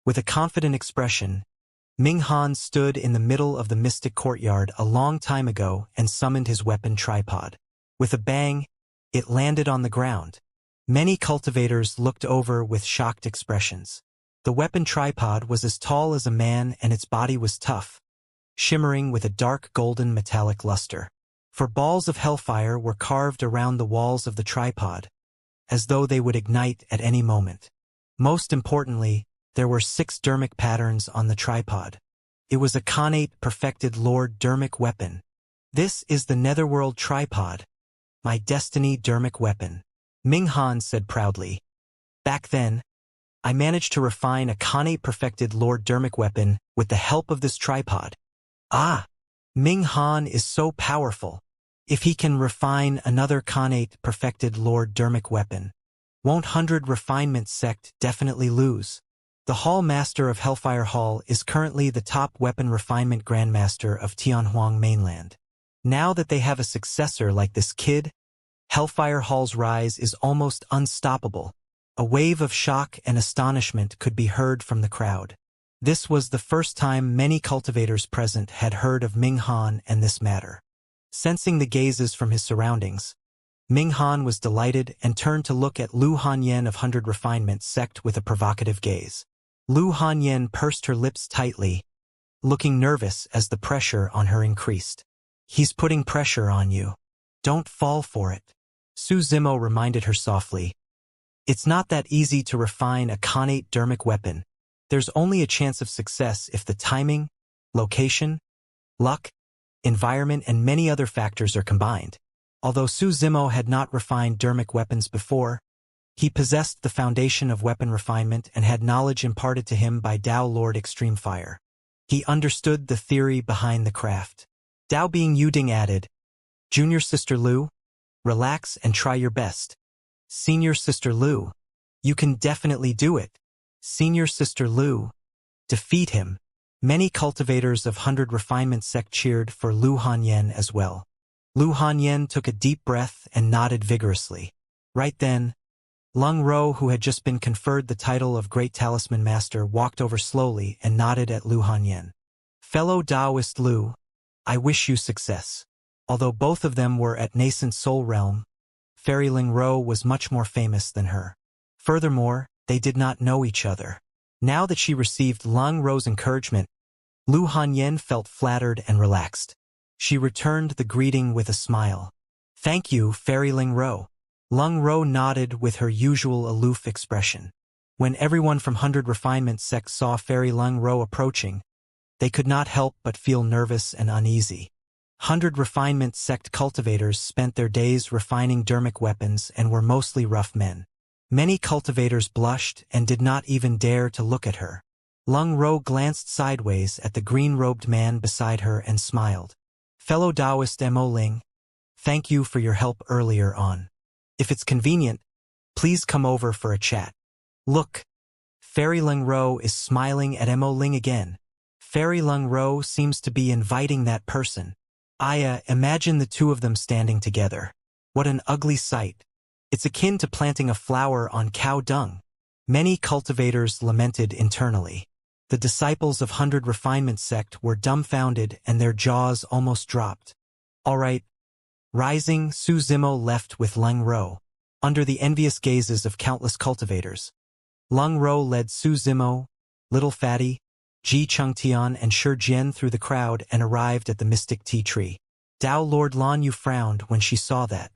With a confident expression, Ming Han stood in the middle of the mystic courtyard a long time ago and summoned his weapon tripod. With a bang, it landed on the ground. Many cultivators looked over with shocked expressions. The weapon tripod was as tall as a man and its body was tough, shimmering with a dark golden metallic luster. For balls of hellfire were carved around the walls of the tripod, as though they would ignite at any moment. Most importantly, there were 6 dermic patterns on the tripod. It was a connate perfected Lord dermic weapon. This is the Netherworld tripod, my destiny dermic weapon, Ming Han said proudly. Back then, I managed to refine a connate perfected Lord dermic weapon with the help of this tripod. Ah! Ming Han is so powerful. If he can refine another connate perfected Lord dermic weapon, won't 100 Refinement sect definitely lose? The Hall Master of Hellfire Hall is currently the top weapon refinement grandmaster of Tianhuang mainland. Now that they have a successor like this kid, Hellfire Hall's rise is almost unstoppable. A wave of shock and astonishment could be heard from the crowd. This was the first time many cultivators present had heard of Ming Han and this matter. Sensing the gazes from his surroundings, Ming Han was delighted and turned to look at Lu Hanyen of 100 Refinement sect with a provocative gaze. Lu Hanyen pursed her lips tightly, looking nervous as the pressure on her increased. He's putting pressure on you. Don't fall for it. Su Zimo reminded her softly. It's not that easy to refine a connate dermic weapon. There's only a chance of success if the timing, location, luck, environment, and many other factors are combined. Although Su Zimo had not refined dermic weapons before, he possessed the foundation of weapon refinement and had knowledge imparted to him by Dao Lord Extreme Fire. He understood the theory behind the craft. Dao Being Yuding added, Junior Sister Lu, relax and try your best. Senior Sister Lu, you can definitely do it. Senior Sister Lu, defeat him. Many cultivators of 100 Refinement sect cheered for Lu Hanyen as well. Lu Hanyen took a deep breath and nodded vigorously. Right then, Lung Ro, who had just been conferred the title of Great Talisman Master, walked over slowly and nodded at Lu Hanyen. Fellow Taoist Lu, I wish you success. Although both of them were at nascent soul realm, Fairy Ling Ro was much more famous than her. Furthermore, they did not know each other. Now that she received Lung Ro's encouragement, Lu Hanyen felt flattered and relaxed. She returned the greeting with a smile. Thank you, Fairy Ling Ro. Lung Ro nodded with her usual aloof expression. When everyone from 100 Refinement sect saw Fairy Lung Ro approaching, they could not help but feel nervous and uneasy. 100 Refinement sect cultivators spent their days refining dermic weapons and were mostly rough men. Many cultivators blushed and did not even dare to look at her. Lung Ro glanced sideways at the green-robed man beside her and smiled. Fellow Taoist Mo Ling, thank you for your help earlier on. If it's convenient, please come over for a chat. Look, Fairy Lung Ro is smiling at Mo Ling again. Fairy Lung Ro seems to be inviting that person. Imagine the two of them standing together. What an ugly sight. It's akin to planting a flower on cow dung. Many cultivators lamented internally. The disciples of 100 Refinement sect were dumbfounded and their jaws almost dropped. All right. Rising, Su Zimo left with Lung Ro, under the envious gazes of countless cultivators. Lung Ro led Su Zimo, Little Fatty, Ji Chengtian and Shi Jian through the crowd and arrived at the mystic tea tree. Dao Lord Lan Yu frowned when she saw that.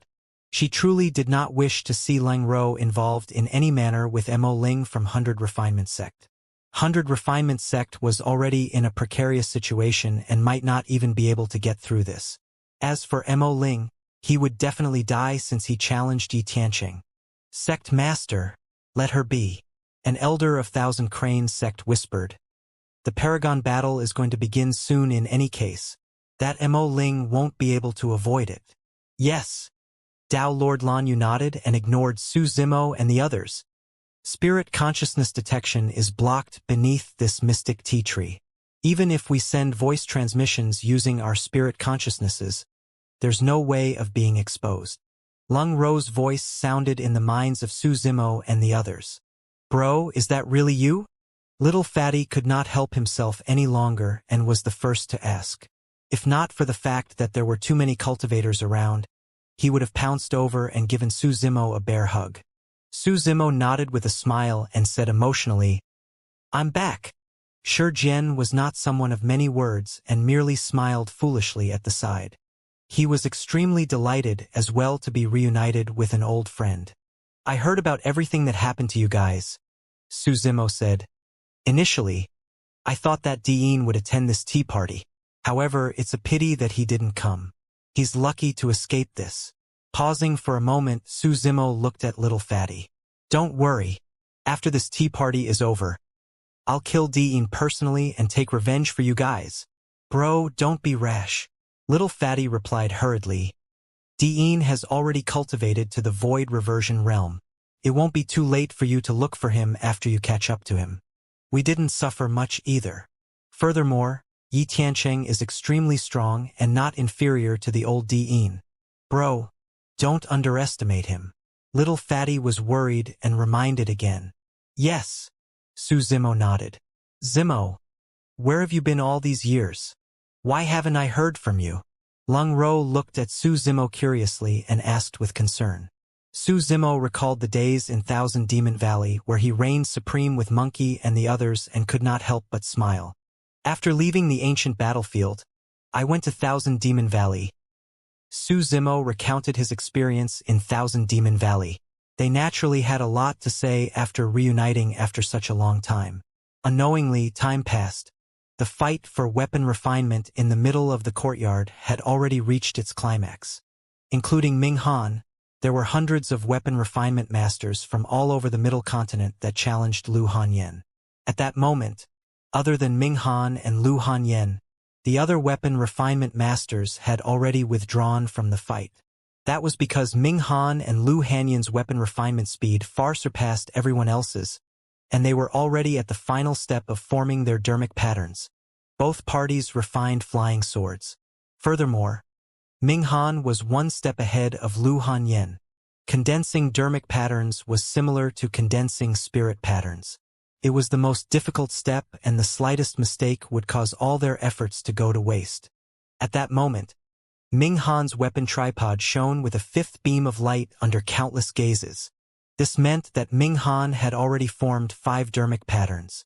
She truly did not wish to see Lung Ro involved in any manner with Mo Ling from 100 Refinement sect. 100 Refinement sect was already in a precarious situation and might not even be able to get through this. As for Mo Ling, he would definitely die since he challenged Yi Tianqing. Sect Master, let her be. An elder of Thousand Cranes sect whispered. The Paragon battle is going to begin soon in any case. That Mo Ling won't be able to avoid it. Yes. Dao Lord Lan Yu nodded and ignored Su Zimo and the others. Spirit consciousness detection is blocked beneath this mystic tea tree. Even if we send voice transmissions using our spirit consciousnesses, there's no way of being exposed. Lung Ro's voice sounded in the minds of Su Zimo and the others. Bro, is that really you? Little Fatty could not help himself any longer and was the first to ask. If not for the fact that there were too many cultivators around, he would have pounced over and given Su Zimo a bear hug. Su Zimo nodded with a smile and said emotionally, "I'm back." Shi Jian was not someone of many words and merely smiled foolishly at the side. He was extremely delighted as well to be reunited with an old friend. "I heard about everything that happened to you guys," Su Zimo said. "Initially, I thought that Dean would attend this tea party. However, it's a pity that he didn't come. He's lucky to escape this." Pausing for a moment, Su Zimo looked at Little Fatty. "Don't worry. After this tea party is over, I'll kill Dean personally and take revenge for you guys." "Bro, don't be rash," Little Fatty replied hurriedly. "Dean has already cultivated to the void reversion realm. It won't be too late for you to look for him after you catch up to him. We didn't suffer much either. Furthermore, Yi Tiancheng is extremely strong and not inferior to the old Dean. Bro, don't underestimate him." Little Fatty was worried and reminded again. "Yes." Su Zimo nodded. "Zimo, where have you been all these years? Why haven't I heard from you?" Lung Ro looked at Su Zimo curiously and asked with concern. Su Zimo recalled the days in Thousand Demon Valley where he reigned supreme with Monkey and the others and could not help but smile. "After leaving the ancient battlefield, I went to Thousand Demon Valley." Su Zimo recounted his experience in Thousand Demon Valley. They naturally had a lot to say after reuniting after such a long time. Unknowingly, time passed. The fight for weapon refinement in the middle of the courtyard had already reached its climax. Including Ming Han, there were hundreds of weapon refinement masters from all over the Middle Continent that challenged Lu Hanyan. At that moment, other than Ming Han and Lu Hanyan, the other weapon refinement masters had already withdrawn from the fight. That was because Ming Han and Lu Hanyan's weapon refinement speed far surpassed everyone else's, and they were already at the final step of forming their dermic patterns. Both parties refined flying swords. Furthermore, Ming Han was one step ahead of Lu Hanyan. Condensing dermic patterns was similar to condensing spirit patterns. It was the most difficult step, and the slightest mistake would cause all their efforts to go to waste. At that moment, Ming Han's weapon tripod shone with a fifth beam of light under countless gazes. This meant that Ming Han had already formed 5 dermic patterns.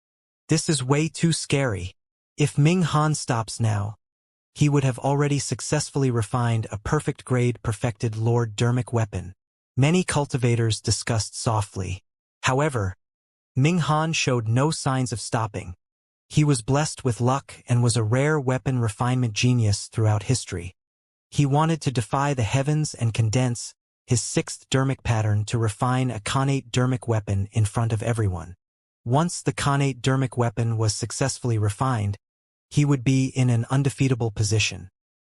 This is way too scary. If Ming Han stops now, he would have already successfully refined a perfect grade perfected Lord dermic weapon. Many cultivators discussed softly. However, Ming Han showed no signs of stopping. He was blessed with luck and was a rare weapon refinement genius throughout history. He wanted to defy the heavens and condense his 6th dermic pattern to refine a connate dermic weapon in front of everyone. Once the connate dermic weapon was successfully refined, he would be in an undefeatable position.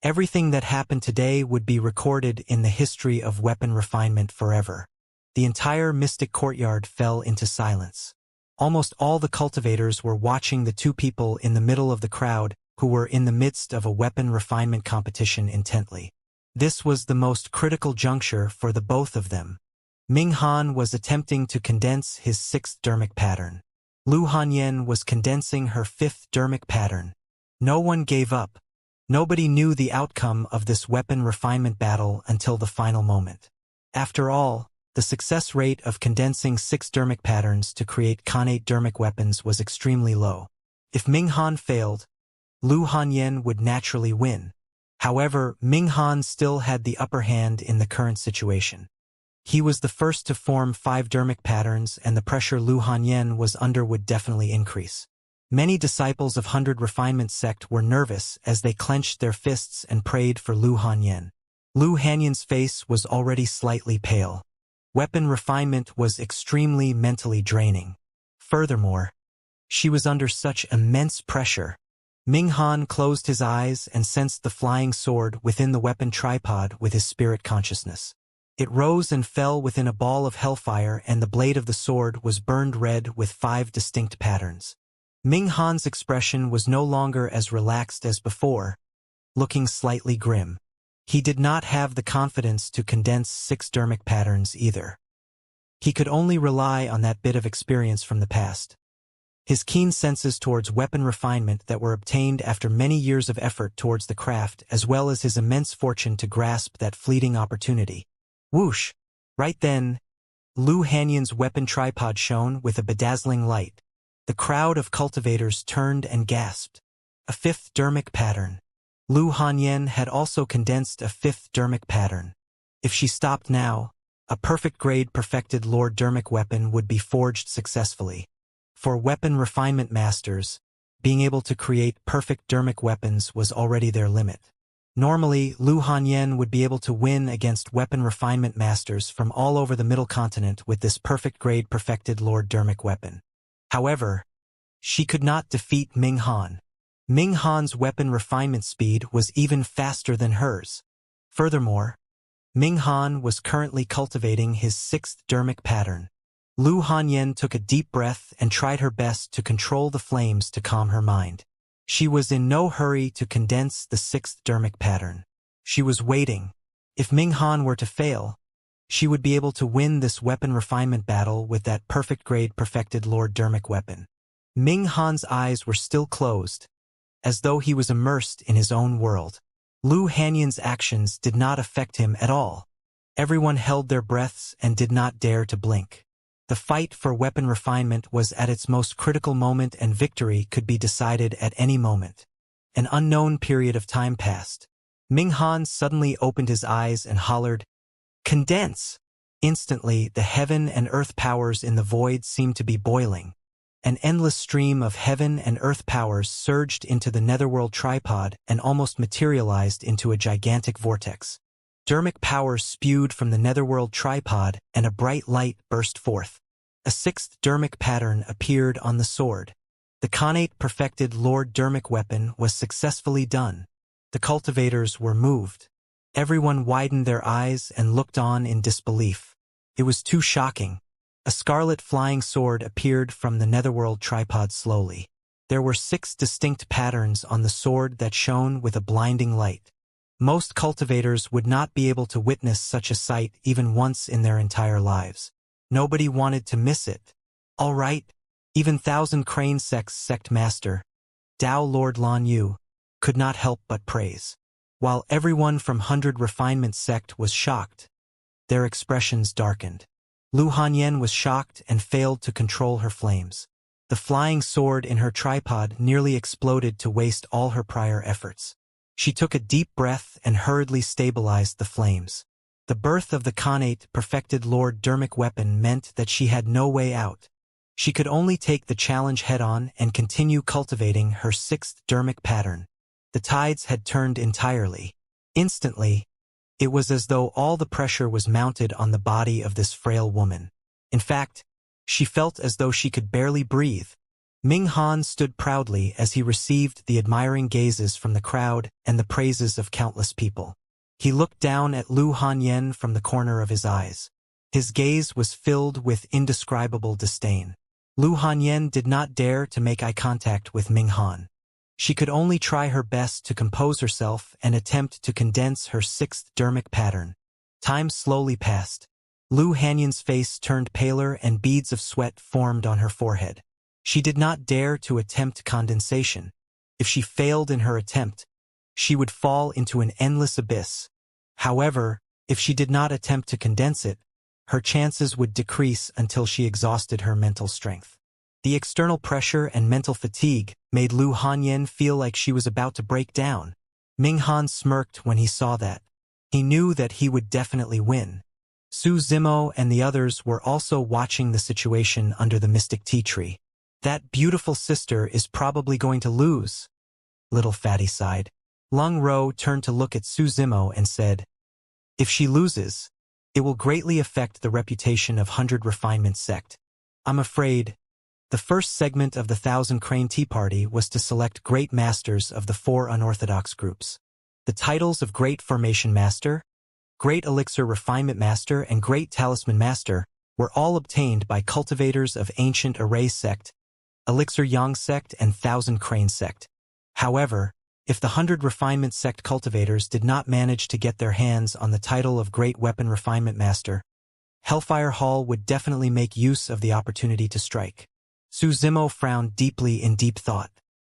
Everything that happened today would be recorded in the history of weapon refinement forever. The entire mystic courtyard fell into silence. Almost all the cultivators were watching the two people in the middle of the crowd who were in the midst of a weapon refinement competition intently. This was the most critical juncture for the both of them. Ming Han was attempting to condense his 6th dermic pattern. Lu Hanyan was condensing her 5th dermic pattern. No one gave up. Nobody knew the outcome of this weapon refinement battle until the final moment. After all, the success rate of condensing 6 dermic patterns to create connate dermic weapons was extremely low. If Ming Han failed, Lu Hanyan would naturally win. However, Ming Han still had the upper hand in the current situation. He was the first to form 5 dermic patterns, and the pressure Lu Hanyan was under would definitely increase. Many disciples of 100 Refinement sect were nervous as they clenched their fists and prayed for Lu Hanyan. Lu Hanyan's face was already slightly pale. Weapon refinement was extremely mentally draining. Furthermore, she was under such immense pressure. Ming Han closed his eyes and sensed the flying sword within the weapon tripod with his spirit consciousness. It rose and fell within a ball of hellfire, and the blade of the sword was burned red with 5 distinct patterns. Ming Han's expression was no longer as relaxed as before, looking slightly grim. He did not have the confidence to condense 6 dermic patterns either. He could only rely on that bit of experience from the past. His keen senses towards weapon refinement that were obtained after many years of effort towards the craft, as well as his immense fortune to grasp that fleeting opportunity. Whoosh! Right then, Lu Hanyan's weapon tripod shone with a bedazzling light. The crowd of cultivators turned and gasped. A fifth dermic pattern. Lu Hanyan had also condensed a fifth dermic pattern. If she stopped now, a perfect-grade perfected Lord dermic weapon would be forged successfully. For weapon refinement masters, being able to create perfect dermic weapons was already their limit. Normally, Lu Hanyan would be able to win against weapon refinement masters from all over the Middle Continent with this perfect-grade perfected Lord dermic weapon. However, she could not defeat Ming Han. Ming Han's weapon refinement speed was even faster than hers. Furthermore, Ming Han was currently cultivating his sixth dermic pattern. Lu Hanyan took a deep breath and tried her best to control the flames to calm her mind. She was in no hurry to condense the sixth dermic pattern. She was waiting. If Ming Han were to fail, she would be able to win this weapon refinement battle with that perfect-grade perfected Lord dermic weapon. Ming Han's eyes were still closed, as though he was immersed in his own world. Lu Hanyan's actions did not affect him at all. Everyone held their breaths and did not dare to blink. The fight for weapon refinement was at its most critical moment, and victory could be decided at any moment. An unknown period of time passed. Ming Han suddenly opened his eyes and hollered, "Condense!" Instantly, the heaven and earth powers in the void seemed to be boiling. An endless stream of heaven and earth powers surged into the netherworld tripod and almost materialized into a gigantic vortex. Dermic powers spewed from the netherworld tripod and a bright light burst forth. A sixth dermic pattern appeared on the sword. The connate perfected Lord dermic weapon was successfully done. The cultivators were moved. Everyone widened their eyes and looked on in disbelief. It was too shocking. A scarlet flying sword appeared from the netherworld tripod slowly. There were 6 distinct patterns on the sword that shone with a blinding light. Most cultivators would not be able to witness such a sight even once in their entire lives. Nobody wanted to miss it. All right, even Thousand Crane Sect's sect master, Tao Lord Lan Yu, could not help but praise. While everyone from 100 Refinement Sect was shocked, their expressions darkened. Lu Hanyan was shocked and failed to control her flames. The flying sword in her tripod nearly exploded to waste all her prior efforts. She took a deep breath and hurriedly stabilized the flames. The birth of the connate perfected Lord dermic weapon meant that she had no way out. She could only take the challenge head-on and continue cultivating her 6th dermic pattern. The tides had turned entirely. Instantly, it was as though all the pressure was mounted on the body of this frail woman. In fact, she felt as though she could barely breathe. Ming Han stood proudly as he received the admiring gazes from the crowd and the praises of countless people. He looked down at Lu Hanyan from the corner of his eyes. His gaze was filled with indescribable disdain. Lu Hanyan did not dare to make eye contact with Ming Han. She could only try her best to compose herself and attempt to condense her 6th dermic pattern. Time slowly passed. Lu Hanyan's face turned paler and beads of sweat formed on her forehead. She did not dare to attempt condensation. If she failed in her attempt, she would fall into an endless abyss. However, if she did not attempt to condense it, her chances would decrease until she exhausted her mental strength. The external pressure and mental fatigue made Lu Hanyan feel like she was about to break down. Ming Han smirked when he saw that. He knew that he would definitely win. Su Zimo and the others were also watching the situation under the mystic tea tree. That beautiful sister is probably going to lose. Little Fatty sighed. Lung Ro turned to look at Su Zimo and said, "If she loses, it will greatly affect the reputation of 100 Refinement Sect. I'm afraid." The first segment of the Thousand Crane Tea Party was to select great masters of the 4 unorthodox groups. The titles of Great Formation Master, Great Elixir Refinement Master, and Great Talisman Master were all obtained by cultivators of Ancient Array Sect, Elixir Yang Sect, and Thousand Crane Sect. However, if the 100 Refinement Sect cultivators did not manage to get their hands on the title of Great Weapon Refinement Master, Hellfire Hall would definitely make use of the opportunity to strike. Su Zimo frowned deeply in deep thought.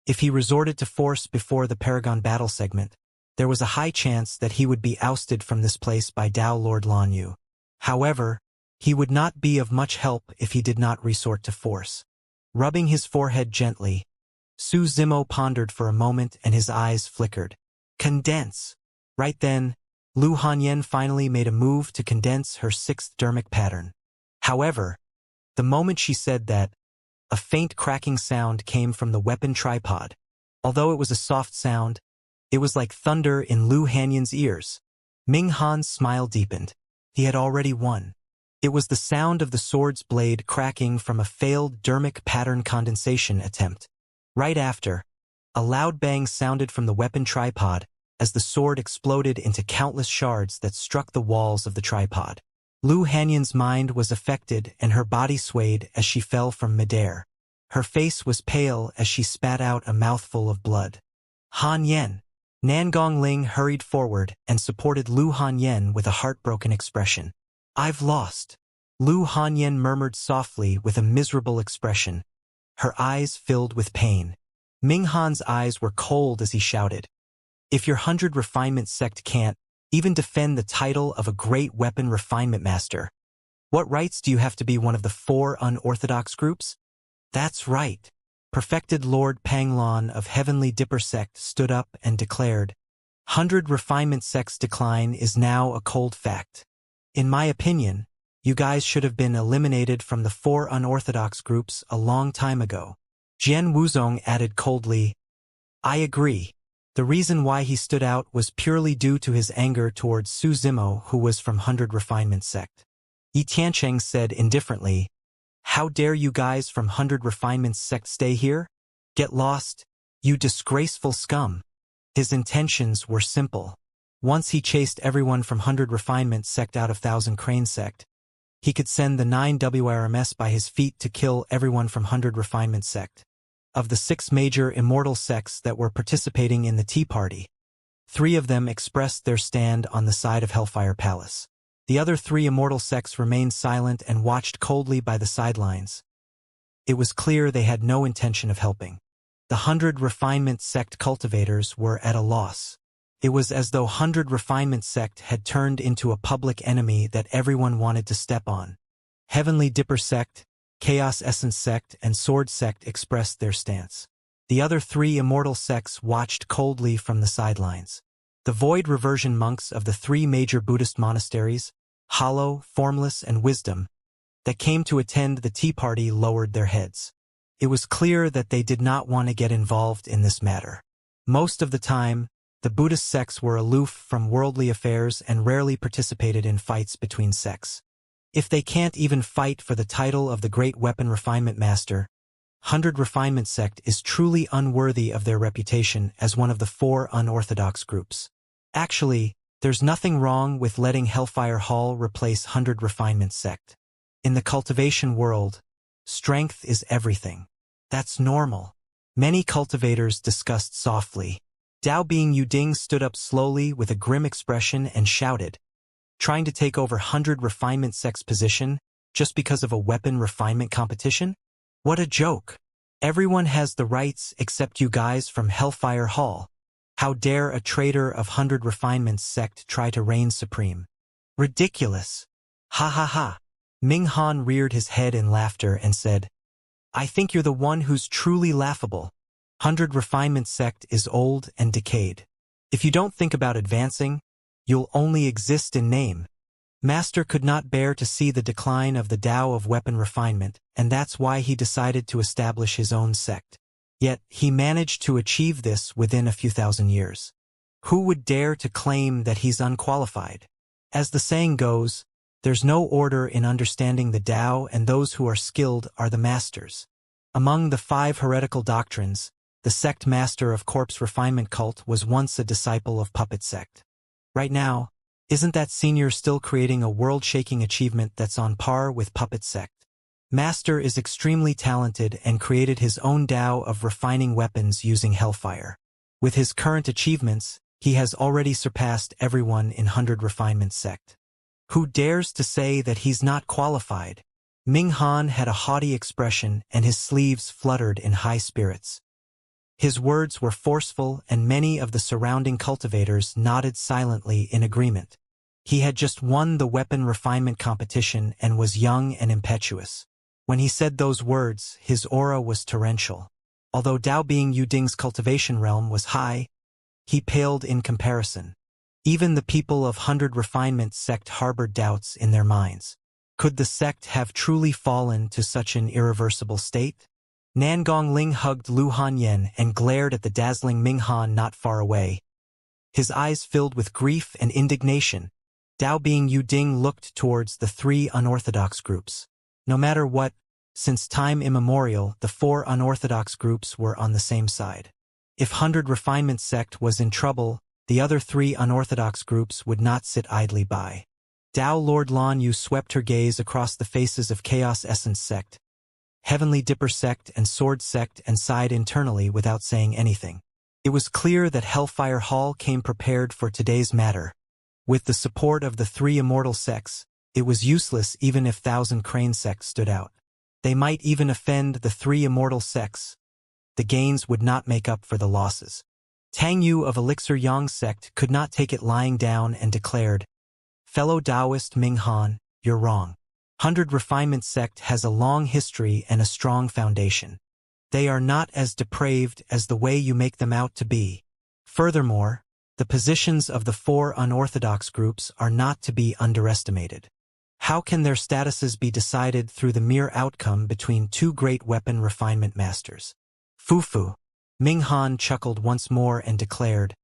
If he resorted to force before the Paragon battle segment, there was a high chance that he would be ousted from this place by Dao Lord Lan Yu. However, he would not be of much help if he did not resort to force. Rubbing his forehead gently, Su Zimo pondered for a moment and his eyes flickered. Condense! Right then, Lu Hanyen finally made a move to condense her sixth dermic pattern. However, the moment she said that, a faint cracking sound came from the weapon tripod. Although it was a soft sound, it was like thunder in Lu Hanyen's ears. Ming Han's smile deepened. He had already won. It was the sound of the sword's blade cracking from a failed dermic pattern condensation attempt. Right after, a loud bang sounded from the weapon tripod as the sword exploded into countless shards that struck the walls of the tripod. Lu Hanyen's mind was affected and her body swayed as she fell from midair. Her face was pale as she spat out a mouthful of blood. Han Yen. Nangong Ling hurried forward and supported Lu Hanyen with a heartbroken expression. I've lost. Lu Hanyen murmured softly with a miserable expression. Her eyes filled with pain. Ming Han's eyes were cold as he shouted. If your 100 refinement sect can't even defend the title of a great weapon refinement master, what rights do you have to be one of the 4 unorthodox groups? That's right. Perfected Lord Panglon of Heavenly Dipper Sect stood up and declared, 100 refinement sect's decline is now a cold fact. In my opinion, you guys should have been eliminated from the 4 unorthodox groups a long time ago. Jian Wuzong added coldly, I agree. The reason why he stood out was purely due to his anger towards Su Zimo, who was from 100 refinement sect. Yi Tiancheng said indifferently, how dare you guys from 100 refinement sect stay here? Get lost, you disgraceful scum. His intentions were simple. Once he chased everyone from 100 refinement sect out of 1000 crane sect, he could send the 9 WRMS by his feet to kill everyone from 100 refinement sect. Of the 6 major immortal sects that were participating in the Tea Party, 3 of them expressed their stand on the side of Hellfire Palace. The other 3 immortal sects remained silent and watched coldly by the sidelines. It was clear they had no intention of helping. The 100 refinement sect cultivators were at a loss. It was as though 100 refinement sect had turned into a public enemy that everyone wanted to step on. Heavenly Dipper sect, Chaos Essence sect, and Sword sect expressed their stance. The other 3 immortal sects watched coldly from the sidelines. The Void Reversion monks of the 3 major Buddhist monasteries, Hollow, Formless, and Wisdom, that came to attend the Tea Party lowered their heads. It was clear that they did not want to get involved in this matter. Most of the time, the Buddhist sects were aloof from worldly affairs and rarely participated in fights between sects. If they can't even fight for the title of the Great Weapon Refinement Master, 100 Refinement Sect is truly unworthy of their reputation as one of the 4 unorthodox groups. Actually, there's nothing wrong with letting Hellfire Hall replace 100 Refinement Sect. In the cultivation world, strength is everything. That's normal. Many cultivators discussed softly. Dao Bing Yuding stood up slowly with a grim expression and shouted, trying to take over 100 refinement sect's position just because of a weapon refinement competition? What a joke. Everyone has the rights except you guys from Hellfire Hall. How dare a traitor of 100 refinement sect try to reign supreme? Ridiculous. Ha ha ha. Ming Han reared his head in laughter and said, I think you're the one who's truly laughable. 100 refinement sect is old and decayed. If you don't think about advancing, you'll only exist in name. Master could not bear to see the decline of the Tao of weapon refinement, and that's why he decided to establish his own sect. Yet, he managed to achieve this within a few thousand years. Who would dare to claim that he's unqualified? As the saying goes, there's no order in understanding the Tao, and those who are skilled are the masters. Among the 5 heretical doctrines, the sect master of corpse refinement cult was once a disciple of puppet sect. Right now, isn't that senior still creating a world-shaking achievement that's on par with puppet sect? Master is extremely talented and created his own Tao of refining weapons using hellfire. With his current achievements, he has already surpassed everyone in 100 refinement sect. Who dares to say that he's not qualified? Ming Han had a haughty expression and his sleeves fluttered in high spirits. His words were forceful and many of the surrounding cultivators nodded silently in agreement. He had just won the weapon refinement competition and was young and impetuous. When he said those words, his aura was torrential. Although Dao Bing Yuding's cultivation realm was high, he paled in comparison. Even the people of 100 Refinement sect harbored doubts in their minds. Could the sect have truly fallen to such an irreversible state? Nan Gongling hugged Lu Hanyen and glared at the dazzling Ming Han not far away. His eyes filled with grief and indignation. Dao Bing Yuding looked towards the three unorthodox groups. No matter what, since time immemorial, the four unorthodox groups were on the same side. If 100 Refinement sect was in trouble, the other three unorthodox groups would not sit idly by. Dao Lord Lan Yu swept her gaze across the faces of Chaos Essence sect, Heavenly Dipper sect and Sword sect and sighed internally without saying anything. It was clear that Hellfire Hall came prepared for today's matter. With the support of the three Immortal sects, it was useless even if Thousand Crane sect stood out. They might even offend the three Immortal sects. The gains would not make up for the losses. Tang Yu of Elixir Yang sect could not take it lying down and declared, "Fellow Taoist Ming Han, you're wrong. 100 Refinement sect has a long history and a strong foundation. They are not as depraved as the way you make them out to be. Furthermore, the positions of the four unorthodox groups are not to be underestimated. How can their statuses be decided through the mere outcome between two great weapon refinement masters?" Fufu. Ming Han chuckled once more and declared,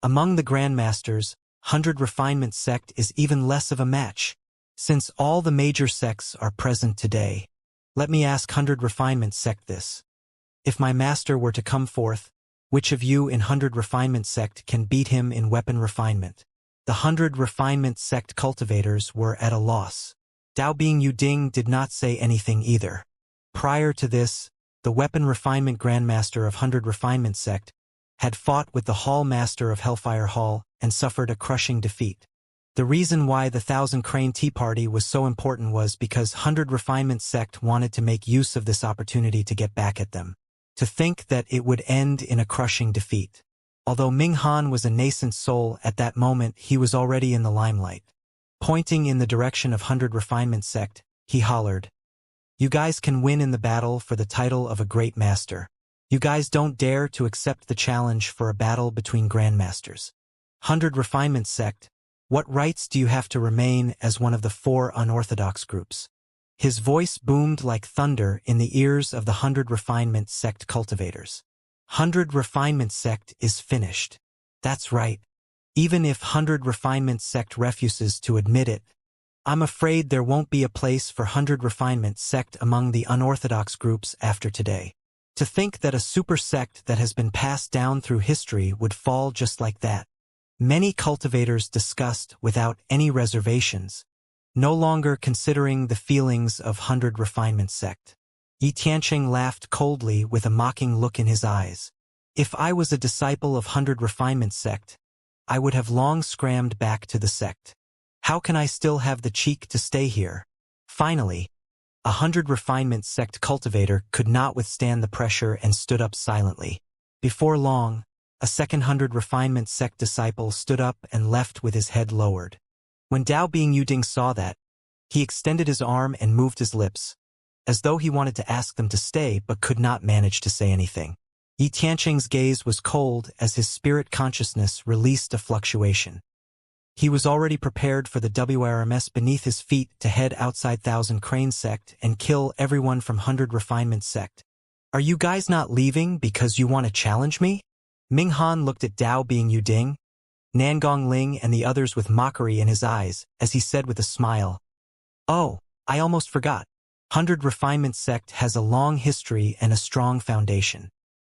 "Among the grandmasters, 100 Refinement sect is even less of a match. Since all the major sects are present today, let me ask 100 Refinement sect this. If my master were to come forth, which of you in 100 Refinement sect can beat him in weapon refinement?" The 100 Refinement sect cultivators were at a loss. Dao Bing Yuding did not say anything either. Prior to this, the weapon refinement grandmaster of 100 Refinement sect had fought with the hall master of Hellfire Hall and suffered a crushing defeat. The reason why the Thousand Crane Tea Party was so important was because 100 Refinement sect wanted to make use of this opportunity to get back at them. To think that it would end in a crushing defeat. Although Ming Han was a nascent soul at that moment, he was already in the limelight. Pointing in the direction of 100 Refinement sect, he hollered, "You guys can win in the battle for the title of a great master. You guys don't dare to accept the challenge for a battle between grandmasters. 100 Refinement sect, what rights do you have to remain as one of the four unorthodox groups?" His voice boomed like thunder in the ears of the 100 Refinement sect cultivators. 100 Refinement sect is finished. That's right. Even if 100 Refinement sect refuses to admit it, I'm afraid there won't be a place for 100 Refinement sect among the unorthodox groups after today. To think that a super sect that has been passed down through history would fall just like that. Many cultivators discussed without any reservations, no longer considering the feelings of 100 Refinement sect. Yi Tianqing laughed coldly with a mocking look in his eyes. If I was a disciple of 100 Refinement sect, I would have long scrammed back to the sect. How can I still have the cheek to stay here? Finally, 100 Refinement sect cultivator could not withstand the pressure and stood up silently. Before long, a second 100 Refinement sect disciple stood up and left with his head lowered. When Dao Bing Yuding saw that, he extended his arm and moved his lips, as though he wanted to ask them to stay but could not manage to say anything. Yi Tianqing's gaze was cold as his spirit consciousness released a fluctuation. He was already prepared for the WRMS beneath his feet to head outside Thousand Crane sect and kill everyone from 100 Refinement sect. "Are you guys not leaving because you want to challenge me?" Ming Han looked at Dao Bing Yuding, Nangong Ling and the others with mockery in his eyes as he said with a smile, "Oh, I almost forgot. 100 Refinement sect has a long history and a strong foundation.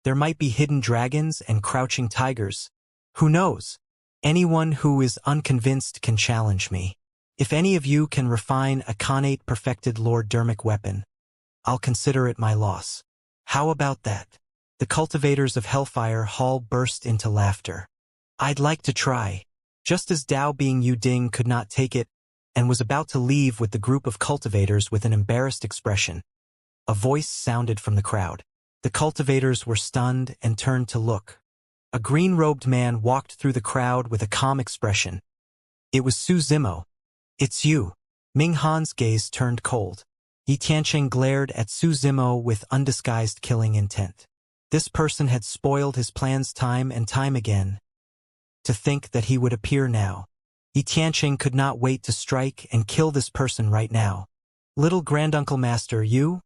There might be hidden dragons and crouching tigers. Who knows? Anyone who is unconvinced can challenge me. If any of you can refine a Khanate perfected Lord Dermic weapon, I'll consider it my loss. How about that?" The cultivators of Hellfire Hall burst into laughter. "I'd like to try." Just as Dao Bing Yuding could not take it, and was about to leave with the group of cultivators with an embarrassed expression. A voice sounded from the crowd. The cultivators were stunned and turned to look. A green-robed man walked through the crowd with a calm expression. It was Su Zimo. It's you. Ming Han's gaze turned cold. Yi Tianqing glared at Su Zimo with undisguised killing intent. This person had spoiled his plans time and time again. To think that he would appear now. Yi Tianqing could not wait to strike and kill this person right now. Little Granduncle Master, you?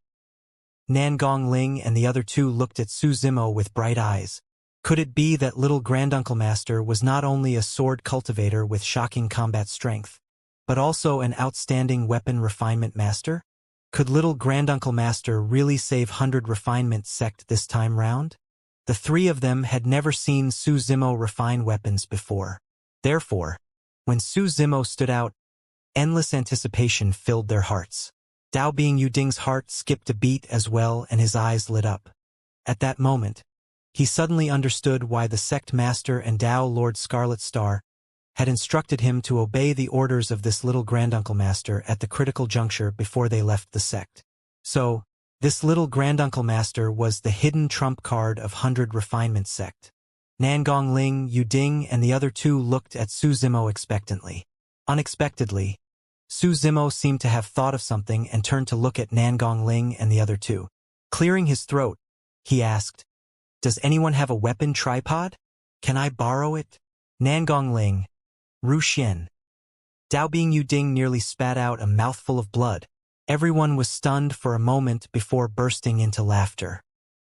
Nan Gongling and the other two looked at Su Zimo with bright eyes. Could it be that little Granduncle Master was not only a sword cultivator with shocking combat strength, but also an outstanding weapon refinement master? Could little Granduncle Master really save 100 refinement sect this time round? The three of them had never seen Su Zimo refine weapons before. Therefore, when Su Zimo stood out, endless anticipation filled their hearts. Dao Bing Yuding's heart skipped a beat as well and his eyes lit up. At that moment, he suddenly understood why the sect master and Dao Lord Scarlet Star had instructed him to obey the orders of this little Granduncle Master at the critical juncture before they left the sect. So, this little Granduncle Master was the hidden trump card of 100 refinement sect. Nangong Ling, Yuding, and the other two looked at Su Zimo expectantly. Unexpectedly, Su Zimo seemed to have thought of something and turned to look at Nangong Ling and the other two. Clearing his throat, he asked, "Does anyone have a weapon tripod? Can I borrow it?" Nangong Ling, Ru Xian. Dao Bing Yuding nearly spat out a mouthful of blood. Everyone was stunned for a moment before bursting into laughter.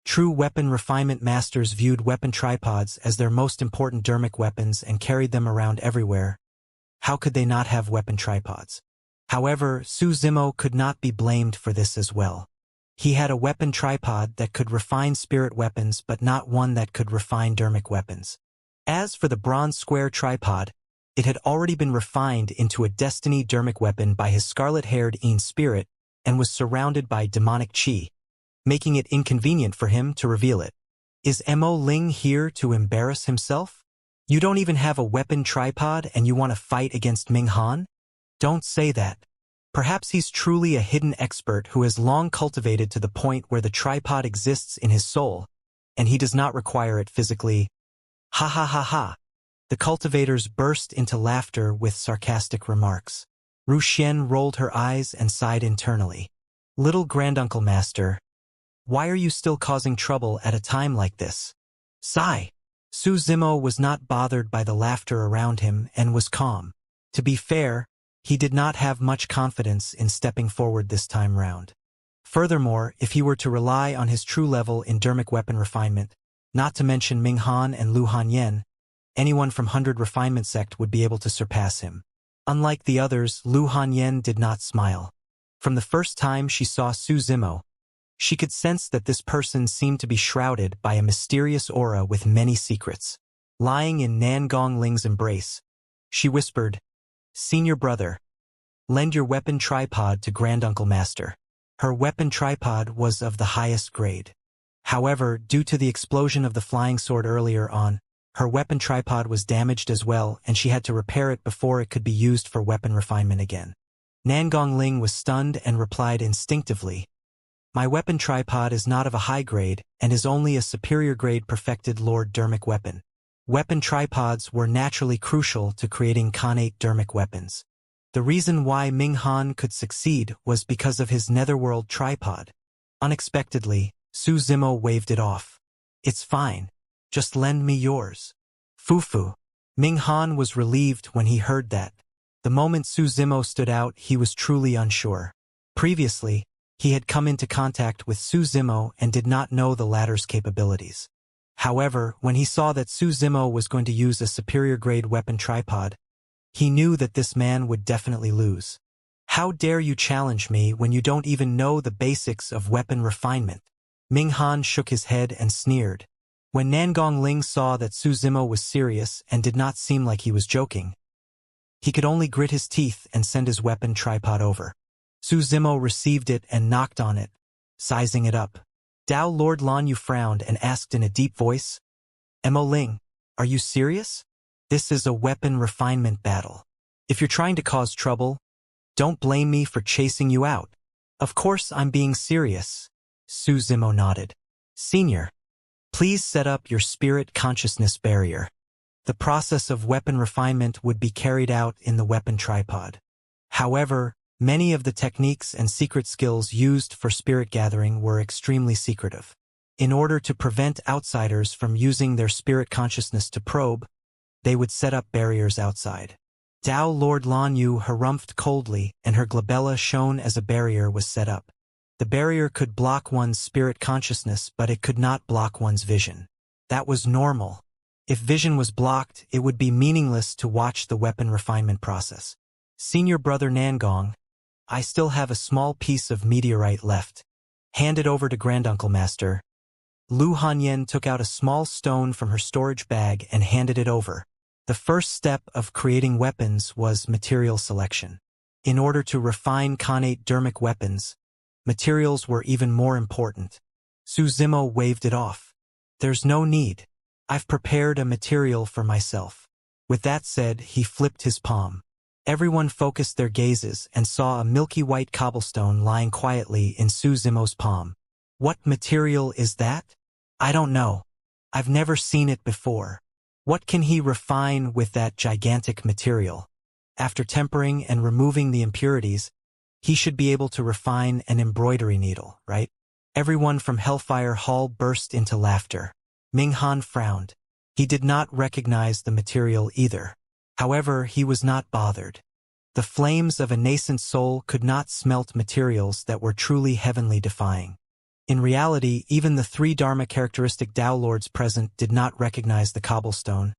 True weapon refinement masters viewed weapon tripods as their most important dermic weapons and carried them around everywhere. How could they not have weapon tripods? However, Su Zimo could not be blamed for this as well. He had a weapon tripod that could refine spirit weapons but not one that could refine dermic weapons. As for the bronze square tripod, it had already been refined into a destiny dermic weapon by his scarlet-haired Yin spirit and was surrounded by demonic qi, making it inconvenient for him to reveal it. Is Mo Ling here to embarrass himself? You don't even have a weapon tripod and you want to fight against Ming Han? Don't say that. Perhaps he's truly a hidden expert who has long cultivated to the point where the tripod exists in his soul, and he does not require it physically. Ha ha ha ha. The cultivators burst into laughter with sarcastic remarks. Ru Xian rolled her eyes and sighed internally. Little Granduncle Master, why are you still causing trouble at a time like this? Sigh. Su Zimo was not bothered by the laughter around him and was calm. To be fair, he did not have much confidence in stepping forward this time round. Furthermore, if he were to rely on his true level in dermic weapon refinement, not to mention Ming Han and Lu Hanyen, anyone from 100 refinement sect would be able to surpass him. Unlike the others, Lu Hanyen did not smile. From the first time she saw Su Zimo, she could sense that this person seemed to be shrouded by a mysterious aura with many secrets. Lying in Nan Gongling's embrace, she whispered, "Senior brother, lend your weapon tripod to Granduncle Master." Her weapon tripod was of the highest grade. However, due to the explosion of the flying sword earlier on, her weapon tripod was damaged as well and she had to repair it before it could be used for weapon refinement again. Nangong Ling was stunned and replied instinctively, "My weapon tripod is not of a high grade and is only a superior grade perfected Lord dermic weapon." Weapon tripods were naturally crucial to creating connate dermic weapons. The reason why Ming Han could succeed was because of his netherworld tripod. Unexpectedly, Su Zimo waved it off. "It's fine. Just lend me yours." Fufu. Ming Han was relieved when he heard that. The moment Su Zimo stood out, he was truly unsure. Previously, he had come into contact with Su Zimo and did not know the latter's capabilities. However, when he saw that Su Zimo was going to use a superior grade weapon tripod, he knew that this man would definitely lose. "How dare you challenge me when you don't even know the basics of weapon refinement?" Ming Han shook his head and sneered. When Nangong Ling saw that Su Zimo was serious and did not seem like he was joking, he could only grit his teeth and send his weapon tripod over. Su Zimo received it and knocked on it, sizing it up. Dao Lord Lan Yu frowned and asked in a deep voice, "Mo Ling, are you serious? This is a weapon refinement battle. If you're trying to cause trouble, Don't blame me for chasing you out. Of course I'm being serious. Su Zimo nodded. Senior, please set up your spirit consciousness barrier. The process of weapon refinement would be carried out in the weapon tripod. However, many of the techniques and secret skills used for spirit gathering were extremely secretive. In order to prevent outsiders from using their spirit consciousness to probe, they would set up barriers outside. Tao Lord Lan Yu harumphed coldly, and her glabella shown as a barrier was set up. The barrier could block one's spirit consciousness, but it could not block one's vision. That was normal. If vision was blocked, it would be meaningless to watch the weapon refinement process. Senior brother Nangong, I still have a small piece of meteorite left. Hand it over to Granduncle Master. Lu Hanyen took out a small stone from her storage bag and handed it over. The first step of creating weapons was material selection. In order to refine connate dermic weapons, materials were even more important. Su Zimo waved it off. There's no need. I've prepared a material for myself. With that said, he flipped his palm. Everyone focused their gazes and saw a milky white cobblestone lying quietly in Su Zimo's palm. What material is that? I don't know. I've never seen it before. What can he refine with that gigantic material? After tempering and removing the impurities, he should be able to refine an embroidery needle, right? Everyone from Hellfire Hall burst into laughter. Ming Han frowned. He did not recognize the material either. However, he was not bothered. The flames of a nascent soul could not smelt materials that were truly heavenly defying. In reality, even the 3 Dharma characteristic Tao Lords present did not recognize the cobblestone,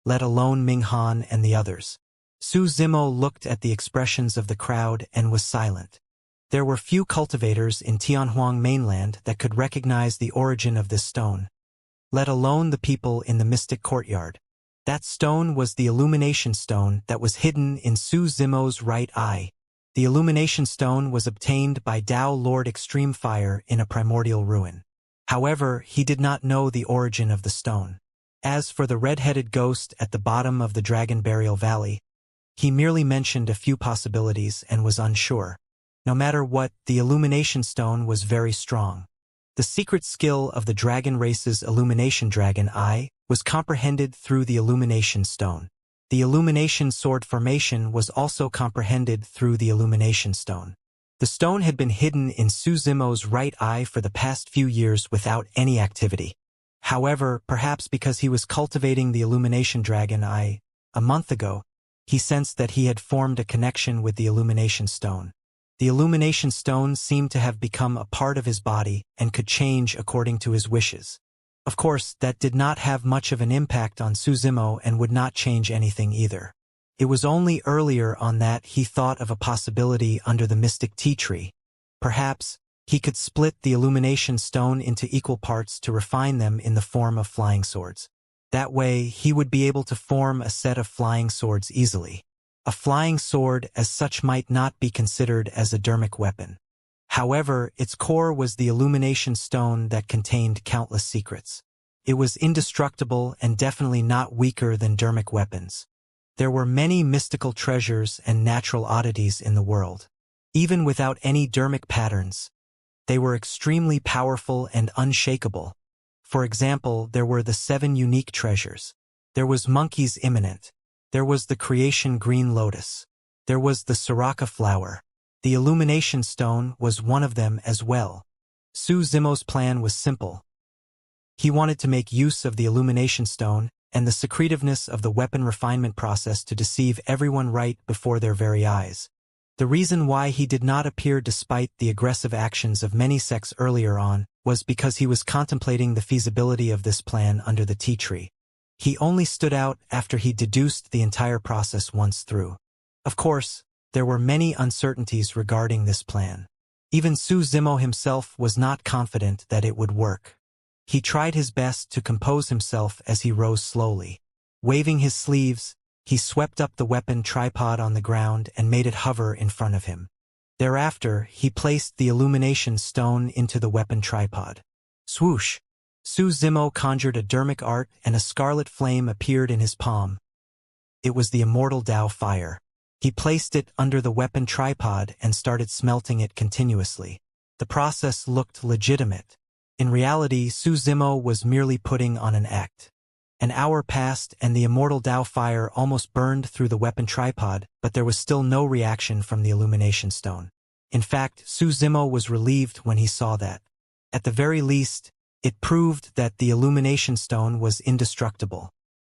let alone Ming Han and the others. Su Zimo looked at the expressions of the crowd and was silent. There were few cultivators in Tianhuang mainland that could recognize the origin of this stone, let alone the people in the mystic courtyard. That stone was the illumination stone that was hidden in Su Zimo's right eye. The illumination stone was obtained by Tao Lord Extreme Fire in a primordial ruin. However, he did not know the origin of the stone. As for the red-headed ghost at the bottom of the Dragon Burial Valley, he merely mentioned a few possibilities and was unsure. No matter what, the illumination stone was very strong. The secret skill of the dragon race's illumination dragon eye was comprehended through the illumination stone. The illumination sword formation was also comprehended through the illumination stone. The stone had been hidden in Su Zimo's right eye for the past few years without any activity. However, perhaps because he was cultivating the illumination dragon eye a month ago, he sensed that he had formed a connection with the illumination stone. The illumination stone seemed to have become a part of his body and could change according to his wishes. Of course, that did not have much of an impact on Su Zimo and would not change anything either. It was only earlier on that he thought of a possibility under the mystic tea tree. Perhaps he could split the illumination stone into equal parts to refine them in the form of flying swords. That way, he would be able to form a set of flying swords easily. A flying sword as such might not be considered as a dermic weapon. However, its core was the illumination stone that contained countless secrets. It was indestructible and definitely not weaker than dermic weapons. There were many mystical treasures and natural oddities in the world. Even without any dermic patterns, they were extremely powerful and unshakable. For example, there were the 7 unique treasures. There was Monkey's Imminent. There was the Creation Green Lotus. There was the Soraka Flower. The illumination stone was one of them as well. Su Zimo's plan was simple. He wanted to make use of the illumination stone and the secretiveness of the weapon refinement process to deceive everyone right before their very eyes. The reason why he did not appear despite the aggressive actions of many sects earlier on was because he was contemplating the feasibility of this plan under the tea tree. He only stood out after he deduced the entire process once through. Of course, there were many uncertainties regarding this plan. Even Su Zimo himself was not confident that it would work. He tried his best to compose himself as he rose slowly. Waving his sleeves, he swept up the weapon tripod on the ground and made it hover in front of him. Thereafter, he placed the illumination stone into the weapon tripod. Swoosh! Su Zimo conjured a dermic art and a scarlet flame appeared in his palm. It was the Immortal Tao fire. He placed it under the weapon tripod and started smelting it continuously. The process looked legitimate. In reality, Su Zimo was merely putting on an act. An hour passed and the immortal Dao fire almost burned through the weapon tripod, but there was still no reaction from the illumination stone. In fact, Su Zimo was relieved when he saw that. At the very least, it proved that the illumination stone was indestructible.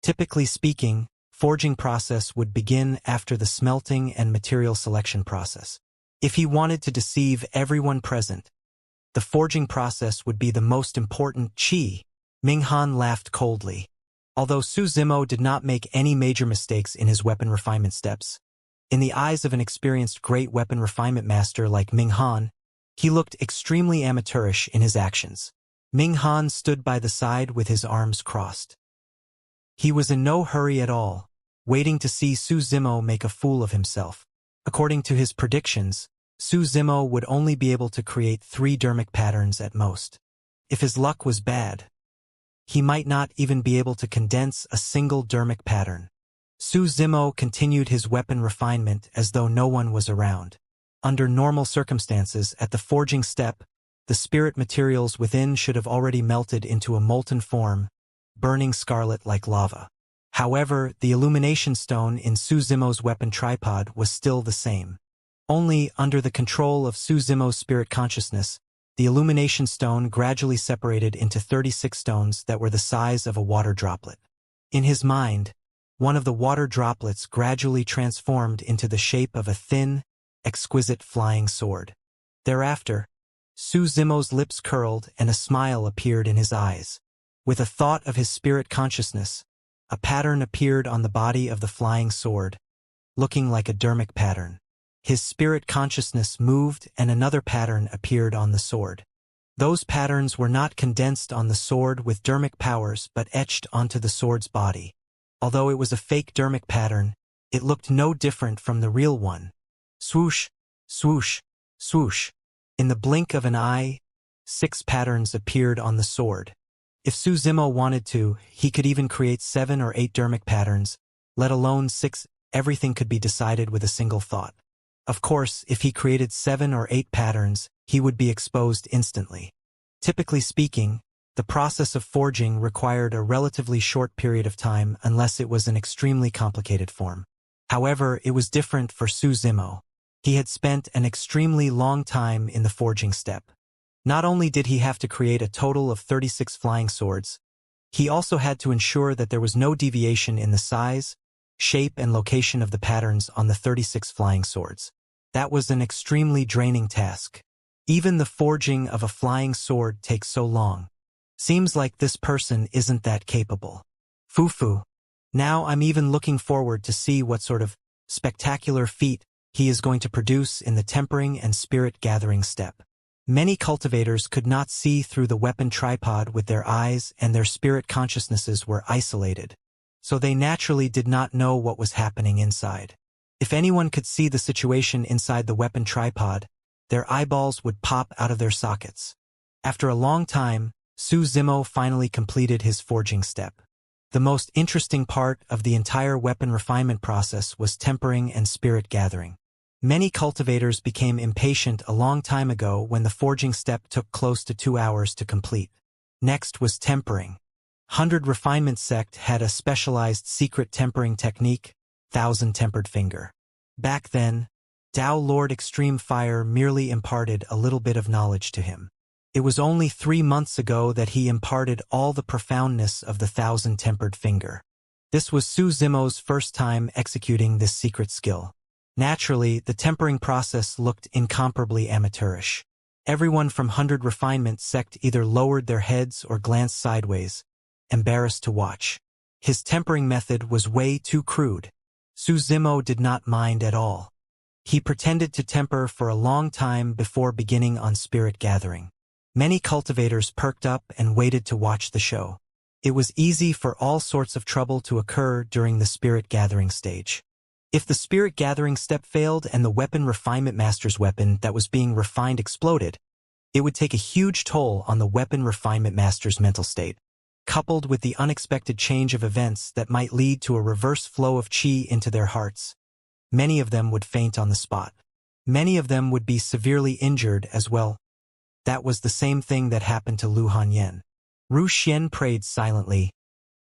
Typically speaking, forging process would begin after the smelting and material selection process. If he wanted to deceive everyone present, the forging process would be the most important. Minghan laughed coldly. Although Su Zimo did not make any major mistakes in his weapon refinement steps, in the eyes of an experienced great weapon refinement master like Minghan, he looked extremely amateurish in his actions. Minghan stood by the side with his arms crossed. He was in no hurry at all, waiting to see Su Zimo make a fool of himself. According to his predictions, Su Zimo would only be able to create 3 dermic patterns at most. If his luck was bad, he might not even be able to condense a single dermic pattern. Su Zimo continued his weapon refinement as though no one was around. Under normal circumstances, at the forging step, the spirit materials within should have already melted into a molten form, burning scarlet like lava. However, the illumination stone in Su Zimo's weapon tripod was still the same. Only under the control of Su Zimo's spirit consciousness, the illumination stone gradually separated into 36 stones that were the size of a water droplet. In his mind, one of the water droplets gradually transformed into the shape of a thin, exquisite flying sword. Thereafter, Su Zimo's lips curled and a smile appeared in his eyes. With a thought of his spirit consciousness, a pattern appeared on the body of the flying sword, looking like a dermic pattern. His spirit consciousness moved and another pattern appeared on the sword. Those patterns were not condensed on the sword with dermic powers but etched onto the sword's body. Although it was a fake dermic pattern, it looked no different from the real one. Swoosh, swoosh, swoosh. In the blink of an eye, 6 patterns appeared on the sword. If Su Zimo wanted to, he could even create 7 or 8 dermic patterns, let alone 6. Everything could be decided with a single thought. Of course, if he created 7 or 8 patterns, he would be exposed instantly. Typically speaking, the process of forging required a relatively short period of time unless it was an extremely complicated form. However, it was different for Su Zimo. He had spent an extremely long time in the forging step. Not only did he have to create a total of 36 flying swords, he also had to ensure that there was no deviation in the size, shape, and location of the patterns on the 36 flying swords. That was an extremely draining task. Even the forging of a flying sword takes so long. Seems like this person isn't that capable. Fufu. Now I'm even looking forward to see what sort of spectacular feat he is going to produce in the tempering and spirit gathering step. Many cultivators could not see through the weapon tripod with their eyes and their spirit consciousnesses were isolated, so they naturally did not know what was happening inside. If anyone could see the situation inside the weapon tripod, their eyeballs would pop out of their sockets. After a long time, Su Zimo finally completed his forging step. The most interesting part of the entire weapon refinement process was tempering and spirit gathering. Many cultivators became impatient a long time ago when the forging step took close to 2 hours to complete. Next was tempering. 100 Refinement Sect had a specialized secret tempering technique, 1000 Tempered Finger. Back then, Tao Lord Extreme Fire merely imparted a little bit of knowledge to him. It was only 3 months ago that he imparted all the profoundness of the 1000 Tempered Finger. This was Su Zimo's first time executing this secret skill. Naturally, the tempering process looked incomparably amateurish. Everyone from 100 Refinement Sect either lowered their heads or glanced sideways, embarrassed to watch. His tempering method was way too crude. Su Zimo did not mind at all. He pretended to temper for a long time before beginning on spirit gathering. Many cultivators perked up and waited to watch the show. It was easy for all sorts of trouble to occur during the spirit gathering stage. If the spirit gathering step failed and the weapon refinement master's weapon that was being refined exploded, it would take a huge toll on the weapon refinement master's mental state, coupled with the unexpected change of events that might lead to a reverse flow of qi into their hearts. many of them would faint on the spot. Many of them would be severely injured as well. That was the same thing that happened to Lu Hanyan. Ru Xian prayed silently.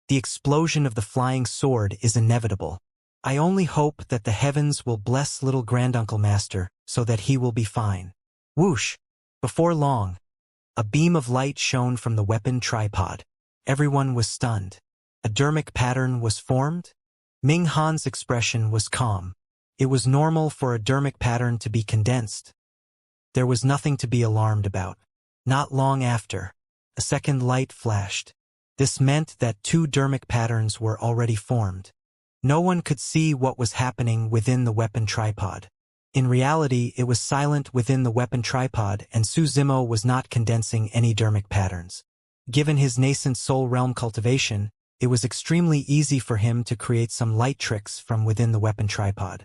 The explosion of the flying sword is inevitable. I only hope that the heavens will bless little granduncle master so that he will be fine. Whoosh! Before long, a beam of light shone from the weapon tripod. Everyone was stunned. A dermic pattern was formed? Ming Han's expression was calm. It was normal for a dermic pattern to be condensed. There was nothing to be alarmed about. Not long after, a second light flashed. This meant that two dermic patterns were already formed. No one could see what was happening within the weapon tripod. In reality, it was silent within the weapon tripod, and Su Zimo was not condensing any dermic patterns. Given his nascent soul realm cultivation, it was extremely easy for him to create some light tricks from within the weapon tripod.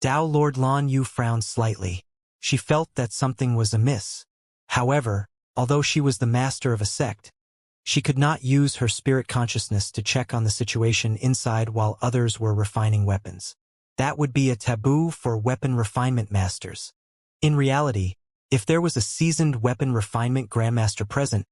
Dao Lord Lan Yu frowned slightly. She felt that something was amiss. However, although she was the master of a sect, she could not use her spirit consciousness to check on the situation inside while others were refining weapons. That would be a taboo for weapon refinement masters. In reality, if there was a seasoned weapon refinement grandmaster present,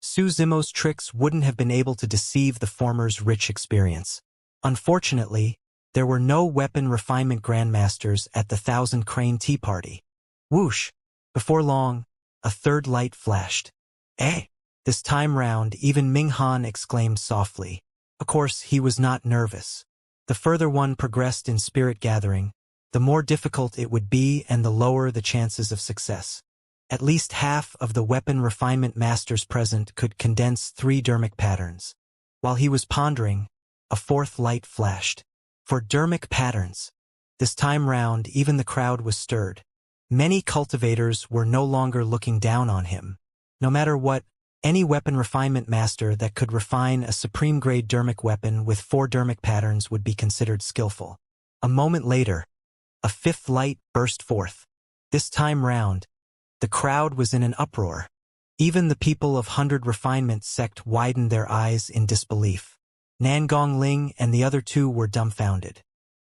Su Zimo's tricks wouldn't have been able to deceive the former's rich experience. Unfortunately, there were no weapon refinement grandmasters at the Thousand Crane Tea Party. Whoosh! Before long, a third light flashed. Eh? This time round, even Ming Han exclaimed softly. Of course, he was not nervous. The further one progressed in spirit gathering, the more difficult it would be and the lower the chances of success. At least half of the weapon refinement masters present could condense 3 dermic patterns. While he was pondering, a fourth light flashed. For dermic patterns. This time round, even the crowd was stirred. Many cultivators were no longer looking down on him. No matter what, any weapon refinement master that could refine a supreme-grade dermic weapon with 4 dermic patterns would be considered skillful. A moment later, a fifth light burst forth. This time round, the crowd was in an uproar. Even the people of 100 Refinement sect widened their eyes in disbelief. Nangong Ling and the other 2 were dumbfounded.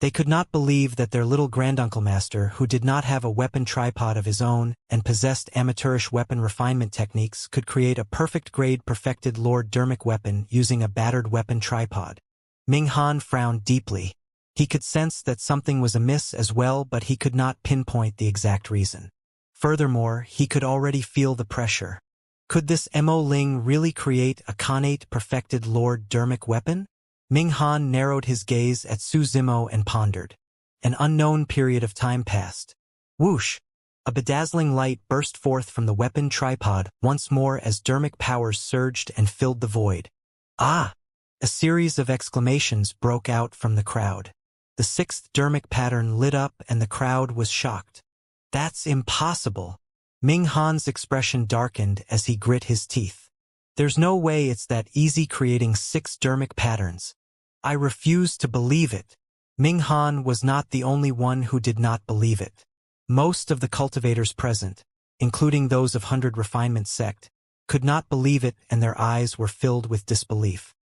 They could not believe that their little granduncle master, who did not have a weapon tripod of his own and possessed amateurish weapon refinement techniques, could create a perfect-grade perfected Lord Dermic weapon using a battered weapon tripod. Ming Han frowned deeply. He could sense that something was amiss as well, but he could not pinpoint the exact reason. Furthermore, he could already feel the pressure. Could this Mo Ling really create a connate perfected Lord Dermic weapon? Ming Han narrowed his gaze at Su Zimo and pondered. An unknown period of time passed. Whoosh! A bedazzling light burst forth from the weapon tripod once more as dermic powers surged and filled the void. Ah! A series of exclamations broke out from the crowd. The 6th dermic pattern lit up and the crowd was shocked. That's impossible. Ming Han's expression darkened as he grit his teeth. There's no way it's that easy creating 6 dermic patterns. I refuse to believe it. Ming Han was not the only one who did not believe it. Most of the cultivators present, including those of 100 Refinement sect, could not believe it and their eyes were filled with disbelief.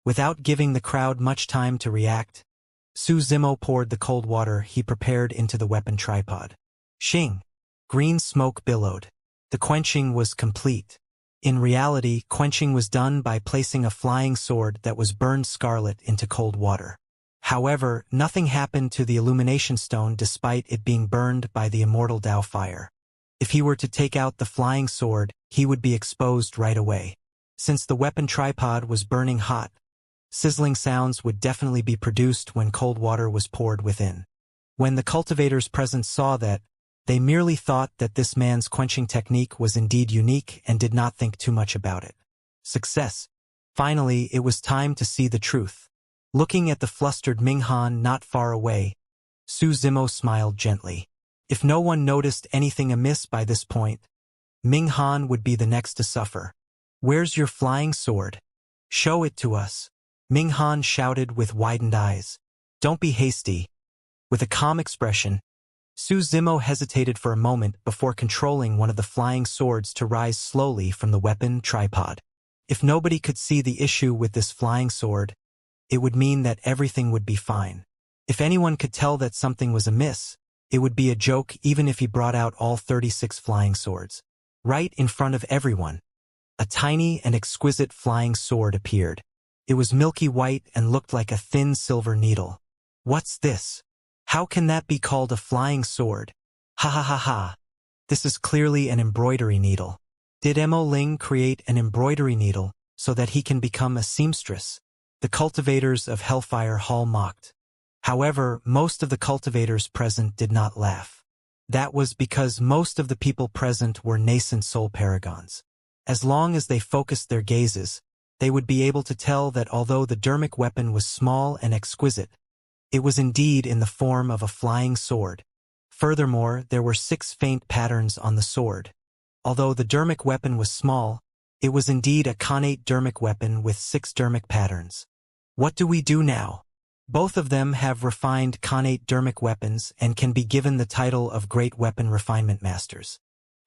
Without giving the crowd much time to react, Su Zimo poured the cold water he prepared into the weapon tripod. Shing! Green smoke billowed. The quenching was complete. In reality, quenching was done by placing a flying sword that was burned scarlet into cold water. However, nothing happened to the illumination stone despite it being burned by the immortal Dao fire. If he were to take out the flying sword, he would be exposed right away. Since the weapon tripod was burning hot, sizzling sounds would definitely be produced when cold water was poured within. When the cultivators present saw that, they merely thought that this man's quenching technique was indeed unique and did not think too much about it. Success. Finally, it was time to see the truth. Looking at the flustered Ming Han not far away, Su Zimo smiled gently. If no one noticed anything amiss by this point, Ming Han would be the next to suffer. Where's your flying sword? Show it to us. Ming Han shouted with widened eyes. Don't be hasty. With a calm expression, Su Zimo hesitated for a moment before controlling one of the flying swords to rise slowly from the weapon tripod. If nobody could see the issue with this flying sword, it would mean that everything would be fine. If anyone could tell that something was amiss, it would be a joke even if he brought out all 36 flying swords. Right in front of everyone, a tiny and exquisite flying sword appeared. It was milky white and looked like a thin silver needle. What's this? How can that be called a flying sword? Ha ha ha ha. This is clearly an embroidery needle. Did Mo Ling create an embroidery needle so that he can become a seamstress? The cultivators of Hellfire Hall mocked. However, most of the cultivators present did not laugh. That was because most of the people present were nascent soul paragons. As long as they focused their gazes, they would be able to tell that although the dermic weapon was small and exquisite, it was indeed in the form of a flying sword. Furthermore, there were 6 faint patterns on the sword. Although the dermic weapon was small, it was indeed a connate dermic weapon with 6 dermic patterns. What do we do now? Both of them have refined connate dermic weapons and can be given the title of Great Weapon Refinement Masters.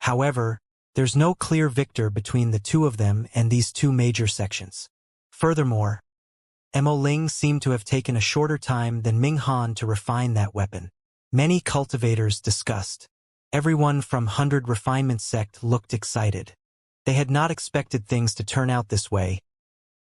However, there's no clear victor between the two of them and these 2 major sections. Furthermore, Mo Ling seemed to have taken a shorter time than Ming Han to refine that weapon. Many cultivators discussed. Everyone from 100 Refinement Sect looked excited. They had not expected things to turn out this way.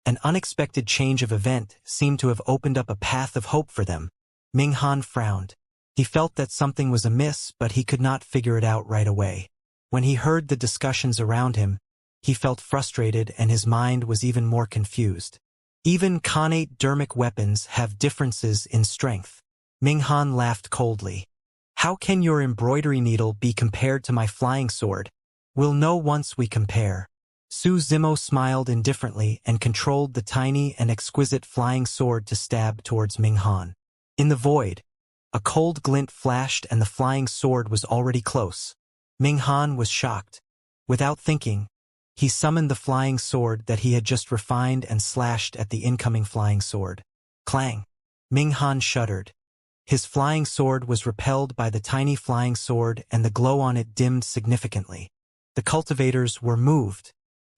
An unexpected change of event seemed to have opened up a path of hope for them. Ming Han frowned. He felt that something was amiss, but he could not figure it out right away. When he heard the discussions around him, he felt frustrated and his mind was even more confused. Even connate dermic weapons have differences in strength. Ming Han laughed coldly. How can your embroidery needle be compared to my flying sword? We'll know once we compare. Su Zimo smiled indifferently and controlled the tiny and exquisite flying sword to stab towards Ming Han. In the void, a cold glint flashed and the flying sword was already close. Ming Han was shocked. Without thinking, he summoned the flying sword that he had just refined and slashed at the incoming flying sword. Clang! Ming Han shuddered. His flying sword was repelled by the tiny flying sword and the glow on it dimmed significantly. The cultivators were moved.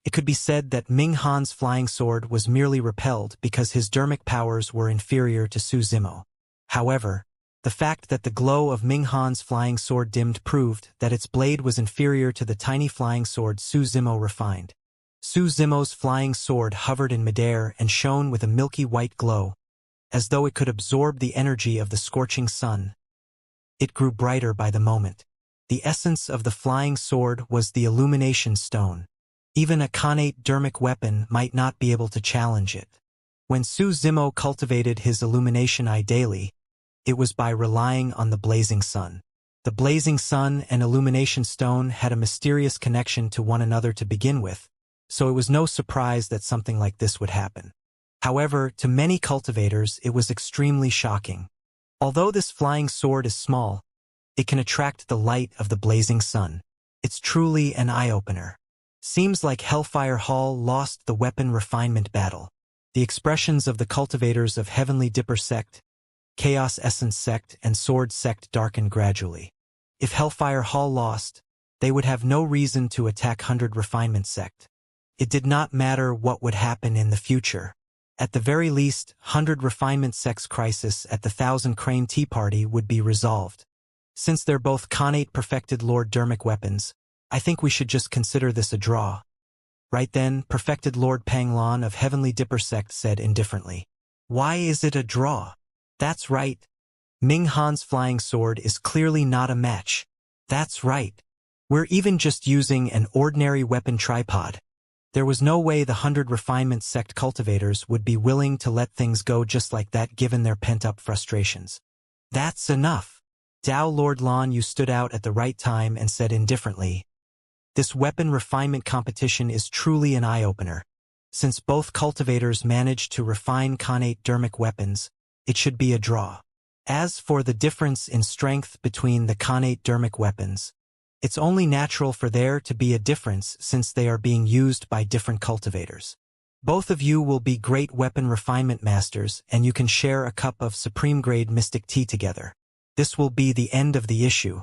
It could be said that Ming Han's flying sword was merely repelled because his dermic powers were inferior to Su Zimo. However, the fact that the glow of Ming Han's flying sword dimmed proved that its blade was inferior to the tiny flying sword Su Zimo refined. Su Zimo's flying sword hovered in midair and shone with a milky white glow, as though it could absorb the energy of the scorching sun. It grew brighter by the moment. The essence of the flying sword was the illumination stone. Even a connate dermic weapon might not be able to challenge it. When Su Zimo cultivated his illumination eye daily, it was by relying on the blazing sun. The blazing sun and illumination stone had a mysterious connection to one another to begin with, so it was no surprise that something like this would happen. However, to many cultivators it was extremely shocking. Although this flying sword is small, it can attract the light of the blazing sun. It's truly an eye-opener. Seems like Hellfire Hall lost the weapon refinement battle. The expressions of the cultivators of Heavenly Dipper Sect, Chaos Essence Sect, and Sword Sect darkened gradually. If Hellfire Hall lost, they would have no reason to attack 100 Refinement Sect. It did not matter what would happen in the future. At the very least, 100 Refinement Sect's crisis at the Thousand Crane Tea Party would be resolved. Since they're both connate perfected Lord dermic weapons, I think we should just consider this a draw. Right then, perfected Lord Panglon of Heavenly Dipper Sect said indifferently. Why is it a draw? That's right. Ming Han's flying sword is clearly not a match. That's right. We're even just using an ordinary weapon tripod. There was no way the 100 Refinement Sect cultivators would be willing to let things go just like that given their pent-up frustrations. That's enough. Dao Lord Lan Yu stood out at the right time and said indifferently, this weapon refinement competition is truly an eye-opener. Since both cultivators managed to refine connate dermic weapons, it should be a draw. As for the difference in strength between the connate dermic weapons, it's only natural for there to be a difference since they are being used by different cultivators. Both of you will be great weapon refinement masters and you can share a cup of supreme-grade mystic tea together. This will be the end of the issue.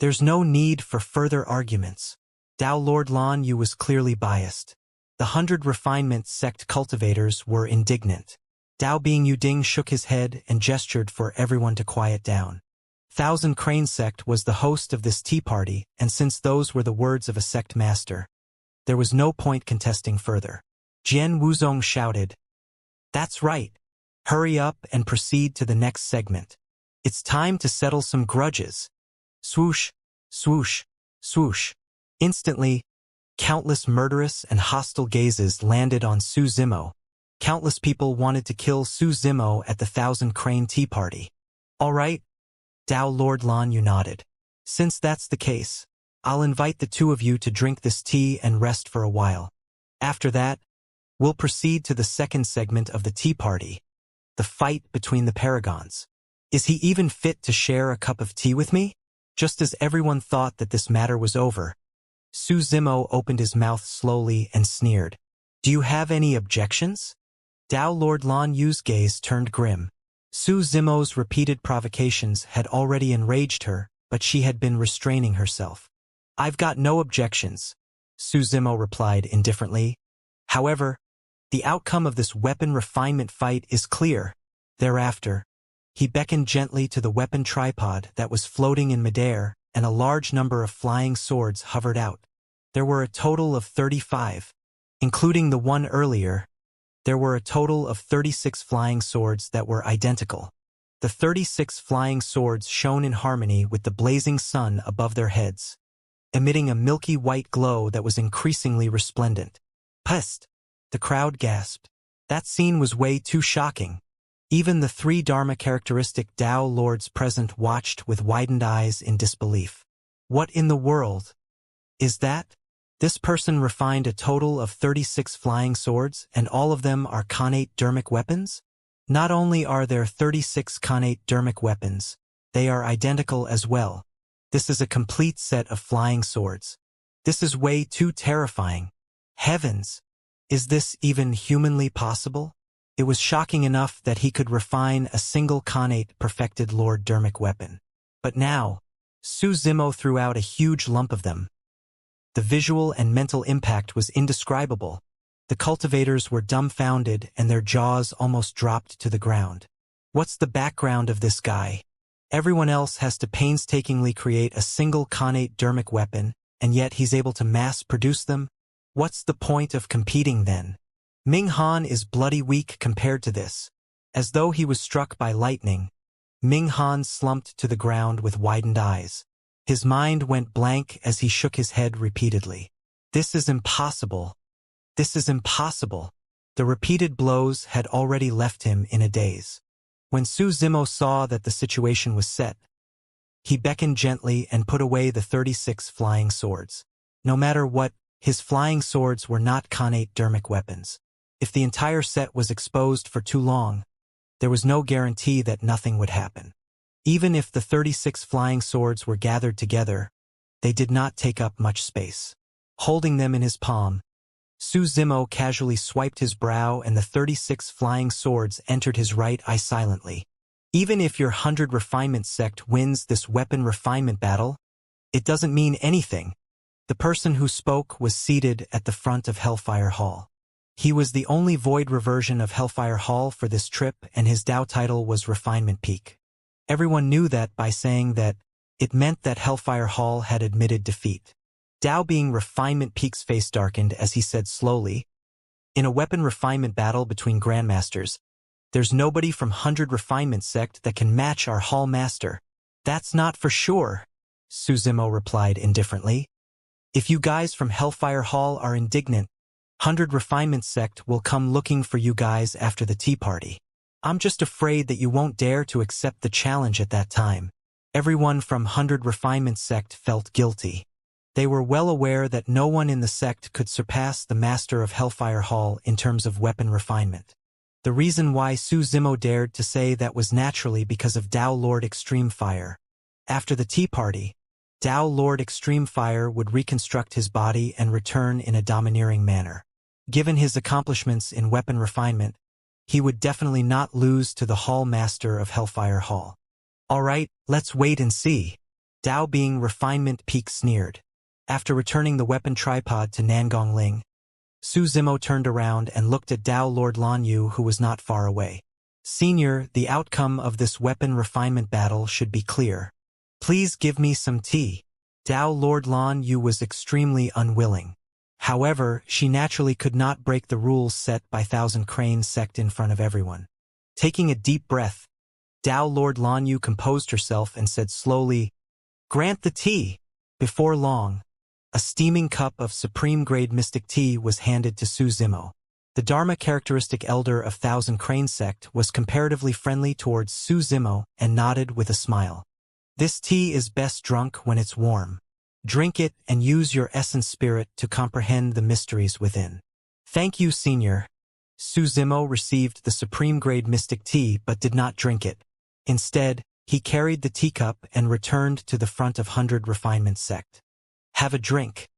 There's no need for further arguments. Dao Lord Lan Yu was clearly biased. The 100 Refinement Sect cultivators were indignant. Dao Bing Yuding shook his head and gestured for everyone to quiet down. Thousand Crane Sect was the host of this tea party, and since those were the words of a sect master, there was no point contesting further. Jian Wuzong shouted, "That's right. Hurry up and proceed to the next segment. It's time to settle some grudges." Swoosh, swoosh, swoosh. Instantly, countless murderous and hostile gazes landed on Su Zimo. Countless people wanted to kill Su Zimo at the Thousand Crane Tea Party. "All right," Dao Lord Lan Yu nodded. "Since that's the case, I'll invite the two of you to drink this tea and rest for a while. After that, we'll proceed to the second segment of the tea party, the fight between the paragons. Is he even fit to share a cup of tea with me?" Just as everyone thought that this matter was over, Su Zimo opened his mouth slowly and sneered. "Do you have any objections?" Dao Lord Lan Yu's gaze turned grim. Su Zimo's repeated provocations had already enraged her, but she had been restraining herself. "I've got no objections," Su Zimo replied indifferently. "However, the outcome of this weapon refinement fight is clear." Thereafter, he beckoned gently to the weapon tripod that was floating in midair, and a large number of flying swords hovered out. There were a total of 35. Including the one earlier, there were a total of 36 flying swords that were identical. The 36 flying swords shone in harmony with the blazing sun above their heads, emitting a milky white glow that was increasingly resplendent. "Pest!" the crowd gasped. That scene was way too shocking. Even the three Dharma-characteristic Dao lords present watched with widened eyes in disbelief. What in the world is that? This person refined a total of 36 flying swords, and all of them are connate dermic weapons? Not only are there 36 connate dermic weapons, they are identical as well. This is a complete set of flying swords. This is way too terrifying. Heavens! Is this even humanly possible? It was shocking enough that he could refine a single connate perfected Lord Dermic weapon. But now, Su Zimo threw out a huge lump of them. The visual and mental impact was indescribable. The cultivators were dumbfounded and their jaws almost dropped to the ground. What's the background of this guy? Everyone else has to painstakingly create a single connate dermic weapon, and yet he's able to mass produce them? What's the point of competing then? Ming Han is bloody weak compared to this. As though he was struck by lightning, Ming Han slumped to the ground with widened eyes. His mind went blank as he shook his head repeatedly. This is impossible. This is impossible. The repeated blows had already left him in a daze. When Su Zimo saw that the situation was set, he beckoned gently and put away the 36 flying swords. No matter what, his flying swords were not connate dermic weapons. If the entire set was exposed for too long, there was no guarantee that nothing would happen. Even if the 36 flying swords were gathered together, they did not take up much space. Holding them in his palm, Su Zimo casually swiped his brow and the 36 flying swords entered his right eye silently. Even if your 100 refinement sect wins this weapon refinement battle, it doesn't mean anything. The person who spoke was seated at the front of Hellfire Hall. He was the only void reversion of Hellfire Hall for this trip, and his Dao title was Refinement Peak. Everyone knew that by saying that, it meant that Hellfire Hall had admitted defeat. Dao being Refinement Peak's face darkened as he said slowly, "In a weapon refinement battle between grandmasters, there's nobody from 100 refinement sect that can match our hall master." "That's not for sure," Su Zimo replied indifferently. "If you guys from Hellfire Hall are indignant, 100 refinement sect will come looking for you guys after the tea party. I'm just afraid that you won't dare to accept the challenge at that time." Everyone from 100 refinement sect felt guilty. They were well aware that no one in the sect could surpass the master of Hellfire Hall in terms of weapon refinement. The reason why Su Zimo dared to say that was naturally because of Dao Lord Extreme Fire. After the tea party, Dao Lord Extreme Fire would reconstruct his body and return in a domineering manner. Given his accomplishments in weapon refinement, he would definitely not lose to the Hall Master of Hellfire Hall. "All right, let's wait and see," Dao being Refinement Peak sneered. After returning the weapon tripod to Nangong Ling, Su Zimo turned around and looked at Dao Lord Lan Yu, who was not far away. Senior, the outcome of this weapon refinement battle should be clear. Please give me some tea. Dao Lord Lan Yu was extremely unwilling. However, she naturally could not break the rules set by Thousand Crane sect in front of everyone. Taking a deep breath, Dao Lord Lan Yu composed herself and said slowly, "Grant the tea." Before long, a steaming cup of supreme-grade mystic tea was handed to Su Zimo. The Dharma characteristic elder of Thousand Crane sect was comparatively friendly towards Su Zimo and nodded with a smile. This tea is best drunk when it's warm. Drink it and use your essence spirit to comprehend the mysteries within. Thank you, Senior. Su Zimo received the supreme-grade mystic tea but did not drink it. Instead, he carried the teacup and returned to the front of 100 Refinement sect. Have a drink.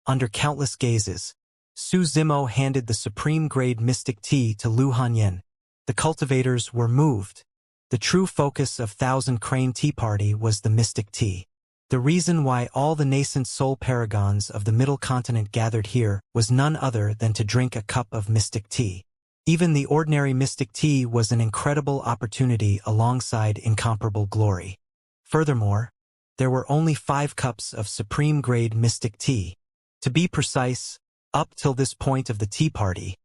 Under countless gazes, Su Zimo handed the supreme-grade mystic tea to Lu Hanyan. The cultivators were moved. The true focus of Thousand Crane Tea Party was the mystic tea. The reason why all the nascent soul paragons of the Middle Continent gathered here was none other than to drink a cup of mystic tea. Even the ordinary mystic tea was an incredible opportunity alongside incomparable glory. Furthermore, there were only 5 cups of supreme-grade mystic tea. To be precise, up till this point of the tea party,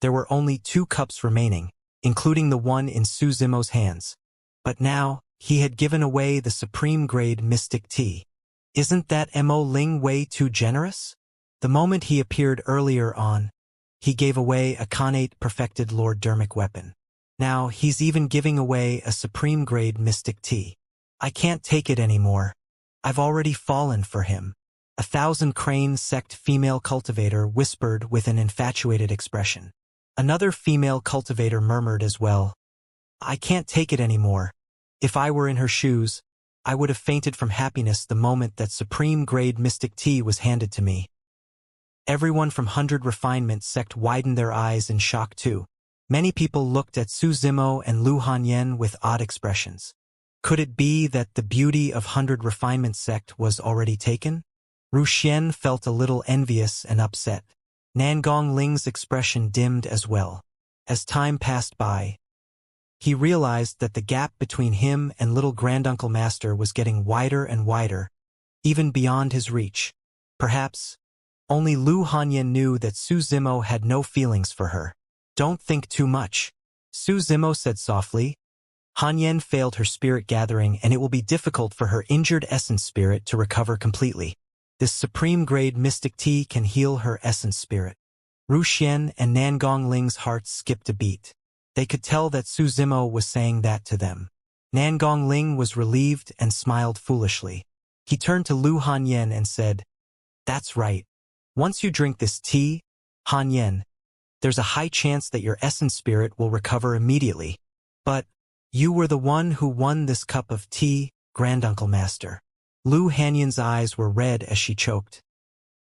there were only 2 cups remaining, including the one in Su Zimo's hands. But now, he had given away the supreme-grade mystic tea. Isn't that Mo Ling way too generous? The moment he appeared earlier on, he gave away a Khanate perfected Lord Dermic weapon. Now, he's even giving away a supreme-grade mystic tea. I can't take it anymore. I've already fallen for him. A Thousand Crane sect female cultivator whispered with an infatuated expression. Another female cultivator murmured as well. I can't take it anymore. If I were in her shoes, I would have fainted from happiness the moment that supreme-grade mystic tea was handed to me. Everyone from 100 Refinement sect widened their eyes in shock too. Many people looked at Su Zimo and Lu Hanyan with odd expressions. Could it be that the beauty of 100 Refinement sect was already taken? Ru Xian felt a little envious and upset. Nangong Ling's expression dimmed as well. As time passed by, he realized that the gap between him and little Granduncle Master was getting wider and wider, even beyond his reach. Perhaps only Lu Hanyan knew that Su Zimo had no feelings for her. Don't think too much, Su Zimo said softly. Hanyan failed her spirit gathering and it will be difficult for her injured essence spirit to recover completely. This supreme-grade mystic tea can heal her essence spirit. Ru Xian and Nangong Ling's hearts skipped a beat. They could tell that Su Zimo was saying that to them. Nangong Ling was relieved and smiled foolishly. He turned to Lu Hanyan and said, "That's right. Once you drink this tea, Hanyan, there's a high chance that your essence spirit will recover immediately. But you were the one who won this cup of tea, Granduncle Master." Lu Hanyan's eyes were red as she choked.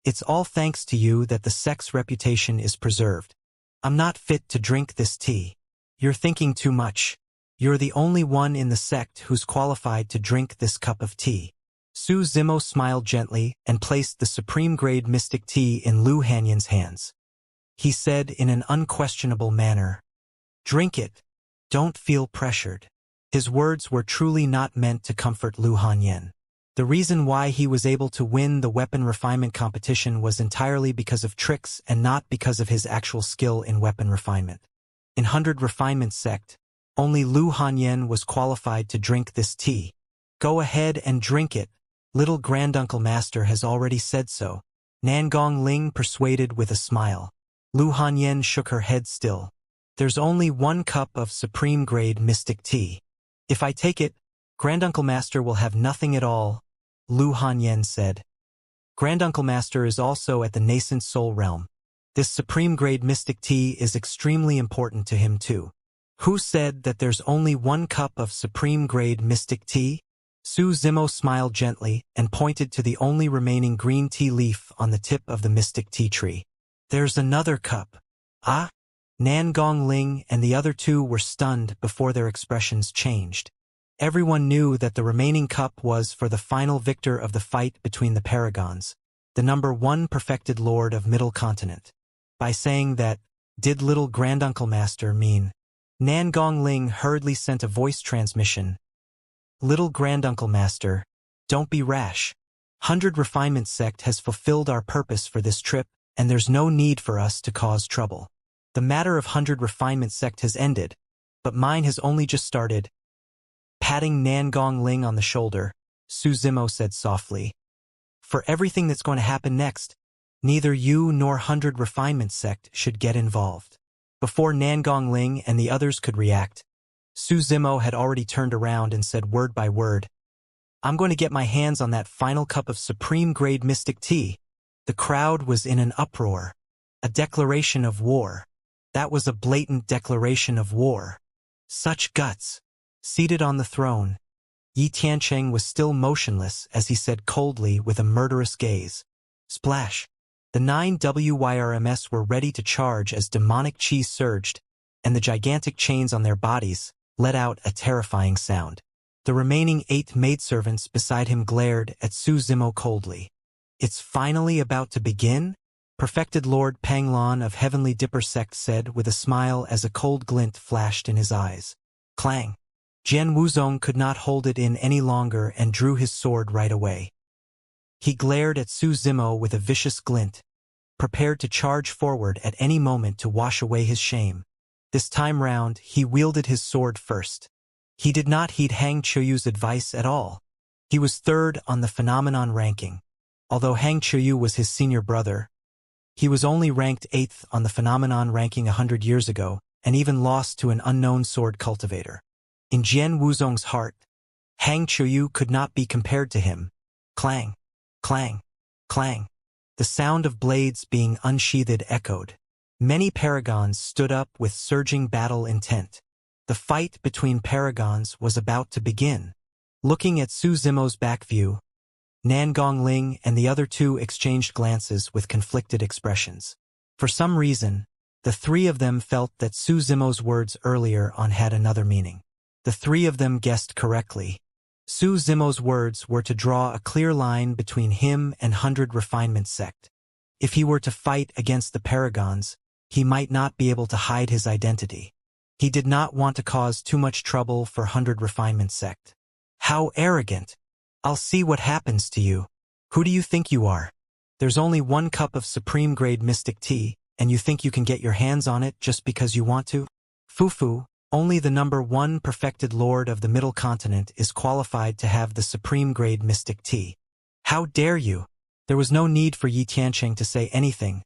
"It's all thanks to you that the sect's reputation is preserved. I'm not fit to drink this tea. You're thinking too much. You're the only one in the sect who's qualified to drink this cup of tea." Su Zimo smiled gently and placed the supreme-grade mystic tea in Lu Hanyan's hands. He said in an unquestionable manner, "Drink it. Don't feel pressured." His words were truly not meant to comfort Lu Hanyan. The reason why he was able to win the weapon refinement competition was entirely because of tricks and not because of his actual skill in weapon refinement. In 100 Refinement sect, only Lu Hanyan was qualified to drink this tea. "Go ahead and drink it. Little Granduncle Master has already said so," Nangong Ling persuaded with a smile. Lu Hanyan shook her head still. "There's only 1 cup of supreme-grade mystic tea. If I take it, Granduncle Master will have nothing at all," Lu Hanyan said. Granduncle Master is also at the nascent soul realm. This supreme-grade mystic tea is extremely important to him too. "Who said that there's only 1 cup of supreme-grade mystic tea?" Su Zimo smiled gently and pointed to the only remaining green tea leaf on the tip of the mystic tea tree. "There's another cup." "Ah?" Nangong Ling and the other 2 were stunned before their expressions changed. Everyone knew that the remaining cup was for the final victor of the fight between the Paragons, the number 1 perfected Lord of Middle Continent. by saying that, "Did little granduncle master mean?" Nan Gongling hurriedly sent a voice transmission. "Little granduncle master, don't be rash. 100 Refinement Sect has fulfilled our purpose for this trip, and there's no need for us to cause trouble. The matter of 100 Refinement Sect has ended, but mine has only just started." Patting Nan Gongling on the shoulder, Su Zimo said softly, "For everything that's going to happen next, neither you nor 100 Refinement Sect should get involved." Before Nan Gongling and the others could react, Su Zimo had already turned around and said word by word, "I'm going to get my hands on that final cup of supreme-grade mystic tea." The crowd was in an uproar. A declaration of war. That was a blatant declaration of war. Such guts. Seated on the throne, Yi Tiancheng was still motionless as he said coldly with a murderous gaze, "Splash." The 9 WYRMS were ready to charge as demonic chi surged, and the gigantic chains on their bodies let out a terrifying sound. The remaining 8 maidservants beside him glared at Su Zimo coldly. "It's finally about to begin?" Perfected Lord Panglon of Heavenly Dipper Sect said with a smile as a cold glint flashed in his eyes. Clang. Jian Wuzong could not hold it in any longer and drew his sword right away. He glared at Su Zimo with a vicious glint, prepared to charge forward at any moment to wash away his shame. This time round, he wielded his sword first. He did not heed Hang Chuyu's advice at all. He was third on the phenomenon ranking. Although Hang Chuyu was his senior brother, he was only ranked 8th on the phenomenon ranking 100 years ago, and even lost to an unknown sword cultivator. In Jian Wuzong's heart, Hang Chuyu could not be compared to him. Clang, clang, clang. The sound of blades being unsheathed echoed. Many paragons stood up with surging battle intent. The fight between paragons was about to begin. Looking at Su Zimo's back view, Nan Gongling and the other 2 exchanged glances with conflicted expressions. For some reason, the 3 of them felt that Su Zimo's words earlier on had another meaning. The 3 of them guessed correctly. Su Zimo's words were to draw a clear line between him and 100 Refinement Sect. If he were to fight against the paragons, he might not be able to hide his identity. He did not want to cause too much trouble for 100 Refinement Sect. How arrogant! "I'll see what happens to you. Who do you think you are? There's only 1 cup of supreme-grade mystic tea, and you think you can get your hands on it just because you want to? Fufu, only the number 1 perfected lord of the Middle Continent is qualified to have the supreme-grade mystic tea. How dare you?" There was no need for Yi Tiancheng to say anything.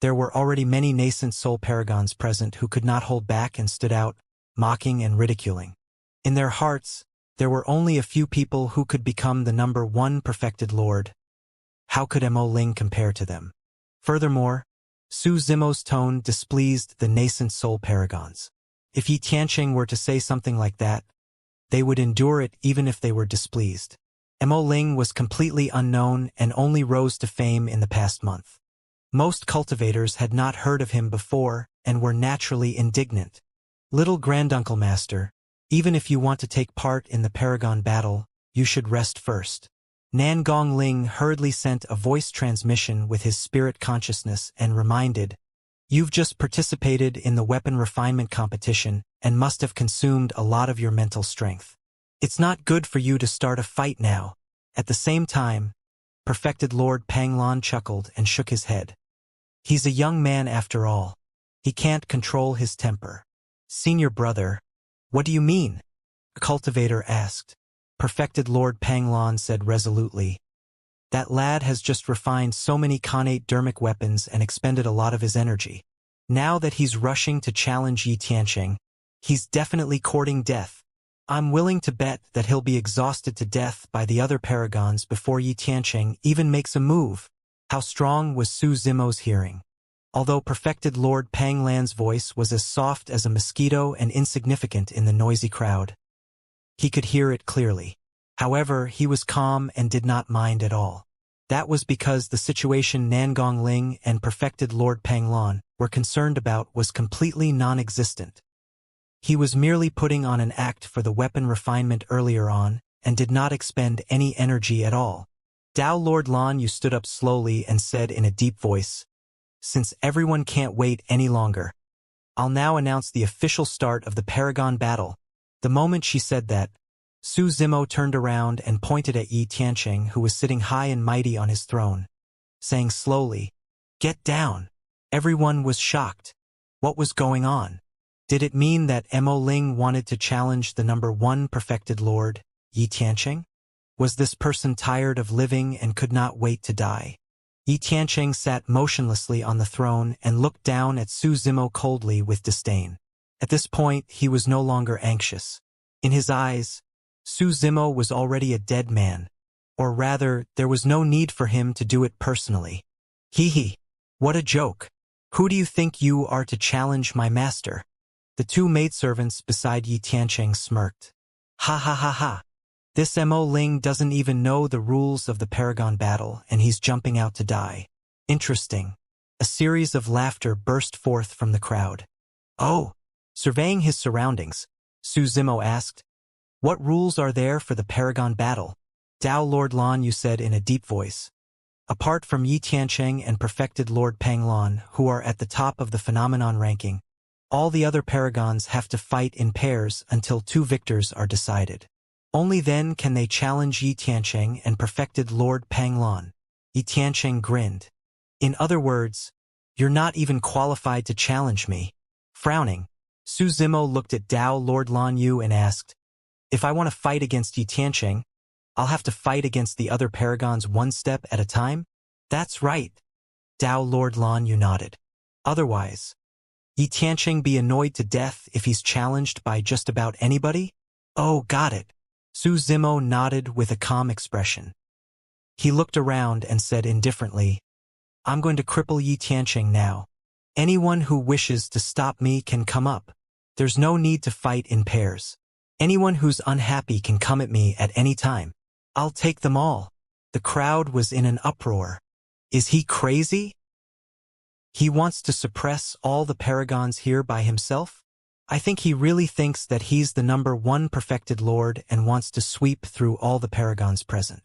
There were already many nascent soul paragons present who could not hold back and stood out, mocking and ridiculing. In their hearts, there were only a few people who could become the number 1 perfected lord. How could Mo Ling compare to them? Furthermore, Su Zimo's tone displeased the nascent soul paragons. If Yi Tiancheng were to say something like that, they would endure it even if they were displeased. Mo Ling was completely unknown and only rose to fame in the past month. Most cultivators had not heard of him before and were naturally indignant. "Little granduncle master, even if you want to take part in the Paragon battle, you should rest first." Nan Gongling hurriedly sent a voice transmission with his spirit consciousness and reminded, "You've just participated in the weapon refinement competition and must have consumed a lot of your mental strength. It's not good for you to start a fight now." At the same time, Perfected Lord Panglon chuckled and shook his head. "He's a young man after all. He can't control his temper." "Senior brother, what do you mean?" a cultivator asked. Perfected Lord Panglon said resolutely, "That lad has just refined so many connate dermic weapons and expended a lot of his energy. Now that he's rushing to challenge Yi Tiancheng, he's definitely courting death. I'm willing to bet that he'll be exhausted to death by the other paragons before Yi Tiancheng even makes a move." How strong was Su Zimo's hearing? Although Perfected Lord Panglan's voice was as soft as a mosquito and insignificant in the noisy crowd, he could hear it clearly. However, he was calm and did not mind at all. That was because the situation Nan Gongling and Perfected Lord Panglon were concerned about was completely non-existent. He was merely putting on an act for the weapon refinement earlier on, and did not expend any energy at all. Dao Lord Lan Yu stood up slowly and said in a deep voice, since everyone can't wait any longer, I'll now announce the official start of the Paragon battle. The moment she said that, Su Zimo turned around and pointed at Yi Tianqing, who was sitting high and mighty on his throne, saying slowly, "Get down." Everyone was shocked. What was going on? Did it mean that Mo Ling wanted to challenge the number one perfected lord, Yi Tianqing? Was this person tired of living and could not wait to die? Yi Tianqing sat motionlessly on the throne and looked down at Su Zimo coldly with disdain. At this point, he was no longer anxious. In his eyes, Su Zimo was already a dead man. Or rather, there was no need for him to do it personally. Hee, what a joke. Who do you think you are to challenge my master? The two maidservants beside Yi Tianqing smirked. Ha ha ha ha. This Mo Ling doesn't even know the rules of the Paragon battle, and he's jumping out to die. Interesting. A series of laughter burst forth from the crowd. Oh! Surveying his surroundings, Su Zimo asked, "What rules are there for the Paragon battle?" Dao Lord Lan Yu said in a deep voice. Apart from Yi Tianqing and perfected Lord Panglan, who are at the top of the phenomenon ranking, all the other paragons have to fight in pairs until 2 victors are decided. Only then can they challenge Yi Tianqing and perfected Lord Panglan. Yi Tianqing grinned. In other words, you're not even qualified to challenge me. Frowning, Su Zimo looked at Dao Lord Lan Yu and asked, "If I want to fight against Yi Tianqing, I'll have to fight against the other paragons one step at a time?" "That's right." Dao Lord Lan Yu nodded. "Otherwise, Yi Tianqing be annoyed to death if he's challenged by just about anybody?" "Oh, got it." Su Zimo nodded with a calm expression. He looked around and said indifferently, "I'm going to cripple Yi Tianqing now. Anyone who wishes to stop me can come up. There's no need to fight in pairs. Anyone who's unhappy can come at me at any time. I'll take them all." The crowd was in an uproar. Is he crazy? He wants to suppress all the paragons here by himself? I think he really thinks that he's the number one perfected lord and wants to sweep through all the paragons present.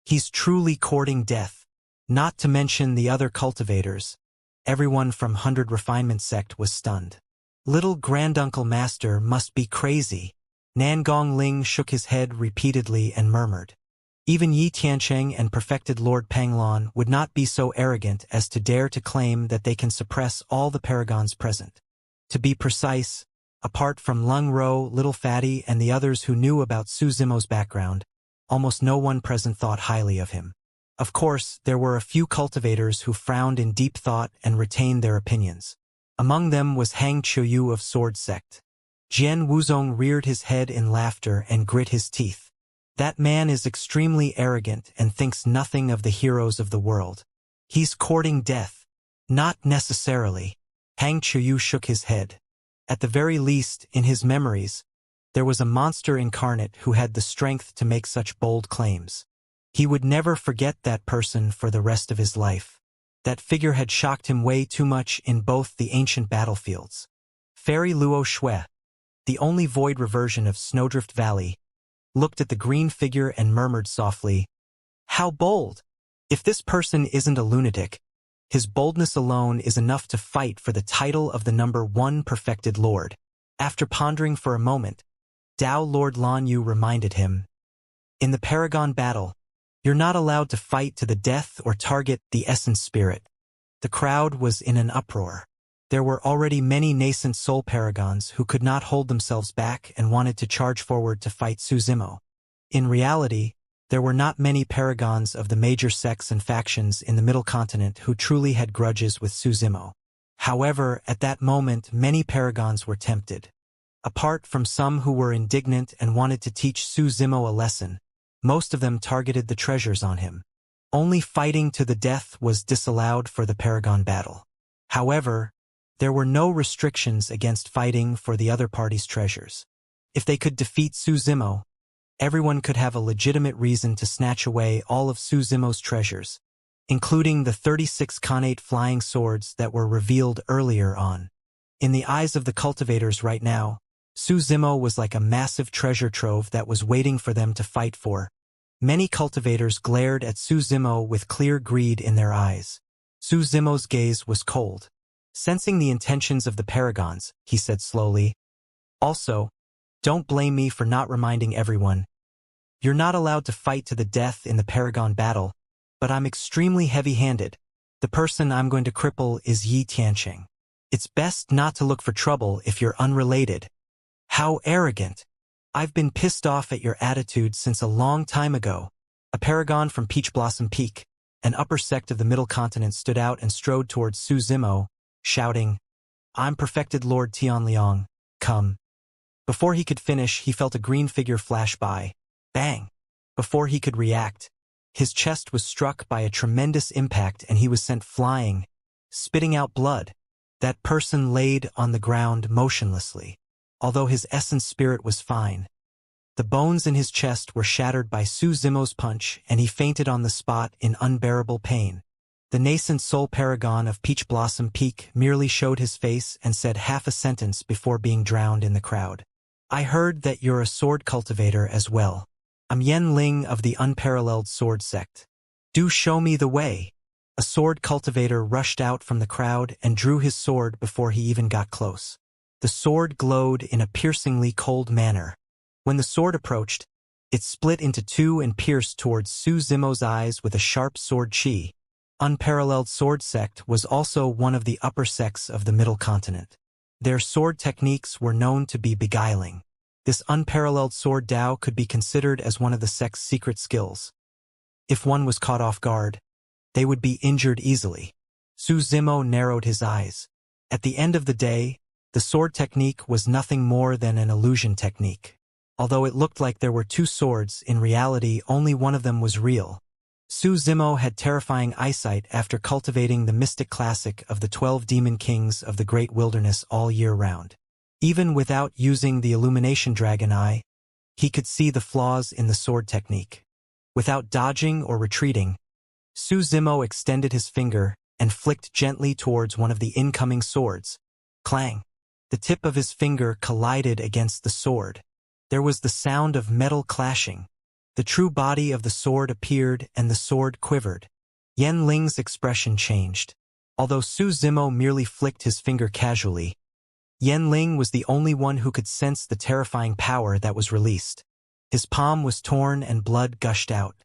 He's truly courting death, not to mention the other cultivators. Everyone from 100 Refinement sect was stunned. Little granduncle master must be crazy. Nangong Ling shook his head repeatedly and murmured. Even Yi Tianqing and perfected Lord Panglan would not be so arrogant as to dare to claim that they can suppress all the paragons present. To be precise, apart from Lung Ro, Little Fatty, and the others who knew about Su Zimo's background, almost no one present thought highly of him. Of course, there were a few cultivators who frowned in deep thought and retained their opinions. Among them was Hang Qiuyu of Sword Sect. Jian Wuzong reared his head in laughter and grit his teeth. That man is extremely arrogant and thinks nothing of the heroes of the world. He's courting death. Not necessarily. Hang Qiuyu shook his head. At the very least, in his memories, there was a monster incarnate who had the strength to make such bold claims. He would never forget that person for the rest of his life. That figure had shocked him way too much in both the ancient battlefields. Fairy Luo Shui, the only void reversion of Snowdrift Valley, looked at the green figure and murmured softly, "How bold! If this person isn't a lunatic, his boldness alone is enough to fight for the title of the number one perfected lord." After pondering for a moment, Dao Lord Lan Yu reminded him, "In the Paragon battle, you're not allowed to fight to the death or target the essence spirit." The crowd was in an uproar. There were already many nascent soul paragons who could not hold themselves back and wanted to charge forward to fight Su Zimo. In reality, there were not many paragons of the major sects and factions in the Middle Continent who truly had grudges with Su Zimo. However, at that moment many paragons were tempted. Apart from some who were indignant and wanted to teach Su Zimo a lesson, most of them targeted the treasures on him. Only fighting to the death was disallowed for the Paragon battle. However, there were no restrictions against fighting for the other party's treasures. If they could defeat Su Zimo, everyone could have a legitimate reason to snatch away all of Su Zimo's treasures, including the 36 Khanate flying swords that were revealed earlier on. In the eyes of the cultivators right now, Su Zimo was like a massive treasure trove that was waiting for them to fight for. Many cultivators glared at Su Zimo with clear greed in their eyes. Su Zimo's gaze was cold. Sensing the intentions of the paragons, he said slowly, "Also, don't blame me for not reminding everyone. You're not allowed to fight to the death in the paragon battle, but I'm extremely heavy-handed. The person I'm going to cripple is Yi Tianqing. It's best not to look for trouble if you're unrelated." "How arrogant! I've been pissed off at your attitude since a long time ago." A paragon from Peach Blossom Peak, an upper sect of the Middle Continent, stood out and strode towards Su Zimo, shouting, "I'm perfected Lord Tianliang, come." Before he could finish, he felt a green figure flash by. Bang! Before he could react, his chest was struck by a tremendous impact and he was sent flying, spitting out blood. That person laid on the ground motionlessly, although his essence spirit was fine. The bones in his chest were shattered by Su Zimo's punch, and he fainted on the spot in unbearable pain. The nascent soul paragon of Peach Blossom Peak merely showed his face and said half a sentence before being drowned in the crowd. "I heard that you're a sword cultivator as well. I'm Yen Ling of the Unparalleled Sword Sect. Do show me the way." A sword cultivator rushed out from the crowd and drew his sword before he even got close. The sword glowed in a piercingly cold manner. When the sword approached, it split into two and pierced towards Su Zimo's eyes with a sharp sword chi. Unparalleled Sword Sect was also one of the upper sects of the Middle Continent. Their sword techniques were known to be beguiling. This unparalleled sword Dao could be considered as one of the sect's secret skills. If one was caught off guard, they would be injured easily. Su Zimo narrowed his eyes. At the end of the day, the sword technique was nothing more than an illusion technique. Although it looked like there were two swords, in reality only one of them was real. Su Zimo had terrifying eyesight after cultivating the mystic classic of the 12 demon kings of the great wilderness all year round. Even without using the illumination dragon eye, he could see the flaws in the sword technique. Without dodging or retreating, Su Zimo extended his finger and flicked gently towards one of the incoming swords. Clang! The tip of his finger collided against the sword. There was the sound of metal clashing. The true body of the sword appeared and the sword quivered. Yen Ling's expression changed. Although Su Zimo merely flicked his finger casually, Yen Ling was the only one who could sense the terrifying power that was released. His palm was torn and blood gushed out.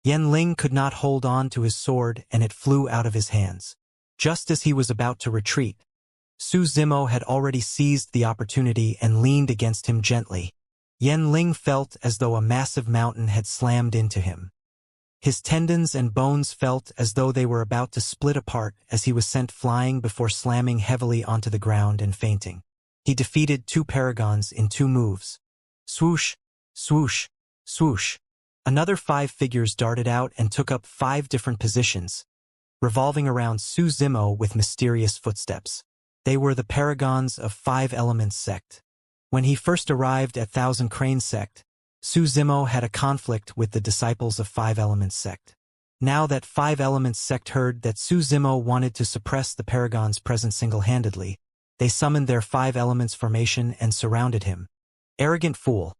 Yen Ling could not hold on to his sword and it flew out of his hands. Just as he was about to retreat, Su Zimo had already seized the opportunity and leaned against him gently. Yen Ling felt as though a massive mountain had slammed into him. His tendons and bones felt as though they were about to split apart as he was sent flying before slamming heavily onto the ground and fainting. He defeated two paragons in 2 moves. Swoosh, swoosh, swoosh. Another 5 figures darted out and took up 5 different positions, revolving around Su Zimo with mysterious footsteps. They were the paragons of 5 Elements sect. When he first arrived at Thousand Crane sect, Su Zimo had a conflict with the disciples of 5 Elements sect. Now that 5 Elements sect heard that Su Zimo wanted to suppress the paragon's presence single-handedly, they summoned their 5 Elements formation and surrounded him. "Arrogant fool.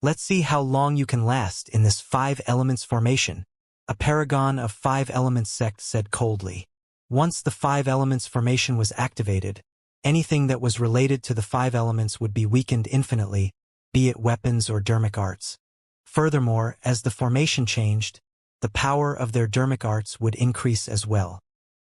Let's see how long you can last in this 5 Elements formation," a paragon of 5 Elements sect said coldly. Once the 5 Elements formation was activated, anything that was related to the 5 elements would be weakened infinitely, be it weapons or dermic arts. Furthermore, as the formation changed, the power of their dermic arts would increase as well.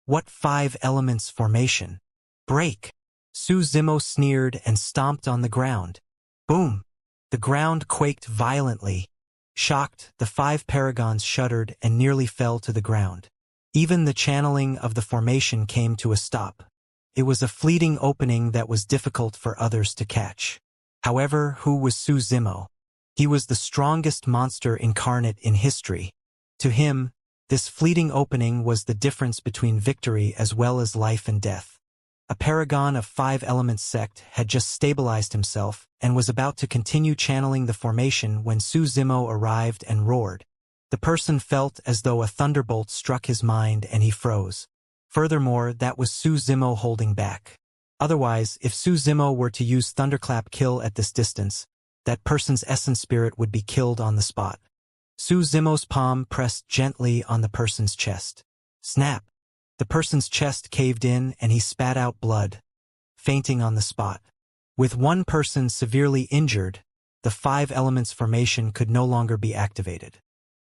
"What 5 elements formation? Break!" Su Zimo sneered and stomped on the ground. Boom! The ground quaked violently. Shocked, the 5 paragons shuddered and nearly fell to the ground. Even the channeling of the formation came to a stop. It was a fleeting opening that was difficult for others to catch. However, who was Su Zimo? He was the strongest monster incarnate in history. To him, this fleeting opening was the difference between victory as well as life and death. A paragon of 5 Elements sect had just stabilized himself and was about to continue channeling the formation when Su Zimo arrived and roared. The person felt as though a thunderbolt struck his mind and he froze. Furthermore, that was Su Zimo holding back. Otherwise, if Su Zimo were to use Thunderclap Kill at this distance, that person's essence spirit would be killed on the spot. Su Zimo's palm pressed gently on the person's chest. Snap! The person's chest caved in and he spat out blood, fainting on the spot. With one person severely injured, the 5 elements formation could no longer be activated.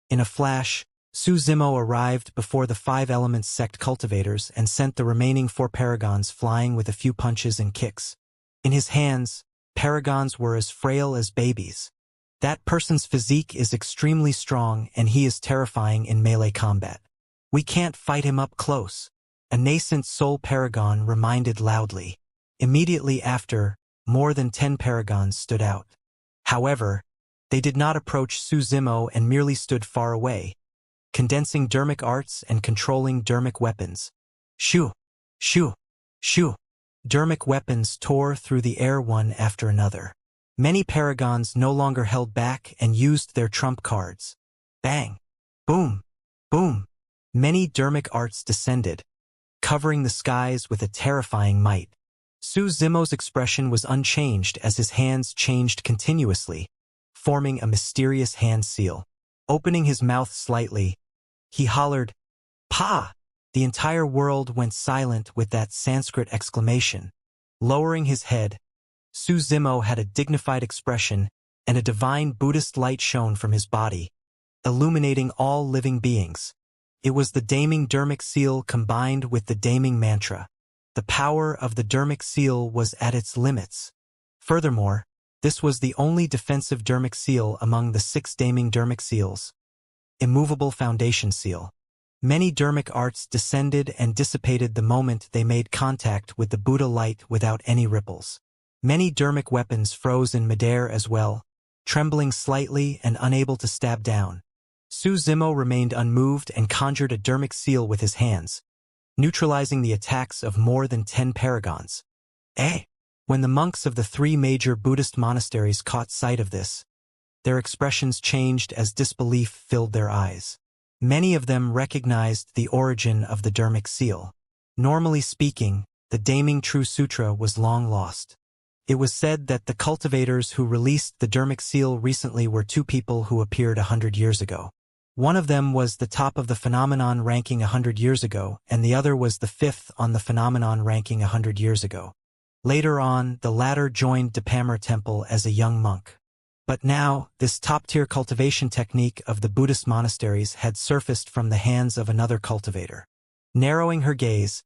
In a flash, Su Zimo arrived before the 5 elements sect cultivators and sent the remaining 4 paragons flying with a few punches and kicks. In his hands, paragons were as frail as babies. That person's physique is extremely strong and he is terrifying in melee combat. We can't fight him up close, a nascent soul paragon reminded loudly. Immediately after, more than 10 paragons stood out. However, they did not approach Su Zimo and merely stood far away, condensing dermic arts and controlling dermic weapons. Shoo! Shoo! Shoo! Dermic weapons tore through the air one after another. Many paragons no longer held back and used their trump cards. Bang! Boom! Boom! Many dermic arts descended, covering the skies with a terrifying might. Su Zimo's expression was unchanged as his hands changed continuously, forming a mysterious hand seal. Opening his mouth slightly, he hollered, "Pa!" The entire world went silent with that Sanskrit exclamation. Lowering his head, Su Zimo had a dignified expression, and a divine Buddhist light shone from his body, illuminating all living beings. It was the Daming Dermic Seal combined with the Daming Mantra. The power of the dermic seal was at its limits. Furthermore, this was the only defensive dermic seal among the 6 daming dermic seals. Immovable foundation seal. Many dermic arts descended and dissipated the moment they made contact with the Buddha light without any ripples. Many dermic weapons froze in midair as well, trembling slightly and unable to stab down. Su Zimo remained unmoved and conjured a dermic seal with his hands, neutralizing the attacks of more than 10 paragons. When the monks of the 3 major Buddhist monasteries caught sight of this, their expressions changed as disbelief filled their eyes. Many of them recognized the origin of the dermic seal. Normally speaking, the Daming True Sutra was long lost. It was said that the cultivators who released the dermic seal recently were 2 people who appeared 100 years ago. One of them was the top of the phenomenon ranking 100 years ago, and the other was the 5th on the phenomenon ranking 100 years ago. Later on, the latter joined Depammer Temple as a young monk. But now, this top-tier cultivation technique of the Buddhist monasteries had surfaced from the hands of another cultivator. Narrowing her gaze,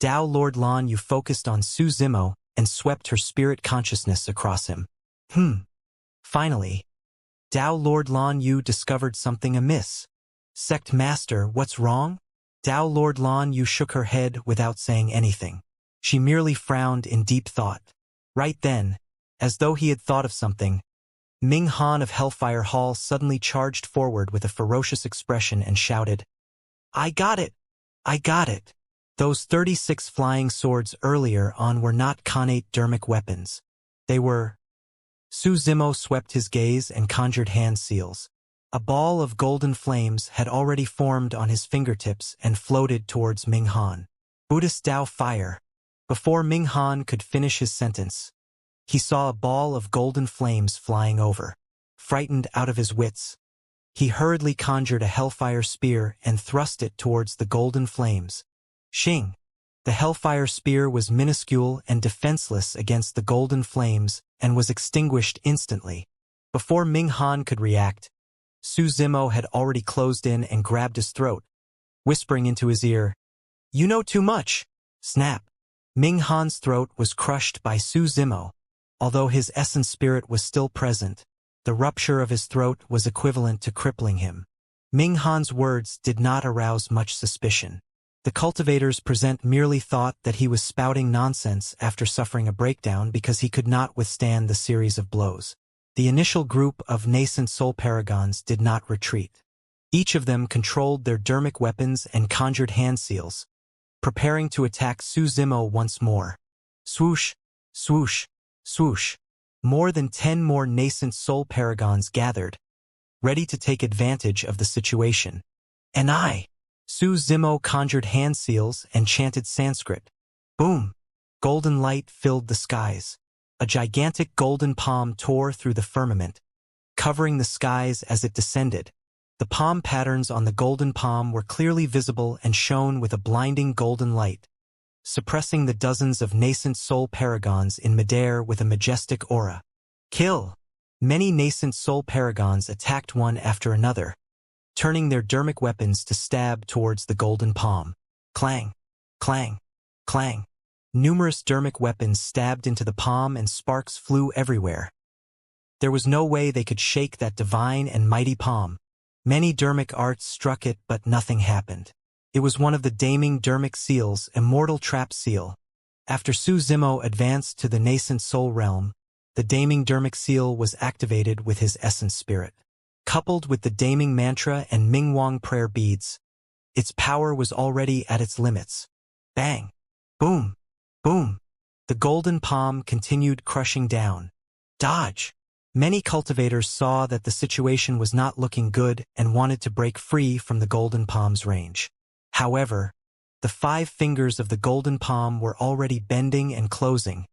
Dao Lord Lan Yu focused on Su Zimo and swept her spirit consciousness across him. Finally, Dao Lord Lan Yu discovered something amiss. Sect Master, what's wrong? Dao Lord Lan Yu shook her head without saying anything. She merely frowned in deep thought. Right then, as though he had thought of something, Ming Han of Hellfire Hall suddenly charged forward with a ferocious expression and shouted, "I got it! I got it!" Those 36 flying swords earlier on were not connate dermic weapons. They were... Su Zimo swept his gaze and conjured hand seals. A ball of golden flames had already formed on his fingertips and floated towards Ming Han. Buddhist Dao fire. Before Ming Han could finish his sentence, he saw a ball of golden flames flying over. Frightened out of his wits, he hurriedly conjured a hellfire spear and thrust it towards the golden flames. Shing! The hellfire spear was minuscule and defenseless against the golden flames and was extinguished instantly. Before Ming Han could react, Su Zimo had already closed in and grabbed his throat, whispering into his ear, "You know too much!" Snap! Ming Han's throat was crushed by Su Zimo. Although his essence spirit was still present, the rupture of his throat was equivalent to crippling him. Ming Han's words did not arouse much suspicion. The cultivators present merely thought that he was spouting nonsense after suffering a breakdown because he could not withstand the series of blows. The initial group of nascent soul paragons did not retreat. Each of them controlled their dermic weapons and conjured hand seals, preparing to attack Su Zimo once more. Swoosh! Swoosh! Swoosh! More than 10 more nascent soul paragons gathered, ready to take advantage of the situation. Su Zimo conjured hand seals and chanted Sanskrit. Boom! Golden light filled the skies. A gigantic golden palm tore through the firmament, covering the skies as it descended. The palm patterns on the golden palm were clearly visible and shone with a blinding golden light, suppressing the dozens of nascent soul paragons in midair with a majestic aura. Kill! Many nascent soul paragons attacked one after another, turning their dermic weapons to stab towards the golden palm. Clang! Clang! Clang! Numerous dermic weapons stabbed into the palm and sparks flew everywhere. There was no way they could shake that divine and mighty palm. Many dermic arts struck it, but nothing happened. It was one of the damning dermic seals, Immortal trap seal. After Su Zimo advanced to the nascent soul realm, the damning dermic seal was activated with his essence spirit. Coupled with the damning mantra and Mingwang prayer beads, its power was already at its limits. Bang! Boom! Boom! The golden palm continued crushing down. Dodge! Many cultivators saw that the situation was not looking good and wanted to break free from the golden palm's range. However, the 5 fingers of the golden palm were already bending and closing,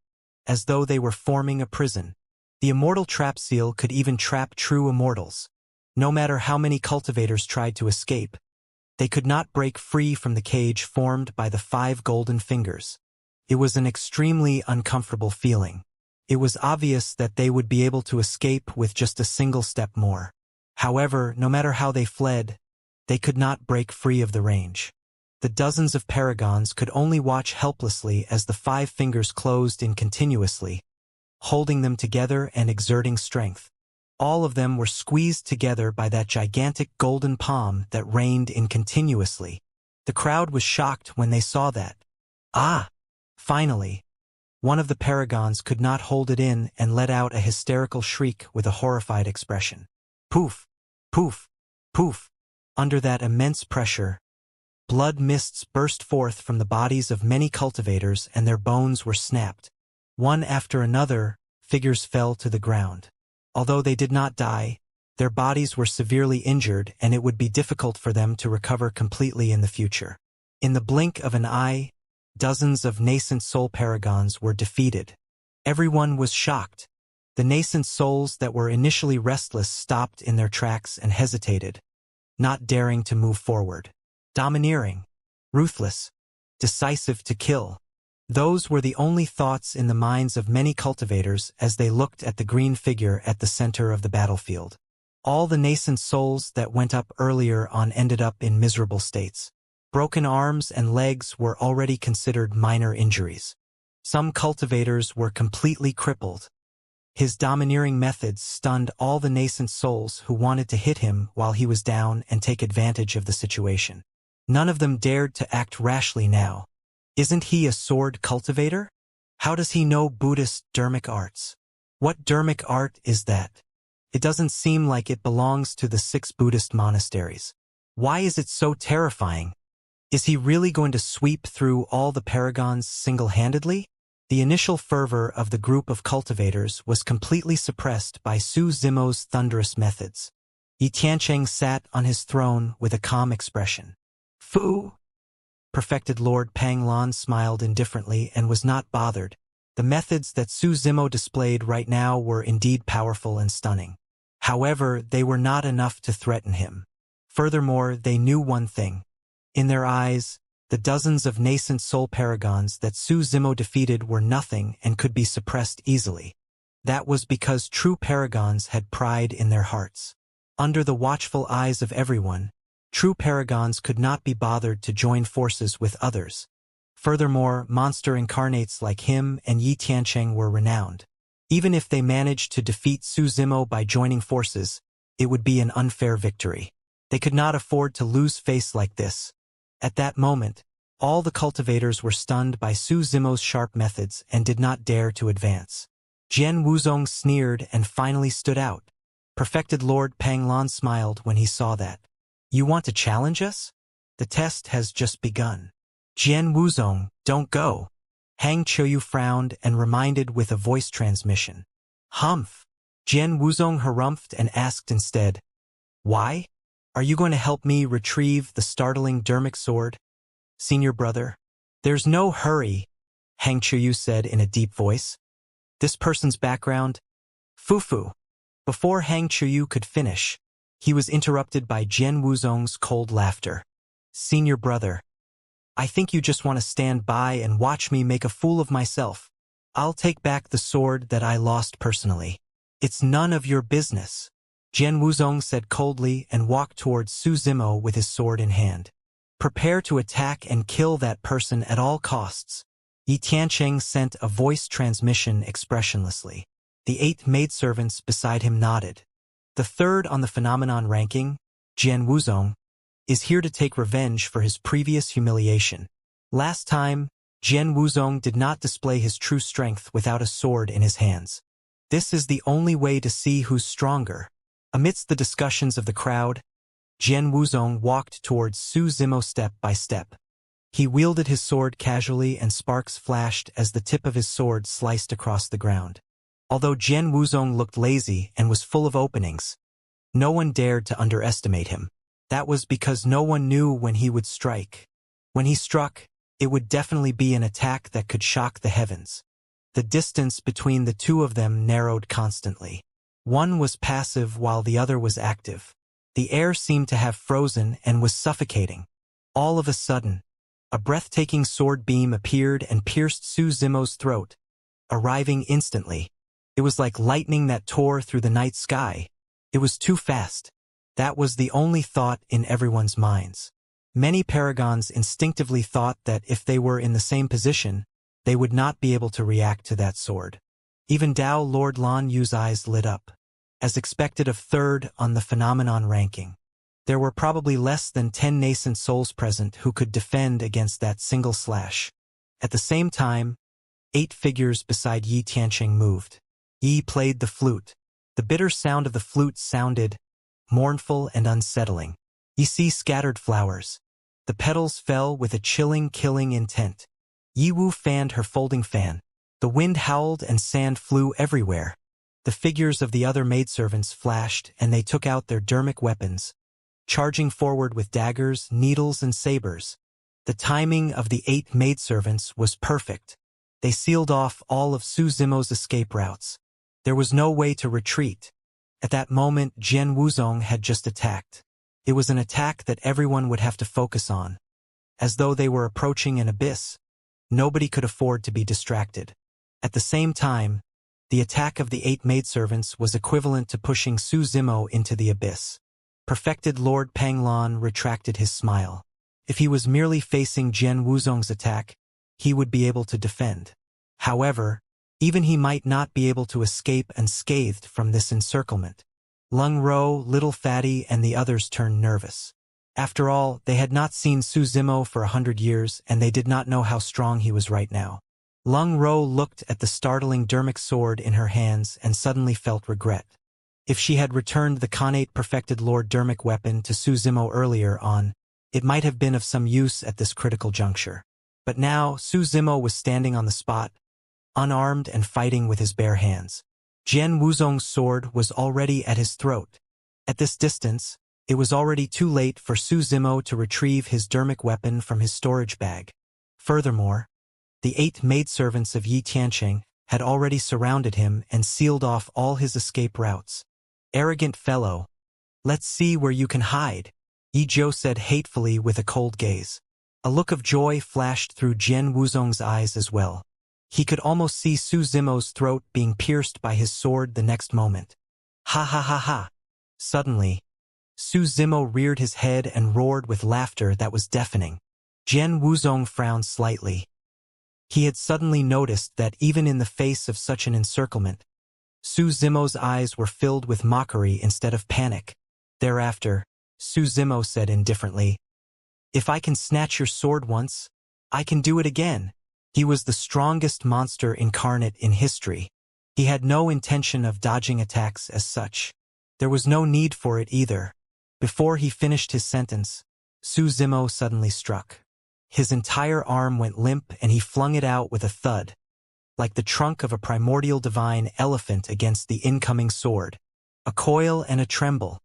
as though they were forming a prison. The immortal trap seal could even trap true immortals. No matter how many cultivators tried to escape, they could not break free from the cage formed by the 5 golden fingers. It was an extremely uncomfortable feeling. It was obvious that they would be able to escape with just a single step more. However, no matter how they fled, they could not break free of the range. The dozens of paragons could only watch helplessly as the 5 fingers closed in continuously, holding them together and exerting strength. All of them were squeezed together by that gigantic golden palm that reigned in continuously. The crowd was shocked when they saw that. Ah! Finally! One of the paragons could not hold it in and let out a hysterical shriek with a horrified expression. Poof! Poof! Poof! Under that immense pressure, blood mists burst forth from the bodies of many cultivators and their bones were snapped. One after another, figures fell to the ground. Although they did not die, their bodies were severely injured and it would be difficult for them to recover completely in the future. In the blink of an eye, dozens of nascent soul paragons were defeated. Everyone was shocked. The nascent souls that were initially restless stopped in their tracks and hesitated, not daring to move forward. Domineering, ruthless, decisive to kill. Those were the only thoughts in the minds of many cultivators as they looked at the green figure at the center of the battlefield. All the nascent souls that went up earlier on ended up in miserable states. Broken arms and legs were already considered minor injuries. Some cultivators were completely crippled. His domineering methods stunned all the nascent souls who wanted to hit him while he was down and take advantage of the situation. None of them dared to act rashly now. Isn't he a sword cultivator? How does he know Buddhist dermic arts? What dermic art is that? It doesn't seem like it belongs to the 6 Buddhist monasteries. Why is it so terrifying? Is he really going to sweep through all the paragons single-handedly? The initial fervor of the group of cultivators was completely suppressed by Su Zimo's thunderous methods. Xianxia sat on his throne with a calm expression. Fu! Perfected Lord Panglan smiled indifferently and was not bothered. The methods that Su Zimo displayed right now were indeed powerful and stunning. However, they were not enough to threaten him. Furthermore, they knew one thing. In their eyes, the dozens of nascent soul paragons that Su Zimo defeated were nothing and could be suppressed easily. That was because true paragons had pride in their hearts. Under the watchful eyes of everyone, true paragons could not be bothered to join forces with others. Furthermore, monster incarnates like him and Xianxia were renowned. Even if they managed to defeat Su Zimo by joining forces, it would be an unfair victory. They could not afford to lose face like this. At that moment, all the cultivators were stunned by Su Zimo's sharp methods and did not dare to advance. Jian Wuzong sneered and finally stood out. Perfected Lord Panglan smiled when he saw that. You want to challenge us? The test has just begun. Jian Wuzong, don't go. Hang Qiuyu frowned and reminded with a voice transmission. Humph. Jian Wuzong harumphed and asked instead, why? Are you going to help me retrieve the startling dermic sword, senior brother? There's no hurry, Hang Qiuyu said in a deep voice. This person's background? Fufu. Before Hang Qiuyu could finish, He was interrupted by Jian Wuzong's cold laughter. "Senior brother, I think you just want to stand by and watch me make a fool of myself. I'll take back the sword that I lost personally." "It's none of your business," Jian Wuzong said coldly and walked towards Su Zimo with his sword in hand. "Prepare to attack and kill that person at all costs." Yi Tiancheng sent a voice transmission expressionlessly. The 8 maidservants beside him nodded. The third on the phenomenon ranking, Jian Wuzong, is here to take revenge for his previous humiliation. Last time, Jian Wuzong did not display his true strength without a sword in his hands. This is the only way to see who's stronger. Amidst the discussions of the crowd, Jian Wuzong walked towards Su Zimo step by step. He wielded his sword casually and sparks flashed as the tip of his sword sliced across the ground. Although Jian Wuzong looked lazy and was full of openings, no one dared to underestimate him. That was because no one knew when he would strike. When he struck, it would definitely be an attack that could shock the heavens. The distance between the two of them narrowed constantly. One was passive while the other was active. The air seemed to have frozen and was suffocating. All of a sudden, a breathtaking sword beam appeared and pierced Su Zimo's throat, arriving instantly. It was like lightning that tore through the night sky. It was too fast. That was the only thought in everyone's minds. Many paragons instinctively thought that if they were in the same position, they would not be able to react to that sword. Even Dao Lord Lan Yu's eyes lit up. As expected of third on the phenomenon ranking, there were probably less than 10 nascent souls present who could defend against that single slash. At the same time, 8 figures beside Yi Tiancheng moved. Yi played the flute. The bitter sound of the flute sounded mournful and unsettling. Yi see scattered flowers. The petals fell with a chilling, killing intent. Yi Wu fanned her folding fan. The wind howled and sand flew everywhere. The figures of the other maidservants flashed and they took out their dermic weapons, charging forward with daggers, needles, and sabers. The timing of the 8 maidservants was perfect. They sealed off all of Su Zimo's escape routes. There was no way to retreat. At that moment, Jian Wuzong had just attacked. It was an attack that everyone would have to focus on. As though they were approaching an abyss, nobody could afford to be distracted. At the same time, the attack of the 8 maidservants was equivalent to pushing Su Zimo into the abyss. Perfected Lord Panglan retracted his smile. If he was merely facing Jian Wuzong's attack, he would be able to defend. However, even he might not be able to escape unscathed from this encirclement. Lung Ro, Little Fatty, and the others turned nervous. After all, they had not seen Su Zimo for 100 years, and they did not know how strong he was right now. Lung Ro looked at the startling dermic sword in her hands and suddenly felt regret. If she had returned the Khanate Perfected Lord dermic weapon to Su Zimo earlier on, it might have been of some use at this critical juncture. But now, Su Zimo was standing on the spot, unarmed and fighting with his bare hands. Jian Wuzong's sword was already at his throat. At this distance, it was already too late for Su Zimo to retrieve his dermic weapon from his storage bag. Furthermore, the 8 maidservants of Yi Tiancheng had already surrounded him and sealed off all his escape routes. "Arrogant fellow. Let's see where you can hide," Yi Zhou said hatefully with a cold gaze. A look of joy flashed through Jian Wuzong's eyes as well. He could almost see Su Zimo's throat being pierced by his sword the next moment. Ha ha ha ha. Suddenly, Su Zimo reared his head and roared with laughter that was deafening. Jian Wuzong frowned slightly. He had suddenly noticed that even in the face of such an encirclement, Su Zimo's eyes were filled with mockery instead of panic. Thereafter, Su Zimo said indifferently, "If I can snatch your sword once, I can do it again." He was the strongest monster incarnate in history. He had no intention of dodging attacks as such. There was no need for it either. Before he finished his sentence, Su Zimo suddenly struck. His entire arm went limp and he flung it out with a thud, like the trunk of a primordial divine elephant against the incoming sword. A coil and a tremble.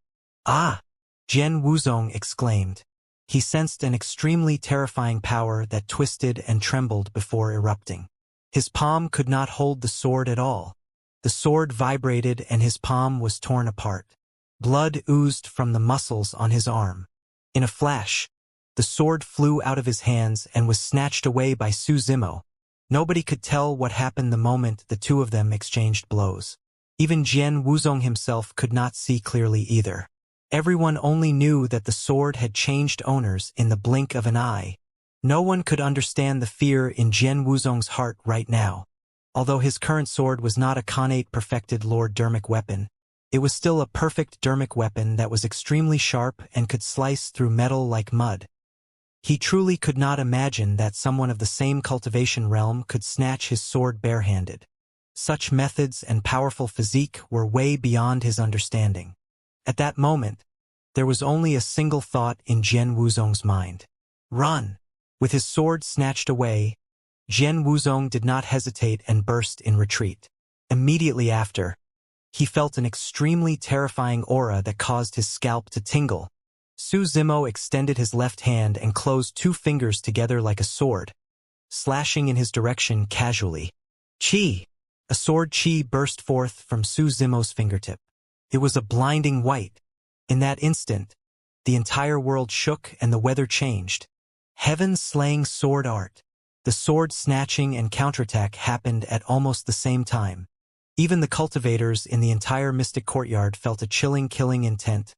"Ah!" Jian Wuzong exclaimed. He sensed an extremely terrifying power that twisted and trembled before erupting. His palm could not hold the sword at all. The sword vibrated and his palm was torn apart. Blood oozed from the muscles on his arm. In a flash, the sword flew out of his hands and was snatched away by Su Zimo. Nobody could tell what happened the moment the two of them exchanged blows. Even Jian Wuzong himself could not see clearly either. Everyone only knew that the sword had changed owners in the blink of an eye. No one could understand the fear in Jian Wuzong's heart right now. Although his current sword was not a Khanate perfected Lord Dermic weapon, it was still a perfect Dermic weapon that was extremely sharp and could slice through metal like mud. He truly could not imagine that someone of the same cultivation realm could snatch his sword barehanded. Such methods and powerful physique were way beyond his understanding. At that moment, there was only a single thought in Jian Wuzong's mind. Run! With his sword snatched away, Jian Wuzong did not hesitate and burst in retreat. Immediately after, he felt an extremely terrifying aura that caused his scalp to tingle. Su Zimo extended his left hand and closed two fingers together like a sword, slashing in his direction casually. Chi! A sword chi burst forth from Su Zimo's fingertip. It was a blinding white. In that instant, the entire world shook and the weather changed. Heaven-slaying sword art. The sword snatching and counterattack happened at almost the same time. Even the cultivators in the entire mystic courtyard felt a chilling killing intent,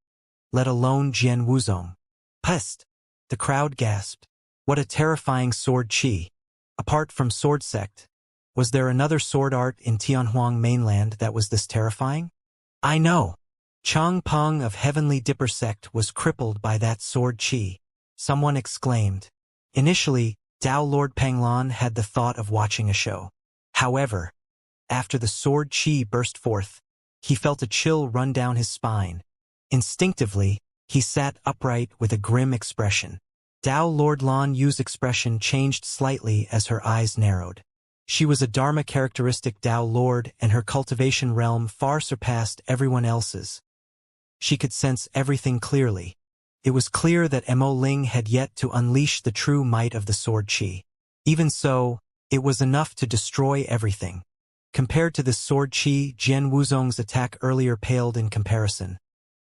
let alone Jian Wuzong. Pest! The crowd gasped. What a terrifying sword chi. Apart from sword sect, was there another sword art in Tianhuang mainland that was this terrifying? I know. Chang Peng of Heavenly Dipper sect was crippled by that sword chi. Someone exclaimed. Initially, Dao Lord Panglan had the thought of watching a show. However, after the sword chi burst forth, he felt a chill run down his spine. Instinctively, he sat upright with a grim expression. Dao Lord Lan Yu's expression changed slightly as her eyes narrowed. She was a Dharma characteristic Dao Lord, and her cultivation realm far surpassed everyone else's. She could sense everything clearly. It was clear that Mo Ling had yet to unleash the true might of the sword chi. Even so, it was enough to destroy everything. Compared to this sword chi, Jian Wuzong's attack earlier paled in comparison,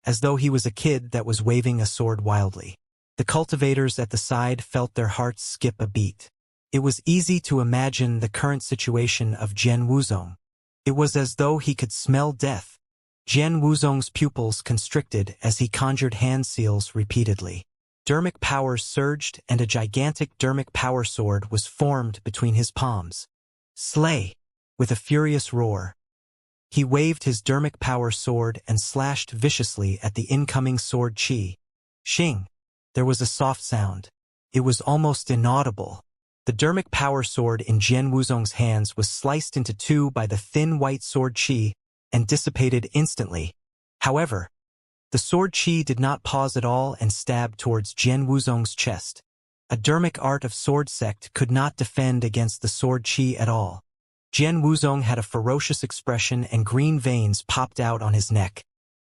as though he was a kid that was waving a sword wildly. The cultivators at the side felt their hearts skip a beat. It was easy to imagine the current situation of Jian Wuzong. It was as though he could smell death. Jian Wuzong's pupils constricted as he conjured hand seals repeatedly. Dermic power surged and a gigantic Dermic power sword was formed between his palms. Slay! With a furious roar, he waved his Dermic power sword and slashed viciously at the incoming sword chi. Shing! There was a soft sound. It was almost inaudible. The Dermic power sword in Jian Wuzong's hands was sliced into two by the thin white sword chi and dissipated instantly. However, the sword chi did not pause at all and stabbed towards Jian Wuzong's chest. A Dermic art of sword sect could not defend against the sword chi at all. Jian Wuzong had a ferocious expression and green veins popped out on his neck.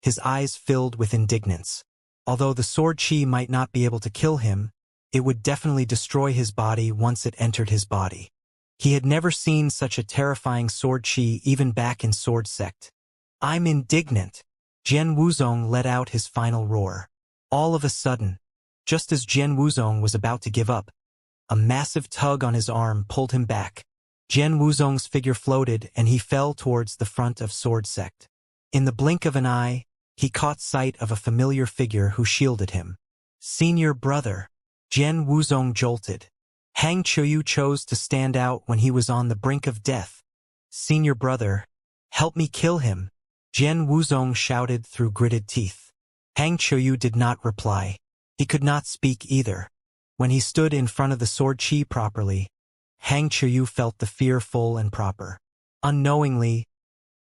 His eyes filled with indignance. Although the sword chi might not be able to kill him, it would definitely destroy his body once it entered his body. He had never seen such a terrifying sword chi even back in sword sect. I'm indignant. Jian Wuzong let out his final roar. All of a sudden, just as Jian Wuzong was about to give up, a massive tug on his arm pulled him back. Jian Wuzong's figure floated and he fell towards the front of sword sect. In the blink of an eye, he caught sight of a familiar figure who shielded him. Senior brother. Jian Wuzong jolted. Hang Chuyu chose to stand out when he was on the brink of death. Senior brother, help me kill him. Jian Wuzong shouted through gritted teeth. Hang Chuyu did not reply. He could not speak either. When he stood in front of the sword chi properly, Hang Chuyu felt the fear full and proper. Unknowingly,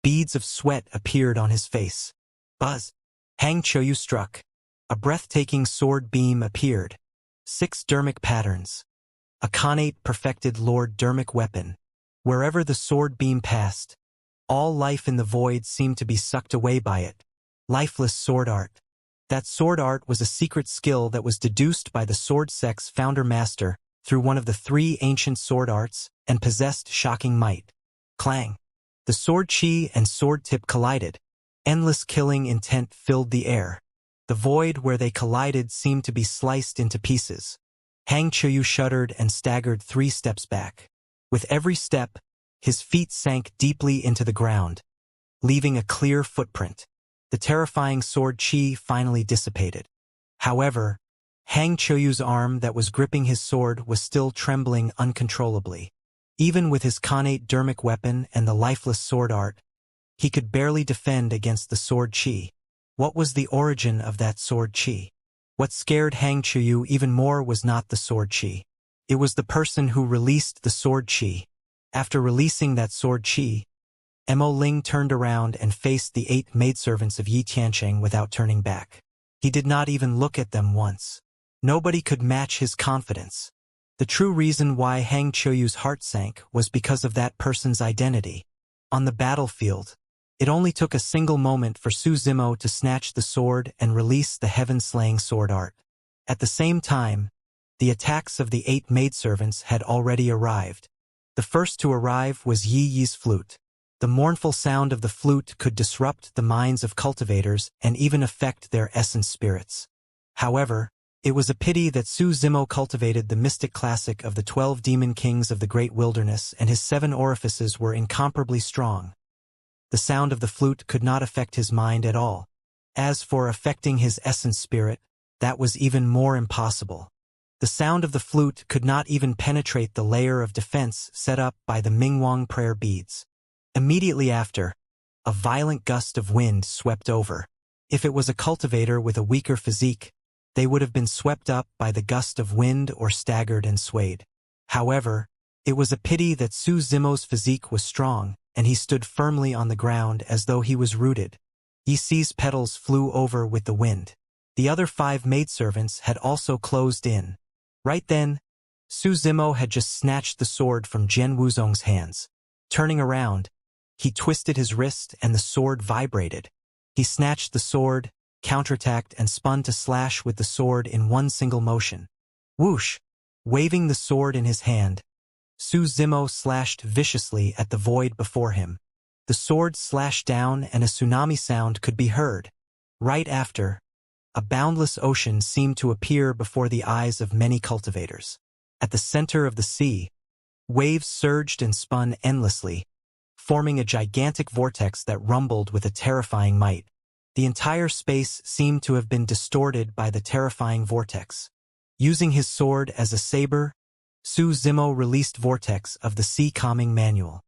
beads of sweat appeared on his face. Buzz! Hang Chuyu struck. A breathtaking sword beam appeared. 6 Dermic patterns. A Khanate perfected Lord Dermic weapon. Wherever the sword beam passed, all life in the void seemed to be sucked away by it. Lifeless sword art. That sword art was a secret skill that was deduced by the sword sect's founder master through one of the 3 ancient sword arts and possessed shocking might. Clang! The sword chi and sword tip collided. Endless killing intent filled the air. The void where they collided seemed to be sliced into pieces. Hang Chuyu shuddered and staggered 3 steps back. With every step, his feet sank deeply into the ground, leaving a clear footprint. The terrifying sword chi finally dissipated. However, Hang Chuyu's arm that was gripping his sword was still trembling uncontrollably. Even with his connate dermic weapon and the lifeless sword art, he could barely defend against the sword chi. What was the origin of that sword chi? What scared Hang Chuyu even more was not the sword chi. It was the person who released the sword chi. After releasing that sword chi, Mo Ling turned around and faced the 8 maidservants of Yi Tiancheng without turning back. He did not even look at them once. Nobody could match his confidence. The true reason why Hang Chuyu's heart sank was because of that person's identity. On the battlefield, it only took a single moment for Su Zimo to snatch the sword and release the heaven-slaying sword art. At the same time, the attacks of the 8 maidservants had already arrived. The first to arrive was Yi Yi's flute. The mournful sound of the flute could disrupt the minds of cultivators and even affect their essence spirits. However, it was a pity that Su Zimo cultivated the mystic classic of the 12 demon kings of the great wilderness, and his 7 orifices were incomparably strong. The sound of the flute could not affect his mind at all. As for affecting his essence spirit, that was even more impossible. The sound of the flute could not even penetrate the layer of defense set up by the Mingwang prayer beads. Immediately after, a violent gust of wind swept over. If it was a cultivator with a weaker physique, they would have been swept up by the gust of wind or staggered and swayed. However, it was a pity that Su Zimo's physique was strong, and he stood firmly on the ground as though he was rooted. Yi Si's petals flew over with the wind. The other 5 maidservants had also closed in. Right then, Su Zimo had just snatched the sword from Jian Wuzong's hands. Turning around, he twisted his wrist and the sword vibrated. He snatched the sword, counterattacked and spun to slash with the sword in one single motion. Whoosh! Waving the sword in his hand, Su Zimo slashed viciously at the void before him. The sword slashed down and a tsunami sound could be heard. Right after, a boundless ocean seemed to appear before the eyes of many cultivators. At the center of the sea, waves surged and spun endlessly, forming a gigantic vortex that rumbled with a terrifying might. The entire space seemed to have been distorted by the terrifying vortex. Using his sword as a saber, Su Zimo released Vortex of the Sea Calming Manual.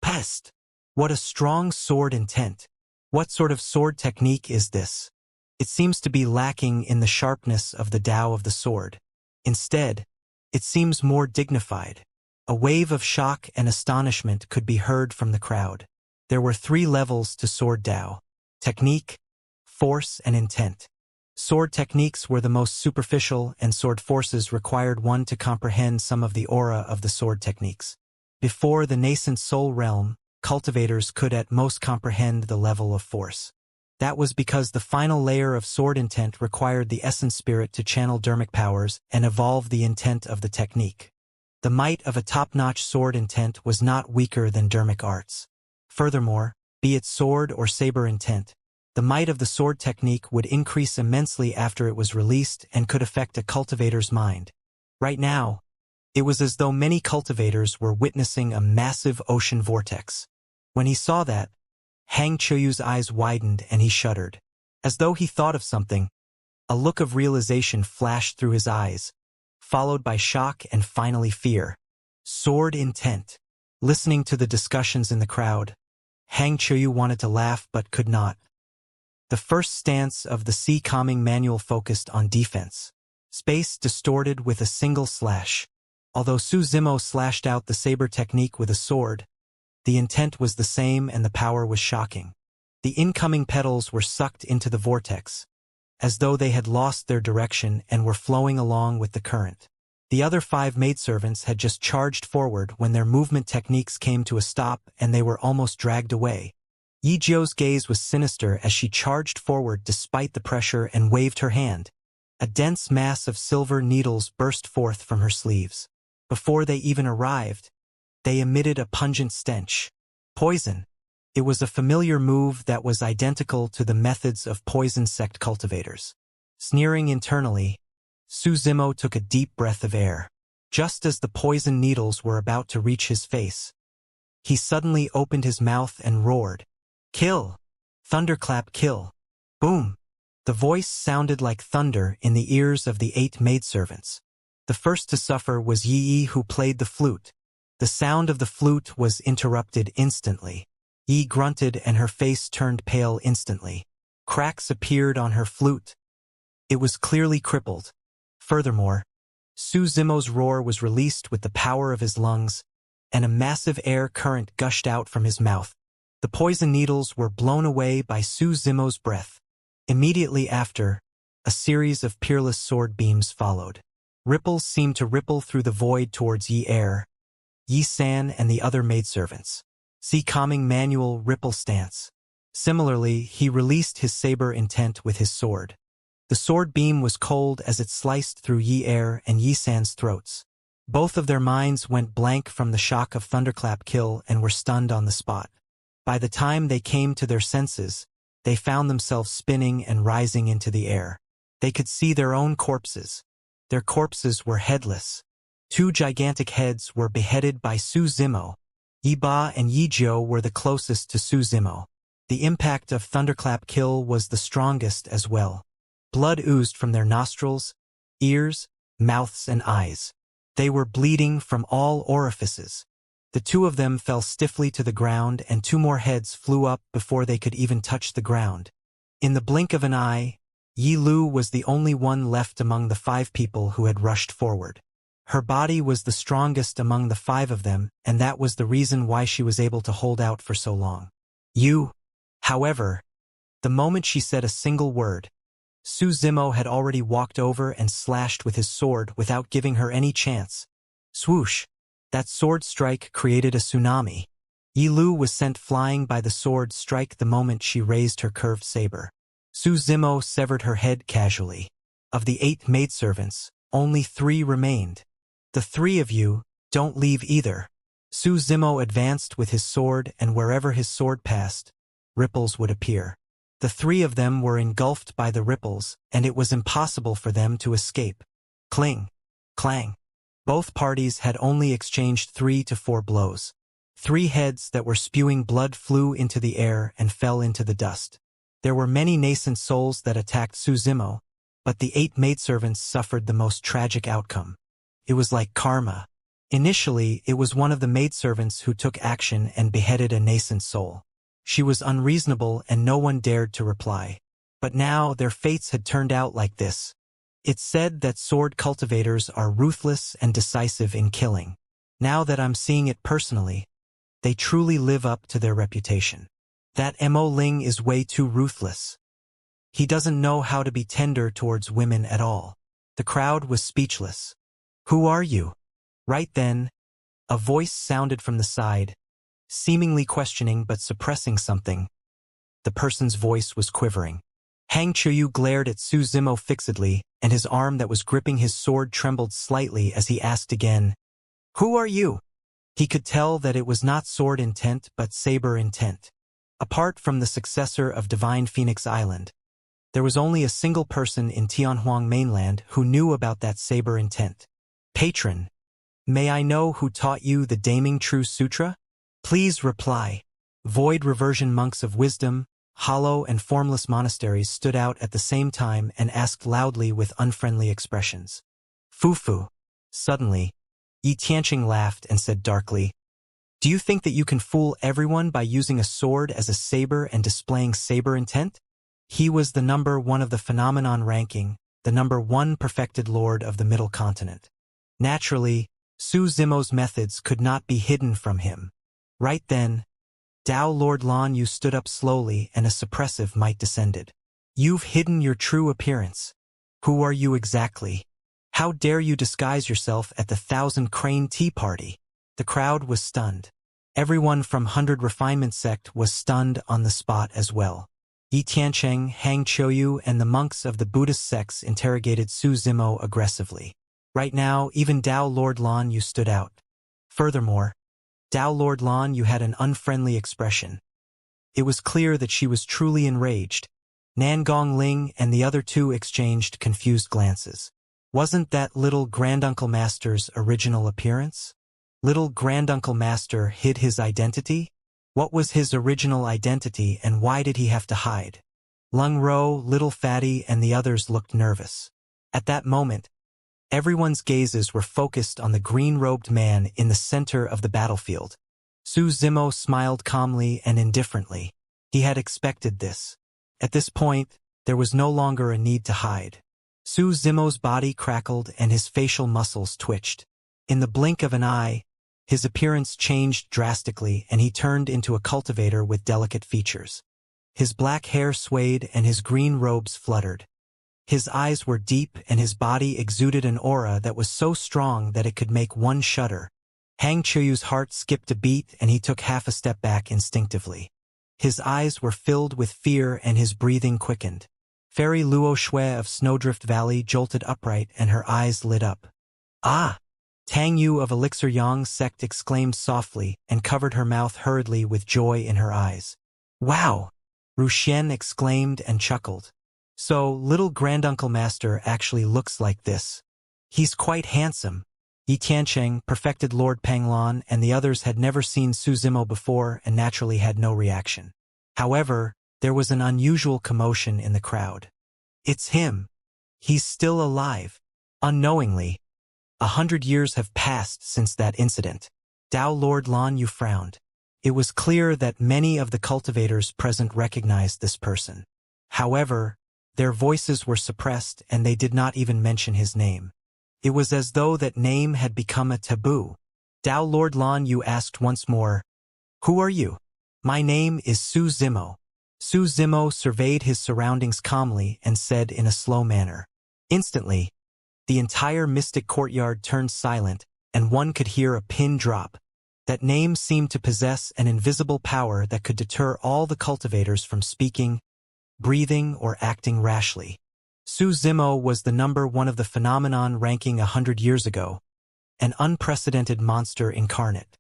Pest! What a strong sword intent! What sort of sword technique is this? It seems to be lacking in the sharpness of the Tao of the sword. Instead, it seems more dignified. A wave of shock and astonishment could be heard from the crowd. There were 3 levels to sword Tao: technique, force, and intent. Sword techniques were the most superficial, and sword forces required one to comprehend some of the aura of the sword techniques. Before the nascent soul realm, cultivators could at most comprehend the level of force. That was because the final layer of sword intent required the essence spirit to channel dermic powers and evolve the intent of the technique. The might of a top-notch sword intent was not weaker than dermic arts. Furthermore, be it sword or saber intent, the might of the sword technique would increase immensely after it was released and could affect a cultivator's mind. Right now, it was as though many cultivators were witnessing a massive ocean vortex. When he saw that, Hang Chuyu's eyes widened and he shuddered. As though he thought of something, a look of realization flashed through his eyes, followed by shock and finally fear. Sword intent. Listening to the discussions in the crowd, Hang Chuyu wanted to laugh but could not. The first stance of the Sea Calming Manual focused on defense. Space distorted with a single slash. Although Su Zimo slashed out the saber technique with a sword, the intent was the same and the power was shocking. The incoming petals were sucked into the vortex, as though they had lost their direction and were flowing along with the current. The other 5 maidservants had just charged forward when their movement techniques came to a stop and they were almost dragged away. Yi Jiu's gaze was sinister as she charged forward despite the pressure and waved her hand. A dense mass of silver needles burst forth from her sleeves. Before they even arrived, they emitted a pungent stench. Poison. It was a familiar move that was identical to the methods of poison sect cultivators. Sneering internally, Su Zimo took a deep breath of air. Just as the poison needles were about to reach his face, he suddenly opened his mouth and roared, "Kill! Thunderclap kill!" Boom! The voice sounded like thunder in the ears of the 8 maidservants. The first to suffer was Yi, who played the flute. The sound of the flute was interrupted instantly. Yi grunted and her face turned pale instantly. Cracks appeared on her flute. It was clearly crippled. Furthermore, Su Zimo's roar was released with the power of his lungs, and a massive air current gushed out from his mouth. The poison needles were blown away by Su Zimo's breath. Immediately after, a series of peerless sword beams followed. Ripples seemed to ripple through the void towards Yi-san and the other maidservants. See calming manual ripple stance. Similarly, he released his saber intent with his sword. The sword beam was cold as it sliced through Yi-er and Yi-san's throats. Both of their minds went blank from the shock of thunderclap kill and were stunned on the spot. By the time they came to their senses, they found themselves spinning and rising into the air. They could see their own corpses. Their corpses were headless. 2 gigantic heads were beheaded by Su Zimo. Yi Ba and Yi Jiu were the closest to Su Zimo. The impact of thunderclap kill was the strongest as well. Blood oozed from their nostrils, ears, mouths, and eyes. They were bleeding from all orifices. The 2 of them fell stiffly to the ground and 2 more heads flew up before they could even touch the ground. In the blink of an eye, Yi Lu was the only one left among the 5 people who had rushed forward. Her body was the strongest among the 5 of them, and that was the reason why she was able to hold out for so long. However, the moment she said a single word, Su Zimo had already walked over and slashed with his sword without giving her any chance. Swoosh! That sword strike created a tsunami. Yi Lu was sent flying by the sword strike the moment she raised her curved saber. Su Zimo severed her head casually. Of the 8 maidservants, only 3 remained. The 3 of you, don't leave either. Su Zimo advanced with his sword, and wherever his sword passed, ripples would appear. The 3 of them were engulfed by the ripples, and it was impossible for them to escape. Cling! Clang! Both parties had only exchanged 3 to 4 blows. 3 heads that were spewing blood flew into the air and fell into the dust. There were many nascent souls that attacked Su Zimo, but the 8 maidservants suffered the most tragic outcome. It was like karma. Initially, it was one of the maidservants who took action and beheaded a nascent soul. She was unreasonable and no one dared to reply. But now their fates had turned out like this. It's said that sword cultivators are ruthless and decisive in killing. Now that I'm seeing it personally, they truly live up to their reputation. That Mo Ling is way too ruthless. He doesn't know how to be tender towards women at all. The crowd was speechless. Who are you? Right then, a voice sounded from the side, seemingly questioning but suppressing something. The person's voice was quivering. Hang Chuyu glared at Su Zimo fixedly, and his arm that was gripping his sword trembled slightly as he asked again, "Who are you?" He could tell that it was not sword intent but saber intent. Apart from the successor of Divine Phoenix Island, there was only a single person in Tianhuang mainland who knew about that saber intent. Patron, may I know who taught you the Daming True Sutra? Please reply. Void reversion monks of wisdom, hollow and formless monasteries stood out at the same time and asked loudly with unfriendly expressions. Fufu. Suddenly, Yi Tianqing laughed and said darkly, "Do you think that you can fool everyone by using a sword as a saber and displaying saber intent?" He was the number 1 of the phenomenon ranking, the number 1 perfected lord of the Middle Continent. Naturally, Su Zimo's methods could not be hidden from him. Right then, Dao Lord Lan Yu stood up slowly and a suppressive might descended. "You've hidden your true appearance. Who are you exactly? How dare you disguise yourself at the 1,000 Crane Tea Party?" The crowd was stunned. Everyone from 100 Refinement Sect was stunned on the spot as well. Yi Tiancheng, Hang Choyu, and the monks of the Buddhist sects interrogated Su Zimo aggressively. Right now, even Dao Lord Lan Yu stood out. Furthermore, Dao Lord Lan Yu had an unfriendly expression. It was clear that she was truly enraged. Nangong Ling and the other two exchanged confused glances. Wasn't that little Granduncle Master's original appearance? Little Granduncle Master hid his identity? What was his original identity and why did he have to hide? Lung Ro, Little Fatty, and the others looked nervous. At that moment, everyone's gazes were focused on the green-robed man in the center of the battlefield. Su Zimo smiled calmly and indifferently. He had expected this. At this point, there was no longer a need to hide. Su Zimo's body crackled and his facial muscles twitched. In the blink of an eye, his appearance changed drastically and he turned into a cultivator with delicate features. His black hair swayed and his green robes fluttered. His eyes were deep and his body exuded an aura that was so strong that it could make one shudder. Hang Chuyu's heart skipped a beat and he took half a step back instinctively. His eyes were filled with fear and his breathing quickened. Fairy Luo Shui of Snowdrift Valley jolted upright and her eyes lit up. Ah! Tang Yu of Elixir Yang sect exclaimed softly and covered her mouth hurriedly with joy in her eyes. Wow! Ruxian exclaimed and chuckled. So, little Granduncle Master actually looks like this. He's quite handsome. Yi Tiancheng, perfected Lord Panglon, and the others had never seen Su Zimo before and naturally had no reaction. However, there was an unusual commotion in the crowd. It's him. He's still alive. Unknowingly. 100 years have passed since that incident. Dao Lord Lan Yu frowned. It was clear that many of the cultivators present recognized this person. However, their voices were suppressed and they did not even mention his name. It was as though that name had become a taboo. Dao Lord Lan Yu asked once more, "Who are you?" "My name is Su Zimo." Su Zimo surveyed his surroundings calmly and said in a slow manner. Instantly, the entire mystic courtyard turned silent and one could hear a pin drop. That name seemed to possess an invisible power that could deter all the cultivators from speaking, breathing, or acting rashly. Su Zimo was the number one of the phenomenon ranking 100 years ago, an unprecedented monster incarnate.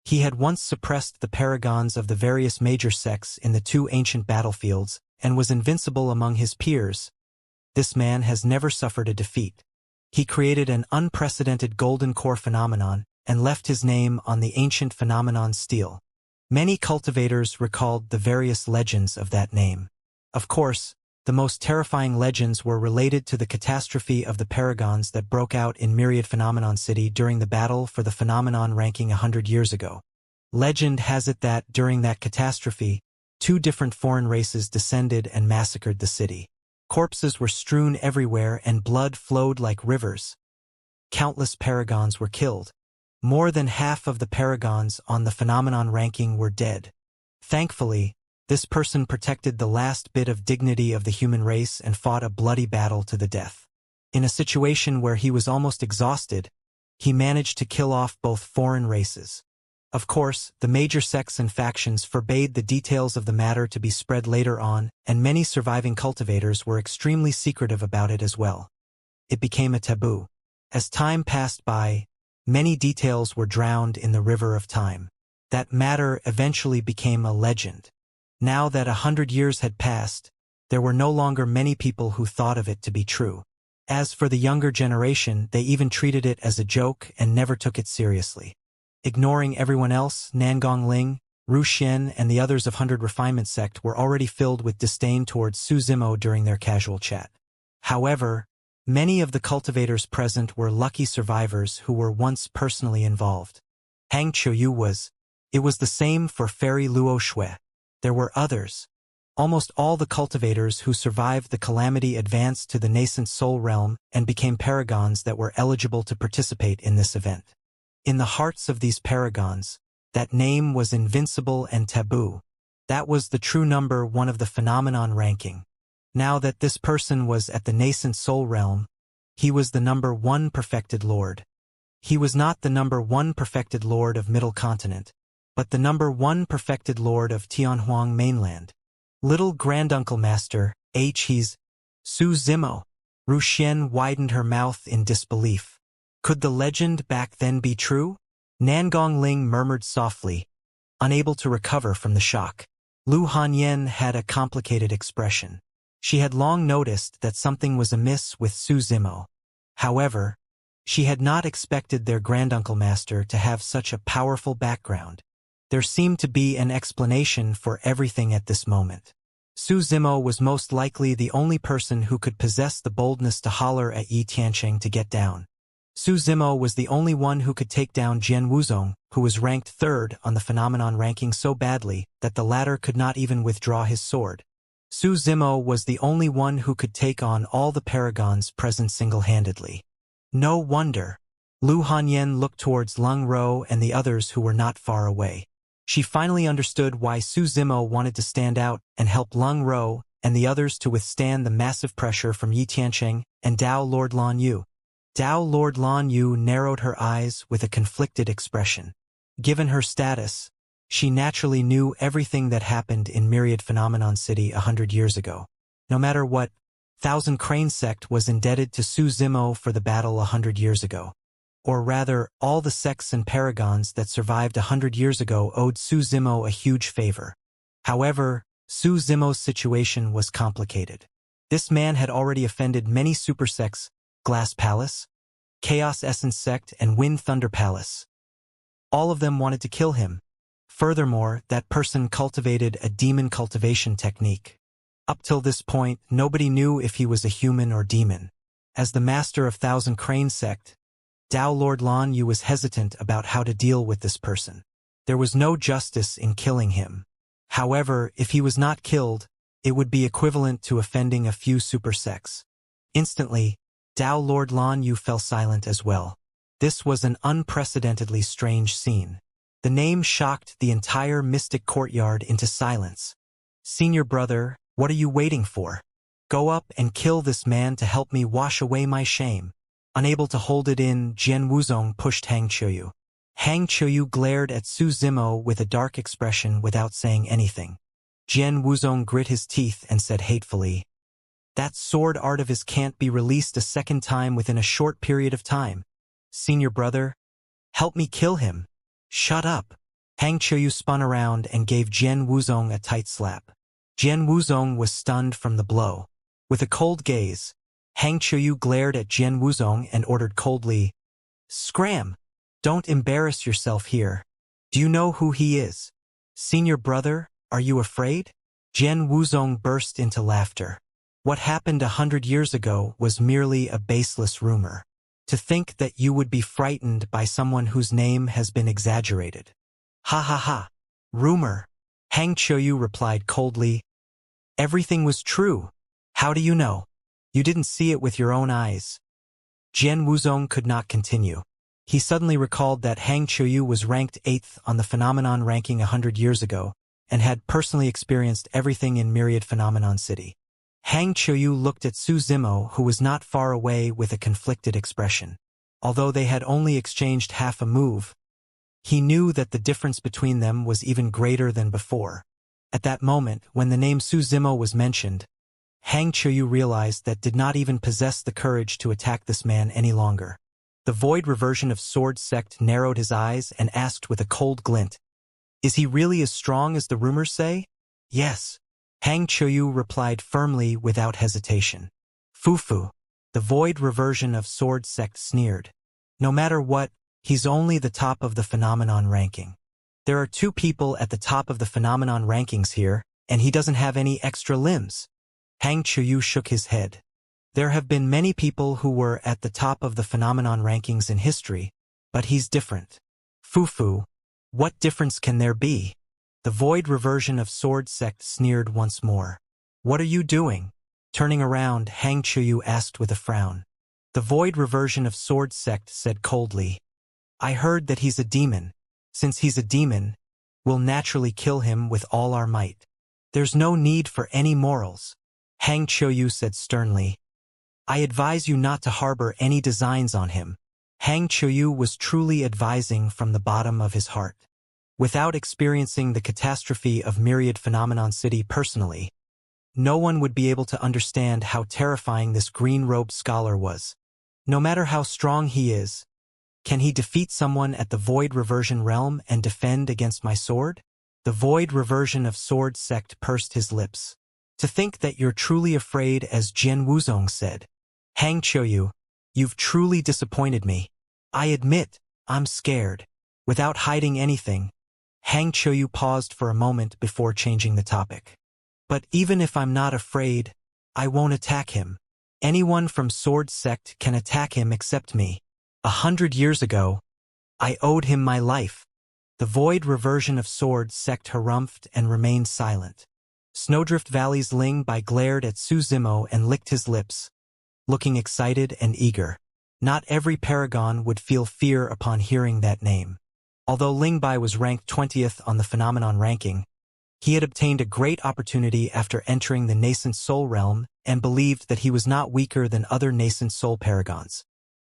He had once suppressed the paragons of the various major sects in the two ancient battlefields and was invincible among his peers. This man has never suffered a defeat. He created an unprecedented golden core phenomenon and left his name on the ancient phenomenon stele. Many cultivators recalled the various legends of that name. Of course, the most terrifying legends were related to the catastrophe of the paragons that broke out in Myriad Phenomenon City during the battle for the phenomenon ranking 100 years ago. Legend has it that during that catastrophe, 2 different foreign races descended and massacred the city. Corpses were strewn everywhere and blood flowed like rivers. Countless paragons were killed. More than half of the paragons on the phenomenon ranking were dead. Thankfully, this person protected the last bit of dignity of the human race and fought a bloody battle to the death. In a situation where he was almost exhausted, he managed to kill off both foreign races. Of course, the major sects and factions forbade the details of the matter to be spread later on, and many surviving cultivators were extremely secretive about it as well. It became a taboo. As time passed by, many details were drowned in the river of time. That matter eventually became a legend. Now that 100 years had passed, there were no longer many people who thought of it to be true. As for the younger generation, they even treated it as a joke and never took it seriously. Ignoring everyone else, Nangong Ling, Ru Xian, and the others of 100 Refinement Sect were already filled with disdain towards Su Zimo during their casual chat. However, many of the cultivators present were lucky survivors who were once personally involved. Hang Chuyu was. It was the same for Fairy Luo Shui. There were others. Almost all the cultivators who survived the calamity advanced to the nascent soul realm and became paragons that were eligible to participate in this event. In the hearts of these paragons, that name was invincible and taboo. That was the true number one of the phenomenon ranking. Now that this person was at the nascent soul realm, he was the number 1 perfected lord. He was not the number 1 perfected lord of Middle Continent, but the number 1 perfected lord of Tianhuang mainland. Little Granduncle Master, he's Su Zimo. Ru Xian widened her mouth in disbelief. Could the legend back then be true? Nangong Ling murmured softly, unable to recover from the shock. Lu Hanyen had a complicated expression. She had long noticed that something was amiss with Su Zimo. However, she had not expected their granduncle master to have such a powerful background. There seemed to be an explanation for everything at this moment. Su Zimo was most likely the only person who could possess the boldness to holler at Yi Tiancheng to get down. Su Zimo was the only one who could take down Jian Wuzong, who was ranked third on the phenomenon ranking so badly that the latter could not even withdraw his sword. Su Zimo was the only one who could take on all the paragons present single-handedly. No wonder. Lu Hanyen looked towards Lung Ro and the others who were not far away. She finally understood why Su Zimo wanted to stand out and help Lung Ro and the others to withstand the massive pressure from Yi Tiancheng and Dao Lord Lan Yu. Dao Lord Lan Yu narrowed her eyes with a conflicted expression. Given her status, she naturally knew everything that happened in Myriad Phenomenon City 100 years ago. No matter what, Thousand Crane sect was indebted to Su Zimo for the battle 100 years ago. Or rather, all the sects and paragons that survived 100 years ago owed Su Zimo a huge favor. However, Su Zimo's situation was complicated. This man had already offended many super sects: Glass Palace, Chaos Essence Sect, and Wind Thunder Palace. All of them wanted to kill him. Furthermore, that person cultivated a demon cultivation technique. Up till this point, nobody knew if he was a human or demon. As the master of Thousand Crane sect, Dao Lord Lan Yu was hesitant about how to deal with this person. There was no justice in killing him. However, if he was not killed, it would be equivalent to offending a few super sects. Instantly, Dao Lord Lan Yu fell silent as well. This was an unprecedentedly strange scene. The name shocked the entire mystic courtyard into silence. Senior brother, what are you waiting for? Go up and kill this man to help me wash away my shame. Unable to hold it in, Jian Wuzong pushed Hang Chuyu. Hang Chuyu glared at Su Zimo with a dark expression without saying anything. Jian Wuzong grit his teeth and said hatefully, "That sword art of his can't be released a second time within a short period of time. Senior brother, help me kill him." "Shut up." Hang Chuyu spun around and gave Jian Wuzong a tight slap. Jian Wuzong was stunned from the blow. With a cold gaze, Hang Chuyu glared at Jian Wuzong and ordered coldly, "Scram! Don't embarrass yourself here. Do you know who he is? Senior brother, are you afraid?" Jian Wuzong burst into laughter. What happened 100 years ago was merely a baseless rumor. To think that you would be frightened by someone whose name has been exaggerated. Ha ha ha. Rumor. Hang Chuyu replied coldly, "Everything was true. How do you know? You didn't see it with your own eyes." Jian Wuzong could not continue. He suddenly recalled that Hang Chuyu was ranked 8th on the phenomenon ranking 100 years ago, and had personally experienced everything in Myriad Phenomenon City. Hang Chuyu looked at Su Zimo, who was not far away, with a conflicted expression. Although they had only exchanged half a move, he knew that the difference between them was even greater than before. At that moment, when the name Su Zimo was mentioned, Hang Chuyu realized that did not even possess the courage to attack this man any longer. The void reversion of Sword Sect narrowed his eyes and asked with a cold glint, "Is he really as strong as the rumors say?" "Yes." Hang Chuyu replied firmly without hesitation. "Fufu." The void reversion of Sword Sect sneered. "No matter what, he's only the top of the phenomenon ranking. There are 2 people at the top of the phenomenon rankings here, and he doesn't have any extra limbs." Hang Chuyu shook his head. "There have been many people who were at the top of the phenomenon rankings in history, but he's different." "Fufu, what difference can there be?" The void reversion of Sword Sect sneered once more. "What are you doing?" Turning around, Hang Chuyu asked with a frown. The void reversion of Sword Sect said coldly, "I heard that he's a demon. Since he's a demon, we'll naturally kill him with all our might. There's no need for any morals." Hang Chuyu said sternly, "I advise you not to harbor any designs on him." Hang Chuyu was truly advising from the bottom of his heart. Without experiencing the catastrophe of Myriad Phenomenon City personally, no one would be able to understand how terrifying this green-robed scholar was. No matter how strong he is, can he defeat someone at the void reversion realm and defend against my sword? The void reversion of sword sect pursed his lips. To think that you're truly afraid, as Jian Wuzong said. Hang Qiuyu, you've truly disappointed me. I admit, I'm scared. Without hiding anything, Hang Qiuyu paused for a moment before changing the topic. But even if I'm not afraid, I won't attack him. Anyone from Sword Sect can attack him except me. 100 years ago, I owed him my life. The void reversion of Sword Sect harumphed and remained silent. Snowdrift Valley's Ling Bai glared at Su Zimo and licked his lips, looking excited and eager. Not every paragon would feel fear upon hearing that name. Although Ling Bai was ranked 20th on the phenomenon ranking, he had obtained a great opportunity after entering the nascent soul realm and believed that he was not weaker than other nascent soul paragons.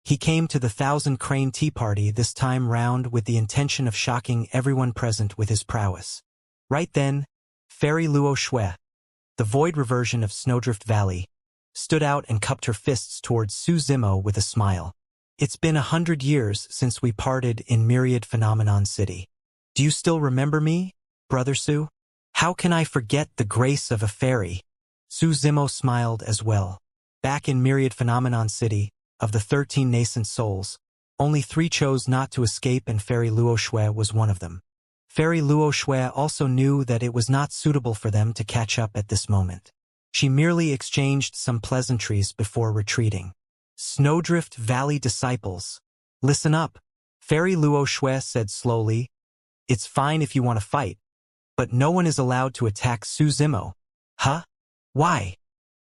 He came to the Thousand Crane Tea Party this time round with the intention of shocking everyone present with his prowess. Right then, Fairy Luo Shui, the void reversion of Snowdrift Valley, stood out and cupped her fists towards Su Zimo with a smile. It's been 100 years since we parted in Myriad Phenomenon City. Do you still remember me, Brother Su? How can I forget the grace of a fairy? Su Zimo smiled as well. Back in Myriad Phenomenon City, of the 13 nascent souls, only 3 chose not to escape, and Fairy Luo Shui was one of them. Fairy Luo Shui also knew that it was not suitable for them to catch up at this moment. She merely exchanged some pleasantries before retreating. Snowdrift Valley disciples, listen up, Fairy Luo Shui said slowly. It's fine if you want to fight, but no one is allowed to attack Su Zimo. Huh? Why?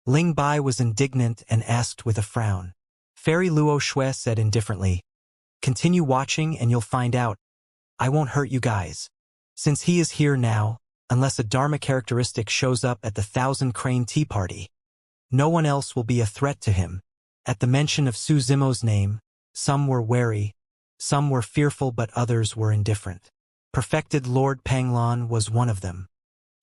Ling Bai was indignant and asked with a frown. Fairy Luo Shui said indifferently, continue watching and you'll find out. I won't hurt you guys. Since he is here now, unless a Dharma characteristic shows up at the Thousand Crane Tea Party, no one else will be a threat to him. At the mention of Su Zimo's name, some were wary, some were fearful, but others were indifferent. Perfected Lord Panglon was one of them.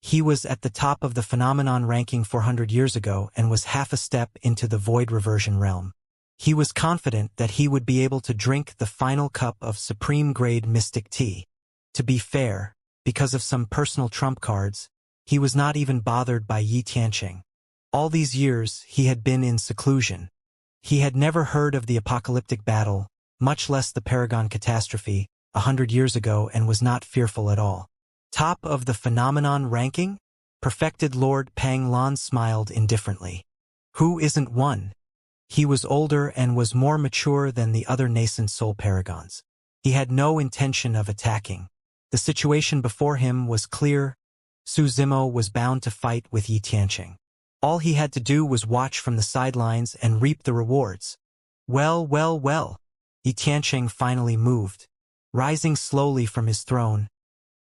He was at the top of the phenomenon ranking 400 years ago and was half a step into the void reversion realm. He was confident that he would be able to drink the final cup of supreme-grade mystic tea. To be fair, because of some personal trump cards, he was not even bothered by Yi Tianqing. All these years he had been in seclusion. He had never heard of the apocalyptic battle, much less the Paragon catastrophe, 100 years ago, and was not fearful at all. Top of the phenomenon ranking? Perfected Lord Panglon smiled indifferently. Who isn't one? He was older and was more mature than the other nascent soul paragons. He had no intention of attacking. The situation before him was clear. Su Zimo was bound to fight with Yi Tianqing. All he had to do was watch from the sidelines and reap the rewards. Well. Yi Tianqing finally moved. Rising slowly from his throne,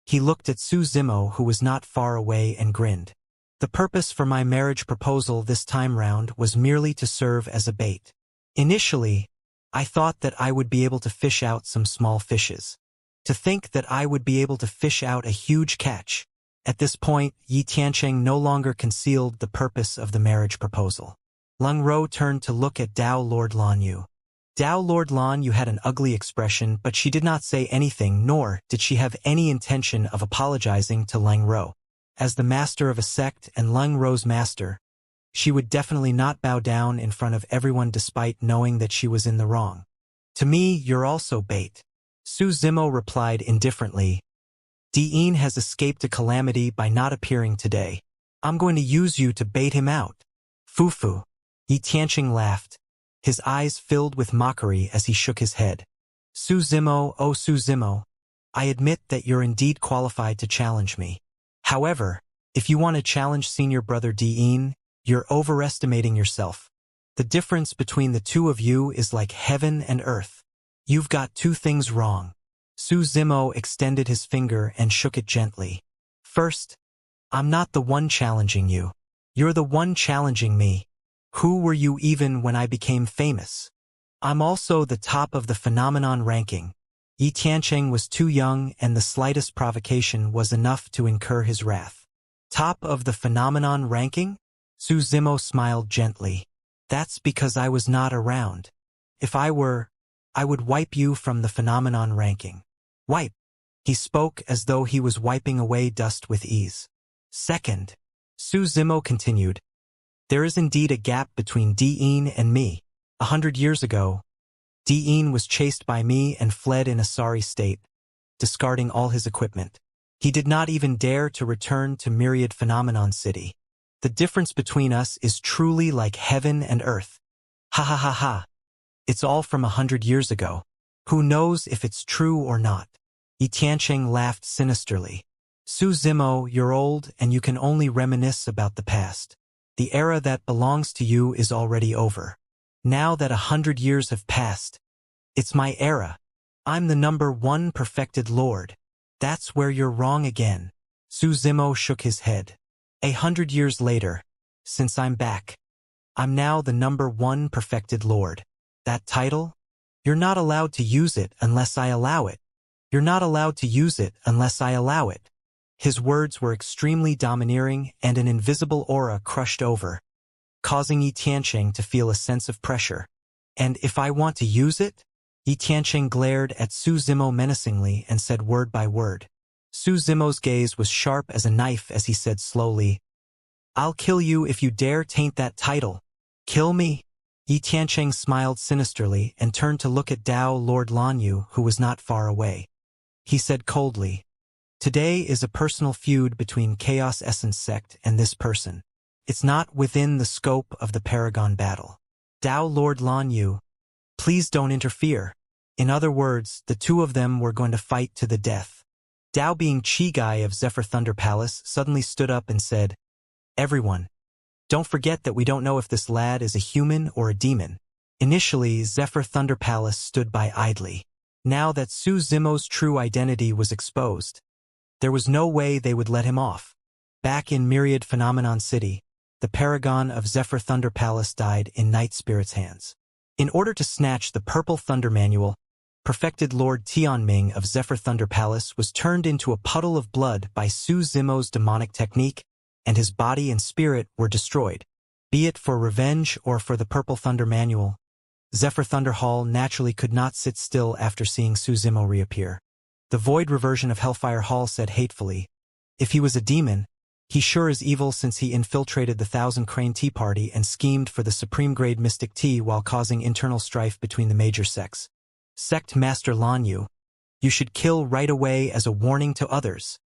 he looked at Su Zimo, who was not far away, and grinned. The purpose for my marriage proposal this time round was merely to serve as a bait. Initially, I thought that I would be able to fish out some small fishes. To think that I would be able to fish out a huge catch. At this point, Yi Tianqing no longer concealed the purpose of the marriage proposal. Leng Ro turned to look at Dao Lord Lan Yu. Dao Lord Lan Yu had an ugly expression, but she did not say anything, nor did she have any intention of apologizing to Leng Ro. As the master of a sect and Leng Ro's master, she would definitely not bow down in front of everyone despite knowing that she was in the wrong. To me, you're also bait. Su Zimo replied indifferently. Diin has escaped a calamity by not appearing today. I'm going to use you to bait him out. Fufu. Yi Tianqing laughed, his eyes filled with mockery as he shook his head. Su Zimo, oh Su Zimo, I admit that you're indeed qualified to challenge me. However, if you want to challenge senior brother Diin, you're overestimating yourself. The difference between the two of you is like heaven and earth. You've got 2 things wrong. Su Zimo extended his finger and shook it gently. First, I'm not the one challenging you. You're the one challenging me. Who were you even when I became famous? I'm also the top of the phenomenon ranking. Yi Tianqing was too young, and the slightest provocation was enough to incur his wrath. Top of the phenomenon ranking? Su Zimo smiled gently. That's because I was not around. If I were, I would wipe you from the phenomenon ranking. Wipe. He spoke as though he was wiping away dust with ease. Second, Su Zimo continued, there is indeed a gap between Diin and me. 100 years ago, Diin was chased by me and fled in a sorry state, discarding all his equipment. He did not even dare to return to Myriad Phenomenon City. The difference between us is truly like heaven and earth. Ha ha ha ha. It's all from 100 years ago. Who knows if it's true or not? Yi Tiancheng laughed sinisterly. Su Zimo, you're old and you can only reminisce about the past. The era that belongs to you is already over. Now that 100 years have passed, it's my era. I'm the #1 perfected lord. That's where you're wrong again. Su Zimo shook his head. 100 years later, since I'm back, I'm now the #1 perfected lord. That title? You're not allowed to use it unless I allow it. You're not allowed to use it unless I allow it. His words were extremely domineering and an invisible aura crushed over, causing Yi Tiancheng to feel a sense of pressure. And if I want to use it? Yi Tiancheng glared at Su Zimo menacingly and said word by word. Su Zimo's gaze was sharp as a knife as he said slowly, I'll kill you if you dare taint that title. Kill me? Yi Tiancheng smiled sinisterly and turned to look at Dao Lord Lanyu, who was not far away. He said coldly, today is a personal feud between Chaos Essence Sect and this person. It's not within the scope of the Paragon battle. Dao Lord Lanyu, please don't interfere. In other words, the two of them were going to fight to the death. Dao, being Chi Guy of Zephyr Thunder Palace, suddenly stood up and said, everyone, don't forget that we don't know if this lad is a human or a demon. Initially, Zephyr Thunder Palace stood by idly. Now that Su Zimo's true identity was exposed, there was no way they would let him off. Back in Myriad Phenomenon City, the paragon of Zephyr Thunder Palace died in Night Spirit's hands. In order to snatch the Purple Thunder Manual, perfected Lord Tianming of Zephyr Thunder Palace was turned into a puddle of blood by Su Zimo's demonic technique, and his body and spirit were destroyed. Be it for revenge or for the Purple Thunder Manual, Zephyr Thunder Hall naturally could not sit still after seeing Su Zimo reappear. The Void Reversion of Hellfire Hall said hatefully, if he was a demon, he sure is evil since he infiltrated the Thousand Crane Tea Party and schemed for the Supreme Grade Mystic Tea while causing internal strife between the major sects. Sect Master Lanyu, you should kill right away as a warning to others.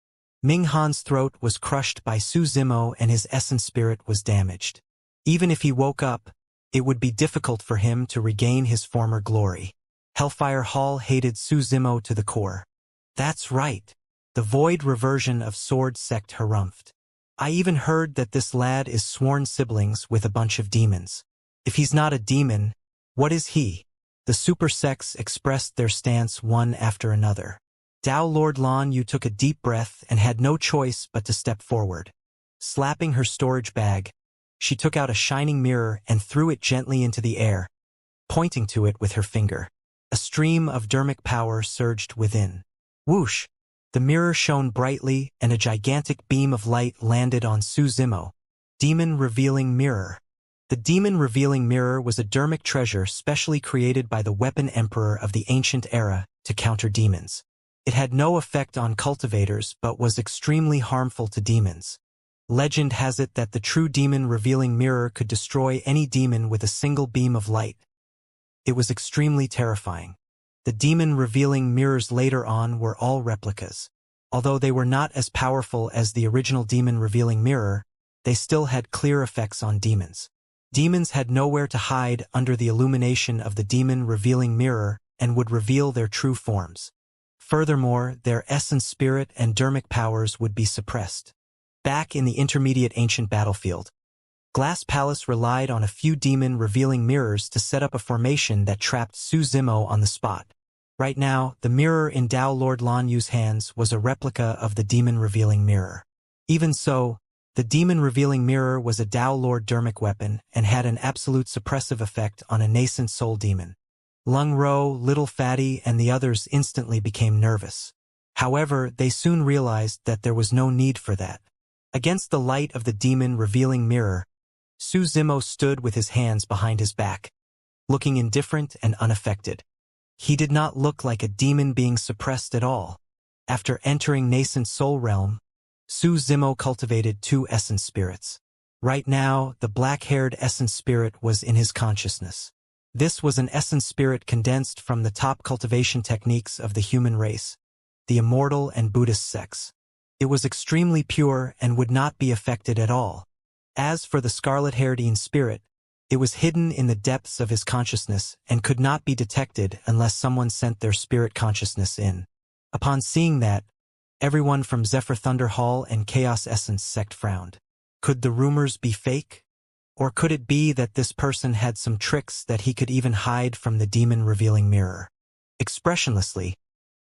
Ming Han's throat was crushed by Su Zimo and his essence spirit was damaged. Even if he woke up, it would be difficult for him to regain his former glory. Hellfire Hall hated Su Zimo to the core. That's right, the Void Reversion of Sword Sect harumphed. I even heard that this lad is sworn siblings with a bunch of demons. If he's not a demon, what is he? The super sects expressed their stance one after another. Dao Lord Lanyu took a deep breath and had no choice but to step forward. Slapping her storage bag, she took out a shining mirror and threw it gently into the air, pointing to it with her finger. A stream of dermic power surged within. Whoosh! The mirror shone brightly and a gigantic beam of light landed on Su Zimo. Demon Revealing Mirror. The Demon Revealing Mirror was a dermic treasure specially created by the Weapon Emperor of the Ancient Era to counter demons. It had no effect on cultivators but was extremely harmful to demons. Legend has it that the true Demon Revealing Mirror could destroy any demon with a single beam of light. It was extremely terrifying. The Demon Revealing Mirrors later on were all replicas. Although they were not as powerful as the original Demon Revealing Mirror, they still had clear effects on demons. Demons had nowhere to hide under the illumination of the Demon Revealing Mirror and would reveal their true forms. Furthermore, their essence spirit and dermic powers would be suppressed. Back in the intermediate ancient battlefield, Glass Palace relied on a few Demon Revealing Mirrors to set up a formation that trapped Su Zimo on the spot. Right now, the mirror in Dao Lord Lanyu's hands was a replica of the Demon Revealing Mirror. Even so, the Demon Revealing Mirror was a Dao Lord dermic weapon and had an absolute suppressive effect on a nascent soul demon. Lung Ro, Little Fatty, and the others instantly became nervous. However, they soon realized that there was no need for that. Against the light of the Demon Revealing Mirror, Su Zimo stood with his hands behind his back, looking indifferent and unaffected. He did not look like a demon being suppressed at all. After entering nascent soul realm, Su Zimo cultivated 2 essence spirits. Right now, the black-haired essence spirit was in his consciousness. This was an essence spirit condensed from the top cultivation techniques of the human race, the Immortal and Buddhist sects. It was extremely pure and would not be affected at all. As for the scarlet-haired spirit, it was hidden in the depths of his consciousness and could not be detected unless someone sent their spirit consciousness in. Upon seeing that, everyone from Zephyr Thunder Hall and Chaos Essence sect frowned. Could the rumors be fake? Or could it be that this person had some tricks that he could even hide from the demon-revealing mirror? Expressionlessly,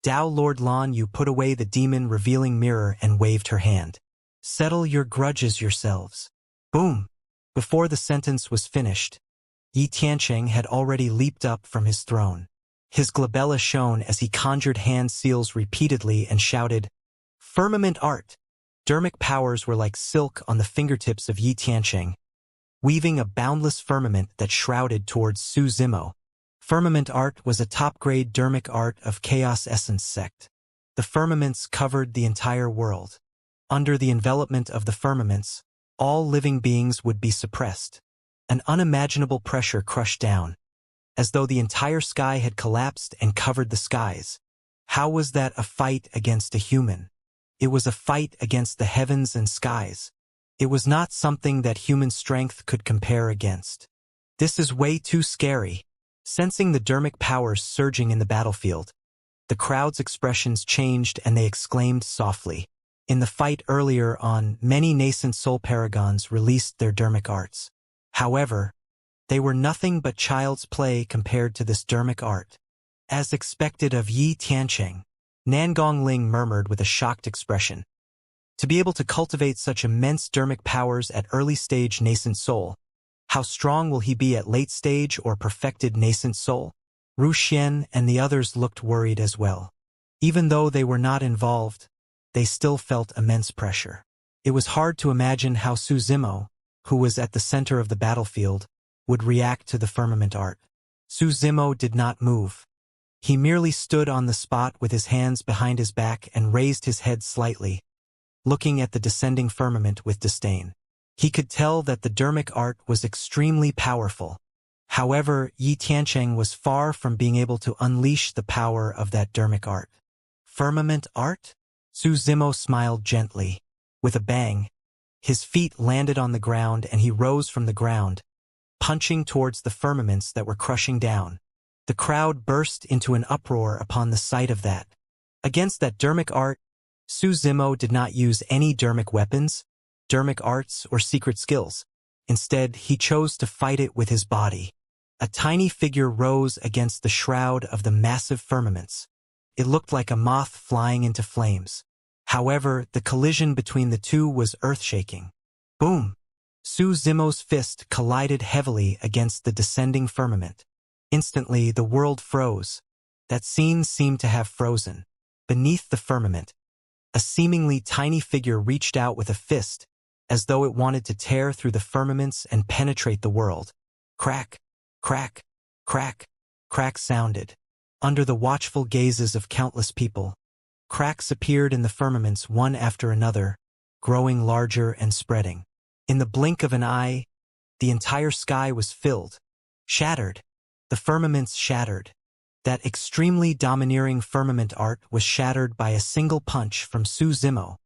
Tao Lord Lan Yu put away the demon-revealing mirror and waved her hand. Settle your grudges yourselves. Boom! Before the sentence was finished, Yi Tiancheng had already leaped up from his throne. His glabella shone as he conjured hand seals repeatedly and shouted, "Firmament art!" Dermic powers were like silk on the fingertips of Yi Tiancheng, weaving a boundless firmament that shrouded towards Su Zimo. Firmament art was a top-grade dermic art of Chaos Essence sect. The firmaments covered the entire world. Under the envelopment of the firmaments, all living beings would be suppressed. An unimaginable pressure crushed down, as though the entire sky had collapsed and covered the skies. How was that a fight against a human? It was a fight against the heavens and skies. It was not something that human strength could compare against. This is way too scary. Sensing the dermic powers surging in the battlefield, the crowd's expressions changed and they exclaimed softly. In the fight earlier on, many nascent soul paragons released their dermic arts. However, they were nothing but child's play compared to this dermic art. As expected of Yi Tiancheng, Nangong Ling murmured with a shocked expression. To be able to cultivate such immense dermic powers at early-stage nascent soul, how strong will he be at late-stage or perfected nascent soul? Ru Xian and the others looked worried as well. Even though they were not involved, they still felt immense pressure. It was hard to imagine how Su Zimo, who was at the center of the battlefield, would react to the firmament art. Su Zimo did not move. He merely stood on the spot with his hands behind his back and raised his head slightly, looking at the descending firmament with disdain. He could tell that the dermic art was extremely powerful. However, Yi Tiancheng was far from being able to unleash the power of that dermic art. Firmament art? Su Zimo smiled gently. With a bang, his feet landed on the ground and he rose from the ground, punching towards the firmaments that were crushing down. The crowd burst into an uproar upon the sight of that. Against that dermic art, Su Zimo did not use any dermic weapons, dermic arts, or secret skills. Instead, he chose to fight it with his body. A tiny figure rose against the shroud of the massive firmaments. It looked like a moth flying into flames. However, the collision between the two was earth-shaking. Boom! Su Zimo's fist collided heavily against the descending firmament. Instantly, the world froze. That scene seemed to have frozen. Beneath the firmament, a seemingly tiny figure reached out with a fist, as though it wanted to tear through the firmaments and penetrate the world. Crack, crack, crack, crack sounded. Under the watchful gazes of countless people, cracks appeared in the firmaments one after another, growing larger and spreading. In the blink of an eye, the entire sky was filled, shattered. The firmaments shattered. That extremely domineering firmament art was shattered by a single punch from Su Zimo.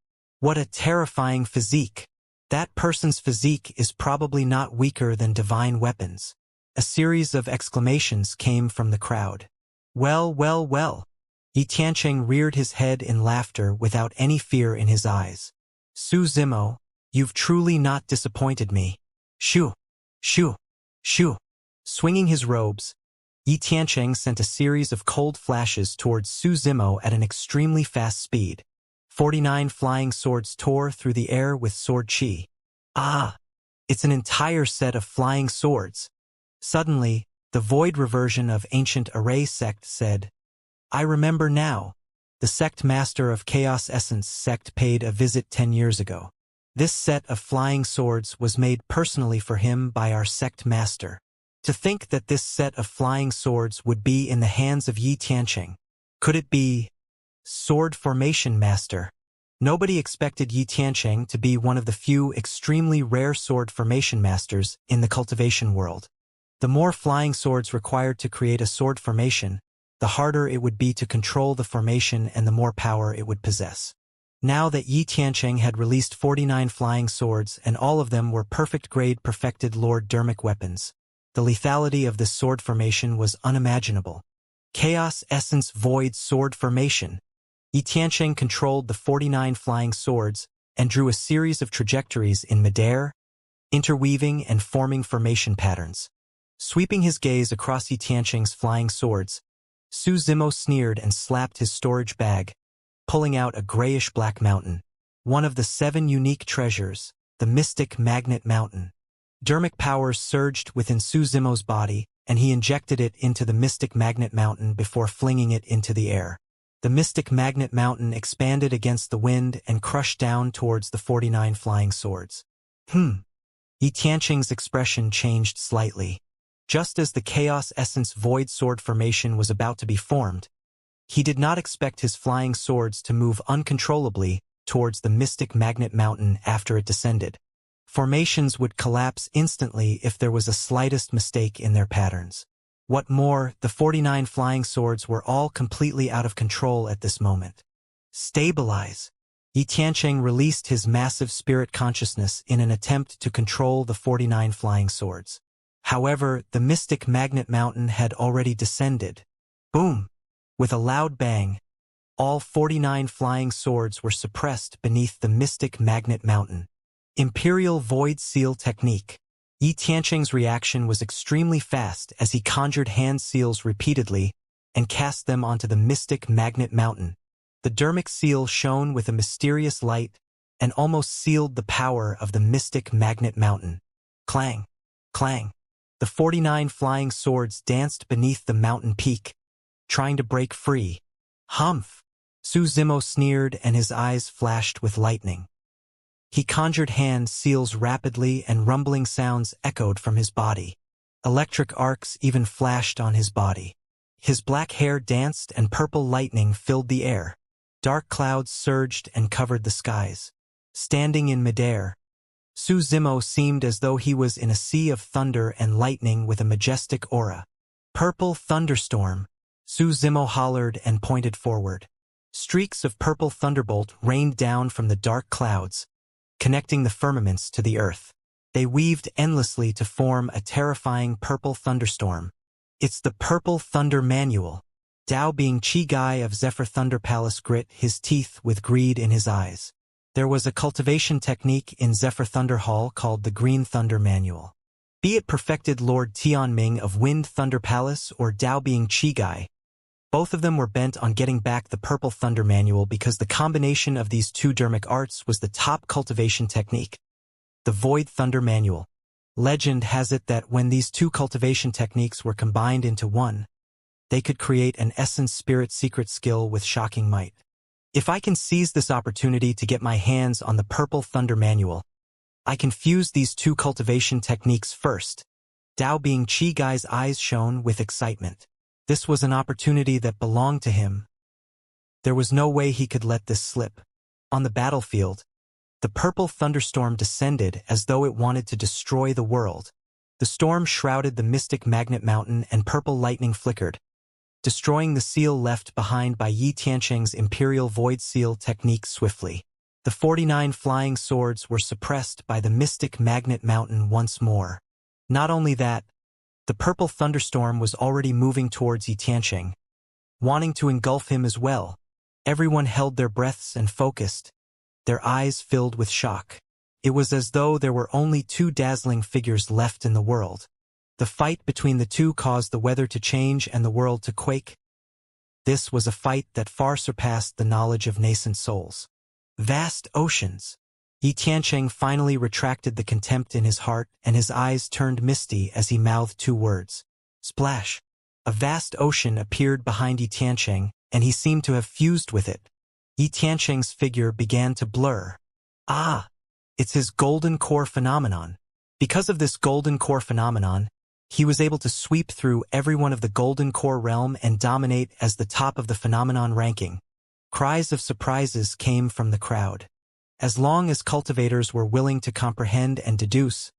What a terrifying physique! That person's physique is probably not weaker than divine weapons. A series of exclamations came from the crowd. Well, well, well. Yi Tiancheng reared his head in laughter without any fear in his eyes. Su Zimo, you've truly not disappointed me. Shoo! Shoo! Shoo! Swinging his robes, Yi Tiancheng sent a series of cold flashes towards Su Zimo at an extremely fast speed. 49 flying swords tore through the air with sword chi. Ah! It's an entire set of flying swords. Suddenly, the void reversion of ancient Array sect said, I remember now. The sect master of Chaos Essence sect paid a visit 10 years ago. This set of flying swords was made personally for him by our sect master. To think that this set of flying swords would be in the hands of Yi Tiancheng. Could it be? Sword Formation Master. Nobody expected Yi Tiancheng to be one of the few extremely rare sword formation masters in the cultivation world. The more flying swords required to create a sword formation, the harder it would be to control the formation and the more power it would possess. Now that Yi Tiancheng had released 49 flying swords and all of them were perfect-grade perfected Lord Dermic weapons, the lethality of this sword formation was unimaginable. Chaos Essence Void Sword Formation. Yi Tiancheng controlled the 49 flying swords and drew a series of trajectories in midair, interweaving and forming formation patterns. Sweeping his gaze across Yi Tiancheng's flying swords, Su Zimo sneered and slapped his storage bag, pulling out a grayish-black mountain, one of the 7 unique treasures, the Mystic Magnet Mountain. Dermic powers surged within Su Zimo's body, and he injected it into the Mystic Magnet Mountain before flinging it into the air. The Mystic Magnet Mountain expanded against the wind and crushed down towards the 49 flying swords. Yi Tiancheng's expression changed slightly. Just as the Chaos Essence Void Sword Formation was about to be formed, he did not expect his flying swords to move uncontrollably towards the Mystic Magnet Mountain after it descended. Formations would collapse instantly if there was a slightest mistake in their patterns. What more, the 49 flying swords were all completely out of control at this moment. Stabilize. Yi Tiancheng released his massive spirit consciousness in an attempt to control the 49 flying swords. However, the Mystic Magnet Mountain had already descended. Boom! With a loud bang, all 49 flying swords were suppressed beneath the Mystic Magnet Mountain. Imperial Void Seal Technique. Yi Tiancheng's reaction was extremely fast as he conjured hand seals repeatedly and cast them onto the Mystic Magnet Mountain. The Dermic seal shone with a mysterious light and almost sealed the power of the Mystic Magnet Mountain. Clang! Clang! The 49 flying swords danced beneath the mountain peak, trying to break free. Humph! Su Zimo sneered and his eyes flashed with lightning. He conjured hand seals rapidly and rumbling sounds echoed from his body. Electric arcs even flashed on his body. His black hair danced and purple lightning filled the air. Dark clouds surged and covered the skies. Standing in midair, Su Zimo seemed as though he was in a sea of thunder and lightning with a majestic aura. Purple thunderstorm, Su Zimo hollered and pointed forward. Streaks of purple thunderbolt rained down from the dark clouds, connecting the firmaments to the earth. They weaved endlessly to form a terrifying purple thunderstorm. It's the Purple Thunder Manual. Dao being Chi Guy of Zephyr Thunder Palace grit his teeth with greed in his eyes. There was a cultivation technique in Zephyr Thunder Hall called the Green Thunder Manual. Be it perfected Lord Tianming of Wind Thunder Palace or Dao being Chi Guy, both of them were bent on getting back the Purple Thunder Manual because the combination of these two dermic arts was the top cultivation technique. The Void Thunder Manual. Legend has it that when these two cultivation techniques were combined into one, they could create an essence spirit secret skill with shocking might. If I can seize this opportunity to get my hands on the Purple Thunder Manual, I can fuse these two cultivation techniques first. Dao being Chi Guy's eyes shone with excitement. This was an opportunity that belonged to him. There was no way he could let this slip. On the battlefield, the purple thunderstorm descended as though it wanted to destroy the world. The storm shrouded the Mystic Magnet Mountain and purple lightning flickered, destroying the seal left behind by Yi Tiancheng's Imperial Void Seal technique swiftly. The 49 flying swords were suppressed by the Mystic Magnet Mountain once more. Not only that, the purple thunderstorm was already moving towards Yi Tiancheng, wanting to engulf him as well. Everyone held their breaths and focused, their eyes filled with shock. It was as though there were only 2 dazzling figures left in the world. The fight between the two caused the weather to change and the world to quake. This was a fight that far surpassed the knowledge of nascent souls. Vast oceans. Yi Tiancheng finally retracted the contempt in his heart and his eyes turned misty as he mouthed 2 words. Splash. A vast ocean appeared behind Yi Tiancheng, and he seemed to have fused with it. Yi Tiancheng's figure began to blur. Ah! It's his golden core phenomenon. Because of this golden core phenomenon, he was able to sweep through every one of the golden core realm and dominate as the top of the phenomenon ranking. Cries of surprises came from the crowd. As long as cultivators were willing to comprehend and deduce,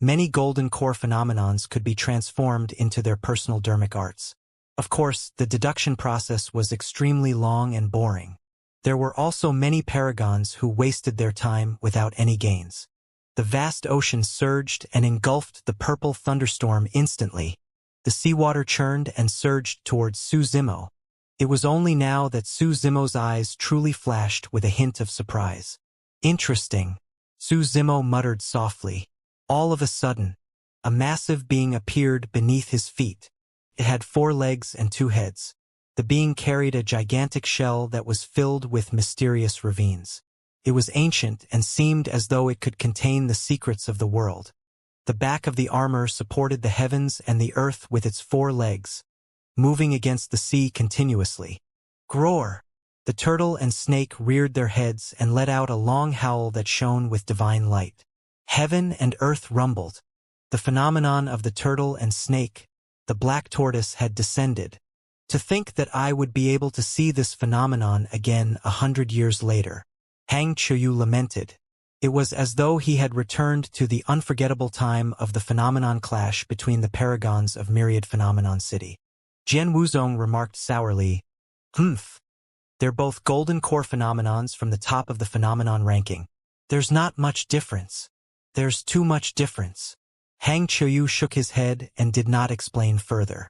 many golden core phenomenons could be transformed into their personal dermic arts. Of course, the deduction process was extremely long and boring. There were also many paragons who wasted their time without any gains. The vast ocean surged and engulfed the purple thunderstorm instantly. The seawater churned and surged towards Su Zimo. It was only now that Su Zimo's eyes truly flashed with a hint of surprise. Interesting, Su Zimo muttered softly. All of a sudden, a massive being appeared beneath his feet. It had 4 legs and 2 heads. The being carried a gigantic shell that was filled with mysterious ravines. It was ancient and seemed as though it could contain the secrets of the world. The back of the armor supported the heavens and the earth with its 4 legs, moving against the sea continuously. Groar! The turtle and snake reared their heads and let out a long howl that shone with divine light. Heaven and earth rumbled. The phenomenon of the turtle and snake, the black tortoise, had descended. To think that I would be able to see this phenomenon again 100 years later. Hang Chuyu lamented. It was as though he had returned to the unforgettable time of the phenomenon clash between the paragons of Myriad Phenomenon City. Jian Wuzong remarked sourly, "Humph. They're both golden core phenomenons from the top of the phenomenon ranking. There's not much difference. There's too much difference." Hang Chuyu shook his head and did not explain further.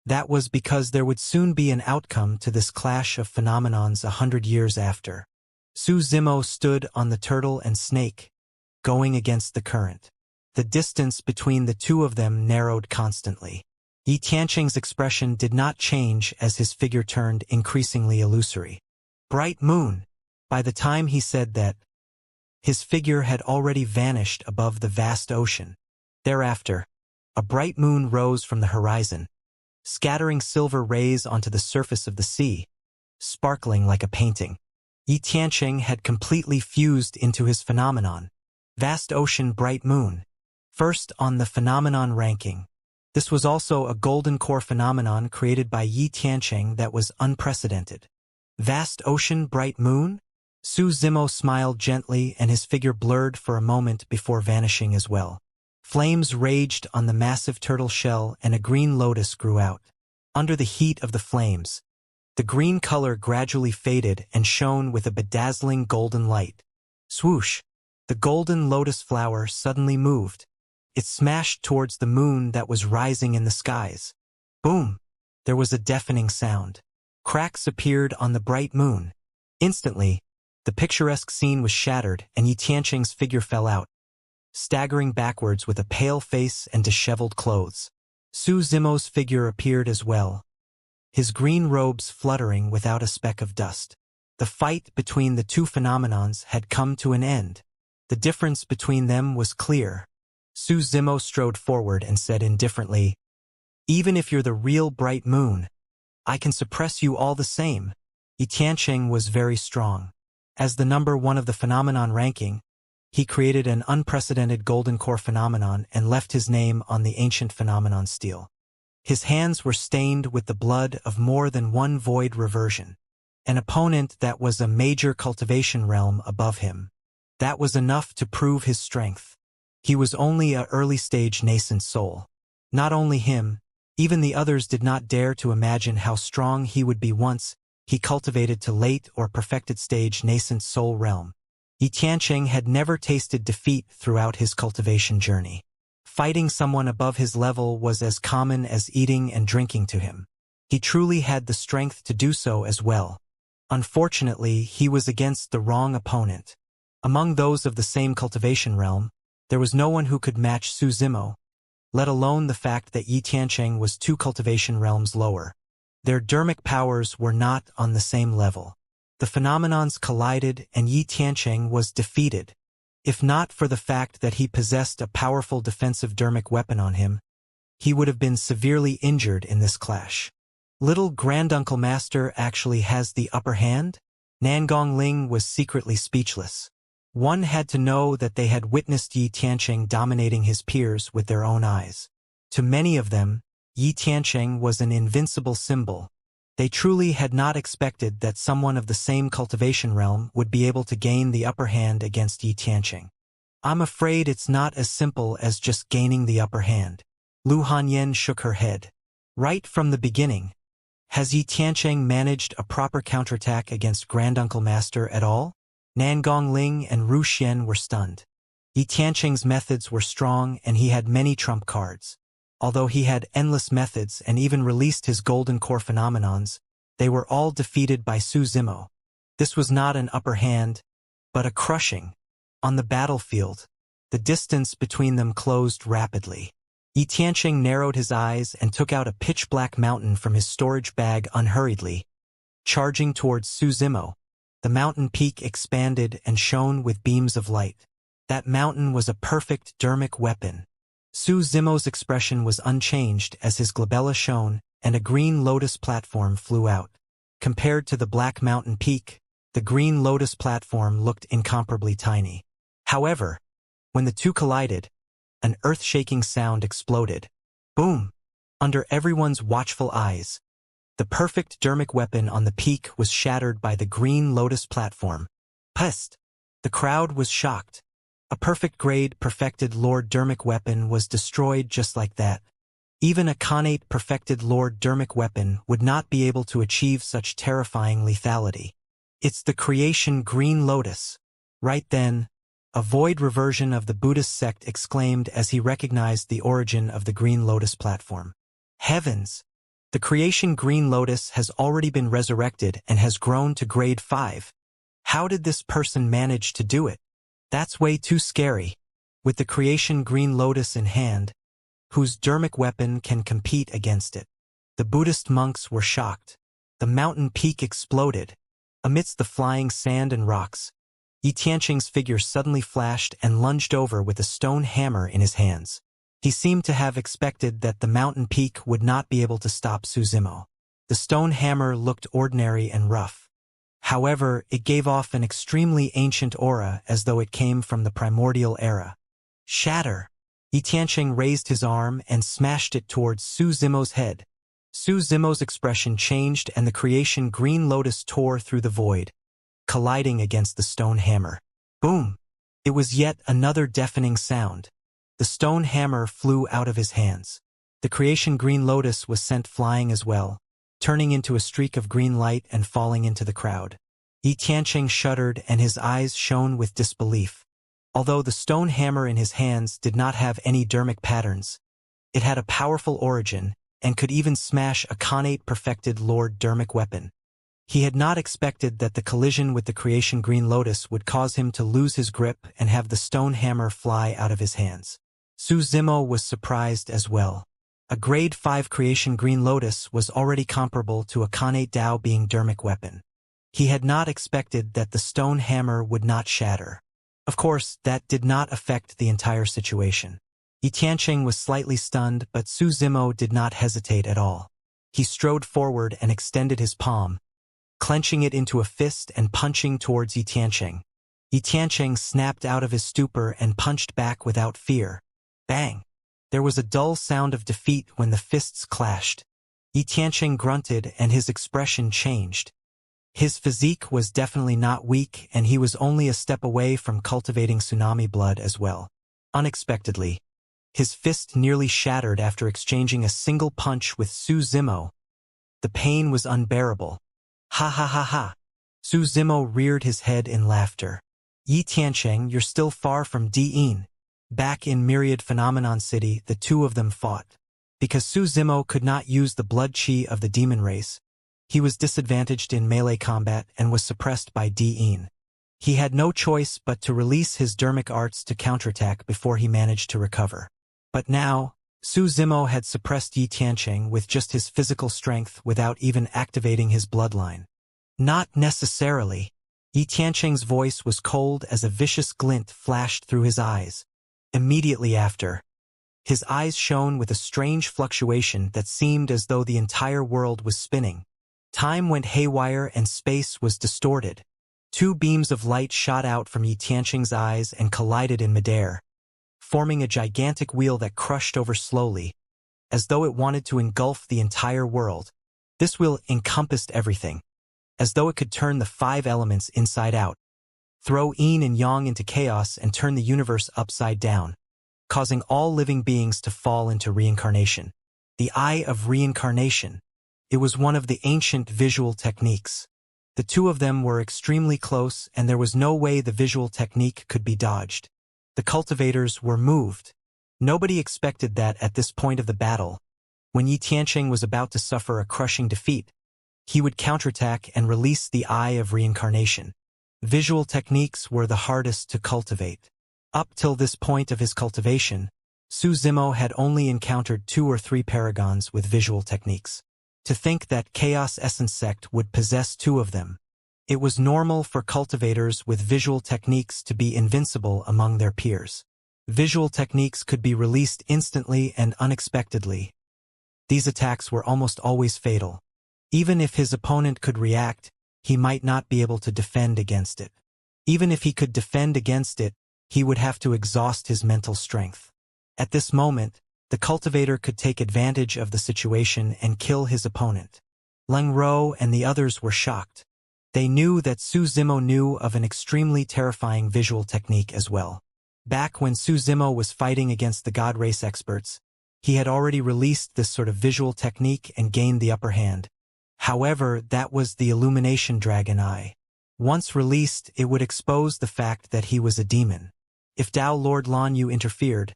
That was because there would soon be an outcome to this clash of phenomenons 100 years after. Su Zimo stood on the turtle and snake, going against the current. The distance between the two of them narrowed constantly. Yi Tianqing's expression did not change as his figure turned increasingly illusory. Bright moon! By the time he said that, his figure had already vanished above the vast ocean. Thereafter, a bright moon rose from the horizon, scattering silver rays onto the surface of the sea, sparkling like a painting. Yi Tianqing had completely fused into his phenomenon. Vast ocean, bright moon. First on the phenomenon ranking. This was also a golden core phenomenon created by Yi Tianqing that was unprecedented. Vast ocean, bright moon? Su Zimo smiled gently and his figure blurred for a moment before vanishing as well. Flames raged on the massive turtle shell and a green lotus grew out. Under the heat of the flames, the green color gradually faded and shone with a bedazzling golden light. Swoosh! The golden lotus flower suddenly moved. It smashed towards the moon that was rising in the skies. Boom! There was a deafening sound. Cracks appeared on the bright moon. Instantly, the picturesque scene was shattered and Yi Tianqing's figure fell out, staggering backwards with a pale face and disheveled clothes. Su Zimo's figure appeared as well, his green robes fluttering without a speck of dust. The fight between the two phenomenons had come to an end. The difference between them was clear. Su Zimo strode forward and said indifferently, "Even if you're the real bright moon, I can suppress you all the same." Yi Tianqing was very strong. As the number 1 of the phenomenon ranking, he created an unprecedented golden core phenomenon and left his name on the ancient phenomenon stele. His hands were stained with the blood of more than one void reversion, an opponent that was a major cultivation realm above him. That was enough to prove his strength. He was only a early-stage nascent soul. Not only him, even the others did not dare to imagine how strong he would be once he cultivated to late or perfected stage nascent soul realm. Yi Tianqing had never tasted defeat throughout his cultivation journey. Fighting someone above his level was as common as eating and drinking to him. He truly had the strength to do so as well. Unfortunately, he was against the wrong opponent. Among those of the same cultivation realm, there was no one who could match Su Zimo, let alone the fact that Yi Tianqing was 2 cultivation realms lower. Their dermic powers were not on the same level. The phenomenons collided and Yi Tianqing was defeated. If not for the fact that he possessed a powerful defensive dermic weapon on him, he would have been severely injured in this clash. Little Granduncle Master actually has the upper hand? Nangong Ling was secretly speechless. One had to know that they had witnessed Yi Tianqing dominating his peers with their own eyes. To many of them, Yi Tianqing was an invincible symbol, They truly had not expected that someone of the same cultivation realm would be able to gain the upper hand against Yi Tianqing. I'm afraid it's not as simple as just gaining the upper hand. Lu Hanyan shook her head. Right from the beginning, has Yi Tianqing managed a proper counterattack against Granduncle Master at all? Nan Gongling and Ru Xian were stunned. Yi Tianqing's methods were strong and he had many trump cards. Although he had endless methods and even released his golden core phenomenons, they were all defeated by Su Zimo. This was not an upper hand, but a crushing. On the battlefield, the distance between them closed rapidly. Yi Tianqing narrowed his eyes and took out a pitch-black mountain from his storage bag unhurriedly. Charging towards Su Zimo, the mountain peak expanded and shone with beams of light. That mountain was a perfect dermic weapon. Su Zimo's expression was unchanged as his glabella shone and a green lotus platform flew out. Compared to the black mountain peak, the green lotus platform looked incomparably tiny. However, when the two collided, an earth-shaking sound exploded. Boom! Under everyone's watchful eyes, the perfect dermic weapon on the peak was shattered by the green lotus platform. Pest! The crowd was shocked. A perfect-grade, perfected Lord Dermic weapon was destroyed just like that. Even a Khanate perfected Lord Dermic weapon would not be able to achieve such terrifying lethality. It's the creation Green Lotus. Right then, a void reversion of the Buddhist sect exclaimed as he recognized the origin of the Green Lotus platform. Heavens! The creation Green Lotus has already been resurrected and has grown to grade 5. How did this person manage to do it? That's way too scary. With the creation Green Lotus in hand, whose dermic weapon can compete against it? The Buddhist monks were shocked. The mountain peak exploded. Amidst the flying sand and rocks, Yi Tianqing's figure suddenly flashed and lunged over with a stone hammer in his hands. He seemed to have expected that the mountain peak would not be able to stop Su Zimo. The stone hammer looked ordinary and rough. However, it gave off an extremely ancient aura as though it came from the primordial era. Shatter! Yi Tianqing raised his arm and smashed it towards Su Zimo's head. Su Zimo's expression changed and the creation Green Lotus tore through the void, colliding against the stone hammer. Boom! It was yet another deafening sound. The stone hammer flew out of his hands. The creation Green Lotus was sent flying as well, turning into a streak of green light and falling into the crowd. Yi Tianqing shuddered and his eyes shone with disbelief. Although the stone hammer in his hands did not have any dermic patterns, it had a powerful origin and could even smash a Khanate perfected Lord Dermic weapon. He had not expected that the collision with the creation Green Lotus would cause him to lose his grip and have the stone hammer fly out of his hands. Su Zimo was surprised as well. A grade 5 creation Green Lotus was already comparable to a Khanate Dao being dermic weapon. He had not expected that the stone hammer would not shatter. Of course, that did not affect the entire situation. Yi Tianqing was slightly stunned, but Su Zimo did not hesitate at all. He strode forward and extended his palm, clenching it into a fist and punching towards Yi Tianqing. Yi Tianqing snapped out of his stupor and punched back without fear. Bang! There was a dull sound of defeat when the fists clashed. Yi Tianqing grunted and his expression changed. His physique was definitely not weak and he was only a step away from cultivating tsunami blood as well. Unexpectedly, his fist nearly shattered after exchanging a single punch with Su Zimo. The pain was unbearable. Ha ha ha ha! Su Zimo reared his head in laughter. Yi Tianqing, you're still far from Di'in. Back in Myriad Phenomenon City, the two of them fought. Because Su Zimo could not use the blood chi of the demon race, he was disadvantaged in melee combat and was suppressed by Di'in. He had no choice but to release his dermic arts to counterattack before he managed to recover. But now, Su Zimo had suppressed Yi Tianqing with just his physical strength without even activating his bloodline. Not necessarily. Yi Tianqing's voice was cold as a vicious glint flashed through his eyes. Immediately after, his eyes shone with a strange fluctuation that seemed as though the entire world was spinning. Time went haywire and space was distorted. Two beams of light shot out from Yi Tianqing's eyes and collided in midair, forming a gigantic wheel that crushed over slowly, as though it wanted to engulf the entire world. This will encompassed everything, as though it could turn the 5 elements inside out, throw yin and yang into chaos and turn the universe upside down, causing all living beings to fall into reincarnation. The Eye of Reincarnation. It was one of the ancient visual techniques. The two of them were extremely close, and there was no way the visual technique could be dodged. The cultivators were moved. Nobody expected that at this point of the battle, when Yi Tianqing was about to suffer a crushing defeat, he would counterattack and release the Eye of Reincarnation. Visual techniques were the hardest to cultivate. Up till this point of his cultivation, Su Zimo had only encountered 2 or 3 paragons with visual techniques. To think that Chaos Essence Sect would possess 2 of them. It was normal for cultivators with visual techniques to be invincible among their peers. Visual techniques could be released instantly and unexpectedly. These attacks were almost always fatal. Even if his opponent could react, he might not be able to defend against it. Even if he could defend against it, he would have to exhaust his mental strength. At this moment, the cultivator could take advantage of the situation and kill his opponent. Leng Ro and the others were shocked. They knew that Su Zimo knew of an extremely terrifying visual technique as well. Back when Su Zimo was fighting against the God Race experts, he had already released this sort of visual technique and gained the upper hand. However, that was the Illumination Dragon Eye. Once released, it would expose the fact that he was a demon. If Dao Lord Lan Yu interfered,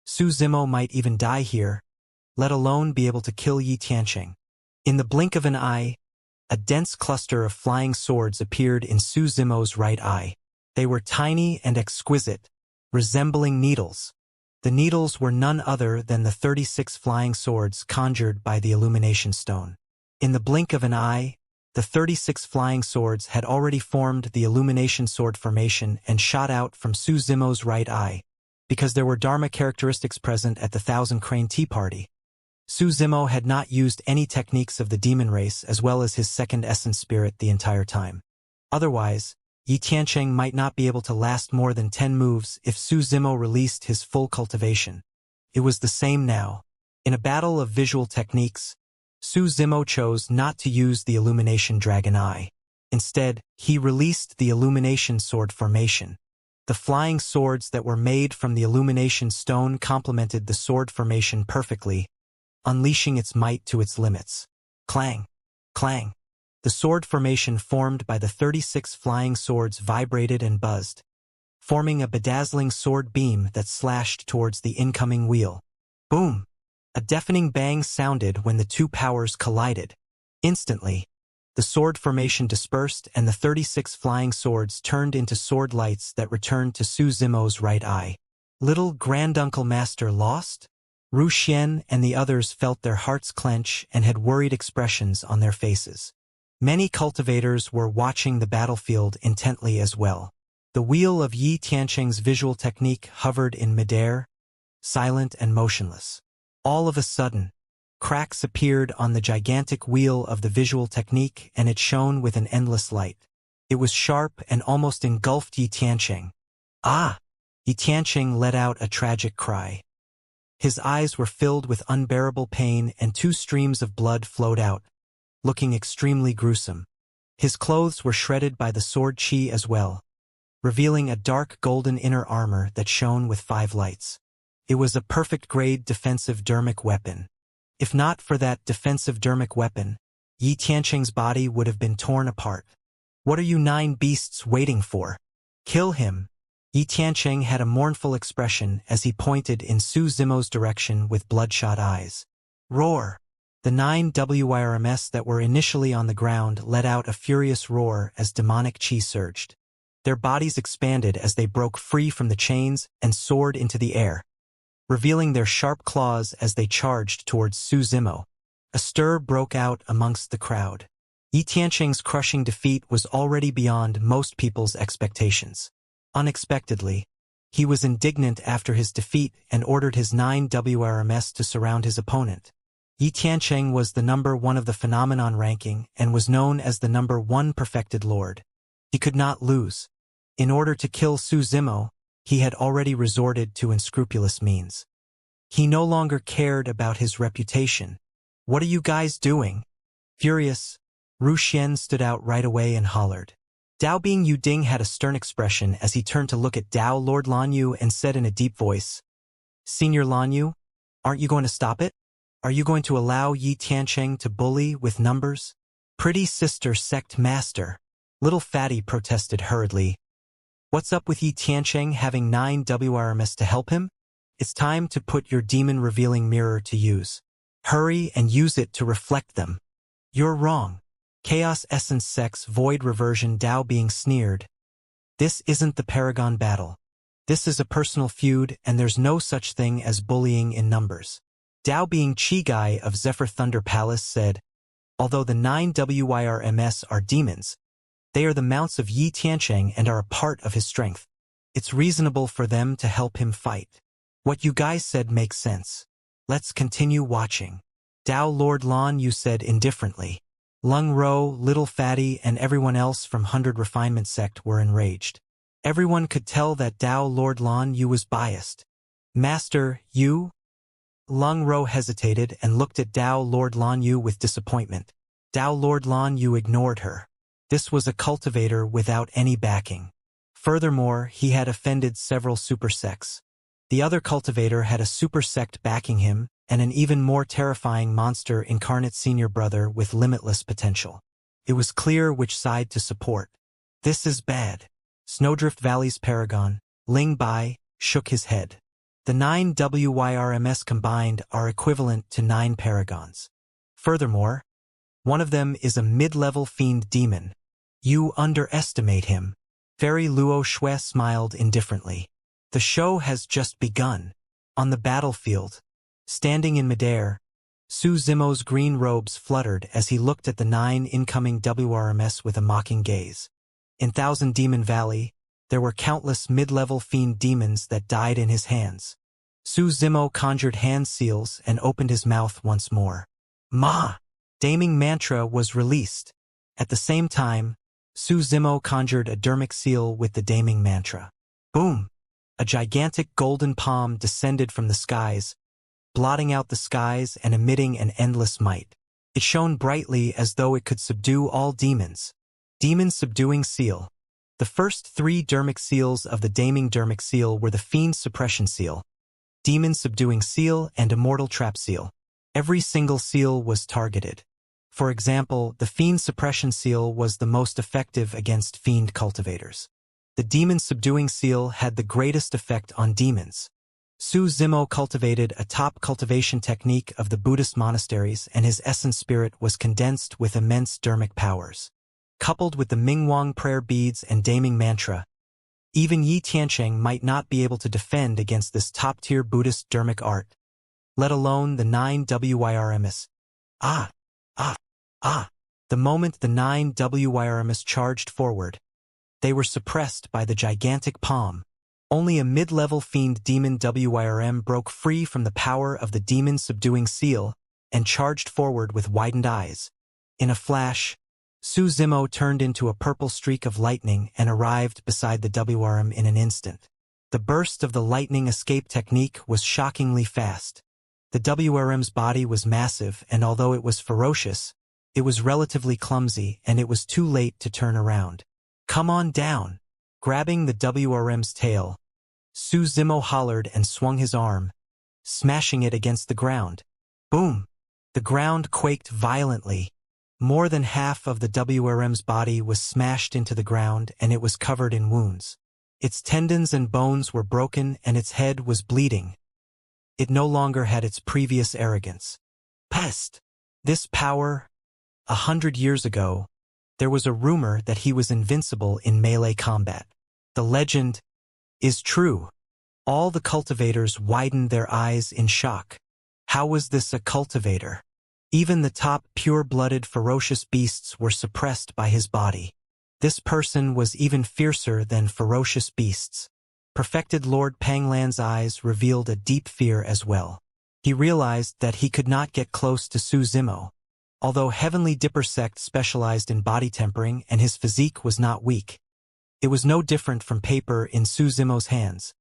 Su Zimo might even die here, let alone be able to kill Yi Tianqing. In the blink of an eye, a dense cluster of flying swords appeared in Su Zimo's right eye. They were tiny and exquisite, resembling needles. The needles were none other than the 36 flying swords conjured by the Illumination Stone. In the blink of an eye, the 36 flying swords had already formed the Illumination Sword formation and shot out from Su Zimo's right eye. Because there were Dharma characteristics present at the Thousand Crane Tea Party, Su Zimo had not used any techniques of the demon race as well as his second essence spirit the entire time. Otherwise, Yi Tianqing might not be able to last more than 10 moves if Su Zimo released his full cultivation. It was the same now. In a battle of visual techniques, Su Zimo chose not to use the Illumination Dragon Eye. Instead, he released the Illumination Sword formation. The flying swords that were made from the Illumination Stone complemented the sword formation perfectly, unleashing its might to its limits. Clang! Clang! The sword formation formed by the 36 flying swords vibrated and buzzed, forming a bedazzling sword beam that slashed towards the incoming wheel. Boom! A deafening bang sounded when the two powers collided. Instantly, the sword formation dispersed and the 36 flying swords turned into sword lights that returned to Su Zimo's right eye. Little Granduncle Master lost? Ru Xian and the others felt their hearts clench and had worried expressions on their faces. Many cultivators were watching the battlefield intently as well. The wheel of Yi Tianqing's visual technique hovered in midair, silent and motionless. All of a sudden, cracks appeared on the gigantic wheel of the visual technique and it shone with an endless light. It was sharp and almost engulfed Yi Tianqing. Ah! Yi Tianqing let out a tragic cry. His eyes were filled with unbearable pain and 2 streams of blood flowed out, looking extremely gruesome. His clothes were shredded by the sword chi as well, revealing a dark golden inner armor that shone with 5 lights. It was a perfect-grade defensive dermic weapon. If not for that defensive dermic weapon, Yi Tianqing's body would have been torn apart. What are you 9 beasts waiting for? Kill him! Yi Tianqing had a mournful expression as he pointed in Su Zimo's direction with bloodshot eyes. Roar! The 9 WIRMs that were initially on the ground let out a furious roar as demonic chi surged. Their bodies expanded as they broke free from the chains and soared into the air, revealing their sharp claws as they charged towards Su Zimo. A stir broke out amongst the crowd. Yi Tianqing's crushing defeat was already beyond most people's expectations. Unexpectedly, he was indignant after his defeat and ordered his 9 WRMs to surround his opponent. Yi Tianqing was the number 1 of the phenomenon ranking and was known as the number 1 perfected lord. He could not lose. In order to kill Su Zimo, he had already resorted to unscrupulous means. He no longer cared about his reputation. What are you guys doing? Furious, Ru Xian stood out right away and hollered. Dao Bing Yu Ding had a stern expression as he turned to look at Dao Lord Lan Yu and said in a deep voice, Senior Lan Yu, aren't you going to stop it? Are you going to allow Yi Tiancheng to bully with numbers? Pretty sister sect master, little fatty protested hurriedly. What's up with Yi Tiancheng having 9 WRMS to help him? It's time to put your demon-revealing mirror to use. Hurry and use it to reflect them. You're wrong. Chaos Essence Sex Void Reversion Dao being sneered. This isn't the Paragon battle. This is a personal feud and there's no such thing as bullying in numbers. Dao being Chi Guy of Zephyr Thunder Palace said, although the 9 WYRMS are demons, they are the mounts of Yi Tiancheng and are a part of his strength. It's reasonable for them to help him fight. What you guys said makes sense. Let's continue watching. Dao Lord Lan Yu said indifferently. Lung Ro, Little Fatty, and everyone else from 100 Refinement Sect were enraged. Everyone could tell that Dao Lord Lan Yu was biased. Master, you? Lung Ro hesitated and looked at Dao Lord Lan Yu with disappointment. Dao Lord Lan Yu ignored her. This was a cultivator without any backing. Furthermore, he had offended several super sects. The other cultivator had a super sect backing him, and an even more terrifying monster incarnate senior brother with limitless potential. It was clear which side to support. This is bad. Snowdrift Valley's Paragon, Ling Bai, shook his head. The 9 WYRMS combined are equivalent to 9 Paragons. Furthermore, one of them is a mid-level fiend demon. You underestimate him. Fairy Luo Shui smiled indifferently. The show has just begun. On the battlefield, standing in midair, Su Zimo's green robes fluttered as he looked at the 9 incoming WRMS with a mocking gaze. In Thousand Demon Valley, there were countless mid-level fiend demons that died in his hands. Su Zimo conjured hand seals and opened his mouth once more. Ma! Daming mantra was released. At the same time, Su Zimo conjured a dermic seal with the daming mantra. Boom! A gigantic golden palm descended from the skies, blotting out the skies and emitting an endless might. It shone brightly as though it could subdue all demons. Demon Subduing Seal. The first 3 dermic seals of the Daming Dermic Seal were the Fiend Suppression Seal, Demon Subduing Seal, and Immortal Trap Seal. Every single seal was targeted. For example, the Fiend Suppression Seal was the most effective against fiend cultivators. The Demon Subduing Seal had the greatest effect on demons. Su Zimo cultivated a top cultivation technique of the Buddhist monasteries, and his essence spirit was condensed with immense dermic powers. Coupled with the Mingwang prayer beads and daming mantra, even Yi Tiancheng might not be able to defend against this top-tier Buddhist dermic art, let alone the 9 WYRMS. The moment the 9 WYRMS charged forward, they were suppressed by the gigantic palm. Only a mid-level fiend demon WYRM broke free from the power of the Demon Subduing Seal and charged forward with widened eyes. In a flash, Su Zimo turned into a purple streak of lightning and arrived beside the WRM in an instant. The burst of the lightning escape technique was shockingly fast. The WRM's body was massive, and although it was ferocious, it was relatively clumsy, and it was too late to turn around. Come on down. Grabbing the WRM's tail, Su Zimo hollered and swung his arm, smashing it against the ground. Boom! The ground quaked violently. More than half of the WRM's body was smashed into the ground, and it was covered in wounds. Its tendons and bones were broken, and its head was bleeding. It no longer had its previous arrogance. Pest! This power. 100 years ago, there was a rumor that he was invincible in melee combat. The legend is true. All the cultivators widened their eyes in shock. How was this a cultivator? Even the top pure-blooded ferocious beasts were suppressed by his body. This person was even fiercer than ferocious beasts. Perfected Lord Panglan's eyes revealed a deep fear as well. He realized that he could not get close to Su Zimo. Although Heavenly Dipper sect specialized in body tempering and his physique was not weak, it was no different from paper in Su Zimo's hands.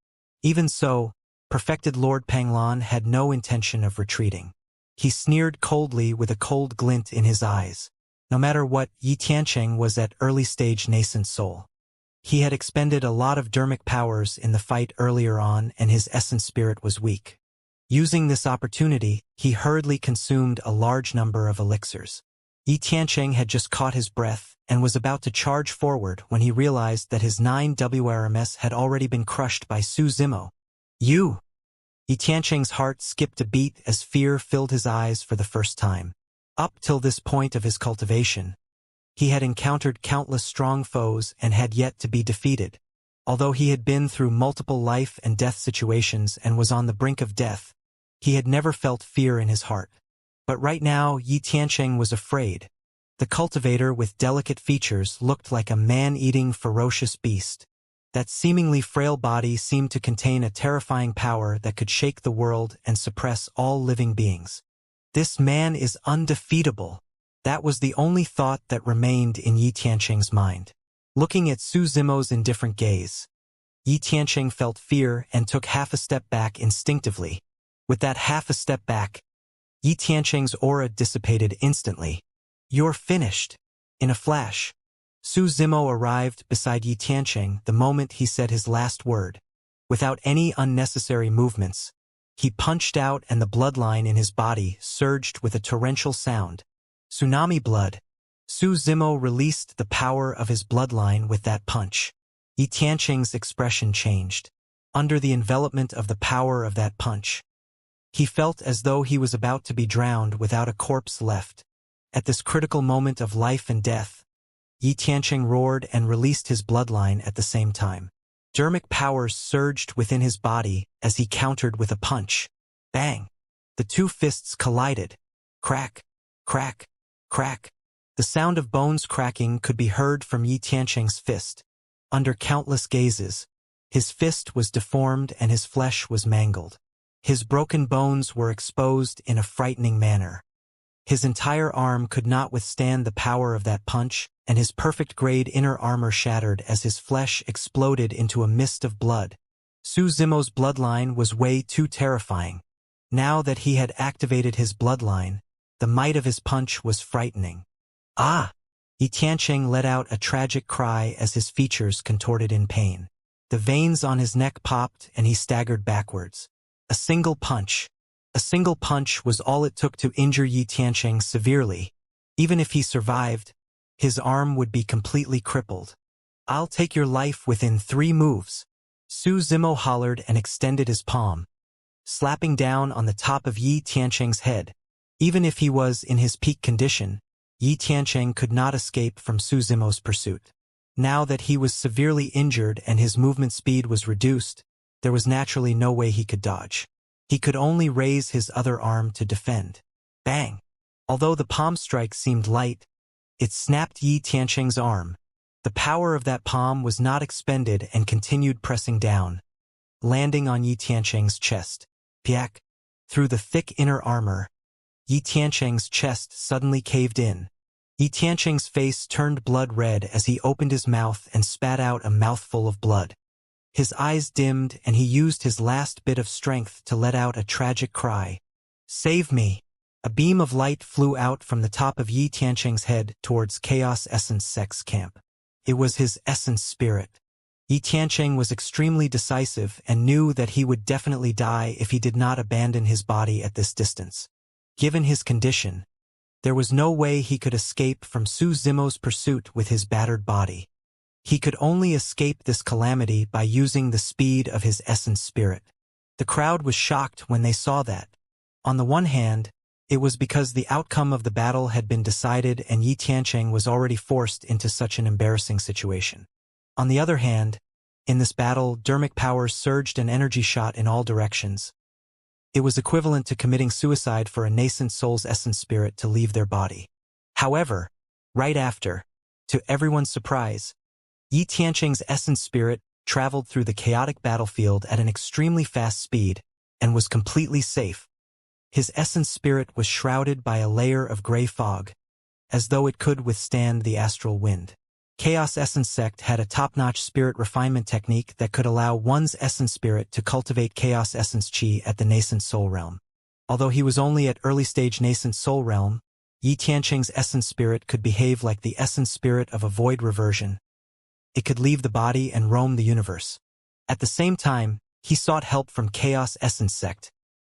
Even so, Perfected Lord Panglan had no intention of retreating. He sneered coldly with a cold glint in his eyes. No matter what, Yi Tiancheng was at early-stage nascent soul. He had expended a lot of dermic powers in the fight earlier on, and his essence spirit was weak. Using this opportunity, he hurriedly consumed a large number of elixirs. Yi Tiancheng had just caught his breath and was about to charge forward when he realized that his 9 WRMS had already been crushed by Su Zimo. You! Yi Tiancheng's heart skipped a beat as fear filled his eyes for the first time. Up till this point of his cultivation, he had encountered countless strong foes and had yet to be defeated. Although he had been through multiple life and death situations and was on the brink of death, he had never felt fear in his heart. But right now, Yi Tiancheng was afraid. The cultivator with delicate features looked like a man-eating ferocious beast. That seemingly frail body seemed to contain a terrifying power that could shake the world and suppress all living beings. This man is undefeatable. That was the only thought that remained in Yi Tiancheng's mind. Looking at Su Zimo's indifferent gaze, Yi Tiancheng felt fear and took half a step back instinctively. With that half a step back, Yi Tiancheng's aura dissipated instantly. You're finished. In a flash, Su Zimo arrived beside Yi Tiancheng the moment he said his last word. Without any unnecessary movements, he punched out and the bloodline in his body surged with a torrential sound. Tsunami blood. Su Zimo released the power of his bloodline with that punch. Yi Tiancheng's expression changed. Under the envelopment of the power of that punch, he felt as though he was about to be drowned without a corpse left. At this critical moment of life and death, Yi Tiancheng roared and released his bloodline at the same time. Dermic powers surged within his body as he countered with a punch. Bang! The two fists collided. Crack, crack, crack. The sound of bones cracking could be heard from Yi Tiancheng's fist. Under countless gazes, his fist was deformed and his flesh was mangled. His broken bones were exposed in a frightening manner. His entire arm could not withstand the power of that punch, and his perfect-grade inner armor shattered as his flesh exploded into a mist of blood. Su Zimo's bloodline was way too terrifying. Now that he had activated his bloodline, the might of his punch was frightening. Ah! Yi Tiancheng let out a tragic cry as his features contorted in pain. The veins on his neck popped and he staggered backwards. A single punch was all it took to injure Yi Tiancheng severely. Even if he survived, his arm would be completely crippled. I'll take your life within 3 moves. Su Zimo hollered and extended his palm, slapping down on the top of Yi Tiancheng's head. Even if he was in his peak condition, Yi Tiancheng could not escape from Su Zimo's pursuit. Now that he was severely injured and his movement speed was reduced, there was naturally no way he could dodge. He could only raise his other arm to defend. Bang! Although the palm strike seemed light, it snapped Yi Tiancheng's arm. The power of that palm was not expended and continued pressing down, landing on Yi Tiancheng's chest. Piak! Through the thick inner armor, Yi Tiancheng's chest suddenly caved in. Yi Tiancheng's face turned blood red as he opened his mouth and spat out a mouthful of blood. His eyes dimmed and he used his last bit of strength to let out a tragic cry. Save me! A beam of light flew out from the top of Yi Tiancheng's head towards Chaos Essence Sex Camp. It was his essence spirit. Yi Tiancheng was extremely decisive and knew that he would definitely die if he did not abandon his body at this distance. Given his condition, there was no way he could escape from Su Zimo's pursuit with his battered body. He could only escape this calamity by using the speed of his essence spirit. The crowd was shocked when they saw that. On the one hand, it was because the outcome of the battle had been decided and Yi Tiancheng was already forced into such an embarrassing situation. On the other hand, in this battle, dermic powers surged and energy shot in all directions. It was equivalent to committing suicide for a nascent soul's essence spirit to leave their body. However, right after, to everyone's surprise, Yi Tiancheng's essence spirit traveled through the chaotic battlefield at an extremely fast speed and was completely safe. His essence spirit was shrouded by a layer of gray fog, as though it could withstand the astral wind. Chaos Essence Sect had a top-notch spirit refinement technique that could allow one's essence spirit to cultivate Chaos Essence Chi at the nascent soul realm. Although he was only at early-stage nascent soul realm, Yi Tianqing's essence spirit could behave like the essence spirit of a void reversion. It could leave the body and roam the universe. At the same time, he sought help from Chaos Essence Sect,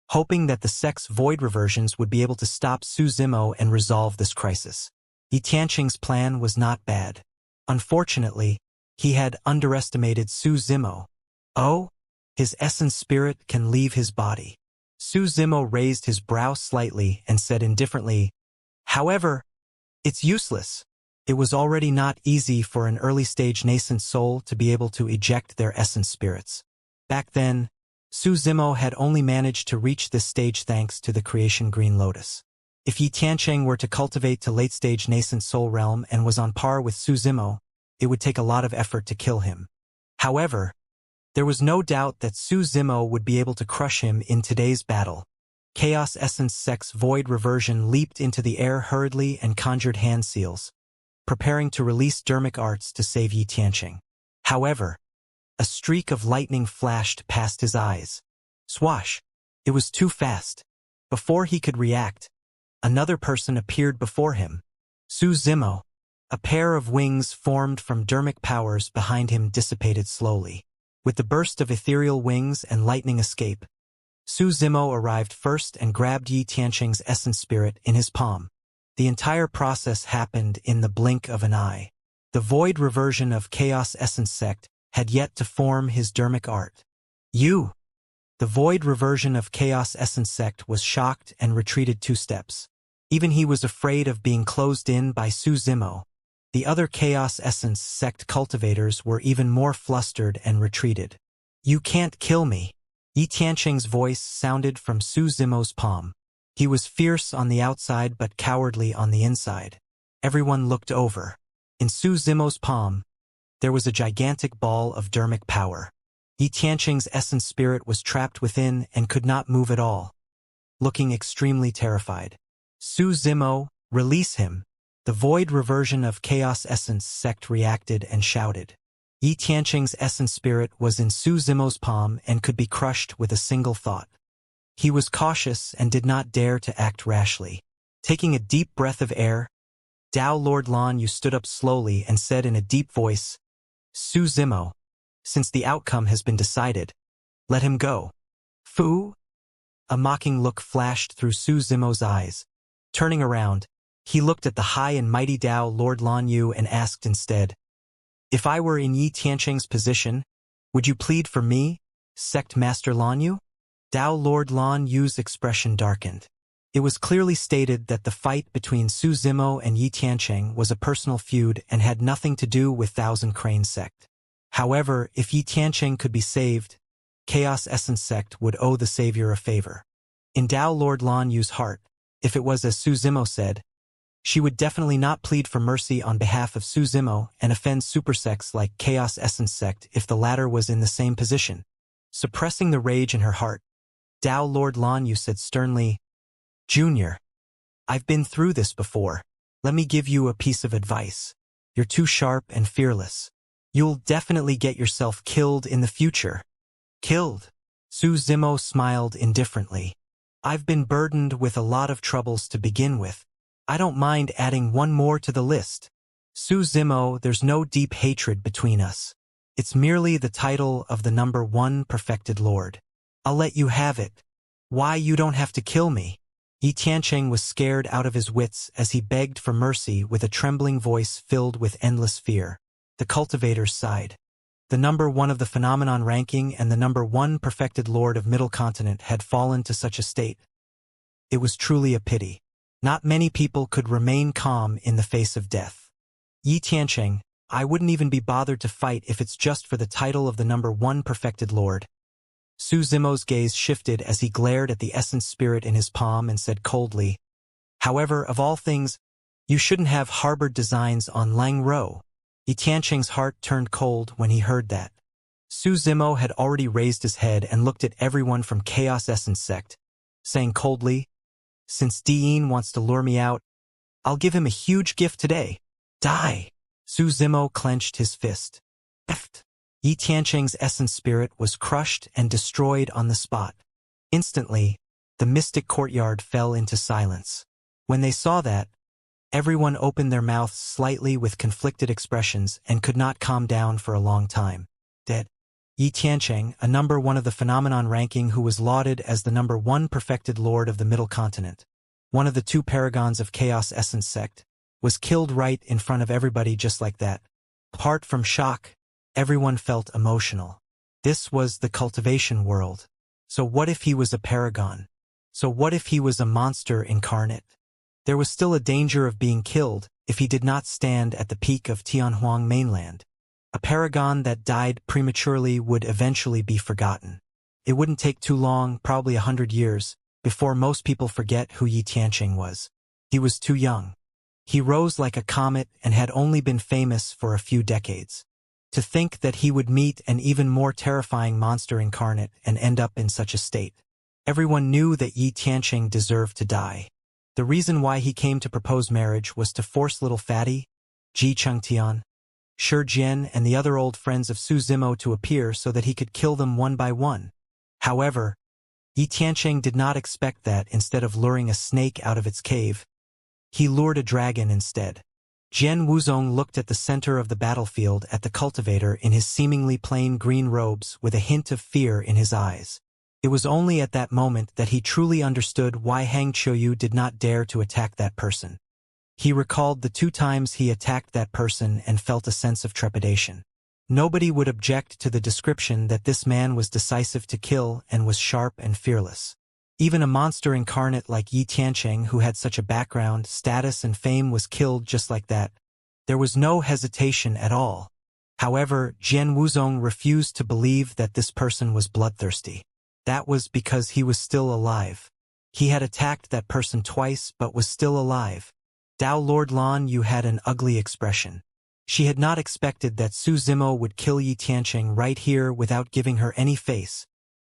hoping that the sect's void reversions would be able to stop Su Zimo and resolve this crisis. Yi Tianqing's plan was not bad. Unfortunately, he had underestimated Su Zimo. Oh, his essence spirit can leave his body. Su Zimo raised his brow slightly and said indifferently, "However, it's useless." It was already not easy for an early-stage nascent soul to be able to eject their essence spirits. Back then, Su Zimo had only managed to reach this stage thanks to the creation Green Lotus. If Yi Tianqing were to cultivate to late-stage nascent soul realm and was on par with Su Zimo, it would take a lot of effort to kill him. However, there was no doubt that Su Zimo would be able to crush him in today's battle. Chaos Essence Sect's void reversion leaped into the air hurriedly and conjured hand seals, preparing to release dermic arts to save Yi Tianqing. However, a streak of lightning flashed past his eyes. Swash! It was too fast. Before he could react, another person appeared before him. Su Zimo. A pair of wings formed from dermic powers behind him dissipated slowly. With the burst of ethereal wings and lightning escape, Su Zimo arrived first and grabbed Yi Tianqing's essence spirit in his palm. The entire process happened in the blink of an eye. The void reversion of Chaos Essence Sect had yet to form his dermic art. You! The void reversion of Chaos Essence Sect was shocked and retreated 2 steps. Even he was afraid of being closed in by Su Zimo. The other Chaos Essence Sect cultivators were even more flustered and retreated. "You can't kill me." Yi Tianqing's voice sounded from Su Zimo's palm. He was fierce on the outside but cowardly on the inside. Everyone looked over. In Su Zimo's palm, there was a gigantic ball of dermic power. Yi Tianqing's essence spirit was trapped within and could not move at all, looking extremely terrified. "Su Zimo, release him." The void reversion of Chaos Essence Sect reacted and shouted. Yi Tianqing's essence spirit was in Su Zimo's palm and could be crushed with a single thought. He was cautious and did not dare to act rashly. Taking a deep breath of air, Dao Lord Lan Yu stood up slowly and said in a deep voice, "Su Zimo, since the outcome has been decided, let him go." "Fu?" A mocking look flashed through Su Zimo's eyes. Turning around, he looked at the high and mighty Dao Lord Lan Yu and asked instead, "If I were in Yi Tianqing's position, would you plead for me, Sect Master Lan Yu?" Dao Lord Lan Yu's expression darkened. It was clearly stated that the fight between Su Zimo and Yi Tianqing was a personal feud and had nothing to do with Thousand Crane Sect. However, if Yi Tianqing could be saved, Chaos Essence Sect would owe the savior a favor. In Dao Lord Lan Yu's heart, if it was as Su Zimo said, she would definitely not plead for mercy on behalf of Su Zimo and offend super sects like Chaos Essence Sect if the latter was in the same position. Suppressing the rage in her heart, Dao Lord Lan Yu said sternly, "Junior, I've been through this before. Let me give you a piece of advice. You're too sharp and fearless. You'll definitely get yourself killed in the future." "Killed?" Su Zimo smiled indifferently. "I've been burdened with a lot of troubles to begin with. I don't mind adding one more to the list. Su Zimo, there's no deep hatred between us. It's merely the title of the number 1 perfected lord. I'll let you have it. Why, you don't have to kill me." Yi Tianqing was scared out of his wits as he begged for mercy with a trembling voice filled with endless fear. The cultivators sighed. The number 1 of the phenomenon ranking and the number 1 perfected lord of Middle Continent had fallen to such a state. It was truly a pity. Not many people could remain calm in the face of death. "Yi Tianqing, I wouldn't even be bothered to fight if it's just for the title of the number 1 perfected lord." Su Zimo's gaze shifted as he glared at the essence spirit in his palm and said coldly, "However, of all things, you shouldn't have harbored designs on Lang Ro." Yi Tianqing's heart turned cold when he heard that. Su Zimo had already raised his head and looked at everyone from Chaos Essence Sect, saying coldly, "Since Diin wants to lure me out, I'll give him a huge gift today. Die!" Su Zimo clenched his fist. Eft. Yi Tianqing's essence spirit was crushed and destroyed on the spot. Instantly, The mystic courtyard fell into silence. When they saw that, everyone opened their mouths slightly with conflicted expressions and could not calm down for a long time. Dead. Yi Tiancheng, a number one of the phenomenon ranking who was lauded as the number one perfected lord of the Middle Continent, one of the two paragons of Chaos Essence sect, was killed right in front of everybody just like that. Apart from shock, everyone felt emotional. This was the cultivation world. So what if he was a paragon? So what if he was a monster incarnate? There was still a danger of being killed if he did not stand at the peak of Tianhuang mainland. A paragon that died prematurely would eventually be forgotten. It wouldn't take too long, probably 100 years, before most people forget who Yi Tiancheng was. He was too young. He rose like a comet and had only been famous for a few decades. To think that he would meet an even more terrifying monster incarnate and end up in such a state. Everyone knew that Yi Tiancheng deserved to die. The reason why he came to propose marriage was to force little fatty, Ji Chengtian, Shi Jian and the other old friends of Su Zimo to appear so that he could kill them one by one. However, Yi Tiancheng did not expect that. Instead of luring a snake out of its cave, he lured a dragon instead. Jian Wuzong looked at the center of the battlefield at the cultivator in his seemingly plain green robes with a hint of fear in his eyes. It was only at that moment that he truly understood why Hang Qiuyu did not dare to attack that person. He recalled the 2 times he attacked that person and felt a sense of trepidation. Nobody would object to the description that this man was decisive to kill and was sharp and fearless. Even a monster incarnate like Yi Tiancheng, who had such a background, status and fame, was killed just like that. There was no hesitation at all. However, Jian Wuzong refused to believe that this person was bloodthirsty. That was because he was still alive. He had attacked that person twice but was still alive. Dao Lord Lan Yu had an ugly expression. She had not expected that Su Zimo would kill Yi Tiancheng right here without giving her any face.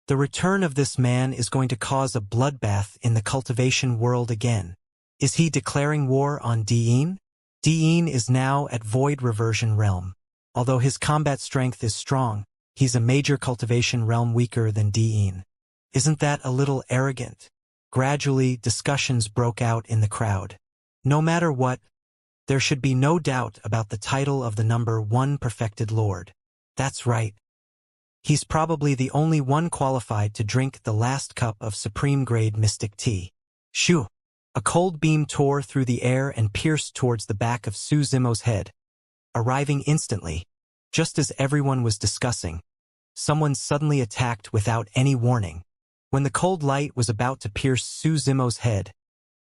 The return of this man is going to cause a bloodbath in the cultivation world again. Is he declaring war on Diyin? Diyin is now at Void Reversion Realm. Although his combat strength is strong, he's a major cultivation realm weaker than Diyin. Isn't that a little arrogant? Gradually, discussions broke out in the crowd. No matter what, there should be no doubt about the title of the number one perfected lord. That's right. He's probably the only one qualified to drink the last cup of supreme-grade mystic tea. Shoo! A cold beam tore through the air and pierced towards the back of Su Zimo's head. Arriving instantly, just as everyone was discussing, someone suddenly attacked without any warning. When the cold light was about to pierce Su Zimo's head,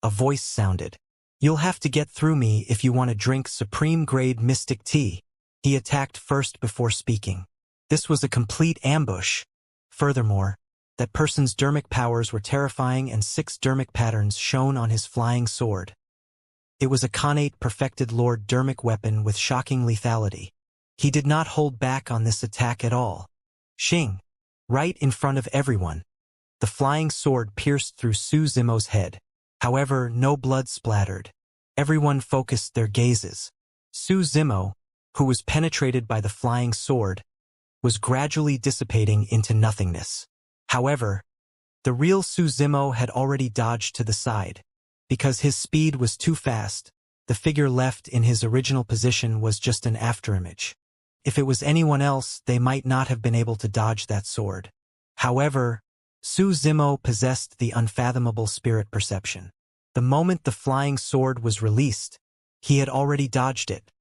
a voice sounded. "You'll have to get through me if you want to drink supreme-grade mystic tea." He attacked first before speaking. This was a complete ambush. Furthermore, that person's dermic powers were terrifying and 6 dermic patterns shone on his flying sword. It was a connate perfected lord dermic weapon with shocking lethality. He did not hold back on this attack at all. Shing! Right in front of everyone. The flying sword pierced through Su Zimo's head. However, no blood splattered. Everyone focused their gazes. Su Zimo, who was penetrated by the flying sword, was gradually dissipating into nothingness. However, the real Su Zimo had already dodged to the side. Because his speed was too fast, the figure left in his original position was just an afterimage. If it was anyone else, they might not have been able to dodge that sword. However, Su Zimo possessed the unfathomable spirit perception. The moment the flying sword was released, he had already dodged it.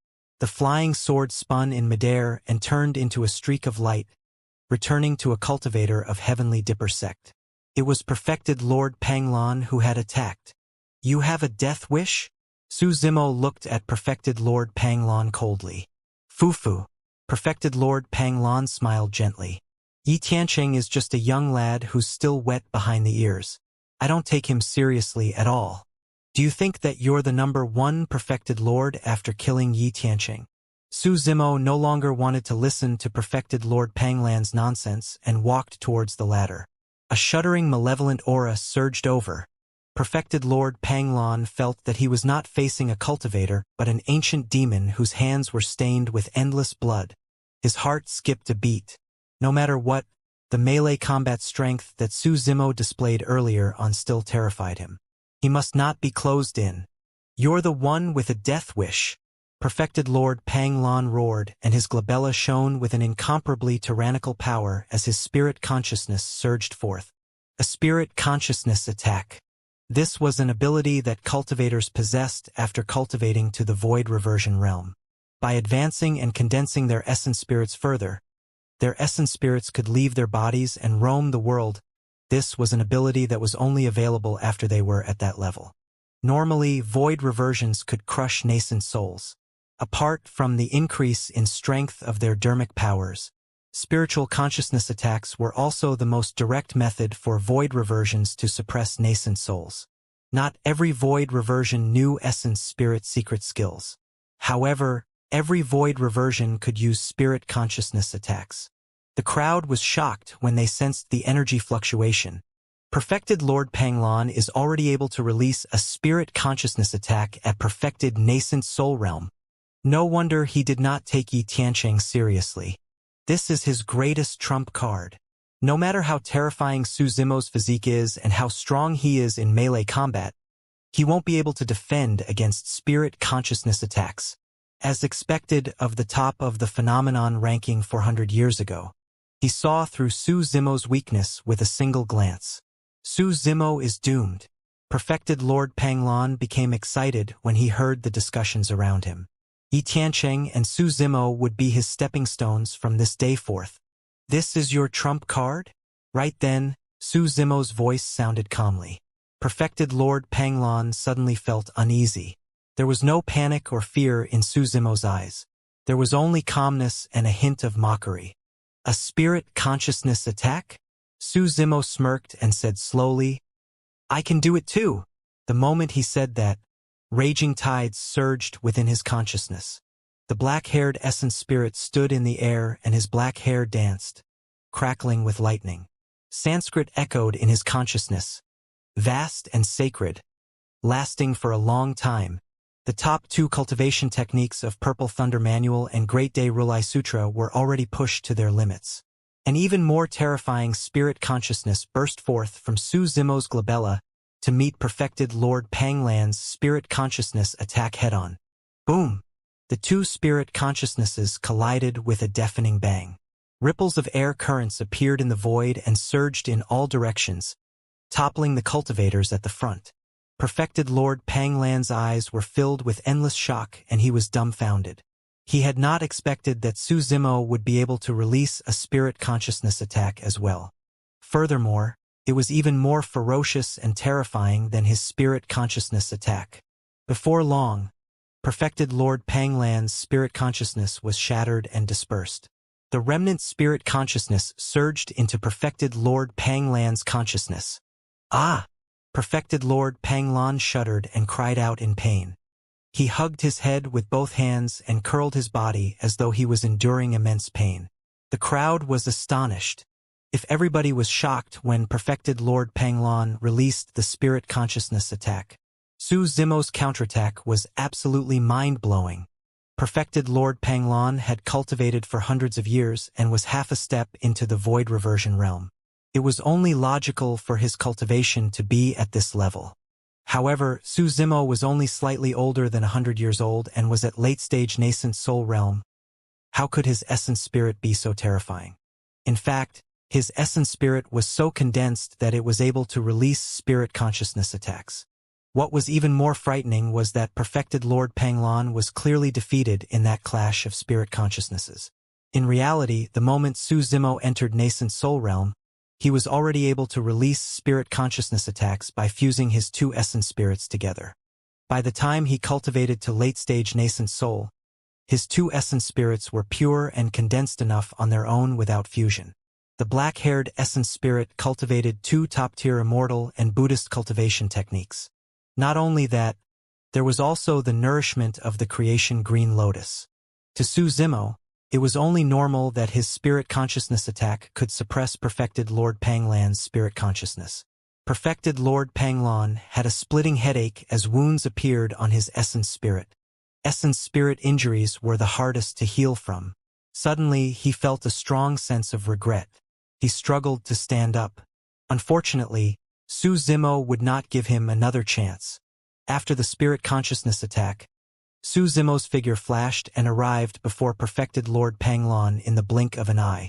The flying sword spun in midair and turned into a streak of light, returning to a cultivator of Heavenly Dipper sect. It was perfected Lord Panglan who had attacked. "You have a death wish?" Su Zimo looked at perfected Lord Panglan coldly. "Fufu." Perfected Lord Panglan smiled gently. "Yi Tiancheng is just a young lad who's still wet behind the ears. I don't take him seriously at all. Do you think that you're the number one perfected lord after killing Yi Tiancheng?" Su Zimo no longer wanted to listen to perfected Lord Panglan's nonsense and walked towards the ladder. A shuddering malevolent aura surged over. Perfected Lord Panglan felt that he was not facing a cultivator but an ancient demon whose hands were stained with endless blood. His heart skipped a beat. No matter what, The melee combat strength that Su Zimo displayed earlier on still terrified him. He must not be closed in. You're the one with a death wish. Perfected Lord Panglan roared, and his glabella shone with an incomparably tyrannical power as his spirit consciousness surged forth. A spirit consciousness attack. This was an ability that cultivators possessed after cultivating to the void reversion realm. By advancing and condensing their essence spirits further, their essence spirits could leave their bodies and roam the world. This was an ability that was only available after they were at that level. Normally, void reversions could crush nascent souls. Apart from the increase in strength of their dermic powers, spiritual consciousness attacks were also the most direct method for void reversions to suppress nascent souls. Not every void reversion knew essence spirit secret skills. However, every void reversion could use spirit consciousness attacks. The crowd was shocked when they sensed the energy fluctuation. Perfected Lord Panglan is already able to release a spirit consciousness attack at perfected nascent soul realm. No wonder he did not take Yi Tiancheng seriously. This is his greatest trump card. No matter how terrifying Su Zimo's physique is and how strong he is in melee combat, he won't be able to defend against spirit consciousness attacks. As expected of the top of the phenomenon ranking 400 years ago, he saw through Su Zimo's weakness with a single glance. Su Zimo is doomed. Perfected Lord Panglan became excited when he heard the discussions around him. Yi Tiancheng and Su Zimo would be his stepping stones from this day forth. This is your trump card? Right then, Su Zimo's voice sounded calmly. Perfected Lord Panglan suddenly felt uneasy. There was no panic or fear in Su Zimo's eyes. There was only calmness and a hint of mockery. A spirit consciousness attack? Su Zimo smirked and said slowly, I can do it too. The moment he said that, raging tides surged within his consciousness. The black-haired essence spirit stood in the air and his black hair danced, crackling with lightning. Sanskrit echoed in his consciousness, vast and sacred, lasting for a long time. The top two cultivation techniques of Purple Thunder Manual and Great Day Rulai Sutra were already pushed to their limits. An even more terrifying spirit consciousness burst forth from Su Zimo's glabella to meet Perfected Lord Panglan's spirit consciousness attack head-on. Boom! The two spirit consciousnesses collided with a deafening bang. Ripples of air currents appeared in the void and surged in all directions, toppling the cultivators at the front. Perfected Lord Panglan's eyes were filled with endless shock and he was dumbfounded. He had not expected that Su Zimo would be able to release a spirit consciousness attack as well. Furthermore, it was even more ferocious and terrifying than his spirit consciousness attack. Before long, Perfected Lord Panglan's spirit consciousness was shattered and dispersed. The remnant spirit consciousness surged into Perfected Lord Panglan's consciousness. Ah! Perfected Lord Panglan shuddered and cried out in pain. He hugged his head with both hands and curled his body as though he was enduring immense pain. The crowd was astonished. If everybody was shocked when Perfected Lord Panglan released the spirit consciousness attack, Su Zimo's counterattack was absolutely mind-blowing. Perfected Lord Panglan had cultivated for hundreds of years and was half a step into the void reversion realm. It was only logical for his cultivation to be at this level. However, Su Zimo was only slightly older than 100 years old and was at late-stage nascent soul realm. How could his essence spirit be so terrifying? In fact, his essence spirit was so condensed that it was able to release spirit consciousness attacks. What was even more frightening was that Perfected Lord Panglan was clearly defeated in that clash of spirit consciousnesses. In reality, the moment Su Zimo entered nascent soul realm, he was already able to release spirit consciousness attacks by fusing his two essence spirits together. By the time he cultivated to late-stage nascent soul, his two essence spirits were pure and condensed enough on their own without fusion. The black-haired essence spirit cultivated two top-tier immortal and Buddhist cultivation techniques. Not only that, there was also the nourishment of the creation green lotus. To Su Zimo, it was only normal that his spirit consciousness attack could suppress Perfected Lord Panglan's spirit consciousness. Perfected Lord Panglan had a splitting headache as wounds appeared on his essence spirit. Essence spirit injuries were the hardest to heal from. Suddenly, he felt a strong sense of regret. He struggled to stand up. Unfortunately, Su Zimo would not give him another chance. After the spirit consciousness attack, Su Zimo's figure flashed and arrived before perfected Lord Panglon in the blink of an eye.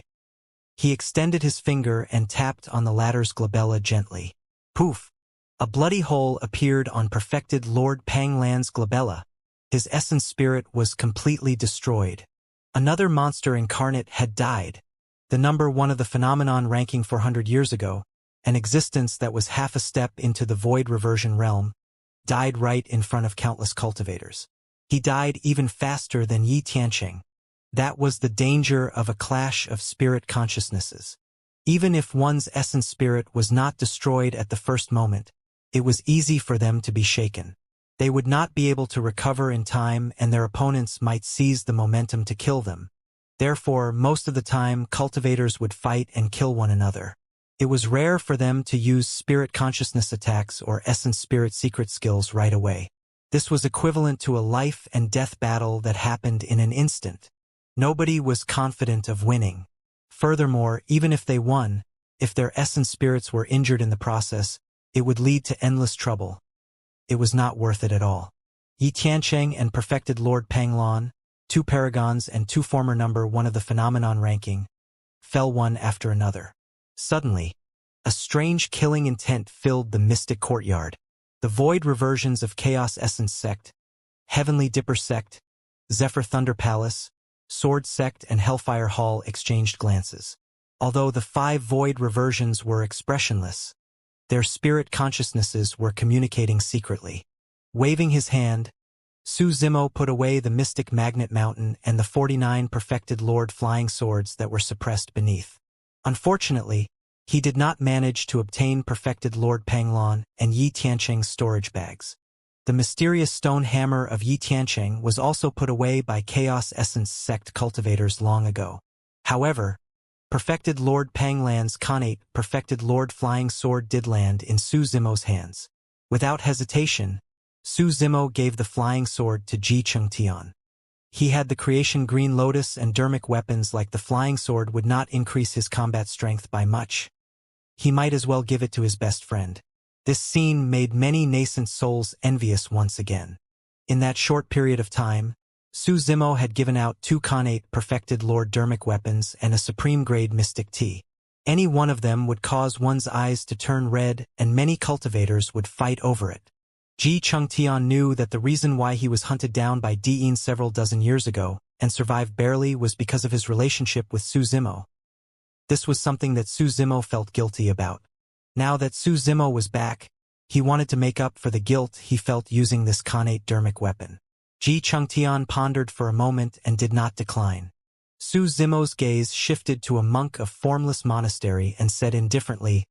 He extended his finger and tapped on the latter's glabella gently. Poof! A bloody hole appeared on perfected Lord Panglan's glabella. His essence spirit was completely destroyed. Another monster incarnate had died. The number one of the phenomenon ranking 400 years ago, an existence that was half a step into the void reversion realm, died right in front of countless cultivators. He died even faster than Yi Tianqing. That was the danger of a clash of spirit consciousnesses. Even if one's essence spirit was not destroyed at the first moment, it was easy for them to be shaken. They would not be able to recover in time, and their opponents might seize the momentum to kill them. Therefore, most of the time, cultivators would fight and kill one another. It was rare for them to use spirit consciousness attacks or essence spirit secret skills right away. This was equivalent to a life and death battle that happened in an instant. Nobody was confident of winning. Furthermore, even if they won, if their essence spirits were injured in the process, it would lead to endless trouble. It was not worth it at all. Yi Tianqing and perfected Lord Panglon, two paragons and two former number one of the phenomenon ranking, fell one after another. Suddenly, a strange killing intent filled the mystic courtyard. The void reversions of Chaos Essence Sect, Heavenly Dipper Sect, Zephyr Thunder Palace, Sword Sect and Hellfire Hall exchanged glances. Although the 5 void reversions were expressionless, their spirit consciousnesses were communicating secretly. Waving his hand, Su Zimo put away the mystic magnet mountain and the 49 perfected Lord flying swords that were suppressed beneath. Unfortunately, he did not manage to obtain perfected Lord Panglon and Yi Tianqing's storage bags. The mysterious stone hammer of Yi Tianqing was also put away by Chaos Essence Sect cultivators long ago. However, perfected Lord Panglan's connate perfected Lord Flying Sword did land in Su Zimo's hands. Without hesitation, Su Zimo gave the flying sword to Ji Chengtian. He had the creation Green Lotus and dermic weapons like the flying sword would not increase his combat strength by much. He might as well give it to his best friend. This scene made many nascent souls envious once again. In that short period of time, Su Zimo had given out 2 connate perfected Lord dermic weapons and a supreme-grade mystic tea. Any one of them would cause one's eyes to turn red, and many cultivators would fight over it. Ji Chengtian knew that the reason why he was hunted down by Di'in several dozen years ago, and survived barely, was because of his relationship with Su Zimo. This was something that Su Zimo felt guilty about. Now that Su Zimo was back, he wanted to make up for the guilt he felt using this connate dermic weapon. Ji Chengtian pondered for a moment and did not decline. Su Zimo's gaze shifted to a monk of formless monastery and said indifferently,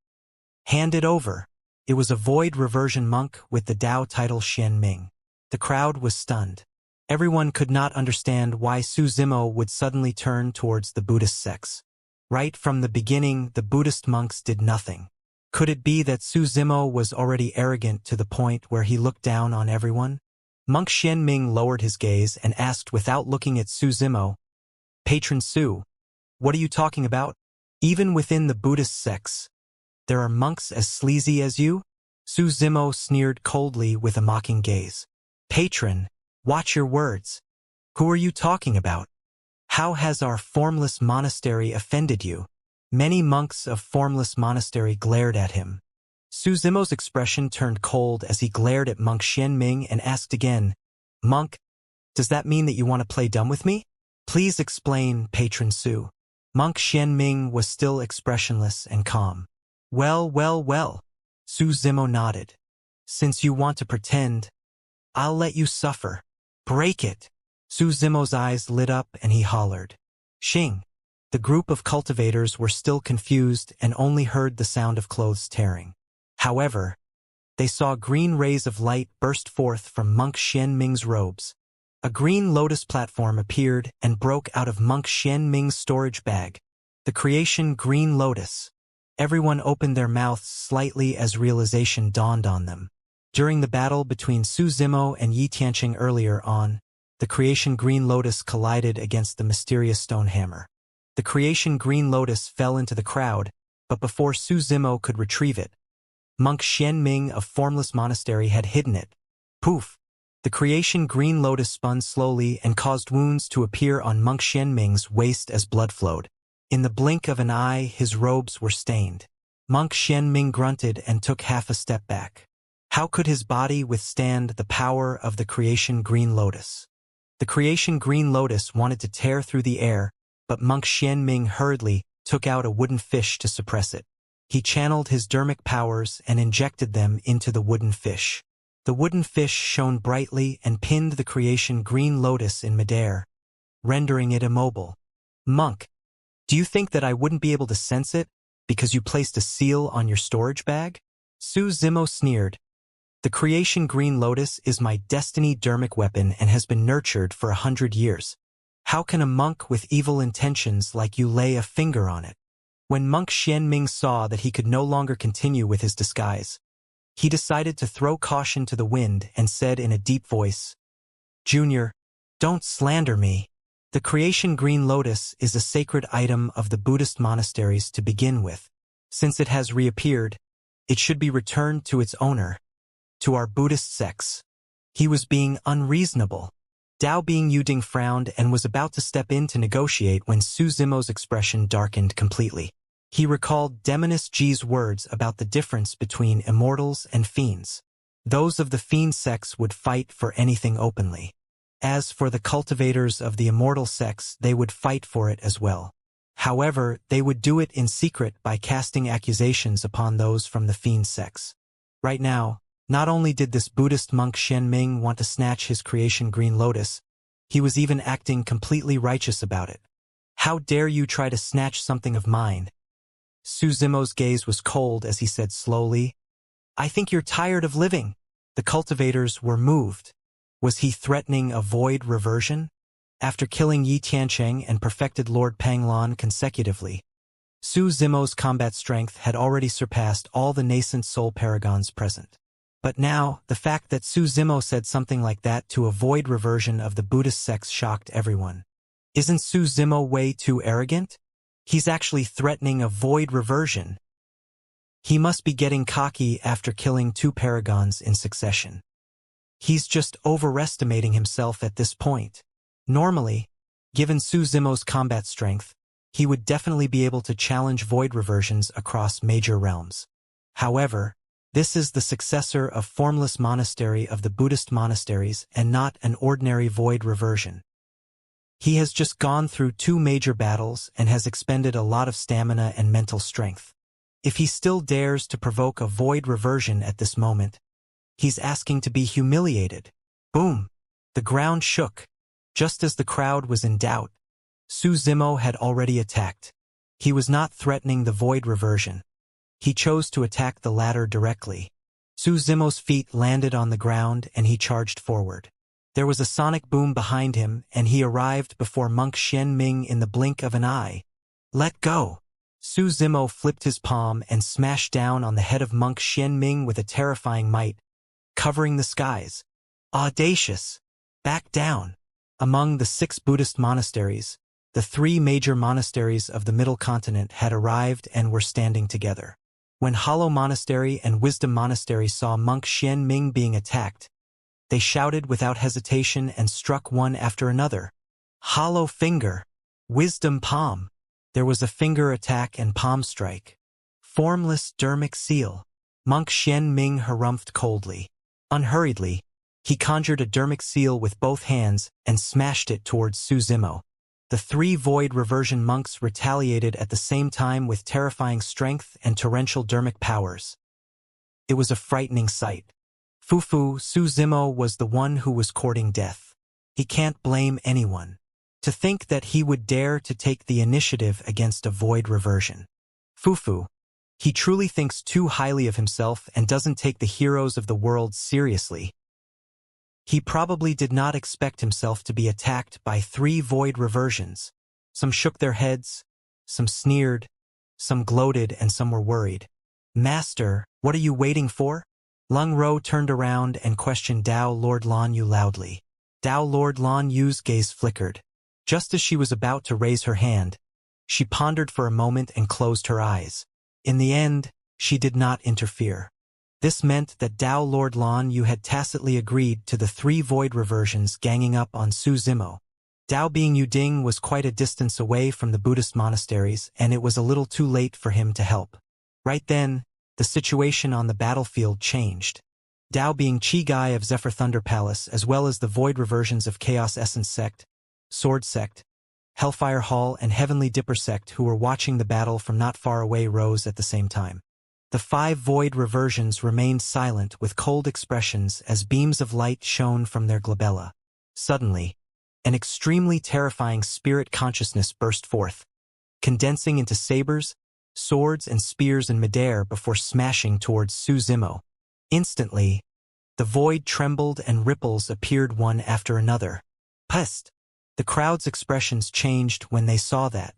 "Hand it over." It was a void reversion monk with the Dao title Xian Ming. The crowd was stunned. Everyone could not understand why Su Zimo would suddenly turn towards the Buddhist sects. Right from the beginning, the Buddhist monks did nothing. Could it be that Su Zimo was already arrogant to the point where he looked down on everyone? Monk Xian Ming lowered his gaze and asked without looking at Su Zimo, "Patron Su, what are you talking about? Even within the Buddhist sects, there are monks as sleazy as you?" Su Zimo sneered coldly with a mocking gaze. "Patron, watch your words. Who are you talking about? How has our formless monastery offended you?" Many monks of formless monastery glared at him. Su Zimo's expression turned cold as he glared at Monk Xian Ming and asked again, "Monk, does that mean that you want to play dumb with me? Please explain, Patron Su." Monk Xian Ming was still expressionless and calm. Well, Su Zimo nodded. "Since you want to pretend, I'll let you suffer. Break it." Su Zimo's eyes lit up and he hollered, "Xing." The group of cultivators were still confused and only heard the sound of clothes tearing. However, they saw green rays of light burst forth from Monk Xian Ming's robes. A green lotus platform appeared and broke out of Monk Xian Ming's storage bag. The creation Green Lotus. Everyone opened their mouths slightly as realization dawned on them. During the battle between Su Zimo and Yi Tianqing earlier on, the creation Green Lotus collided against the mysterious stone hammer. The creation Green Lotus fell into the crowd, but before Su Zimo could retrieve it, monk Xianming of Formless Monastery had hidden it. Poof! The creation Green Lotus spun slowly and caused wounds to appear on monk Xianming's waist as blood flowed. In the blink of an eye, his robes were stained. Monk Xianming grunted and took half a step back. How could his body withstand the power of the creation Green Lotus? The creation Green Lotus wanted to tear through the air, but monk Xianming hurriedly took out a wooden fish to suppress it. He channeled his dermic powers and injected them into the wooden fish. The wooden fish shone brightly and pinned the creation Green Lotus in midair, rendering it immobile. Monk, do you think that I wouldn't be able to sense it because you placed a seal on your storage bag? Su Zimo sneered. The creation Green Lotus is my destiny dermic weapon and has been nurtured for 100 years. How can a monk with evil intentions like you lay a finger on it? When monk Xianming saw that he could no longer continue with his disguise, he decided to throw caution to the wind and said in a deep voice, Junior, don't slander me. The creation Green Lotus is a sacred item of the Buddhist monasteries to begin with. Since it has reappeared, it should be returned to its owner, to our Buddhist sects. He was being unreasonable. Dao Bing Yuding frowned and was about to step in to negotiate when Su Zimo's expression darkened completely. He recalled Demonist Ji's words about the difference between immortals and fiends. Those of the fiend sects would fight for anything openly. As for the cultivators of the immortal sects, they would fight for it as well. However, they would do it in secret by casting accusations upon those from the fiend sects. Right now, not only did this Buddhist monk Xianming want to snatch his creation Green Lotus, he was even acting completely righteous about it. How dare you try to snatch something of mine? Su Zimo's gaze was cold as he said slowly, I think you're tired of living. The cultivators were moved. Was he threatening a void reversion? After killing Yi Tiancheng and perfected Lord Panglong consecutively, Su Zimo's combat strength had already surpassed all the nascent soul paragons present. But now, the fact that Su Zimo said something like that to a void reversion of the Buddhist sects shocked everyone. Isn't Su Zimo way too arrogant? He's actually threatening a void reversion. He must be getting cocky after killing 2 paragons in succession. He's just overestimating himself at this point. Normally, given Su Zimo's combat strength, he would definitely be able to challenge void reversions across major realms. However, this is the successor of Formless Monastery of the Buddhist monasteries and not an ordinary void reversion. He has just gone through 2 major battles and has expended a lot of stamina and mental strength. If he still dares to provoke a void reversion at this moment, he's asking to be humiliated. Boom! The ground shook. Just as the crowd was in doubt, Su Zimo had already attacked. He was not threatening the void reversion. He chose to attack the latter directly. Su Zimo's feet landed on the ground and he charged forward. There was a sonic boom behind him and he arrived before monk Xianming in the blink of an eye. Let go! Su Zimo flipped his palm and smashed down on the head of monk Xianming with a terrifying might, covering the skies. Audacious! Back down! Among the 6 Buddhist monasteries, the 3 major monasteries of the Middle Continent had arrived and were standing together. When Hollow Monastery and Wisdom Monastery saw monk Xianming being attacked, they shouted without hesitation and struck one after another. Hollow Finger! Wisdom Palm! There was a finger attack and palm strike. Formless Dermic Seal! Monk Xianming harumphed coldly. Unhurriedly, he conjured a dermic seal with both hands and smashed it towards Su Zimo. The 3 void reversion monks retaliated at the same time with terrifying strength and torrential dermic powers. It was a frightening sight. Fufu, Su Zimo was the one who was courting death. He can't blame anyone. To think that he would dare to take the initiative against a void reversion. Fufu. He truly thinks too highly of himself and doesn't take the heroes of the world seriously. He probably did not expect himself to be attacked by 3 void reversions. Some shook their heads, some sneered, some gloated, and some were worried. Master, what are you waiting for? Lung Ro turned around and questioned Dao Lord Lan Yu loudly. Dao Lord Lan Yu's gaze flickered. Just as she was about to raise her hand, She pondered for a moment and closed her eyes. In the end, she did not interfere. This meant that Dao Lord Lan Yu had tacitly agreed to the 3 void reversions ganging up on Su Zimo. Dao Bing Yuding was quite a distance away from the Buddhist monasteries, and it was a little too late for him to help. Right then, the situation on the battlefield changed. Dao being Chi Guy of Zephyr Thunder Palace, as well as the void reversions of Chaos Essence Sect, Sword Sect, Hellfire Hall, and Heavenly Dipper Sect who were watching the battle from not far away rose at the same time. The 5 void reversions remained silent with cold expressions as beams of light shone from their glabella. Suddenly, an extremely terrifying spirit consciousness burst forth, condensing into sabers, swords, and spears in midair before smashing towards Su Zimo. Instantly, the void trembled and ripples appeared one after another. Pest! The crowd's expressions changed when they saw that.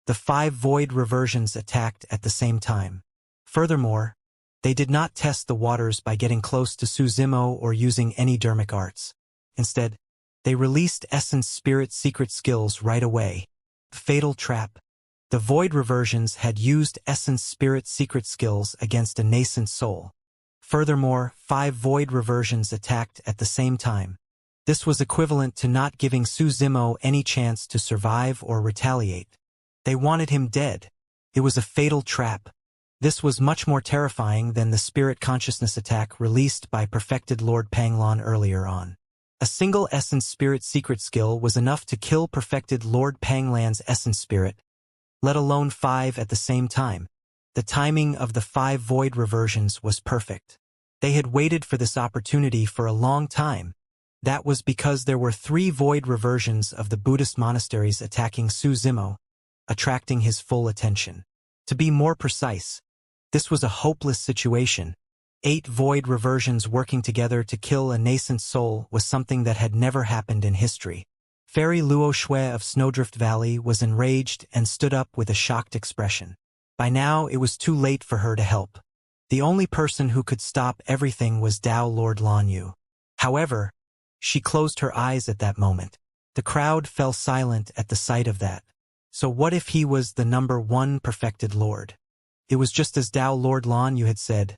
The 5 void reversions attacked at the same time. Furthermore, they did not test the waters by getting close to Su Zimo or using any dermic arts. Instead, they released Essence Spirit secret skills right away. Fatal Trap. The void reversions had used Essence Spirit secret skills against a nascent soul. Furthermore, 5 void reversions attacked at the same time. This was equivalent to not giving Su Zimo any chance to survive or retaliate. They wanted him dead. It was a fatal trap. This was much more terrifying than the spirit consciousness attack released by perfected Lord Panglan earlier on. A single Essence Spirit secret skill was enough to kill perfected Lord Panglan's Essence Spirit, let alone 5 at the same time. The timing of the 5 void reversions was perfect. They had waited for this opportunity for a long time. That was because there were 3 void reversions of the Buddhist monasteries attacking Su Zimo, attracting his full attention. To be more precise, this was a hopeless situation. 8 void reversions working together to kill a nascent soul was something that had never happened in history. Fairy Luo Shui of Snowdrift Valley was enraged and stood up with a shocked expression. By now, it was too late for her to help. The only person who could stop everything was Dao Lord Lan Yu. However, she closed her eyes at that moment. The crowd fell silent at the sight of that. So what if he was the number 1 perfected lord? It was just as Dao Lord Lan Yu had said.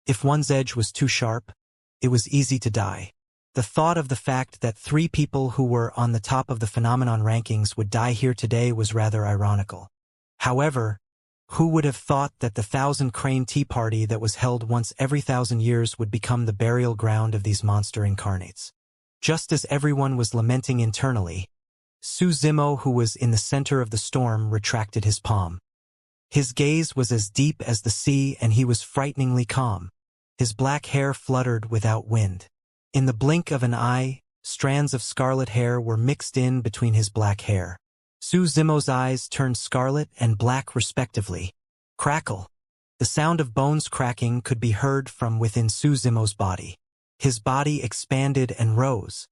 If one's edge was too sharp, it was easy to die. The thought of the fact that 3 people who were on the top of the phenomenon rankings would die here today was rather ironical. However, who would have thought that the 1,000 Crane Tea Party that was held once every 1,000 years would become the burial ground of these monster incarnates? Just as everyone was lamenting internally, Su Zimo, who was in the center of the storm, retracted his palm. His gaze was as deep as the sea and he was frighteningly calm. His black hair fluttered without wind. In the blink of an eye, strands of scarlet hair were mixed in between his black hair. Su Zimo's eyes turned scarlet and black respectively. Crackle. The sound of bones cracking could be heard from within Su Zimo's body. His body expanded and rose.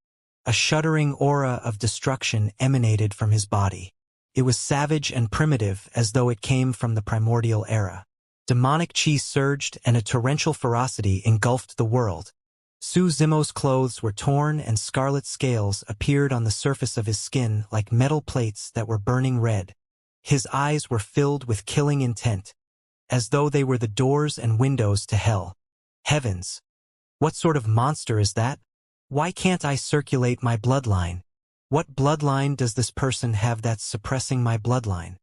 A shuddering aura of destruction emanated from his body. It was savage and primitive as though it came from the primordial era. Demonic chi surged and a torrential ferocity engulfed the world. Su Zimo's clothes were torn and scarlet scales appeared on the surface of his skin like metal plates that were burning red. His eyes were filled with killing intent, as though they were the doors and windows to hell. Heavens! What sort of monster is that? Why can't I circulate my bloodline? What bloodline does this person have that's suppressing my bloodline?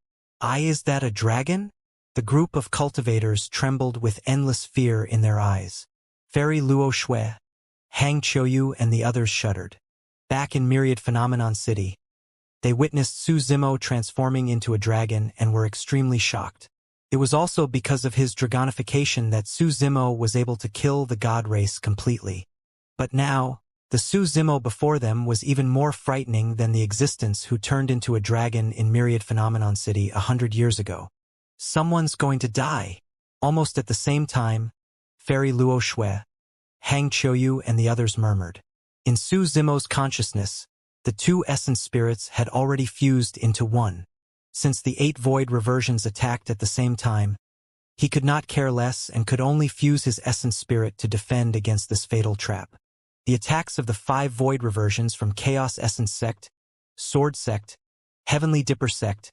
Is that a dragon? The group of cultivators trembled with endless fear in their eyes. Fairy Luo Shui, Hang Qiuyu, and the others shuddered. Back in Myriad Phenomenon City, they witnessed Su Zimo transforming into a dragon and were extremely shocked. It was also because of his dragonification that Su Zimo was able to kill the god race completely. But now, the Su Zimo before them was even more frightening than the existence who turned into a dragon in Myriad Phenomenon City 100 years ago. Someone's going to die. Almost at the same time, Fairy Luo Shui, Hang Qiuyu, and the others murmured. In Su Zimo's consciousness, the 2 essence spirits had already fused into one. Since the 8 void reversions attacked at the same time, he could not care less and could only fuse his essence spirit to defend against this fatal trap. The attacks of the 5 void reversions from Chaos Essence Sect, Sword Sect, Heavenly Dipper Sect,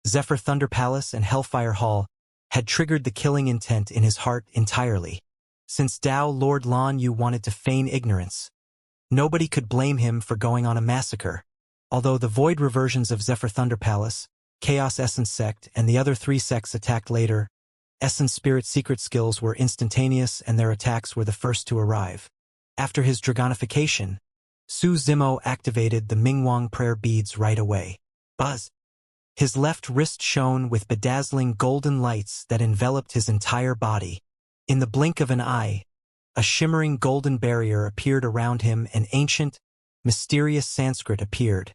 Zephyr Thunder Palace and Hellfire Hall had triggered the killing intent in his heart entirely. Since Tao Lord Lan Yu wanted to feign ignorance, nobody could blame him for going on a massacre. Although the void reversions of Zephyr Thunder Palace, Chaos Essence Sect, and the other 3 sects attacked later, Essence Spirit secret skills were instantaneous and their attacks were the first to arrive. After his dragonification, Su Zimo activated the Mingwang prayer beads right away. Buzz! His left wrist shone with bedazzling golden lights that enveloped his entire body. In the blink of an eye, a shimmering golden barrier appeared around him and ancient, mysterious Sanskrit appeared.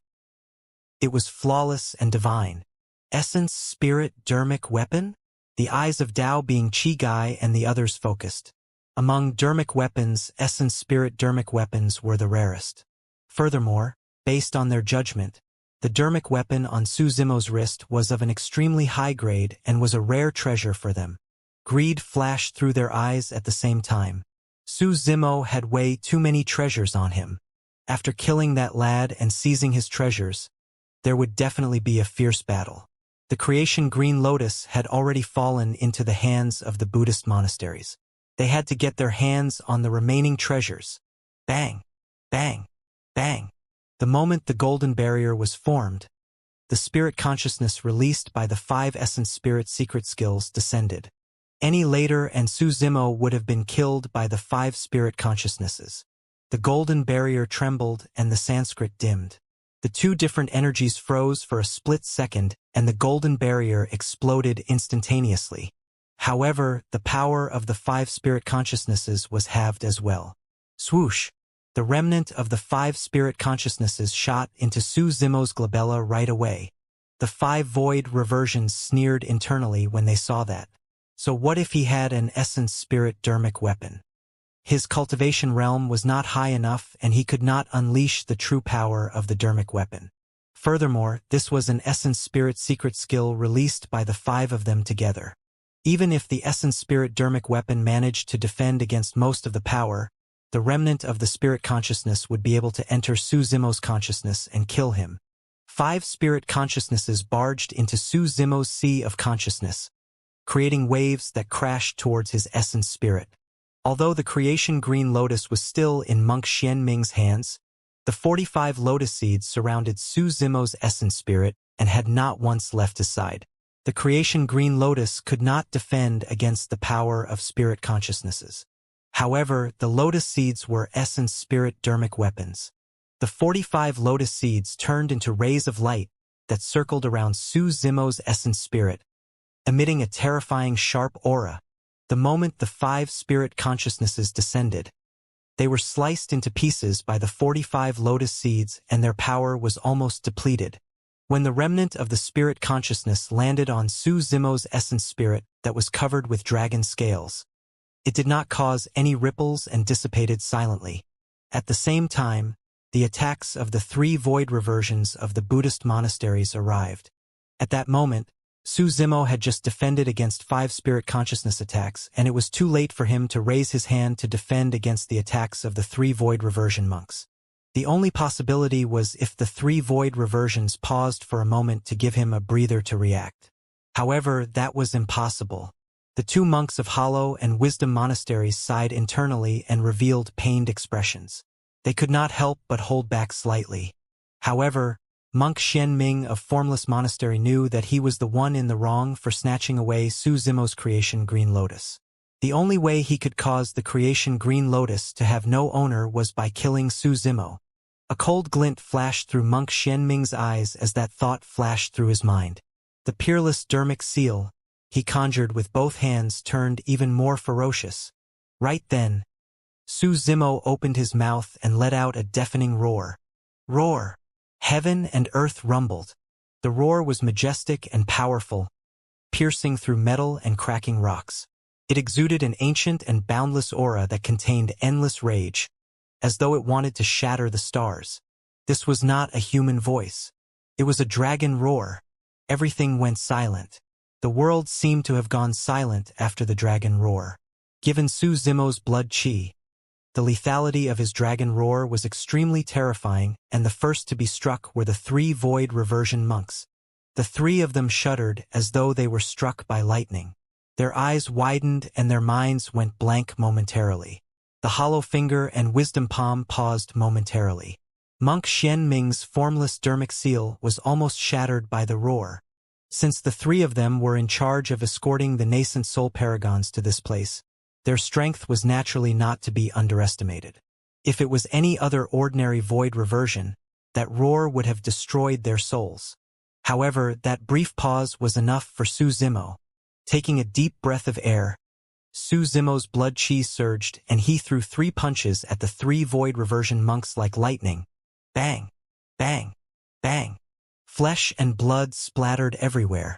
It was flawless and divine. Essence Spirit Dermic Weapon? The eyes of Tao being Qi Gai and the others focused. Among Dermic weapons, Essence Spirit Dermic weapons were the rarest. Furthermore, based on their judgment, the Dermic weapon on Su Zimo's wrist was of an extremely high grade and was a rare treasure for them. Greed flashed through their eyes at the same time. Su Zimo had way too many treasures on him. After killing that lad and seizing his treasures, there would definitely be a fierce battle. The creation Green Lotus had already fallen into the hands of the Buddhist monasteries. They had to get their hands on the remaining treasures. Bang! Bang! Bang! The moment the golden barrier was formed, the spirit consciousness released by the 5 essence spirit secret skills descended. Any later and Su Zimo would have been killed by the 5 spirit consciousnesses. The golden barrier trembled and the Sanskrit dimmed. The 2 different energies froze for a split second and the golden barrier exploded instantaneously. However, the power of the 5 spirit consciousnesses was halved as well. Swoosh! The remnant of the 5 spirit consciousnesses shot into Su Zimo's glabella right away. The 5 void reversions sneered internally when they saw that. So what if he had an essence spirit dermic weapon? His cultivation realm was not high enough and he could not unleash the true power of the dermic weapon. Furthermore, this was an essence spirit secret skill released by the 5 of them together. Even if the essence spirit dermic weapon managed to defend against most of the power, the remnant of the spirit consciousness would be able to enter Su Zimo's consciousness and kill him. 5 spirit consciousnesses barged into Su Zimo's sea of consciousness, creating waves that crashed towards his essence spirit. Although the creation Green Lotus was still in Monk Xianming's hands, the 45 lotus seeds surrounded Su Zimo's essence spirit and had not once left his side. The creation Green Lotus could not defend against the power of spirit consciousnesses. However, the lotus seeds were essence spirit dermic weapons. The 45 lotus seeds turned into rays of light that circled around Su Zimo's essence spirit, emitting a terrifying sharp aura. The moment the 5 spirit consciousnesses descended, they were sliced into pieces by the 45 lotus seeds and their power was almost depleted. When the remnant of the spirit consciousness landed on Su Zimo's essence spirit that was covered with dragon scales, it did not cause any ripples and dissipated silently. At the same time, the attacks of the 3 void reversions of the Buddhist monasteries arrived. At that moment, Su Zimo had just defended against 5 spirit consciousness attacks, and it was too late for him to raise his hand to defend against the attacks of the 3 void reversion monks. The only possibility was if the 3 void reversions paused for a moment to give him a breather to react. However, that was impossible. The 2 monks of Hollow and Wisdom monasteries sighed internally and revealed pained expressions. They could not help but hold back slightly. However, Monk Xianming of Formless Monastery knew that he was the one in the wrong for snatching away Su Zimo's creation Green Lotus. The only way he could cause the creation Green Lotus to have no owner was by killing Su Zimo. A cold glint flashed through Monk Xianming's eyes as that thought flashed through his mind. The peerless dermic seal he conjured with both hands turned even more ferocious. Right then, Su Zimo opened his mouth and let out a deafening roar. Roar! Heaven and earth rumbled. The roar was majestic and powerful, piercing through metal and cracking rocks. It exuded an ancient and boundless aura that contained endless rage, as though it wanted to shatter the stars. This was not a human voice. It was a dragon roar. Everything went silent. The world seemed to have gone silent after the dragon roar. Given Su Zimo's blood qi, the lethality of his dragon roar was extremely terrifying, and the first to be struck were the 3 void reversion monks. The three of them shuddered as though they were struck by lightning. Their eyes widened and their minds went blank momentarily. The hollow finger and wisdom palm paused momentarily. Monk Xianming's formless dermic seal was almost shattered by the roar. Since the three of them were in charge of escorting the nascent soul paragons to this place, their strength was naturally not to be underestimated. If it was any other ordinary void reversion, that roar would have destroyed their souls. However, that brief pause was enough for Su Zimo. Taking a deep breath of air, Su Zimo's blood chi surged and he threw 3 punches at the 3 void reversion monks like lightning. Bang! Bang! Bang! Flesh and blood splattered everywhere.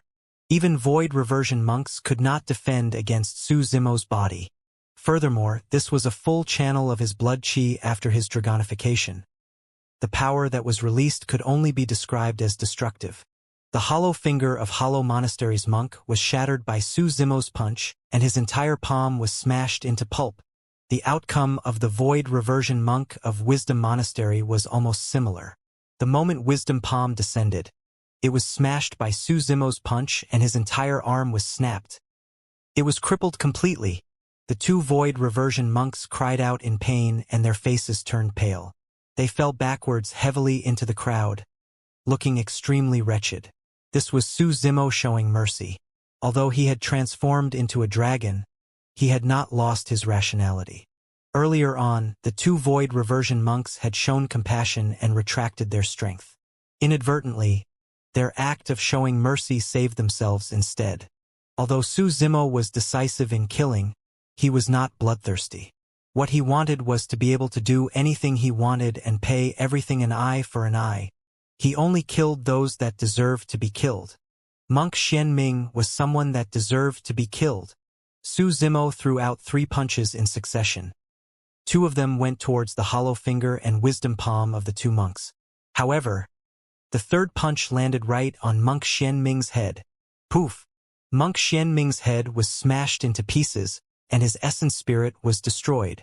Even void reversion monks could not defend against Su Zimo's body. Furthermore, this was a full channel of his blood chi after his dragonification. The power that was released could only be described as destructive. The hollow finger of Hollow Monastery's monk was shattered by Su Zimo's punch, and his entire palm was smashed into pulp. The outcome of the void reversion monk of Wisdom Monastery was almost similar. The moment Wisdom Palm descended, it was smashed by Su Zimo's punch and his entire arm was snapped. It was crippled completely. The 2 void reversion monks cried out in pain and their faces turned pale. They fell backwards heavily into the crowd, looking extremely wretched. This was Su Zimo showing mercy. Although he had transformed into a dragon, he had not lost his rationality. Earlier on, the 2 void reversion monks had shown compassion and retracted their strength. Inadvertently, their act of showing mercy saved themselves instead. Although Su Zimo was decisive in killing, he was not bloodthirsty. What he wanted was to be able to do anything he wanted and pay everything an eye for an eye. He only killed those that deserved to be killed. Monk Xianming was someone that deserved to be killed. Su Zimo threw out 3 punches in succession. 2 of them went towards the hollow finger and wisdom palm of the 2 monks. However, the 3rd punch landed right on Monk Xianming's head. Poof! Monk Xianming's head was smashed into pieces, and his essence spirit was destroyed.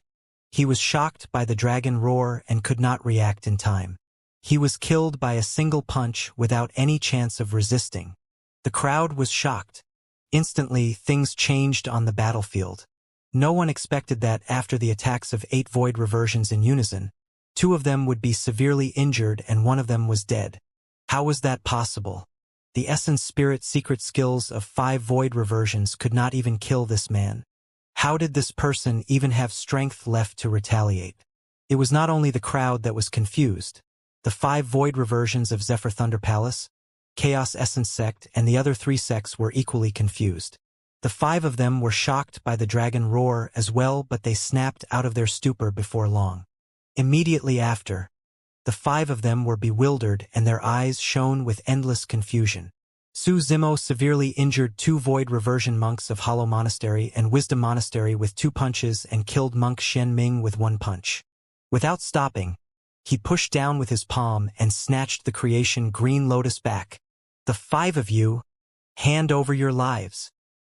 He was shocked by the dragon roar and could not react in time. He was killed by a single punch without any chance of resisting. The crowd was shocked. Instantly, things changed on the battlefield. No one expected that after the attacks of 8 void reversions in unison, 2 of them would be severely injured and 1 of them was dead. How was that possible? The essence spirit secret skills of 5 void reversions could not even kill this man. How did this person even have strength left to retaliate? It was not only the crowd that was confused. The 5 void reversions of Zephyr Thunder Palace, Chaos Essence Sect, and the other 3 sects were equally confused. The 5 of them were shocked by the dragon roar as well, but they snapped out of their stupor before long. Immediately after, the 5 of them were bewildered and their eyes shone with endless confusion. Su Zimo severely injured 2 void reversion monks of Hollow Monastery and Wisdom Monastery with 2 punches and killed Monk Xianming with 1 punch. Without stopping, he pushed down with his palm and snatched the creation Green Lotus back. The 5 of you, hand over your lives.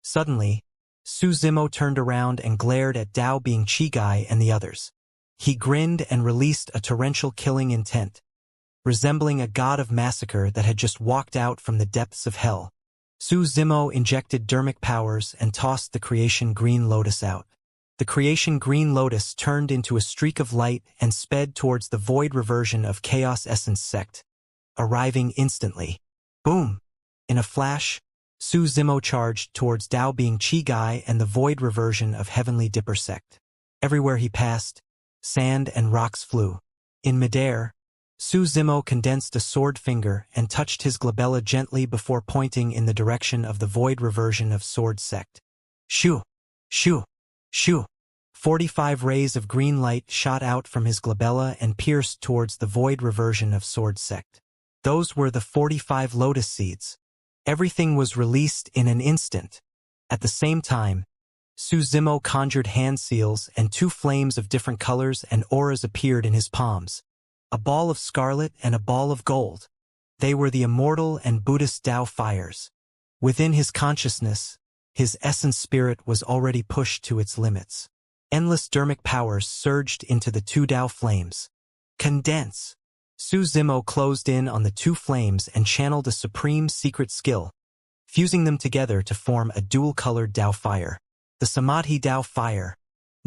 Suddenly, Su Zimo turned around and glared at Dao Bing Chigai and the others. He grinned and released a torrential killing intent, resembling a god of massacre that had just walked out from the depths of hell. Su Zimo injected dermic powers and tossed the creation Green Lotus out. The creation Green Lotus turned into a streak of light and sped towards the void reversion of Chaos Essence Sect, arriving instantly. Boom! In a flash, Su Zimo charged towards Dao Bing Chigai and the void reversion of Heavenly Dipper Sect. Everywhere he passed, sand and rocks flew. In midair, Su Zimo condensed a sword finger and touched his glabella gently before pointing in the direction of the void reversion of Sword Sect. Shoo! Shoo! Shoo! 45 rays of green light shot out from his glabella and pierced towards the void reversion of Sword Sect. Those were the 45 lotus seeds. Everything was released in an instant. At the same time, Su Zimo conjured hand seals and 2 flames of different colors and auras appeared in his palms. A ball of scarlet and a ball of gold. They were the immortal and Buddhist Tao fires. Within his consciousness, his essence spirit was already pushed to its limits. Endless dermic powers surged into the 2 Tao flames. Condense! Su Zimo closed in on the two flames and channeled a supreme secret skill, fusing them together to form a dual-colored Dao fire. The Samadhi Dao fire.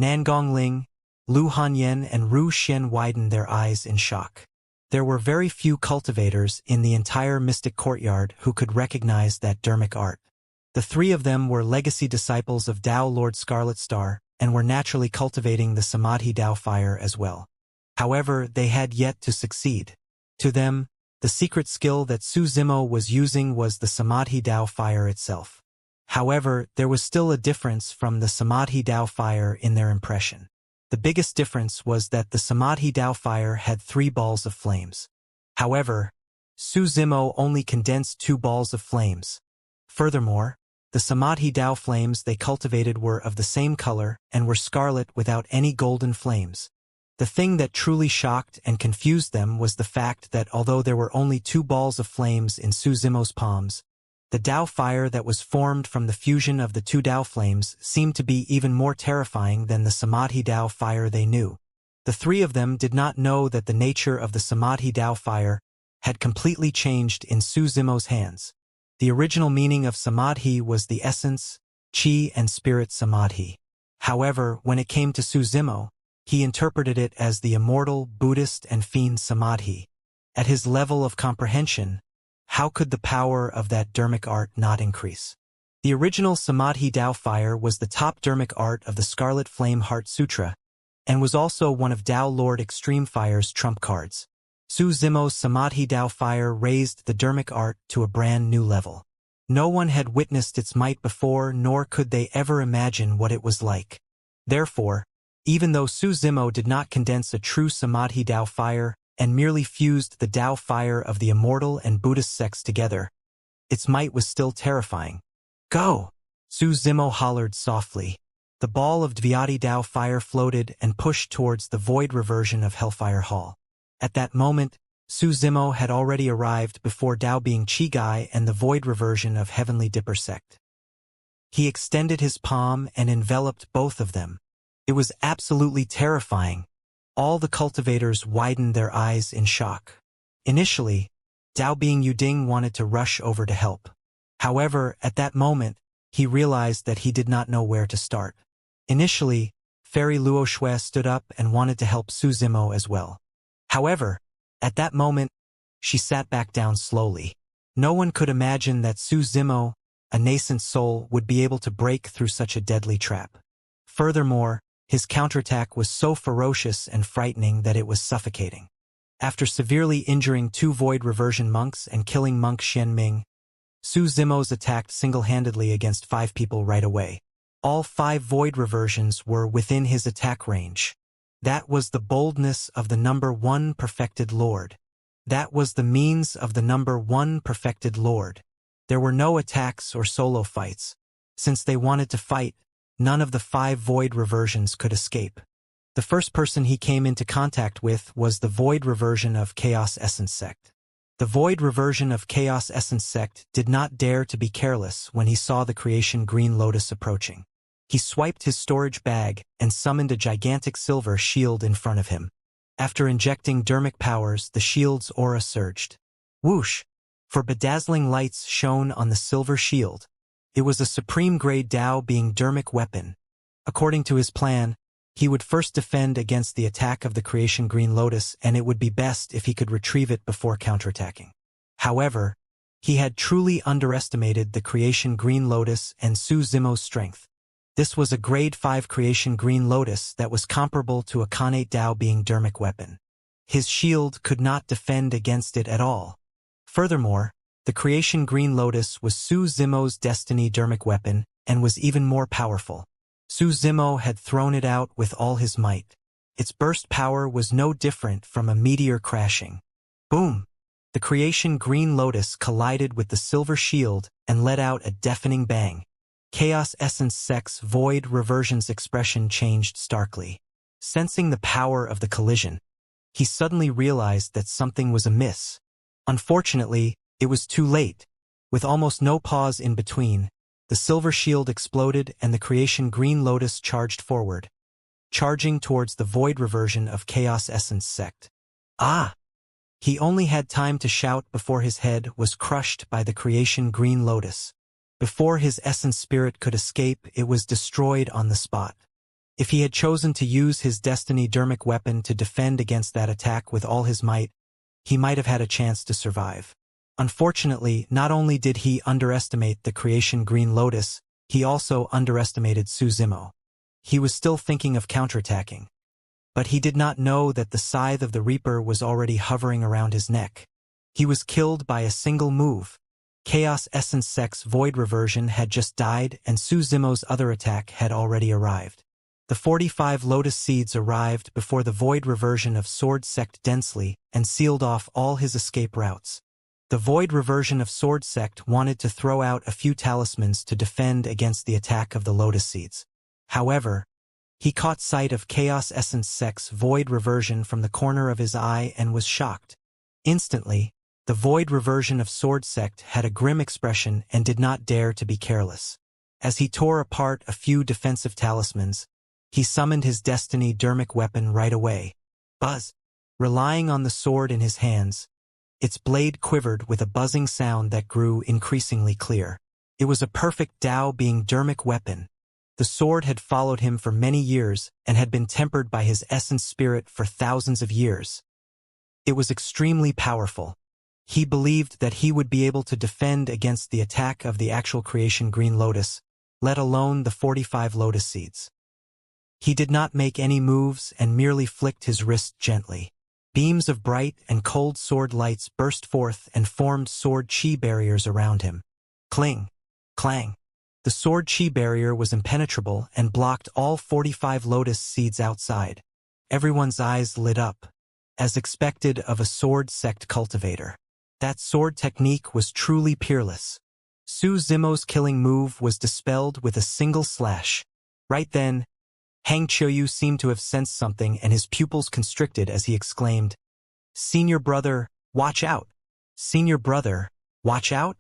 Nangong Ling, Lu Hanyan and Ru Xian widened their eyes in shock. There were very few cultivators in the entire mystic courtyard who could recognize that dermic art. The three of them were legacy disciples of Dao Lord Scarlet Star and were naturally cultivating the Samadhi Dao fire as well. However, they had yet to succeed. To them, the secret skill that Su Zimo was using was the Samadhi Dao fire itself. However, there was still a difference from the Samadhi Dao fire in their impression. The biggest difference was that the Samadhi Dao fire had 3 balls of flames. However, Su Zimo only condensed 2 balls of flames. Furthermore, the Samadhi Dao flames they cultivated were of the same color and were scarlet without any golden flames. The thing that truly shocked and confused them was the fact that although there were only 2 balls of flames in Su Zimo's palms, the Dao fire that was formed from the fusion of the 2 Dao flames seemed to be even more terrifying than the Samadhi Dao fire they knew. The 3 of them did not know that the nature of the Samadhi Dao fire had completely changed in Su Zimo's hands. The original meaning of Samadhi was the essence, chi and spirit Samadhi. However, when it came to Su Zimo, he interpreted it as the immortal, Buddhist and fiend Samadhi. At his level of comprehension, how could the power of that dermic art not increase? The original Samadhi Dao fire was the top dermic art of the Scarlet Flame Heart Sutra, and was also one of Dao Lord Extreme Fire's trump cards. Su Zimo's Samadhi Dao fire raised the dermic art to a brand new level. No one had witnessed its might before, nor could they ever imagine what it was like. Therefore, even though Su Zimo did not condense a true Samadhi Dao fire and merely fused the Dao fire of the Immortal and Buddhist sects together, its might was still terrifying. Go! Su Zimo hollered softly. The ball of Dvyati Dao fire floated and pushed towards the void reversion of Hellfire Hall. At that moment, Su Zimo had already arrived before Dao Being Chi Gai and the void reversion of Heavenly Dipper sect. He extended his palm and enveloped both of them. It was absolutely terrifying. All the cultivators widened their eyes in shock. Initially, Dao Being Yuding wanted to rush over to help. However, at that moment, he realized that he did not know where to start. Initially, Fairy Luo Shui stood up and wanted to help Su Zimo as well. However, at that moment, she sat back down slowly. No one could imagine that Su Zimo, a nascent soul, would be able to break through such a deadly trap. Furthermore, his counterattack was so ferocious and frightening that it was suffocating. After severely injuring 2 void reversion monks and killing monk Xian Ming, Su Zimo's attacked single-handedly against 5 people right away. All 5 void reversions were within his attack range. That was the boldness of the number 1 perfected Lord. That was the means of the number 1 perfected Lord. There were no attacks or solo fights. Since they wanted to fight, none of the 5 void reversions could escape. The first person he came into contact with was the void reversion of Chaos Essence sect. The void reversion of Chaos Essence sect did not dare to be careless when he saw the creation Green Lotus approaching. He swiped his storage bag and summoned a gigantic silver shield in front of him. After injecting dermic powers, the shield's aura surged. Whoosh! For bedazzling lights shone on the silver shield. It was a supreme-grade Dao Being dermic weapon. According to his plan, he would first defend against the attack of the creation Green Lotus, and it would be best if he could retrieve it before counterattacking. However, he had truly underestimated the creation Green Lotus and Su Zimo's strength. This was a grade 5 creation Green Lotus that was comparable to a Khanate Dao Being dermic weapon. His shield could not defend against it at all. Furthermore, the creation Green Lotus was Su Zimo's destiny dermic weapon and was even more powerful. Su Zimo had thrown it out with all his might. Its burst power was no different from a meteor crashing. Boom! The creation Green Lotus collided with the silver shield and let out a deafening bang. Chaos Essence sect's void reversion's expression changed starkly. Sensing the power of the collision, he suddenly realized that something was amiss. Unfortunately, it was too late. With almost no pause in between, the silver shield exploded and the creation Green Lotus charged forward, charging towards the void reversion of Chaos Essence sect. Ah! He only had time to shout before his head was crushed by the creation green lotus. Before his essence spirit could escape, it was destroyed on the spot. If he had chosen to use his destiny dermic weapon to defend against that attack with all his might, he might have had a chance to survive. Unfortunately, not only did he underestimate the creation green lotus, he also underestimated Su Zimo. He was still thinking of counterattacking. But he did not know that the scythe of the Reaper was already hovering around his neck. He was killed by a single move. Chaos Essence Sex Void Reversion had just died and Su Zimo's other attack had already arrived. The 45 Lotus Seeds arrived before the Void Reversion of Sword Sect densely and sealed off all his escape routes. The Void Reversion of Sword Sect wanted to throw out a few talismans to defend against the attack of the Lotus Seeds. However, he caught sight of Chaos Essence Sex Void Reversion from the corner of his eye and was shocked. Instantly, the Void Reversion of Sword Sect had a grim expression and did not dare to be careless. As he tore apart a few defensive talismans, he summoned his destiny dermic weapon right away. Buzz! Relying on the sword in his hands, its blade quivered with a buzzing sound that grew increasingly clear. It was a perfect Dao being dermic weapon. The sword had followed him for many years and had been tempered by his essence spirit for thousands of years. It was extremely powerful. He believed that he would be able to defend against the attack of the actual creation green lotus, let alone the 45 lotus seeds. He did not make any moves and merely flicked his wrist gently. Beams of bright and cold sword lights burst forth and formed sword chi barriers around him. Cling! Clang! The sword chi barrier was impenetrable and blocked all 45 lotus seeds outside. Everyone's eyes lit up, as expected of a sword sect cultivator. That sword technique was truly peerless. Su Zimo's killing move was dispelled with a single slash. Right then, Hang Qiuyu seemed to have sensed something and his pupils constricted as he exclaimed, "Senior brother, watch out! Senior brother, watch out!"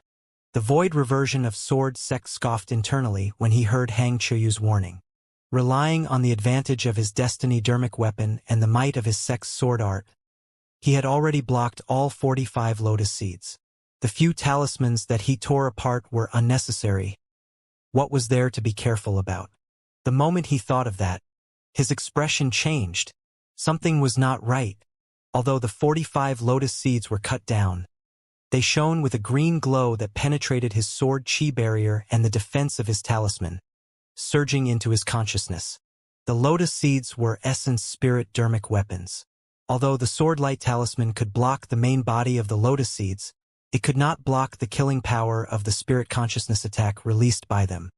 The void reversion of Sword Sect scoffed internally when he heard Hang Qiuyu's warning. Relying on the advantage of his destiny dermic weapon and the might of his sect's sword art, he had already blocked all 45 lotus seeds. The few talismans that he tore apart were unnecessary. What was there to be careful about? The moment he thought of that, his expression changed. Something was not right. Although the 45 lotus seeds were cut down, they shone with a green glow that penetrated his sword chi barrier and the defense of his talisman, surging into his consciousness. The lotus seeds were essence spirit dermic weapons. Although the sword light talisman could block the main body of the lotus seeds, it could not block the killing power of the spirit consciousness attack released by them.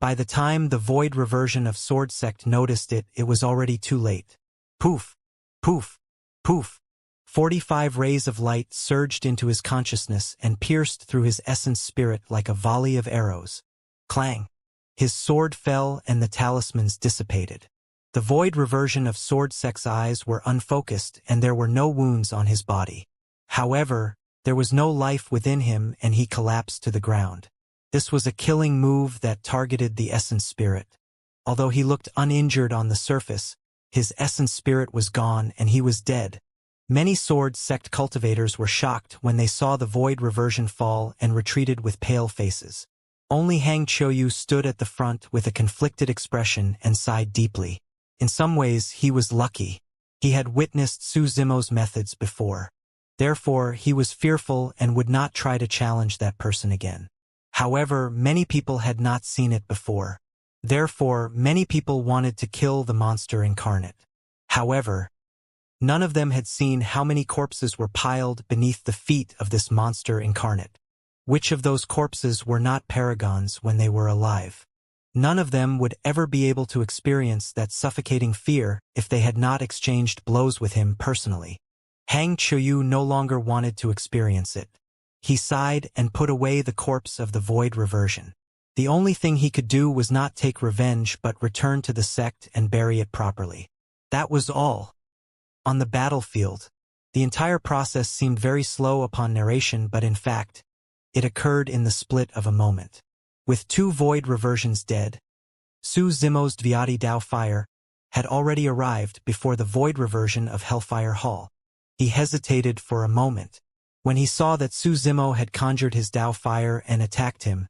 By the time the void reversion of Sword Sect noticed it, it was already too late. Poof! Poof! Poof! 45 rays of light surged into his consciousness and pierced through his essence spirit like a volley of arrows. Clang! His sword fell and the talismans dissipated. The void reversion of Sword Sect's eyes were unfocused and there were no wounds on his body. However, there was no life within him and he collapsed to the ground. This was a killing move that targeted the essence spirit. Although he looked uninjured on the surface, his essence spirit was gone and he was dead. Many Sword Sect cultivators were shocked when they saw the void reversion fall and retreated with pale faces. Only Hang Qiuyu stood at the front with a conflicted expression and sighed deeply. In some ways, he was lucky. He had witnessed Su Zimo's methods before. Therefore, he was fearful and would not try to challenge that person again. However, many people had not seen it before. Therefore, many people wanted to kill the monster incarnate. However, none of them had seen how many corpses were piled beneath the feet of this monster incarnate. Which of those corpses were not paragons when they were alive? None of them would ever be able to experience that suffocating fear if they had not exchanged blows with him personally. Hang Qiuyu no longer wanted to experience it. He sighed and put away the corpse of the void reversion. The only thing he could do was not take revenge but return to the sect and bury it properly. That was all. On the battlefield, the entire process seemed very slow upon narration, but in fact, it occurred in the split of a moment. With 2 void reversions dead, Su Zimo's Dviati Dao Fire had already arrived before the void reversion of Hellfire Hall. He hesitated for a moment. When he saw that Su Zimo had conjured his Dao fire and attacked him,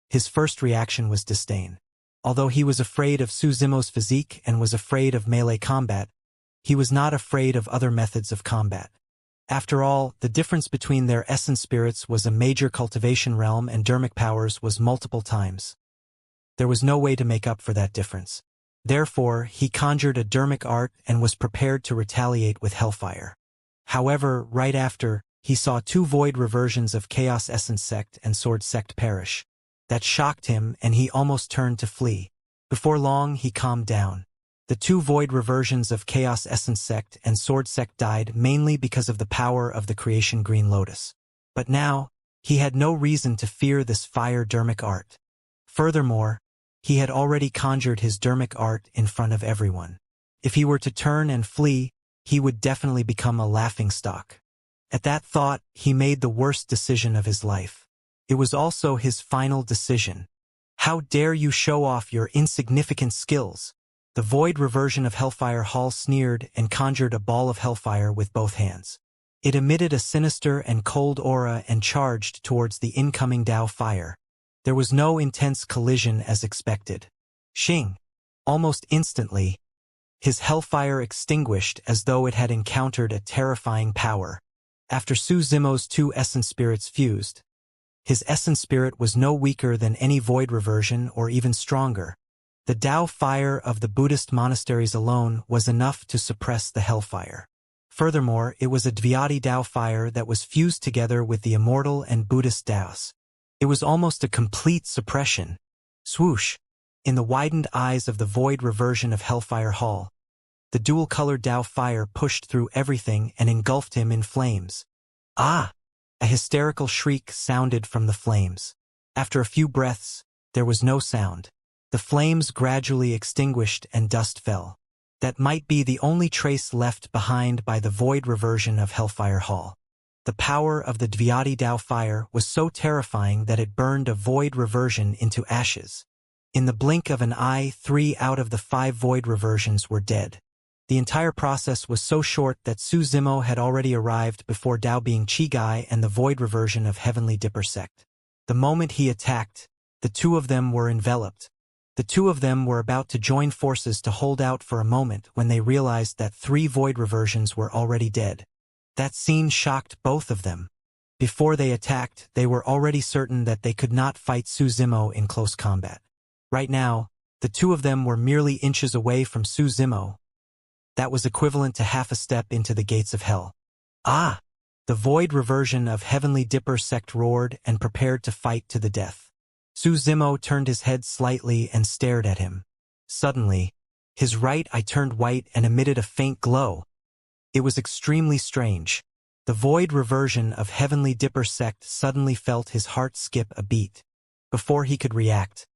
his first reaction was disdain. Although he was afraid of Su Zimo's physique and was afraid of melee combat, he was not afraid of other methods of combat. After all, the difference between their essence spirits was a major cultivation realm and dermic powers was multiple times. There was no way to make up for that difference. Therefore, he conjured a dermic art and was prepared to retaliate with hellfire. However, right after, he saw two void reversions of Chaos Essence Sect and Sword Sect perish. That shocked him and he almost turned to flee. Before long, he calmed down. The two void reversions of Chaos Essence Sect and Sword Sect died mainly because of the power of the creation Green Lotus. But now, he had no reason to fear this fire dermic art. Furthermore, he had already conjured his dermic art in front of everyone. If he were to turn and flee, he would definitely become a laughingstock. At that thought, he made the worst decision of his life. It was also his final decision. How dare you show off your insignificant skills? The void reversion of Hellfire Hall sneered and conjured a ball of hellfire with both hands. It emitted a sinister and cold aura and charged towards the incoming Dao fire. There was no intense collision as expected. Xing. Almost instantly, his hellfire extinguished as though it had encountered a terrifying power. After Su Zimo's two essence spirits fused, his essence spirit was no weaker than any void reversion or even stronger. The Dao fire of the Buddhist monasteries alone was enough to suppress the hellfire. Furthermore, it was a Dvyadi Dao fire that was fused together with the Immortal and Buddhist Daos. It was almost a complete suppression. Swoosh! In the widened eyes of the void reversion of Hellfire Hall, the dual-colored Dao fire pushed through everything and engulfed him in flames. Ah! A hysterical shriek sounded from the flames. After a few breaths, there was no sound. The flames gradually extinguished and dust fell. That might be the only trace left behind by the void reversion of Hellfire Hall. The power of the Dvyadi Dao fire was so terrifying that it burned a void reversion into ashes. In the blink of an eye, 3 out of the 5 void reversions were dead. The entire process was so short that Su Zimo had already arrived before Dao Being Chigai and the void reversion of Heavenly Dipper sect. The moment he attacked, the two of them were enveloped. The two of them were about to join forces to hold out for a moment when they realized that 3 void reversions were already dead. That scene shocked both of them. Before they attacked, they were already certain that they could not fight Su Zimo in close combat. Right now, the two of them were merely inches away from Su Zimo. That was equivalent to half a step into the gates of hell. Ah! The void reversion of Heavenly Dipper sect roared and prepared to fight to the death. Su Zimo turned his head slightly and stared at him. Suddenly, his right eye turned white and emitted a faint glow. It was extremely strange. The void reversion of Heavenly Dipper sect suddenly felt his heart skip a beat. Before he could react,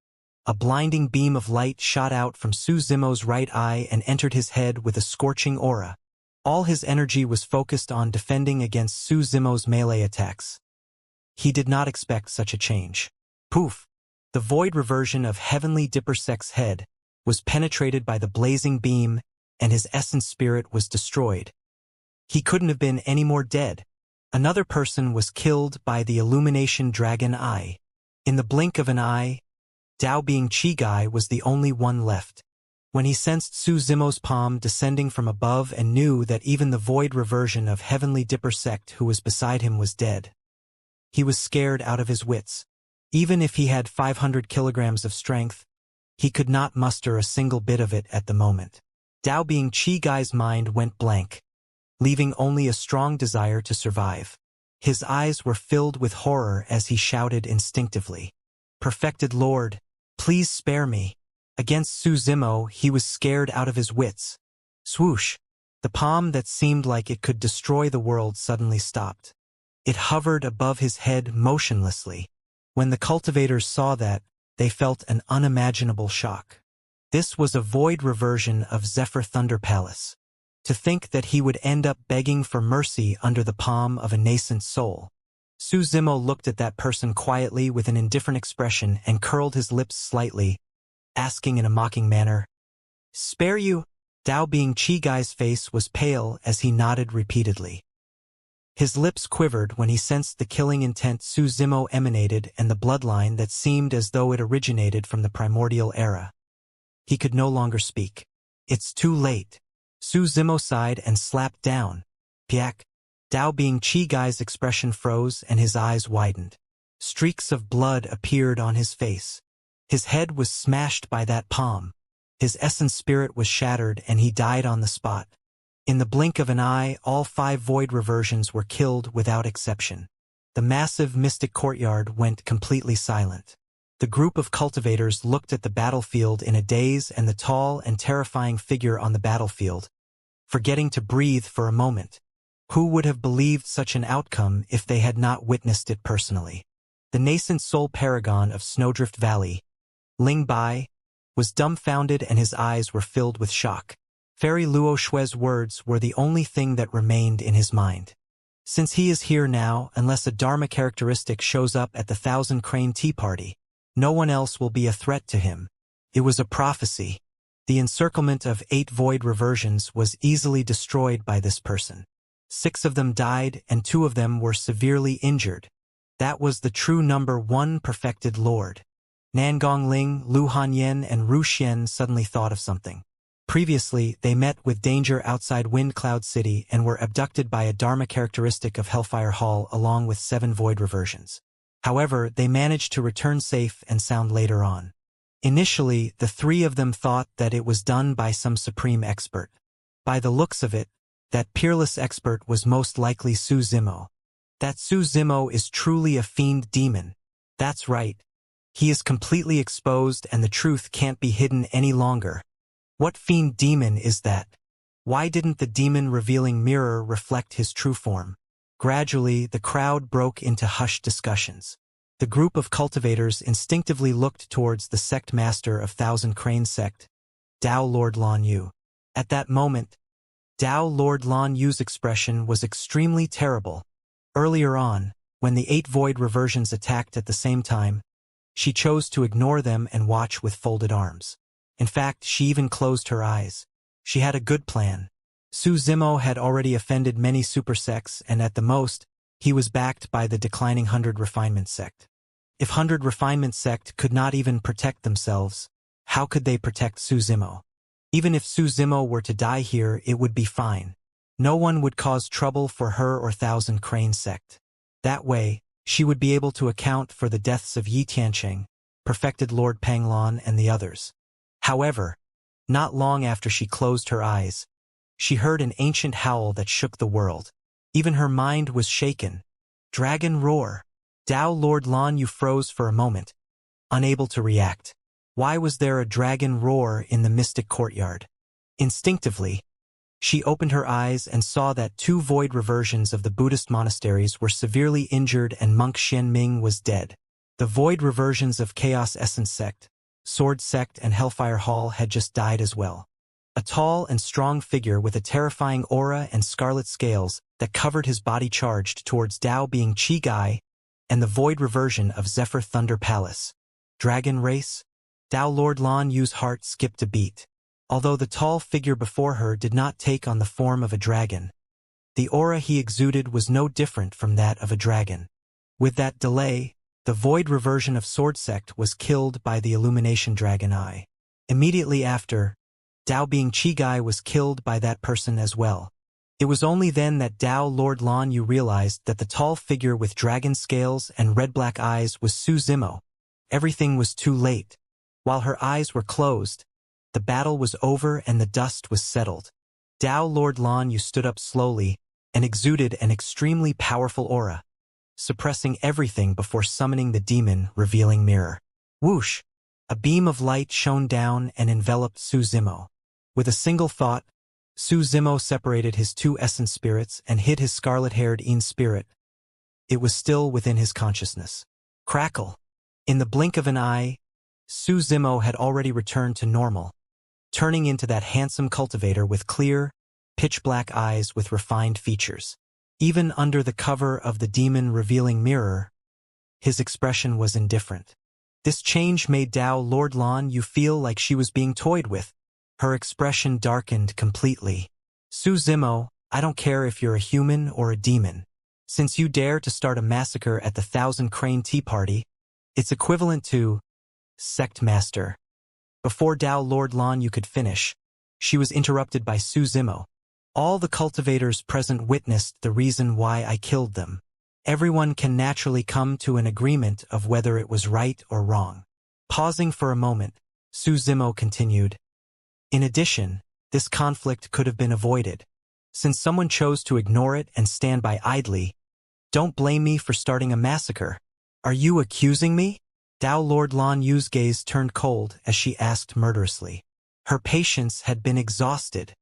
a blinding beam of light shot out from Su Zimo's right eye and entered his head with a scorching aura. All his energy was focused on defending against Su Zimo's melee attacks. He did not expect such a change. Poof! The void reversion of Heavenly Dipper sect's head was penetrated by the blazing beam, and his essence spirit was destroyed. He couldn't have been any more dead. Another person was killed by the Illumination Dragon Eye. In the blink of an eye, Dao Being Chigai was the only one left. When he sensed Su Zimo's palm descending from above and knew that even the void reversion of Heavenly Dipper sect who was beside him was dead, he was scared out of his wits. Even if he had 500 kilograms of strength, he could not muster a single bit of it at the moment. Dao Being Chigai's mind went blank, leaving only a strong desire to survive. His eyes were filled with horror as he shouted instinctively, "Perfected Lord, please spare me." Against Su Zimo, he was scared out of his wits. Swoosh! The palm that seemed like it could destroy the world suddenly stopped. It hovered above his head motionlessly. When the cultivators saw that, they felt an unimaginable shock. This was a void reversion of Zephyr Thunder Palace. To think that he would end up begging for mercy under the palm of a nascent soul. Su Zimo looked at that person quietly with an indifferent expression and curled his lips slightly, asking in a mocking manner, "Spare you?" Dao Being Chigai's face was pale as he nodded repeatedly. His lips quivered when he sensed the killing intent Su Zimo emanated and the bloodline that seemed as though it originated from the primordial era. He could no longer speak. It's too late. Su Zimo sighed and slapped down. Piak. Dao Bing Chi Gai's expression froze and his eyes widened. Streaks of blood appeared on his face. His head was smashed by that palm. His essence spirit was shattered and he died on the spot. In the blink of an eye, all 5 void reversions were killed without exception. The massive mystic courtyard went completely silent. The group of cultivators looked at the battlefield in a daze and the tall and terrifying figure on the battlefield, forgetting to breathe for a moment. Who would have believed such an outcome if they had not witnessed it personally? The nascent soul paragon of Snowdrift Valley, Ling Bai, was dumbfounded and his eyes were filled with shock. Fairy Luo Shue's words were the only thing that remained in his mind. Since he is here now, unless a Dharma characteristic shows up at the 1,000 Crane Tea Party, no one else will be a threat to him. It was a prophecy. The encirclement of 8 void reversions was easily destroyed by this person. 6 of them died and 2 of them were severely injured. That was the true number 1 perfected lord. Nangong Ling, Lu Hanyen, and Ru Xian suddenly thought of something. Previously, they met with danger outside Wind Cloud City and were abducted by a Dharma characteristic of Hellfire Hall along with 7 void reversions. However, they managed to return safe and sound later on. Initially, the 3 of them thought that it was done by some supreme expert. By the looks of it, that peerless expert was most likely Su Zimo. That Su Zimo is truly a fiend demon. That's right. He is completely exposed and the truth can't be hidden any longer. What fiend demon is that? Why didn't the demon-revealing mirror reflect his true form? Gradually, the crowd broke into hushed discussions. The group of cultivators instinctively looked towards the sect master of Thousand Crane Sect, Dao Lord Lan Yu. At that moment, Dao Lord Lan Yu's expression was extremely terrible. Earlier on, when the 8 void reversions attacked at the same time, she chose to ignore them and watch with folded arms. In fact, she even closed her eyes. She had a good plan. Su Zimo had already offended many super sects and at the most, he was backed by the declining 100 Refinement sect. If 100 Refinement sect could not even protect themselves, how could they protect Su Zimo? Even if Su Zimo were to die here, it would be fine. No one would cause trouble for her or Thousand Crane sect. That way, she would be able to account for the deaths of Yi Tiancheng, perfected Lord Panglon and the others. However, not long after she closed her eyes, she heard an ancient howl that shook the world. Even her mind was shaken. Dragon roar. Dao Lord Lan Yu froze for a moment, unable to react. Why was there a dragon roar in the mystic courtyard? Instinctively, she opened her eyes and saw that 2 void reversions of the Buddhist monasteries were severely injured and monk Xian Ming was dead. The void reversions of Chaos Essence Sect, Sword Sect and Hellfire Hall had just died as well. A tall and strong figure with a terrifying aura and scarlet scales that covered his body charged towards Dao Bing Chi Gai and the void reversion of Zephyr Thunder Palace. Dragon race? Dao Lord Lan Yu's heart skipped a beat. Although the tall figure before her did not take on the form of a dragon, the aura he exuded was no different from that of a dragon. With that delay, the void reversion of Sword Sect was killed by the Illumination Dragon Eye. Immediately after, Dao Bing Chi Gai was killed by that person as well. It was only then that Dao Lord Lan Yu realized that the tall figure with dragon scales and red-black eyes was Su Zimo. Everything was too late. While her eyes were closed, the battle was over and the dust was settled. Dao Lord Lan Yu stood up slowly and exuded an extremely powerful aura, suppressing everything before summoning the demon-revealing mirror. Whoosh! A beam of light shone down and enveloped Su Zimo. With a single thought, Su Zimo separated his 2 essence spirits and hid his scarlet-haired Yin spirit. It was still within his consciousness. Crackle! In the blink of an eye, Su Zimo had already returned to normal, turning into that handsome cultivator with clear, pitch-black eyes with refined features. Even under the cover of the demon-revealing mirror, his expression was indifferent. This change made Dao Lord Lan Yu feel like she was being toyed with. Her expression darkened completely. Su Zimo, I don't care if you're a human or a demon. Since you dare to start a massacre at the Thousand Crane Tea Party, it's equivalent to sect master. Before Dao Lord Lan Yu could finish, she was interrupted by Su Zimo. All the cultivators present witnessed the reason why I killed them. Everyone can naturally come to an agreement of whether it was right or wrong. Pausing for a moment, Su Zimo continued. In addition, this conflict could have been avoided. Since someone chose to ignore it and stand by idly, don't blame me for starting a massacre. Are you accusing me? Dao Lord Lan Yu's gaze turned cold as she asked murderously. Her patience had been exhausted.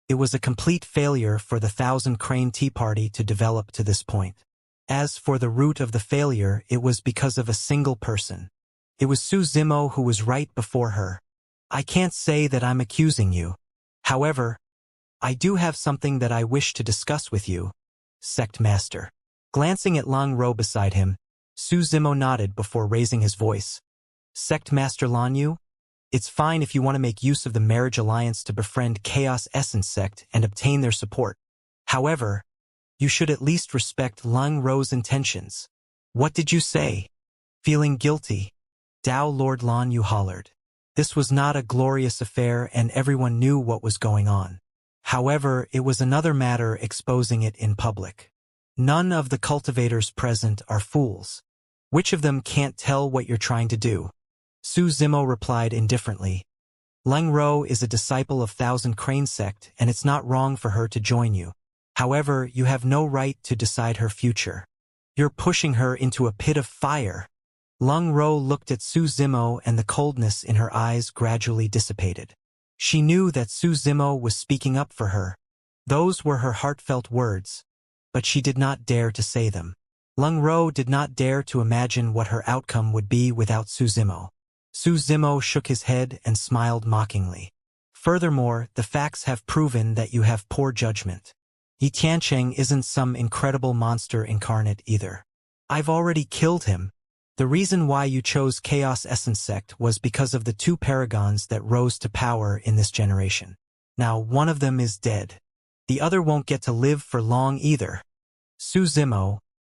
It was a complete failure for the Thousand Crane Tea Party to develop to this point. As for the root of the failure, it was because of a single person. It was Su Zimo who was right before her. I can't say that I'm accusing you. However, I do have something that I wish to discuss with you, Sect Master. Glancing at Lang Ro beside him, Su Zimo nodded before raising his voice. Sect Master Lan Yu? It's fine if you want to make use of the marriage alliance to befriend Chaos Essence Sect and obtain their support. However, you should at least respect Lang Ro's intentions. What did you say? Feeling guilty? Dao Lord Lan Yu hollered. This was not a glorious affair and everyone knew what was going on. However, it was another matter exposing it in public. None of the cultivators present are fools. Which of them can't tell what you're trying to do? Su Zimo replied indifferently. Lang Ro is a disciple of Thousand Crane Sect and it's not wrong for her to join you. However, you have no right to decide her future. You're pushing her into a pit of fire. Lang Ro looked at Su Zimo and the coldness in her eyes gradually dissipated. She knew that Su Zimo was speaking up for her. Those were her heartfelt words, but she did not dare to say them. Lang Ro did not dare to imagine what her outcome would be without Su Zimo. Su Zimo shook his head and smiled mockingly. Furthermore, the facts have proven that you have poor judgment. Yi Tiancheng isn't some incredible monster incarnate either. I've already killed him. The reason why you chose Chaos Essence Sect was because of the two paragons that rose to power in this generation. Now one of them is dead. The other won't get to live for long either. Su Zimo,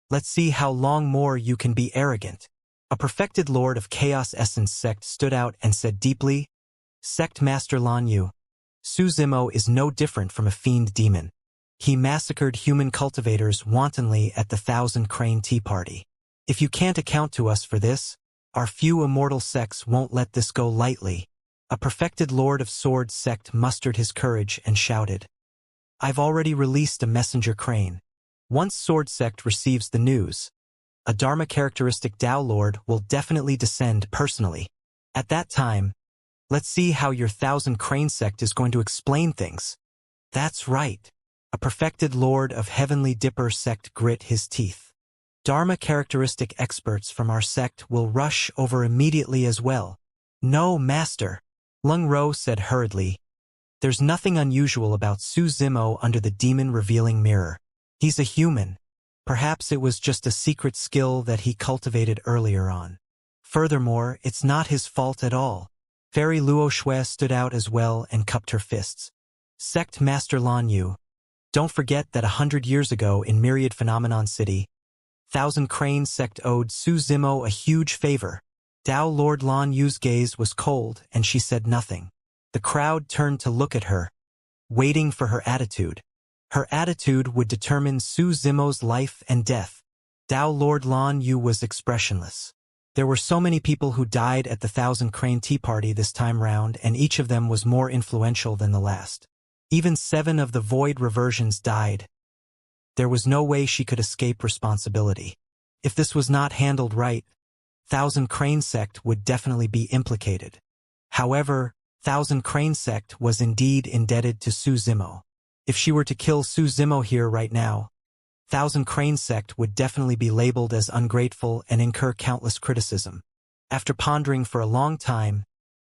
let's see how long more you can be arrogant. A perfected lord of Chaos Essence Sect stood out and said deeply, Sect Master Lan Yu, Su Zimo is no different from a fiend demon. He massacred human cultivators wantonly at the Thousand Crane Tea Party. If you can't account to us for this, our few immortal sects won't let this go lightly. A perfected Lord of Swords sect mustered his courage and shouted, I've already released a messenger crane. Once Sword Sect receives the news, a Dharma characteristic Dao Lord will definitely descend personally. At that time, let's see how your Thousand Crane Sect is going to explain things. That's right. A perfected Lord of Heavenly Dipper sect grit his teeth. Dharma characteristic experts from our sect will rush over immediately as well. No, Master, Lang Ro said hurriedly. There's nothing unusual about Su Zimo under the demon-revealing mirror. He's a human. Perhaps it was just a secret skill that he cultivated earlier on. Furthermore, it's not his fault at all. Fairy Luo Shui stood out as well and cupped her fists. Sect Master Lan Yu, don't forget that 100 years ago in Myriad Phenomenon City, Thousand Crane Sect owed Su Zimo a huge favor. Dao Lord Lan Yu's gaze was cold and she said nothing. The crowd turned to look at her, waiting for her attitude. Her attitude would determine Su Zimo's life and death. Dao Lord Lan Yu was expressionless. There were so many people who died at the Thousand Crane Tea Party this time round and each of them was more influential than the last. Even 7 of the Void Reversions died. There was no way she could escape responsibility. If this was not handled right, Thousand Crane Sect would definitely be implicated. However, Thousand Crane Sect was indeed indebted to Su Zimo. If she were to kill Su Zimo here right now, Thousand Crane Sect would definitely be labeled as ungrateful and incur countless criticism. After pondering for a long time,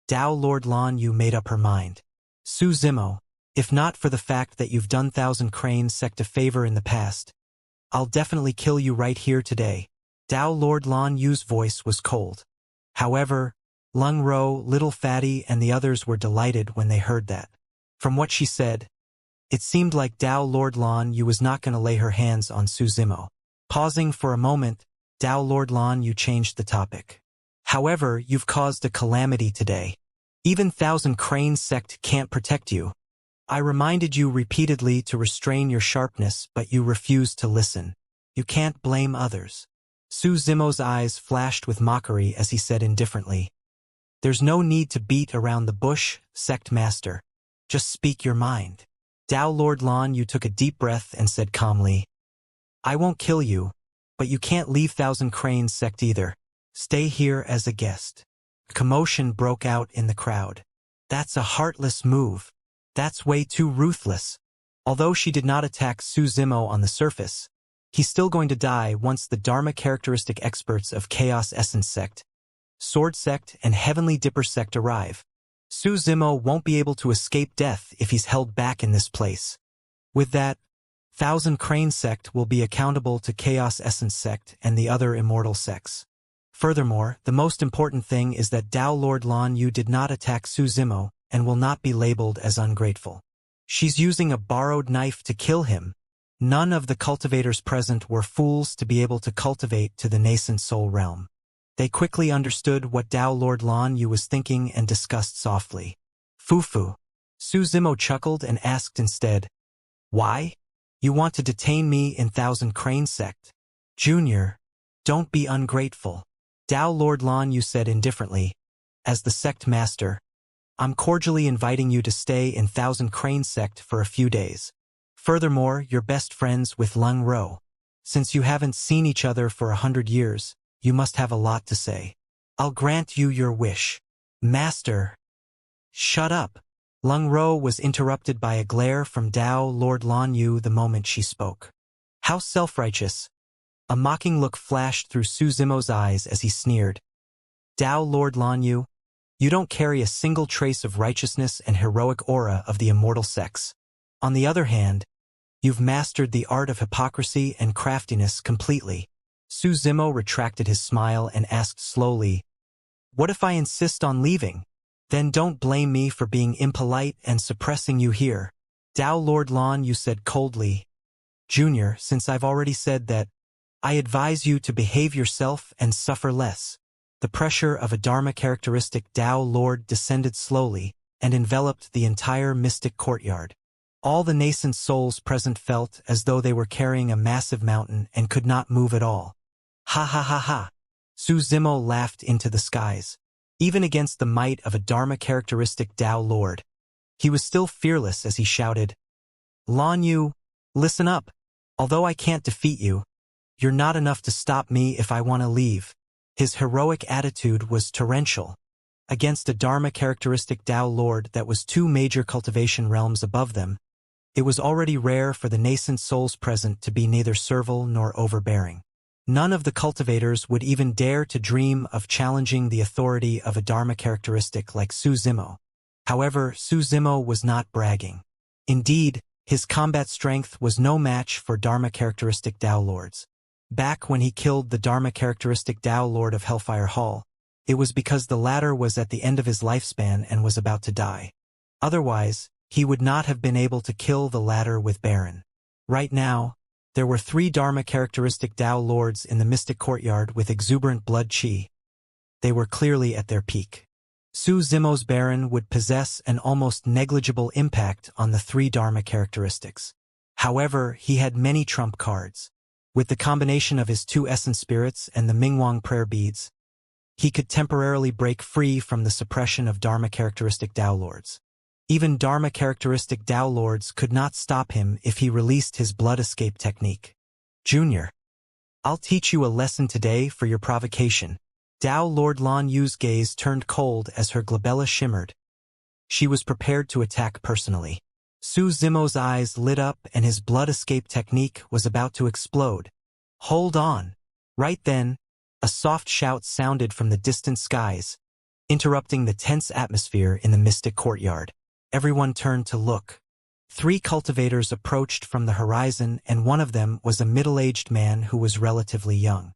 Dao Lord Lan Yu made up her mind. Su Zimo, if not for the fact that you've done Thousand Crane Sect a favor in the past, I'll definitely kill you right here today. Dao Lord Lan Yu's voice was cold. However, Lang Ro, Little Fatty, and the others were delighted when they heard that. From what she said, it seemed like Dao Lord Lan Yu was not going to lay her hands on Su Zimo. Pausing for a moment, Tao Lord Lan Yu changed the topic. However, you've caused a calamity today. Even Thousand Cranes sect can't protect you. I reminded you repeatedly to restrain your sharpness, but you refused to listen. You can't blame others. Su Zimo's eyes flashed with mockery as he said indifferently, "There's no need to beat around the bush, sect master. Just speak your mind." Tao Lord Lan Yu took a deep breath and said calmly, "I won't kill you, but you can't leave Thousand Cranes sect either. Stay here as a guest." Commotion broke out in the crowd. "That's a heartless move. That's way too ruthless." Although she did not attack Su Zimo on the surface, he's still going to die once the Dharma characteristic experts of Chaos Essence Sect, Sword Sect, and Heavenly Dipper Sect arrive. Su Zimo won't be able to escape death if he's held back in this place. With that, Thousand Crane Sect will be accountable to Chaos Essence Sect and the other immortal sects. Furthermore, the most important thing is that Tao Lord Lan Yu did not attack Su Zimo and will not be labeled as ungrateful. She's using a borrowed knife to kill him. None of the cultivators present were fools to be able to cultivate to the nascent soul realm. They quickly understood what Tao Lord Lan Yu was thinking and discussed softly. "Fufu." Su Zimo chuckled and asked instead, "Why? You want to detain me in Thousand Crane Sect?" "Junior, don't be ungrateful." Tao Lord Lan Yu said indifferently, "As the sect master, I'm cordially inviting you to stay in Thousand Crane Sect for a few days. Furthermore, you're best friends with Lung Ro. Since you haven't seen each other for 100 years, you must have a lot to say. I'll grant you your wish." "Master." "Shut up." Lung Ro was interrupted by a glare from Tao Lord Lan Yu the moment she spoke. "How self-righteous." A mocking look flashed through Su Zimo's eyes as he sneered. "Tao Lord Lan Yu, you don't carry a single trace of righteousness and heroic aura of the immortal sex. On the other hand, you've mastered the art of hypocrisy and craftiness completely." Su Zimo retracted his smile and asked slowly, "What if I insist on leaving? Then don't blame me for being impolite and suppressing you here." Tao Lord Lan Yu said coldly, "Junior, since I've already said that, I advise you to behave yourself and suffer less." The pressure of a Dharma characteristic Tao Lord descended slowly and enveloped the entire mystic courtyard. All the nascent souls present felt as though they were carrying a massive mountain and could not move at all. "Ha ha ha ha." Su Zimo laughed into the skies. Even against the might of a Dharma characteristic Tao Lord, he was still fearless as he shouted, "Lan Yu, listen up. Although I can't defeat you, you're not enough to stop me if I want to leave." His heroic attitude was torrential. Against a Dharma characteristic Tao Lord that was 2 major cultivation realms above them, it was already rare for the nascent souls present to be neither servile nor overbearing. None of the cultivators would even dare to dream of challenging the authority of a Dharma characteristic like Su Zimo. However, Su Zimo was not bragging. Indeed, his combat strength was no match for Dharma characteristic Tao Lords. Back when he killed the Dharma characteristic Tao Lord of Hellfire Hall, it was because the latter was at the end of his lifespan and was about to die. Otherwise, he would not have been able to kill the latter with Baron. Right now, there were 3 Dharma characteristic Tao Lords in the mystic courtyard with exuberant blood chi. They were clearly at their peak. Su Zimo's Baron would possess an almost negligible impact on the 3 Dharma characteristics. However, he had many trump cards. With the combination of his 2 essence spirits and the Mingwang prayer beads, he could temporarily break free from the suppression of Dharma characteristic Tao Lords. Even Dharma characteristic Tao Lords could not stop him if he released his blood escape technique. "Junior, I'll teach you a lesson today for your provocation." Tao Lord Lan Yu's gaze turned cold as her glabella shimmered. She was prepared to attack personally. Su Zimo's eyes lit up and his blood escape technique was about to explode. "Hold on." Right then, a soft shout sounded from the distant skies, interrupting the tense atmosphere in the mystic courtyard. Everyone turned to look. 3 cultivators approached from the horizon, and one of them was a middle-aged man who was relatively young.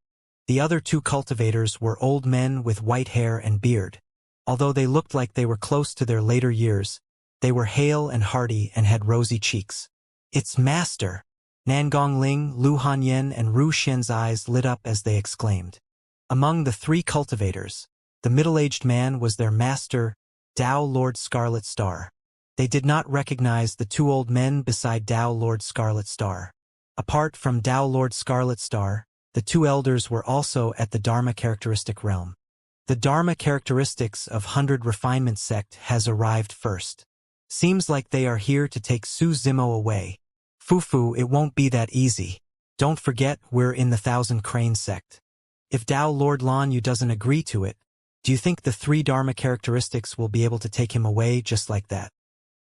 The other 2 cultivators were old men with white hair and beard. Although they looked like they were close to their later years, they were hale and hearty and had rosy cheeks. "It's Master." Nangong Ling, Lu Hanyan, and Ru Xian's eyes lit up as they exclaimed. Among the three cultivators, the middle-aged man was their master, Tao Lord Scarlet Star. They did not recognize the two old men beside Tao Lord Scarlet Star. Apart from Tao Lord Scarlet Star, the two elders were also at the Dharma characteristic realm. The Dharma characteristics of 100 Refinement sect has arrived first. Seems like they are here to take Su Zimo away. Fufu, it won't be that easy. Don't forget we're in the 1000 Crane sect. If Tao Lord Lan Yu doesn't agree to it, do you think the 3 Dharma characteristics will be able to take him away just like that?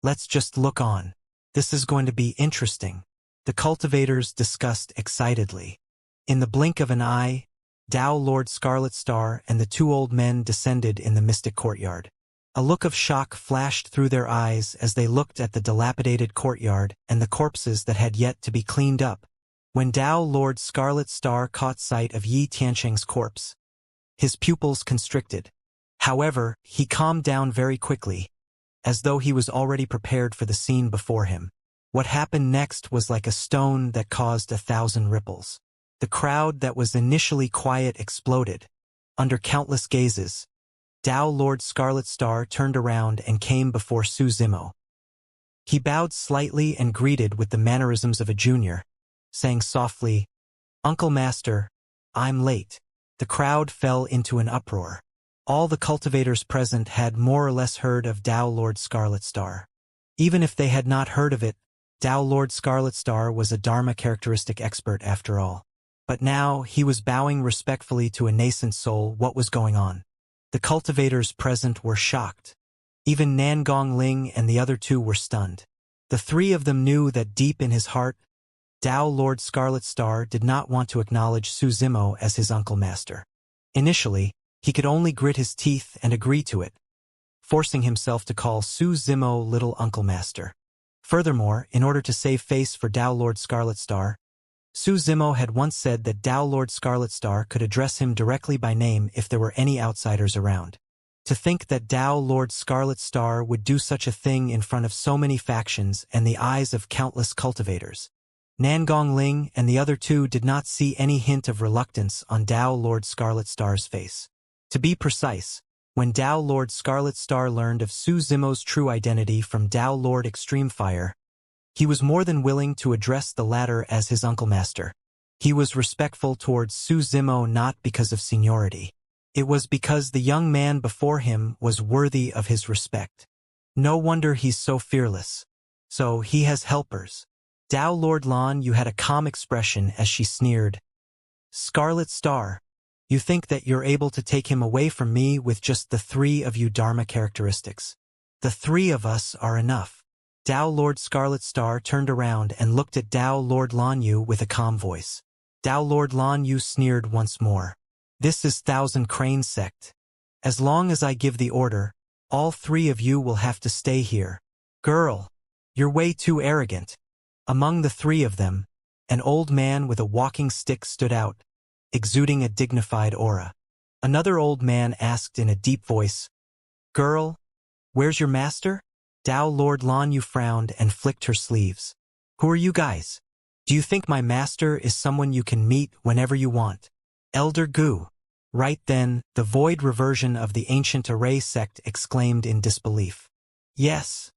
Let's just look on. This is going to be interesting. The cultivators discussed excitedly. In the blink of an eye, Tao Lord Scarlet Star and the two old men descended in the mystic courtyard. A look of shock flashed through their eyes as they looked at the dilapidated courtyard and the corpses that had yet to be cleaned up. When Tao Lord Scarlet Star caught sight of Yi Tiancheng's corpse, his pupils constricted. However, he calmed down very quickly, as though he was already prepared for the scene before him. What happened next was like a stone that caused 1,000 ripples. The crowd that was initially quiet exploded. Under countless gazes, Tao Lord Scarlet Star turned around and came before Su Zimo. He bowed slightly and greeted with the mannerisms of a junior, saying softly, "Uncle Master, I'm late." The crowd fell into an uproar. All the cultivators present had more or less heard of Tao Lord Scarlet Star. Even if they had not heard of it, Tao Lord Scarlet Star was a Dharma characteristic expert after all. But now he was bowing respectfully to a nascent soul. What was going on? The cultivators present were shocked. Even Nangong Ling and the other two were stunned. The three of them knew that deep in his heart, Tao Lord Scarlet Star did not want to acknowledge Su Zimo as his uncle master. Initially, he could only grit his teeth and agree to it, forcing himself to call Su Zimo little uncle master. Furthermore, in order to save face for Tao Lord Scarlet Star, Su Zimo had once said that Tao Lord Scarlet Star could address him directly by name if there were any outsiders around. To think that Tao Lord Scarlet Star would do such a thing in front of so many factions and the eyes of countless cultivators. Nangong Ling and the other two did not see any hint of reluctance on Tao Lord Scarlet Star's face. To be precise, when Tao Lord Scarlet Star learned of Su Zimo's true identity from Tao Lord Extreme Fire, he was more than willing to address the latter as his uncle master. He was respectful towards Su Zimo not because of seniority. It was because the young man before him was worthy of his respect. No wonder he's so fearless. So he has helpers. Tao Lord Lan Yu had a calm expression as she sneered. "Scarlet Star, you think that you're able to take him away from me with just the 3 of you Dharma characteristics. The 3 of us are enough." Tao Lord Scarlet Star turned around and looked at Tao Lord Lan Yu with a calm voice. Tao Lord Lan Yu sneered once more. "This is 1000 Crane sect. As long as I give the order, all 3 of you will have to stay here. Girl, you're way too arrogant." Among the 3 of them, an old man with a walking stick stood out, exuding a dignified aura. Another old man asked in a deep voice, "Girl, where's your master?" Tao Lord Lan Yu frowned and flicked her sleeves. "Who are you guys? Do you think my master is someone you can meet whenever you want?" Elder Gu. Right then, the void reversion of the ancient array sect exclaimed in disbelief. "Yes."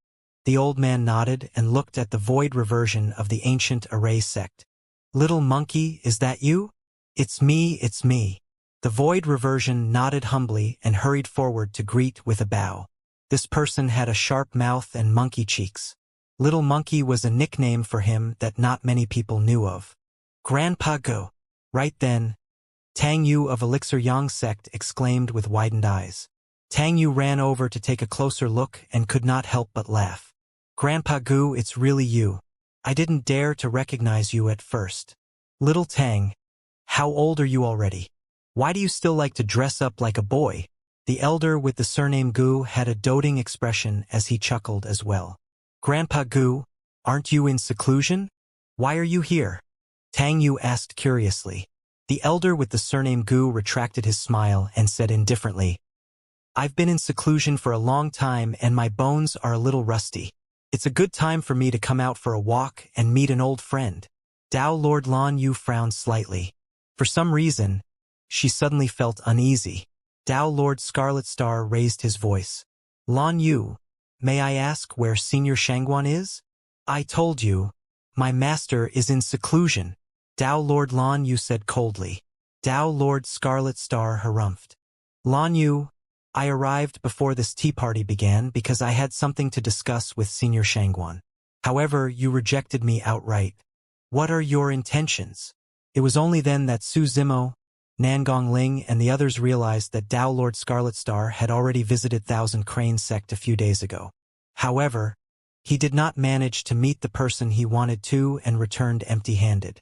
The old man nodded and looked at the void reversion of the ancient array sect. "Little monkey, is that you?" It's me. The void reversion nodded humbly and hurried forward to greet with a bow. This person had a sharp mouth and monkey cheeks. Little Monkey was a nickname for him that not many people knew of. "Grandpa Go." Right then, Tang Yu of Elixir Yang sect exclaimed with widened eyes. Tang Yu ran over to take a closer look and could not help but laugh. "Grandpa Gu, it's really you. I didn't dare to recognize you at first." "Little Tang, how old are you already? Why do you still like to dress up like a boy?" The elder with the surname Gu had a doting expression as he chuckled as well. "Grandpa Gu, aren't you in seclusion? Why are you here?" Tang Yu asked curiously. The elder with the surname Gu retracted his smile and said indifferently, "I've been in seclusion for a long time and my bones are a little rusty. It's a good time for me to come out for a walk and meet an old friend." Tao Lord Lan Yu frowned slightly. For some reason, she suddenly felt uneasy. Tao Lord Scarlet Star raised his voice. Lan Yu, may I ask where Senior Shangguan is? I told you, my master is in seclusion, Tao Lord Lan Yu said coldly. Tao Lord Scarlet Star harumphed. Lan Yu, I arrived before this tea party began because I had something to discuss with Senior Shangguan. However, you rejected me outright. What are your intentions? It was only then that Su Zimo, Nangong Ling and the others realized that Tao Lord Scarlet Star had already visited Thousand Crane Sect a few days ago. However, he did not manage to meet the person he wanted to and returned empty-handed.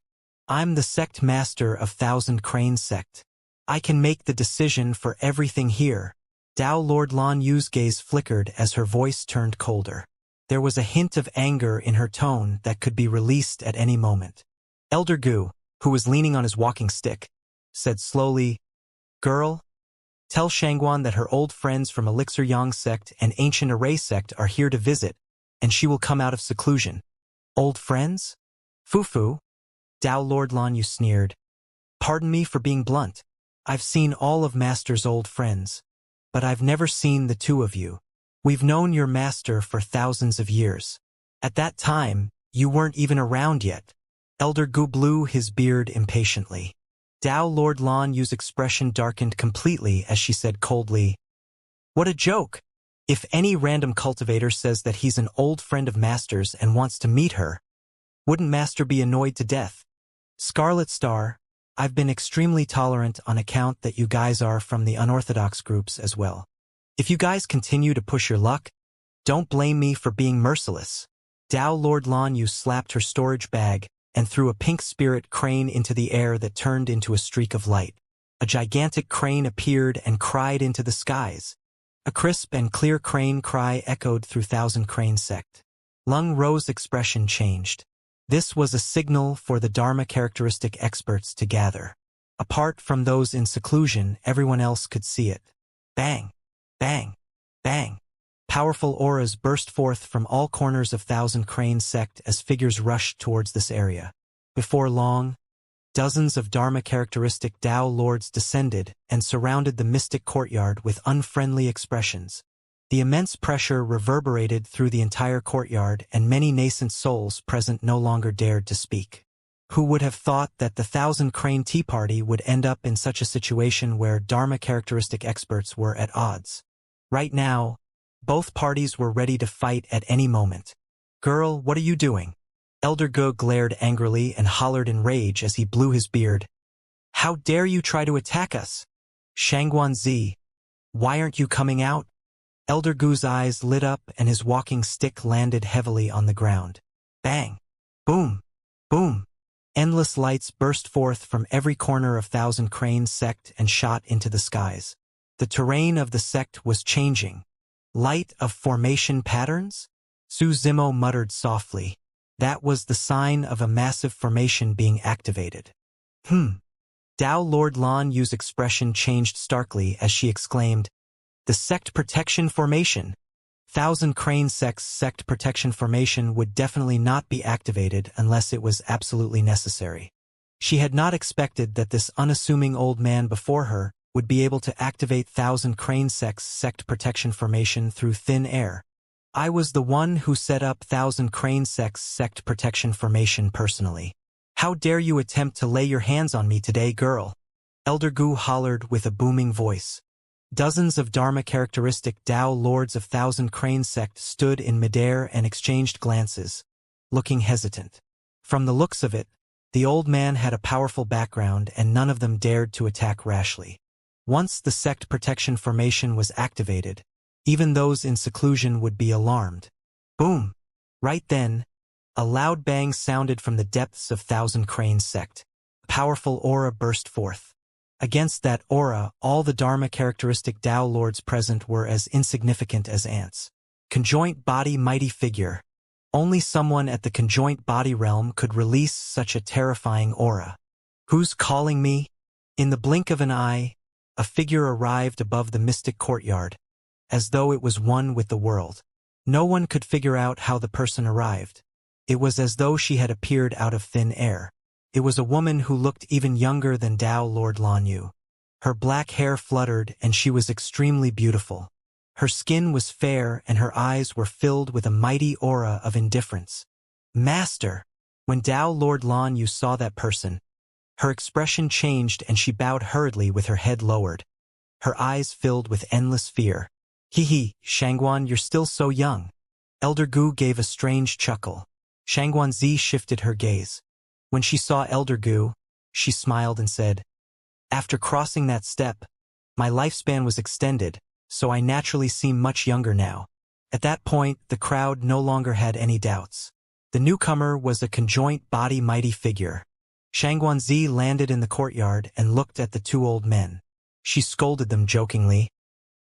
I'm the sect master of Thousand Crane Sect. I can make the decision for everything here. Tao Lord Lan Yu's gaze flickered as her voice turned colder. There was a hint of anger in her tone that could be released at any moment. Elder Gu, who was leaning on his walking stick, said slowly, Girl, tell Shangguan that her old friends from Elixir Yang Sect and Ancient Array Sect are here to visit, and she will come out of seclusion. Old friends? Fufu? Tao Lord Lan Yu sneered. Pardon me for being blunt. I've seen all of Master's old friends, but I've never seen the two of you. We've known your master for thousands of years. At that time, you weren't even around yet. Elder Gu blew his beard impatiently. Tao Lord Lan Yu's expression darkened completely as she said coldly, What a joke! If any random cultivator says that he's an old friend of Master's and wants to meet her, wouldn't Master be annoyed to death? Scarlet Star, I've been extremely tolerant on account that you guys are from the unorthodox groups as well. If you guys continue to push your luck, don't blame me for being merciless. Tao Lord Lan Yu slapped her storage bag and threw a pink spirit crane into the air that turned into a streak of light. A gigantic crane appeared and cried into the skies. A crisp and clear crane cry echoed through Thousand Crane Sect. Lung Ro's expression changed. This was a signal for the Dharma characteristic experts to gather. Apart from those in seclusion, everyone else could see it. Bang! Bang! Bang! Powerful auras burst forth from all corners of Thousand Crane Sect as figures rushed towards this area. Before long, dozens of Dharma characteristic Tao Lords descended and surrounded the mystic courtyard with unfriendly expressions. The immense pressure reverberated through the entire courtyard and many nascent souls present no longer dared to speak. Who would have thought that the Thousand Crane Tea Party would end up in such a situation where Dharma characteristic experts were at odds? Right now, both parties were ready to fight at any moment. Girl, what are you doing? Elder Ge glared angrily and hollered in rage as he blew his beard. How dare you try to attack us? Shangguan Zi, why aren't you coming out? Elder Gu's eyes lit up and his walking stick landed heavily on the ground. Bang! Boom! Boom! Endless lights burst forth from every corner of Thousand Crane Sect and shot into the skies. The terrain of the sect was changing. Light of formation patterns? Su Zimo muttered softly. That was the sign of a massive formation being activated. Tao Lord Lan Yu's expression changed starkly as she exclaimed, The Sect Protection Formation! Thousand Crane Sect's Sect Protection Formation would definitely not be activated unless it was absolutely necessary. She had not expected that this unassuming old man before her would be able to activate Thousand Crane Sect's Sect Protection Formation through thin air. I was the one who set up Thousand Crane Sect's Sect Protection Formation personally. How dare you attempt to lay your hands on me today, girl? Elder Gu hollered with a booming voice. Dozens of Dharma characteristic Tao Lords of Thousand Crane Sect stood in midair and exchanged glances, looking hesitant. From the looks of it, the old man had a powerful background and none of them dared to attack rashly. Once the Sect Protection Formation was activated, even those in seclusion would be alarmed. Boom! Right then, a loud bang sounded from the depths of Thousand Crane Sect. A powerful aura burst forth. Against that aura, all the Dharma characteristic Tao Lords present were as insignificant as ants. Conjoint body mighty figure. Only someone at the conjoint body realm could release such a terrifying aura. Who's calling me? In the blink of an eye, a figure arrived above the mystic courtyard, as though it was one with the world. No one could figure out how the person arrived. It was as though she had appeared out of thin air. It was a woman who looked even younger than Dao Lord Lanyu. Her black hair fluttered and she was extremely beautiful. Her skin was fair and her eyes were filled with a mighty aura of indifference. Master! When Dao Lord Lanyu saw that person, her expression changed and she bowed hurriedly with her head lowered. Her eyes filled with endless fear. Hee, Shangguan, you're still so young. Elder Gu gave a strange chuckle. Shangguan Zi shifted her gaze. When she saw Elder Gu, she smiled and said, after crossing that step, my lifespan was extended, so I naturally seem much younger now. At that point, the crowd no longer had any doubts. The newcomer was a conjoint body mighty figure. Shangguan Zi landed in the courtyard and looked at the two old men. She scolded them jokingly.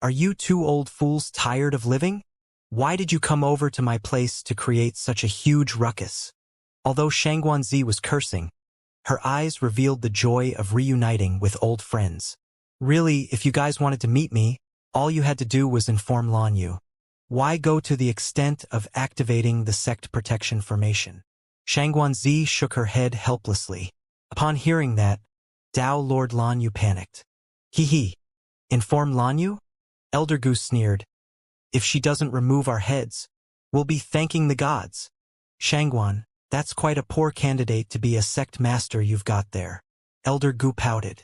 Are you two old fools tired of living? Why did you come over to my place to create such a huge ruckus? Although Shangguan Zi was cursing, her eyes revealed the joy of reuniting with old friends. Really, if you guys wanted to meet me, all you had to do was inform Lanyu. Why go to the extent of activating the sect protection formation? Shangguan Zi shook her head helplessly. Upon hearing that, Dao Lord Lanyu panicked. Hee. Inform Lanyu? Elder Gu sneered. If she doesn't remove our heads, we'll be thanking the gods. Shangguan, that's quite a poor candidate to be a sect master you've got there. Elder Gu pouted.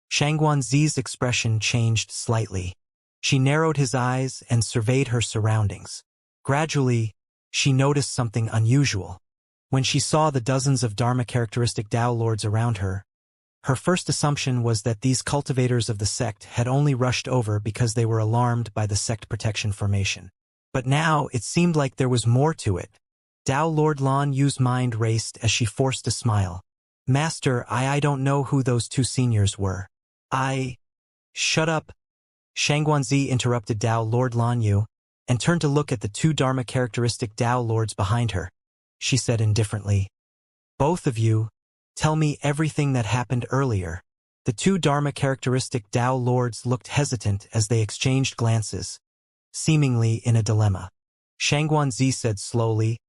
Shangguan Zi's expression changed slightly. She narrowed his eyes and surveyed her surroundings. Gradually, she noticed something unusual. When she saw the dozens of Dharma-characteristic Dao Lords around her, her first assumption was that these cultivators of the sect had only rushed over because they were alarmed by the sect protection formation. But now it seemed like there was more to it. Dao Lord Lan Yu's mind raced as she forced a smile. Master, I don't know who those two seniors were. Shut up. Shangguan Zi interrupted Dao Lord Lan Yu and turned to look at the two Dharma-characteristic Dao Lords behind her. She said indifferently, both of you, tell me everything that happened earlier. The two Dharma-characteristic Dao Lords looked hesitant as they exchanged glances, seemingly in a dilemma. Shangguan Zi said slowly,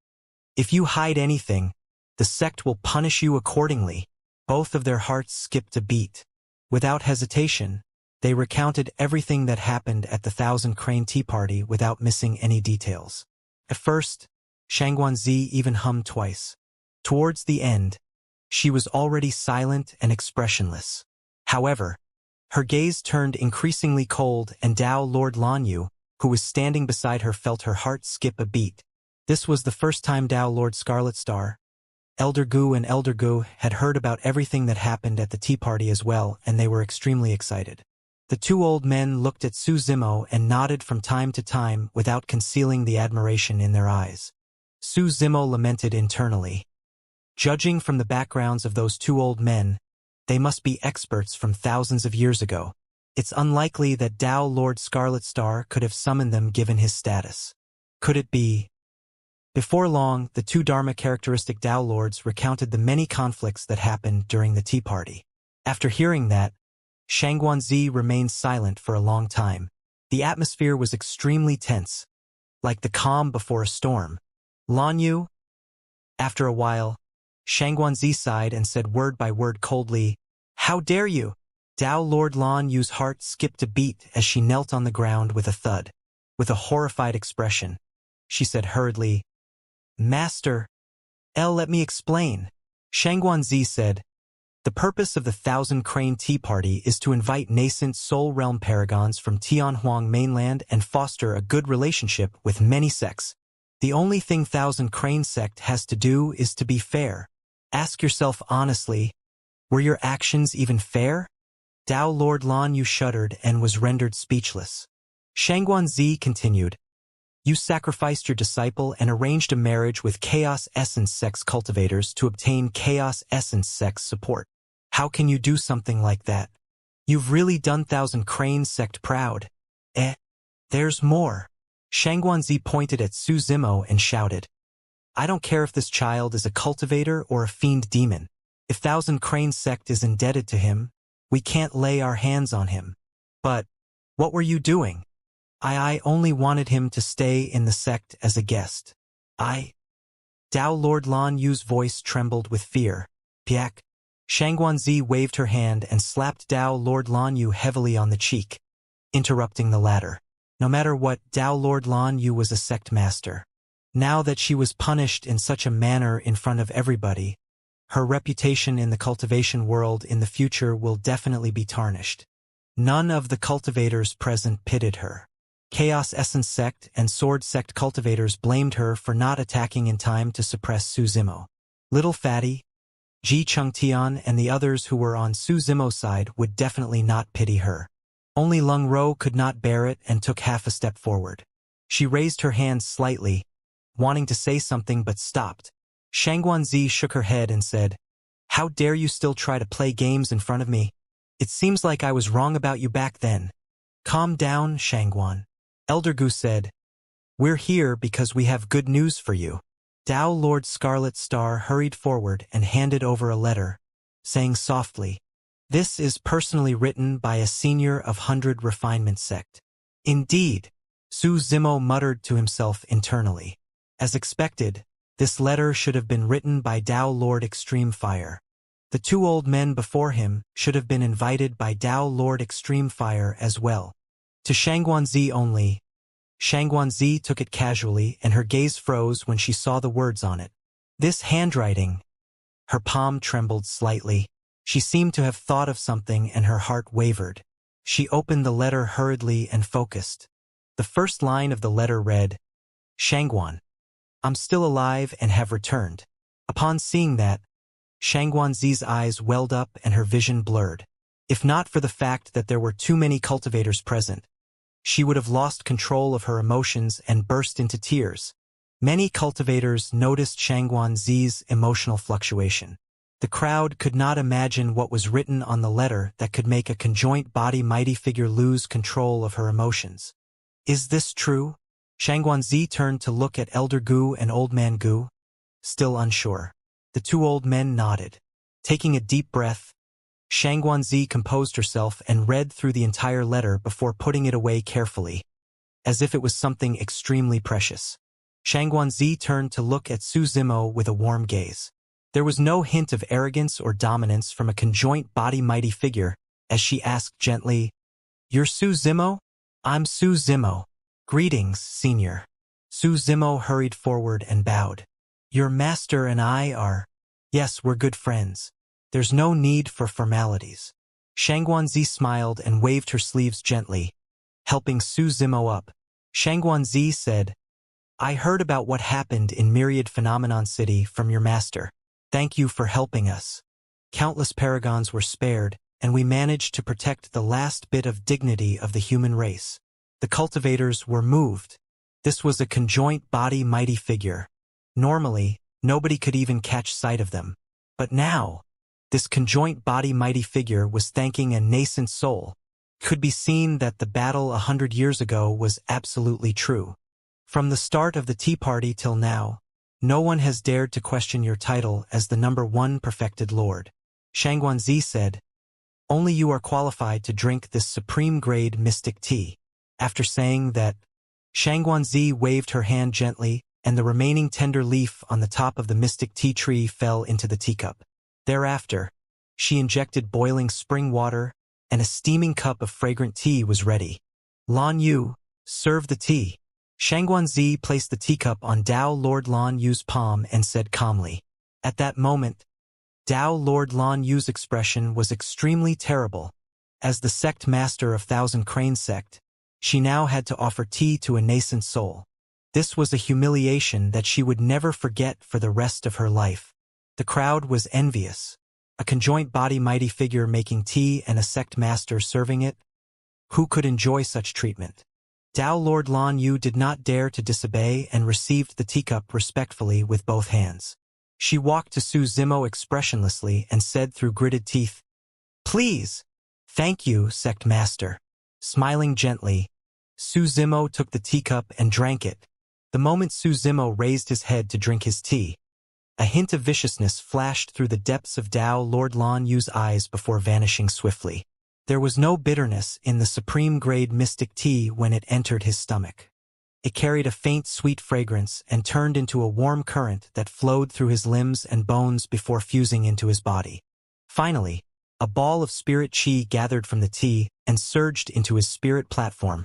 if you hide anything, the sect will punish you accordingly. Both of their hearts skipped a beat. Without hesitation, they recounted everything that happened at the Thousand Crane Tea Party without missing any details. At first, Shangguan Zi even hummed twice. Towards the end, she was already silent and expressionless. However, her gaze turned increasingly cold and Dao Lord Lanyu, who was standing beside her, felt her heart skip a beat. This was the first time Dao Lord Scarlet Star, Elder Gu and Elder Gu had heard about everything that happened at the tea party as well, and they were extremely excited. The two old men looked at Su Zimo and nodded from time to time without concealing the admiration in their eyes. Su Zimo lamented internally. Judging from the backgrounds of those two old men, they must be experts from thousands of years ago. It's unlikely that Dao Lord Scarlet Star could have summoned them given his status. Could it be? Before long, the two Dharma-characteristic Dao Lords recounted the many conflicts that happened during the tea party. After hearing that, Shangguan Zi remained silent for a long time. The atmosphere was extremely tense, like the calm before a storm. Lan Yu? After a while, Shangguan Zi sighed and said word by word coldly, "How dare you?" Dao Lord Lan Yu's heart skipped a beat as she knelt on the ground with a thud. With a horrified expression, she said hurriedly, "Master, let me explain." Shangguan Zi said, "The purpose of the Thousand Crane Tea Party is to invite nascent Soul Realm paragons from Tianhuang mainland and foster a good relationship with many sects. The only thing Thousand Crane sect has to do is to be fair. Ask yourself honestly, were your actions even fair?" Dao Lord Lan Yu shuddered and was rendered speechless. Shangguan Zi continued, "You sacrificed your disciple and arranged a marriage with Chaos Essence Sect's cultivators to obtain Chaos Essence Sect's support. How can you do something like that? You've really done Thousand Crane Sect proud." There's more." Shangguan Zi pointed at Su Zimo and shouted, "I don't care if this child is a cultivator or a fiend demon. If Thousand Crane Sect is indebted to him, we can't lay our hands on him." "But what were you doing?" I only wanted him to stay in the sect as a guest. Dao Lord Lan Yu's voice trembled with fear. Piak. Shangguanzi waved her hand and slapped Dao Lord Lan Yu heavily on the cheek, interrupting the latter. No matter what, Dao Lord Lan Yu was a sect master. Now that she was punished in such a manner in front of everybody, her reputation in the cultivation world in the future will definitely be tarnished. None of the cultivators present pitied her. Chaos Essence Sect and Sword Sect cultivators blamed her for not attacking in time to suppress Su Zimo. Little Fatty, Ji Chengtian and the others who were on Su Zimo's side would definitely not pity her. Only Lung Ro could not bear it and took half a step forward. She raised her hands slightly, wanting to say something but stopped. Shangguanzi shook her head and said, "How dare you still try to play games in front of me? It seems like I was wrong about you back then." "Calm down, Shangguan," Elder Gu said. "We're here because we have good news for you." Dao Lord Scarlet Star hurried forward and handed over a letter, saying softly, "This is personally written by a senior of 100 Refinement Sect." Indeed, Su Zimo muttered to himself internally. As expected, this letter should have been written by Dao Lord Extreme Fire. The two old men before him should have been invited by Dao Lord Extreme Fire as well. To Shangguanzi only. Shangguanzi took it casually and her gaze froze when she saw the words on it. This handwriting. Her palm trembled slightly. She seemed to have thought of something and her heart wavered. She opened the letter hurriedly and focused. The first line of the letter read, "Shangguan, I'm still alive and have returned." Upon seeing that, Shangguanzi's eyes welled up and her vision blurred. If not for the fact that there were too many cultivators present, she would have lost control of her emotions and burst into tears. Many cultivators noticed Shangguanzi's emotional fluctuation. The crowd could not imagine what was written on the letter that could make a conjoint body mighty figure lose control of her emotions. Is this true? Shangguanzi turned to look at Elder Gu and Old Man Gu, still unsure. The two old men nodded. Taking a deep breath, Shangguanzi composed herself and read through the entire letter before putting it away carefully, as if it was something extremely precious. Shangguanzi turned to look at Su Zimo with a warm gaze. There was no hint of arrogance or dominance from a conjoint body mighty figure as she asked gently, "You're Su Zimo?" "I'm Su Zimo. Greetings, Senior." Su Zimo hurried forward and bowed. "Your master and I are—" "Yes, we're good friends. There's no need for formalities." Shangguanzi smiled and waved her sleeves gently, helping Su Zimo up. Shangguanzi said, "I heard about what happened in Myriad Phenomenon City from your master. Thank you for helping us. Countless paragons were spared, and we managed to protect the last bit of dignity of the human race." The cultivators were moved. This was a conjoint body mighty figure. Normally, nobody could even catch sight of them. But now, this conjoint body mighty figure was thanking a nascent soul. Could be seen that the battle 100 years ago was absolutely true. From the start of the Tea Party till now, no one has dared to question your title as the #1 perfected lord. Shangguanzi said, "Only you are qualified to drink this supreme-grade mystic tea." After saying that, Shangguanzi waved her hand gently, and the remaining tender leaf on the top of the mystic tea tree fell into the teacup. Thereafter, she injected boiling spring water, and a steaming cup of fragrant tea was ready. "Lan Yu, serve the tea." Shangguanzi placed the teacup on Dao Lord Lan Yu's palm and said calmly. At that moment, Dao Lord Lan Yu's expression was extremely terrible. As the sect master of Thousand Crane Sect, she now had to offer tea to a nascent soul. This was a humiliation that she would never forget for the rest of her life. The crowd was envious. A conjoint body mighty figure making tea and a sect master serving it? Who could enjoy such treatment? Dao Lord Lan Yu did not dare to disobey and received the teacup respectfully with both hands. She walked to Su Zimo expressionlessly and said through gritted teeth, "Please." "Thank you, sect master." Smiling gently, Su Zimo took the teacup and drank it. The moment Su Zimo raised his head to drink his tea, a hint of viciousness flashed through the depths of Dao Lord Lan Yu's eyes before vanishing swiftly. There was no bitterness in the supreme-grade mystic tea when it entered his stomach. It carried a faint sweet fragrance and turned into a warm current that flowed through his limbs and bones before fusing into his body. Finally, a ball of spirit chi gathered from the tea and surged into his spirit platform,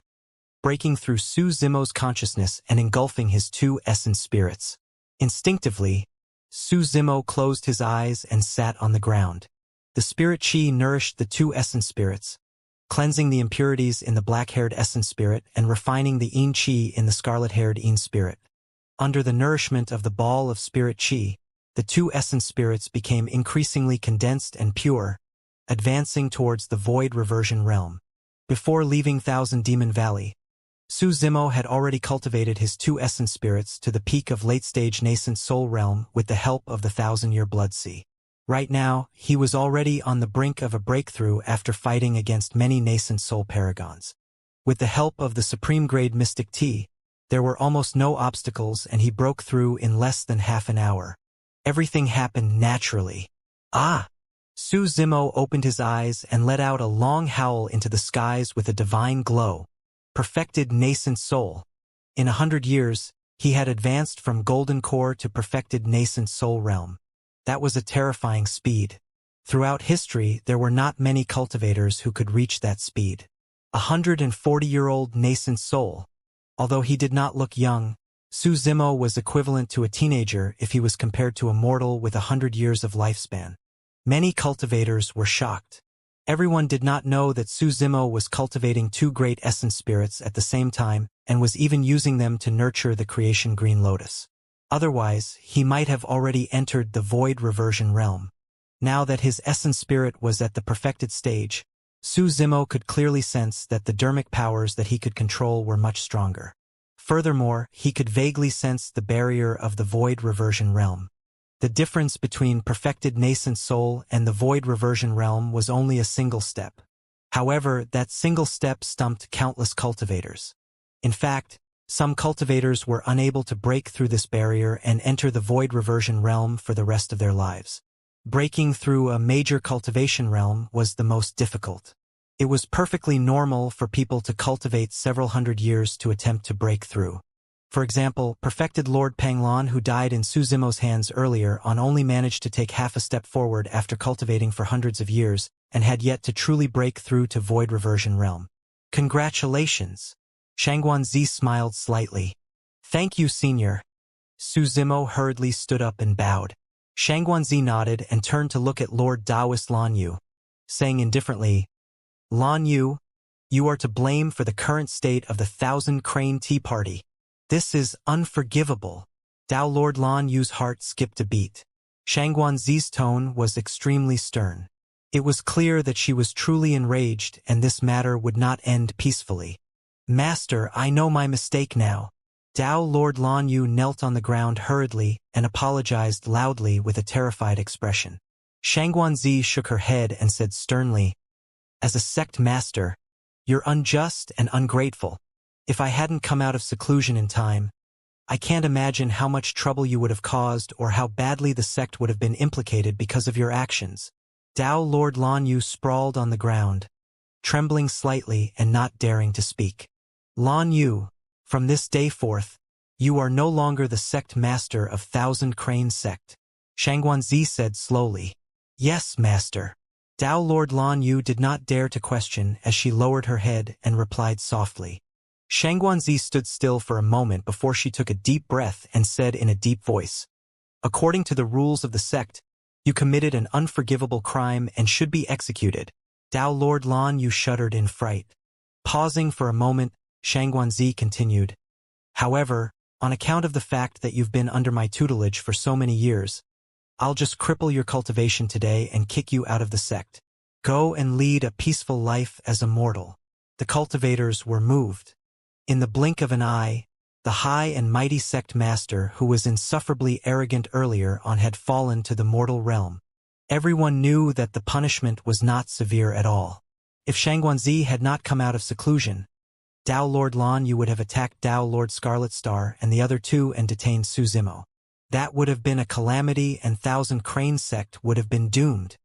breaking through Su Zimo's consciousness and engulfing his two essence spirits. Instinctively, Su Zimo closed his eyes and sat on the ground. The spirit chi nourished the two essence spirits, cleansing the impurities in the black-haired essence spirit and refining the yin chi in the scarlet-haired yin spirit. Under the nourishment of the ball of spirit chi, the two essence spirits became increasingly condensed and pure, advancing towards the void reversion realm. Before leaving Thousand Demon Valley, Su Zimo had already cultivated his two essence spirits to the peak of late-stage nascent soul realm with the help of the thousand-year blood sea. Right now, he was already on the brink of a breakthrough after fighting against many nascent soul paragons. With the help of the supreme-grade mystic tea, there were almost no obstacles and he broke through in less than half an hour. Everything happened naturally. Ah! Su Zimo opened his eyes and let out a long howl into the skies with a divine glow. Perfected nascent soul. In 100 years, he had advanced from golden core to perfected nascent soul realm. That was a terrifying speed. Throughout history, there were not many cultivators who could reach that speed. 140-year-old nascent soul. Although he did not look young, Su Zimo was equivalent to a teenager if he was compared to a mortal with 100 years of lifespan. Many cultivators were shocked. Everyone did not know that Su Zimo was cultivating two great essence spirits at the same time and was even using them to nurture the creation green lotus. Otherwise, he might have already entered the void reversion realm. Now that his essence spirit was at the perfected stage, Su Zimo could clearly sense that the dermic powers that he could control were much stronger. Furthermore, he could vaguely sense the barrier of the void reversion realm. The difference between perfected nascent soul and the void reversion realm was only a single step. However, that single step stumped countless cultivators. In fact, some cultivators were unable to break through this barrier and enter the void reversion realm for the rest of their lives. Breaking through a major cultivation realm was the most difficult. It was perfectly normal for people to cultivate several hundred years to attempt to break through. For example, perfected Lord Panglon, who died in Su Zimo's hands earlier on, only managed to take half a step forward after cultivating for hundreds of years and had yet to truly break through to void reversion realm. Congratulations! Xianxia smiled slightly. Thank you, Senior. Su Zimo hurriedly stood up and bowed. Xianxia nodded and turned to look at Lord Taoist Lan Yu, saying indifferently, Lan Yu, you are to blame for the current state of the Thousand Crane Tea Party. This is unforgivable. Tao Lord Lan Yu's heart skipped a beat. Xianxia's tone was extremely stern. It was clear that she was truly enraged and this matter would not end peacefully. Master, I know my mistake now. Tao Lord Lan Yu knelt on the ground hurriedly and apologized loudly with a terrified expression. Xianxia shook her head and said sternly, As a sect master, you're unjust and ungrateful. If I hadn't come out of seclusion in time, I can't imagine how much trouble you would have caused or how badly the sect would have been implicated because of your actions. Tao Lord Lan Yu sprawled on the ground, trembling slightly and not daring to speak. Lan Yu, from this day forth, you are no longer the sect master of Thousand Crane Sect. Xianxia said slowly. Yes, master. Tao Lord Lan Yu did not dare to question as she lowered her head and replied softly. Xianxia stood still for a moment before she took a deep breath and said in a deep voice, According to the rules of the sect, you committed an unforgivable crime and should be executed. Tao Lord Lan Yu shuddered in fright. Pausing for a moment, Xianxia continued, However, on account of the fact that you've been under my tutelage for so many years, I'll just cripple your cultivation today and kick you out of the sect. Go and lead a peaceful life as a mortal. The cultivators were moved. In the blink of an eye, the high and mighty sect master who was insufferably arrogant earlier on had fallen to the mortal realm. Everyone knew that the punishment was not severe at all. If Xianxia had not come out of seclusion, Tao Lord Lan Yu would have attacked Tao Lord Scarlet Star and the other two and detained Su Zimo. That would have been a calamity and Thousand Crane Sect would have been doomed.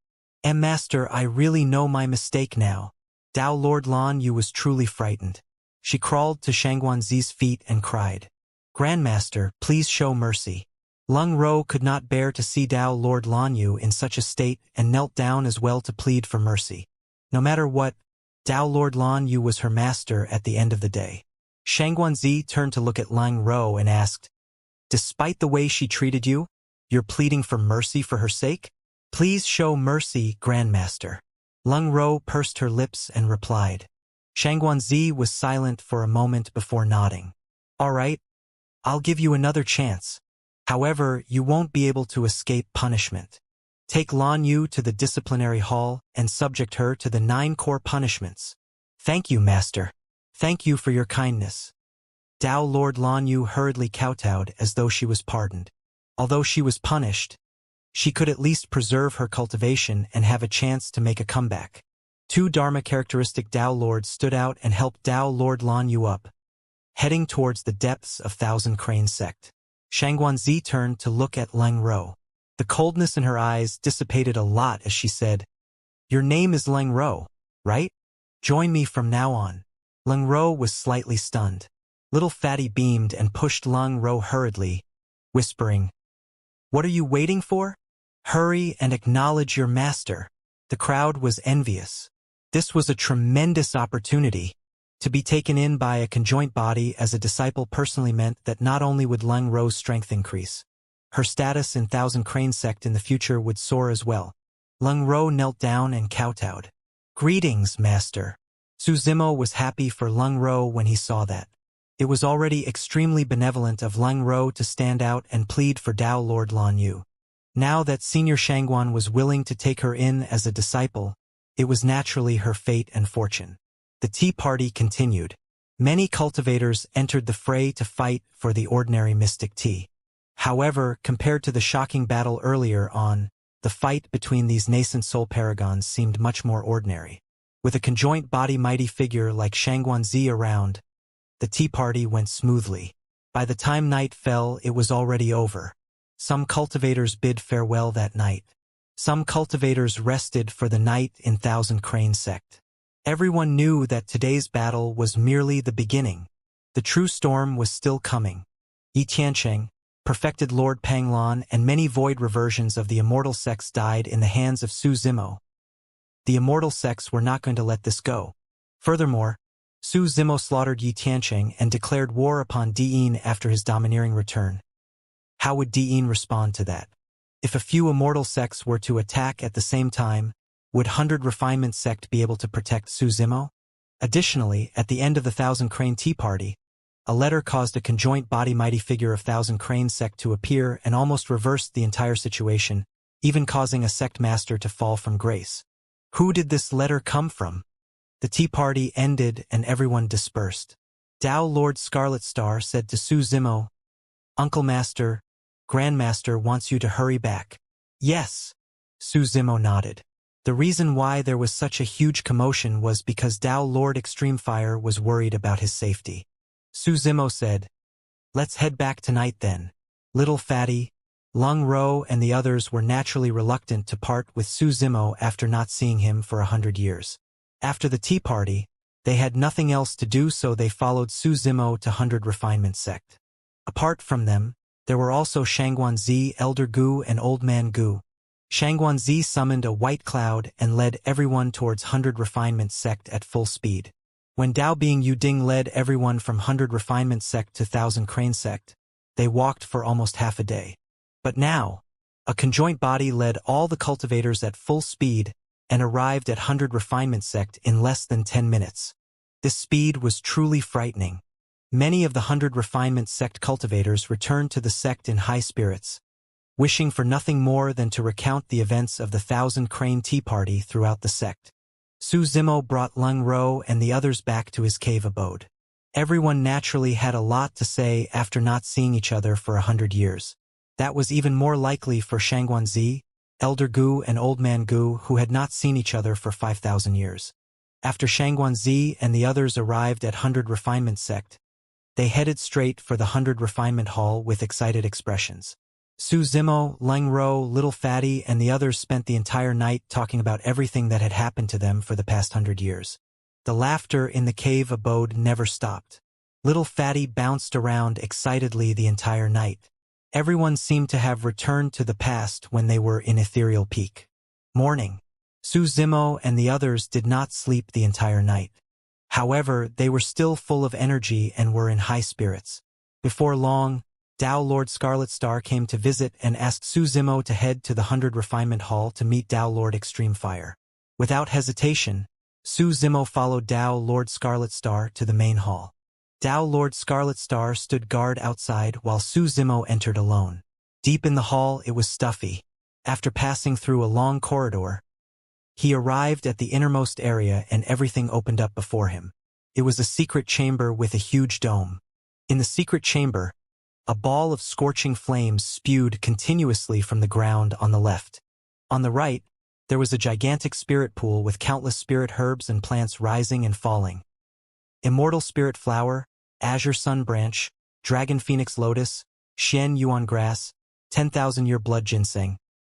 Master, I really know my mistake now. Tao Lord Lan Yu was truly frightened. She crawled to Shangguanzi's feet and cried, "Grandmaster, please show mercy." Leng Ro could not bear to see Dao Lord Lanyu in such a state and knelt down as well to plead for mercy. No matter what, Dao Lord Lanyu was her master at the end of the day. Shangguanzi turned to look at Leng Ro and asked, "Despite the way she treated you, you're pleading for mercy for her sake? Please show mercy, Grandmaster." Leng Ro pursed her lips and replied. Shangguanzi was silent for a moment before nodding. "All right, I'll give you another chance. However, you won't be able to escape punishment. Take Lan Yu to the disciplinary hall and subject her to the 9 core punishments." "Thank you, Master. Thank you for your kindness." Dao Lord Lan Yu hurriedly kowtowed as though she was pardoned. Although she was punished, she could at least preserve her cultivation and have a chance to make a comeback. 2 Dharma-characteristic Dao Lords stood out and helped Dao Lord Lan Yu up, heading towards the depths of Thousand Crane sect. Shangguanzi turned to look at Leng Ro. The coldness in her eyes dissipated a lot as she said, "Your name is Leng Ro, right? Join me from now on." Leng Ro was slightly stunned. Little Fatty beamed and pushed Leng Ro hurriedly, whispering, "What are you waiting for? Hurry and acknowledge your master." The crowd was envious. This was a tremendous opportunity. To be taken in by a conjoint body as a disciple personally meant that not only would Leng Ro's strength increase, her status in Thousand Crane sect in the future would soar as well. Leng Ro knelt down and kowtowed. "Greetings, Master." Su Zimo was happy for Leng Ro when he saw that. It was already extremely benevolent of Leng Ro to stand out and plead for Dao Lord Lan Yu. Now that Senior Shangguan was willing to take her in as a disciple, it was naturally her fate and fortune. The tea party continued. Many cultivators entered the fray to fight for the ordinary mystic tea. However, compared to the shocking battle earlier on, the fight between these nascent soul paragons seemed much more ordinary. With a conjoint body mighty figure like Shangguanzi around, the tea party went smoothly. By the time night fell, it was already over. Some cultivators bid farewell that night. Some cultivators rested for the night in Thousand Crane sect. Everyone knew that today's battle was merely the beginning. The true storm was still coming. Yi Tiancheng, perfected Lord Panglan, and many void reversions of the immortal sects died in the hands of Su Zimo. The immortal sects were not going to let this go. Furthermore, Su Zimo slaughtered Yi Tiancheng and declared war upon Diyin after his domineering return. How would Diyin respond to that? If a few immortal sects were to attack at the same time, would 100 Refinement sect be able to protect Su Zimo? Additionally, at the end of the Thousand Crane Tea Party, a letter caused a conjoint body mighty figure of Thousand Crane sect to appear and almost reversed the entire situation, even causing a sect master to fall from grace. Who did this letter come from? The tea party ended and everyone dispersed. Dao Lord Scarlet Star said to Su Zimo, "Uncle Master, Grandmaster wants you to hurry back." "Yes." Su Zimo nodded. The reason why there was such a huge commotion was because Dao Lord Extremefire was worried about his safety. Su Zimo said, "Let's head back tonight then." Little Fatty, Leng Ro and the others were naturally reluctant to part with Su Zimo after not seeing him for 100 years. After the tea party, they had nothing else to do, so they followed Su Zimo to 100 Refinement sect. Apart from them, there were also Shangguanzi, Elder Gu and Old Man Gu. Shangguanzi summoned a white cloud and led everyone towards 100 Refinement sect at full speed. When Dao Bing Yuding led everyone from 100 Refinement sect to Thousand Crane sect, they walked for almost half a day. But now, a conjoint body led all the cultivators at full speed and arrived at 100 Refinement sect in less than 10 minutes. This speed was truly frightening. Many of the 100 Refinement sect cultivators returned to the sect in high spirits, wishing for nothing more than to recount the events of the Thousand Crane Tea Party throughout the sect. Su Zimo brought Leng Ro and the others back to his cave abode. Everyone naturally had a lot to say after not seeing each other for 100 years. That was even more likely for Shangguanzi, Elder Gu and Old Man Gu, who had not seen each other for 5,000 years. After Shangguanzi and the others arrived at 100 Refinement sect, they headed straight for the 100 Refinement hall with excited expressions. Su Zimo, Leng Ro, Little Fatty, and the others spent the entire night talking about everything that had happened to them for the past 100 years. The laughter in the cave abode never stopped. Little Fatty bounced around excitedly the entire night. Everyone seemed to have returned to the past when they were in ethereal peak. Morning. Su Zimo and the others did not sleep the entire night. However, they were still full of energy and were in high spirits. Before long, Tao Lord Scarlet Star came to visit and asked Su Zimo to head to the 100 Refinement Hall to meet Tao Lord Extreme Fire. Without hesitation, Su Zimo followed Tao Lord Scarlet Star to the main hall. Tao Lord Scarlet Star stood guard outside while Su Zimo entered alone. Deep in the hall it was stuffy. After passing through a long corridor, he arrived at the innermost area and everything opened up before him. It was a secret chamber with a huge dome. In the secret chamber, a ball of scorching flames spewed continuously from the ground on the left. On the right, there was a gigantic spirit pool with countless spirit herbs and plants rising and falling. Immortal Spirit Flower, Azure Sun Branch, Dragon Phoenix Lotus, Xian Yuan Grass, 10,000-year Blood Ginseng.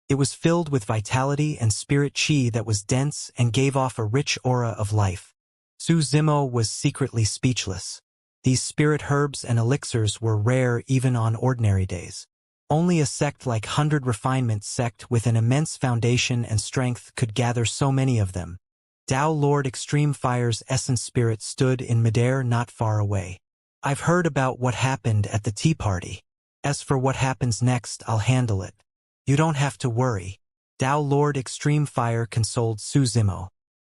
It was filled with vitality and spirit qi that was dense and gave off a rich aura of life. Su Zimo was secretly speechless. These spirit herbs and elixirs were rare even on ordinary days. Only a sect like 100 Refinement sect with an immense foundation and strength could gather so many of them. Tao Lord Extreme Fire's essence spirit stood in midair not far away. I've heard about what happened at the tea party. As for what happens next, I'll handle it. You don't have to worry. Tao Lord Extreme Fire consoled Su Zimo.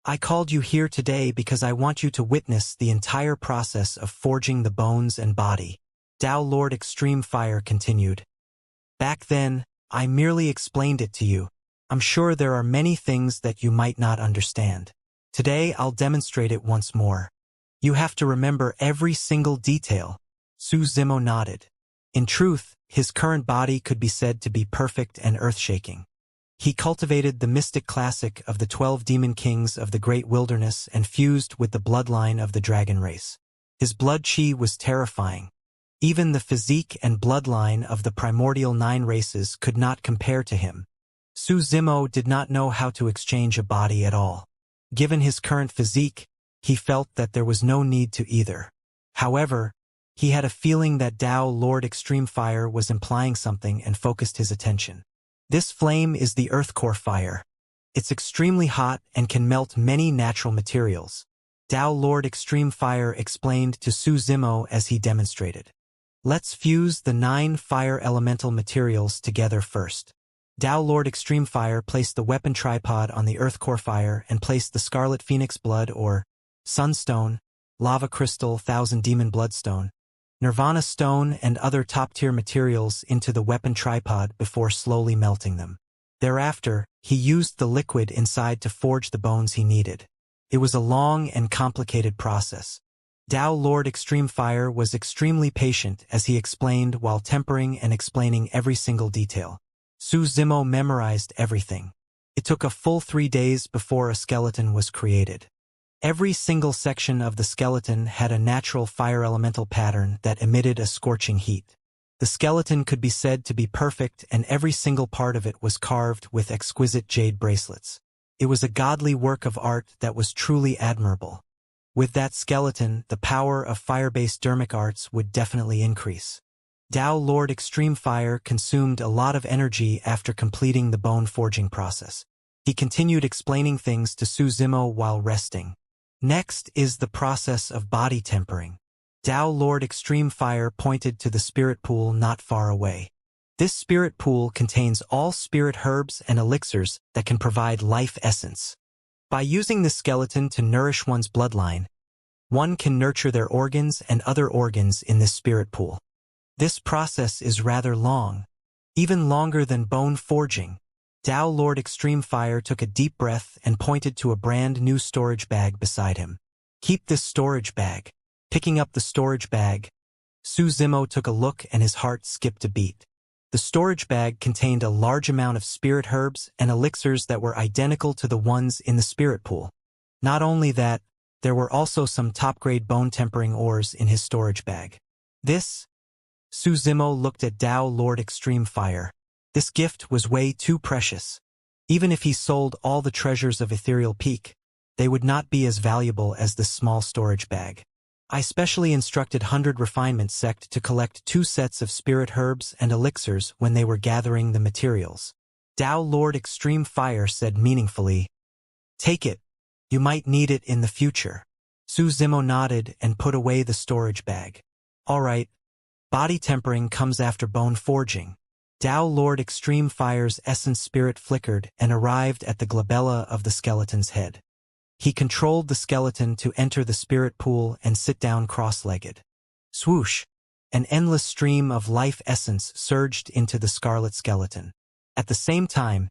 I called you here today because I want you to witness the entire process of forging the bones and body. Tao Lord Extreme Fire continued. Back then, I merely explained it to you. I'm sure there are many things that you might not understand. Today I'll demonstrate it once more. You have to remember every single detail. Su Zimo nodded. In truth, his current body could be said to be perfect and earth-shaking. He cultivated the mystic classic of the 12 demon kings of the great wilderness and fused with the bloodline of the dragon race. His blood qi was terrifying. Even the physique and bloodline of the primordial 9 races could not compare to him. Su Zimo did not know how to exchange a body at all. Given his current physique, he felt that there was no need to either. However, he had a feeling that Tao Lord Extreme Fire was implying something and focused his attention. This flame is the Earth Core Fire. It's extremely hot and can melt many natural materials. Tao Lord Extreme Fire explained to Su Zimo as he demonstrated. Let's fuse the 9 fire elemental materials together first. Tao Lord Extreme Fire placed the weapon tripod on the Earth Core Fire and placed the Scarlet Phoenix Blood or Sunstone, Lava Crystal, Thousand Demon Bloodstone, Nirvana Stone and other top-tier materials into the weapon tripod before slowly melting them. Thereafter, he used the liquid inside to forge the bones he needed. It was a long and complicated process. Tao Lord Extreme Fire was extremely patient as he explained while tempering and explaining every single detail. Su Zimo memorized everything. It took a full 3 days before a skeleton was created. Every single section of the skeleton had a natural fire elemental pattern that emitted a scorching heat. The skeleton could be said to be perfect and every single part of it was carved with exquisite jade bracelets. It was a godly work of art that was truly admirable. With that skeleton, the power of fire-based dermic arts would definitely increase. Tao Lord Extreme Fire consumed a lot of energy after completing the bone forging process. He continued explaining things to Su Zimo while resting. Next is the process of body tempering. Tao Lord Extreme Fire pointed to the spirit pool not far away. This spirit pool contains all spirit herbs and elixirs that can provide life essence. By using the skeleton to nourish one's bloodline, one can nurture their organs and other organs in this spirit pool. This process is rather long, even longer than bone forging. Tao Lord Extreme Fire took a deep breath and pointed to a brand new storage bag beside him. Keep this storage bag. Picking up the storage bag, Su Zimo took a look and his heart skipped a beat. The storage bag contained a large amount of spirit herbs and elixirs that were identical to the ones in the spirit pool. Not only that, there were also some top-grade bone tempering ores in his storage bag. Su Zimo looked at Tao Lord Extreme Fire. This gift was way too precious. Even if he sold all the treasures of Ethereal Peak, they would not be as valuable as this small storage bag. I specially instructed 100 Refinement sect to collect 2 sets of spirit herbs and elixirs when they were gathering the materials. Tao Lord Extreme Fire said meaningfully, "Take it. You might need it in the future." Su Zimo nodded and put away the storage bag. "All right. Body tempering comes after bone forging." Tao Lord Extreme Fire's essence spirit flickered and arrived at the glabella of the skeleton's head. He controlled the skeleton to enter the spirit pool and sit down cross-legged. Swoosh! An endless stream of life essence surged into the scarlet skeleton. At the same time,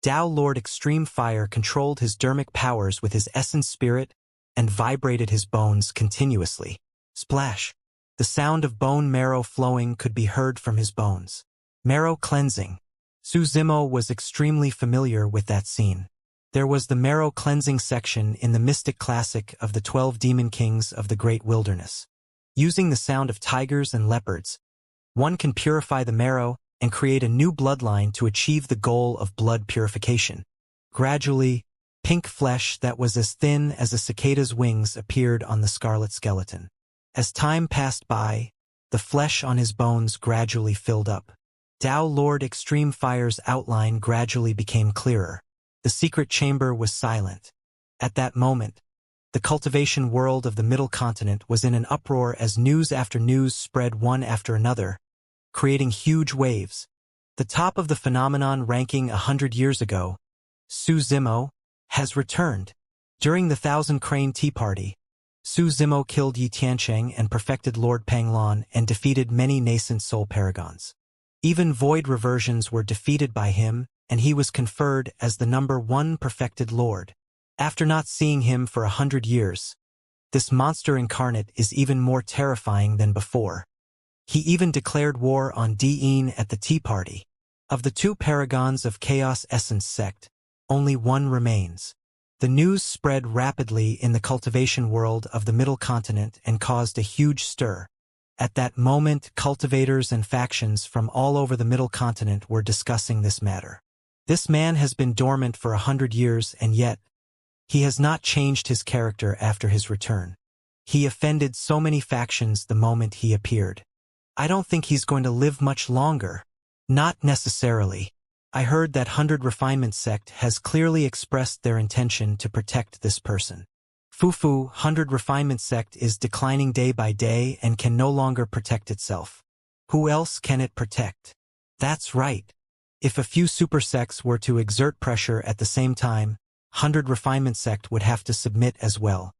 Tao Lord Extreme Fire controlled his dermic powers with his essence spirit and vibrated his bones continuously. Splash! The sound of bone marrow flowing could be heard from his bones. Marrow cleansing. Su Zimo was extremely familiar with that scene. There was the marrow cleansing section in the mystic classic of the 12 demon kings of the great wilderness. Using the sound of tigers and leopards, one can purify the marrow and create a new bloodline to achieve the goal of blood purification. Gradually, pink flesh that was as thin as a cicada's wings appeared on the scarlet skeleton. As time passed by, the flesh on his bones gradually filled up. Tao Lord Extreme Fire's outline gradually became clearer. The secret chamber was silent. At that moment, the cultivation world of the Middle Continent was in an uproar as news after news spread one after another, creating huge waves. The top of the phenomenon ranking 100 years ago, Su Zimo, has returned. During the Thousand Crane Tea Party, Su Zimo killed Yi Tiancheng and perfected Lord Panglon and defeated many nascent soul paragons. Even void reversions were defeated by him, and he was conferred as the #1 perfected lord. After not seeing him for 100 years, this monster incarnate is even more terrifying than before. He even declared war on Diin at the tea party. Of the 2 paragons of Chaos Essence sect, only one remains. The news spread rapidly in the cultivation world of the Middle Continent and caused a huge stir. At that moment, cultivators and factions from all over the Middle Continent were discussing this matter. This man has been dormant for 100 years, and yet, he has not changed his character after his return. He offended so many factions the moment he appeared. I don't think he's going to live much longer. Not necessarily. I heard that 100 Refinement sect has clearly expressed their intention to protect this person. Fufu 100 Refinement sect is declining day by day and can no longer protect itself. Who else can it protect? That's right. If a few super sects were to exert pressure at the same time, 100 Refinement sect would have to submit as well.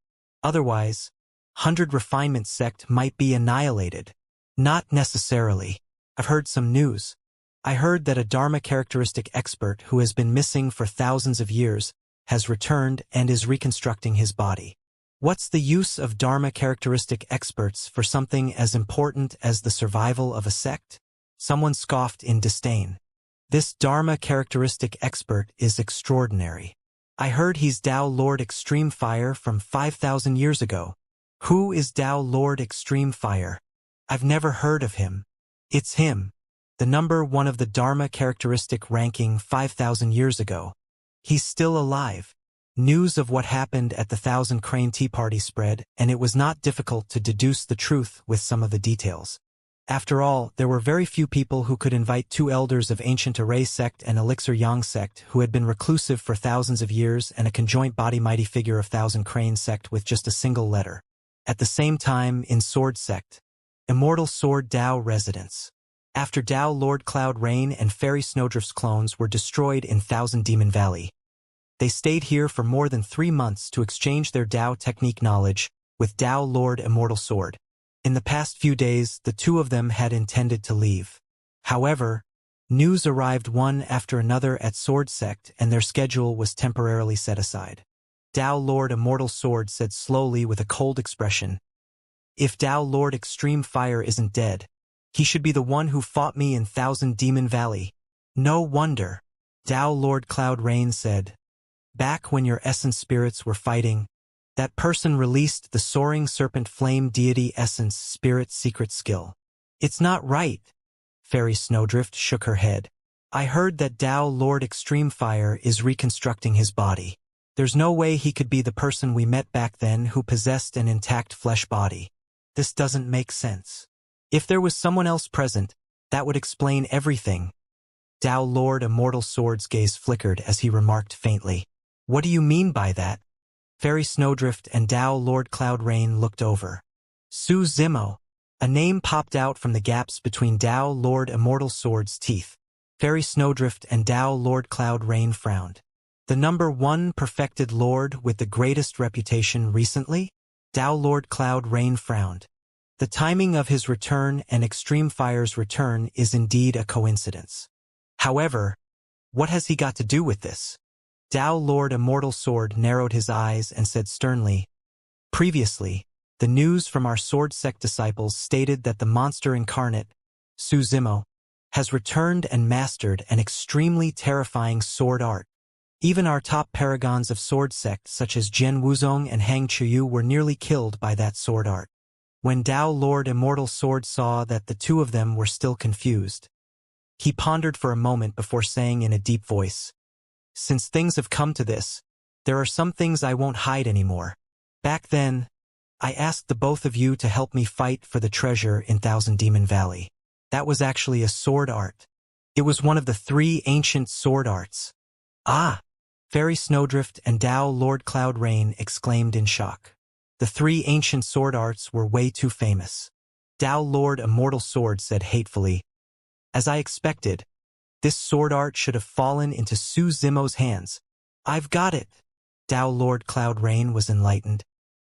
Otherwise, 100 Refinement sect might be annihilated. Not necessarily. I've heard some news. I heard that a Dharma characteristic expert who has been missing for thousands of years has returned and is reconstructing his body. What's the use of Dharma characteristic experts for something as important as the survival of a sect? Someone scoffed in disdain. This Dharma characteristic expert is extraordinary. I heard he's Tao Lord Extreme Fire from 5,000 years ago. Who is Tao Lord Extreme Fire? I've never heard of him. It's him. The #1 of the Dharma characteristic ranking 5,000 years ago. He's still alive. News of what happened at the Thousand Crane Tea Party spread, and it was not difficult to deduce the truth with some of the details. After all, there were very few people who could invite 2 elders of ancient Array sect and Elixir Yang sect who had been reclusive for thousands of years and a conjoint body mighty figure of Thousand Crane sect with just a single letter. At the same time, in Sword sect, Immortal Sword Tao residence. After Tao Lord Cloud Rain and Fairy Snowdrift's clones were destroyed in Thousand Demon Valley, they stayed here for more than 3 months to exchange their Tao technique knowledge with Tao Lord Immortal Sword. In the past few days, the 2 of them had intended to leave. However, news arrived one after another at Sword Sect and their schedule was temporarily set aside. Tao Lord Immortal Sword said slowly with a cold expression, "If Tao Lord Extreme Fire isn't dead, he should be the one who fought me in Thousand Demon Valley." "No wonder," Tao Lord Cloud Rain said. "Back when your essence spirits were fighting, that person released the Soaring Serpent Flame Deity Essence Spirit Secret Skill." "It's not right." Fairy Snowdrift shook her head. "I heard that Tao Lord Extreme Fire is reconstructing his body." There's no way he could be the person we met back then who possessed an intact flesh body. This doesn't make sense. If there was someone else present, that would explain everything. Tao Lord Immortal Sword's gaze flickered as he remarked faintly. What do you mean by that? Fairy Snowdrift and Tao Lord Cloud Rain looked over. Su Zimo. A name popped out from the gaps between Tao Lord Immortal Sword's teeth. Fairy Snowdrift and Tao Lord Cloud Rain frowned. The number one perfected lord with the greatest reputation recently? Tao Lord Cloud Rain frowned. The timing of his return and Extreme Fire's return is indeed a coincidence. However, what has he got to do with this? Tao Lord Immortal Sword narrowed his eyes and said sternly, previously, the news from our Sword Sect disciples stated that the monster incarnate, Su Zimo, has returned and mastered an extremely terrifying sword art. Even our top paragons of Sword Sect such as Jian Wuzong and Hang Chuyu were nearly killed by that sword art. When Tao Lord Immortal Sword saw that the two of them were still confused, he pondered for a moment before saying in a deep voice, since things have come to this, there are some things I won't hide anymore. Back then, I asked the both of you to help me fight for the treasure in Thousand Demon Valley. That was actually a sword art. It was one of the 3 ancient sword arts. Ah! Fairy Snowdrift and Tao Lord Cloud Rain exclaimed in shock. The 3 ancient sword arts were way too famous. Tao Lord Immortal Sword said hatefully, as I expected, this sword art should have fallen into Su Zimo's hands. I've got it. Tao Lord Cloud Rain was enlightened.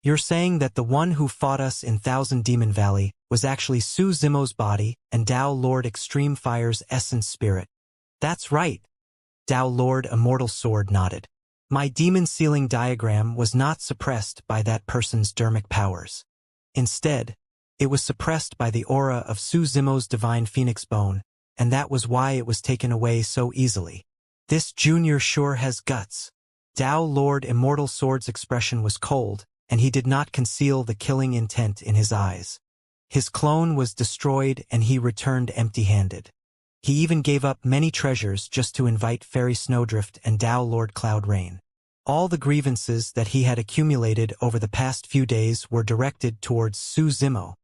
You're saying that the one who fought us in Thousand Demon Valley was actually Su Zimo's body and Tao Lord Extreme Fire's essence spirit. That's right. Tao Lord Immortal Sword nodded. My demon sealing diagram was not suppressed by that person's dermic powers. Instead, it was suppressed by the aura of Su Zimo's divine phoenix bone, and that was why it was taken away so easily. This junior sure has guts. Tao Lord Immortal Sword's expression was cold, and he did not conceal the killing intent in his eyes. His clone was destroyed and he returned empty-handed. He even gave up many treasures just to invite Fairy Snowdrift and Tao Lord Cloud Rain. All the grievances that he had accumulated over the past few days were directed towards Su Zimo.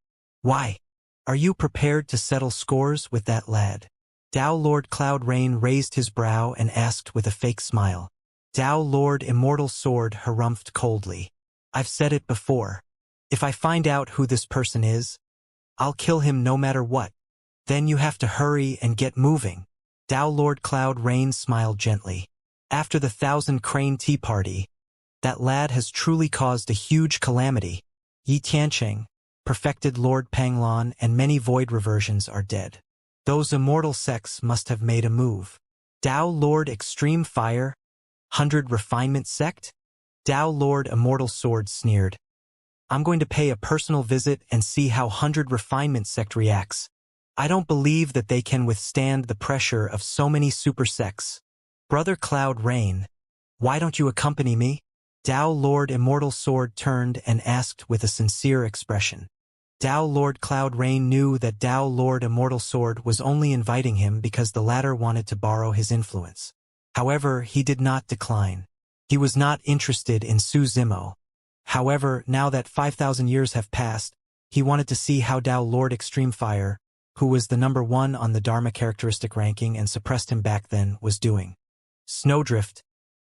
Why? Are you prepared to settle scores with that lad? Tao Lord Cloud Rain raised his brow and asked with a fake smile. Tao Lord Immortal Sword harumphed coldly. I've said it before. If I find out who this person is, I'll kill him no matter what. Then you have to hurry and get moving. Tao Lord Cloud Rain smiled gently. After the 1,000 Crane Tea Party, that lad has truly caused a huge calamity. Yi Tiancheng, perfected Lord Panglon and many void reversions are dead. Those immortal sects must have made a move. Tao Lord Extreme Fire, 100 Refinement Sect? Tao Lord Immortal Sword sneered. I'm going to pay a personal visit and see how 100 Refinement Sect reacts. I don't believe that they can withstand the pressure of so many super sects. Brother Cloud Rain, why don't you accompany me? Tao Lord Immortal Sword turned and asked with a sincere expression. Tao Lord Cloud Rain knew that Tao Lord Immortal Sword was only inviting him because the latter wanted to borrow his influence. However, he did not decline. He was not interested in Su Zimo. However, now that 5,000 years have passed, he wanted to see how Tao Lord Extreme Fire, who was the number 1 on the Dharma characteristic ranking and suppressed him back then, was doing. Snowdrift,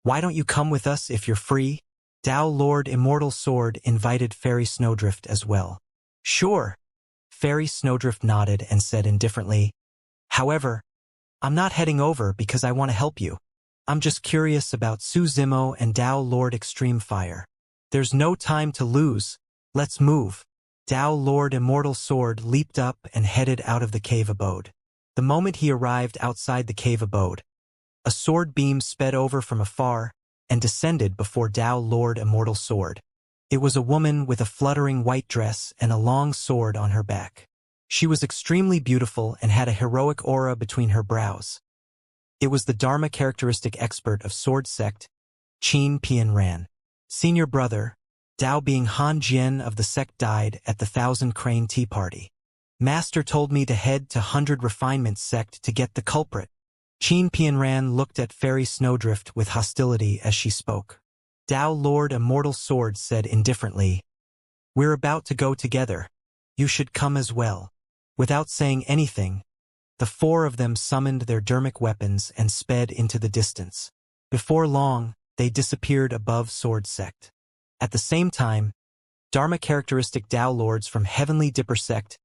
why don't you come with us if you're free? Tao Lord Immortal Sword invited Fairy Snowdrift as well. Sure. Fairy Snowdrift nodded and said indifferently, however, I'm not heading over because I want to help you. I'm just curious about Su Zimo and Tao Lord Extreme Fire. There's no time to lose. Let's move. Tao Lord Immortal Sword leaped up and headed out of the cave abode. The moment he arrived outside the cave abode, a sword beam sped over from afar and descended before Tao Lord Immortal Sword. It was a woman with a fluttering white dress and a long sword on her back. She was extremely beautiful and had a heroic aura between her brows. It was the Dharma characteristic expert of Sword Sect, Qin Pian Ran. Senior brother, Dao being Han Jian of the sect died at the 1,000 Crane Tea Party. Master told me to head to 100 Refinement Sect to get the culprit. Qin Pian Ran looked at Fairy Snowdrift with hostility as she spoke. Tao Lord Immortal Sword said indifferently, "We're about to go together. You should come as well." Without saying anything, the four of them summoned their dermic weapons and sped into the distance. Before long, they disappeared above Sword Sect. At the same time, Dharma characteristic Tao Lords from Heavenly Dipper Sect,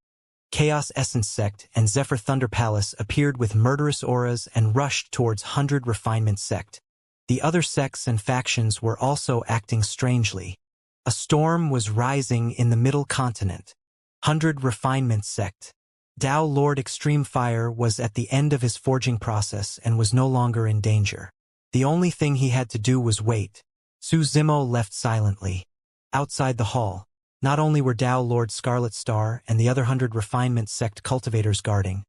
Chaos Essence Sect, and Zephyr Thunder Palace appeared with murderous auras and rushed towards 100 Refinement Sect. The other sects and factions were also acting strangely. A storm was rising in the Middle Continent. 100 Refinement Sect. Tao Lord Extreme Fire was at the end of his forging process and was no longer in danger. The only thing he had to do was wait. Su Zimo left silently. Outside the hall, not only were Tao Lord Scarlet Star and the other 100 Refinement Sect cultivators guarding,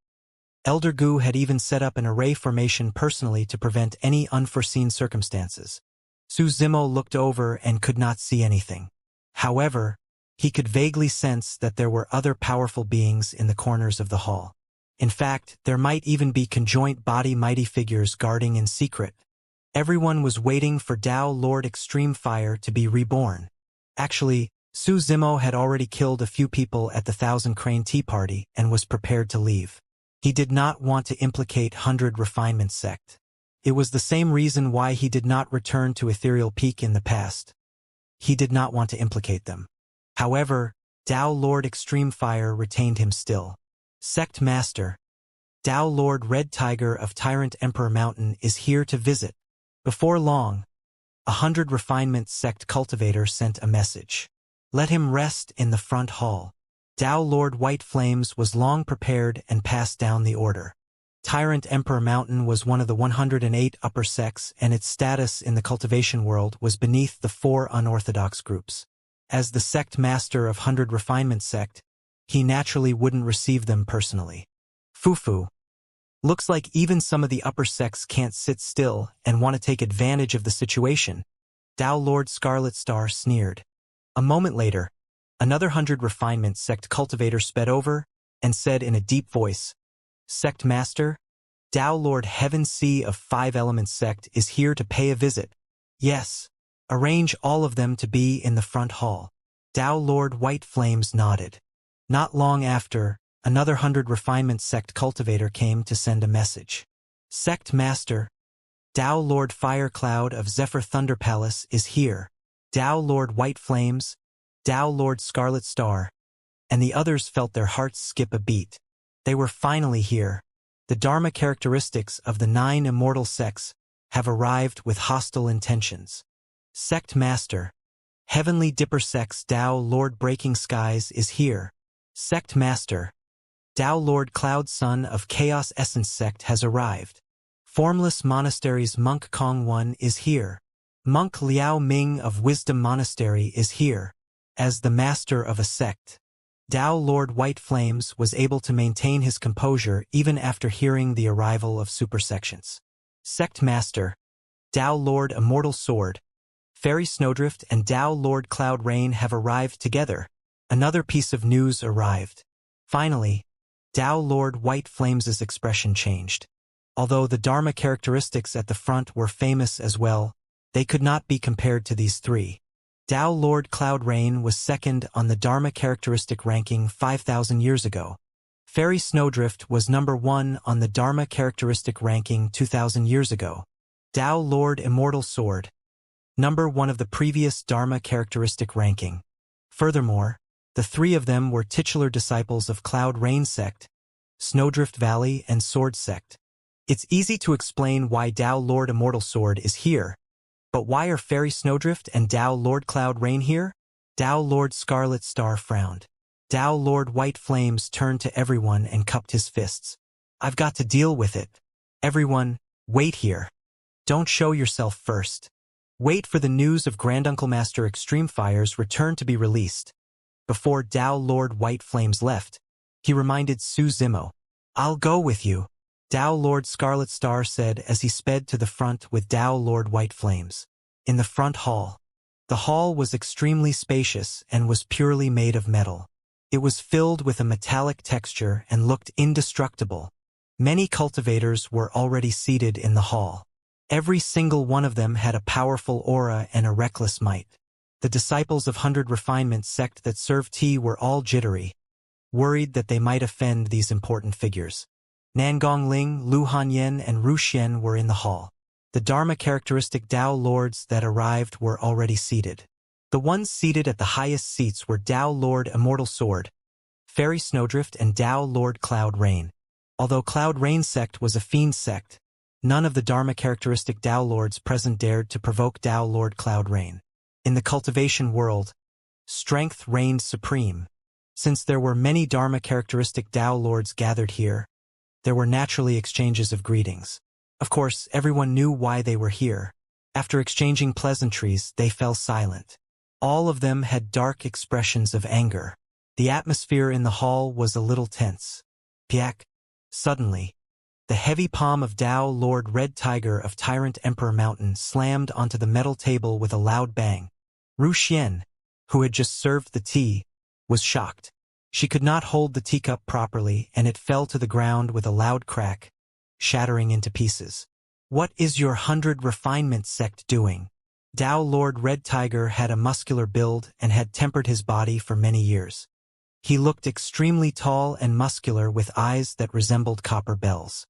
Elder Gu had even set up an array formation personally to prevent any unforeseen circumstances. Su Zimo looked over and could not see anything. However, he could vaguely sense that there were other powerful beings in the corners of the hall. In fact, there might even be conjoint body mighty figures guarding in secret. Everyone was waiting for Tao Lord Extreme Fire to be reborn. Actually, Su Zimo had already killed a few people at the Thousand Crane Tea Party and was prepared to leave. He did not want to implicate 100 Refinement Sect. It was the same reason why he did not return to Ethereal Peak in the past. He did not want to implicate them. However, Tao Lord Extreme Fire retained him still. Sect Master, Tao Lord Red Tiger of Tyrant Emperor Mountain is here to visit. Before long, 100 Refinement Sect cultivator sent a message. Let him rest in the front hall. Tao Lord White Flames was long prepared and passed down the order. Tyrant Emperor Mountain was one of the 108 upper sects, and its status in the cultivation world was beneath the four unorthodox groups. As the sect master of 100 Refinement Sect, he naturally wouldn't receive them personally. Fufu. Looks like even some of the upper sects can't sit still and want to take advantage of the situation, Tao Lord Scarlet Star sneered. A moment later, another 100 Refinement Sect cultivator sped over and said in a deep voice, Sect Master, Tao Lord Heaven Sea of 5 Elements Sect is here to pay a visit. Yes, arrange all of them to be in the front hall. Tao Lord White Flames nodded. Not long after, another 100 Refinement Sect cultivator came to send a message. Sect Master, Tao Lord Fire Cloud of Zephyr Thunder Palace is here. Tao Lord White Flames, Tao Lord Scarlet Star, and the others felt their hearts skip a beat. They were finally here. The Dharma characteristics of the 9 immortal sects have arrived with hostile intentions. Sect Master, Heavenly Dipper Sects Tao Lord Breaking Skies is here. Sect Master, Tao Lord Cloud Son of Chaos Essence Sect has arrived. Formless Monastery's Monk Kong One is here. Monk Liao Ming of Wisdom Monastery is here. As the master of a sect, Tao Lord White Flames was able to maintain his composure even after hearing the arrival of supersections. Sect Master, Tao Lord Immortal Sword, Fairy Snowdrift and Tao Lord Cloud Rain have arrived together. Another piece of news arrived. Finally, Tao Lord White Flames' expression changed. Although the Dharma characteristics at the front were famous as well, they could not be compared to these three. Tao Lord Cloud Rain was second on the Dharma characteristic ranking 5,000 years ago. Fairy Snowdrift was number 1 on the Dharma characteristic ranking 2,000 years ago. Tao Lord Immortal Sword, number 1 of the previous Dharma characteristic ranking. Furthermore, the three of them were titular disciples of Cloud Rain Sect, Snowdrift Valley, and Sword Sect. It's easy to explain why Tao Lord Immortal Sword is here. But why are Fairy Snowdrift and Tao Lord Cloud Rain here? Tao Lord Scarlet Star frowned. Tao Lord White Flames turned to everyone and cupped his fists. I've got to deal with it. Everyone, wait here. Don't show yourself first. Wait for the news of Granduncle Master Extreme Fire's return to be released. Before Tao Lord White Flames left, he reminded Su Zimo. I'll go with you, Tao Lord Scarlet Star said as he sped to the front with Tao Lord White Flames. In the front hall. The hall was extremely spacious and was purely made of metal. It was filled with a metallic texture and looked indestructible. Many cultivators were already seated in the hall. Every single one of them had a powerful aura and a reckless might. The disciples of 100 Refinement sect that served tea were all jittery, worried that they might offend these important figures. Nangong Ling, Lu Hanyan, and Ru Xian were in the hall. The Dharma characteristic Dao Lords that arrived were already seated. The ones seated at the highest seats were Dao Lord Immortal Sword, Fairy Snowdrift, and Dao Lord Cloud Rain. Although Cloud Rain sect was a fiend sect, none of the Dharma characteristic Dao Lords present dared to provoke Dao Lord Cloud Rain. In the cultivation world, strength reigned supreme. Since there were many Dharma characteristic Dao Lords gathered here, there were naturally exchanges of greetings. Of course, everyone knew why they were here. After exchanging pleasantries, they fell silent. All of them had dark expressions of anger. The atmosphere in the hall was a little tense. Piak. Suddenly, the heavy palm of Dao Lord Red Tiger of Tyrant Emperor Mountain slammed onto the metal table with a loud bang. Ru Xian, who had just served the tea, was shocked. She could not hold the teacup properly, and it fell to the ground with a loud crack, shattering into pieces. "What is your 100 Refinement sect doing?" Dao Lord Red Tiger had a muscular build and had tempered his body for many years. He looked extremely tall and muscular with eyes that resembled copper bells.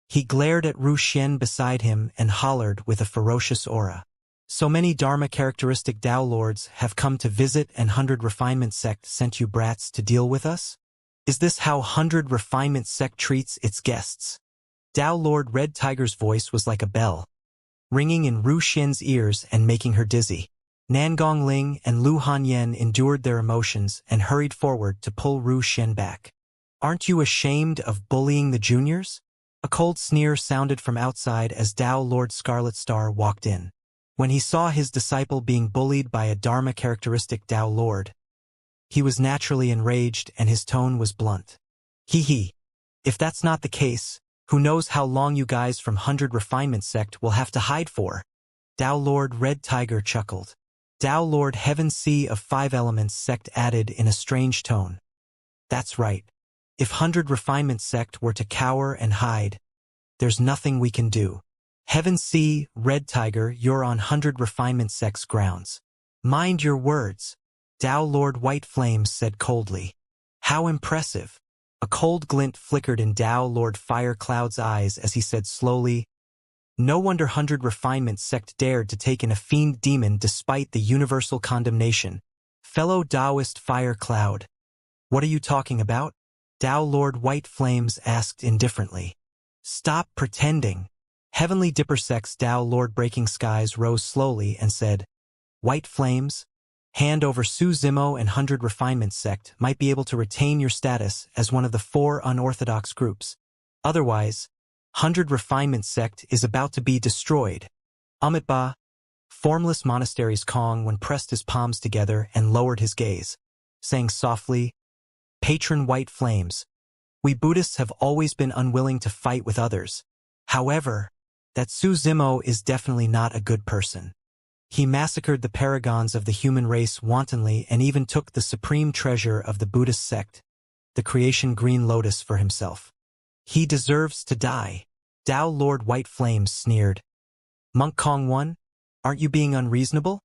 He glared at Ru Xian beside him and hollered with a ferocious aura. "So many Dharma characteristic Dao Lords have come to visit, and 100 Refinement sect sent you brats to deal with us? Is this how 100 Refinement sect treats its guests?" Dao Lord Red Tiger's voice was like a bell, ringing in Ru Xian's ears and making her dizzy. Nangong Ling and Lu Hanyan endured their emotions and hurried forward to pull Ru Xian back. "Aren't you ashamed of bullying the juniors?" A cold sneer sounded from outside as Dao Lord Scarlet Star walked in. When he saw his disciple being bullied by a Dharma characteristic Dao Lord, he was naturally enraged and his tone was blunt. "Hee. If that's not the case, who knows how long you guys from 100 Refinement sect will have to hide for?" Dao Lord Red Tiger chuckled. Dao Lord Heaven Sea of 5 Elements sect added in a strange tone. "That's right. If 100 Refinement sect were to cower and hide, there's nothing we can do. Heaven Sea, Red Tiger, you're on 100 Refinement sect's grounds." "Mind your words," Dao Lord White Flames said coldly. "How impressive." A cold glint flickered in Dao Lord Fire Cloud's eyes as he said slowly, "No wonder 100 Refinement sect dared to take in a fiend demon despite the universal condemnation. Fellow Taoist Fire Cloud, what are you talking about?" Dao Lord White Flames asked indifferently. "Stop pretending." Heavenly Dipper Sect's Dao Lord Breaking Skies rose slowly and said, "White Flames, hand over Su Zimo and 100 Refinement sect might be able to retain your status as one of the 4 unorthodox groups. Otherwise, 100 Refinement sect is about to be destroyed." Amitba, Formless Monastery's Kong when pressed his palms together and lowered his gaze, saying softly, "Patron White Flames, we Buddhists have always been unwilling to fight with others. However, that Su Zimo is definitely not a good person. He massacred the paragons of the human race wantonly and even took the supreme treasure of the Buddhist sect, the creation Green Lotus, for himself. He deserves to die." Dao Lord White Flames sneered. "Monk Kong 1, aren't you being unreasonable?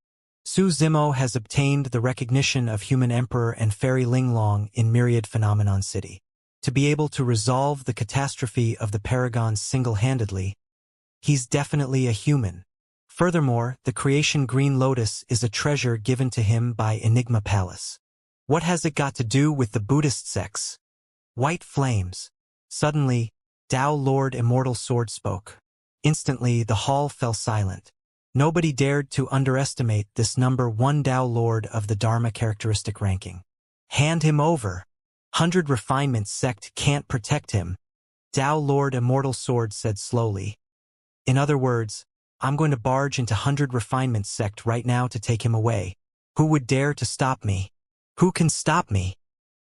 Su Zimo has obtained the recognition of Human Emperor and Fairy Linglong in Myriad Phenomenon City. To be able to resolve the catastrophe of the paragons single-handedly, he's definitely a human. Furthermore, the creation Green Lotus is a treasure given to him by Enigma Palace. What has it got to do with the Buddhist sects?" White Flames. Suddenly, Dao Lord Immortal Sword spoke. Instantly, the hall fell silent. Nobody dared to underestimate this number 1 Dao Lord of the Dharma characteristic ranking. "Hand him over. 100 Refinement sect can't protect him," Dao Lord Immortal Sword said slowly. "In other words, I'm going to barge into 100 Refinement sect right now to take him away. Who would dare to stop me? Who can stop me?"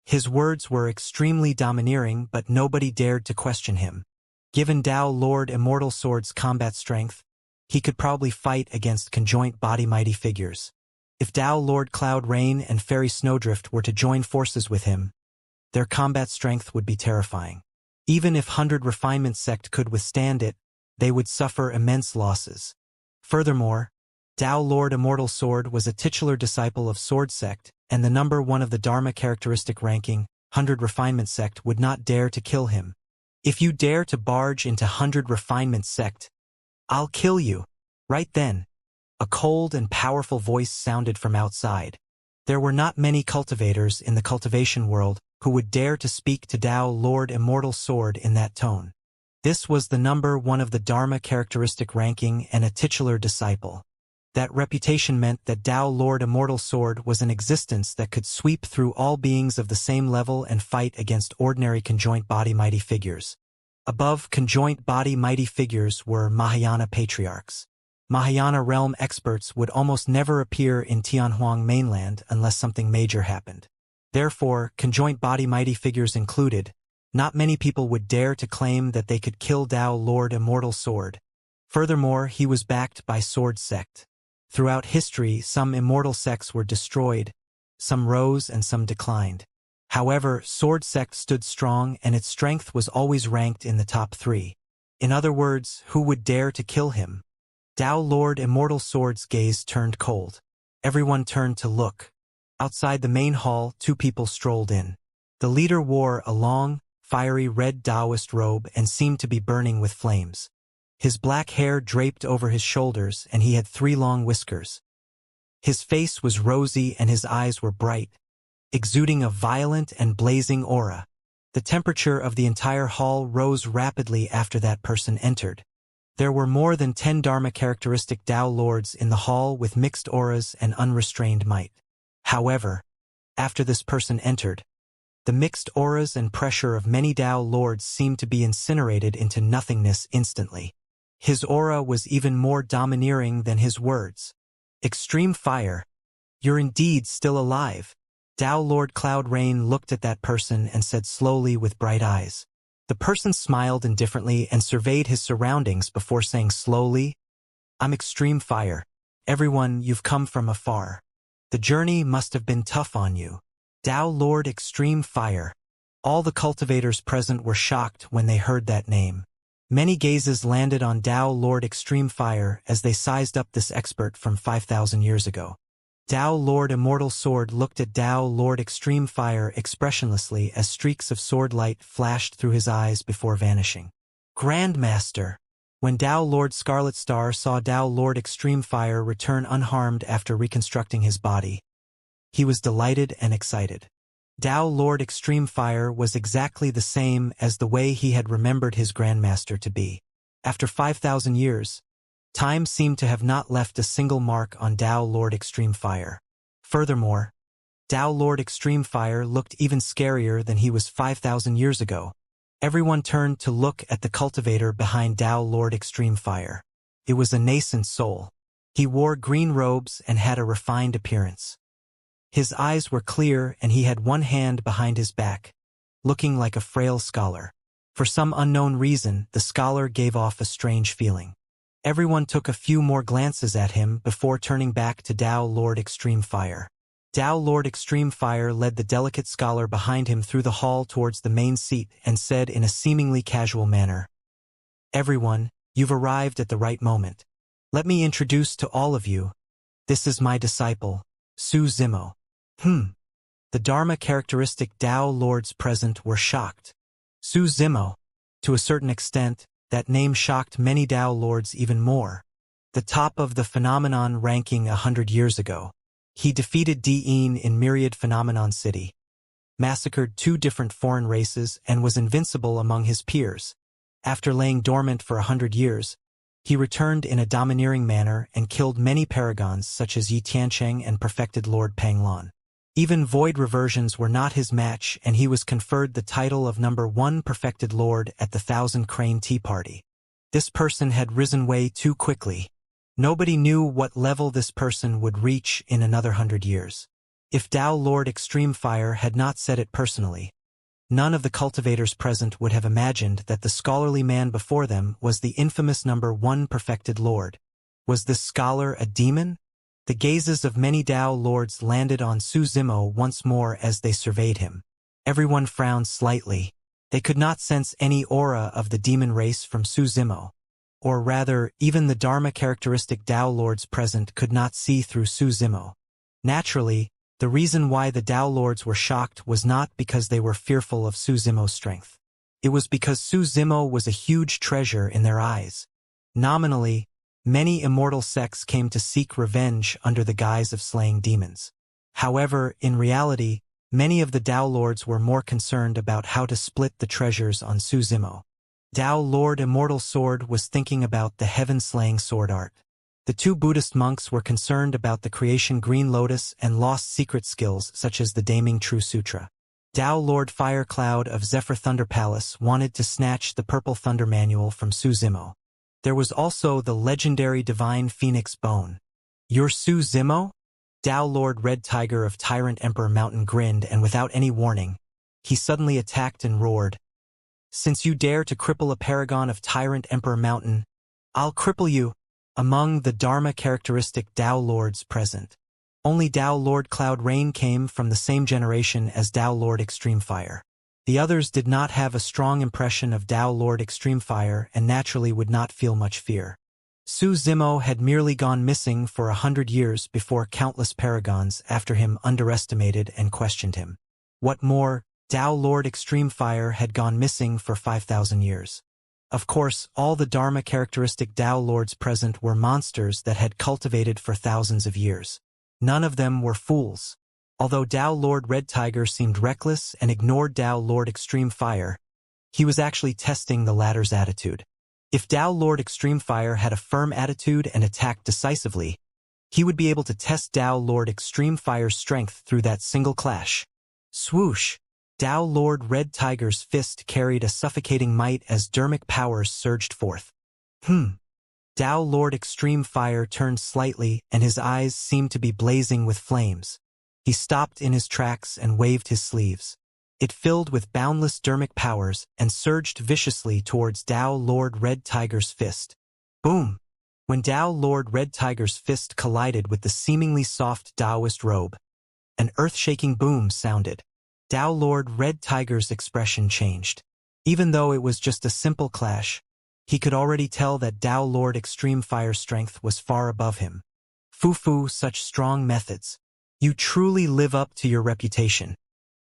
His words were extremely domineering, but nobody dared to question him. Given Dao Lord Immortal Sword's combat strength, he could probably fight against conjoint body mighty figures. If Dao Lord Cloud Rain and Fairy Snowdrift were to join forces with him, their combat strength would be terrifying. Even if 100 Refinement sect could withstand it, they would suffer immense losses. Furthermore, Dao Lord Immortal Sword was a titular disciple of Sword Sect, and the number one of the Dharma characteristic ranking, 100 Refinement Sect, would not dare to kill him. If you dare to barge into 100 Refinement Sect, I'll kill you. Right then, a cold and powerful voice sounded from outside. There were not many cultivators in the cultivation world who would dare to speak to Dao Lord Immortal Sword in that tone. This was the number one of the Dharma characteristic ranking and a titular disciple. That reputation meant that Dao Lord Immortal Sword was an existence that could sweep through all beings of the same level and fight against ordinary conjoint body mighty figures. Above conjoint body mighty figures were Mahayana patriarchs. Mahayana realm experts would almost never appear in Tianhuang mainland unless something major happened. Therefore, conjoint body mighty figures included, not many people would dare to claim that they could kill Dao Lord Immortal Sword. Furthermore, he was backed by Sword Sect. Throughout history, some immortal sects were destroyed, some rose and some declined. However, Sword Sect stood strong and its strength was always ranked in the top 3. In other words, who would dare to kill him? Dao Lord Immortal Sword's gaze turned cold. Everyone turned to look. Outside the main hall, 2 people strolled in. The leader wore a long, fiery red Taoist robe and seemed to be burning with flames. His black hair draped over his shoulders and he had 3 long whiskers. His face was rosy and his eyes were bright, exuding a violent and blazing aura. The temperature of the entire hall rose rapidly after that person entered. There were more than 10 Dharma characteristic Dao Lords in the hall with mixed auras and unrestrained might. However, after this person entered, the mixed auras and pressure of many Dao Lords seemed to be incinerated into nothingness instantly. His aura was even more domineering than his words. Extreme fire. You're indeed still alive. Dao Lord Cloud Rain looked at that person and said slowly with bright eyes. The person smiled indifferently and surveyed his surroundings before saying slowly, I'm Extreme Fire. Everyone, you've come from afar. The journey must have been tough on you. Dao Lord Extreme Fire. All the cultivators present were shocked when they heard that name. Many gazes landed on Dao Lord Extreme Fire as they sized up this expert from 5,000 years ago. Dao Lord Immortal Sword looked at Dao Lord Extreme Fire expressionlessly as streaks of sword light flashed through his eyes before vanishing. Grandmaster! When Dao Lord Scarlet Star saw Dao Lord Extreme Fire return unharmed after reconstructing his body, he was delighted and excited. Dao Lord Extreme Fire was exactly the same as the way he had remembered his Grandmaster to be. After 5,000 years, time seemed to have not left a single mark on Dao Lord Extreme Fire. Furthermore, Dao Lord Extreme Fire looked even scarier than he was 5,000 years ago. Everyone turned to look at the cultivator behind Dao Lord Extreme Fire. It was a nascent soul. He wore green robes and had a refined appearance. His eyes were clear and he had one hand behind his back, looking like a frail scholar. For some unknown reason, the scholar gave off a strange feeling. Everyone took a few more glances at him before turning back to Dao Lord Extreme Fire. Dao Lord Extreme Fire led the delicate scholar behind him through the hall towards the main seat and said in a seemingly casual manner, Everyone, you've arrived at the right moment. Let me introduce to all of you. This is my disciple, Su Zimo. The Dharma characteristic Dao Lords present were shocked. Su Zimo. To a certain extent, that name shocked many Dao Lords even more. The top of the phenomenon ranking 100 years ago. He defeated Di'in in Myriad Phenomenon City, massacred 2 different foreign races and was invincible among his peers. After laying dormant for 100 years, he returned in a domineering manner and killed many paragons such as Yi Tiancheng and perfected Lord Panglan. Even void reversions were not his match and he was conferred the title of number 1 perfected lord at the 1,000 Crane Tea Party. This person had risen way too quickly. Nobody knew what level this person would reach in another 100 years. If Dao Lord Extreme Fire had not said it personally, none of the cultivators present would have imagined that the scholarly man before them was the infamous number 1 perfected lord. Was this scholar a demon? The gazes of many Dao Lords landed on Su Zimo once more as they surveyed him. Everyone frowned slightly. They could not sense any aura of the demon race from Su Zimo. or rather, even the Dharma characteristic Tao Lords present could not see through Su Zimo. Naturally, the reason why the Tao Lords were shocked was not because they were fearful of Su Zimo's strength. It was because Su Zimo was a huge treasure in their eyes. Nominally, many immortal sects came to seek revenge under the guise of slaying demons. However, in reality, many of the Tao Lords were more concerned about how to split the treasures on Su Zimo. Tao Lord Immortal Sword was thinking about the heaven-slaying sword art. The two Buddhist monks were concerned about the creation Green Lotus and lost secret skills such as the Daming True Sutra. Tao Lord Fire Cloud of Zephyr Thunder Palace wanted to snatch the Purple Thunder Manual from Su Zimo. There was also the legendary Divine Phoenix Bone. "You're Su Zimo?" Tao Lord Red Tiger of Tyrant Emperor Mountain grinned, and without any warning, he suddenly attacked and roared. "Since you dare to cripple a paragon of Tyrant Emperor Mountain, I'll cripple you." Among the Dharma characteristic Tao Lords present, only Tao Lord Cloud Rain came from the same generation as Tao Lord Extreme Fire. The others did not have a strong impression of Tao Lord Extreme Fire and naturally would not feel much fear. Su Zimo had merely gone missing for 100 years before countless paragons after him underestimated and questioned him. What more, Tao Lord Extreme Fire had gone missing for 5,000 years. Of course, all the Dharma characteristic Tao Lords present were monsters that had cultivated for thousands of years. None of them were fools. Although Tao Lord Red Tiger seemed reckless and ignored Tao Lord Extreme Fire, he was actually testing the latter's attitude. If Tao Lord Extreme Fire had a firm attitude and attacked decisively, he would be able to test Tao Lord Extreme Fire's strength through that single clash. Swoosh! Tao Lord Red Tiger's fist carried a suffocating might as dermic powers surged forth. Tao Lord Extreme Fire turned slightly and his eyes seemed to be blazing with flames. He stopped in his tracks and waved his sleeves. It filled with boundless dermic powers and surged viciously towards Tao Lord Red Tiger's fist. Boom! When Tao Lord Red Tiger's fist collided with the seemingly soft Taoist robe, an earth-shaking boom sounded. Tao Lord Red Tiger's expression changed. Even though it was just a simple clash, he could already tell that Tao Lord Extreme Fire's strength was far above him. Foo, such strong methods. You truly live up to your reputation.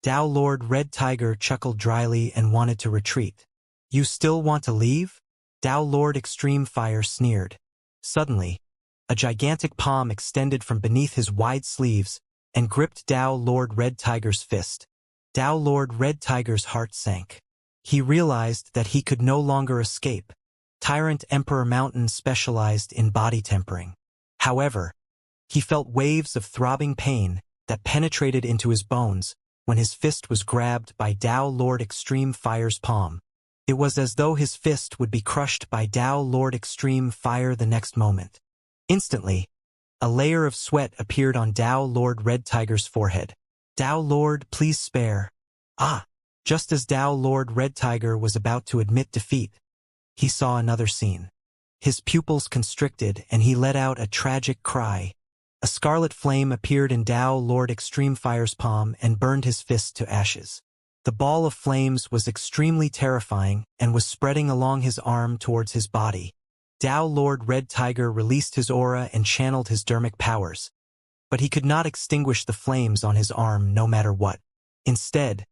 Tao Lord Red Tiger chuckled dryly and wanted to retreat. You still want to leave? Tao Lord Extreme Fire sneered. Suddenly, a gigantic palm extended from beneath his wide sleeves and gripped Tao Lord Red Tiger's fist. Tao Lord Red Tiger's heart sank. He realized that he could no longer escape. Tyrant Emperor Mountain specialized in body tempering. However, he felt waves of throbbing pain that penetrated into his bones when his fist was grabbed by Tao Lord Extreme Fire's palm. It was as though his fist would be crushed by Tao Lord Extreme Fire the next moment. Instantly, a layer of sweat appeared on Tao Lord Red Tiger's forehead. Tao Lord, please spare. Just as Tao Lord Red Tiger was about to admit defeat, he saw another scene. His pupils constricted and he let out a tragic cry. A scarlet flame appeared in Tao Lord Extreme Fire's palm and burned his fist to ashes. The ball of flames was extremely terrifying and was spreading along his arm towards his body. Tao Lord Red Tiger released his aura and channeled his dermic powers. But he could not extinguish the flames on his arm no matter what. Instead,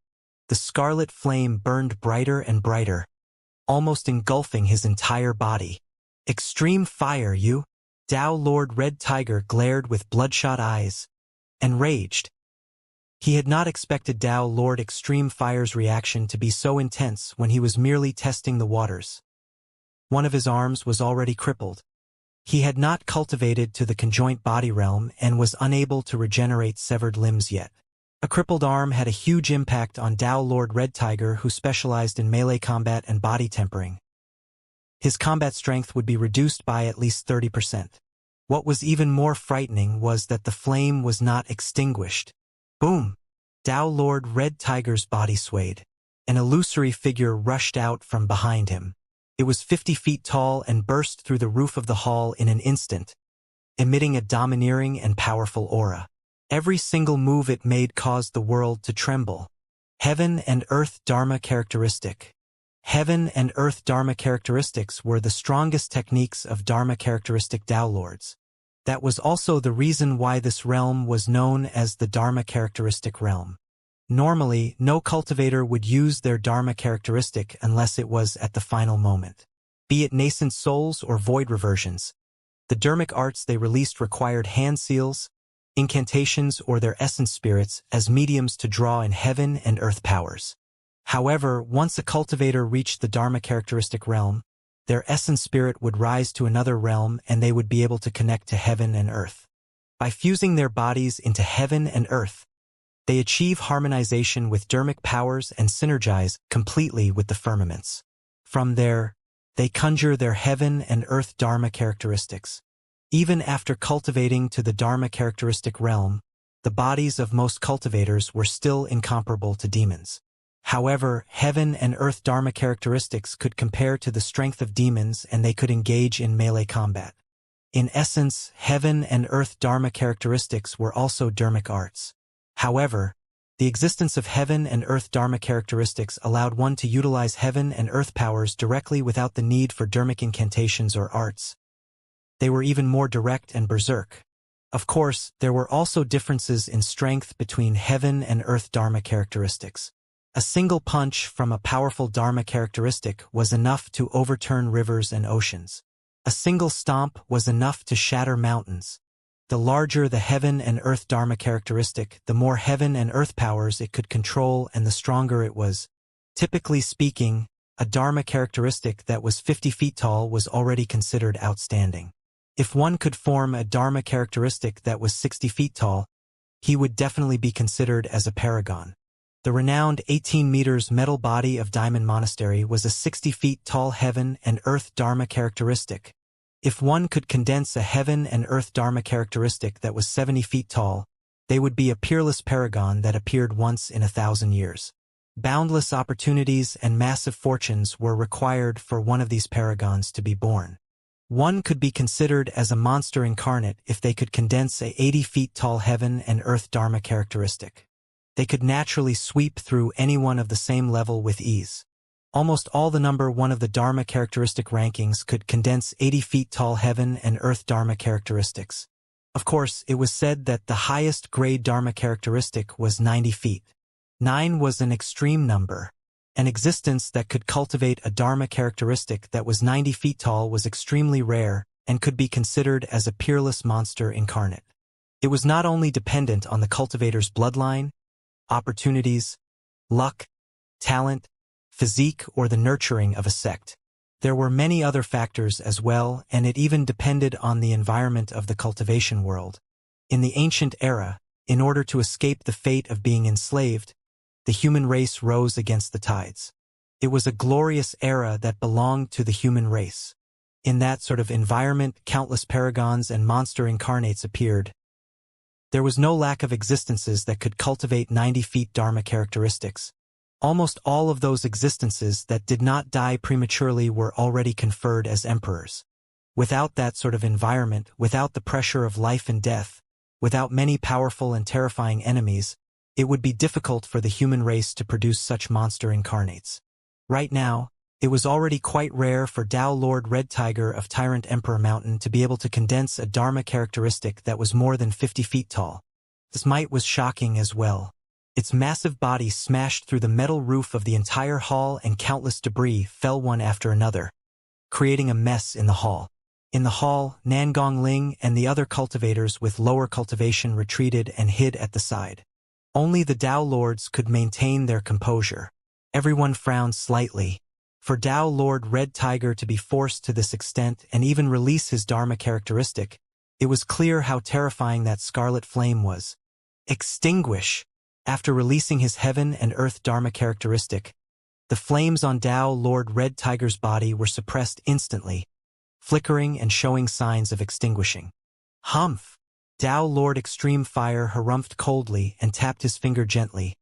the scarlet flame burned brighter and brighter, almost engulfing his entire body. Extreme Fire, you! Tao Lord Red Tiger glared with bloodshot eyes and raged. He had not expected Tao Lord Extreme Fire's reaction to be so intense when he was merely testing the waters. One of his arms was already crippled. He had not cultivated to the conjoint body realm and was unable to regenerate severed limbs yet. A crippled arm had a huge impact on Tao Lord Red Tiger, who specialized in melee combat and body tempering. His combat strength would be reduced by at least 30%. What was even more frightening was that the flame was not extinguished. Boom! Tao Lord Red Tiger's body swayed. An illusory figure rushed out from behind him. It was 50 feet tall and burst through the roof of the hall in an instant, emitting a domineering and powerful aura. Every single move it made caused the world to tremble. Heaven and Earth Dharma characteristic. Heaven and Earth Dharma characteristics were the strongest techniques of Dharma characteristic Tao lords. That was also the reason why this realm was known as the Dharma characteristic realm. Normally, no cultivator would use their Dharma characteristic unless it was at the final moment. Be it nascent souls or void reversions, the dharmic arts they released required hand seals, incantations, or their essence spirits as mediums to draw in heaven and earth powers. However, once a cultivator reached the Dharma characteristic realm, their essence spirit would rise to another realm and they would be able to connect to heaven and earth. By fusing their bodies into heaven and earth, they achieve harmonization with dharmic powers and synergize completely with the firmaments. From there, they conjure their heaven and earth Dharma characteristics. Even after cultivating to the Dharma characteristic realm, the bodies of most cultivators were still incomparable to demons. However, heaven and earth Dharma characteristics could compare to the strength of demons and they could engage in melee combat. In essence, heaven and earth Dharma characteristics were also dharmic arts. However, the existence of heaven and earth Dharma characteristics allowed one to utilize heaven and earth powers directly without the need for dharmic incantations or arts. They were even more direct and berserk. Of course, there were also differences in strength between heaven and earth Dharma characteristics. A single punch from a powerful Dharma characteristic was enough to overturn rivers and oceans. A single stomp was enough to shatter mountains. The larger the heaven and earth Dharma characteristic, the more heaven and earth powers it could control and the stronger it was. Typically speaking, a Dharma characteristic that was 50 feet tall was already considered outstanding. If one could form a Dharma characteristic that was 60 feet tall, he would definitely be considered as a paragon. The renowned 18 meters metal body of Diamond Monastery was a 60 feet tall heaven and earth Dharma characteristic. If one could condense a heaven and earth Dharma characteristic that was 70 feet tall, they would be a peerless paragon that appeared once in 1,000 years. Boundless opportunities and massive fortunes were required for one of these paragons to be born. One could be considered as a monster incarnate if they could condense a 80 feet tall heaven and earth Dharma characteristic. They could naturally sweep through anyone of the same level with ease. Almost all the number one of the Dharma characteristic rankings could condense 80 feet tall heaven and earth Dharma characteristics. Of course, it was said that the highest grade Dharma characteristic was 90 feet. 9 was an extreme number. An existence that could cultivate a Dharma characteristic that was 90 feet tall was extremely rare and could be considered as a peerless monster incarnate. It was not only dependent on the cultivator's bloodline, opportunities, luck, talent, physique, or the nurturing of a sect. There were many other factors as well, and it even depended on the environment of the cultivation world. In the ancient era, in order to escape the fate of being enslaved, the human race rose against the tides. It was a glorious era that belonged to the human race. In that sort of environment, countless paragons and monster incarnates appeared. There was no lack of existences that could cultivate 90 feet Dharma characteristics. Almost all of those existences that did not die prematurely were already conferred as emperors. Without that sort of environment, without the pressure of life and death, without many powerful and terrifying enemies, it would be difficult for the human race to produce such monster incarnates. Right now, it was already quite rare for Tao Lord Red Tiger of Tyrant Emperor Mountain to be able to condense a Dharma characteristic that was more than 50 feet tall. This might was shocking as well. Its massive body smashed through the metal roof of the entire hall and countless debris fell one after another, creating a mess in the hall. In the hall, Nangong Ling and the other cultivators with lower cultivation retreated and hid at the side. Only the Tao Lords could maintain their composure. Everyone frowned slightly. For Tao Lord Red Tiger to be forced to this extent and even release his Dharma characteristic, it was clear how terrifying that scarlet flame was. Extinguish! After releasing his heaven and earth Dharma characteristic, the flames on Tao Lord Red Tiger's body were suppressed instantly, flickering and showing signs of extinguishing. Humph! Tao Lord Extreme Fire harumphed coldly and tapped his finger gently,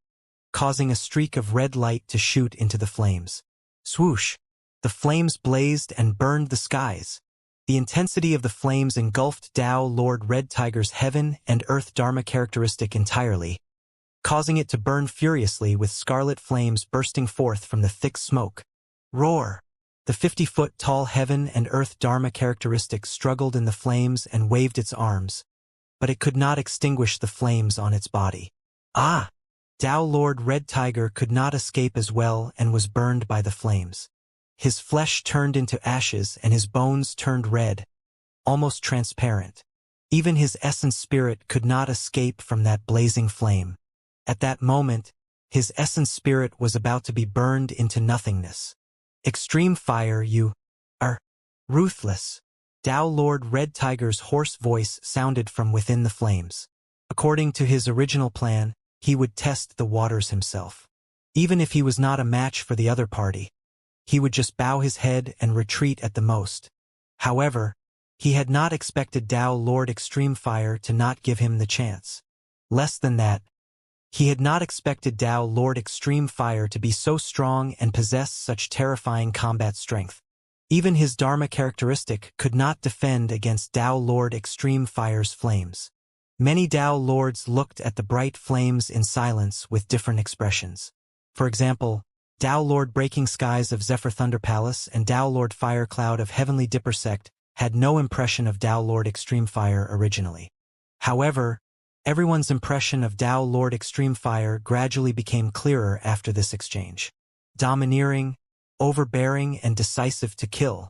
causing a streak of red light to shoot into the flames. Swoosh! The flames blazed and burned the skies. The intensity of the flames engulfed Tao Lord Red Tiger's heaven and earth Dharma characteristic entirely, causing it to burn furiously with scarlet flames bursting forth from the thick smoke. Roar! The 50-foot-tall heaven and earth Dharma characteristic struggled in the flames and waved its arms, but it could not extinguish the flames on its body. Ah! Tao Lord Red Tiger could not escape as well and was burned by the flames. His flesh turned into ashes and his bones turned red, almost transparent. Even his essence spirit could not escape from that blazing flame. At that moment, his essence spirit was about to be burned into nothingness. Extreme fire, you are ruthless. Tao Lord Red Tiger's hoarse voice sounded from within the flames. According to his original plan, he would test the waters himself. Even if he was not a match for the other party, he would just bow his head and retreat at the most. However, he had not expected Tao Lord Extreme Fire to not give him the chance. Less than that, he had not expected Tao Lord Extreme Fire to be so strong and possess such terrifying combat strength. Even his Dharma characteristic could not defend against Tao Lord Extreme Fire's flames. Many Tao Lords looked at the bright flames in silence with different expressions. For example, Tao Lord Breaking Skies of Zephyr Thunder Palace and Tao Lord Fire Cloud of Heavenly Dipper Sect had no impression of Tao Lord Extreme Fire originally. However, everyone's impression of Tao Lord Extreme Fire gradually became clearer after this exchange. Domineering, overbearing, and decisive to kill.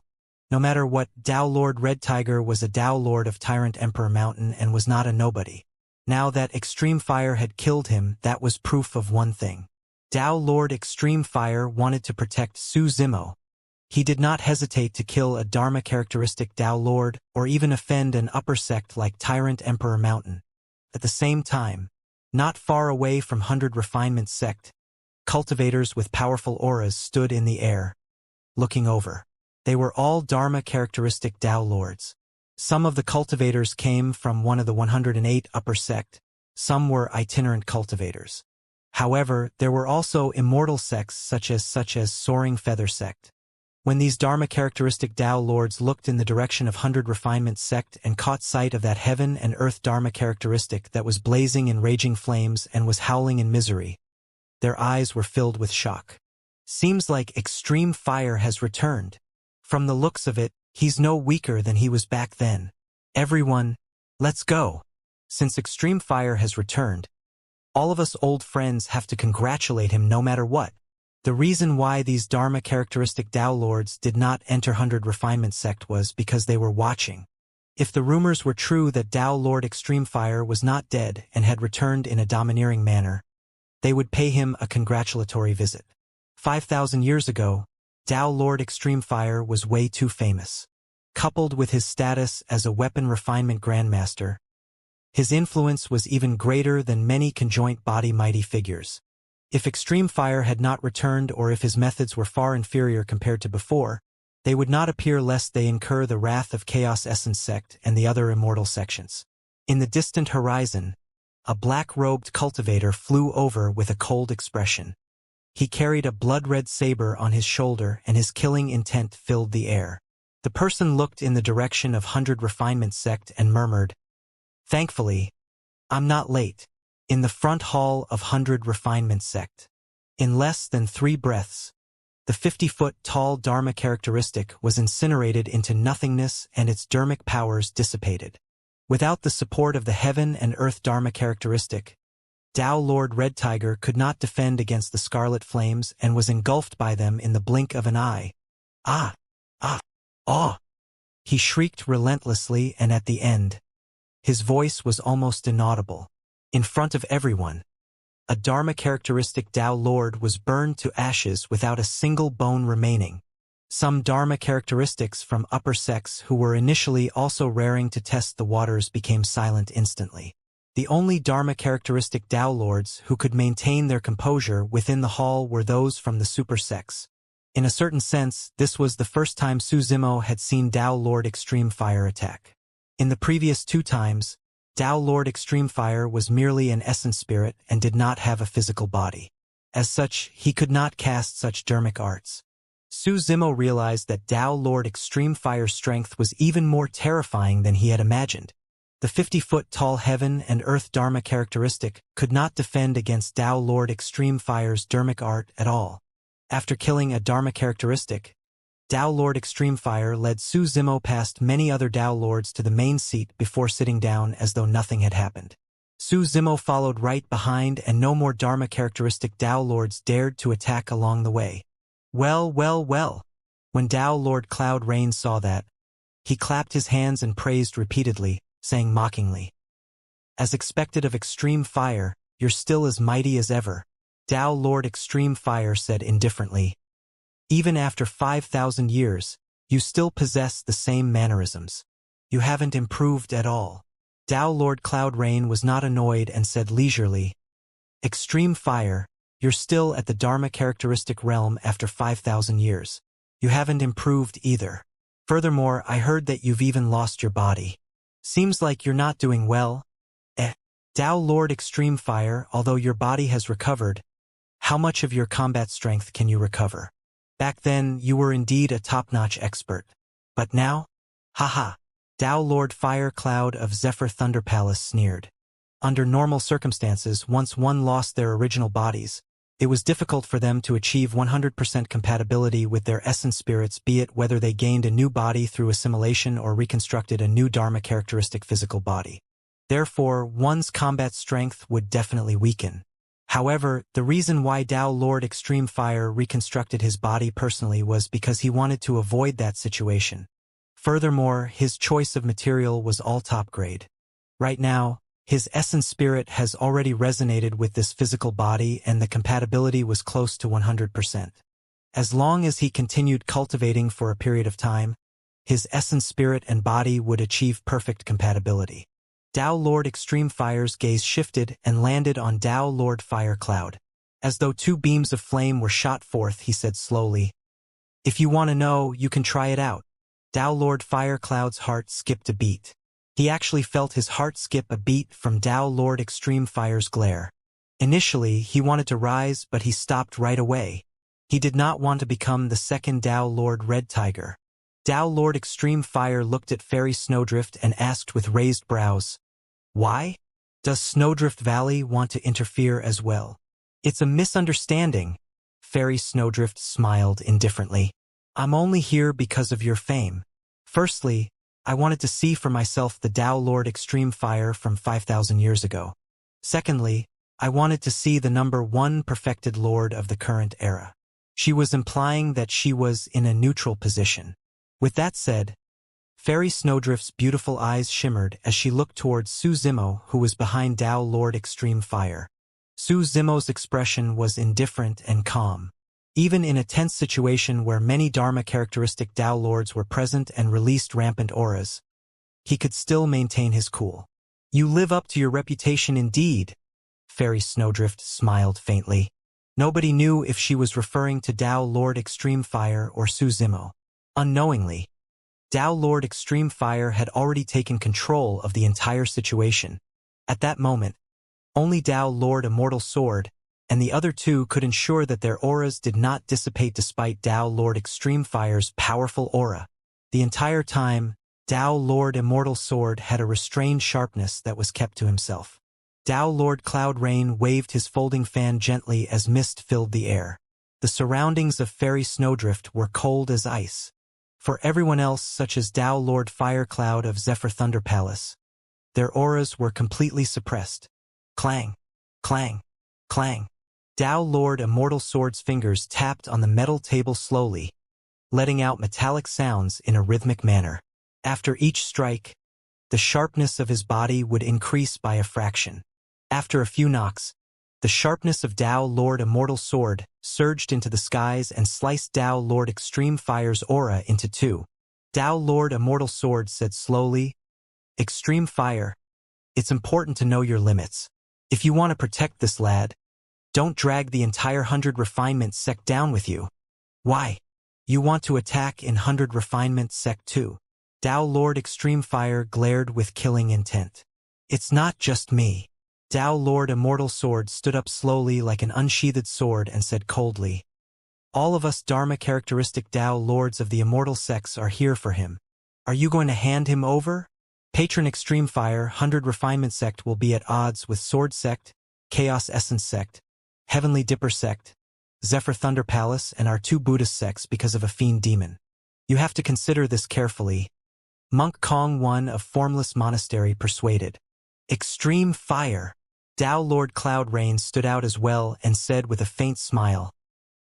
No matter what, Tao Lord Red Tiger was a Tao Lord of Tyrant Emperor Mountain and was not a nobody. Now that Extreme Fire had killed him, that was proof of one thing. Tao Lord Extreme Fire wanted to protect Su Zimo. He did not hesitate to kill a Dharma characteristic Tao Lord or even offend an upper sect like Tyrant Emperor Mountain. At the same time, not far away from 100 Refinement Sect, cultivators with powerful auras stood in the air, looking over. They were all Dharma characteristic Tao Lords. Some of the cultivators came from one of the 108 upper sect, some were itinerant cultivators. However, there were also immortal sects such as Soaring Feather Sect. When these Dharma characteristic Tao Lords looked in the direction of 100 Refinement Sect and caught sight of that heaven and earth Dharma characteristic that was blazing in raging flames and was howling in misery, their eyes were filled with shock. Seems like Extreme Fire has returned. From the looks of it, he's no weaker than he was back then. Everyone, let's go. Since Extreme Fire has returned, all of us old friends have to congratulate him no matter what. The reason why these Dharma characteristic Tao Lords did not enter 100 Refinement Sect was because they were watching. If the rumors were true that Tao Lord Extreme Fire was not dead and had returned in a domineering manner, they would pay him a congratulatory visit. 5,000 years ago, Tao Lord Extreme Fire was way too famous. Coupled with his status as a weapon refinement grandmaster, his influence was even greater than many conjoint body mighty figures. If Extreme Fire had not returned or if his methods were far inferior compared to before, they would not appear lest they incur the wrath of Chaos Essence Sect and the other immortal sections. In the distant horizon, a black-robed cultivator flew over with a cold expression. He carried a blood-red saber on his shoulder and his killing intent filled the air. The person looked in the direction of 100 Refinement Sect and murmured, "Thankfully, I'm not late." In the front hall of 100 Refinement Sect. In less than 3 breaths, the 50-foot-tall Dharma characteristic was incinerated into nothingness and its dharmic powers dissipated. Without the support of the heaven and earth Dharma characteristic, Tao Lord Red Tiger could not defend against the scarlet flames and was engulfed by them in the blink of an eye. Ah! Ah! Ah! He shrieked relentlessly and at the end, his voice was almost inaudible. In front of everyone, a Dharma characteristic Tao Lord was burned to ashes without a single bone remaining. Some Dharma characteristics from upper sects who were initially also raring to test the waters became silent instantly. The only Dharma characteristic Tao Lords who could maintain their composure within the hall were those from the super sects. In a certain sense, this was the first time Su Zimo had seen Tao Lord Extreme Fire attack. In the previous 2 times, Tao Lord Extreme Fire was merely an essence spirit and did not have a physical body. As such, he could not cast such dharmic arts. Su Zimo realized that Tao Lord Extreme Fire's strength was even more terrifying than he had imagined. The 50-foot-tall heaven and earth Dharma characteristic could not defend against Tao Lord Extreme Fire's dharmic art at all. After killing a Dharma characteristic, Dao Lord Extreme Fire led Su Zimo past many other Dao Lords to the main seat before sitting down as though nothing had happened. Su Zimo followed right behind, and no more Dharma characteristic Dao Lords dared to attack along the way. Well, well, well. When Dao Lord Cloud Rain saw that, he clapped his hands and praised repeatedly, saying mockingly, "As expected of Extreme Fire, you're still as mighty as ever." Dao Lord Extreme Fire said indifferently, "Even after 5,000 years, you still possess the same mannerisms. You haven't improved at all." Dao Lord Cloud Rain was not annoyed and said leisurely, "Extreme Fire, you're still at the Dharma characteristic realm after 5,000 years. You haven't improved either. Furthermore, I heard that you've even lost your body. Seems like you're not doing well." Dao Lord Extreme Fire, although your body has recovered, how much of your combat strength can you recover? Back then, you were indeed a top-notch expert. But now? Haha. Dao Lord Fire Cloud of Zephyr Thunder Palace sneered. Under normal circumstances, once one lost their original bodies, it was difficult for them to achieve 100% compatibility with their essence spirits, be it whether they gained a new body through assimilation or reconstructed a new Dharma characteristic physical body. Therefore, one's combat strength would definitely weaken. However, the reason why Dao Lord Extreme Fire reconstructed his body personally was because he wanted to avoid that situation. Furthermore, his choice of material was all top grade. Right now, his essence spirit has already resonated with this physical body, and the compatibility was close to 100%. As long as he continued cultivating for a period of time, his essence spirit and body would achieve perfect compatibility. Dao Lord Extreme Fire's gaze shifted and landed on Dao Lord Fire Cloud. As though two beams of flame were shot forth, he said slowly, "If you want to know, you can try it out." Dao Lord Fire Cloud's heart skipped a beat. He actually felt his heart skip a beat from Dao Lord Extreme Fire's glare. Initially, he wanted to rise, but he stopped right away. He did not want to become the second Dao Lord Red Tiger. Dao Lord Extreme Fire looked at Fairy Snowdrift and asked with raised brows, "Why? Does Snowdrift Valley want to interfere as well?" "It's a misunderstanding." Fairy Snowdrift smiled indifferently. "I'm only here because of your fame. Firstly, I wanted to see for myself the Dao Lord Extreme Fire from 5,000 years ago. Secondly, I wanted to see the number 1 perfected lord of the current era." She was implying that she was in a neutral position. With that said, Fairy Snowdrift's beautiful eyes shimmered as she looked towards Su Zimo, who was behind Dao Lord Extreme Fire. Su Zimo's expression was indifferent and calm. Even in a tense situation where many Dharma characteristic Dao Lords were present and released rampant auras, he could still maintain his cool. "You live up to your reputation indeed." Fairy Snowdrift smiled faintly. Nobody knew if she was referring to Dao Lord Extreme Fire or Su Zimo. Unknowingly, Dao Lord Extreme Fire had already taken control of the entire situation. At that moment, only Dao Lord Immortal Sword and the other two could ensure that their auras did not dissipate despite Dao Lord Extreme Fire's powerful aura. The entire time, Dao Lord Immortal Sword had a restrained sharpness that was kept to himself. Dao Lord Cloud Rain waved his folding fan gently as mist filled the air. The surroundings of Fairy Snowdrift were cold as ice. For everyone else, such as Dao Lord Fire Cloud of Zephyr Thunder Palace, their auras were completely suppressed. Clang, clang, clang. Dao Lord Immortal Sword's fingers tapped on the metal table slowly, letting out metallic sounds in a rhythmic manner. After each strike, the sharpness of his body would increase by a fraction. After a few knocks, the sharpness of Dao Lord Immortal Sword surged into the skies and sliced Dao Lord Extreme Fire's aura into two. Dao Lord Immortal Sword said slowly, "Extreme Fire, it's important to know your limits. If you want to protect this lad, don't drag the entire 100 Refinement Sect down with you." "Why? You want to attack in 100 Refinement Sect too?" Dao Lord Extreme Fire glared with killing intent. "It's not just me." Dao Lord Immortal Sword stood up slowly like an unsheathed sword and said coldly, "All of us Dharma characteristic Dao Lords of the Immortal Sects are here for him. Are you going to hand him over?" Patron Extreme Fire 100 Refinement Sect will be at odds with Sword Sect, Chaos Essence Sect, Heavenly Dipper Sect, Zephyr Thunder Palace, and our two Buddhist sects because of a fiend demon. You have to consider this carefully. Monk Kong I of Formless Monastery persuaded. Extreme fire. Tao Lord Cloud Rain stood out as well and said with a faint smile.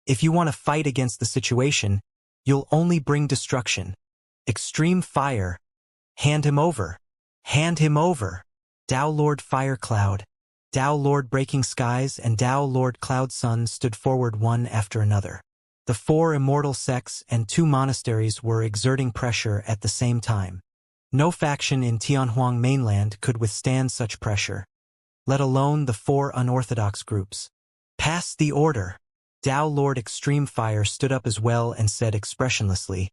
If you want to fight against the situation, you'll only bring destruction. Extreme fire. Hand him over. Hand him over. Tao Lord Fire Cloud, Tao Lord Breaking Skies, and Tao Lord Cloud Sun stood forward one after another. The four immortal sects and two monasteries were exerting pressure at the same time. No faction in Tianhuang mainland could withstand such pressure, let alone the four unorthodox groups. Pass the order. Tao Lord Extreme Fire stood up as well and said expressionlessly,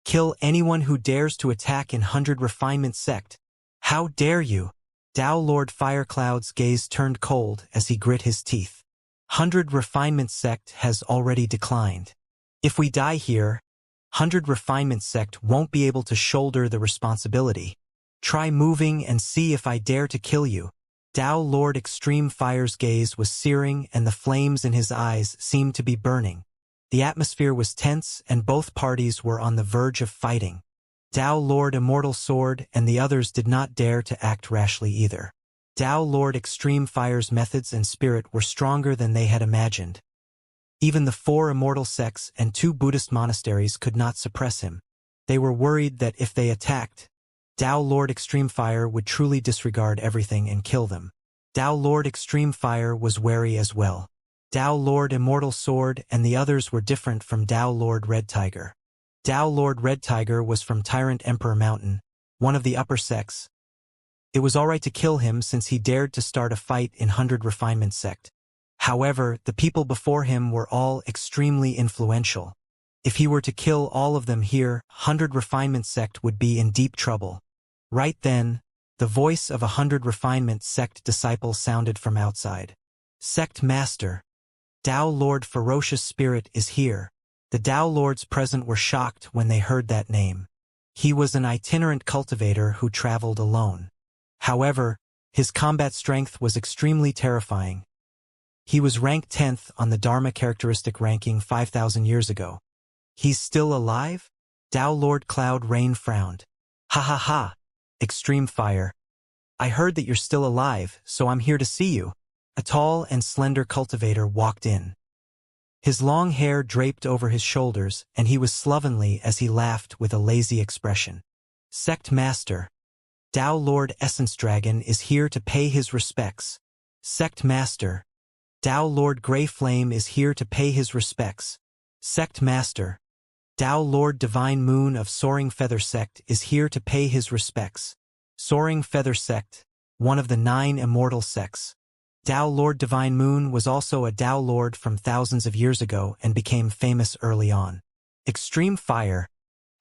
kill anyone who dares to attack in 100 Refinement Sect. How dare you? Tao Lord Firecloud's gaze turned cold as he grit his teeth. 100 Refinement Sect has already declined. If we die here, 100 Refinement Sect won't be able to shoulder the responsibility. Try moving and see if I dare to kill you. Tao Lord Extreme Fire's gaze was searing and the flames in his eyes seemed to be burning. The atmosphere was tense and both parties were on the verge of fighting. Tao Lord Immortal Sword and the others did not dare to act rashly either. Tao Lord Extreme Fire's methods and spirit were stronger than they had imagined. Even the four immortal sects and two Buddhist monasteries could not suppress him. They were worried that if they attacked, Tao Lord Extreme Fire would truly disregard everything and kill them. Tao Lord Extreme Fire was wary as well. Tao Lord Immortal Sword and the others were different from Tao Lord Red Tiger. Tao Lord Red Tiger was from Tyrant Emperor Mountain, one of the upper sects. It was alright to kill him since he dared to start a fight in 100 Refinement Sect. However, the people before him were all extremely influential. If he were to kill all of them here, 100 Refinement Sect would be in deep trouble. Right then, the voice of 100 Refinement Sect disciple sounded from outside. Sect Master, Tao Lord Ferocious Spirit is here. The Tao Lords present were shocked when they heard that name. He was an itinerant cultivator who traveled alone. However, his combat strength was extremely terrifying. He was ranked 10th on the Dharma characteristic ranking 5,000 years ago. He's still alive? Tao Lord Cloud Rain frowned. Ha ha ha! Extreme Fire. I heard that you're still alive, so I'm here to see you. A tall and slender cultivator walked in. His long hair draped over his shoulders, and he was slovenly as he laughed with a lazy expression. Sect Master, Tao Lord Essence Dragon is here to pay his respects. Sect Master, Tao Lord Grey Flame is here to pay his respects. Sect Master, Tao Lord Divine Moon of Soaring Feather Sect is here to pay his respects. Soaring Feather Sect, one of the 9 immortal sects. Tao Lord Divine Moon was also a Tao Lord from thousands of years ago and became famous early on. Extreme Fire,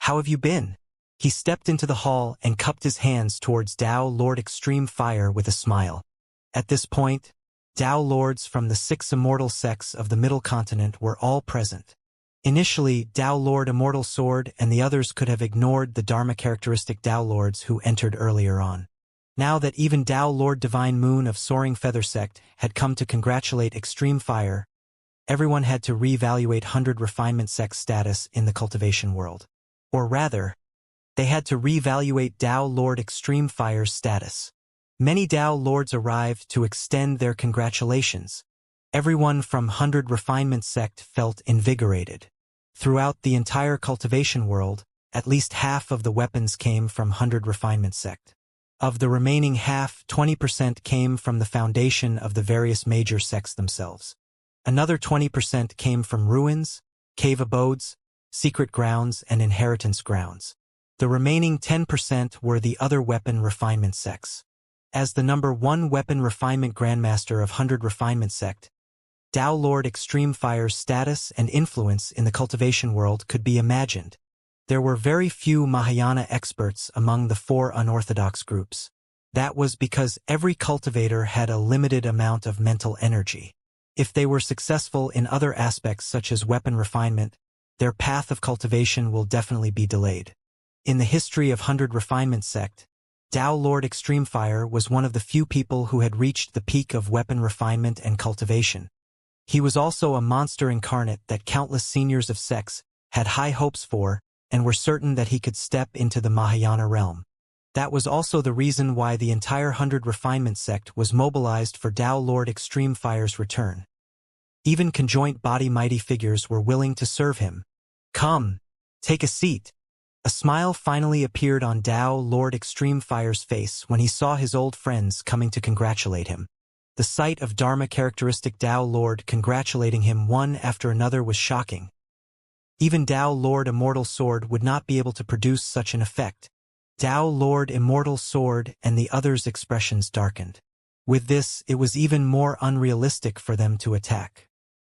how have you been? He stepped into the hall and cupped his hands towards Tao Lord Extreme Fire with a smile. At this point, Tao Lords from the 6 immortal sects of the Middle Continent were all present. Initially, Tao Lord Immortal Sword and the others could have ignored the Dharma characteristic Tao Lords who entered earlier on. Now that even Tao Lord Divine Moon of Soaring Feather Sect had come to congratulate Extreme Fire, everyone had to reevaluate 100 Refinement Sect status in the cultivation world. Or rather, they had to reevaluate Tao Lord Extreme Fire's status. Many Tao Lords arrived to extend their congratulations. Everyone from 100 Refinement Sect felt invigorated. Throughout the entire cultivation world, at least half of the weapons came from 100 Refinement Sect. Of the remaining half, 20% came from the foundation of the various major sects themselves. Another 20% came from ruins, cave abodes, secret grounds, and inheritance grounds. The remaining 10% were the other weapon refinement sects. As the number 1 weapon refinement grandmaster of 100 Refinement Sect, Tao Lord Extreme Fire's status and influence in the cultivation world could be imagined. There were very few Mahayana experts among the 4 unorthodox groups. That was because every cultivator had a limited amount of mental energy. If they were successful in other aspects such as weapon refinement, their path of cultivation will definitely be delayed. In the history of 100 Refinement Sect, Tao Lord Extreme Fire was one of the few people who had reached the peak of weapon refinement and cultivation. He was also a monster incarnate that countless seniors of sects had high hopes for and were certain that he could step into the Mahayana realm. That was also the reason why the entire 100 Refinement sect was mobilized for Tao Lord Extreme Fire's return. Even conjoint body mighty figures were willing to serve him. "Come, take a seat." A smile finally appeared on Tao Lord Extreme Fire's face when he saw his old friends coming to congratulate him. The sight of Dharma characteristic Tao Lord congratulating him one after another was shocking. Even Tao Lord Immortal Sword would not be able to produce such an effect. Tao Lord Immortal Sword and the others' expressions darkened. With this, it was even more unrealistic for them to attack.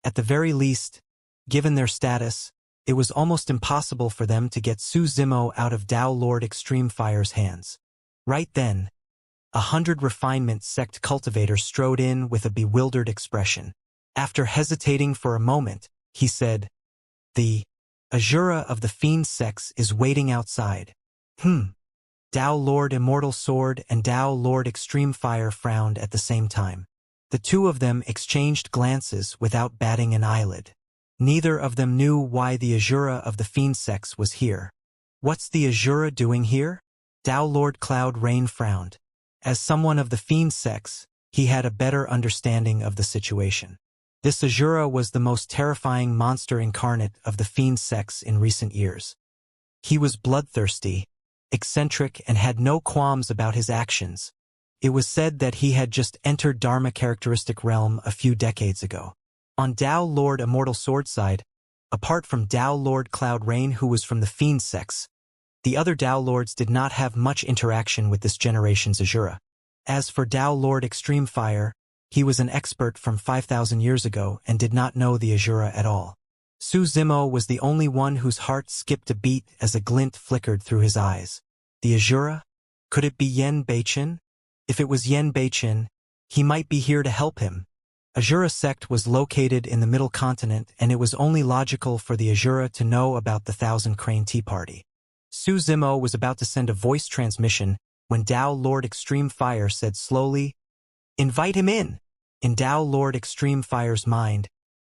At the very least, given their status, it was almost impossible for them to get Su Zimo out of Tao Lord Extreme Fire's hands. Right then, 100 Refinement sect cultivator strode in with a bewildered expression. After hesitating for a moment, he said, "The Azura of the Fiend sects is waiting outside." Tao Lord Immortal Sword and Tao Lord Extreme Fire frowned at the same time. The two of them exchanged glances without batting an eyelid. Neither of them knew why the Azura of the Fiend sects was here. "What's the Azura doing here?" Tao Lord Cloud Rain frowned. As someone of the Fiend sects, he had a better understanding of the situation. This Azura was the most terrifying monster incarnate of the Fiend sects in recent years. He was bloodthirsty, eccentric, and had no qualms about his actions. It was said that he had just entered Dharma characteristic realm a few decades ago. On Tao Lord Immortal Sword side, apart from Tao Lord Cloud Rain who was from the Fiend sects, the other Tao Lords did not have much interaction with this generation's Azura. As for Tao Lord Extreme Fire, he was an expert from 5,000 years ago and did not know the Azura at all. Su Zimo was the only one whose heart skipped a beat as a glint flickered through his eyes. The Azura? Could it be Yen Beichin? If it was Yen Beichin, he might be here to help him. Azura sect was located in the Middle Continent, and it was only logical for the Azura to know about the Thousand Crane Tea Party. Su Zimo was about to send a voice transmission when Tao Lord Extreme Fire said slowly, "Invite him in." In Tao Lord Extreme Fire's mind,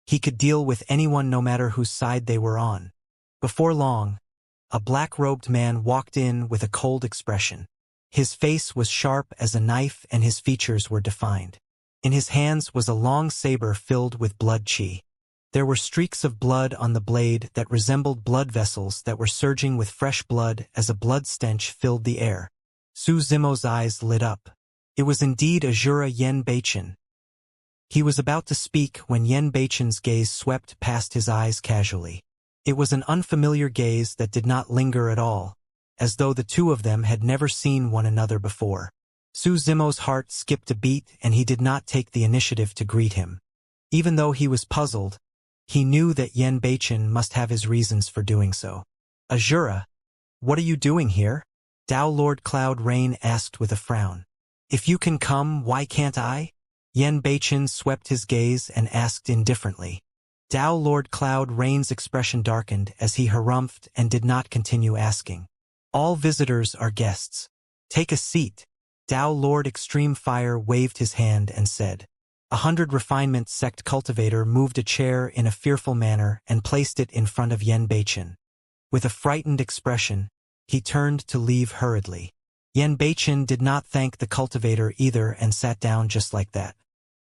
he could deal with anyone no matter whose side they were on. Before long, a black-robed man walked in with a cold expression. His face was sharp as a knife and his features were defined. In his hands was a long saber filled with blood chi. There were streaks of blood on the blade that resembled blood vessels that were surging with fresh blood as a blood stench filled the air. Su Zimo's eyes lit up. It was indeed Azura Yen Beichin. He was about to speak when Yen Beichin's gaze swept past his eyes casually. It was an unfamiliar gaze that did not linger at all, as though the two of them had never seen one another before. Su Zimo's heart skipped a beat and he did not take the initiative to greet him. Even though he was puzzled, he knew that Yen Beichin must have his reasons for doing so. "Azura, what are you doing here?" Tao Lord Cloud Rain asked with a frown. "If you can come, why can't I?" Yen Beichin swept his gaze and asked indifferently. Tao Lord Cloud Rain's expression darkened as he harumphed and did not continue asking. "All visitors are guests. Take a seat." Tao Lord Extreme Fire waved his hand and said. 100 Refinement sect cultivator moved a chair in a fearful manner and placed it in front of Yen Beichin. With a frightened expression, he turned to leave hurriedly. Yen Beichin did not thank the cultivator either and sat down just like that.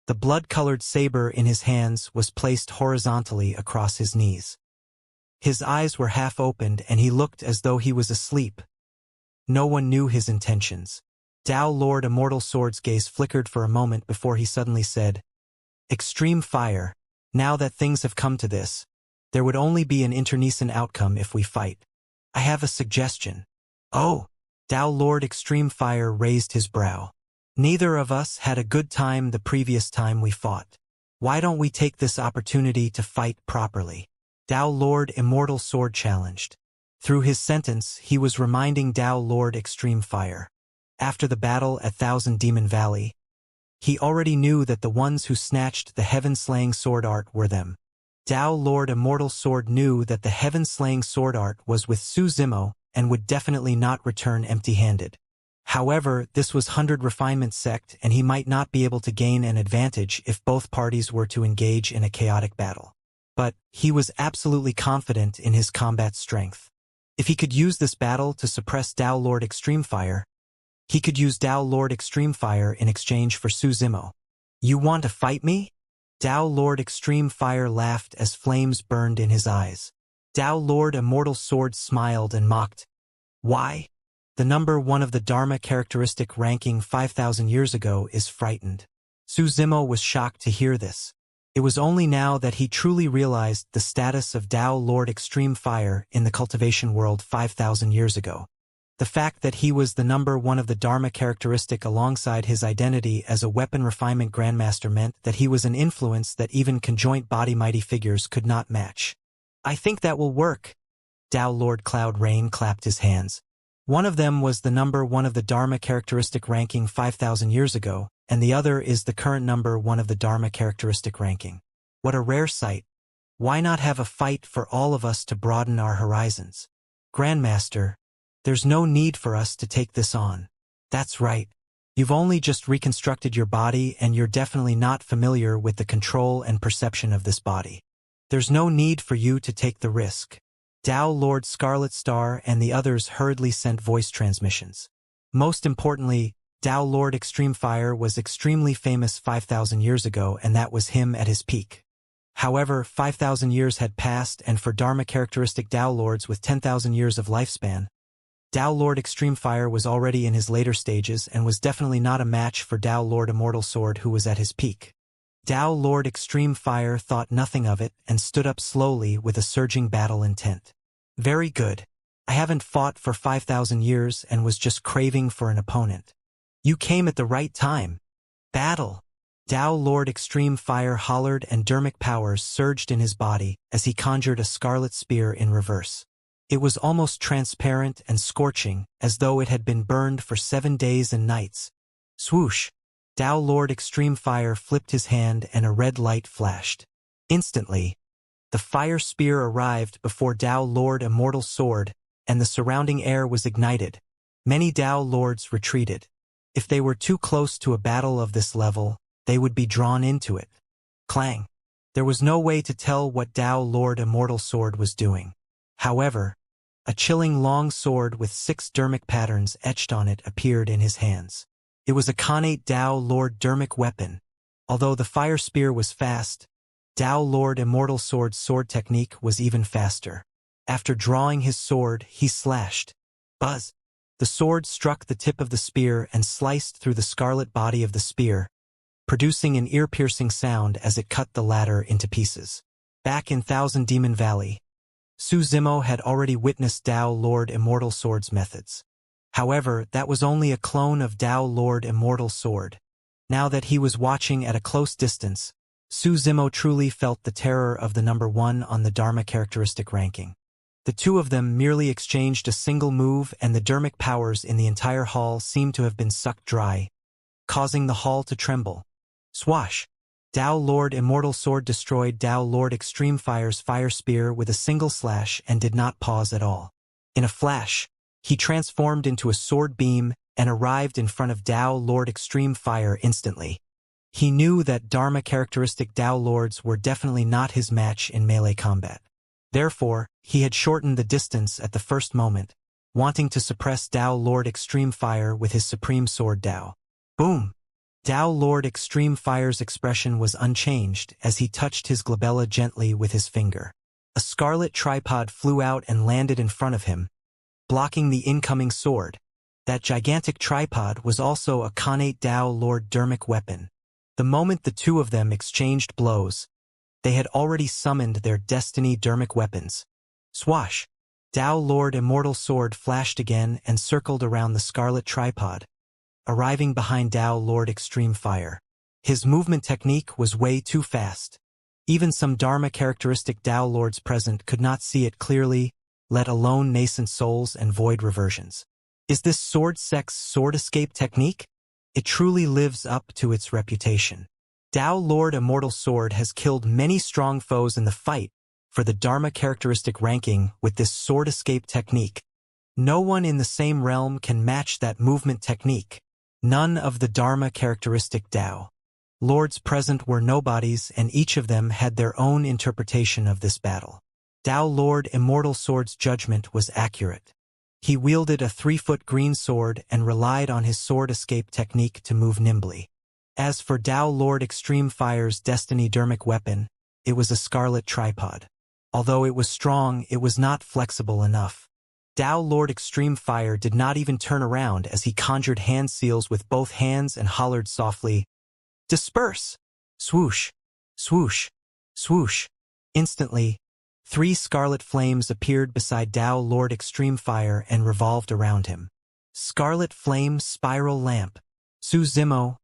The blood-colored saber in his hands was placed horizontally across his knees. His eyes were half opened and he looked as though he was asleep. No one knew his intentions. Tao Lord Immortal Sword's gaze flickered for a moment before he suddenly said, "Extreme Fire, now that things have come to this, there would only be an internecine outcome if we fight. I have a suggestion." "Oh!" Tao Lord Extreme Fire raised his brow. "Neither of us had a good time the previous time we fought. Why don't we take this opportunity to fight properly?" Tao Lord Immortal Sword challenged. Through his sentence, he was reminding Tao Lord Extreme Fire. After the battle at Thousand Demon Valley, he already knew that the ones who snatched the heaven-slaying sword art were them. Tao Lord Immortal Sword knew that the heaven-slaying sword art was with Su Zimo and would definitely not return empty-handed. However, this was 100 refinement sect and he might not be able to gain an advantage if both parties were to engage in a chaotic battle. But he was absolutely confident in his combat strength. If he could use this battle to suppress Tao Lord Extreme Fire, he could use Tao Lord Extreme Fire in exchange for Su Zimo. You want to fight me? Tao Lord Extreme Fire laughed as flames burned in his eyes. Tao Lord Immortal Sword smiled and mocked. Why? The number 1 of the Dharma characteristic ranking 5,000 years ago is frightened. Su Zimo was shocked to hear this. It was only now that he truly realized the status of Tao Lord Extreme Fire in the cultivation world 5,000 years ago. The fact that he was the number 1 of the Dharma characteristic alongside his identity as a weapon refinement grandmaster meant that he was an influence that even conjoint body mighty figures could not match. I think that will work. Tao Lord Cloud Rain clapped his hands. One of them was the number 1 of the Dharma characteristic ranking 5,000 years ago, and the other is the current number 1 of the Dharma characteristic ranking. What a rare sight. Why not have a fight for all of us to broaden our horizons? Grandmaster, there's no need for us to take this on. That's right. You've only just reconstructed your body and you're definitely not familiar with the control and perception of this body. There's no need for you to take the risk. Tao Lord Scarlet Star and the others hurriedly sent voice transmissions. Most importantly, Tao Lord Extreme Fire was extremely famous 5,000 years ago, and that was him at his peak. However, 5,000 years had passed, and for Dharma characteristic Tao Lords with 10,000 years of lifespan, Tao Lord Extreme Fire was already in his later stages and was definitely not a match for Tao Lord Immortal Sword who was at his peak. Tao Lord Extreme Fire thought nothing of it and stood up slowly with a surging battle intent. Very good. I haven't fought for 5,000 years and was just craving for an opponent. You came at the right time. Battle. Tao Lord Extreme Fire hollered and dermic powers surged in his body as he conjured a scarlet spear in reverse. It was almost transparent and scorching, as though it had been burned for 7 days and nights. Swoosh! Tao Lord Extreme Fire flipped his hand and a red light flashed. Instantly, the fire spear arrived before Tao Lord Immortal Sword, and the surrounding air was ignited. Many Tao Lords retreated. If they were too close to a battle of this level, they would be drawn into it. Clang! There was no way to tell what Tao Lord Immortal Sword was doing. However, a chilling long sword with 6 dermic patterns etched on it appeared in his hands. It was a connate Tao Lord dermic weapon. Although the fire spear was fast, Tao Lord Immortal Sword's sword technique was even faster. After drawing his sword, he slashed. Buzz! The sword struck the tip of the spear and sliced through the scarlet body of the spear, producing an ear-piercing sound as it cut the latter into pieces. Back in Thousand Demon Valley, Su Zimo had already witnessed Tao Lord Immortal Sword's methods. However, that was only a clone of Tao Lord Immortal Sword. Now that he was watching at a close distance, Su Zimo truly felt the terror of the number 1 on the Dharma characteristic ranking. The two of them merely exchanged a single move and the dermic powers in the entire hall seemed to have been sucked dry, causing the hall to tremble. Swash! Tao Lord Immortal Sword destroyed Tao Lord Extreme Fire's fire spear with a single slash and did not pause at all. In a flash, he transformed into a sword beam and arrived in front of Tao Lord Extreme Fire instantly. He knew that Dharma characteristic Tao Lords were definitely not his match in melee combat. Therefore, he had shortened the distance at the first moment, wanting to suppress Tao Lord Extreme Fire with his supreme sword Tao. Boom! Tao Lord Extreme Fire's expression was unchanged as he touched his glabella gently with his finger. A scarlet tripod flew out and landed in front of him, blocking the incoming sword. That gigantic tripod was also a connate Tao Lord dermic weapon. The moment the two of them exchanged blows, they had already summoned their destiny dermic weapons. Swash! Tao Lord Immortal Sword flashed again and circled around the scarlet tripod, arriving behind Tao Lord Extreme Fire. His movement technique was way too fast. Even some Dharma characteristic Tao Lords present could not see it clearly, let alone nascent souls and void reversions. Is this sword sex sword escape technique? It truly lives up to its reputation. Tao Lord Immortal Sword has killed many strong foes in the fight for the Dharma characteristic ranking with this sword escape technique. No one in the same realm can match that movement technique. None of the Dharma characteristic Tao lords present were nobodies, and each of them had their own interpretation of this battle. Tao Lord Immortal Sword's judgment was accurate. He wielded a 3-foot green sword and relied on his sword escape technique to move nimbly. As for Tao Lord Extreme Fire's destiny dermic weapon, it was a scarlet tripod. Although it was strong, it was not flexible enough. Tao Lord Extreme Fire did not even turn around as he conjured hand seals with both hands and hollered softly, "Disperse!" Swoosh, swoosh, swoosh. Instantly, 3 scarlet flames appeared beside Tao Lord Extreme Fire and revolved around him. Scarlet Flame Spiral Lamp. Su Zimo,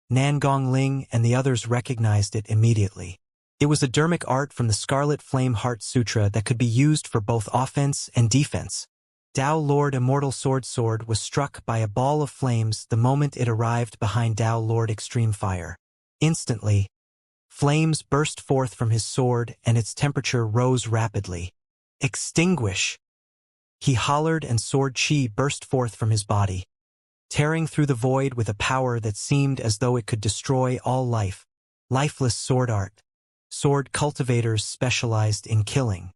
Nangong Ling, and the others recognized it immediately. It was a dermic art from the Scarlet Flame Heart Sutra that could be used for both offense and defense. Tao Lord Immortal Sword was struck by a ball of flames the moment it arrived behind Tao Lord Extreme Fire. Instantly, flames burst forth from his sword and its temperature rose rapidly. "Extinguish!" He hollered, and sword chi burst forth from his body, tearing through the void with a power that seemed as though it could destroy all life. Lifeless sword art. Sword cultivators specialized in killing.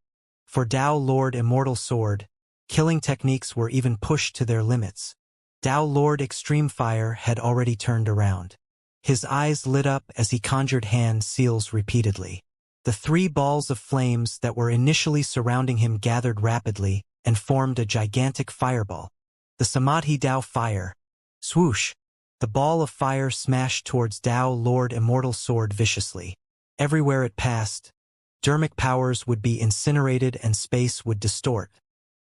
For Tao Lord Immortal Sword, killing techniques were even pushed to their limits. Tao Lord Extreme Fire had already turned around. His eyes lit up as he conjured hand seals repeatedly. The 3 balls of flames that were initially surrounding him gathered rapidly and formed a gigantic fireball. The Samadhi Tao Fire. Swoosh! The ball of fire smashed towards Tao Lord Immortal Sword viciously. Everywhere it passed, dermic powers would be incinerated and space would distort.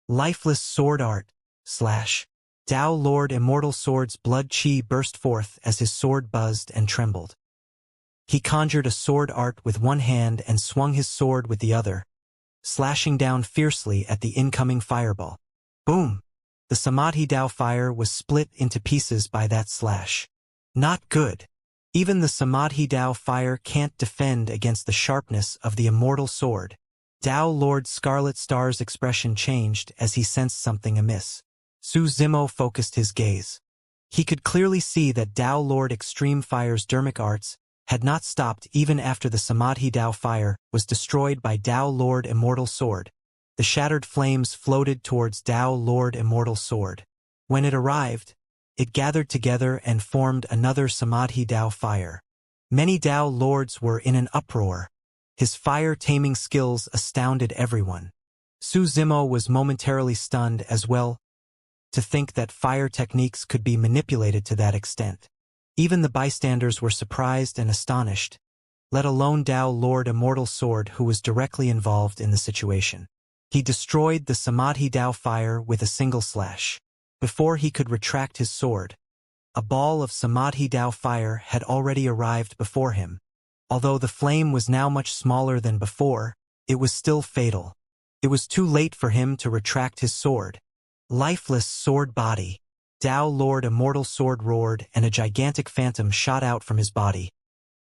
Lifeless sword art. Slash. Tao Lord Immortal Sword's blood chi burst forth as his sword buzzed and trembled. He conjured a sword art with one hand and swung his sword with the other, slashing down fiercely at the incoming fireball. Boom! The Samadhi Tao Fire was split into pieces by that slash. Not good. Even the Samadhi Tao Fire can't defend against the sharpness of the Immortal Sword. Tao Lord Scarlet Star's expression changed as he sensed something amiss. Su Zimo focused his gaze. He could clearly see that Tao Lord Extreme Fire's dermic arts had not stopped even after the Samadhi Tao Fire was destroyed by Tao Lord Immortal Sword. The shattered flames floated towards Tao Lord Immortal Sword. When it arrived, it gathered together and formed another Samadhi Tao Fire. Many Tao Lords were in an uproar. His fire-taming skills astounded everyone. Su Zimo was momentarily stunned as well, to think that fire techniques could be manipulated to that extent. Even the bystanders were surprised and astonished, let alone Tao Lord Immortal Sword, who was directly involved in the situation. He destroyed the Samadhi Tao Fire with a single slash. Before he could retract his sword, a ball of Samadhi Tao Fire had already arrived before him. Although the flame was now much smaller than before, it was still fatal. It was too late for him to retract his sword. Lifeless sword body. Tao Lord Immortal Sword roared, and a gigantic phantom shot out from his body,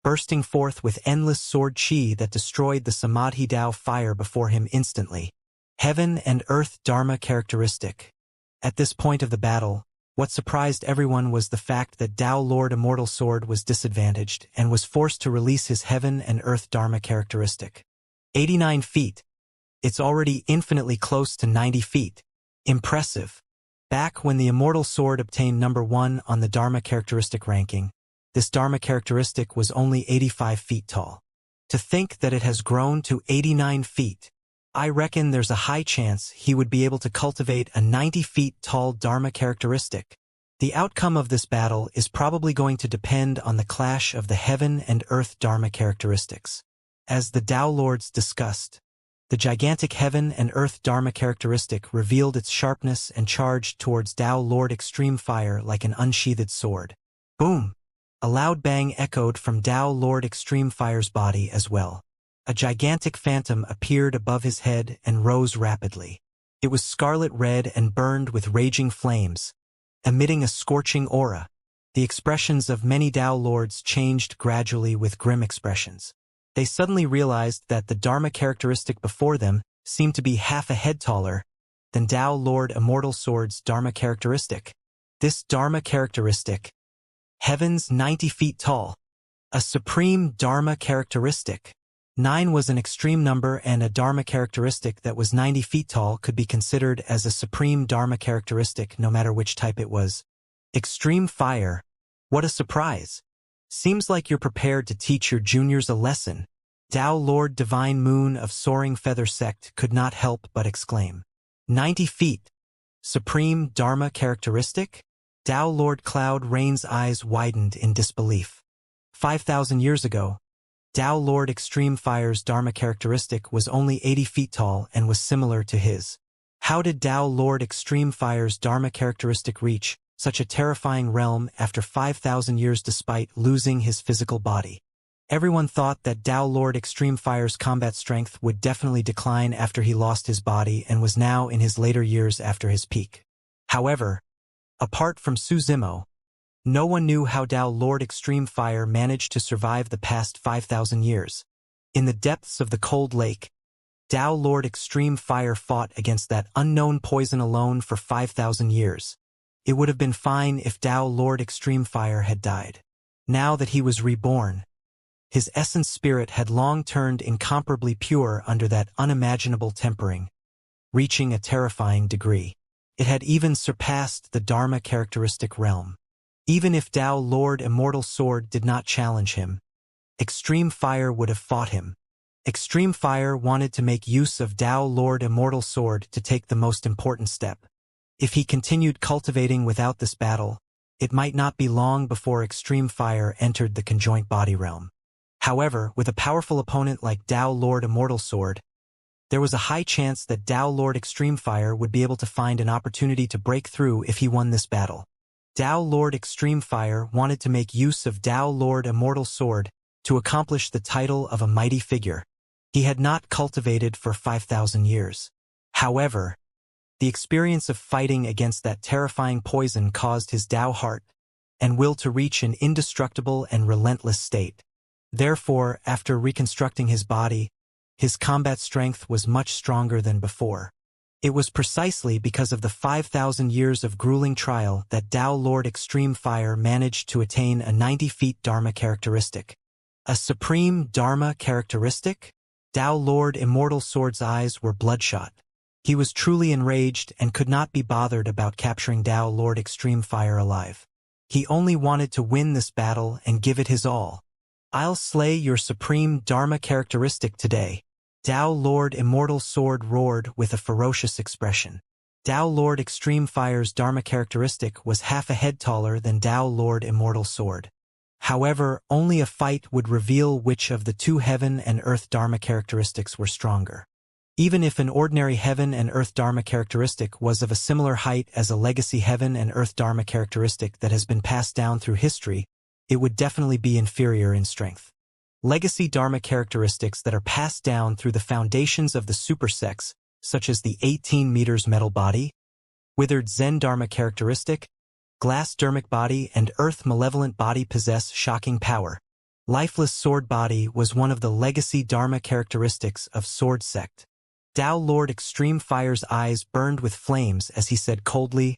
bursting forth with endless sword chi that destroyed the Samadhi Tao Fire before him instantly. Heaven and Earth Dharma characteristic. At this point of the battle, what surprised everyone was the fact that Tao Lord Immortal Sword was disadvantaged and was forced to release his Heaven and Earth Dharma characteristic. 89 feet. It's already infinitely close to 90 feet. Impressive. Back when the Immortal Sword obtained number 1 on the Dharma characteristic ranking, this Dharma characteristic was only 85 feet tall. To think that it has grown to 89 feet. I reckon there's a high chance he would be able to cultivate a 90 feet tall Dharma characteristic. The outcome of this battle is probably going to depend on the clash of the Heaven and Earth Dharma characteristics. As the Tao Lords discussed, the gigantic Heaven and Earth Dharma characteristic revealed its sharpness and charged towards Tao Lord Extreme Fire like an unsheathed sword. Boom! A loud bang echoed from Tao Lord Extreme Fire's body as well. A gigantic phantom appeared above his head and rose rapidly. It was scarlet red and burned with raging flames, emitting a scorching aura. The expressions of many Tao Lords changed gradually with grim expressions. They suddenly realized that the Dharma characteristic before them seemed to be half a head taller, than Tao Lord Immortal Sword's Dharma characteristic. This Dharma characteristic, heavens 90 feet tall, a supreme Dharma characteristic. 9 was an extreme number, and a Dharma characteristic that was 90 feet tall could be considered as a supreme Dharma characteristic no matter which type it was. Extreme fire. What a surprise. Seems like you're prepared to teach your juniors a lesson. Tao Lord Divine Moon of Soaring Feather Sect could not help but exclaim. 90 feet. Supreme Dharma characteristic? Tao Lord Cloud Rain's eyes widened in disbelief. 5,000 years ago, Tao Lord Extreme Fire's Dharma characteristic was only 80 feet tall and was similar to his. How did Tao Lord Extreme Fire's Dharma characteristic reach such a terrifying realm after 5,000 years despite losing his physical body? Everyone thought that Tao Lord Extreme Fire's combat strength would definitely decline after he lost his body and was now in his later years after his peak. However, apart from Su Zimo, no one knew how Tao Lord Extreme Fire managed to survive the past 5,000 years. In the depths of the cold lake, Tao Lord Extreme Fire fought against that unknown poison alone for 5,000 years. It would have been fine if Tao Lord Extreme Fire had died. Now that he was reborn, his essence spirit had long turned incomparably pure under that unimaginable tempering, reaching a terrifying degree. It had even surpassed the Dharma characteristic realm. Even if Tao Lord Immortal Sword did not challenge him, Extreme Fire would have fought him. Extreme Fire wanted to make use of Tao Lord Immortal Sword to take the most important step. If he continued cultivating without this battle, it might not be long before Extreme Fire entered the conjoint body realm. However, with a powerful opponent like Tao Lord Immortal Sword, there was a high chance that Tao Lord Extreme Fire would be able to find an opportunity to break through if he won this battle. Tao Lord Extreme Fire wanted to make use of Tao Lord Immortal Sword to accomplish the title of a mighty figure. He had not cultivated for 5,000 years. However, the experience of fighting against that terrifying poison caused his Tao heart and will to reach an indestructible and relentless state. Therefore, after reconstructing his body, his combat strength was much stronger than before. It was precisely because of the 5,000 years of grueling trial that Tao Lord Extreme Fire managed to attain a 90 feet Dharma characteristic. A supreme Dharma characteristic? Tao Lord Immortal Sword's eyes were bloodshot. He was truly enraged and could not be bothered about capturing Tao Lord Extreme Fire alive. He only wanted to win this battle and give it his all. I'll slay your supreme Dharma characteristic today. Tao Lord Immortal Sword roared with a ferocious expression. Tao Lord Extreme Fire's Dharma characteristic was half a head taller than Tao Lord Immortal Sword. However, only a fight would reveal which of the two heaven and earth Dharma characteristics were stronger. Even if an ordinary heaven and earth Dharma characteristic was of a similar height as a legacy heaven and earth Dharma characteristic that has been passed down through history, it would definitely be inferior in strength. Legacy Dharma characteristics that are passed down through the foundations of the supersects, such as the 18 meters metal body, withered Zen Dharma characteristic, glass dermic body, and earth malevolent body possess shocking power. Lifeless sword body was one of the legacy Dharma characteristics of sword sect. Tao Lord Extreme Fire's eyes burned with flames as he said coldly,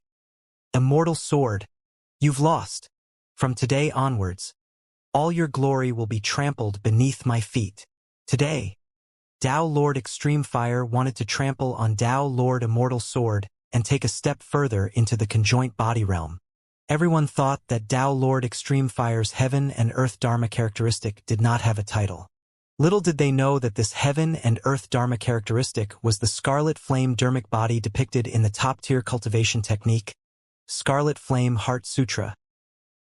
"Immortal Sword, you've lost. From today onwards, all your glory will be trampled beneath my feet." Today, Tao Lord Extreme Fire wanted to trample on Tao Lord Immortal Sword and take a step further into the conjoint body realm. Everyone thought that Tao Lord Extreme Fire's Heaven and Earth Dharma characteristic did not have a title. Little did they know that this Heaven and Earth Dharma characteristic was the Scarlet Flame Dermic body depicted in the top-tier cultivation technique, Scarlet Flame Heart Sutra.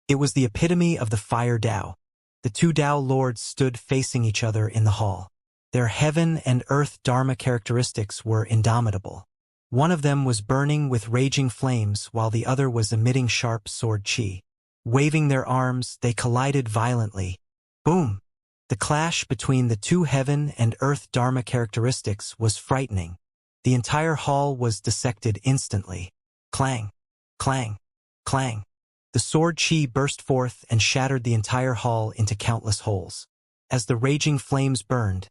It was the epitome of the Fire Tao. The two Tao Lords stood facing each other in the hall. Their Heaven and Earth Dharma characteristics were indomitable. One of them was burning with raging flames while the other was emitting sharp sword chi. Waving their arms, they collided violently. Boom! The clash between the two Heaven and Earth Dharma characteristics was frightening. The entire hall was dissected instantly. Clang! Clang! Clang! The sword chi burst forth and shattered the entire hall into countless holes. As the raging flames burned,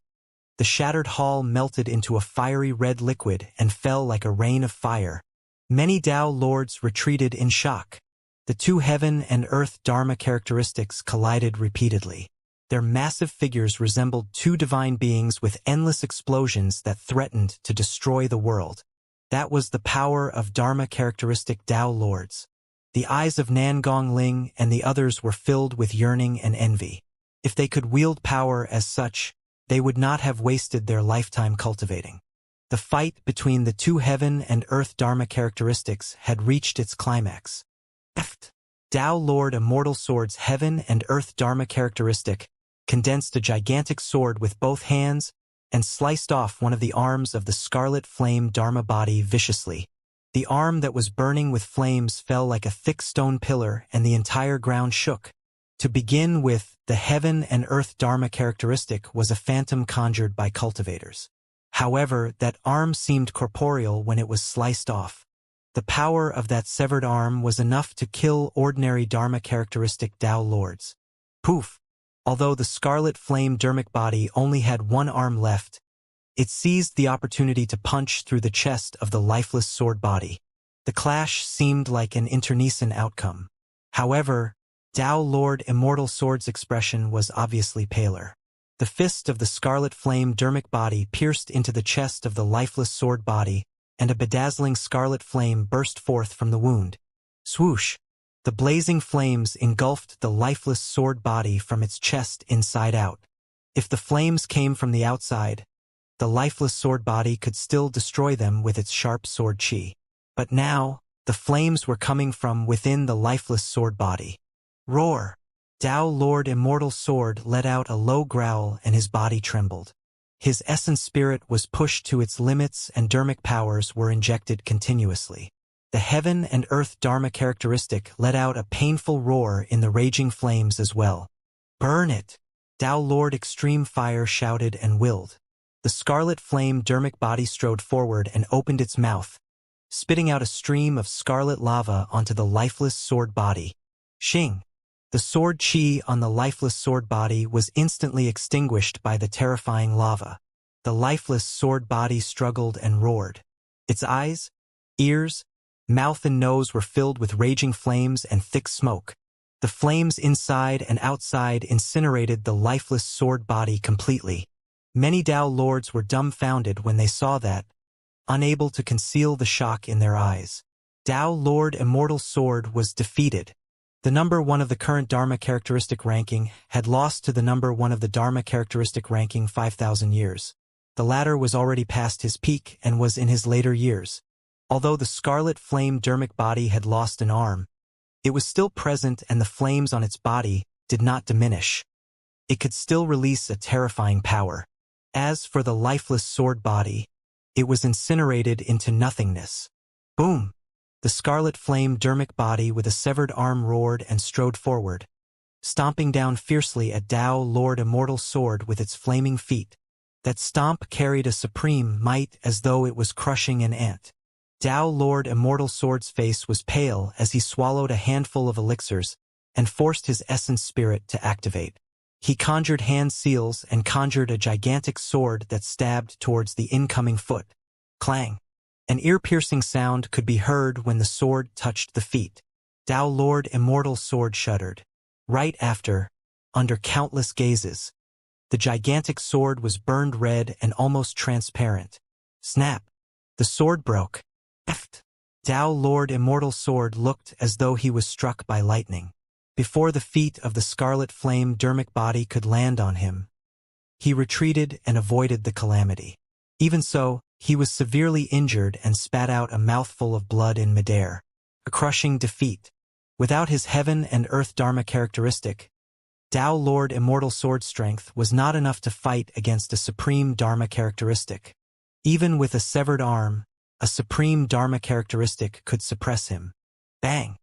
The shattered hall melted into a fiery red liquid and fell like a rain of fire. Many Tao lords retreated in shock. The two heaven and earth Dharma characteristics collided repeatedly. Their massive figures resembled two divine beings with endless explosions that threatened to destroy the world. That was the power of Dharma characteristic Tao lords. The eyes of Nan Gongling and the others were filled with yearning and envy. If they could wield power as such, they would not have wasted their lifetime cultivating. The fight between the two heaven and earth Dharma characteristics had reached its climax. Tao Lord Immortal Sword's heaven and earth Dharma characteristic condensed a gigantic sword with both hands and sliced off one of the arms of the scarlet flame Dharma body viciously. The arm that was burning with flames fell like a thick stone pillar and the entire ground shook. To begin with, the heaven and earth Dharma characteristic was a phantom conjured by cultivators. However, that arm seemed corporeal when it was sliced off. The power of that severed arm was enough to kill ordinary Dharma characteristic Tao lords. Poof! Although the scarlet flame Dharmic body only had one arm left, it seized the opportunity to punch through the chest of the lifeless sword body. The clash seemed like an internecine outcome. However, Tao Lord Immortal Sword's expression was obviously paler. The fist of the scarlet flame Dharmic body pierced into the chest of the lifeless sword body, and a bedazzling scarlet flame burst forth from the wound. Swoosh! The blazing flames engulfed the lifeless sword body from its chest inside out. If the flames came from the outside, the lifeless sword body could still destroy them with its sharp sword chi. But now, the flames were coming from within the lifeless sword body. Roar! Tao Lord Immortal Sword let out a low growl and his body trembled. His essence spirit was pushed to its limits and Dharmic powers were injected continuously. The heaven and earth Dharma characteristic let out a painful roar in the raging flames as well. Burn it! Tao Lord Extreme Fire shouted and willed. The scarlet flame Dharmic body strode forward and opened its mouth, spitting out a stream of scarlet lava onto the lifeless sword body. Shing! The sword chi on the lifeless sword body was instantly extinguished by the terrifying lava. The lifeless sword body struggled and roared. Its eyes, ears, mouth and nose were filled with raging flames and thick smoke. The flames inside and outside incinerated the lifeless sword body completely. Many Tao lords were dumbfounded when they saw that, unable to conceal the shock in their eyes. Tao Lord Immortal Sword was defeated. The number 1 of the current Dharma characteristic ranking had lost to the number 1 of the Dharma characteristic ranking 5,000 years. The latter was already past his peak and was in his later years. Although the scarlet flame Dharmic body had lost an arm, it was still present and the flames on its body did not diminish. It could still release a terrifying power. As for the lifeless sword body, it was incinerated into nothingness. Boom! The scarlet flame Dharmic body with a severed arm roared and strode forward, stomping down fiercely at Tao Lord Immortal Sword with its flaming feet. That stomp carried a supreme might as though it was crushing an ant. Tao Lord Immortal Sword's face was pale as he swallowed a handful of elixirs and forced his essence spirit to activate. He conjured hand seals and conjured a gigantic sword that stabbed towards the incoming foot. Clang! An ear-piercing sound could be heard when the sword touched the feet. Tao Lord Immortal Sword shuddered. Right after, under countless gazes, the gigantic sword was burned red and almost transparent. Snap! The sword broke. Tao Lord Immortal Sword looked as though he was struck by lightning. Before the feet of the scarlet flame Dharmic body could land on him, he retreated and avoided the calamity. Even so, he was severely injured and spat out a mouthful of blood in midair. A crushing defeat. Without his heaven and earth Dharma characteristic, Tao Lord Immortal Sword strength was not enough to fight against a supreme Dharma characteristic. Even with a severed arm, a supreme Dharma characteristic could suppress him. Bang!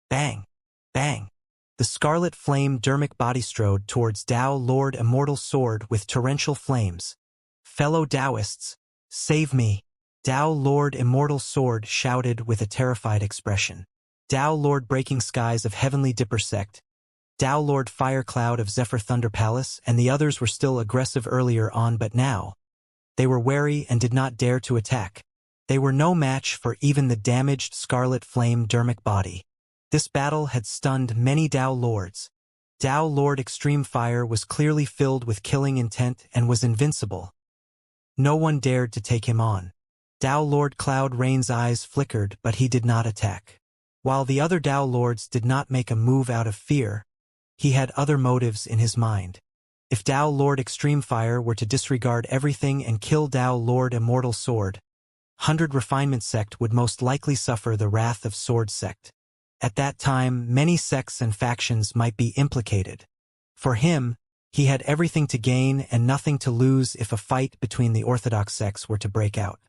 Bang! Bang! The scarlet flame Dharmic body strode towards Tao Lord Immortal Sword with torrential flames. Fellow Taoists, save me! Tao Lord Immortal Sword shouted with a terrified expression. Tao Lord Breaking Skies of Heavenly Dipper Sect, Tao Lord Fire Cloud of Zephyr Thunder Palace, and the others were still aggressive earlier on, but now, They were wary and did not dare to attack. They were no match for even the damaged scarlet flame dermic body. This battle had stunned many Dao Lords. Dao Lord Extreme Fire was clearly filled with killing intent and was invincible. No one dared to take him on. Dao Lord Cloud Rain's eyes flickered, but he did not attack. While the other Dao Lords did not make a move out of fear, he had other motives in his mind. If Dao Lord Extreme Fire were to disregard everything and kill Dao Lord Immortal Sword, 100 Refinement Sect would most likely suffer the wrath of Sword Sect. At that time, many sects and factions might be implicated. For him, he had everything to gain and nothing to lose if a fight between the orthodox sects were to break out.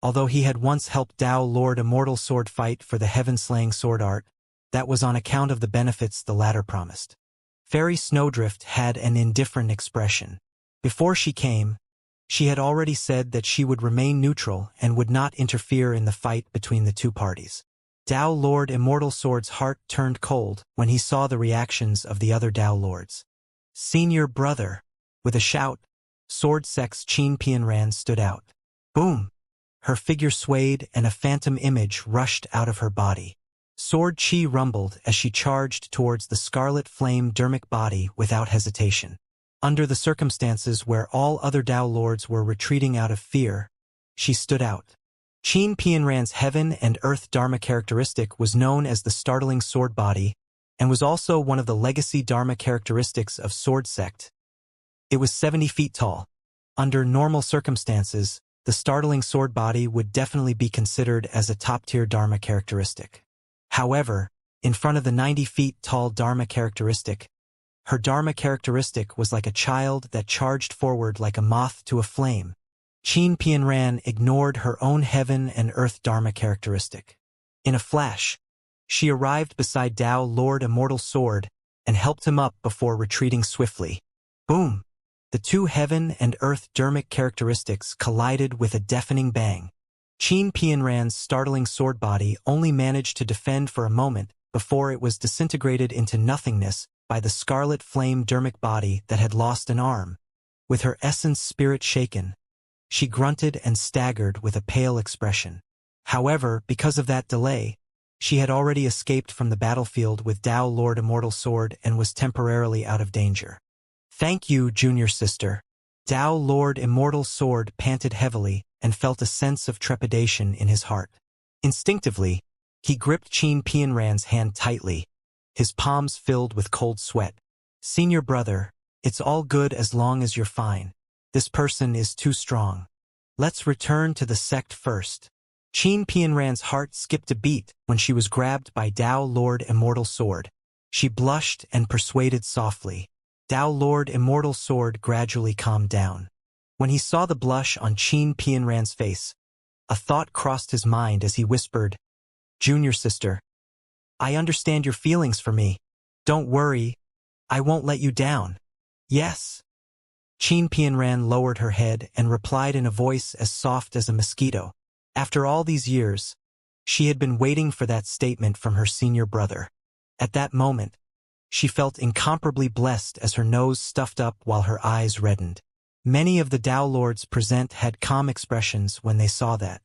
Although he had once helped Dao Lord Immortal Sword fight for the heaven-slaying sword art, that was on account of the benefits the latter promised. Fairy Snowdrift had an indifferent expression. Before she came, she had already said that she would remain neutral and would not interfere in the fight between the two parties. Dao Lord Immortal Sword's heart turned cold when he saw the reactions of the other Dao Lords. Senior brother! With a shout, Sword Sect's Qin Pianran stood out. Boom! Her figure swayed and a phantom image rushed out of her body. Sword Chi rumbled as she charged towards the scarlet flame dermic body without hesitation. Under the circumstances where all other Dao Lords were retreating out of fear, she stood out. Qin Pianran's Heaven and Earth Dharma characteristic was known as the startling sword body and was also one of the legacy Dharma characteristics of Sword Sect. It was 70 feet tall. Under normal circumstances, the startling sword body would definitely be considered as a top-tier Dharma characteristic. However, in front of the 90 feet tall Dharma characteristic, her Dharma characteristic was like a child that charged forward like a moth to a flame. Qin Pianran ignored her own Heaven and Earth Dharma characteristic. In a flash, she arrived beside Dao Lord Immortal Sword and helped him up before retreating swiftly. Boom! The two Heaven and Earth Dharmic characteristics collided with a deafening bang. Qin Pianran's startling sword body only managed to defend for a moment before it was disintegrated into nothingness by the scarlet flame dermic body that had lost an arm. With her essence spirit shaken, she grunted and staggered with a pale expression. However, because of that delay, she had already escaped from the battlefield with Dao Lord Immortal Sword and was temporarily out of danger. Thank you, junior sister. Dao Lord Immortal Sword panted heavily and felt a sense of trepidation in his heart. Instinctively, he gripped Qin Pianran's hand tightly, his palms filled with cold sweat. Senior brother, it's all good as long as you're fine. This person is too strong. Let's return to the sect first. Qin Pianran's heart skipped a beat when she was grabbed by Dao Lord Immortal Sword. She blushed and persuaded softly. Dao Lord Immortal Sword gradually calmed down. When he saw the blush on Qin Pianran's face, a thought crossed his mind as he whispered, Junior sister, I understand your feelings for me. Don't worry, I won't let you down. Yes. Qin Pianran lowered her head and replied in a voice as soft as a mosquito. After all these years, she had been waiting for that statement from her senior brother. At that moment, she felt incomparably blessed as her nose stuffed up while her eyes reddened. Many of the Dao Lords present had calm expressions when they saw that.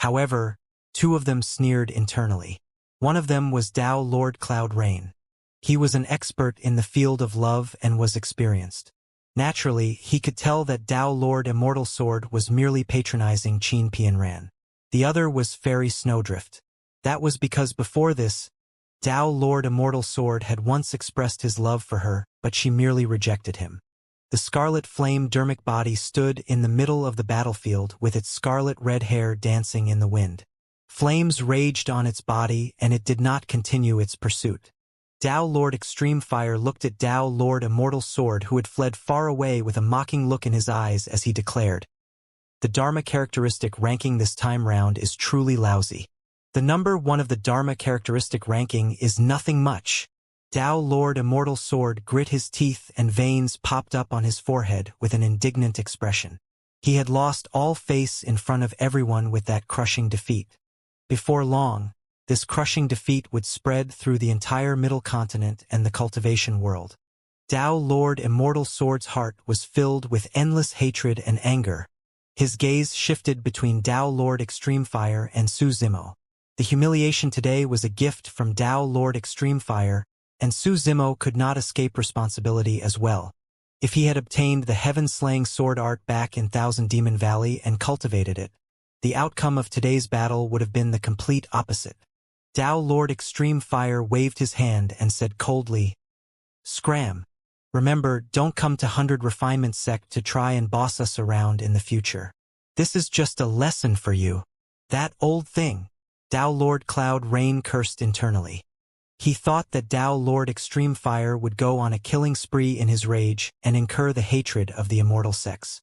However, two of them sneered internally. One of them was Dao Lord Cloud Rain. He was an expert in the field of love and was experienced. Naturally, he could tell that Dao Lord Immortal Sword was merely patronizing Qin Pianran. The other was Fairy Snowdrift. That was because before this, Dao Lord Immortal Sword had once expressed his love for her, but she merely rejected him. The scarlet flame dermic body stood in the middle of the battlefield with its scarlet red hair dancing in the wind. Flames raged on its body and it did not continue its pursuit. Dao Lord Extreme Fire looked at Dao Lord Immortal Sword who had fled far away with a mocking look in his eyes as he declared, The Dharma characteristic ranking this time round is truly lousy. The number 1 of the Dharma characteristic ranking is nothing much. Dao Lord Immortal Sword grit his teeth and veins popped up on his forehead with an indignant expression. He had lost all face in front of everyone with that crushing defeat. Before long, this crushing defeat would spread through the entire Middle Continent and the Cultivation world. Dao Lord Immortal Sword's heart was filled with endless hatred and anger. His gaze shifted between Tao Lord Extreme Fire and Su Zimo. The humiliation today was a gift from Tao Lord Extreme Fire, and Su Zimo could not escape responsibility as well. If he had obtained the heaven-slaying sword art back in Thousand Demon Valley and cultivated it, the outcome of today's battle would have been the complete opposite. Tao Lord Extreme Fire waved his hand and said coldly, "Scram. Remember, don't come to 100 Refinement Sect to try and boss us around in the future. This is just a lesson for you. That old thing." Tao Lord Cloud Rain cursed internally. He thought that Tao Lord Extreme Fire would go on a killing spree in his rage and incur the hatred of the immortal sects.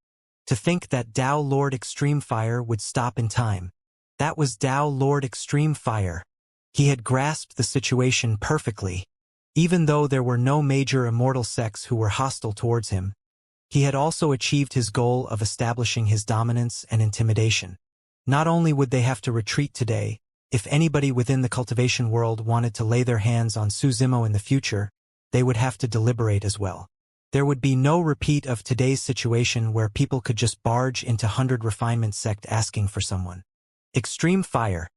To think that Tao Lord Extreme Fire would stop in time. That was Tao Lord Extreme Fire. He had grasped the situation perfectly. Even though there were no major immortal sects who were hostile towards him, he had also achieved his goal of establishing his dominance and intimidation. Not only would they have to retreat today, if anybody within the cultivation world wanted to lay their hands on Su Zimo in the future, they would have to deliberate as well. There would be no repeat of today's situation where people could just barge into 100 Refinement Sect asking for someone. Extreme Fire.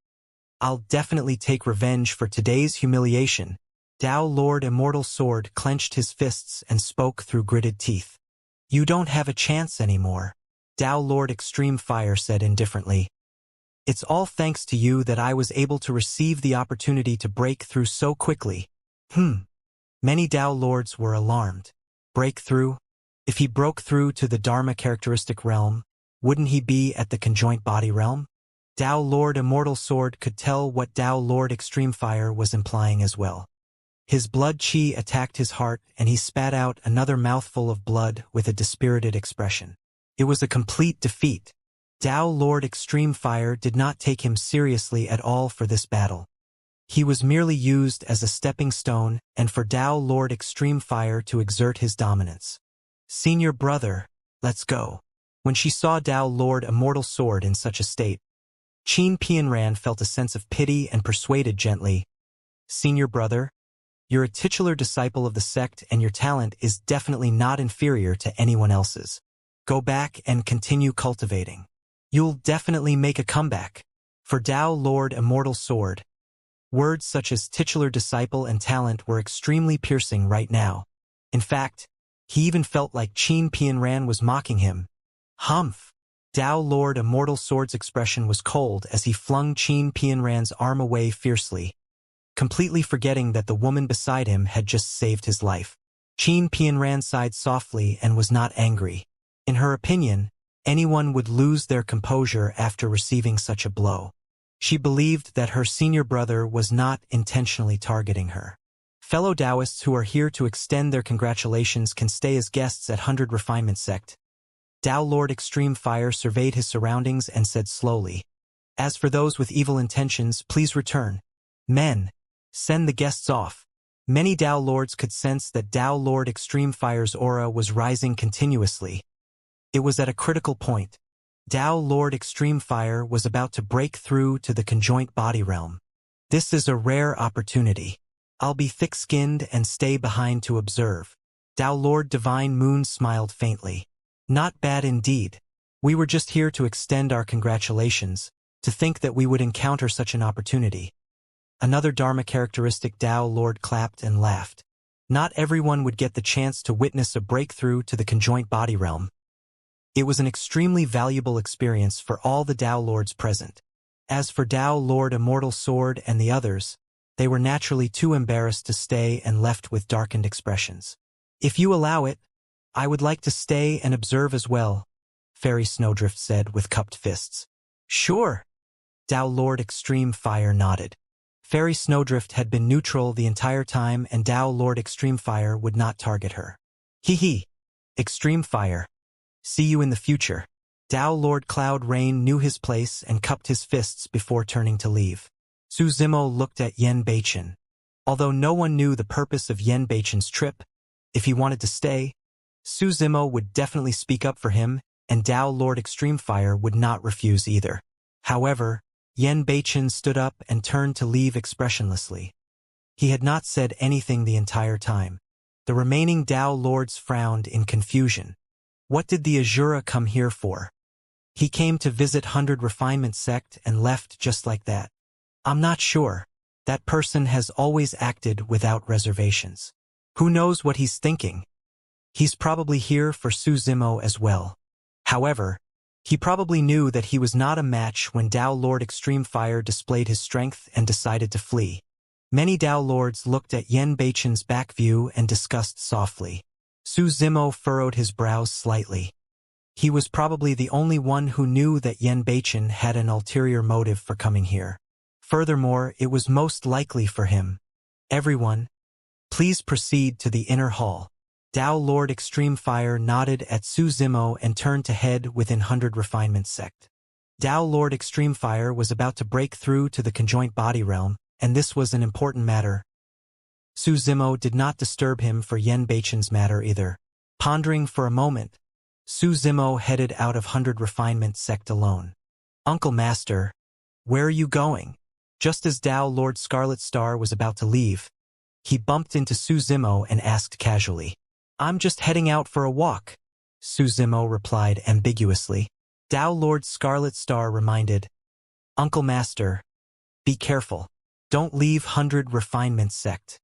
I'll definitely take revenge for today's humiliation. Tao Lord Immortal Sword clenched his fists and spoke through gritted teeth. You don't have a chance anymore, Tao Lord Extreme Fire said indifferently. It's all thanks to you that I was able to receive the opportunity to break through so quickly. Many Tao Lords were alarmed. Breakthrough? If he broke through to the Dharma characteristic realm, wouldn't he be at the conjoint body realm? Tao Lord Immortal Sword could tell what Tao Lord Extreme Fire was implying as well. His blood chi attacked his heart and he spat out another mouthful of blood with a dispirited expression. It was a complete defeat. Tao Lord Extreme Fire did not take him seriously at all for this battle. He was merely used as a stepping stone and for Tao Lord Extreme Fire to exert his dominance. Senior brother, let's go. When she saw Tao Lord Immortal Sword in such a state, Qin Pianran felt a sense of pity and persuaded gently, Senior brother, you're a titular disciple of the sect and your talent is definitely not inferior to anyone else's. Go back and continue cultivating. You'll definitely make a comeback. For Tao Lord Immortal Sword, words such as titular disciple and talent were extremely piercing right now. In fact, he even felt like Qin Pianran was mocking him. Humph! Tao Lord Immortal Sword's expression was cold as he flung Qin Pianran's arm away fiercely, completely forgetting that the woman beside him had just saved his life. Qin Pianran sighed softly and was not angry. In her opinion, anyone would lose their composure after receiving such a blow. She believed that her senior brother was not intentionally targeting her. Fellow Taoists who are here to extend their congratulations can stay as guests at 100 Refinement Sect. Tao Lord Extreme Fire surveyed his surroundings and said slowly, As for those with evil intentions, please return. Men, send the guests off. Many Tao Lords could sense that Tao Lord Extreme Fire's aura was rising continuously. It was at a critical point. Tao Lord Extreme Fire was about to break through to the conjoint body realm. This is a rare opportunity. I'll be thick-skinned and stay behind to observe. Tao Lord Divine Moon smiled faintly. Not bad indeed. We were just here to extend our congratulations, to think that we would encounter such an opportunity. Another Dharma characteristic Tao Lord clapped and laughed. Not everyone would get the chance to witness a breakthrough to the conjoint body realm. It was an extremely valuable experience for all the Tao Lords present. As for Tao Lord Immortal Sword and the others, they were naturally too embarrassed to stay and left with darkened expressions. If you allow it, I would like to stay and observe as well, Fairy Snowdrift said with cupped fists. Sure. Tao Lord Extreme Fire nodded. Fairy Snowdrift had been neutral the entire time and Tao Lord Extreme Fire would not target her. Hee. Extreme Fire. See you in the future. Tao Lord Cloud Rain knew his place and cupped his fists before turning to leave. Su Zimo looked at Yen Beichen. Although no one knew the purpose of Yen Beichen's trip, if he wanted to stay, Su Zimo would definitely speak up for him, and Tao Lord Extreme Fire would not refuse either. However, Yen Beichen stood up and turned to leave expressionlessly. He had not said anything the entire time. The remaining Tao Lords frowned in confusion. What did the Azura come here for? He came to visit 100 Refinement Sect and left just like that. I'm not sure. That person has always acted without reservations. Who knows what he's thinking? He's probably here for Su Zimo as well. However, he probably knew that he was not a match when Tao Lord Extreme Fire displayed his strength and decided to flee. Many Tao Lords looked at Yan Beichen's back view and discussed softly. Su Zimo furrowed his brows slightly. He was probably the only one who knew that Yan Beichen had an ulterior motive for coming here. Furthermore, it was most likely for him. Everyone, please proceed to the inner hall. Tao Lord Extreme Fire nodded at Su Zimo and turned to head within 100 Refinement Sect. Tao Lord Extreme Fire was about to break through to the conjoint body realm, and this was an important matter. Su Zimo did not disturb him for Yan Beichen's matter either. Pondering for a moment, Su Zimo headed out of 100 Refinement Sect alone. Uncle Master, where are you going? Just as Tao Lord Scarlet Star was about to leave, he bumped into Su Zimo and asked casually, I'm just heading out for a walk. Su Zimo replied ambiguously. Tao Lord Scarlet Star reminded, Uncle Master, be careful. Don't leave 100 Refinement Sect.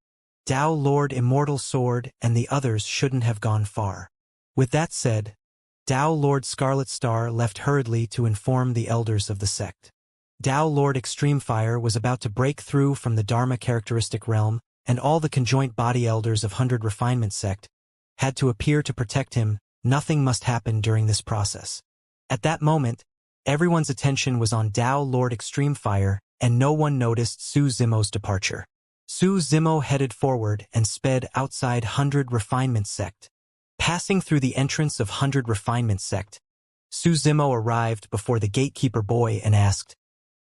Tao Lord Immortal Sword and the others shouldn't have gone far. With that said, Tao Lord Scarlet Star left hurriedly to inform the elders of the sect. Tao Lord Extreme Fire was about to break through from the Dharma characteristic realm, and all the conjoint body elders of 100 Refinement Sect had to appear to protect him. Nothing must happen during this process. At that moment, everyone's attention was on Tao Lord Extreme Fire, and no one noticed Su Zimo's departure. Su Zimo headed forward and sped outside 100 Refinement Sect. Passing through the entrance of 100 Refinement Sect, Su Zimo arrived before the gatekeeper boy and asked,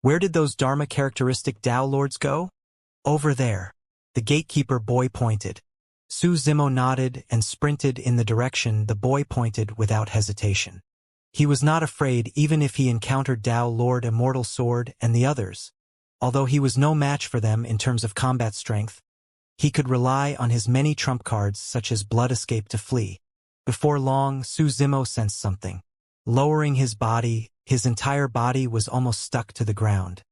Where did those Dharma characteristic Tao Lords go? Over there. The gatekeeper boy pointed. Su Zimo nodded and sprinted in the direction the boy pointed without hesitation. He was not afraid even if he encountered Tao Lord Immortal Sword and the others. Although he was no match for them in terms of combat strength, he could rely on his many trump cards such as Blood Escape to flee. Before long, Su Zimo sensed something. Lowering his body, his entire body was almost stuck to the ground.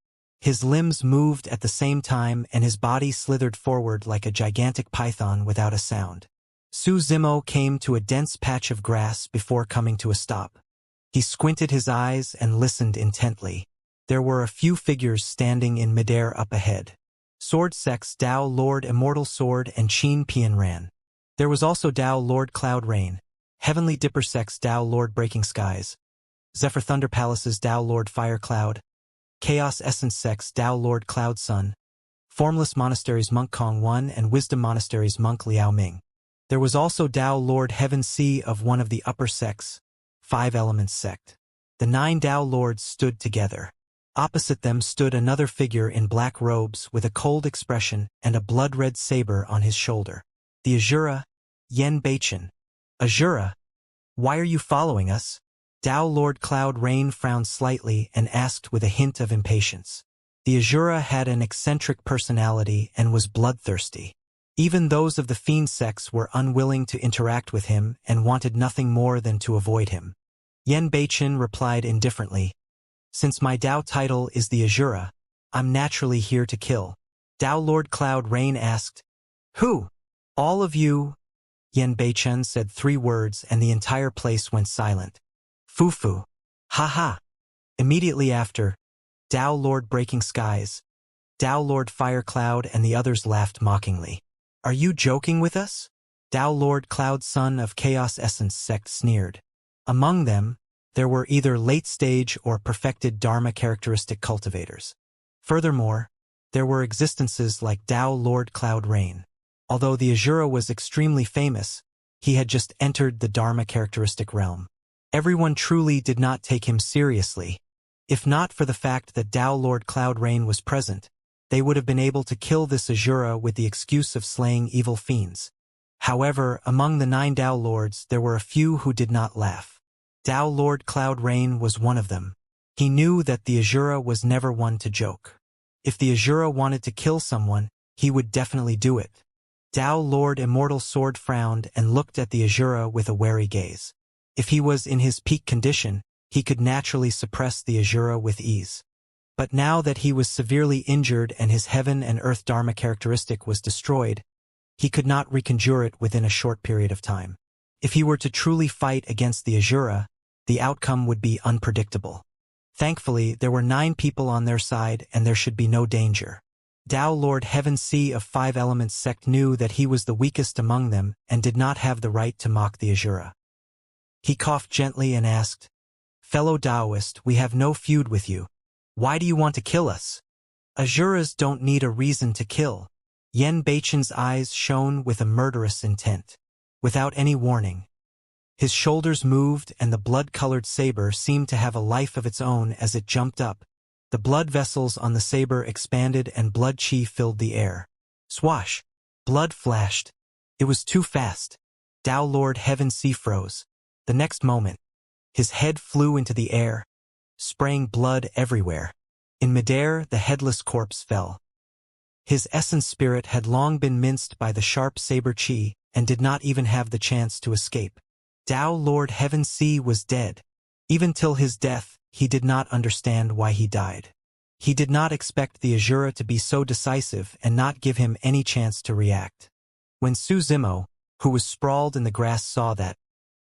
His limbs moved at the same time and his body slithered forward like a gigantic python without a sound. Su Zimo came to a dense patch of grass before coming to a stop. He squinted his eyes and listened intently. There were a few figures standing in midair up ahead. Sword Sects Tao Lord Immortal Sword and Qin Pian Ran. There was also Tao Lord Cloud Rain, Heavenly Dipper Sects Tao Lord Breaking Skies, Zephyr Thunder Palaces Tao Lord Fire Cloud, Chaos Essence Sects Tao Lord Cloud Sun, Formless Monasteries Monk Kong 1 and Wisdom Monasteries Monk Liao Ming. There was also Tao Lord Heaven Sea of one of the upper sects, 5 Elements Sect. The 9 Tao Lords stood together. Opposite them stood another figure in black robes with a cold expression and a blood-red saber on his shoulder. The Azura, Yan Beichen. Azura, why are you following us? Tao Lord Cloud Rain frowned slightly and asked with a hint of impatience. The Azura had an eccentric personality and was bloodthirsty. Even those of the Fiend sects were unwilling to interact with him and wanted nothing more than to avoid him. Yan Beichen replied indifferently, Since my Tao title is the Azura, I'm naturally here to kill. Tao Lord Cloud Rain asked, Who? All of you? Yan Beichen said 3 words and the entire place went silent. Fufu. Ha ha. Immediately after, Tao Lord Breaking Skies, Tao Lord Fire Cloud and the others laughed mockingly. Are you joking with us? Tao Lord Cloud Son of Chaos Essence Sect sneered. Among them, there were either late-stage or perfected Dharma characteristic cultivators. Furthermore, there were existences like Tao Lord Cloud Rain. Although the Azura was extremely famous, he had just entered the Dharma characteristic realm. Everyone truly did not take him seriously. If not for the fact that Tao Lord Cloud Rain was present, they would have been able to kill this Azura with the excuse of slaying evil fiends. However, among the 9 Tao Lords there were a few who did not laugh. Tao Lord Cloud Rain was one of them. He knew that the Azura was never one to joke. If the Azura wanted to kill someone, he would definitely do it. Tao Lord Immortal Sword frowned and looked at the Azura with a wary gaze. If he was in his peak condition, he could naturally suppress the Asura with ease. But now that he was severely injured and his heaven and earth dharma characteristic was destroyed, he could not reconjure it within a short period of time. If he were to truly fight against the Asura, the outcome would be unpredictable. Thankfully, there were 9 people on their side and there should be no danger. Tao Lord Heaven Sea of 5 Elements sect knew that he was the weakest among them and did not have the right to mock the Asura. He coughed gently and asked, "Fellow Taoist, we have no feud with you. Why do you want to kill us?" "Asuras don't need a reason to kill." Yen Beichen's eyes shone with a murderous intent. Without any warning, his shoulders moved and the blood-colored saber seemed to have a life of its own as it jumped up. The blood vessels on the saber expanded and blood chi filled the air. Swash! Blood flashed. It was too fast. Tao Lord Heaven Sea froze. The next moment, his head flew into the air, spraying blood everywhere. In midair, the headless corpse fell. His essence spirit had long been minced by the sharp saber chi and did not even have the chance to escape. Tao Lord Heaven Sea was dead. Even till his death, he did not understand why he died. He did not expect the Asura to be so decisive and not give him any chance to react. When Su Zimo, who was sprawled in the grass, saw that,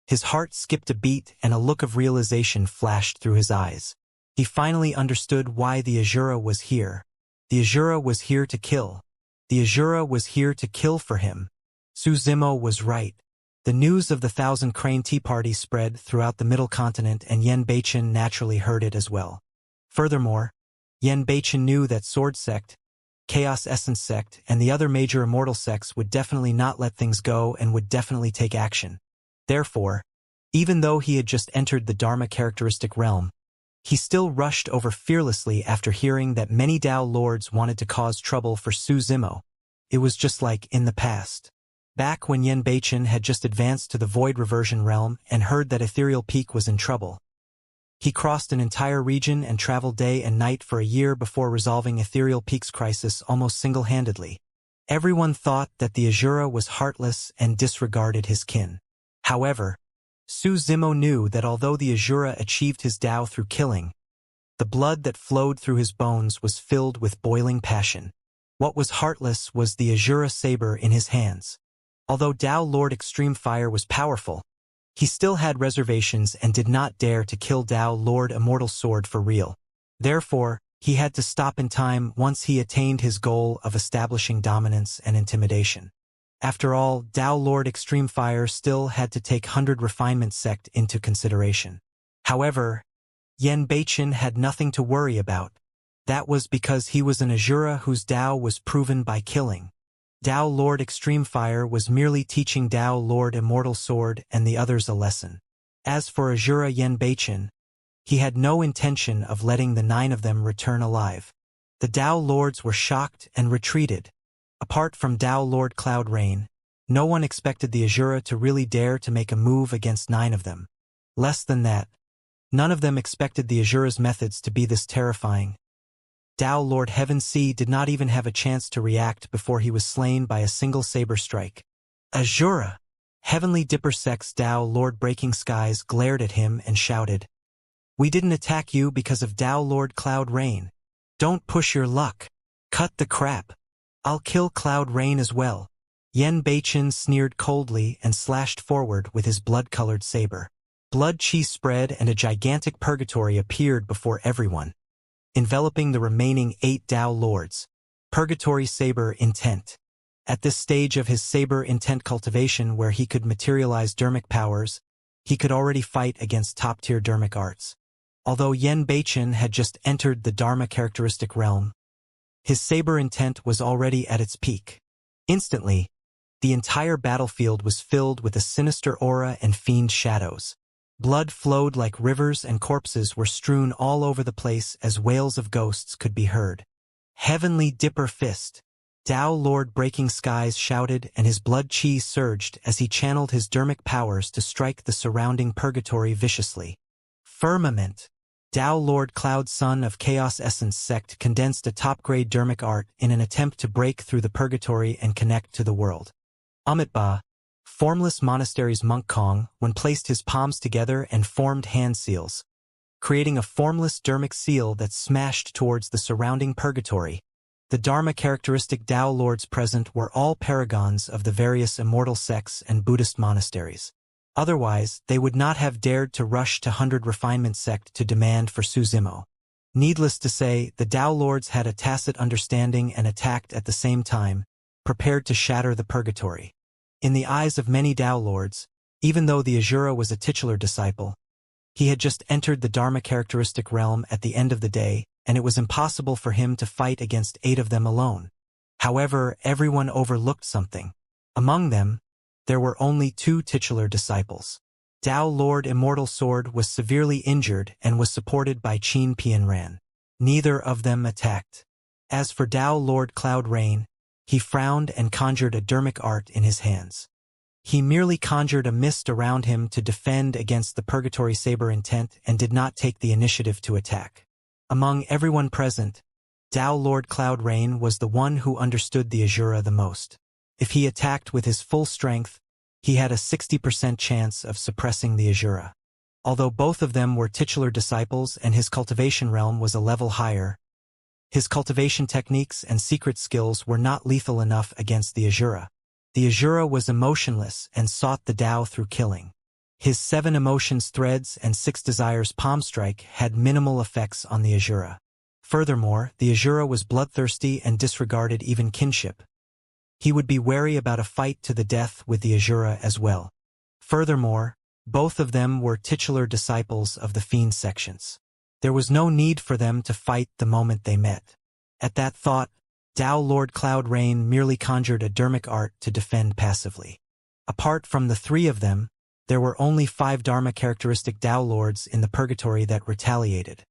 his heart skipped a beat and a look of realization flashed through his eyes. He finally understood why the Asura was here. The Asura was here to kill. The Asura was here to kill for him. Su Zimo was right. The news of the 1,000 Crane Tea Party spread throughout the Middle Continent and Yen Beichen naturally heard it as well. Furthermore, Yen Beichen knew that Sword Sect, Chaos Essence Sect, and the other major immortal sects would definitely not let things go and would definitely take action. Therefore, even though he had just entered the Dharma characteristic realm, he still rushed over fearlessly after hearing that many Tao lords wanted to cause trouble for Su Zimo. It was just like in the past. Back when Yen Beichen had just advanced to the Void Reversion realm and heard that Ethereal Peak was in trouble. He crossed an entire region and traveled day and night for a year before resolving Ethereal Peak's crisis almost single-handedly. Everyone thought that the Asura was heartless and disregarded his kin. However, Su Zimo knew that although the Asura achieved his Tao through killing, the blood that flowed through his bones was filled with boiling passion. What was heartless was the Asura saber in his hands. Although Tao Lord Extreme Fire was powerful, he still had reservations and did not dare to kill Tao Lord Immortal Sword for real. Therefore, he had to stop in time once he attained his goal of establishing dominance and intimidation. After all, Tao Lord Extreme Fire still had to take 100 Refinement Sect into consideration. However, Yen Beichen had nothing to worry about. That was because he was an Asura whose Tao was proven by killing. Tao Lord Extreme Fire was merely teaching Tao Lord Immortal Sword and the others a lesson. As for Asura Yen Beichen, he had no intention of letting the 9 of them return alive. The Tao Lords were shocked and retreated. Apart from Tao Lord Cloud Rain, no one expected the Asura to really dare to make a move against 9 of them. Less than that, none of them expected the Asura's methods to be this terrifying. Tao Lord Heaven Sea did not even have a chance to react before he was slain by a single saber strike. Asura! Heavenly Dipper Sect's Tao Lord Breaking Skies glared at him and shouted, "We didn't attack you because of Tao Lord Cloud Rain. Don't push your luck. Cut the crap. I'll kill Cloud Rain as well." Yen Beichen sneered coldly and slashed forward with his blood-colored saber. Blood chi spread and a gigantic purgatory appeared before everyone, enveloping the remaining 8 Tao Lords. Purgatory Saber Intent. At this stage of his Saber Intent cultivation where he could materialize dermic powers, he could already fight against top-tier dermic arts. Although Yen Beichen had just entered the Dharma characteristic realm, his Saber Intent was already at its peak. Instantly, the entire battlefield was filled with a sinister aura and fiend shadows. Blood flowed like rivers and corpses were strewn all over the place as wails of ghosts could be heard. Heavenly Dipper Fist. Tao Lord Breaking Skies shouted and his blood chi surged as he channeled his dermic powers to strike the surrounding purgatory viciously. Firmament. Tao Lord Cloud Sun of Chaos Essence Sect condensed a top-grade dermic art in an attempt to break through the purgatory and connect to the world. Amitba, Formless Monastery's monk Kong, when placed his palms together and formed hand seals, creating a formless dermic seal that smashed towards the surrounding purgatory. The Dharma characteristic Tao lords present were all paragons of the various immortal sects and Buddhist monasteries. Otherwise, they would not have dared to rush to 100 Refinement sect to demand for Suzimo. Needless to say, the Tao lords had a tacit understanding and attacked at the same time, prepared to shatter the purgatory. In the eyes of many Tao lords, even though the Asura was a titular disciple, he had just entered the Dharma characteristic realm at the end of the day, and it was impossible for him to fight against 8 of them alone. However, everyone overlooked something. Among them, there were only 2 titular disciples. Tao Lord Immortal Sword was severely injured and was supported by Qin Pianran. Neither of them attacked. As for Tao Lord Cloud Rain, he frowned and conjured a dermic art in his hands. He merely conjured a mist around him to defend against the Purgatory Saber intent and did not take the initiative to attack. Among everyone present, Tao Lord Cloud Rain was the one who understood the Asura the most. If he attacked with his full strength, he had a 60% chance of suppressing the Asura. Although both of them were titular disciples and his cultivation realm was a level higher, his cultivation techniques and secret skills were not lethal enough against the Asura. The Asura was emotionless and sought the Tao through killing. His 7 emotions threads and 6 desires palm strike had minimal effects on the Asura. Furthermore, the Asura was bloodthirsty and disregarded even kinship. He would be wary about a fight to the death with the Asura as well. Furthermore, both of them were titular disciples of the Fiend sections. There was no need for them to fight the moment they met. At that thought, Tao Lord Cloud Rain merely conjured a dermic art to defend passively. Apart from the 3 of them, there were only 5 Dharma characteristic Tao lords in the purgatory that retaliated.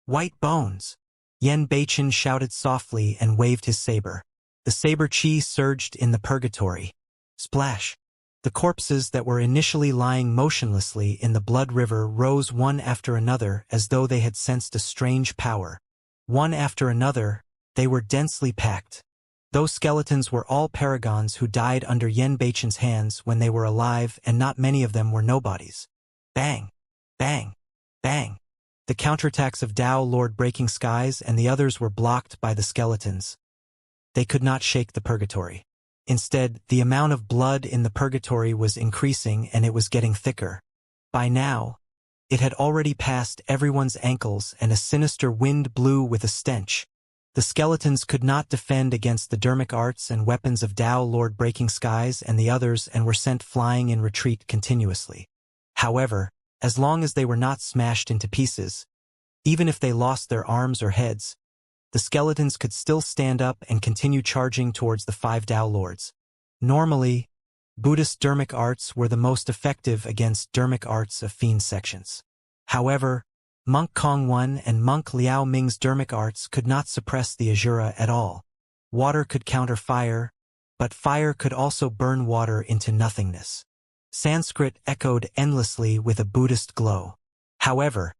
White bones! Yen Beichen shouted softly and waved his saber. The saber chi surged in the purgatory. Splash! The corpses that were initially lying motionlessly in the blood river rose one after another as though they had sensed a strange power. One after another, they were densely packed. Those skeletons were all paragons who died under Yen Beichen's hands when they were alive, and not many of them were nobodies. Bang! Bang! Bang! The counterattacks of Tao Lord Breaking Skies and the others were blocked by the skeletons. They could not shake the purgatory. Instead, the amount of blood in the purgatory was increasing and it was getting thicker. By now, it had already passed everyone's ankles and a sinister wind blew with a stench. The skeletons could not defend against the dermic arts and weapons of Tao Lord Breaking Skies and the others and were sent flying in retreat continuously. However, as long as they were not smashed into pieces, even if they lost their arms or heads, the skeletons could still stand up and continue charging towards the 5 Tao lords. Normally, Buddhist dermic arts were the most effective against dermic arts of fiend sections. However, Monk Kong Wan and Monk Liao Ming's dermic arts could not suppress the Asura at all. Water could counter fire, but fire could also burn water into nothingness. Sanskrit echoed endlessly with a Buddhist glow. However,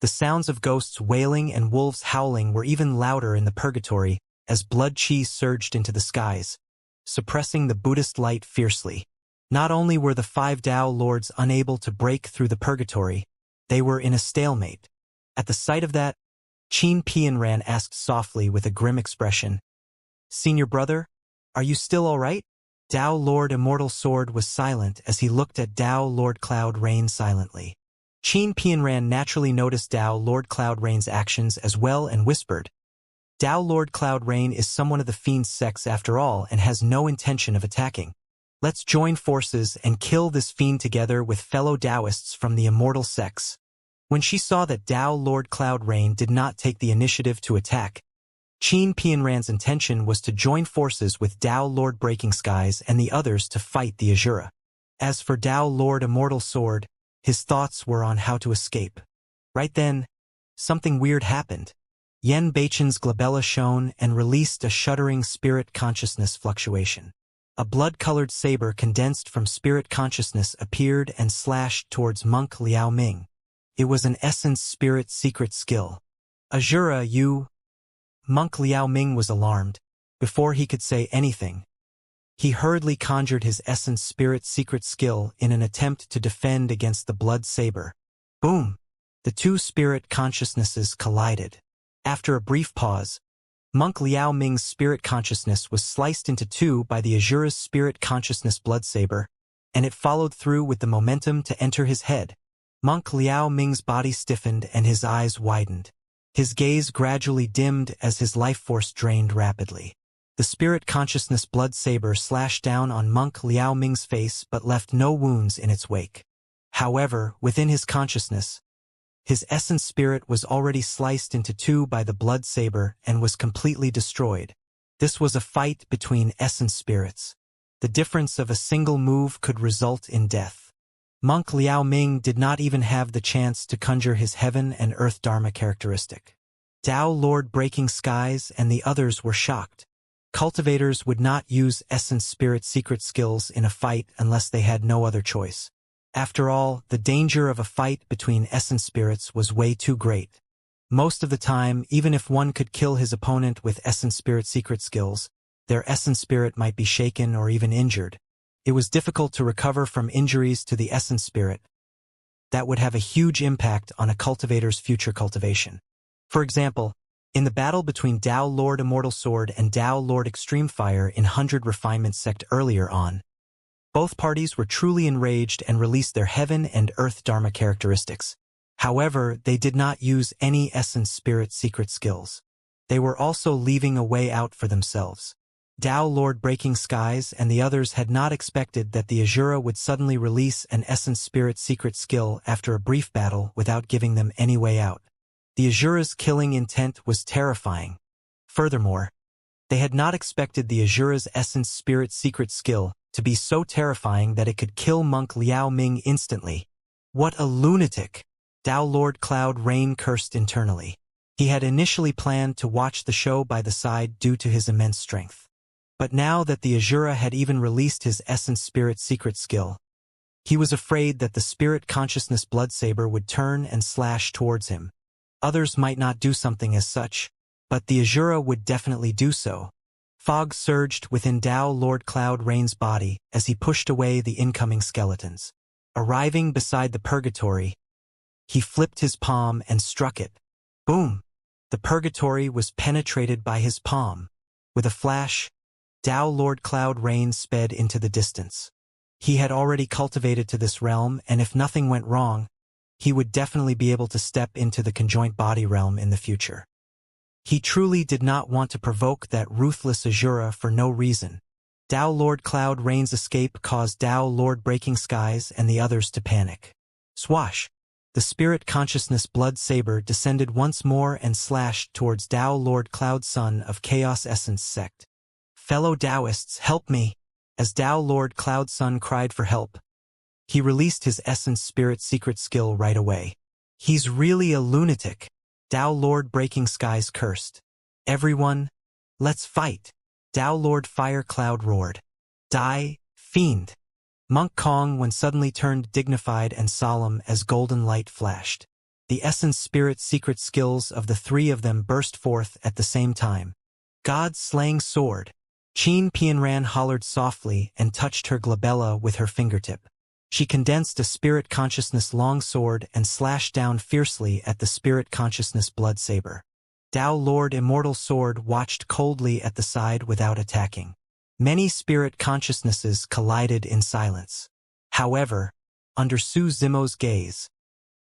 the sounds of ghosts wailing and wolves howling were even louder in the purgatory as blood chi surged into the skies, suppressing the Buddhist light fiercely. Not only were the 5 Tao lords unable to break through the purgatory, they were in a stalemate. At the sight of that, Qin Pianran asked softly with a grim expression, "Senior brother, are you still all right?" Tao Lord Immortal Sword was silent as he looked at Tao Lord Cloud Rain silently. Qin Pianran naturally noticed Tao Lord Cloud Rain's actions as well and whispered, "Tao Lord Cloud Rain is someone of the Fiend's sects after all and has no intention of attacking. Let's join forces and kill this fiend together with fellow Taoists from the immortal sects." When she saw that Tao Lord Cloud Rain did not take the initiative to attack, Qin Pianran's intention was to join forces with Tao Lord Breaking Skies and the others to fight the Asura. As for Tao Lord Immortal Sword, his thoughts were on how to escape. Right then, something weird happened. Yen Beichen's glabella shone and released a shuddering spirit consciousness fluctuation. A blood-colored saber condensed from spirit consciousness appeared and slashed towards Monk Liao Ming. It was an essence spirit secret skill. "Asura, you..." Monk Liao Ming was alarmed. Before he could say anything, he hurriedly conjured his essence spirit secret skill in an attempt to defend against the blood saber. Boom! The two spirit consciousnesses collided. After a brief pause, Monk Liao Ming's spirit consciousness was sliced into two by the Azura's spirit consciousness blood saber, and it followed through with the momentum to enter his head. Monk Liao Ming's body stiffened and his eyes widened. His gaze gradually dimmed as his life force drained rapidly. The spirit consciousness blood saber slashed down on Monk Liao Ming's face but left no wounds in its wake. However, within his consciousness, his essence spirit was already sliced into two by the blood saber and was completely destroyed. This was a fight between essence spirits. The difference of a single move could result in death. Monk Liao Ming did not even have the chance to conjure his heaven and earth dharma characteristic. Tao Lord Breaking Skies and the others were shocked. Cultivators would not use essence spirit secret skills in a fight unless they had no other choice. After all, the danger of a fight between essence spirits was way too great. Most of the time, even if one could kill his opponent with essence spirit secret skills, their essence spirit might be shaken or even injured. It was difficult to recover from injuries to the essence spirit. That would have a huge impact on a cultivator's future cultivation. For example, in the battle between Tao Lord Immortal Sword and Tao Lord Extreme Fire in 100 Refinement Sect earlier on, both parties were truly enraged and released their heaven and earth dharma characteristics. However, they did not use any essence spirit secret skills. They were also leaving a way out for themselves. Tao Lord Breaking Skies and the others had not expected that the Azura would suddenly release an essence spirit secret skill after a brief battle without giving them any way out. The Azura's killing intent was terrifying. Furthermore, they had not expected the Azura's essence spirit secret skill to be so terrifying that it could kill Monk Liao Ming instantly. What a lunatic! Tao Lord Cloud Rain cursed internally. He had initially planned to watch the show by the side due to his immense strength. But now that the Azura had even released his essence spirit secret skill, he was afraid that the spirit consciousness blood saber would turn and slash towards him. Others might not do something as such, but the Azura would definitely do so. Fog surged within Tao Lord Cloud Rain's body as he pushed away the incoming skeletons. Arriving beside the purgatory, he flipped his palm and struck it. Boom! The purgatory was penetrated by his palm. With a flash, Tao Lord Cloud Rain sped into the distance. He had already cultivated to this realm, and if nothing went wrong, he would definitely be able to step into the conjoint body realm in the future. He truly did not want to provoke that ruthless Azura for no reason. Tao Lord Cloud Rain's escape caused Tao Lord Breaking Skies and the others to panic. Swash! The spirit consciousness blood saber descended once more and slashed towards Tao Lord Cloud Son of Chaos Essence Sect. Fellow Taoists, help me! As Tao Lord Cloud Son cried for help, he released his essence spirit secret skill right away. He's really a lunatic. Tao Lord Breaking Skies cursed. Everyone, let's fight! Tao Lord Fire Cloud roared. Die, fiend! Monk Kong when suddenly turned dignified and solemn as golden light flashed. The essence spirit secret skills of the three of them burst forth at the same time. God's slaying sword. Qin Pianran hollered softly and touched her glabella with her fingertip. She condensed a spirit consciousness long sword and slashed down fiercely at the spirit consciousness blood saber. Tao Lord Immortal Sword watched coldly at the side without attacking. Many spirit consciousnesses collided in silence. However, under Su Zimo's gaze,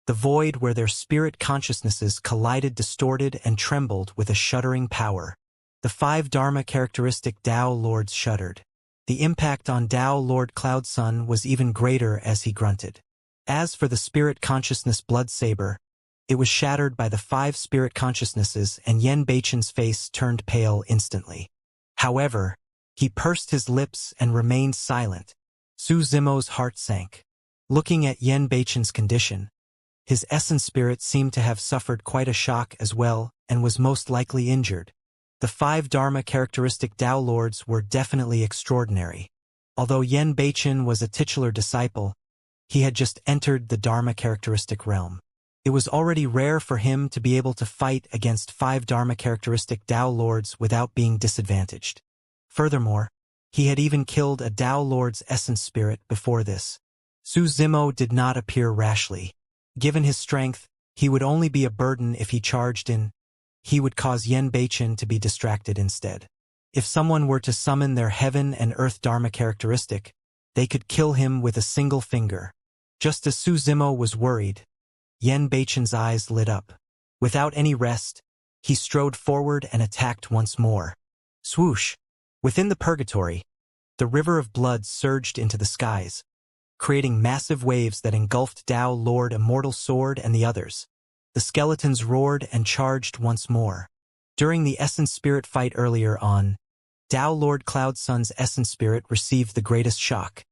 the void where their spirit consciousnesses collided distorted and trembled with a shuddering power. The 5 Dharma characteristic Tao Lords shuddered. The impact on Tao Lord Cloud Sun was even greater as he grunted. As for the spirit consciousness blood saber, it was shattered by the 5 spirit consciousnesses and Yen Beichen's face turned pale instantly. However, he pursed his lips and remained silent. Su Zimo's heart sank. Looking at Yen Beichen's condition, his essence spirit seemed to have suffered quite a shock as well and was most likely injured. The 5 Dharma characteristic Tao Lords were definitely extraordinary. Although Yen Beichen was a titular disciple, he had just entered the Dharma characteristic realm. It was already rare for him to be able to fight against 5 Dharma characteristic Tao Lords without being disadvantaged. Furthermore, he had even killed a Tao Lord's essence spirit before this. Su Zimo did not appear rashly. Given his strength, He would only be a burden if he charged in. He would cause Yen Beichen to be distracted instead. If someone were to summon their heaven and earth dharma characteristic, they could kill him with a single finger. Just as Su Zimo was worried, Yen Beichen's eyes lit up. Without any rest, he strode forward and attacked once more. Swoosh! Within the purgatory, the river of blood surged into the skies, creating massive waves that engulfed Tao Lord Immortal Sword and the others. The skeletons roared and charged once more. During the Essence Spirit fight earlier on, Tao Lord Cloud Sun's Essence Spirit received the greatest shock.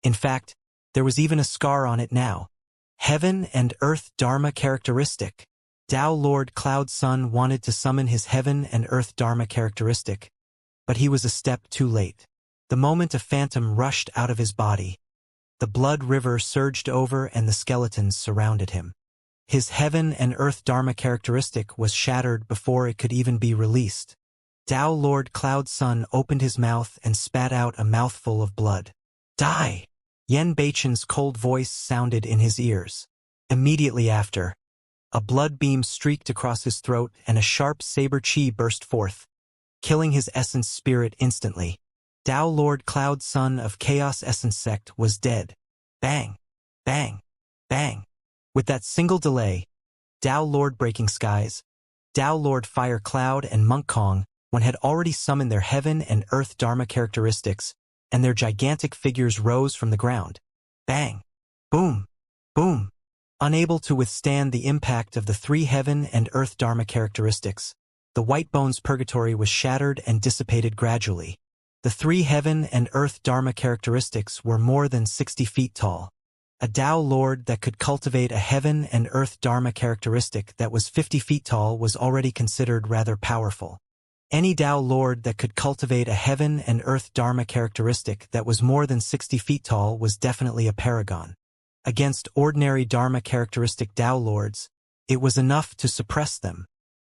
In fact, there was even a scar on it now. Heaven and Earth Dharma characteristic. Tao Lord Cloud Sun wanted to summon his Heaven and Earth Dharma characteristic, but he was a step too late. The moment a phantom rushed out of his body, the blood river surged over and the skeletons surrounded him. His Heaven and Earth Dharma characteristic was shattered before it could even be released. Tao Lord Cloud Sun opened his mouth and spat out a mouthful of blood. Die! Yen Beichen's cold voice sounded in his ears. Immediately after, a blood beam streaked across his throat and a sharp saber chi burst forth, killing his essence spirit instantly. Tao Lord Cloud Sun of Chaos Essence Sect was dead. Bang! Bang! Bang! With that single delay, Tao Lord Breaking Skies, Tao Lord Fire Cloud and Monk Kong had already summoned their Heaven and Earth Dharma characteristics, and their gigantic figures rose from the ground. Bang! Boom! Boom! Unable to withstand the impact of the three Heaven and Earth Dharma characteristics, the White Bones Purgatory was shattered and dissipated gradually. The three Heaven and Earth Dharma characteristics were more than 60 feet tall. A Tao Lord that could cultivate a Heaven and Earth Dharma characteristic that was 50 feet tall was already considered rather powerful. Any Tao Lord that could cultivate a Heaven and Earth Dharma characteristic that was more than 60 feet tall was definitely a paragon. Against ordinary Dharma characteristic Tao Lords, it was enough to suppress them.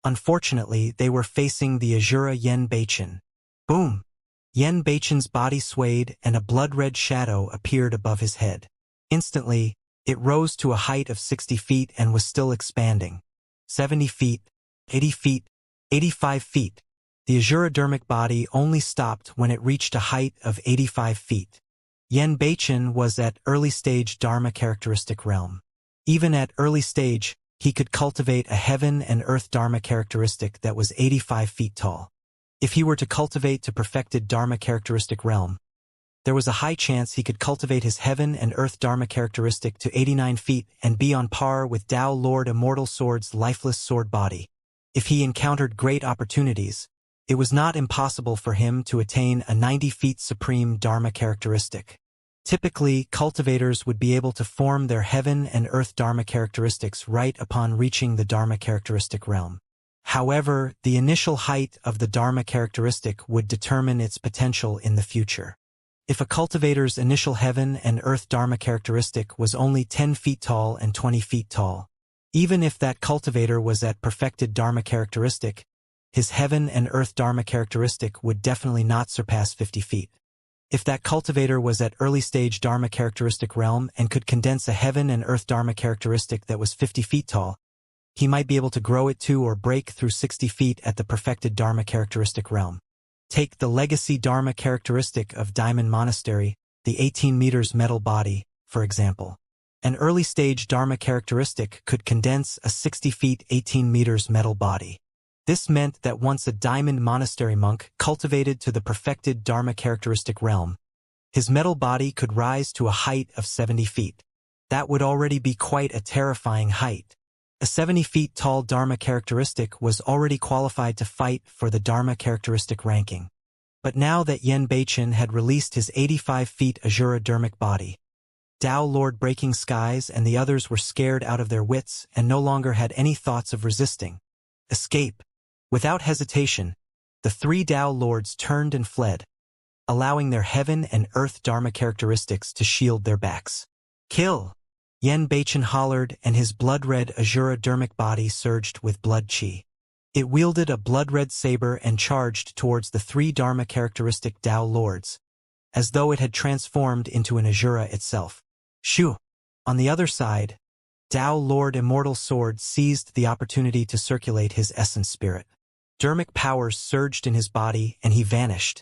Unfortunately, they were facing the Azura Yen Beichen. Boom! Yen Beichen's body swayed and a blood-red shadow appeared above his head. Instantly, it rose to a height of 60 feet and was still expanding. 70 feet, 80 feet, 85 feet. The Azura-dermic body only stopped when it reached a height of 85 feet. Yen Beichen was at early-stage Dharma characteristic realm. Even at early stage, he could cultivate a Heaven and Earth Dharma characteristic that was 85 feet tall. If he were to cultivate to perfected Dharma characteristic realm, there was a high chance he could cultivate his Heaven and Earth Dharma characteristic to 89 feet and be on par with Tao Lord Immortal Sword's lifeless sword body. If he encountered great opportunities, it was not impossible for him to attain a 90 feet supreme Dharma characteristic. Typically, cultivators would be able to form their Heaven and Earth Dharma characteristics right upon reaching the Dharma characteristic realm. However, the initial height of the Dharma characteristic would determine its potential in the future. If a cultivator's initial Heaven and Earth Dharma characteristic was only 10 feet tall and 20 feet tall, even if that cultivator was at perfected Dharma characteristic, his Heaven and Earth Dharma characteristic would definitely not surpass 50 feet. If that cultivator was at early-stage Dharma characteristic realm and could condense a Heaven and Earth Dharma characteristic that was 50 feet tall, he might be able to grow it to or break through 60 feet at the perfected Dharma characteristic realm. Take the legacy Dharma characteristic of Diamond Monastery, the 18 meters metal body, for example. An early-stage Dharma characteristic could condense a 60 feet 18 meters metal body. This meant that once a Diamond Monastery monk cultivated to the perfected Dharma characteristic realm, his metal body could rise to a height of 70 feet. That would already be quite a terrifying height. A 70 feet tall Dharma characteristic was already qualified to fight for the Dharma characteristic ranking. But now that Yen Beichen had released his 85 feet Azura dermic body, Tao Lord Breaking Skies and the others were scared out of their wits and no longer had any thoughts of resisting. Escape. Without hesitation, the three Tao Lords turned and fled, allowing their Heaven and Earth Dharma characteristics to shield their backs. Kill! Yen Beichen hollered and his blood-red Azura dermic body surged with blood chi. It wielded a blood-red saber and charged towards the three Dharma characteristic Tao Lords, as though it had transformed into an Azura itself. Shoo! On the other side, Tao Lord Immortal Sword seized the opportunity to circulate his essence spirit. Dermic powers surged in his body and he vanished,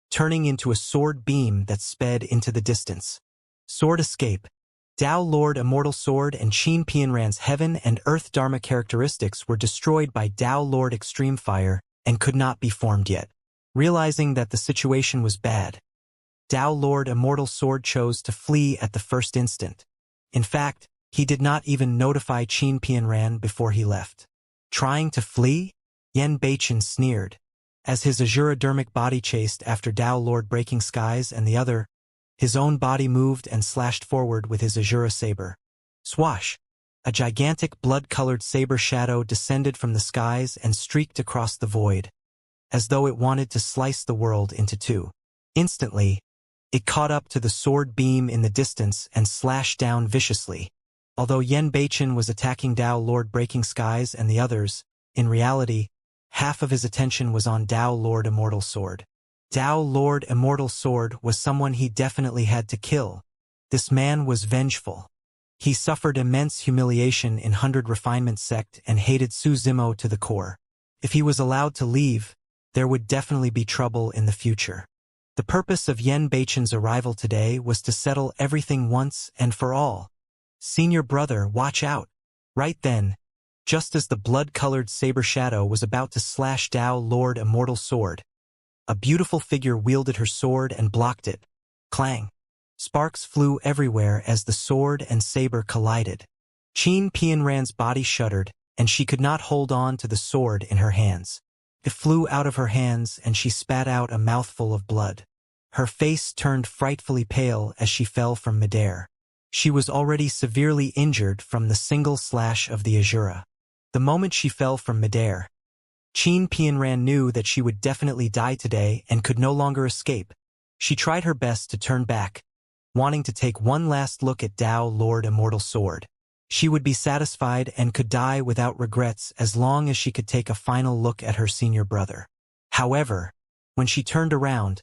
turning into a sword beam that sped into the distance. Sword escape. Tao Lord Immortal Sword and Qin Pianran's Heaven and Earth Dharma characteristics were destroyed by Tao Lord Extreme Fire and could not be formed yet. Realizing that the situation was bad, Tao Lord Immortal Sword chose to flee at the first instant. In fact, he did not even notify Qin Pianran before he left. Trying to flee? Yen Beichen sneered. As his Azura dermic body chased after Tao Lord Breaking Skies and the other, his own body moved and slashed forward with his Azura saber. Swash! A gigantic blood-colored saber shadow descended from the skies and streaked across the void, as though it wanted to slice the world into two. Instantly, it caught up to the sword beam in the distance and slashed down viciously. Although Yen Beichen was attacking Tao Lord Breaking Skies and the others, in reality, half of his attention was on Tao Lord Immortal Sword. Tao Lord Immortal Sword was someone he definitely had to kill. This man was vengeful. He suffered immense humiliation in 100 Refinement Sect and hated Su Zimo to the core. If he was allowed to leave, there would definitely be trouble in the future. The purpose of Yen Beichen's arrival today was to settle everything once and for all. Senior brother, watch out. Right then, just as the blood-colored saber shadow was about to slash Tao Lord Immortal Sword, a beautiful figure wielded her sword and blocked it. Clang! Sparks flew everywhere as the sword and saber collided. Qin Pianran's body shuddered, and she could not hold on to the sword in her hands. It flew out of her hands and she spat out a mouthful of blood. Her face turned frightfully pale as she fell from midair. She was already severely injured from the single slash of the Azura. The moment she fell from midair, Qin Pianran knew that she would definitely die today and could no longer escape. She tried her best to turn back, wanting to take one last look at Tao Lord Immortal Sword. She would be satisfied and could die without regrets as long as she could take a final look at her senior brother. However, when she turned around,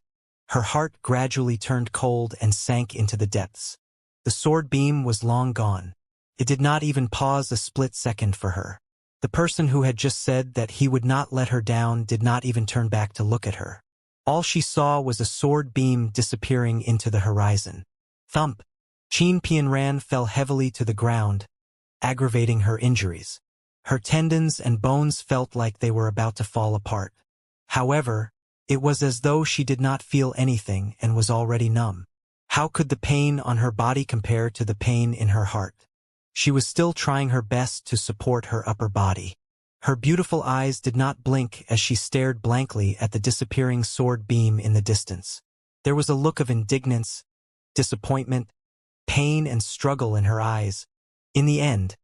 her heart gradually turned cold and sank into the depths. The sword beam was long gone. It did not even pause a split second for her. The person who had just said that he would not let her down did not even turn back to look at her. All she saw was a sword beam disappearing into the horizon. Thump! Qin Pianran fell heavily to the ground, aggravating her injuries. Her tendons and bones felt like they were about to fall apart. However, it was as though she did not feel anything and was already numb. How could the pain on her body compare to the pain in her heart? She was still trying her best to support her upper body. Her beautiful eyes did not blink as she stared blankly at the disappearing sword beam in the distance. There was a look of indignance, disappointment, pain and struggle in her eyes. In the end,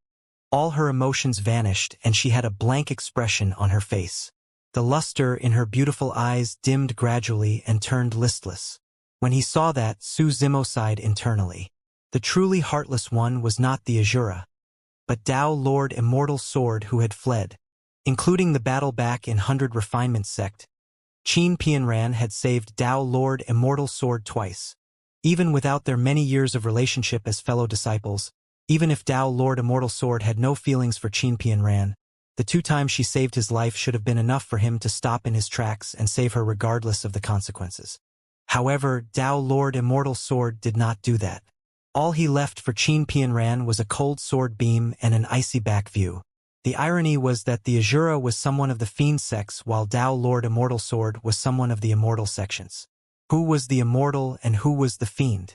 all her emotions vanished and she had a blank expression on her face. The luster in her beautiful eyes dimmed gradually and turned listless. When he saw that, Su Zimo sighed internally. The truly heartless one was not the Azura, but Tao Lord Immortal Sword who had fled. Including the battle back in 100 Refinement Sect, Qin Pianran had saved Tao Lord Immortal Sword twice. Even without their many years of relationship as fellow disciples, even if Tao Lord Immortal Sword had no feelings for Qin Pianran, the 2 times she saved his life should have been enough for him to stop in his tracks and save her regardless of the consequences. However, Tao Lord Immortal Sword did not do that. All he left for Qin Pianran was a cold sword beam and an icy back view. The irony was that the Azura was someone of the Fiend sex while Tao Lord Immortal Sword was someone of the Immortal sections. Who was the Immortal and who was the Fiend?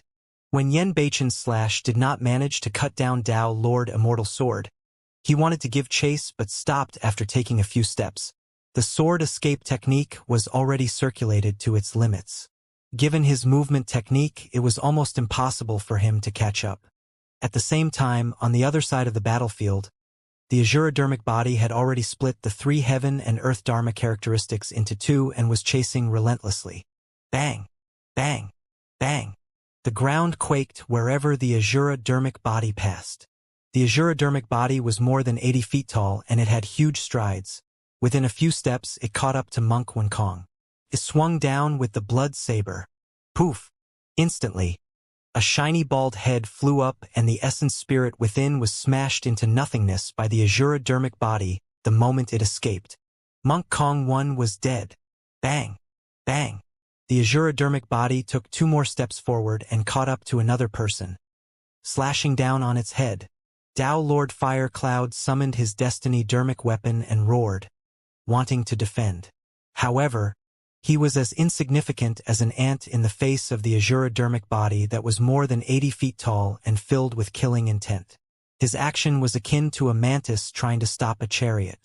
When Yen Beichen's slash did not manage to cut down Tao Lord Immortal Sword, he wanted to give chase but stopped after taking a few steps. The sword escape technique was already circulated to its limits. Given his movement technique, it was almost impossible for him to catch up. At the same time, on the other side of the battlefield, the Azura dermic body had already split the 3 Heaven and Earth Dharma characteristics into 2 and was chasing relentlessly. Bang! Bang! Bang! The ground quaked wherever the Azura dermic body passed. The Azura dermic body was more than 80 feet tall and it had huge strides. Within a few steps, it caught up to Monk Kong. It swung down with the blood saber. Poof! Instantly, A shiny bald head flew up and the essence spirit within was smashed into nothingness by the azure-dermic body the moment it escaped. Monk Kong 1 was dead. Bang! Bang! The azure-dermic body took 2 more steps forward and caught up to another person. Slashing down on its head, Dao Lord Fire Cloud summoned his destiny-dermic weapon and roared, wanting to defend. However, he was as insignificant as an ant in the face of the azure-dermic body that was more than 80 feet tall and filled with killing intent. His action was akin to a mantis trying to stop a chariot.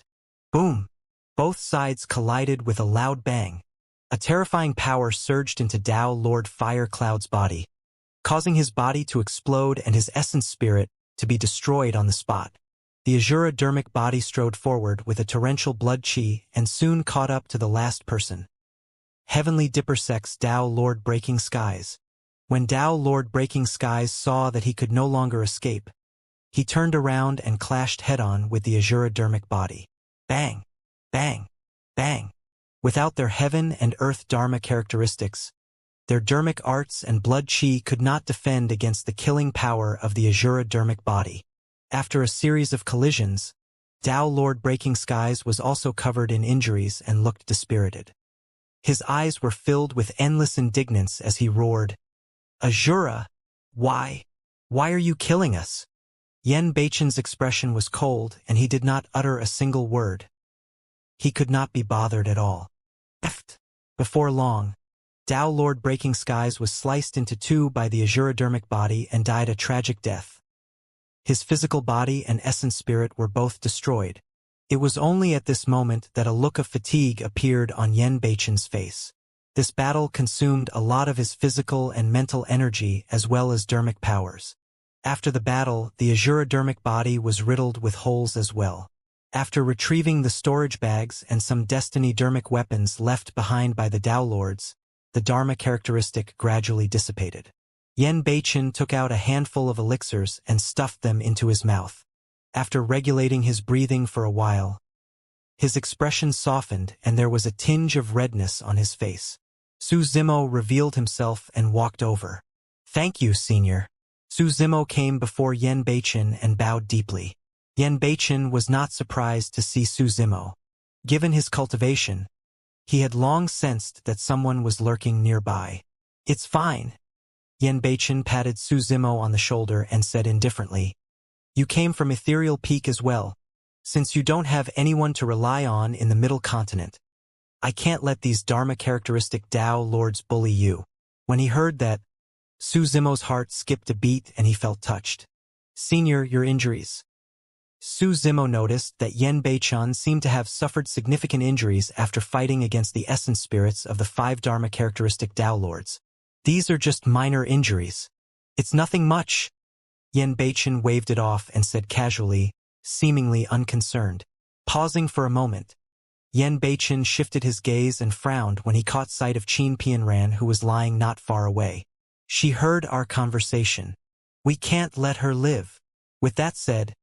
Boom! Both sides collided with a loud bang. A terrifying power surged into Dao Lord Fire Cloud's body, causing his body to explode and his essence spirit to be destroyed on the spot. The azure-dermic body strode forward with a torrential blood chi and soon caught up to the last person. Heavenly Dipper Sex Dao Lord Breaking Skies. When Dao Lord Breaking Skies saw that he could no longer escape, he turned around and clashed head-on with the azure-dermic body. Bang! Bang! Bang! Without their heaven and earth dharma characteristics, their dermic arts and blood chi could not defend against the killing power of the azure-dermic body. After a series of collisions, Dao Lord Breaking Skies was also covered in injuries and looked dispirited. His eyes were filled with endless indignance as he roared, "Azura, why? Why are you killing us?" Yen Beichen's expression was cold and he did not utter a single word. He could not be bothered at all. Before long, Dao Lord Breaking Skies was sliced into 2 by the azure-dermic body and died a tragic death. His physical body and essence spirit were both destroyed. It was only at this moment that a look of fatigue appeared on Yen Beichen's face. This battle consumed a lot of his physical and mental energy as well as dermic powers. After the battle, the azure-dermic body was riddled with holes as well. After retrieving the storage bags and some destiny-dermic weapons left behind by the Dao Lords, the Dharma characteristic gradually dissipated. Yen Beichen took out a handful of elixirs and stuffed them into his mouth. After regulating his breathing for a while, his expression softened and there was a tinge of redness on his face. Su Zimo revealed himself and walked over. "Thank you, Senior." Su Zimo came before Yen Beichen and bowed deeply. Yen Beichen was not surprised to see Su Zimo. Given his cultivation, he had long sensed that someone was lurking nearby. "It's fine." Yen Beichen patted Su Zimo on the shoulder and said indifferently, "You came from Ethereal Peak as well. Since you don't have anyone to rely on in the Middle Continent, I can't let these Dharma characteristic Dao Lords bully you." When he heard that, Su Zimo's heart skipped a beat and he felt touched. "Senior, your injuries." Su Zimo noticed that Yen Beichen seemed to have suffered significant injuries after fighting against the essence spirits of the 5 Dharma characteristic Dao Lords. "These are just minor injuries. It's nothing much." Yen Beichen waved it off and said casually, seemingly unconcerned. Pausing for a moment, Yen Beichen shifted his gaze and frowned when he caught sight of Qin Pianran, who was lying not far away. "She heard our conversation. We can't let her live." With that said,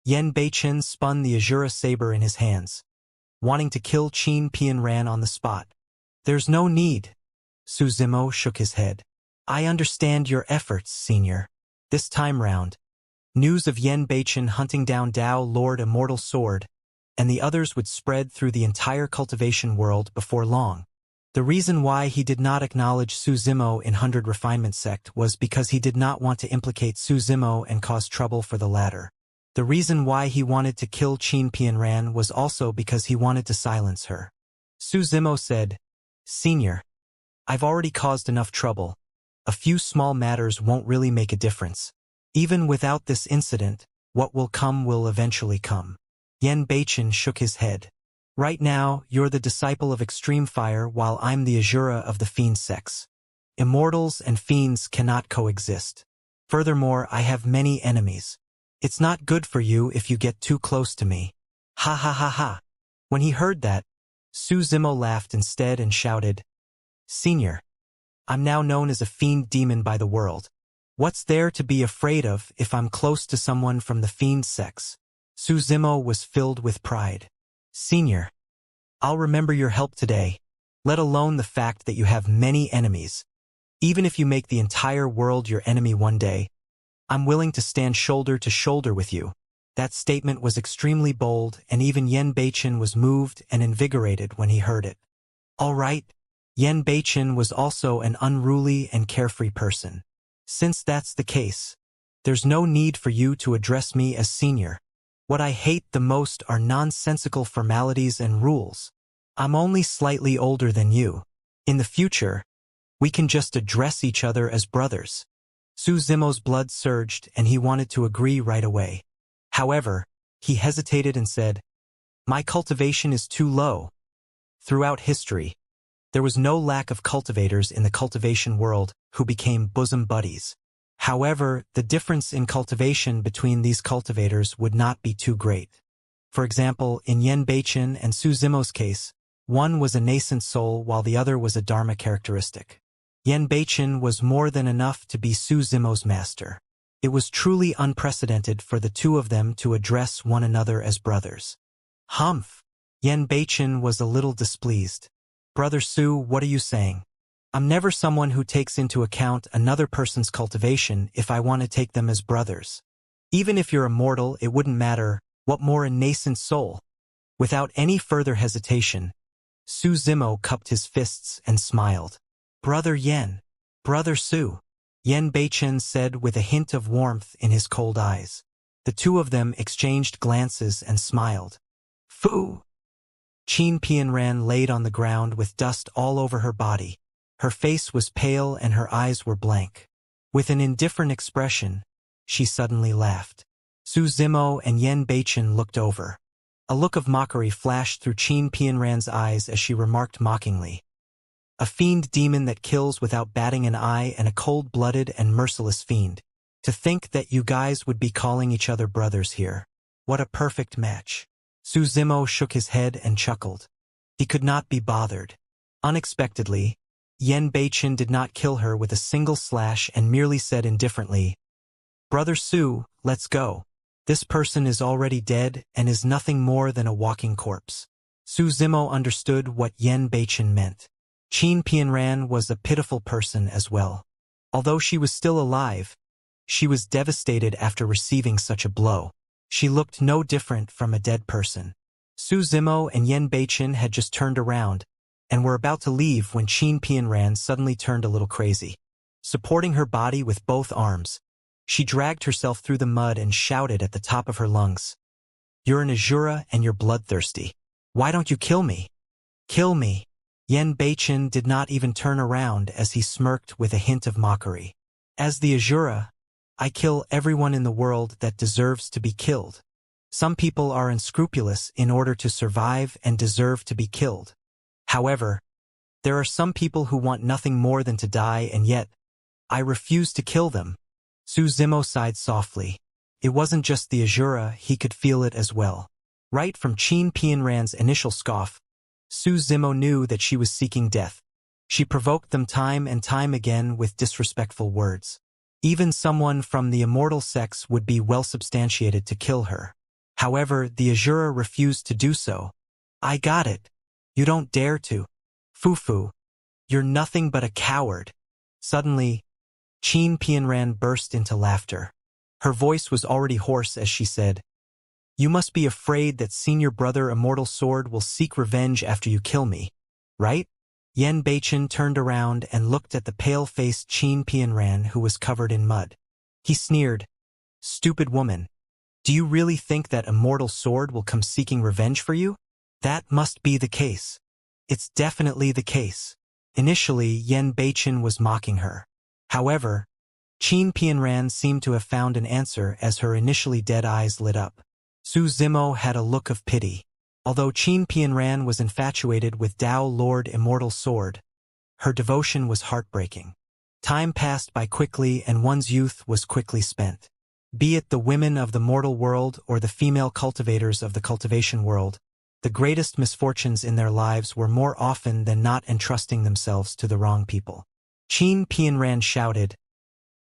Yen Beichen spun the Azura saber in his hands, wanting to kill Qin Pianran on the spot. "There's no need." Su Zimo shook his head. "I understand your efforts, Senior." This time round, news of Yen Beichen hunting down Dao Lord Immortal Sword and the others would spread through the entire cultivation world before long. The reason why he did not acknowledge Su Zimo in 100 Refinement Sect was because he did not want to implicate Su Zimo and cause trouble for the latter. The reason why he wanted to kill Qin Pianran was also because he wanted to silence her. Su Zimo said, "Senior, I've already caused enough trouble. A few small matters won't really make a difference. Even without this incident, what will come will eventually come." Yen Beichen shook his head. "Right now, you're the disciple of Extreme Fire while I'm the Azura of the Fiend Sex. Immortals and fiends cannot coexist. Furthermore, I have many enemies. It's not good for you if you get too close to me." Ha ha ha ha. When he heard that, Su Zimo laughed instead and shouted, "Senior, I'm now known as a fiend demon by the world. What's there to be afraid of if I'm close to someone from the fiend sex?" Su Zimo was filled with pride. "Senior, I'll remember your help today, let alone the fact that you have many enemies. Even if you make the entire world your enemy one day, I'm willing to stand shoulder to shoulder with you. That statement was extremely bold, and even Yen Beichen was moved and invigorated when he heard it. All right. Yen Beichen was also an unruly and carefree person. Since that's the case, there's no need for you to address me as senior. What I hate the most are nonsensical formalities and rules. I'm only slightly older than you. In the future, we can just address each other as brothers. Su Zimo's blood surged and he wanted to agree right away. However, he hesitated and said, "My cultivation is too low." Throughout history, there was no lack of cultivators in the cultivation world who became bosom buddies. However, the difference in cultivation between these cultivators would not be too great. For example, in Yen Beichen and Su Zimo's case, one was a nascent soul while the other was a dharma characteristic. Yen Beichen was more than enough to be Su Zimo's master. It was truly unprecedented for the two of them to address one another as brothers. Humph! Yen Beichen was a little displeased. "Brother Su, what are you saying? I'm never someone who takes into account another person's cultivation if I want to take them as brothers. Even if you're immortal, it wouldn't matter, what more a nascent soul?" Without any further hesitation, Su Zimo cupped his fists and smiled. "Brother Yen, Brother Su," Yen Beichen said with a hint of warmth in his cold eyes. The two of them exchanged glances and smiled. "Fu!" Qin Pianran laid on the ground with dust all over her body. Her face was pale and her eyes were blank. With an indifferent expression, she suddenly laughed. Su Zimo and Yen Beichen looked over. A look of mockery flashed through Qin Pianran's eyes as she remarked mockingly, "A fiend demon that kills without batting an eye and a cold-blooded and merciless fiend. To think that you guys would be calling each other brothers here. What a perfect match." Su Zimo shook his head and chuckled. He could not be bothered. Unexpectedly, Yen Beichen did not kill her with a single slash and merely said indifferently, "Brother Su, let's go. This person is already dead and is nothing more than a walking corpse." Su Zimo understood what Yen Beichen meant. Qin Pianran was a pitiful person as well. Although she was still alive, she was devastated after receiving such a blow. She looked no different from a dead person. Su Zimo and Yen Beichen had just turned around and were about to leave when Qin Pianran suddenly turned a little crazy. Supporting her body with both arms, she dragged herself through the mud and shouted at the top of her lungs, "You're an Azura and you're bloodthirsty. Why don't you kill me? Kill me." Yen Beichen did not even turn around as he smirked with a hint of mockery. "As the Azura, I kill everyone in the world that deserves to be killed. Some people are unscrupulous in order to survive and deserve to be killed. However, there are some people who want nothing more than to die, and yet, I refuse to kill them." Su Zimo sighed softly. It wasn't just the Azura, he could feel it as well. Right from Qin Pianran's initial scoff, Su Zimo knew that she was seeking death. She provoked them time and time again with disrespectful words. Even someone from the immortal sex would be well substantiated to kill her. However, the Azura refused to do so. "I got it. You don't dare to. Fufu. You're nothing but a coward." Suddenly, Qin Pianran burst into laughter. Her voice was already hoarse as she said, "You must be afraid that senior brother Immortal Sword will seek revenge after you kill me, right?" Yen Beichen turned around and looked at the pale-faced Qin Pianran who was covered in mud. He sneered, "Stupid woman. Do you really think that Immortal Sword will come seeking revenge for you? That must be the case. It's definitely the case." Initially, Yen Beichen was mocking her. However, Qin Pianran seemed to have found an answer as her initially dead eyes lit up. Su Zimo had a look of pity. Although Qin Pianran was infatuated with Tao Lord Immortal Sword, her devotion was heartbreaking. Time passed by quickly and one's youth was quickly spent. Be it the women of the mortal world or the female cultivators of the cultivation world, the greatest misfortunes in their lives were more often than not entrusting themselves to the wrong people. Qin Pianran shouted,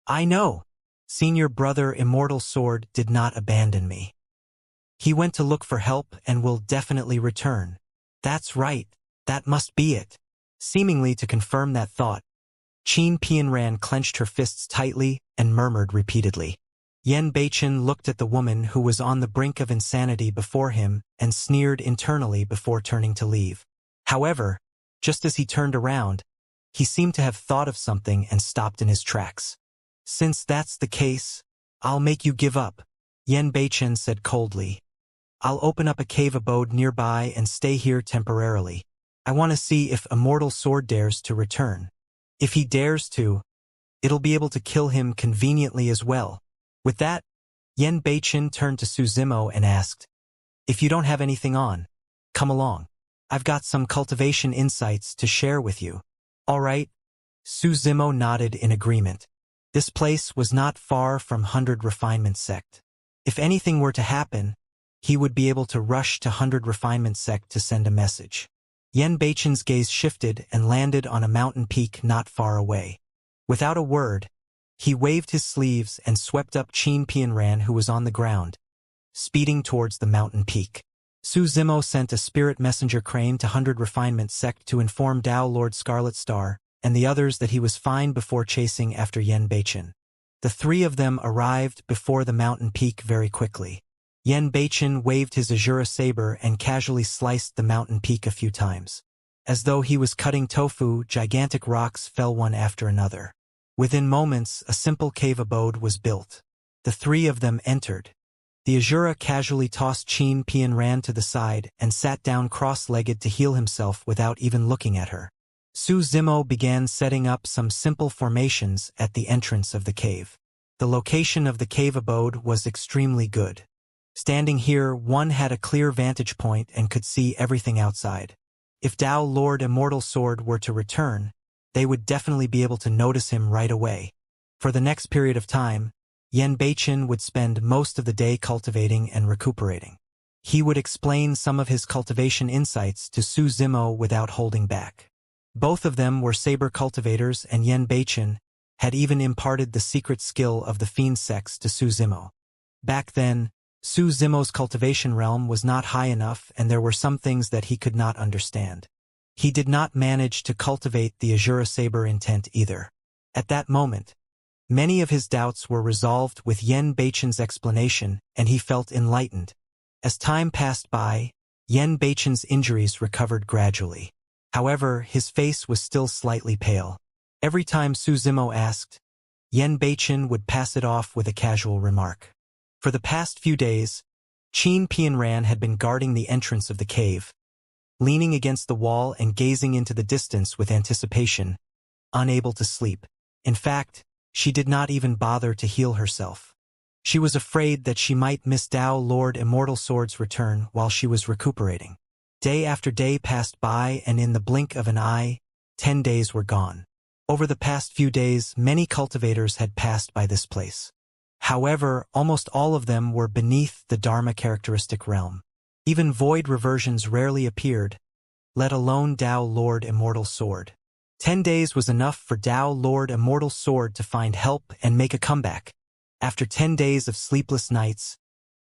"I know. Senior brother Immortal Sword did not abandon me. He went to look for help and will definitely return. That's right. That must be it." Seemingly to confirm that thought, Qin Pianran clenched her fists tightly and murmured repeatedly. Yan Beichen looked at the woman who was on the brink of insanity before him and sneered internally before turning to leave. However, just as he turned around, he seemed to have thought of something and stopped in his tracks. "Since that's the case, I'll make you give up," Yan Beichen said coldly. "I'll open up a cave abode nearby and stay here temporarily. I want to see if Immortal Sword dares to return. If he dares to, it'll be able to kill him conveniently as well." With that, Yan Beichen turned to Su Zimo and asked, "If you don't have anything on, come along. I've got some cultivation insights to share with you." "All right." Su Zimo nodded in agreement. This place was not far from 100 Refinement Sect. If anything were to happen, he would be able to rush to 100 Refinement Sect to send a message. Yan Beichen's gaze shifted and landed on a mountain peak not far away. Without a word, he waved his sleeves and swept up Qin Pianran, who was on the ground, speeding towards the mountain peak. Su Zimo sent a spirit messenger crane to 100 Refinement Sect to inform Dao Lord Scarlet Star and the others that he was fine before chasing after Yan Beichen. The three of them arrived before the mountain peak very quickly. Yan Beichen waved his Azura saber and casually sliced the mountain peak a few times. As though he was cutting tofu, gigantic rocks fell one after another. Within moments, a simple cave abode was built. The three of them entered. The Azura casually tossed Qin Pianran to the side and sat down cross-legged to heal himself without even looking at her. Su Zimo began setting up some simple formations at the entrance of the cave. The location of the cave abode was extremely good. Standing here, one had a clear vantage point and could see everything outside. If Dao Lord Immortal Sword were to return, they would definitely be able to notice him right away. For the next period of time, Yan Beichen would spend most of the day cultivating and recuperating. He would explain some of his cultivation insights to Su Zimo without holding back. Both of them were saber cultivators, and Yan Beichen had even imparted the secret skill of the fiend sex to Su Zimo. Back then, Su Zimo's cultivation realm was not high enough, and there were some things that he could not understand. He did not manage to cultivate the Azura saber intent either. At that moment, many of his doubts were resolved with Yan Beichen's explanation, and he felt enlightened. As time passed by, Yan Beichen's injuries recovered gradually. However, his face was still slightly pale. Every time Su Zimo asked, Yan Beichen would pass it off with a casual remark. For the past few days, Qin Pianran had been guarding the entrance of the cave, leaning against the wall and gazing into the distance with anticipation, unable to sleep. In fact, she did not even bother to heal herself. She was afraid that she might miss Dao Lord Immortal Sword's return while she was recuperating. Day after day passed by, and in the blink of an eye, 10 days were gone. Over the past few days, many cultivators had passed by this place. However, almost all of them were beneath the Dharma characteristic realm. Even void reversions rarely appeared, let alone Dao Lord Immortal Sword. 10 days was enough for Dao Lord Immortal Sword to find help and make a comeback. After 10 days of sleepless nights,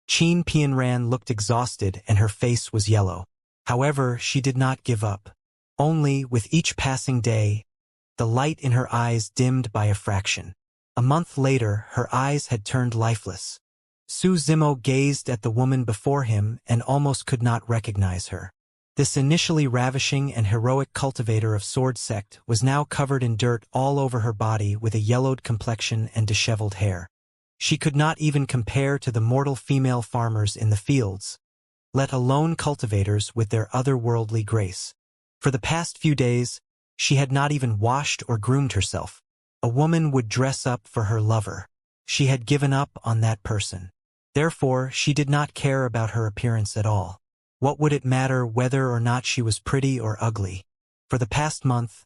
Qin Pianran looked exhausted and her face was yellow. However, she did not give up. Only, with each passing day, the light in her eyes dimmed by a fraction. A month later, her eyes had turned lifeless. Su Zimo gazed at the woman before him and almost could not recognize her. This initially ravishing and heroic cultivator of Sword Sect was now covered in dirt all over her body with a yellowed complexion and disheveled hair. She could not even compare to the mortal female farmers in the fields, let alone cultivators with their otherworldly grace. For the past few days, she had not even washed or groomed herself. A woman would dress up for her lover. She had given up on that person. Therefore, she did not care about her appearance at all. What would it matter whether or not she was pretty or ugly? For the past month,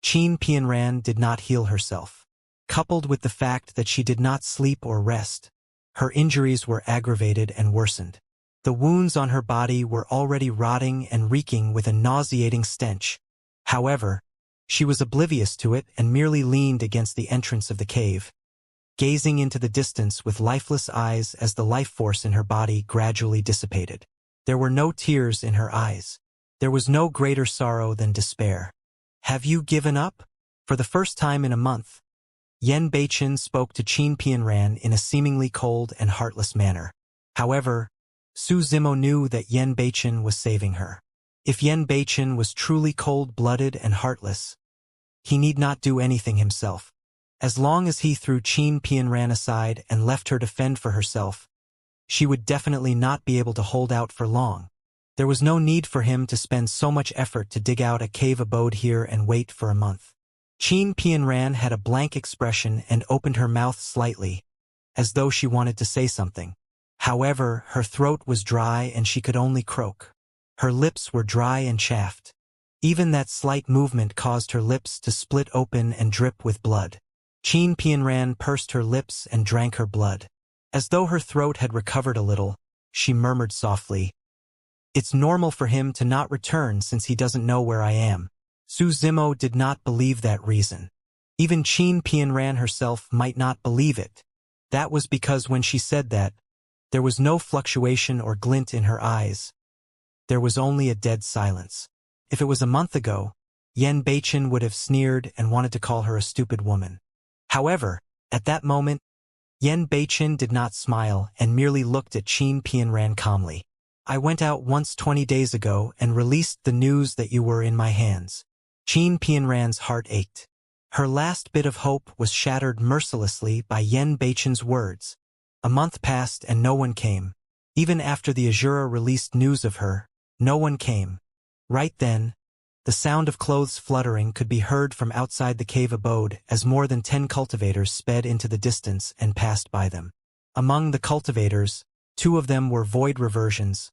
Qin Pianran did not heal herself. Coupled with the fact that she did not sleep or rest, her injuries were aggravated and worsened. The wounds on her body were already rotting and reeking with a nauseating stench. However, she was oblivious to it and merely leaned against the entrance of the cave, gazing into the distance with lifeless eyes as the life force in her body gradually dissipated. There were no tears in her eyes. There was no greater sorrow than despair. "Have you given up?" For the first time in a month, Yen Beichen spoke to Qin Pianran in a seemingly cold and heartless manner. However, Su Zimo knew that Yen Beichen was saving her. If Yen Beichen was truly cold-blooded and heartless, he need not do anything himself. As long as he threw Qin Pianran aside and left her to fend for herself, she would definitely not be able to hold out for long. There was no need for him to spend so much effort to dig out a cave abode here and wait for a month. Qin Pianran had a blank expression and opened her mouth slightly, as though she wanted to say something. However, her throat was dry and she could only croak. Her lips were dry and chaffed. Even that slight movement caused her lips to split open and drip with blood. Qin Pianran pursed her lips and drank her blood. As though her throat had recovered a little, she murmured softly, "It's normal for him to not return since he doesn't know where I am." Su Zimo did not believe that reason. Even Qin Pianran herself might not believe it. That was because when she said that, there was no fluctuation or glint in her eyes. There was only a dead silence. If it was a month ago, Yen Beichen would have sneered and wanted to call her a stupid woman. However, at that moment, Yen Beichen did not smile and merely looked at Qin Pianran calmly. "I went out once 20 days ago and released the news that you were in my hands." Qin Pianran's heart ached. Her last bit of hope was shattered mercilessly by Yen Beichen's words. A month passed and no one came. Even after the Azura released news of her, no one came. Right then, the sound of clothes fluttering could be heard from outside the cave abode as more than 10 cultivators sped into the distance and passed by them. Among the cultivators, 2 of them were void reversions.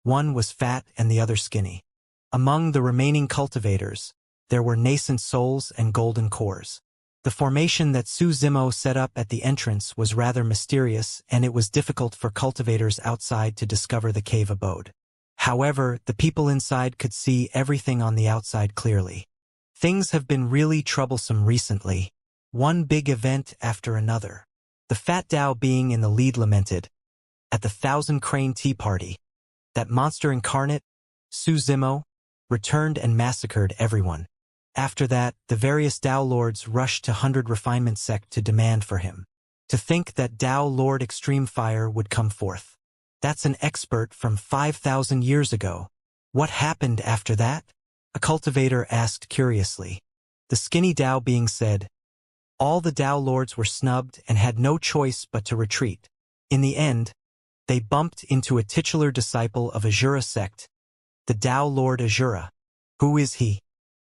One was fat and the other skinny. Among the remaining cultivators, there were nascent souls and golden cores. The formation that Su Zimo set up at the entrance was rather mysterious, and it was difficult for cultivators outside to discover the cave abode. However, the people inside could see everything on the outside clearly. Things have been really troublesome recently. One big event after another. The fat Dao being in the lead lamented. At the 1,000 Crane Tea Party, that monster incarnate, Su Zimo, returned and massacred everyone. After that, the various Dao Lords rushed to 100 Refinement Sect to demand for him. To think that Dao Lord Extreme Fire would come forth. That's an expert from 5,000 years ago. What happened after that? A cultivator asked curiously. The skinny Dao being said, all the Dao Lords were snubbed and had no choice but to retreat. In the end, they bumped into a titular disciple of Azura sect, the Dao Lord Azura. Who is he?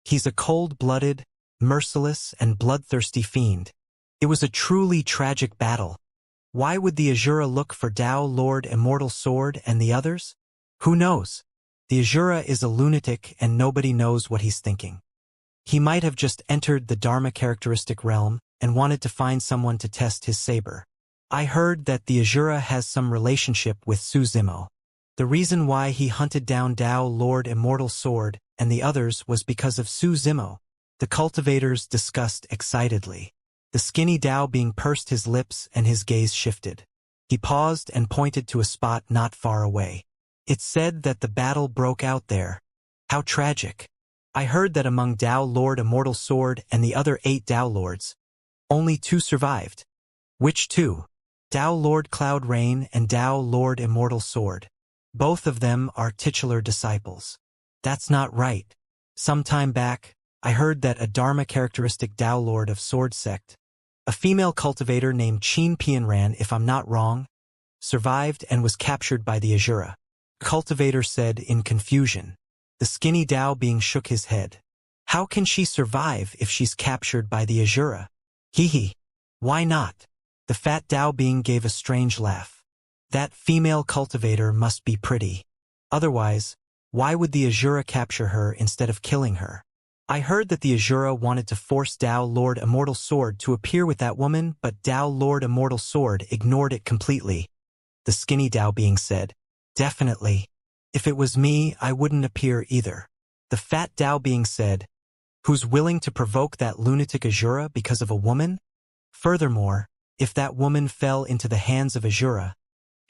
He's a cold-blooded, merciless, and bloodthirsty fiend. It was a truly tragic battle. Why would the Azura look for Dao Lord Immortal Sword and the others? Who knows? The Azura is a lunatic and nobody knows what he's thinking. He might have just entered the Dharma characteristic realm and wanted to find someone to test his saber. I heard that the Azura has some relationship with Su Zimo. The reason why he hunted down Dao Lord Immortal Sword and the others was because of Su Zimo. The cultivators discussed excitedly. The skinny Dao being pursed his lips and his gaze shifted. He paused and pointed to a spot not far away. It's said that the battle broke out there. How tragic. I heard that among Dao Lord Immortal Sword and the other 8 Dao Lords, only 2 survived. Which 2? Dao Lord Cloud Rain and Dao Lord Immortal Sword. Both of them are titular disciples. That's not right. Some time back, I heard that a Dharma characteristic Dao Lord of Sword Sect, a female cultivator named Qin Pianran, if I'm not wrong, survived and was captured by the Azura. Cultivator said in confusion. The skinny Dao being shook his head. How can she survive if she's captured by the Azura? Hee. Why not? The fat Dao being gave a strange laugh. That female cultivator must be pretty. Otherwise, why would the Azura capture her instead of killing her? I heard that the Azura wanted to force Dao Lord Immortal Sword to appear with that woman, but Dao Lord Immortal Sword ignored it completely. The skinny Dao being said, definitely. If it was me, I wouldn't appear either. The fat Dao being said, who's willing to provoke that lunatic Azura because of a woman? Furthermore, if that woman fell into the hands of Azura,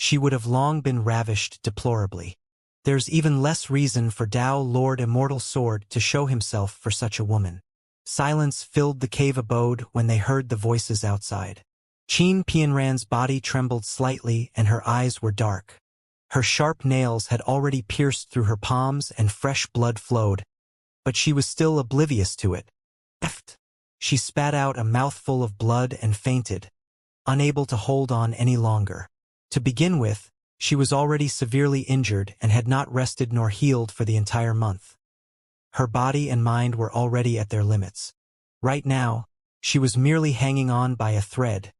she would have long been ravished deplorably. There's even less reason for Dao Lord Immortal Sword to show himself for such a woman. Silence filled the cave abode when they heard the voices outside. Qin Pianran's body trembled slightly and her eyes were dark. Her sharp nails had already pierced through her palms and fresh blood flowed, but she was still oblivious to it. She spat out a mouthful of blood and fainted, unable to hold on any longer. To begin with, she was already severely injured and had not rested nor healed for the entire month. Her body and mind were already at their limits. Right now, she was merely hanging on by a thread,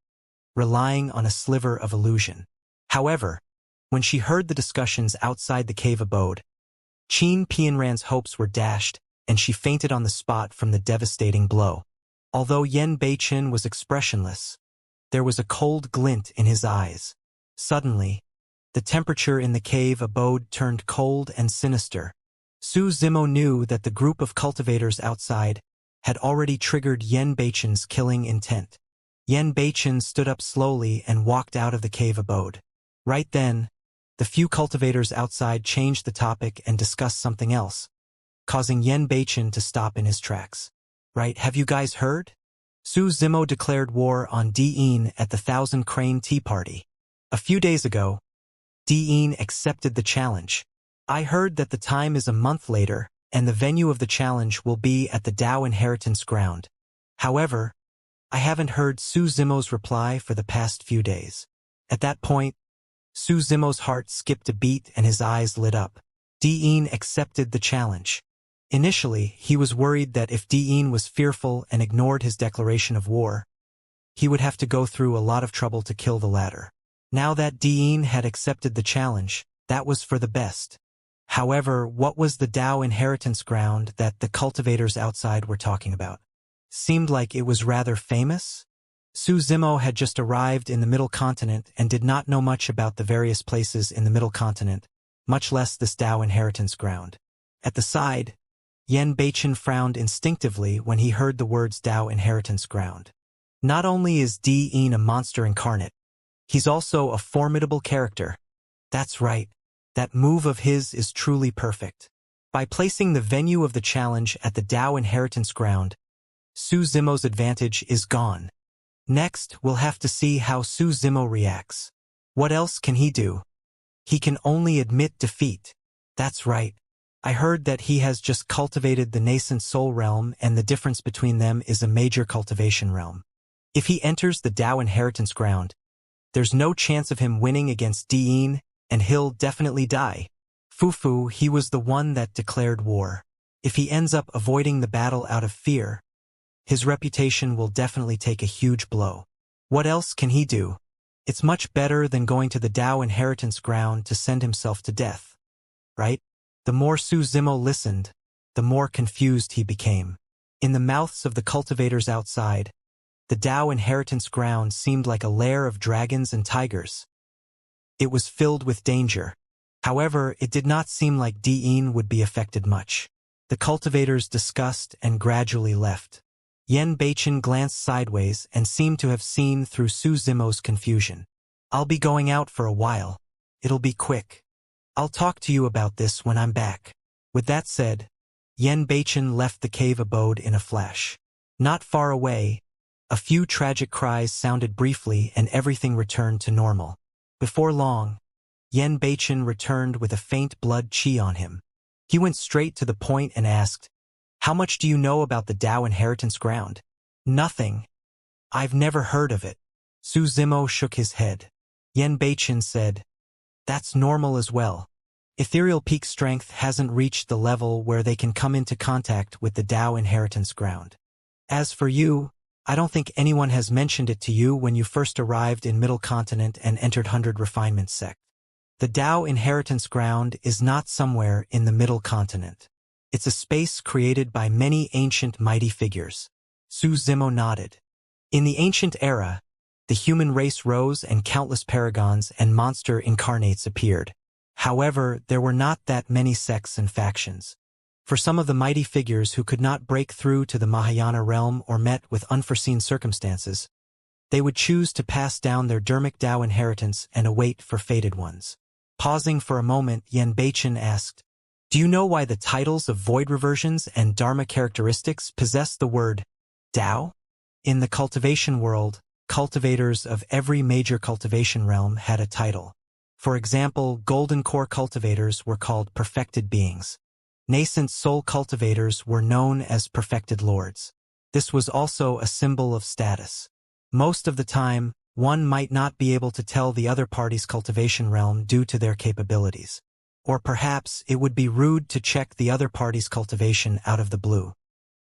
relying on a sliver of illusion. However, when she heard the discussions outside the cave abode, Qin Pianran's hopes were dashed, and she fainted on the spot from the devastating blow. Although Yan Beichen was expressionless, there was a cold glint in his eyes. Suddenly, the temperature in the cave abode turned cold and sinister. Su Zimo knew that the group of cultivators outside had already triggered Yan Beichen's killing intent. Yan Beichen stood up slowly and walked out of the cave abode. Right then, the few cultivators outside changed the topic and discussed something else, causing Yan Beichen to stop in his tracks. Right, have you guys heard? Su Zimo declared war on Diin at the Thousand Crane Tea Party. A few days ago, Diin accepted the challenge. I heard that the time is a month later, and the venue of the challenge will be at the Dao Inheritance Ground. However, I haven't heard Su Zimo's reply for the past few days. At that point, Su Zimo's heart skipped a beat and his eyes lit up. Diin accepted the challenge. Initially, he was worried that if Diin was fearful and ignored his declaration of war, he would have to go through a lot of trouble to kill the latter. Now that Diin had accepted the challenge, that was for the best. However, what was the Dao Inheritance Ground that the cultivators outside were talking about? Seemed like it was rather famous? Su Zimo had just arrived in the Middle Continent and did not know much about the various places in the Middle Continent, much less this Dao Inheritance Ground. At the side, Yan Beichen frowned instinctively when he heard the words Dao Inheritance Ground. Not only is Diin a monster incarnate, he's also a formidable character. That's right, that move of his is truly perfect. By placing the venue of the challenge at the Dao Inheritance Ground, Su Zimo's advantage is gone. Next, we'll have to see how Su Zimo reacts. What else can he do? He can only admit defeat. That's right. I heard that he has just cultivated the nascent soul realm, and the difference between them is a major cultivation realm. If he enters the Dao Inheritance Ground, there's no chance of him winning against Diin, and he'll definitely die. Fufu, he was the one that declared war. If he ends up avoiding the battle out of fear, his reputation will definitely take a huge blow. What else can he do? It's much better than going to the Dao Inheritance Ground to send himself to death. Right? The more Su Zimo listened, the more confused he became. In the mouths of the cultivators outside, the Dao Inheritance Ground seemed like a lair of dragons and tigers. It was filled with danger. However, it did not seem like Diin would be affected much. The cultivators discussed and gradually left. Yan Beichen glanced sideways and seemed to have seen through Su Zimo's confusion. I'll be going out for a while. It'll be quick. I'll talk to you about this when I'm back. With that said, Yan Beichen left the cave abode in a flash. Not far away, a few tragic cries sounded briefly and everything returned to normal. Before long, Yan Beichen returned with a faint blood qi on him. He went straight to the point and asked, "How much do you know about the Dao Inheritance Ground?" "Nothing. I've never heard of it." Su Zimo shook his head. Yan Beichen said, "That's normal as well. Ethereal peak strength hasn't reached the level where they can come into contact with the Dao Inheritance Ground. As for you, I don't think anyone has mentioned it to you when you first arrived in Middle Continent and entered 100 Refinement Sect. The Dao Inheritance Ground is not somewhere in the Middle Continent. It's a space created by many ancient mighty figures." Su Zimo nodded. In the ancient era, the human race rose and countless paragons and monster incarnates appeared. However, there were not that many sects and factions. For some of the mighty figures who could not break through to the Mahayana realm or met with unforeseen circumstances, they would choose to pass down their Dharmic Dao inheritance and await for fated ones. Pausing for a moment, Yan Beichen asked, Do you know why the titles of void reversions and dharma characteristics possess the word Tao? In the cultivation world, cultivators of every major cultivation realm had a title. For example, golden core cultivators were called perfected beings. Nascent soul cultivators were known as perfected lords. This was also a symbol of status. Most of the time, one might not be able to tell the other party's cultivation realm due to their capabilities. Or perhaps it would be rude to check the other party's cultivation out of the blue.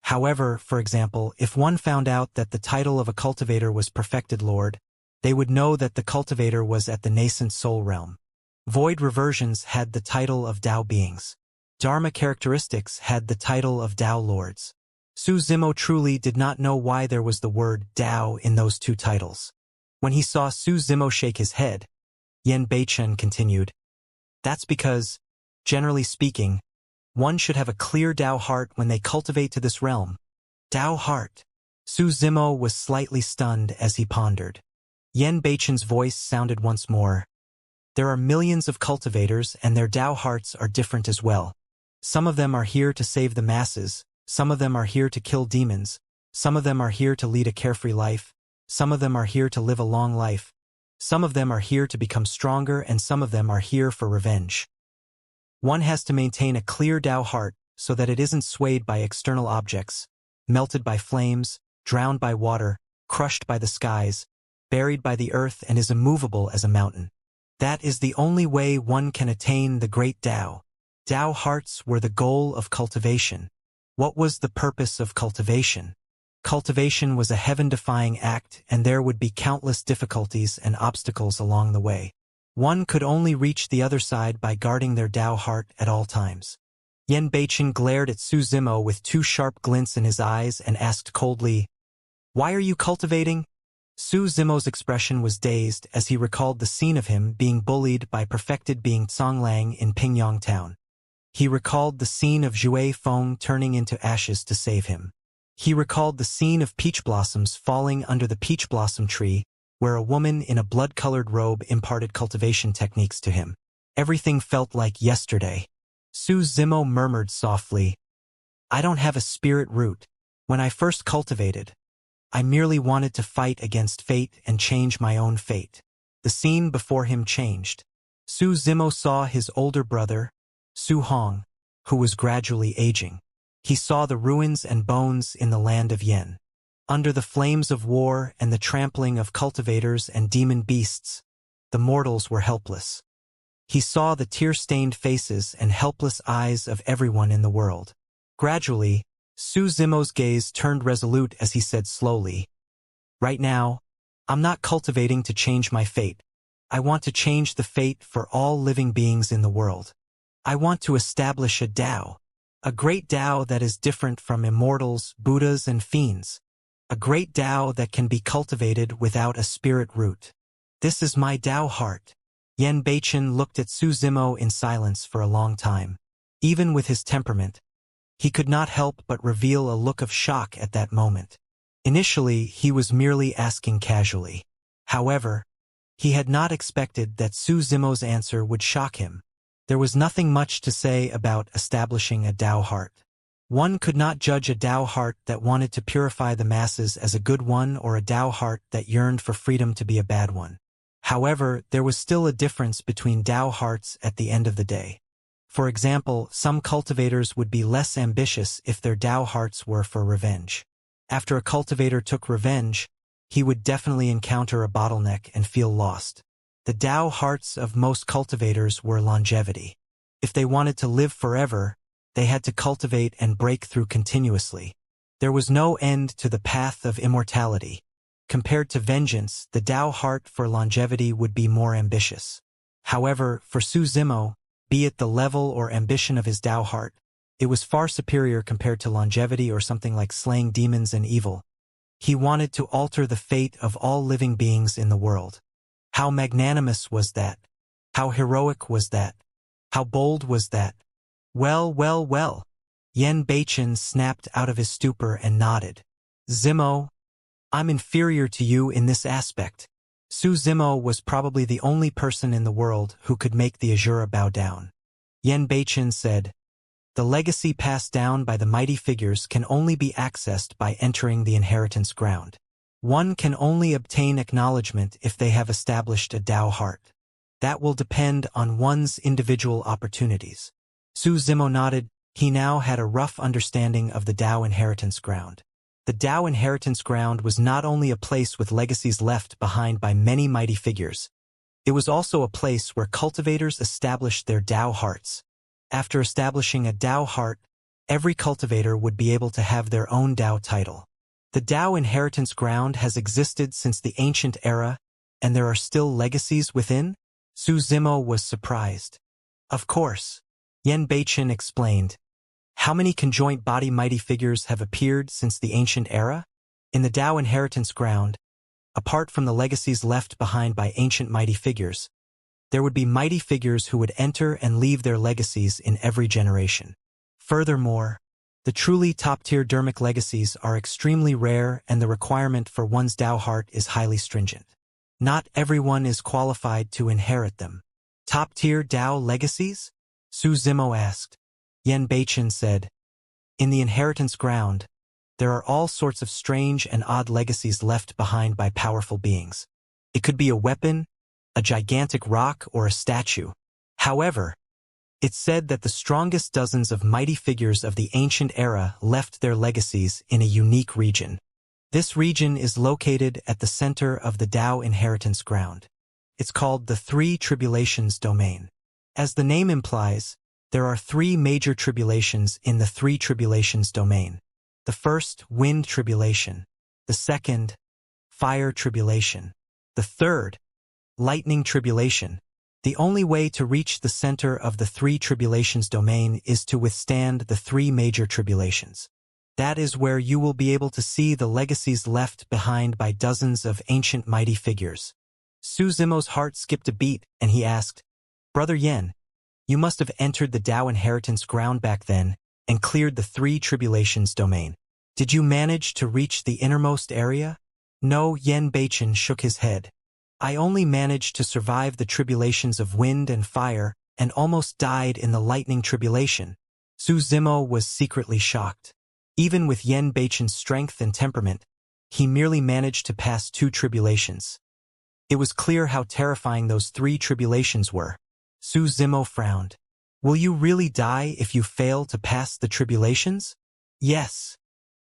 However, for example, if one found out that the title of a cultivator was perfected lord, they would know that the cultivator was at the nascent soul realm. Void reversions had the title of Tao beings. Dharma characteristics had the title of Tao lords. Su Zimo truly did not know why there was the word Tao in those two titles. When he saw Su Zimo shake his head, Yan Beichen continued, "That's because, generally speaking, one should have a clear Tao heart when they cultivate to this realm." Tao heart. Su Zimo was slightly stunned as he pondered. Yan Beichen's voice sounded once more. "There are millions of cultivators and their Tao hearts are different as well. Some of them are here to save the masses, some of them are here to kill demons, some of them are here to lead a carefree life, some of them are here to live a long life, some of them are here to become stronger, and some of them are here for revenge. One has to maintain a clear Tao heart so that it isn't swayed by external objects, melted by flames, drowned by water, crushed by the skies, buried by the earth, and is immovable as a mountain. That is the only way one can attain the great Tao." Tao hearts were the goal of cultivation. What was the purpose of cultivation? Cultivation was a heaven-defying act, and there would be countless difficulties and obstacles along the way. One could only reach the other side by guarding their Tao heart at all times. Yan Beichen glared at Su Zimo with two sharp glints in his eyes and asked coldly, "Why are you cultivating?" Su Zimo's expression was dazed as he recalled the scene of him being bullied by perfected being Conglang in Pingyang town. He recalled the scene of Zhui Feng turning into ashes to save him. He recalled the scene of peach blossoms falling under the peach blossom tree, where a woman in a blood-colored robe imparted cultivation techniques to him. Everything felt like yesterday. Su Zimo murmured softly, "I don't have a spirit root. When I first cultivated, I merely wanted to fight against fate and change my own fate." The scene before him changed. Su Zimo saw his older brother, Su Hong, who was gradually aging. He saw the ruins and bones in the land of Yen. Under the flames of war and the trampling of cultivators and demon beasts, the mortals were helpless. He saw the tear-stained faces and helpless eyes of everyone in the world. Gradually, Su Zimo's gaze turned resolute as he said slowly, "Right now, I'm not cultivating to change my fate. I want to change the fate for all living beings in the world. I want to establish a Tao, a great Tao that is different from immortals, Buddhas, and fiends. A great Tao that can be cultivated without a spirit root. This is my Tao heart." Yan Beichen looked at Su Zimo in silence for a long time. Even with his temperament, he could not help but reveal a look of shock at that moment. Initially, he was merely asking casually. However, he had not expected that Su Zimo's answer would shock him. There was nothing much to say about establishing a Tao heart. One could not judge a Tao heart that wanted to purify the masses as a good one or a Tao heart that yearned for freedom to be a bad one. However, there was still a difference between Tao hearts at the end of the day. For example, some cultivators would be less ambitious if their Tao hearts were for revenge. After a cultivator took revenge, he would definitely encounter a bottleneck and feel lost. The Tao hearts of most cultivators were longevity. If they wanted to live forever, they had to cultivate and break through continuously. There was no end to the path of immortality. Compared to vengeance, the Tao heart for longevity would be more ambitious. However, for Su Zimo, be it the level or ambition of his Tao heart, it was far superior compared to longevity or something like slaying demons and evil. He wanted to alter the fate of all living beings in the world. How magnanimous was that? How heroic was that? How bold was that? Well, well, well. Yan Beichen snapped out of his stupor and nodded. "Zimo, I'm inferior to you in this aspect." Su Zimo was probably the only person in the world who could make the Azura bow down. Yan Beichen said, The legacy passed down by the mighty figures can only be accessed by entering the inheritance ground. One can only obtain acknowledgement if they have established a Tao heart. That will depend on one's individual opportunities. Su Zimo nodded. He now had a rough understanding of the Tao inheritance ground. The Tao inheritance ground was not only a place with legacies left behind by many mighty figures, it was also a place where cultivators established their Tao hearts. After establishing a Tao heart, every cultivator would be able to have their own Tao title. The Tao inheritance ground has existed since the ancient era, and there are still legacies within? Su Zimo was surprised. Of course. Yen Beichen explained. How many conjoint body mighty figures have appeared since the ancient era? In the Tao inheritance ground, apart from the legacies left behind by ancient mighty figures, there would be mighty figures who would enter and leave their legacies in every generation. Furthermore, the truly top-tier dermic legacies are extremely rare and the requirement for one's Tao heart is highly stringent. Not everyone is qualified to inherit them. Top-tier Tao legacies? Su Zimo asked. Yen Beichen said, in the inheritance ground, there are all sorts of strange and odd legacies left behind by powerful beings. It could be a weapon, a gigantic rock, or a statue. However, it's said that the strongest dozens of mighty figures of the ancient era left their legacies in a unique region. This region is located at the center of the Tao inheritance ground. It's called the Three Tribulations domain. As the name implies, there are three major tribulations in the Three Tribulations domain. The first, wind tribulation. The second, fire tribulation. The third, lightning tribulation. The only way to reach the center of the Three Tribulations domain is to withstand the three major tribulations. That is where you will be able to see the legacies left behind by dozens of ancient mighty figures. Su Zimo's heart skipped a beat, and he asked, Brother Yen, you must have entered the Tao inheritance ground back then and cleared the Three Tribulations domain. Did you manage to reach the innermost area? No, Yen Beichen shook his head. I only managed to survive the tribulations of wind and fire and almost died in the lightning tribulation. Su Zimo was secretly shocked. Even with Yen Beichen's strength and temperament, he merely managed to pass two tribulations. It was clear how terrifying those three tribulations were. Su Zimo frowned. Will you really die if you fail to pass the tribulations? Yes.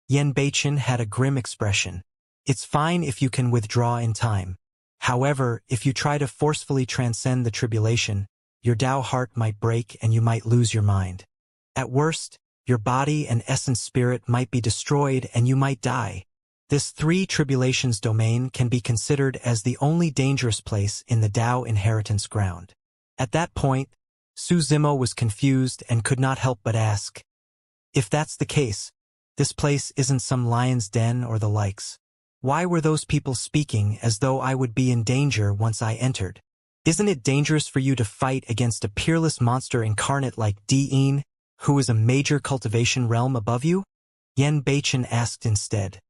Yen Beichen had a grim expression. It's fine if you can withdraw in time. However, if you try to forcefully transcend the tribulation, your Tao heart might break and you might lose your mind. At worst, your body and essence spirit might be destroyed and you might die. This Three Tribulations domain can be considered as the only dangerous place in the Tao inheritance ground. At that point, Su Zimo was confused and could not help but ask, if that's the case, this place isn't some lion's den or the likes. Why were those people speaking as though I would be in danger once I entered? Isn't it dangerous for you to fight against a peerless monster incarnate like Diin, who is a major cultivation realm above you? Yen Beichen asked instead.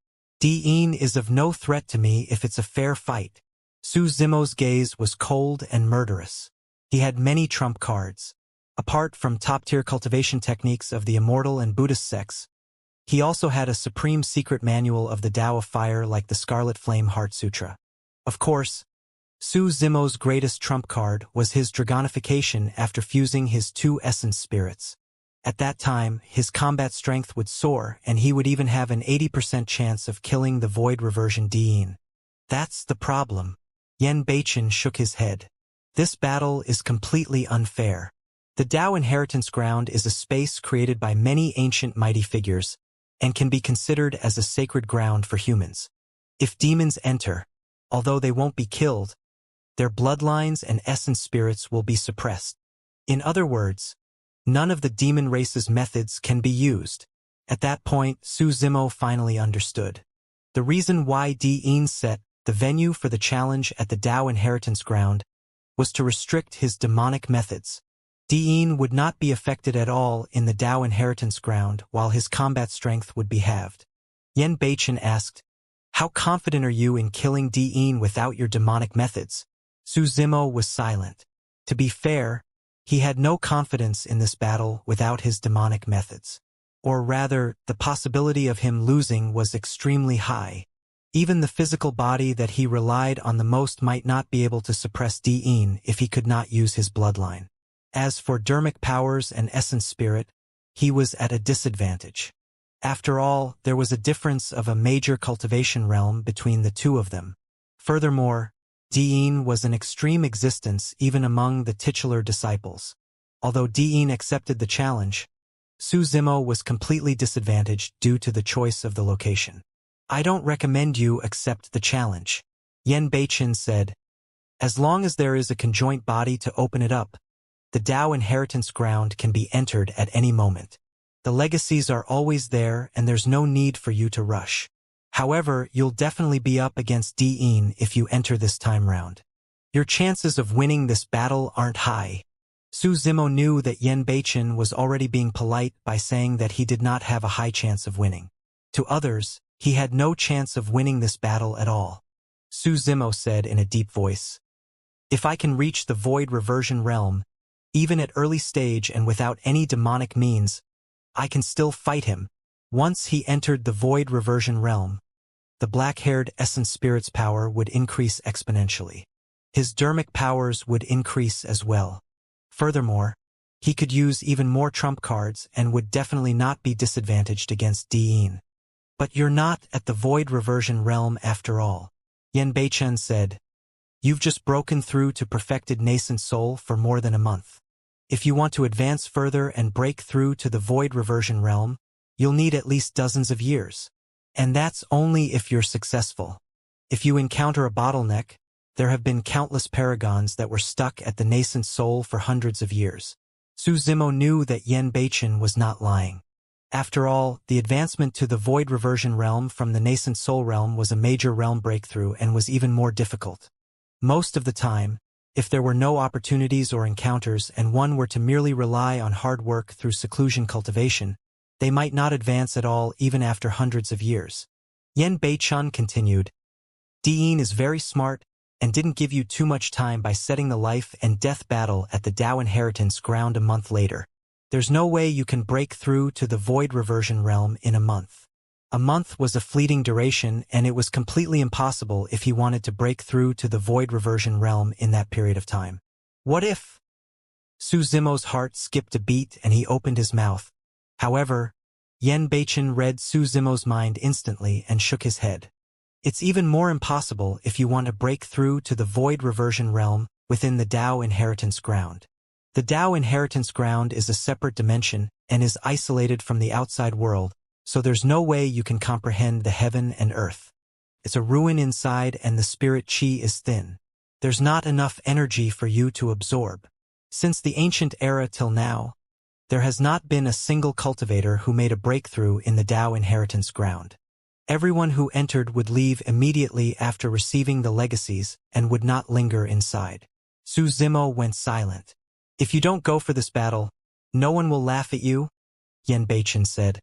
Diin is of no threat to me if it's a fair fight. Su Zimo's gaze was cold and murderous. He had many trump cards. Apart from top-tier cultivation techniques of the Immortal and Buddhist sects, he also had a supreme secret manual of the Tao of Fire like the Scarlet Flame Heart Sutra. Of course, Su Zimo's greatest trump card was his dragonification after fusing his two essence spirits. At that time, his combat strength would soar and he would even have an 80% chance of killing the Void Reversion Diin. That's the problem. Yen Beichen shook his head. This battle is completely unfair. The Tao inheritance ground is a space created by many ancient mighty figures and can be considered as a sacred ground for humans. If demons enter, although they won't be killed, their bloodlines and essence spirits will be suppressed. In other words, none of the demon race's methods can be used. At that point, Su Zimo finally understood. The reason why Diin set the venue for the challenge at the Tao inheritance ground was to restrict his demonic methods. Diin would not be affected at all in the Tao inheritance ground while his combat strength would be halved. Yen Beichen asked, how confident are you in killing Diin without your demonic methods? Su Zimo was silent. To be fair, He had no confidence in this battle without his demonic methods. Or rather, the possibility of him losing was extremely high. Even the physical body that he relied on the most might not be able to suppress Diin if he could not use his bloodline. As for dermic powers and essence spirit, he was at a disadvantage. After all, there was a difference of a major cultivation realm between the two of them. Furthermore, Diin was an extreme existence even among the titular disciples. Although Diin accepted the challenge, Su Zimo was completely disadvantaged due to the choice of the location. I don't recommend you accept the challenge, Yan Beiqin said. As long as there is a conjoint body to open it up, the Dao inheritance ground can be entered at any moment. The legacies are always there and there's no need for you to rush. However, you'll definitely be up against Diin if you enter this time round. Your chances of winning this battle aren't high. Su Zimo knew that Yan Beiqin was already being polite by saying that he did not have a high chance of winning. To others, he had no chance of winning this battle at all. Su Zimo said in a deep voice, "If I can reach the void reversion realm, even at early stage and without any demonic means, I can still fight him." Once he entered the void reversion realm, the black-haired essence spirit's power would increase exponentially. His dermic powers would increase as well. Furthermore, he could use even more trump cards and would definitely not be disadvantaged against Diin. But you're not at the void reversion realm after all, Yan Beiqin said. You've just broken through to perfected nascent soul for more than a month. If you want to advance further and break through to the void reversion realm, you'll need at least dozens of years. And that's only if you're successful. If you encounter a bottleneck, there have been countless paragons that were stuck at the nascent soul for hundreds of years. Su Zimo knew that Yan Beiqin was not lying. After all, the advancement to the void reversion realm from the nascent soul realm was a major realm breakthrough and was even more difficult. Most of the time, if there were no opportunities or encounters and one were to merely rely on hard work through seclusion cultivation, they might not advance at all even after hundreds of years. Yan Beiqin continued, Diin is very smart and didn't give you too much time by setting the life and death battle at the Dao inheritance ground a month later. There's no way you can break through to the void reversion realm in a month. A month was a fleeting duration and it was completely impossible if he wanted to break through to the void reversion realm in that period of time. What if? Su Zimo's heart skipped a beat and he opened his mouth. However, Yan Beiqin read Su Zimo's mind instantly and shook his head. It's even more impossible if you want to break through to the void reversion realm within the Dao inheritance ground. The Dao inheritance ground is a separate dimension and is isolated from the outside world, so there's no way you can comprehend the heaven and earth. It's a ruin inside and the spirit chi is thin. There's not enough energy for you to absorb. Since the ancient era till now, there has not been a single cultivator who made a breakthrough in the Dao inheritance ground. Everyone who entered would leave immediately after receiving the legacies and would not linger inside. Su Zimo went silent. If you don't go for this battle, no one will laugh at you, Yan Beiqin said.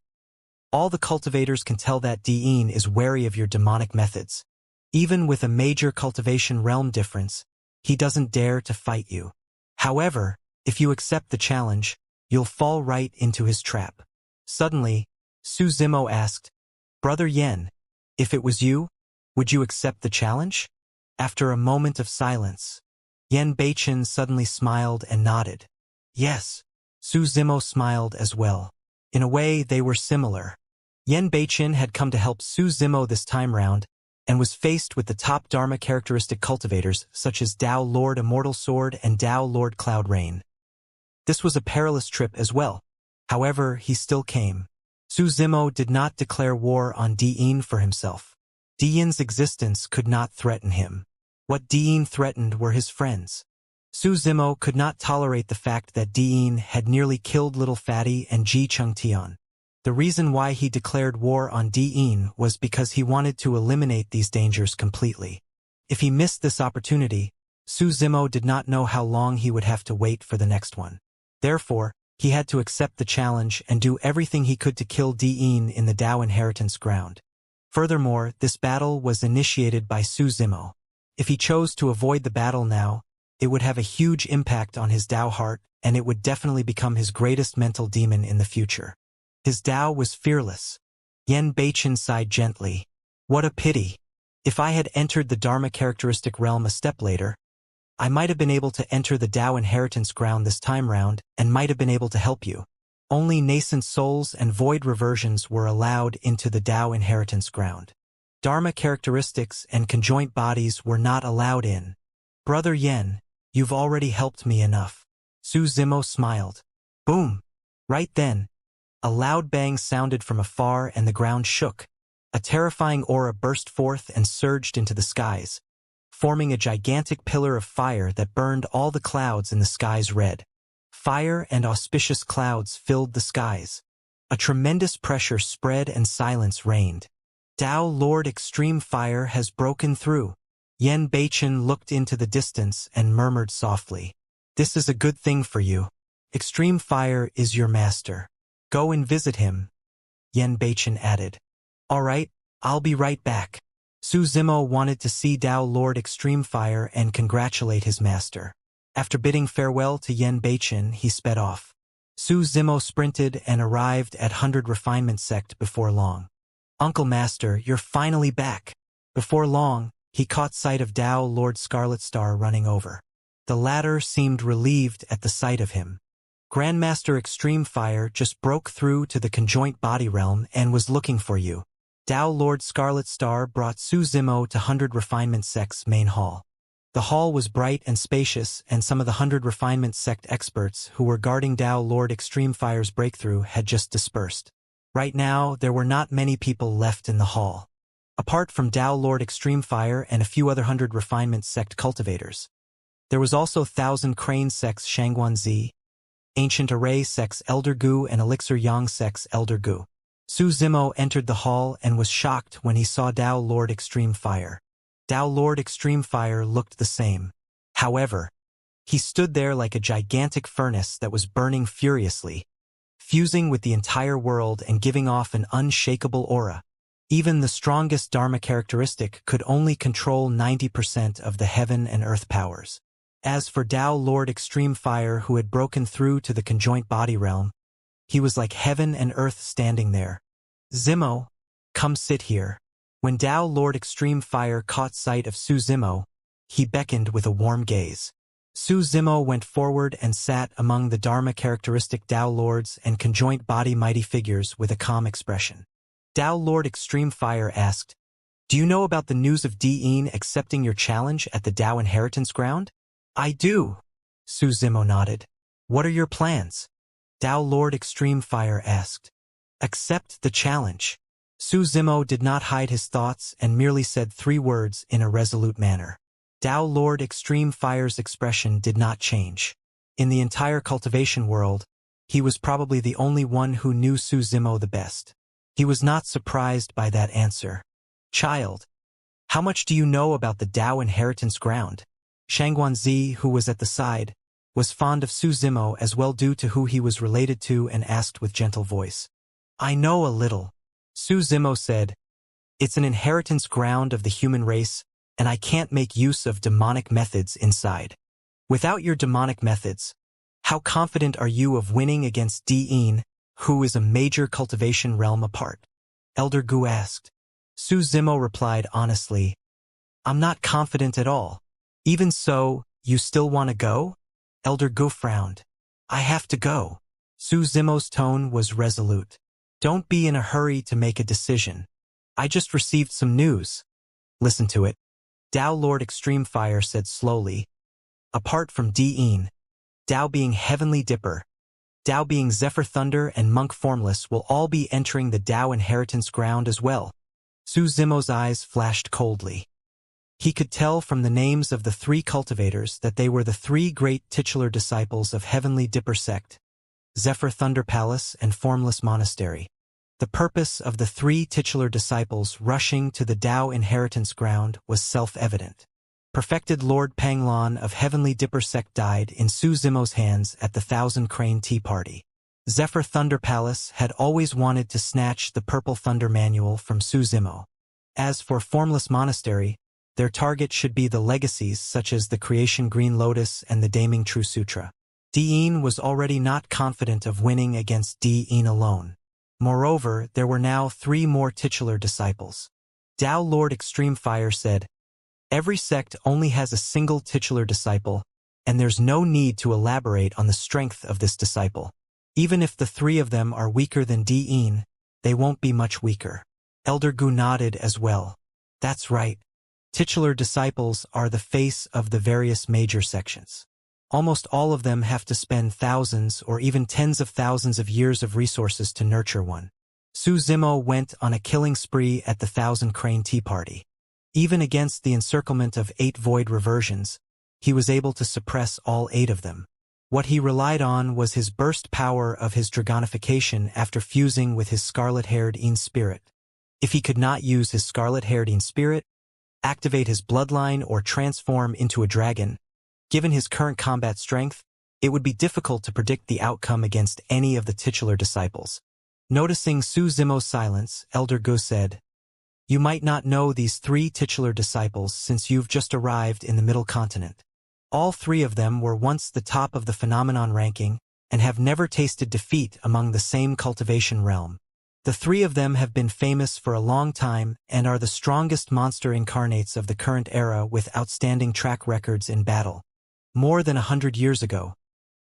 All the cultivators can tell that Diin is wary of your demonic methods. Even with a major cultivation realm difference, he doesn't dare to fight you. However, if you accept the challenge, you'll fall right into his trap. Suddenly, Su Zimo asked, Brother Yan, if it was you, would you accept the challenge? After a moment of silence, Yan Beiqin suddenly smiled and nodded. Yes, Su Zimo smiled as well. In a way, they were similar. Yan Beiqin had come to help Su Zimo this time round and was faced with the top Dharma characteristic cultivators such as Dao Lord Immortal Sword and Dao Lord Cloud Rain. This was a perilous trip as well. However, he still came. Su Zimo did not declare war on Diin for himself. Diin's existence could not threaten him. What Diin threatened were his friends. Su Zimo could not tolerate the fact that Diin had nearly killed Little Fatty and Ji Chengtian. The reason why he declared war on Diin was because he wanted to eliminate these dangers completely. If he missed this opportunity, Su Zimo did not know how long he would have to wait for the next one. Therefore, he had to accept the challenge and do everything he could to kill Diin in the Dao inheritance ground. Furthermore, this battle was initiated by Su Zimo. If he chose to avoid the battle now, it would have a huge impact on his Tao heart, and it would definitely become his greatest mental demon in the future. His Tao was fearless. Yan Beichen sighed gently. What a pity. If I had entered the Dharma characteristic realm a step later, I might have been able to enter the Tao inheritance ground this time round and might have been able to help you. Only nascent souls and void reversions were allowed into the Tao inheritance ground. Dharma characteristics and conjoint bodies were not allowed in. Brother Yen, you've already helped me enough. Su Zimo smiled. Boom! Right then, a loud bang sounded from afar and the ground shook. A terrifying aura burst forth and surged into the skies, forming a gigantic pillar of fire that burned all the clouds in the skies red. Fire and auspicious clouds filled the skies. A tremendous pressure spread and silence reigned. Tao Lord Extreme Fire has broken through. Yan Beichen looked into the distance and murmured softly. This is a good thing for you. Extreme Fire is your master. Go and visit him. Yan Beichen added. All right, I'll be right back. Su Zimo wanted to see Tao Lord Extreme Fire and congratulate his master. After bidding farewell to Yan Beichen, he sped off. Su Zimo sprinted and arrived at 100 Refinement Sect before long. Uncle Master, you're finally back. Before long, he caught sight of Tao Lord Scarlet Star running over. The latter seemed relieved at the sight of him. Grandmaster Extreme Fire just broke through to the conjoint body realm and was looking for you. Tao Lord Scarlet Star brought Su Zimo to 100 Refinement Sect's main hall. The hall was bright and spacious, and some of the 100 Refinement Sect experts who were guarding Tao Lord Extreme Fire's breakthrough had just dispersed. Right now, there were not many people left in the hall. Apart from Tao Lord Extreme Fire and a few other 100 Refinement Sect cultivators. There was also 1,000 Crane Sect's Shangguanzi, Ancient Array Sect's Elder Gu and Elixir Yang Sect's Elder Gu. Su Zimo entered the hall and was shocked when he saw Tao Lord Extreme Fire. Tao Lord Extreme Fire looked the same. However, he stood there like a gigantic furnace that was burning furiously, fusing with the entire world and giving off an unshakable aura. Even the strongest Dharma characteristic could only control 90% of the heaven and earth powers. As for Tao Lord Extreme Fire, who had broken through to the conjoint body realm, he was like heaven and earth standing there. Zimo, come sit here. When Tao Lord Extreme Fire caught sight of Su Zimo, he beckoned with a warm gaze. Su Zimo went forward and sat among the Dharma characteristic Tao Lords and conjoint body mighty figures with a calm expression. Tao Lord Extreme Fire asked, Do you know about the news of Di'in accepting your challenge at the Tao Inheritance Ground? I do. Su Zimo nodded. What are your plans? Tao Lord Extreme Fire asked. Accept the challenge. Su Zimo did not hide his thoughts and merely said 3 words in a resolute manner. Tao Lord Extreme Fire's expression did not change. In the entire cultivation world, he was probably the only one who knew Su Zimo the best. He was not surprised by that answer. Child, how much do you know about the Tao Inheritance Ground? Shangguanzi, who was at the side, was fond of Su Zimo as well due to who he was related to and asked with gentle voice. I know a little. Su Zimo said, It's an inheritance ground of the human race, and I can't make use of demonic methods inside. Without your demonic methods, how confident are you of winning against Di'in, who is a major cultivation realm apart? Elder Gu asked. Su Zimo replied honestly, I'm not confident at all. Even so, you still want to go? Elder Gu frowned. I have to go. Su Zimo's tone was resolute. Don't be in a hurry to make a decision. I just received some news. Listen to it. Tao Lord Extreme Fire said slowly. Apart from Di'in, Tao being Heavenly Dipper, Tao being Zephyr Thunder and Monk Formless will all be entering the Tao Inheritance Ground as well. Su Zimo's eyes flashed coldly. He could tell from the names of the 3 cultivators that they were the 3 great titular disciples of Heavenly Dipper Sect, Zephyr Thunder Palace and Formless Monastery. The purpose of the 3 titular disciples rushing to the Tao Inheritance Ground was self-evident. Perfected Lord Panglon of Heavenly Dipper Sect died in Su Zimo's hands at the 1,000 Crane Tea Party. Zephyr Thunder Palace had always wanted to snatch the Purple Thunder Manual from Su Zimo. As for Formless Monastery, Their target should be the legacies such as the Creation Green Lotus and the Daming True Sutra. Dean was already not confident of winning against Dean alone. Moreover, there were now 3 more titular disciples. Tao Lord Extreme Fire said, "Every sect only has a single titular disciple, and there's no need to elaborate on the strength of this disciple. Even if the 3 of them are weaker than Dean, they won't be much weaker." Elder Gu nodded as well. "That's right. Titular disciples are the face of the various major sections. Almost all of them have to spend thousands or even tens of thousands of years of resources to nurture one. Su Zimo went on a killing spree at the Thousand Crane Tea Party. Even against the encirclement of 8 void reversions, he was able to suppress all 8 of them. What he relied on was his burst power of his dragonification after fusing with his scarlet-haired Een spirit. If he could not use his scarlet-haired Een spirit, activate his bloodline or transform into a dragon, given his current combat strength, it would be difficult to predict the outcome against any of the titular disciples. Noticing Su Zimo's silence, Elder Gu said, "You might not know these 3 titular disciples since you've just arrived in the Middle Continent. All 3 of them were once the top of the phenomenon ranking and have never tasted defeat among the same cultivation realm. The 3 of them have been famous for a long time and are the strongest monster incarnates of the current era with outstanding track records in battle. More than 100 years ago,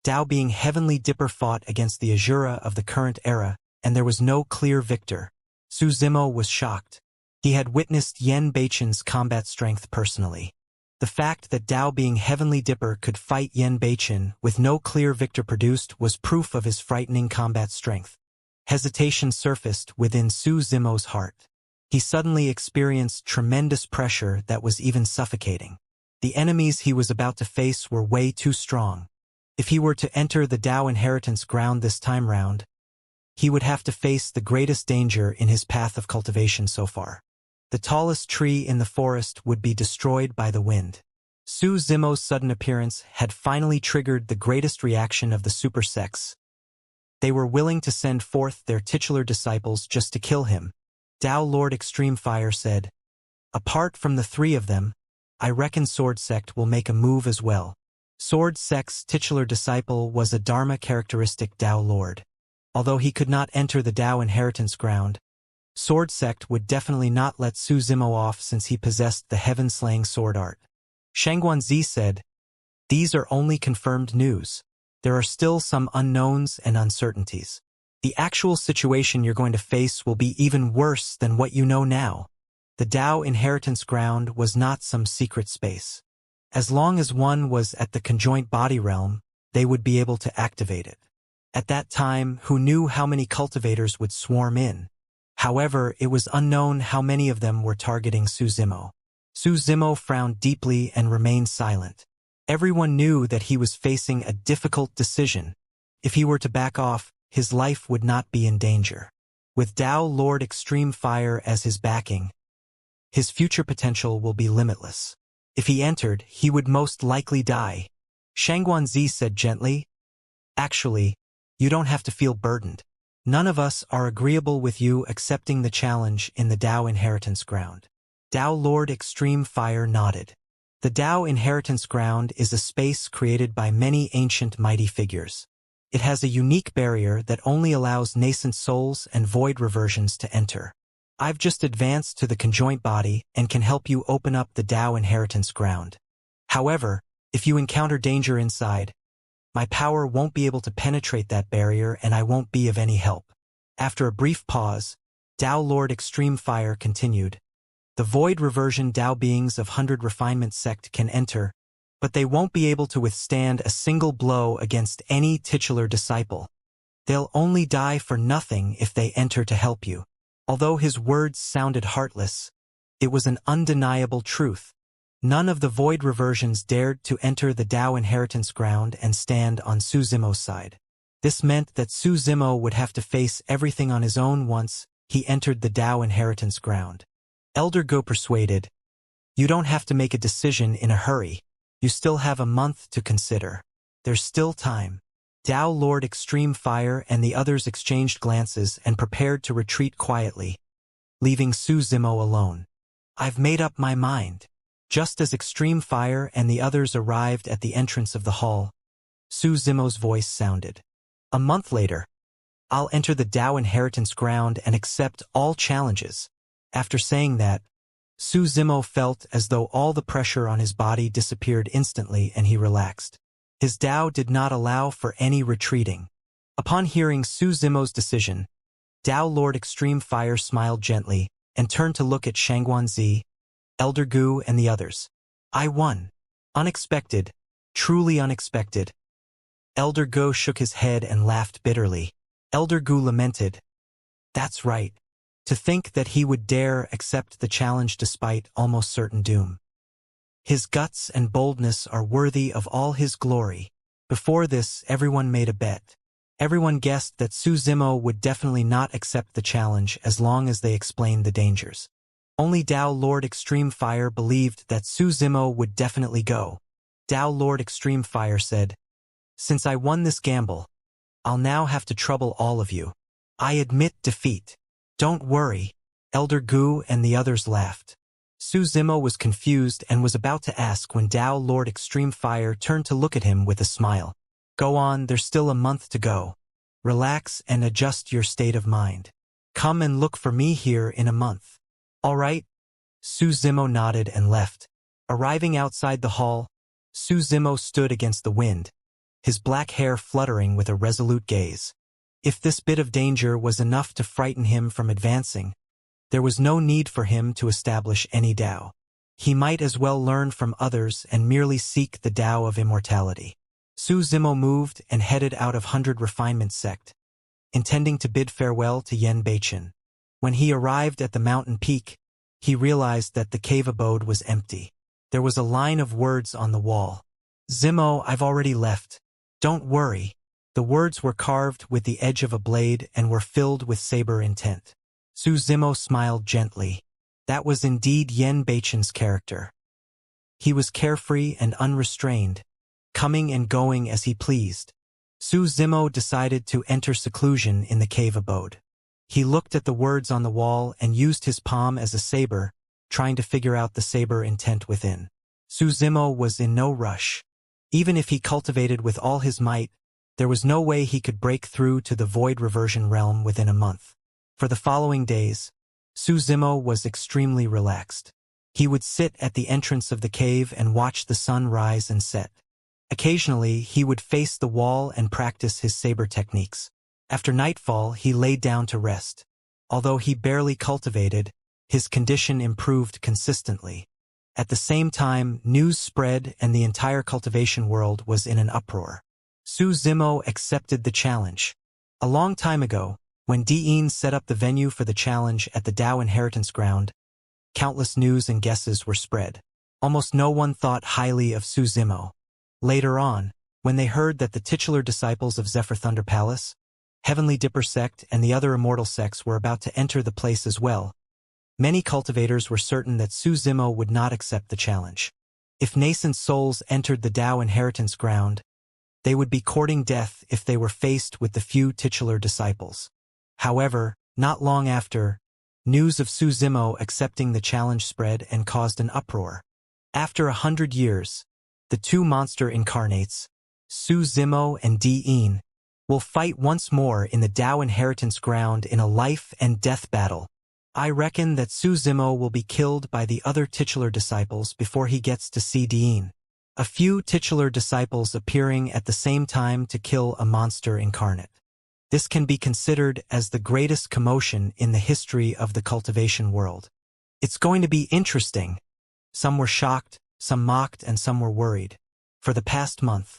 Tao being Heavenly Dipper fought against the Azura of the current era, and there was no clear victor." Su Zimo was shocked. He had witnessed Yen Beichen's combat strength personally. The fact that Tao being Heavenly Dipper could fight Yen Beichen with no clear victor produced was proof of his frightening combat strength. Hesitation surfaced within Su Zimo's heart. He suddenly experienced tremendous pressure that was even suffocating. The enemies he was about to face were way too strong. If he were to enter the Tao inheritance ground this time round, he would have to face the greatest danger in his path of cultivation so far. The tallest tree in the forest would be destroyed by the wind. Su Zimo's sudden appearance had finally triggered the greatest reaction of the super sects. They were willing to send forth their titular disciples just to kill him. Tao Lord Extreme Fire said, "Apart from the 3 of them, I reckon Sword Sect will make a move as well." Sword Sect's titular disciple was a Dharma characteristic Tao Lord. Although he could not enter the Tao inheritance ground, Sword Sect would definitely not let Su Zimo off since he possessed the heaven-slaying sword art. Shangguanzi said, "These are only confirmed news. There are still some unknowns and uncertainties. The actual situation you're going to face will be even worse than what you know now." The Tao inheritance ground was not some secret space. As long as one was at the conjoint body realm, they would be able to activate it. At that time, who knew how many cultivators would swarm in? However, it was unknown how many of them were targeting Su Zimo. Su Zimo frowned deeply and remained silent. Everyone knew that he was facing a difficult decision. If he were to back off, his life would not be in danger. With Tao Lord Extreme Fire as his backing, his future potential will be limitless. If he entered, he would most likely die. Shangguanzi said gently, "Actually, you don't have to feel burdened. None of us are agreeable with you accepting the challenge in the Tao inheritance ground." Tao Lord Extreme Fire nodded. The Tao inheritance ground is a space created by many ancient mighty figures. It has a unique barrier that only allows nascent souls and void reversions to enter. I've just advanced to the conjoint body and can help you open up the Tao inheritance ground. However, if you encounter danger inside, my power won't be able to penetrate that barrier and I won't be of any help. After a brief pause, Tao Lord Extreme Fire continued. The void reversion Tao beings of 100 Refinement Sect can enter, but they won't be able to withstand a single blow against any titular disciple. They'll only die for nothing if they enter to help you. Although his words sounded heartless, it was an undeniable truth. None of the void reversions dared to enter the Tao inheritance ground and stand on Su Zimo's side. This meant that Su Zimo would have to face everything on his own once he entered the Tao inheritance ground. Elder Go persuaded, "You don't have to make a decision in a hurry. You still have a month to consider. There's still time." Tao Lord Extreme Fire and the others exchanged glances and prepared to retreat quietly, leaving Su Zimo alone. "I've made up my mind. Just as Extreme Fire and the others arrived at the entrance of the hall, Su Zimo's voice sounded. A month later, I'll enter the Dao inheritance ground and accept all challenges. After saying that, Su Zimo felt as though all the pressure on his body disappeared instantly and he relaxed. His Dao did not allow for any retreating. Upon hearing Su Zimo's decision, Dao Lord Extreme Fire smiled gently and turned to look at Xianxia, Elder Gu and the others. I won. Unexpected. Truly unexpected. Elder Gu shook his head and laughed bitterly. Elder Gu lamented. That's right. To think that he would dare accept the challenge despite almost certain doom. His guts and boldness are worthy of all his glory. Before this, everyone made a bet. Everyone guessed that Su Zimo would definitely not accept the challenge as long as they explained the dangers. Only Dao Lord Extreme Fire believed that Su Zimo would definitely go. Dao Lord Extreme Fire said, Since I won this gamble, I'll now have to trouble all of you. I admit defeat. Don't worry. Elder Gu and the others laughed. Su Zimo was confused and was about to ask when Dao Lord Extreme Fire turned to look at him with a smile. Go on, there's still a month to go. Relax and adjust your state of mind. Come and look for me here in a month. All right? Su Zimo nodded and left. Arriving outside the hall, Su Zimo stood against the wind, his black hair fluttering with a resolute gaze. If this bit of danger was enough to frighten him from advancing, there was no need for him to establish any Dao. He might as well learn from others and merely seek the Dao of immortality. Su Zimo moved and headed out of 100 Refinement Sect, intending to bid farewell to Yen Beichen. When he arrived at the mountain peak, he realized that the cave abode was empty. There was a line of words on the wall. Zimo, I've already left. Don't worry. The words were carved with the edge of a blade and were filled with saber intent. Su Zimo smiled gently. That was indeed Yen Beichen's character. He was carefree and unrestrained, coming and going as he pleased. Su Zimo decided to enter seclusion in the cave abode. He looked at the words on the wall and used his palm as a saber, trying to figure out the saber intent within. Su Zimo was in no rush. Even if he cultivated with all his might, there was no way he could break through to the void reversion realm within a month. For the following days, Su Zimo was extremely relaxed. He would sit at the entrance of the cave and watch the sun rise and set. Occasionally, he would face the wall and practice his saber techniques. After nightfall, he laid down to rest. Although he barely cultivated, his condition improved consistently. At the same time, news spread and the entire cultivation world was in an uproar. Su Zimo accepted the challenge. A long time ago, when Diin set up the venue for the challenge at the Dao Inheritance Ground, countless news and guesses were spread. Almost no one thought highly of Su Zimo. Later on, when they heard that the titular disciples of Zephyr Thunder Palace, Heavenly Dipper sect and the other immortal sects were about to enter the place as well, many cultivators were certain that Su Zimo would not accept the challenge. If nascent souls entered the Dao Inheritance Ground, they would be courting death if they were faced with the few titular disciples. However, not long after, news of Su Zimo accepting the challenge spread and caused an uproar. After 100 years, the two monster incarnates, Su Zimo and Diin, will fight once more in the Dao Inheritance Ground in a life and death battle. I reckon that Su Zimo will be killed by the other titular disciples before he gets to see Diin. A few titular disciples appearing at the same time to kill a monster incarnate. This can be considered as the greatest commotion in the history of the cultivation world. It's going to be interesting. Some were shocked, some mocked, and some were worried. For the past month,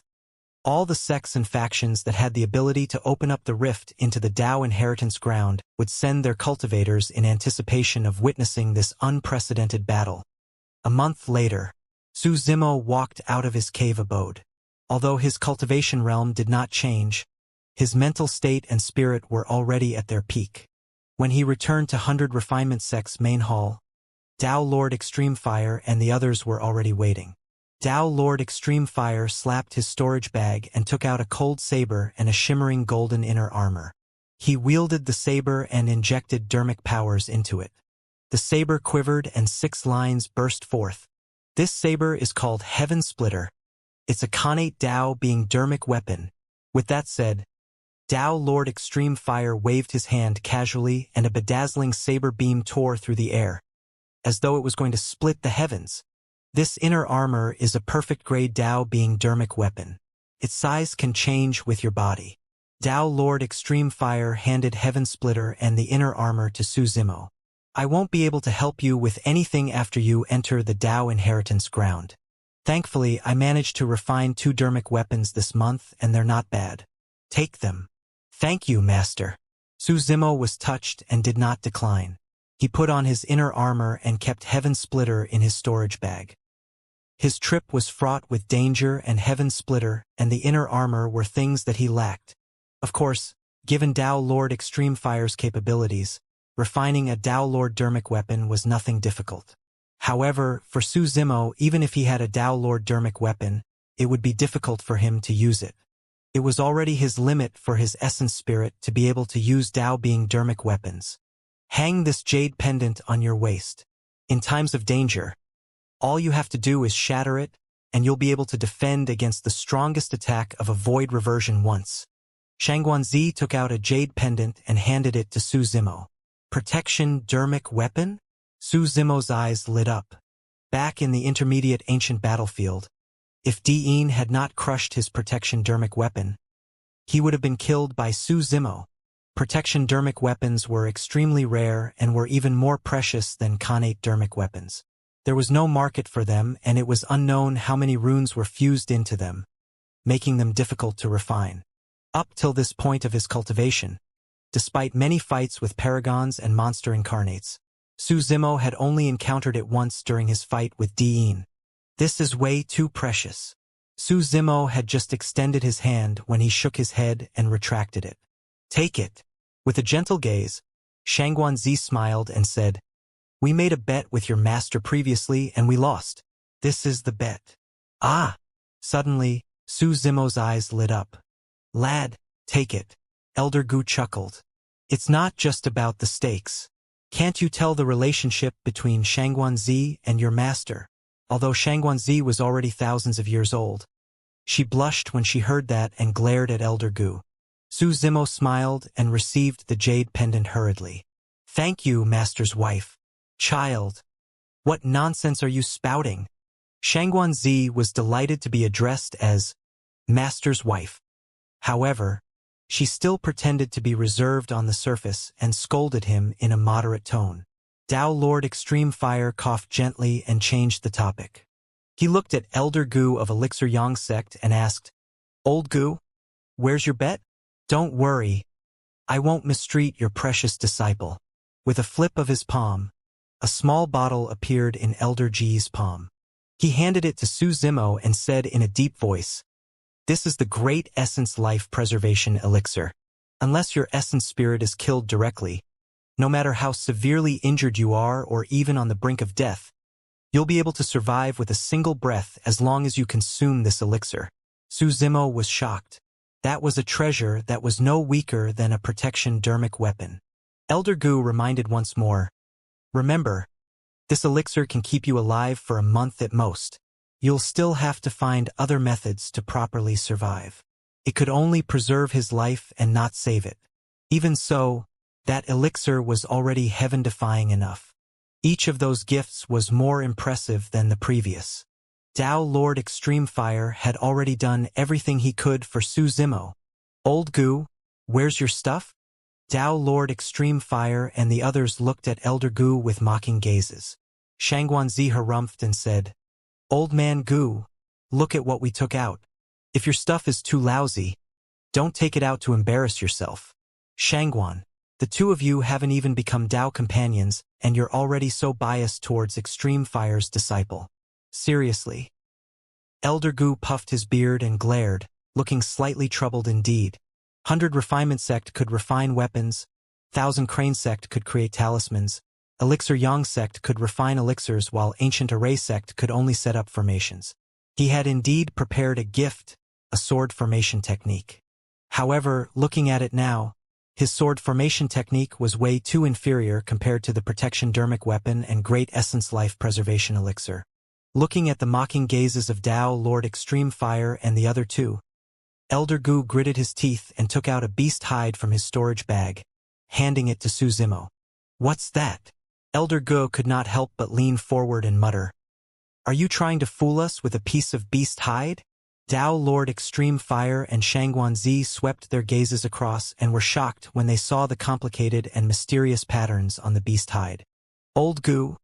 all the sects and factions that had the ability to open up the rift into the Dao Inheritance Ground would send their cultivators in anticipation of witnessing this unprecedented battle. A month later, Su Zimo walked out of his cave abode. Although his cultivation realm did not change, his mental state and spirit were already at their peak. When he returned to 100 Refinement Sect's main hall, Dao Lord Extreme Fire and the others were already waiting. Dao Lord Extreme Fire slapped his storage bag and took out a cold saber and a shimmering golden inner armor. He wielded the saber and injected dermic powers into it. The saber quivered and 6 lines burst forth, This saber is called Heaven Splitter. It's a Khanate Dao being dermic weapon. With that said, Dao Lord Extreme Fire waved his hand casually and a bedazzling saber beam tore through the air, as though it was going to split the heavens. This inner armor is a perfect grade Dao being dermic weapon. Its size can change with your body. Dao Lord Extreme Fire handed Heaven Splitter and the inner armor to Su Zimo. I won't be able to help you with anything after you enter the Dao Inheritance ground. Thankfully, I managed to refine 2 dermic weapons this month and they're not bad. Take them. Thank you, Master. Su Zimo was touched and did not decline. He put on his inner armor and kept Heaven Splitter in his storage bag. His trip was fraught with danger, and Heaven Splitter and the inner armor were things that he lacked. Of course, given Dao Lord Extreme Fire's capabilities, refining a Dao Lord dermic weapon was nothing difficult. However, for Su Zimo, even if he had a Dao Lord dermic weapon, it would be difficult for him to use it. It was already his limit for his essence spirit to be able to use Dao being dermic weapons. Hang this jade pendant on your waist. In times of danger, all you have to do is shatter it, and you'll be able to defend against the strongest attack of a void reversion once. Xianxia took out a jade pendant and handed it to Su Zimo. Protection dermic weapon? Su Zimo's eyes lit up. Back in the intermediate ancient battlefield, if Diin had not crushed his protection dermic weapon, he would have been killed by Su Zimo. Protection dermic weapons were extremely rare and were even more precious than Khanate dermic weapons. There was no market for them, and it was unknown how many runes were fused into them, making them difficult to refine. Up till this point of his cultivation, despite many fights with paragons and monster incarnates, Su Zimo had only encountered it once during his fight with Diin. This is way too precious. Su Zimo had just extended his hand when he shook his head and retracted it. Take it. With a gentle gaze, Xianxia smiled and said, We made a bet with your master previously and we lost. This is the bet. Ah! Suddenly, Su Zimo's eyes lit up. Lad, take it. Elder Gu chuckled. It's not just about the stakes. Can't you tell the relationship between Xianxia and your master? Although Xianxia was already thousands of years old, she blushed when she heard that and glared at Elder Gu. Su Zimo smiled and received the jade pendant hurriedly. Thank you, master's wife. Child, what nonsense are you spouting? Xianxia was delighted to be addressed as master's wife. However, she still pretended to be reserved on the surface and scolded him in a moderate tone. Dao Lord Extreme Fire coughed gently and changed the topic. He looked at Elder Gu of Elixir Yang sect and asked, Old Gu, where's your bet? Don't worry, I won't mistreat your precious disciple. With a flip of his palm, a small bottle appeared in Elder G's palm. He handed it to Su Zimo and said in a deep voice, This is the Great Essence Life Preservation Elixir. Unless your essence spirit is killed directly, no matter how severely injured you are or even on the brink of death, you'll be able to survive with a single breath as long as you consume this elixir. Su Zimo was shocked. That was a treasure that was no weaker than a protection dermic weapon. Elder Gu reminded once more, Remember, this elixir can keep you alive for a month at most. You'll still have to find other methods to properly survive. It could only preserve his life and not save it. Even so, that elixir was already heaven-defying enough. Each of those gifts was more impressive than the previous. Dao Lord Extreme Fire had already done everything he could for Su Zimo. Old Gu, where's your stuff? Dao Lord Extreme Fire and the others looked at Elder Gu with mocking gazes. Xianxia harumphed and said, Old man Gu, look at what we took out. If your stuff is too lousy, don't take it out to embarrass yourself. Xianxia, the two of you haven't even become Dao companions, and you're already so biased towards Extreme Fire's disciple. Seriously. Elder Gu puffed his beard and glared, looking slightly troubled indeed. 100 Refinement Sect could refine weapons, 1000 Crane Sect could create talismans, Elixir Yang Sect could refine elixirs while Ancient Array Sect could only set up formations. He had indeed prepared a gift, a sword formation technique. However, looking at it now, his sword formation technique was way too inferior compared to the protection dermic weapon and great essence life preservation elixir. Looking at the mocking gazes of Tao Lord Extreme Fire and the other two, Elder Gu gritted his teeth and took out a beast hide from his storage bag, handing it to Su Zimo. "What's that?" Elder Gu could not help but lean forward and mutter. "Are you trying to fool us with a piece of beast hide?" Tao Lord Extreme Fire and Shangguanzi swept their gazes across and were shocked when they saw the complicated and mysterious patterns on the beast hide. "Old Gu,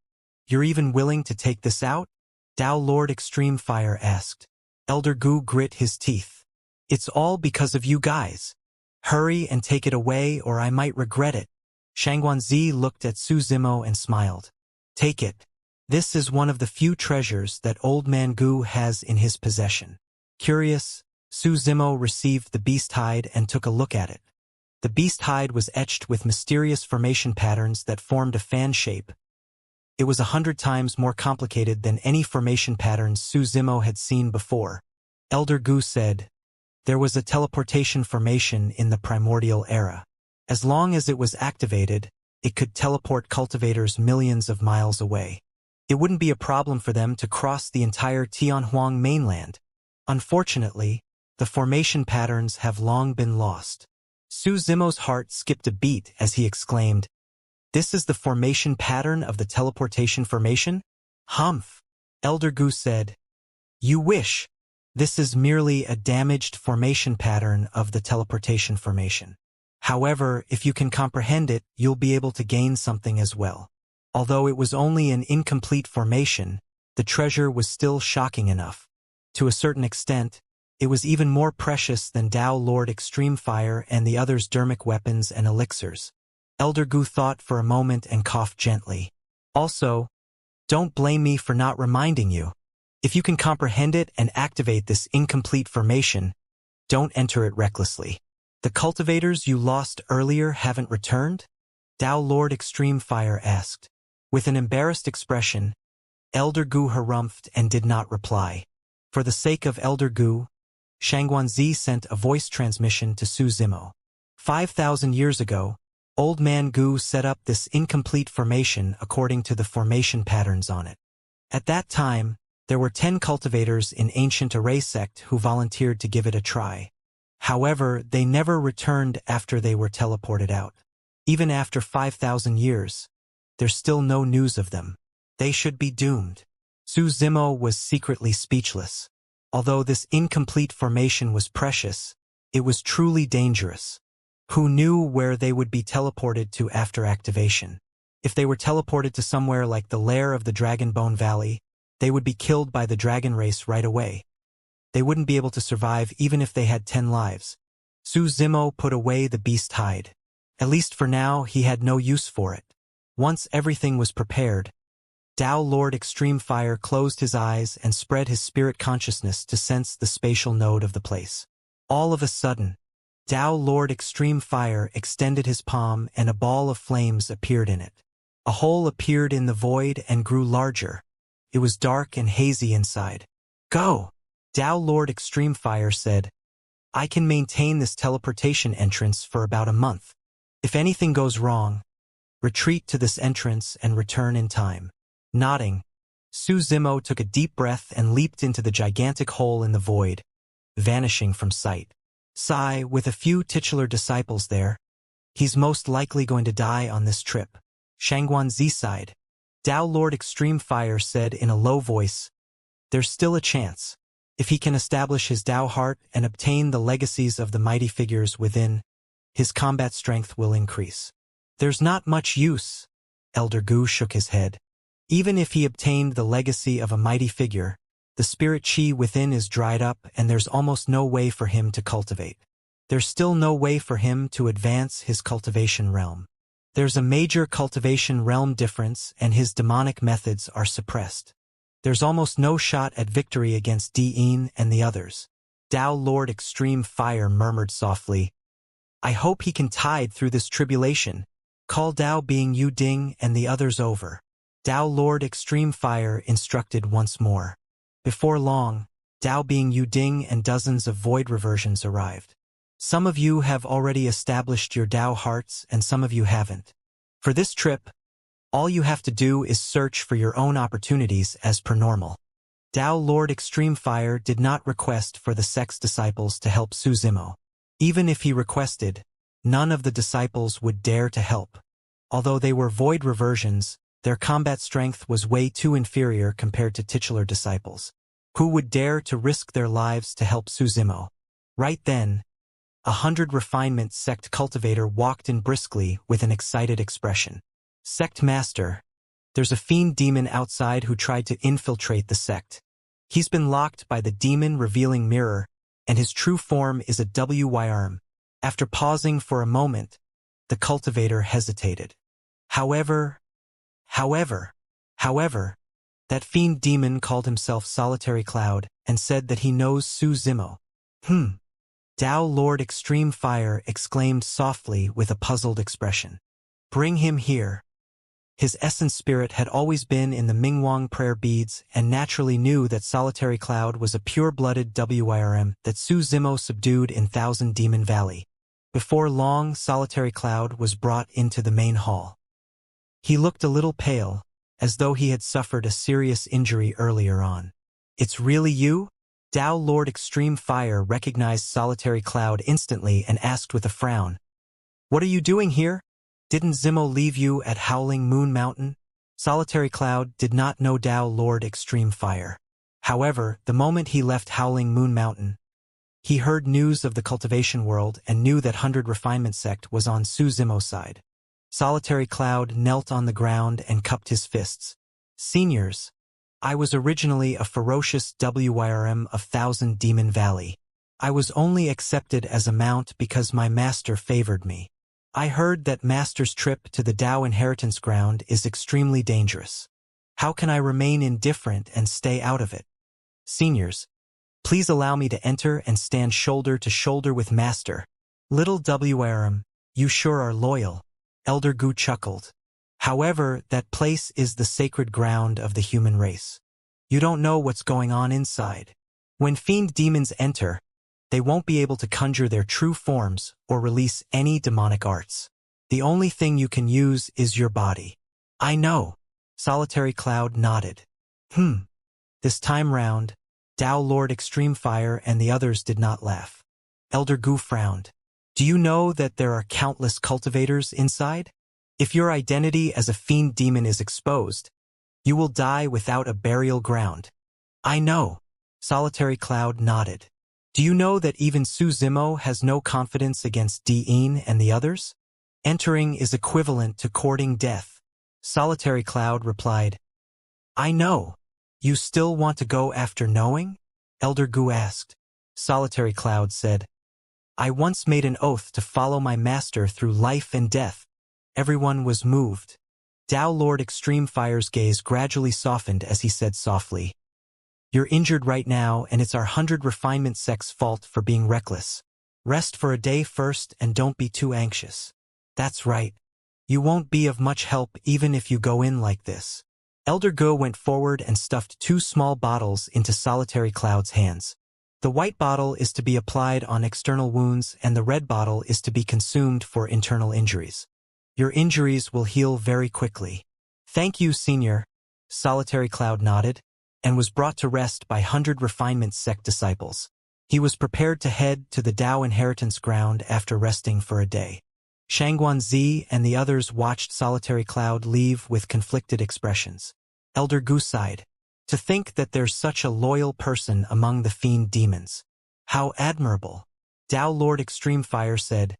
you're even willing to take this out?" Tao Lord Extreme Fire asked. Elder Gu grit his teeth. "It's all because of you guys. Hurry and take it away or I might regret it." Shangguanzi looked at Su Zimo and smiled. "Take it. This is one of the few treasures that Old Man Gu has in his possession." Curious, Su Zimo received the beast hide and took a look at it. The beast hide was etched with mysterious formation patterns that formed a fan shape. It was 100 times more complicated than any formation patterns Su Zimo had seen before. Elder Gu said, "There was a teleportation formation in the primordial era. As long as it was activated, it could teleport cultivators millions of miles away. It wouldn't be a problem for them to cross the entire Tianhuang mainland. Unfortunately, the formation patterns have long been lost." Su Zimo's heart skipped a beat as he exclaimed, "This is the formation pattern of the teleportation formation?" "Humph," Elder Gu said. "You wish. This is merely a damaged formation pattern of the teleportation formation. However, if you can comprehend it, you'll be able to gain something as well." Although it was only an incomplete formation, the treasure was still shocking enough. To a certain extent, it was even more precious than Tao Lord Extreme Fire and the others' dermic weapons and elixirs. Elder Gu thought for a moment and coughed gently. "Also, don't blame me for not reminding you. If you can comprehend it and activate this incomplete formation, don't enter it recklessly. The cultivators you lost earlier haven't returned?" Tao Lord Extreme Fire asked. With an embarrassed expression, Elder Gu harumphed and did not reply. For the sake of Elder Gu, Shangguanzi sent a voice transmission to Su Zimo. 5,000 years ago, Old Man Gu set up this incomplete formation according to the formation patterns on it. At that time, there were 10 cultivators in ancient array sect who volunteered to give it a try. However, they never returned after they were teleported out. Even after 5,000 years, there's still no news of them. They should be doomed. Su Zimo was secretly speechless. Although this incomplete formation was precious, it was truly dangerous. Who knew where they would be teleported to after activation? If they were teleported to somewhere like the lair of the Dragon Bone Valley, they would be killed by the dragon race right away. They wouldn't be able to survive even if they had 10 lives. Su Zimo put away the beast hide. At least for now, he had no use for it. Once everything was prepared, Tao Lord Extreme Fire closed his eyes and spread his spirit consciousness to sense the spatial node of the place. All of a sudden, Tao Lord Extreme Fire extended his palm and a ball of flames appeared in it. A hole appeared in the void and grew larger. It was dark and hazy inside. "Go!" Tao Lord Extreme Fire said. "I can maintain this teleportation entrance for about a month. If anything goes wrong, retreat to this entrance and return in time." Nodding, Su Zimo took a deep breath and leaped into the gigantic hole in the void, vanishing from sight. Sigh, with a few titular disciples there, he's most likely going to die on this trip. Shangguanzi sighed. Tao Lord Extreme Fire said in a low voice, "There's still a chance. If he can establish his Tao heart and obtain the legacies of the mighty figures within, his combat strength will increase." "There's not much use." Elder Gu shook his head. "Even if he obtained the legacy of a mighty figure, the spirit chi within is dried up and there's almost no way for him to cultivate. There's still no way for him to advance his cultivation realm. There's a major cultivation realm difference and his demonic methods are suppressed. There's almost no shot at victory against Diin and the others." Tao Lord Extreme Fire murmured softly, "I hope he can tide through this tribulation. Call Tao Being Yu Ding and the others over." Tao Lord Extreme Fire instructed once more. Before long, Tao Being Yu Ding and dozens of void reversions arrived. "Some of you have already established your Tao hearts and some of you haven't. For this trip, all you have to do is search for your own opportunities as per normal. Tao Lord Extreme Fire did not request for the sect's disciples to help Su Zimo. Even if he requested, none of the disciples would dare to help. Although they were void reversions, their combat strength was way too inferior compared to titular disciples. Who would dare to risk their lives to help Su Zimo? Right then, 100 Refinement Sect Cultivator walked in briskly with an excited expression. Sect Master, there's a fiend demon outside who tried to infiltrate the sect. He's been locked by the demon revealing mirror, and his true form is a WYRM. After pausing for a moment, the cultivator hesitated. However, that fiend demon called himself Solitary Cloud and said that he knows Su Zimo. Tao Lord Extreme Fire exclaimed softly with a puzzled expression. Bring him here. His essence spirit had always been in the Mingwang prayer beads and naturally knew that Solitary Cloud was a pure-blooded WYRM that Su Zimo subdued in Thousand Demon Valley. Before long, Solitary Cloud was brought into the main hall. He looked a little pale, as though he had suffered a serious injury earlier on. It's really you? Tao Lord Extreme Fire recognized Solitary Cloud instantly and asked with a frown. What are you doing here? Didn't Zimo leave you at Howling Moon Mountain? Solitary Cloud did not know Tao Lord Extreme Fire. However, the moment he left Howling Moon Mountain, he heard news of the cultivation world and knew that 100 Refinement Sect was on Su Zimo's side. Solitary Cloud knelt on the ground and cupped his fists. Seniors, I was originally a ferocious WYRM of Thousand Demon Valley. I was only accepted as a mount because my master favored me. I heard that master's trip to the Tao inheritance ground is extremely dangerous. How can I remain indifferent and stay out of it? Seniors, please allow me to enter and stand shoulder to shoulder with master. Little WYRM, you sure are loyal. Elder Gu chuckled. However, that place is the sacred ground of the human race. You don't know what's going on inside. When fiend demons enter, they won't be able to conjure their true forms or release any demonic arts. The only thing you can use is your body. I know. Solitary Cloud nodded. This time round, Tao Lord Extreme Fire and the others did not laugh. Elder Gu frowned. Do you know that there are countless cultivators inside? If your identity as a fiend demon is exposed, you will die without a burial ground. I know. Solitary Cloud nodded. Do you know that even Su Zimo has no confidence against Diin and the others? Entering is equivalent to courting death. Solitary Cloud replied. I know. You still want to go after knowing? Elder Gu asked. Solitary Cloud said. I once made an oath to follow my master through life and death. Everyone was moved. Tao Lord Extreme Fire's gaze gradually softened as he said softly. You're injured right now, and it's our 100 Refinement Sect's fault for being reckless. Rest for a day first and don't be too anxious. That's right. You won't be of much help even if you go in like this. Elder Go went forward and stuffed 2 small bottles into Solitary Cloud's hands. The white bottle is to be applied on external wounds and the red bottle is to be consumed for internal injuries. Your injuries will heal very quickly. Thank you, Senior. Solitary Cloud nodded and was brought to rest by 100 Refinement Sect disciples. He was prepared to head to the Tao inheritance ground after resting for a day. Shangguanzi and the others watched Solitary Cloud leave with conflicted expressions. Elder Gu sighed. To think that there's such a loyal person among the fiend demons. How admirable. Tao Lord Extreme Fire said.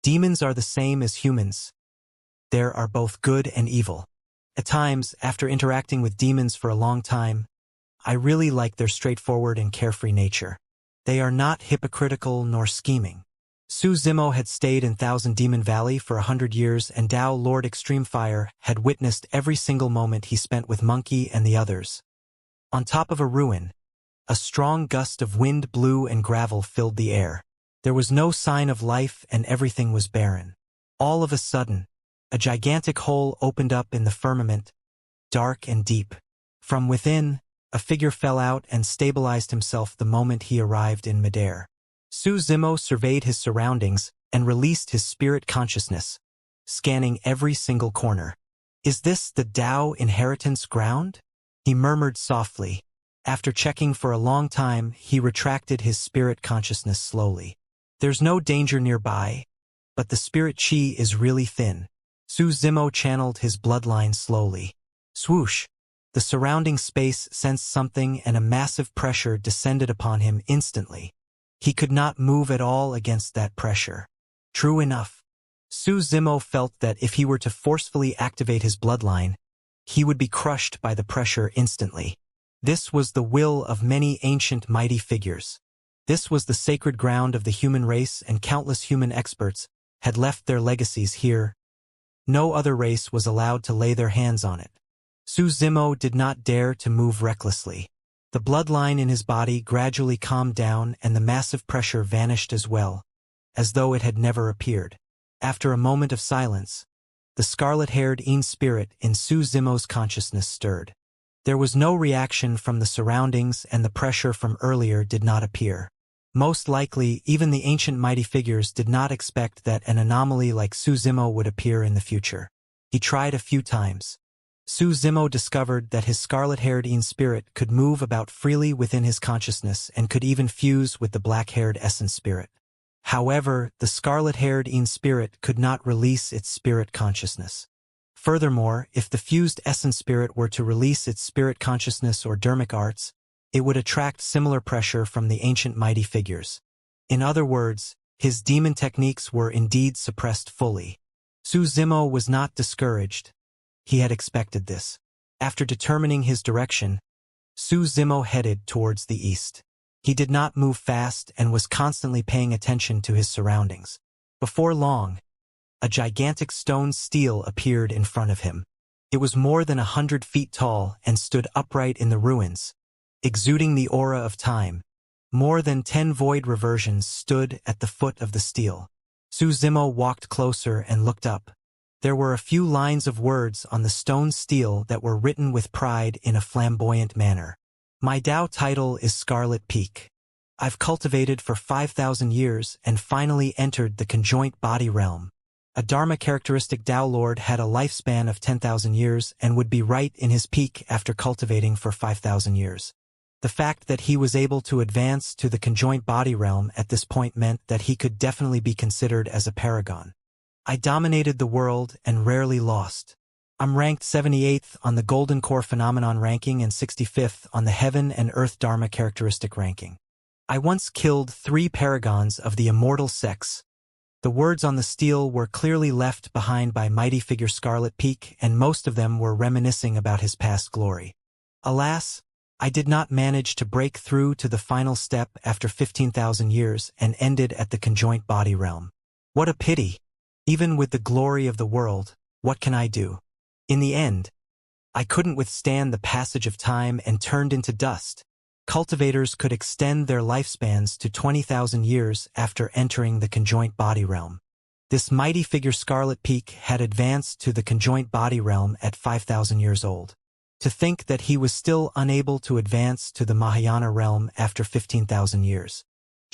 Demons are the same as humans. There are both good and evil. At times, after interacting with demons for a long time, I really like their straightforward and carefree nature. They are not hypocritical nor scheming. Su Zimo had stayed in Thousand Demon Valley for 100 years and Tao Lord Extreme Fire had witnessed every single moment he spent with Monkey and the others. On top of a ruin, a strong gust of wind blew and gravel filled the air. There was no sign of life and everything was barren. All of a sudden, a gigantic hole opened up in the firmament, dark and deep. From within, a figure fell out and stabilized himself the moment he arrived in midair. Su Zimo surveyed his surroundings and released his spirit consciousness, scanning every single corner. Is this the Tao inheritance ground? He murmured softly. After checking for a long time, he retracted his spirit consciousness slowly. There's no danger nearby, but the spirit chi is really thin. Su Zimo channeled his bloodline slowly. Swoosh! The surrounding space sensed something and a massive pressure descended upon him instantly. He could not move at all against that pressure. True enough. Su Zimo felt that if he were to forcefully activate his bloodline, he would be crushed by the pressure instantly. This was the will of many ancient mighty figures. This was the sacred ground of the human race, and countless human experts had left their legacies here. No other race was allowed to lay their hands on it. Su Zimo did not dare to move recklessly. The bloodline in his body gradually calmed down and the massive pressure vanished as well, as though it had never appeared. After a moment of silence, the scarlet-haired Yin spirit in Su Zimo's consciousness stirred. There was no reaction from the surroundings and the pressure from earlier did not appear. Most likely, even the ancient mighty figures did not expect that an anomaly like Su Zimo would appear in the future. He tried a few times. Su Zimo discovered that his scarlet-haired Yin spirit could move about freely within his consciousness and could even fuse with the black-haired essence spirit. However, the scarlet-haired Yin spirit could not release its spirit consciousness. Furthermore, if the fused essence spirit were to release its spirit consciousness or dermic arts, it would attract similar pressure from the ancient mighty figures. In other words, his demon techniques were indeed suppressed fully. Su Zimo was not discouraged. He had expected this. After determining his direction, Su Zimo headed towards the east. He did not move fast and was constantly paying attention to his surroundings. Before long, a gigantic stone stele appeared in front of him. It was more than 100 feet tall and stood upright in the ruins, exuding the aura of time. More than 10 void reversions stood at the foot of the stele. Su Zimo walked closer and looked up. There were a few lines of words on the stone stele that were written with pride in a flamboyant manner. My Tao title is Scarlet Peak. I've cultivated for 5,000 years and finally entered the conjoint body realm. A Dharma characteristic Tao Lord had a lifespan of 10,000 years and would be right in his peak after cultivating for 5,000 years. The fact that he was able to advance to the conjoint body realm at this point meant that he could definitely be considered as a paragon. I dominated the world and rarely lost. I'm ranked 78th on the Golden Core Phenomenon ranking and 65th on the Heaven and Earth Dharma characteristic ranking. I once killed 3 paragons of the immortal sex. The words on the stele were clearly left behind by mighty figure Scarlet Peak, and most of them were reminiscing about his past glory. Alas, I did not manage to break through to the final step after 15,000 years and ended at the conjoint body realm. What a pity! Even with the glory of the world, what can I do? In the end, I couldn't withstand the passage of time and turned into dust. Cultivators could extend their lifespans to 20,000 years after entering the conjoint body realm. This mighty figure Scarlet Peak had advanced to the conjoint body realm at 5,000 years old. To think that he was still unable to advance to the Mahayana realm after 15,000 years.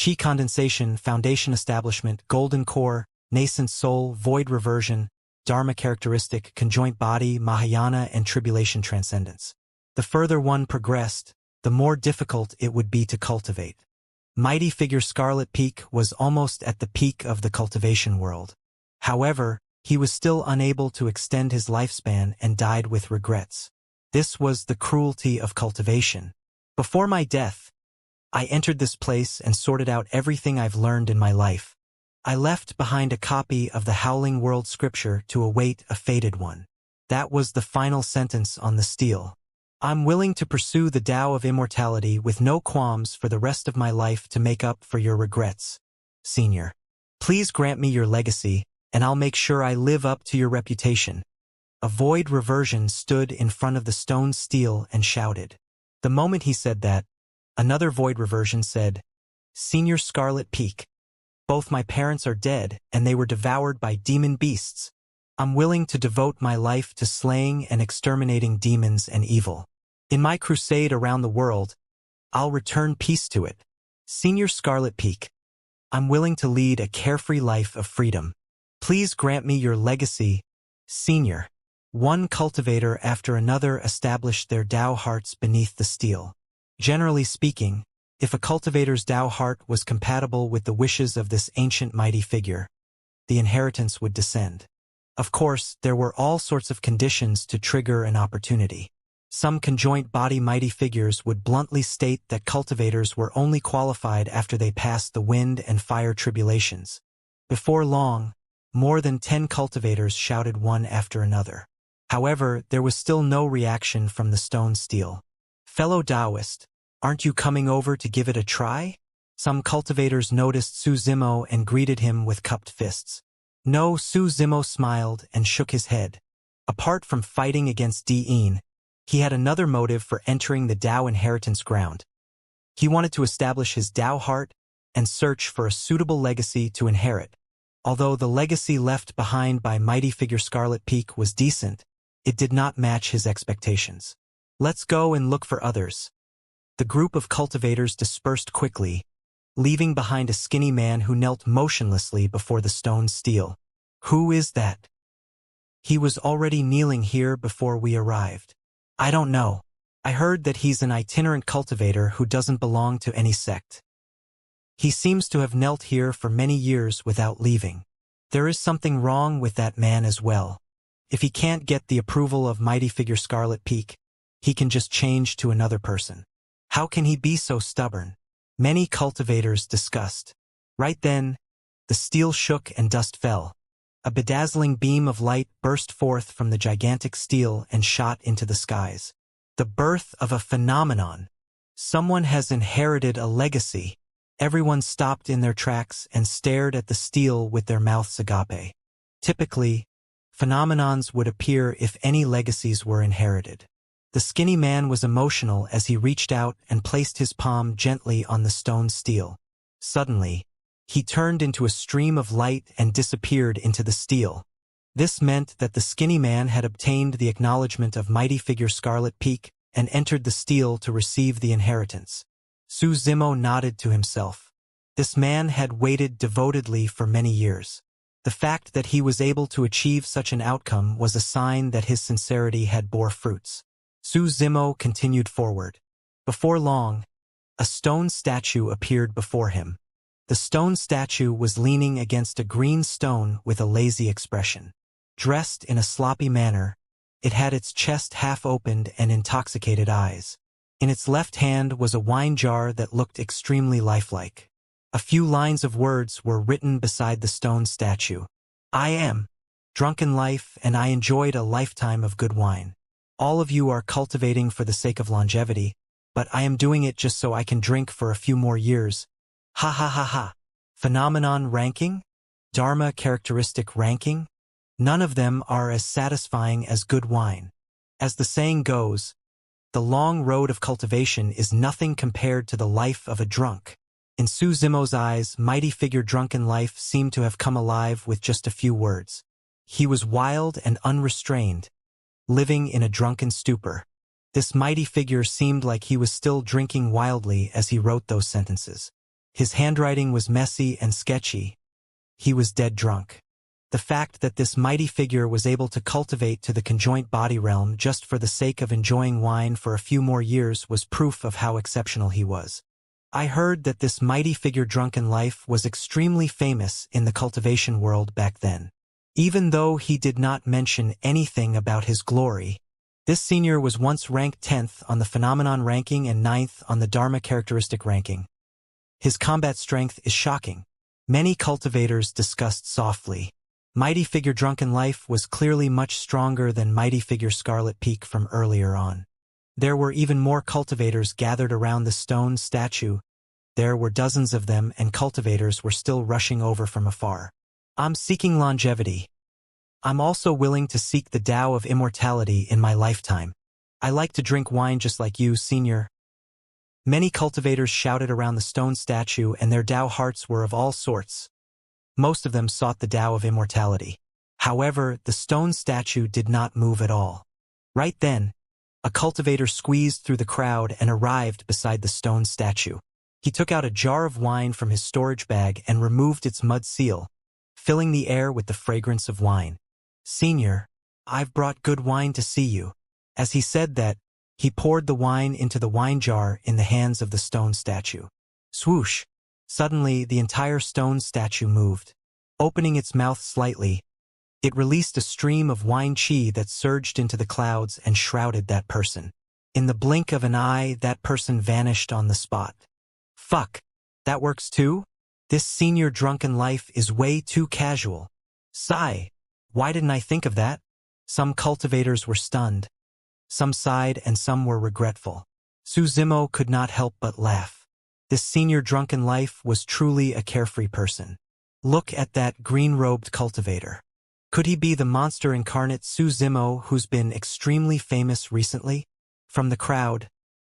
Chi condensation, foundation establishment, golden core, nascent soul, void reversion, Dharma characteristic, conjoint body, Mahayana, and tribulation transcendence. The further one progressed, the more difficult it would be to cultivate. Mighty figure Scarlet Peak was almost at the peak of the cultivation world. However, he was still unable to extend his lifespan and died with regrets. This was the cruelty of cultivation. Before my death, I entered this place and sorted out everything I've learned in my life. I left behind a copy of the Howling World scripture to await a fated one. That was the final sentence on the stele. I'm willing to pursue the Tao of immortality with no qualms for the rest of my life to make up for your regrets. Senior. Please grant me your legacy, and I'll make sure I live up to your reputation. A void reversion stood in front of the stone stele and shouted. The moment he said that, another void reversion said, Senior Scarlet Peak. Both my parents are dead, and they were devoured by demon beasts. I'm willing to devote my life to slaying and exterminating demons and evil. In my crusade around the world, I'll return peace to it. Senior Scarlet Peak. I'm willing to lead a carefree life of freedom. Please grant me your legacy, Senior. One cultivator after another established their Tao hearts beneath the stele. Generally speaking, if a cultivator's Tao heart was compatible with the wishes of this ancient mighty figure, the inheritance would descend. Of course, there were all sorts of conditions to trigger an opportunity. Some conjoint body mighty figures would bluntly state that cultivators were only qualified after they passed the wind and fire tribulations. Before long, more than 10 cultivators shouted one after another. However, there was still no reaction from the stone steel. Fellow Taoist, aren't you coming over to give it a try? Some cultivators noticed Su Zimo and greeted him with cupped fists. No, Su Zimo smiled and shook his head. Apart from fighting against Di'in, he had another motive for entering the Tao inheritance ground. He wanted to establish his Tao heart and search for a suitable legacy to inherit. Although the legacy left behind by mighty figure Scarlet Peak was decent, it did not match his expectations. Let's go and look for others. The group of cultivators dispersed quickly, leaving behind a skinny man who knelt motionlessly before the stone steel. Who is that? He was already kneeling here before we arrived. I don't know. I heard that he's an itinerant cultivator who doesn't belong to any sect. He seems to have knelt here for many years without leaving. There is something wrong with that man as well. If he can't get the approval of mighty figure Scarlet Peak, he can just change to another person. How can he be so stubborn? Many cultivators discussed. Right then, the steel shook and dust fell. A bedazzling beam of light burst forth from the gigantic steel and shot into the skies. The birth of a phenomenon. Someone has inherited a legacy. Everyone stopped in their tracks and stared at the steel with their mouths agape. Typically, phenomenons would appear if any legacies were inherited. The skinny man was emotional as he reached out and placed his palm gently on the stone steel. Suddenly, he turned into a stream of light and disappeared into the steel. This meant that the skinny man had obtained the acknowledgement of mighty figure Scarlet Peak and entered the steel to receive the inheritance. Su Zimo nodded to himself. This man had waited devotedly for many years. The fact that he was able to achieve such an outcome was a sign that his sincerity had bore fruits. Su Zimo continued forward. Before long, a stone statue appeared before him. The stone statue was leaning against a green stone with a lazy expression. Dressed in a sloppy manner, it had its chest half opened and intoxicated eyes. In its left hand was a wine jar that looked extremely lifelike. A few lines of words were written beside the stone statue. I am drunken life and I enjoyed a lifetime of good wine. All of you are cultivating for the sake of longevity, but I am doing it just so I can drink for a few more years. Ha ha ha ha. Phenomenon ranking? Dharma characteristic ranking? None of them are as satisfying as good wine. As the saying goes, the long road of cultivation is nothing compared to the life of a drunk. In Su Zimo's eyes, mighty figure drunken life seemed to have come alive with just a few words. He was wild and unrestrained, living in a drunken stupor. This mighty figure seemed like he was still drinking wildly as he wrote those sentences. His handwriting was messy and sketchy. He was dead drunk. The fact that this mighty figure was able to cultivate to the conjoint body realm just for the sake of enjoying wine for a few more years was proof of how exceptional he was. I heard that this mighty figure drunken life was extremely famous in the cultivation world back then. Even though he did not mention anything about his glory, this senior was once ranked 10th on the phenomenon ranking and 9th on the Dharma characteristic ranking. His combat strength is shocking. Many cultivators discussed softly. Mighty figure drunken life was clearly much stronger than mighty figure Scarlet Peak from earlier on. There were even more cultivators gathered around the stone statue. There were dozens of them and cultivators were still rushing over from afar. I'm seeking longevity. I'm also willing to seek the Tao of immortality in my lifetime. I like to drink wine just like you, senior. Many cultivators shouted around the stone statue and their Tao hearts were of all sorts. Most of them sought the Tao of immortality. However, the stone statue did not move at all. Right then, a cultivator squeezed through the crowd and arrived beside the stone statue. He took out a jar of wine from his storage bag and removed its mud seal, filling the air with the fragrance of wine. Senior, I've brought good wine to see you. As he said that, He poured the wine into the wine jar in the hands of the stone statue. Swoosh! Suddenly, the entire stone statue moved. Opening its mouth slightly, it released a stream of wine qi that surged into the clouds and shrouded that person. In the blink of an eye, that person vanished on the spot. Fuck! That works too? This senior drunken life is way too casual. Sigh! Why didn't I think of that? Some cultivators were stunned. Some sighed and some were regretful. Suzimo could not help but laugh. This senior drunken life was truly a carefree person. Look at that green-robed cultivator. Could he be the monster incarnate Suzimo who's been extremely famous recently? From the crowd,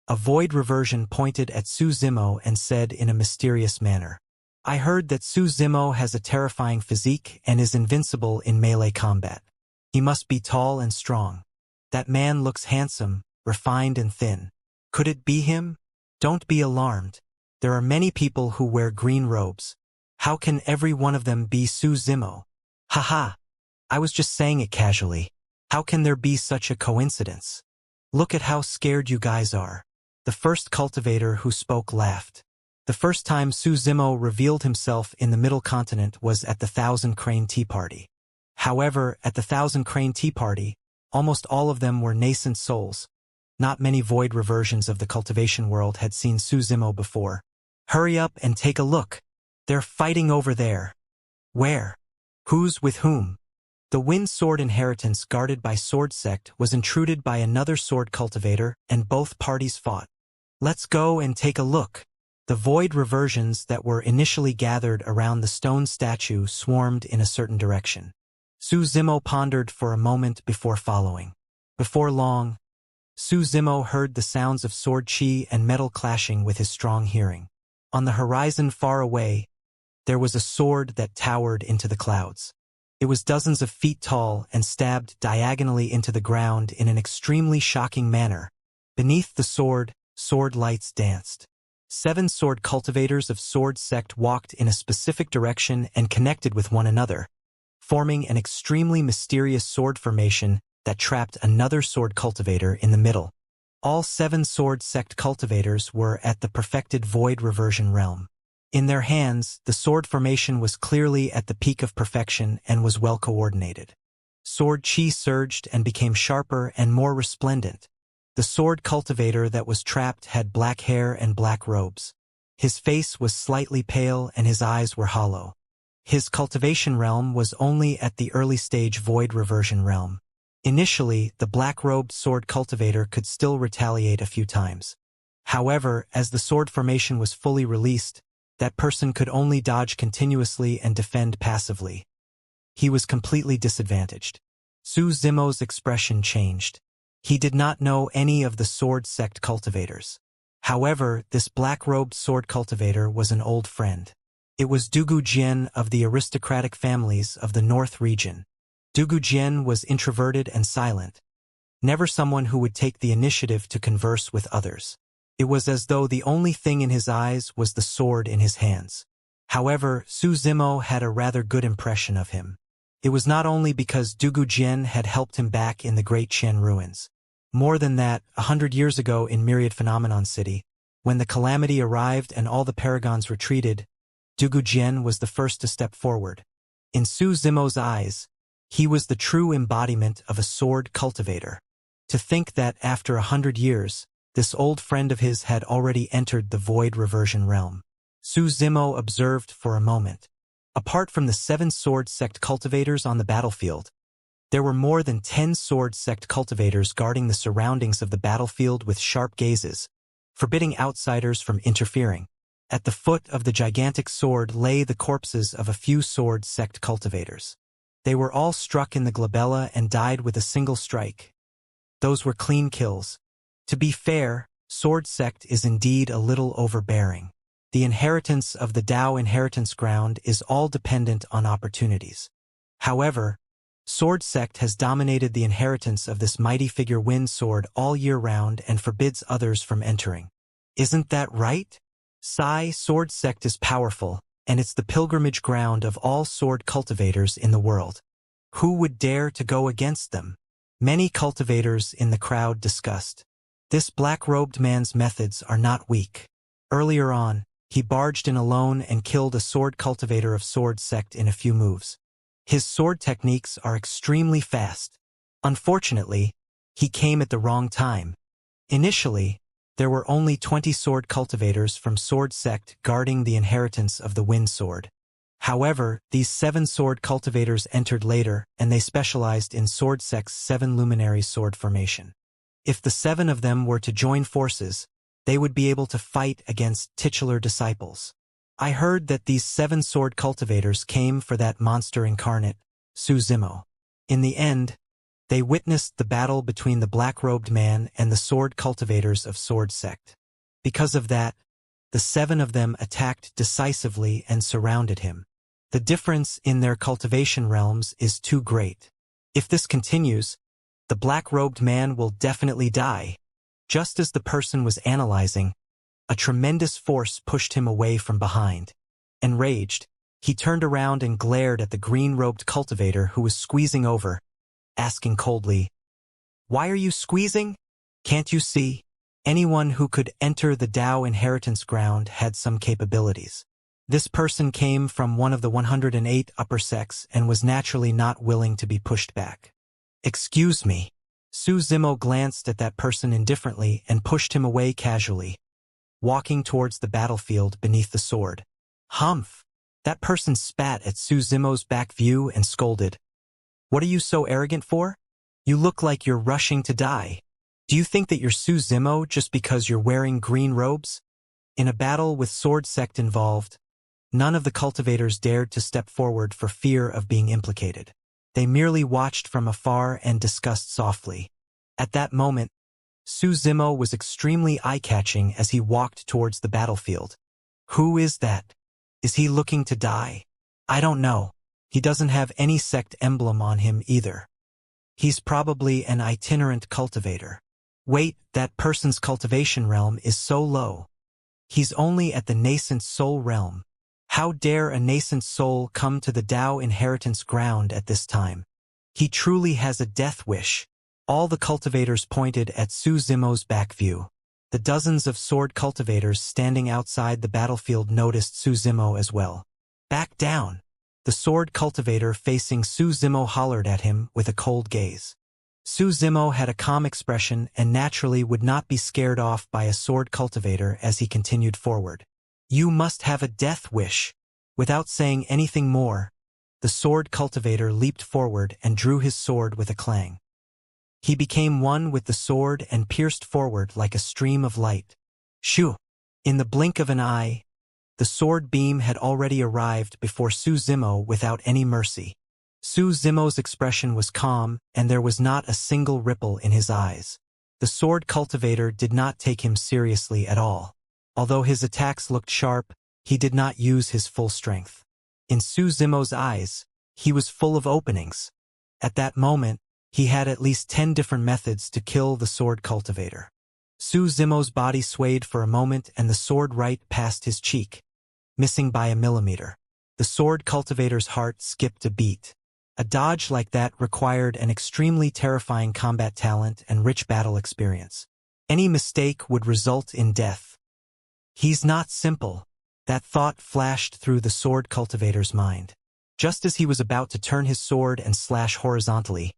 a void reversion pointed at Suzimo and said in a mysterious manner, I heard that Suzimo has a terrifying physique and is invincible in melee combat. He must be tall and strong. That man looks handsome, refined and thin. Could it be him? Don't be alarmed. There are many people who wear green robes. How can every one of them be Suzimo? Haha. I was just saying it casually. How can there be such a coincidence? Look at how scared you guys are. The first cultivator who spoke laughed. The first time Suzimo revealed himself in the Middle Continent was at the Thousand Crane Tea Party. However, at the Thousand Crane Tea Party, almost all of them were nascent souls. Not many void reversions of the cultivation world had seen Suzimo before. Hurry up and take a look. They're fighting over there. Where? Who's with whom? The Wind Sword inheritance guarded by Sword Sect was intruded by another sword cultivator, and both parties fought. Let's go and take a look. The void reversions that were initially gathered around the stone statue swarmed in a certain direction. Suzimo pondered for a moment before following. Before long, Suzimo heard the sounds of sword chi and metal clashing with his strong hearing. On the horizon far away, there was a sword that towered into the clouds. It was dozens of feet tall and stabbed diagonally into the ground in an extremely shocking manner. Beneath the sword, sword lights danced. 7 sword cultivators of Sword Sect walked in a specific direction and connected with one another, forming an extremely mysterious sword formation that trapped another sword cultivator in the middle. All 7 Sword Sect cultivators were at the perfected void reversion realm. In their hands, the sword formation was clearly at the peak of perfection and was well coordinated. Sword chi surged and became sharper and more resplendent. The sword cultivator that was trapped had black hair and black robes. His face was slightly pale and his eyes were hollow. His cultivation realm was only at the early stage void reversion realm. Initially, the black-robed sword cultivator could still retaliate a few times. However, as the sword formation was fully released, that person could only dodge continuously and defend passively. He was completely disadvantaged. Suzimo's expression changed. He did not know any of the Sword Sect cultivators. However, this black-robed sword cultivator was an old friend. It was Dugu Jian of the aristocratic families of the North region. Dugu Jian was introverted and silent, never someone who would take the initiative to converse with others. It was as though the only thing in his eyes was the sword in his hands. However, Suzimo had a rather good impression of him. It was not only because Dugu Jian had helped him back in the Great Qian ruins. More than that, 100 years ago in Myriad Phenomenon City, when the calamity arrived and all the paragons retreated, Dugu Jian was the first to step forward. In Suzimo's eyes, he was the true embodiment of a sword cultivator. To think that after 100 years, this old friend of his had already entered the void reversion realm. Suzimo observed for a moment. Apart from the 7 Sword Sect cultivators on the battlefield, there were more than 10 Sword Sect cultivators guarding the surroundings of the battlefield with sharp gazes, forbidding outsiders from interfering. At the foot of the gigantic sword lay the corpses of a few Sword Sect cultivators. They were all struck in the glabella and died with a single strike. Those were clean kills. To be fair, Sword Sect is indeed a little overbearing. The inheritance of the Dao inheritance ground is all dependent on opportunities. However, Sword Sect has dominated the inheritance of this mighty figure Wind Sword all year round and forbids others from entering. Isn't that right? Sword Sect is powerful, and it's the pilgrimage ground of all sword cultivators in the world. Who would dare to go against them? Many cultivators in the crowd discussed. This black-robed man's methods are not weak. Earlier on, he barged in alone and killed a sword cultivator of sword sect in a few moves. His sword techniques are extremely fast. Unfortunately, he came at the wrong time. Initially, there were only 20 sword cultivators from sword sect guarding the inheritance of the wind sword. However, these 7 sword cultivators entered later, and they specialized in sword sect's 7 luminary sword formation. If the 7 of them were to join forces, they would be able to fight against titular disciples. I heard that these 7 sword cultivators came for that monster incarnate, Su Zimo. In the end, they witnessed the battle between the black-robed man and the sword cultivators of sword sect. Because of that, the 7 of them attacked decisively and surrounded him. The difference in their cultivation realms is too great. If this continues, the black-robed man will definitely die. Just as the person was analyzing, a tremendous force pushed him away from behind. Enraged, he turned around and glared at the green-robed cultivator who was squeezing over, asking coldly, "Why are you squeezing? Can't you see? Anyone who could enter the Dao inheritance ground had some capabilities." This person came from one of the 108 upper sects and was naturally not willing to be pushed back. "Excuse me." Su Zimo glanced at that person indifferently and pushed him away casually, walking towards the battlefield beneath the sword. "Humph!" That person spat at Su Zimo's back view and scolded. "What are you so arrogant for? You look like you're rushing to die. Do you think that you're Su Zimo just because you're wearing green robes?" In a battle with sword sect involved, none of the cultivators dared to step forward for fear of being implicated. They merely watched from afar and discussed softly. At that moment, Su Zimo was extremely eye-catching as he walked towards the battlefield. Who is that? Is he looking to die? I don't know. He doesn't have any sect emblem on him either. He's probably an itinerant cultivator. Wait, that person's cultivation realm is so low. He's only at the nascent soul realm. How dare a nascent soul come to the Dao inheritance ground at this time? He truly has a death wish. All the cultivators pointed at Su Zimo's back view. The dozens of sword cultivators standing outside the battlefield noticed Su Zimo as well. "Back down!" The sword cultivator facing Su Zimo hollered at him with a cold gaze. Su Zimo had a calm expression and naturally would not be scared off by a sword cultivator as he continued forward. "You must have a death wish." Without saying anything more, the sword cultivator leaped forward and drew his sword with a clang. He became one with the sword and pierced forward like a stream of light. Shoo! In the blink of an eye, the sword beam had already arrived before Su Zimo without any mercy. Su Zimo's expression was calm, and there was not a single ripple in his eyes. The sword cultivator did not take him seriously at all. Although his attacks looked sharp, he did not use his full strength. In Su Zimo's eyes, he was full of openings. At that moment, he had at least 10 different methods to kill the sword cultivator. Su Zimo's body swayed for a moment and the sword right past his cheek, missing by a millimeter. The sword cultivator's heart skipped a beat. A dodge like that required an extremely terrifying combat talent and rich battle experience. Any mistake would result in death. He's not simple. That thought flashed through the sword cultivator's mind. Just as he was about to turn his sword and slash horizontally,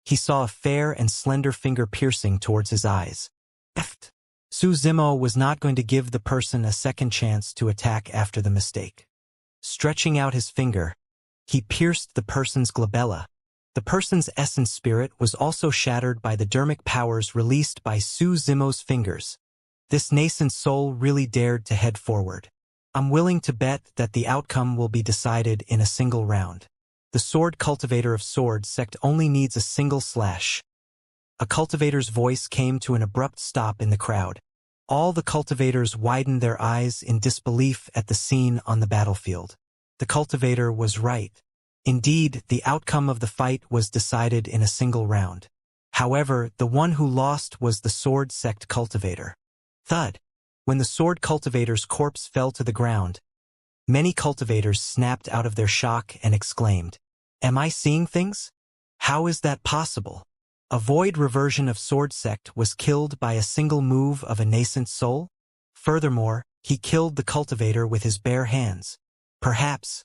he saw a fair and slender finger piercing towards his eyes. Su Zimo was not going to give the person a second chance to attack after the mistake. Stretching out his finger, he pierced the person's glabella. The person's essence spirit was also shattered by the dermic powers released by Su Zimo's fingers. This nascent soul really dared to head forward. I'm willing to bet that the outcome will be decided in a single round. The sword cultivator of sword sect only needs a single slash. A cultivator's voice came to an abrupt stop in the crowd. All the cultivators widened their eyes in disbelief at the scene on the battlefield. The cultivator was right. Indeed, the outcome of the fight was decided in a single round. However, the one who lost was the sword sect cultivator. Thud! When the sword cultivator's corpse fell to the ground, many cultivators snapped out of their shock and exclaimed, "Am I seeing things? How is that possible? A void reversion of Sword Sect was killed by a single move of a nascent soul? Furthermore, he killed the cultivator with his bare hands. Perhaps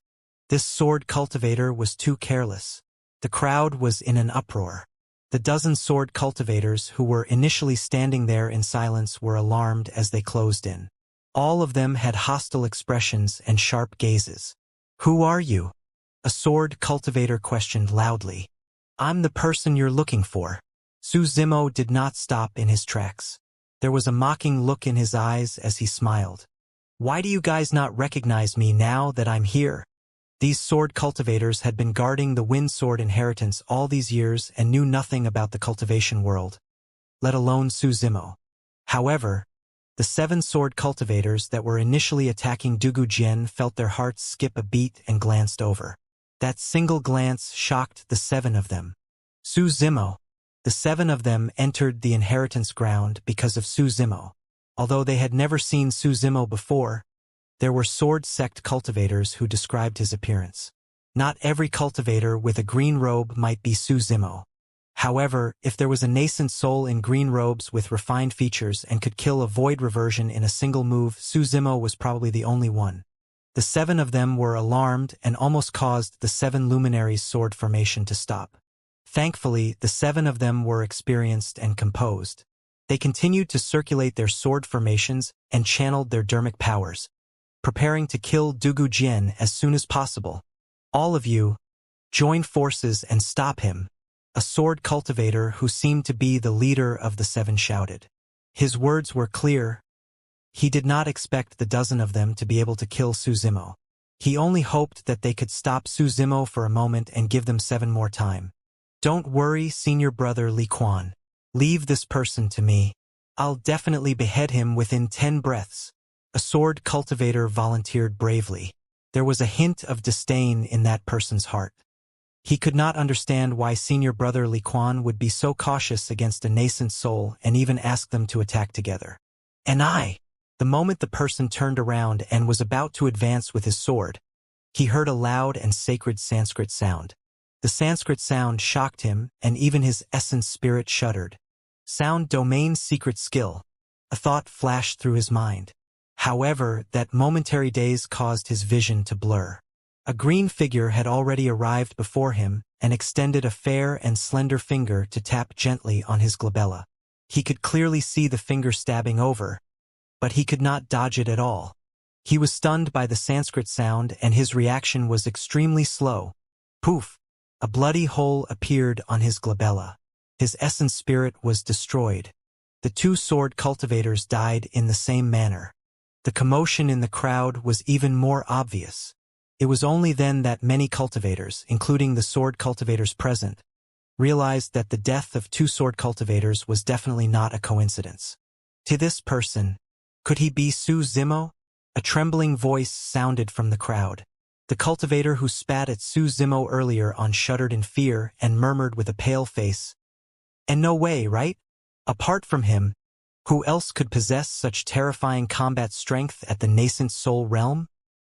this sword cultivator was too careless. The crowd was in an uproar. The dozen sword cultivators who were initially standing there in silence were alarmed as they closed in. All of them had hostile expressions and sharp gazes. "Who are you?" a sword cultivator questioned loudly. "I'm the person you're looking for." Zimo did not stop in his tracks. There was a mocking look in his eyes as he smiled. "Why do you guys not recognize me now that I'm here?" These sword cultivators had been guarding the wind sword inheritance all these years and knew nothing about the cultivation world, let alone Zimo. However, the 7 sword cultivators that were initially attacking Dugujian felt their hearts skip a beat and glanced over. That single glance shocked the 7 of them. Zimo. The 7 of them entered the inheritance ground because of Zimo. Although they had never seen Zimo before, there were sword sect cultivators who described his appearance. Not every cultivator with a green robe might be Zimo. However, if there was a nascent soul in green robes with refined features and could kill a void reversion in a single move, Zimo was probably the only one. The 7 of them were alarmed and almost caused the 7 luminaries' sword formation to stop. Thankfully, the 7 of them were experienced and composed. They continued to circulate their sword formations and channeled their dermic powers, preparing to kill Dugujian as soon as possible. "All of you, join forces and stop him," a sword cultivator who seemed to be the leader of the 7 shouted. His words were clear. He did not expect the dozen of them to be able to kill Zimo. He only hoped that they could stop Zimo for a moment and give them 7 more time. "Don't worry, senior brother Li Quan. Leave this person to me. I'll definitely behead him within 10 breaths. A sword cultivator volunteered bravely. There was a hint of disdain in that person's heart. He could not understand why senior brother Li Quan would be so cautious against a nascent soul and even ask them to attack together. "And I." The moment the person turned around and was about to advance with his sword, he heard a loud and sacred Sanskrit sound. The Sanskrit sound shocked him, and even his essence spirit shuddered. Sound domain secret skill. A thought flashed through his mind. However, that momentary daze caused his vision to blur. A green figure had already arrived before him and extended a fair and slender finger to tap gently on his glabella. He could clearly see the finger stabbing over, but he could not dodge it at all. He was stunned by the Sanskrit sound, and his reaction was extremely slow. Poof! A bloody hole appeared on his glabella. His essence spirit was destroyed. The 2 sword cultivators died in the same manner. The commotion in the crowd was even more obvious. It was only then that many cultivators, including the sword cultivators present, realized that the death of 2 sword cultivators was definitely not a coincidence. To this person, could he be Zimo? A trembling voice sounded from the crowd. The cultivator who spat at Zimo earlier on shuddered in fear and murmured with a pale face, "And no way, right? Apart from him, who else could possess such terrifying combat strength at the nascent soul realm?"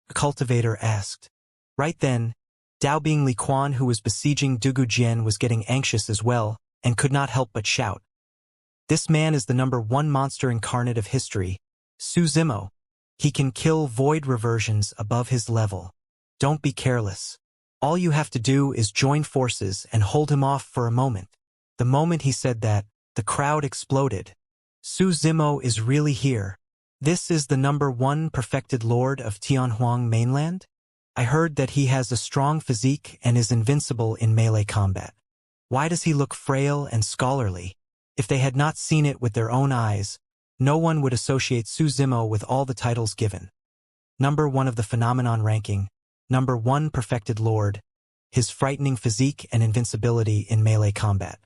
The cultivator asked. Right then, Dao Bing Li Quan, who was besieging Dugujian, was getting anxious as well and could not help but shout. "This man is the #1 monster incarnate of history, Zimo. He can kill void reversions above his level. Don't be careless. All you have to do is join forces and hold him off for a moment." The moment he said that, the crowd exploded. Zimo is really here. This is the #1 perfected lord of Tianhuang mainland? I heard that he has a strong physique and is invincible in melee combat. Why does he look frail and scholarly? If they had not seen it with their own eyes, no one would associate Zimo with all the titles given. #1 of the phenomenon ranking, #1 perfected lord, his frightening physique and invincibility in melee combat.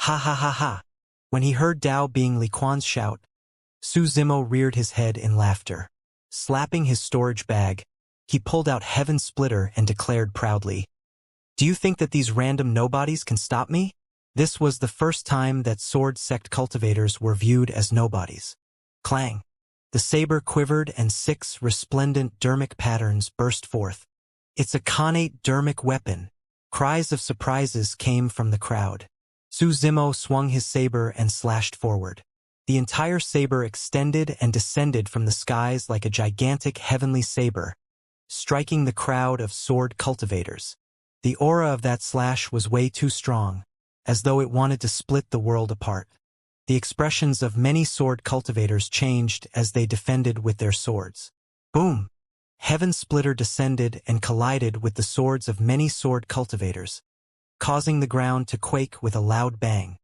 Ha ha ha ha. When he heard Dao Bing Li Quan's shout, Zimo reared his head in laughter. Slapping his storage bag, he pulled out Heaven Splitter and declared proudly, "Do you think that these random nobodies can stop me?" This was the first time that sword sect cultivators were viewed as nobodies. Clang! The saber quivered and 6 resplendent dermic patterns burst forth. "It's a connate dermic weapon." Cries of surprises came from the crowd. Su Zimo swung his saber and slashed forward. The entire saber extended and descended from the skies like a gigantic heavenly saber, striking the crowd of sword cultivators. The aura of that slash was way too strong, as though it wanted to split the world apart. The expressions of many sword cultivators changed as they defended with their swords. Boom! Heaven Splitter descended and collided with the swords of many sword cultivators, causing the ground to quake with a loud bang.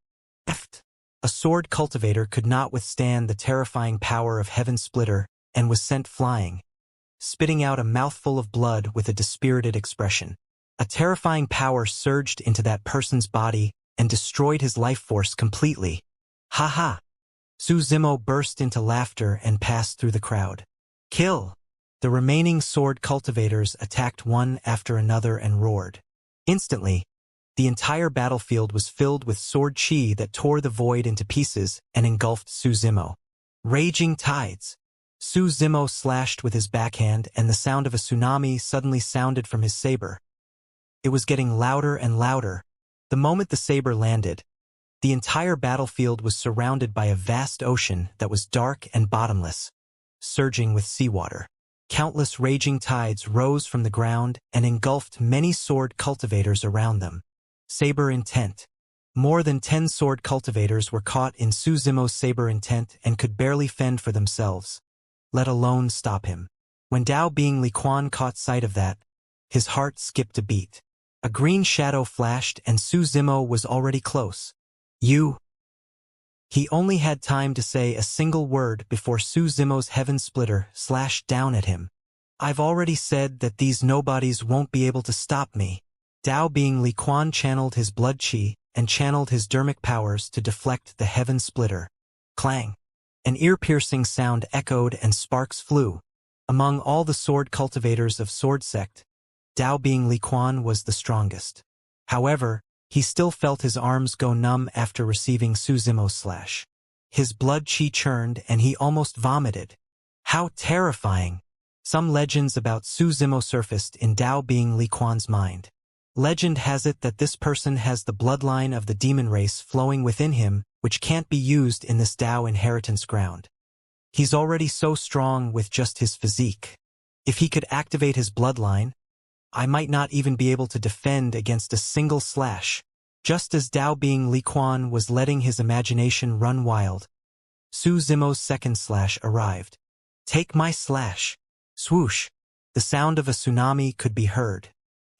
Eft! A sword cultivator could not withstand the terrifying power of Heaven Splitter and was sent flying, spitting out a mouthful of blood with a dispirited expression. A terrifying power surged into that person's body and destroyed his life force completely. Ha ha! Su Zimo burst into laughter and passed through the crowd. Kill! The remaining sword cultivators attacked one after another and roared. Instantly, the entire battlefield was filled with sword chi that tore the void into pieces and engulfed Su Zimo. Raging tides! Su Zimo slashed with his backhand, and the sound of a tsunami suddenly sounded from his saber. It was getting louder and louder. The moment the saber landed, the entire battlefield was surrounded by a vast ocean that was dark and bottomless, surging with seawater. Countless raging tides rose from the ground and engulfed many sword cultivators around them. Saber intent. More than 10 sword cultivators were caught in Su Zimo's saber intent and could barely fend for themselves, let alone stop him. When Dao Bing Li Quan caught sight of that, his heart skipped a beat. A green shadow flashed and Su Zimo was already close. You. He only had time to say a single word before Su Zimo's Heaven Splitter slashed down at him. I've already said that these nobodies won't be able to stop me. Dao Bing Li Quan channeled his blood chi and channeled his dermic powers to deflect the Heaven Splitter. Clang! An ear-piercing sound echoed and sparks flew. Among all the sword cultivators of Sword Sect, Dao Bing Li Quan was the strongest. However, he still felt his arms go numb after receiving Su Zimo's slash. His blood chi churned and he almost vomited. How terrifying! Some legends about Su Zimo surfaced in Dao Bing Li Quan's mind. Legend has it that this person has the bloodline of the demon race flowing within him, which can't be used in this Dao inheritance ground. He's already so strong with just his physique. If he could activate his bloodline, I might not even be able to defend against a single slash. Just as Dao Bing Li Quan was letting his imagination run wild, Su Zimo's second slash arrived. Take my slash. Swoosh! The sound of a tsunami could be heard.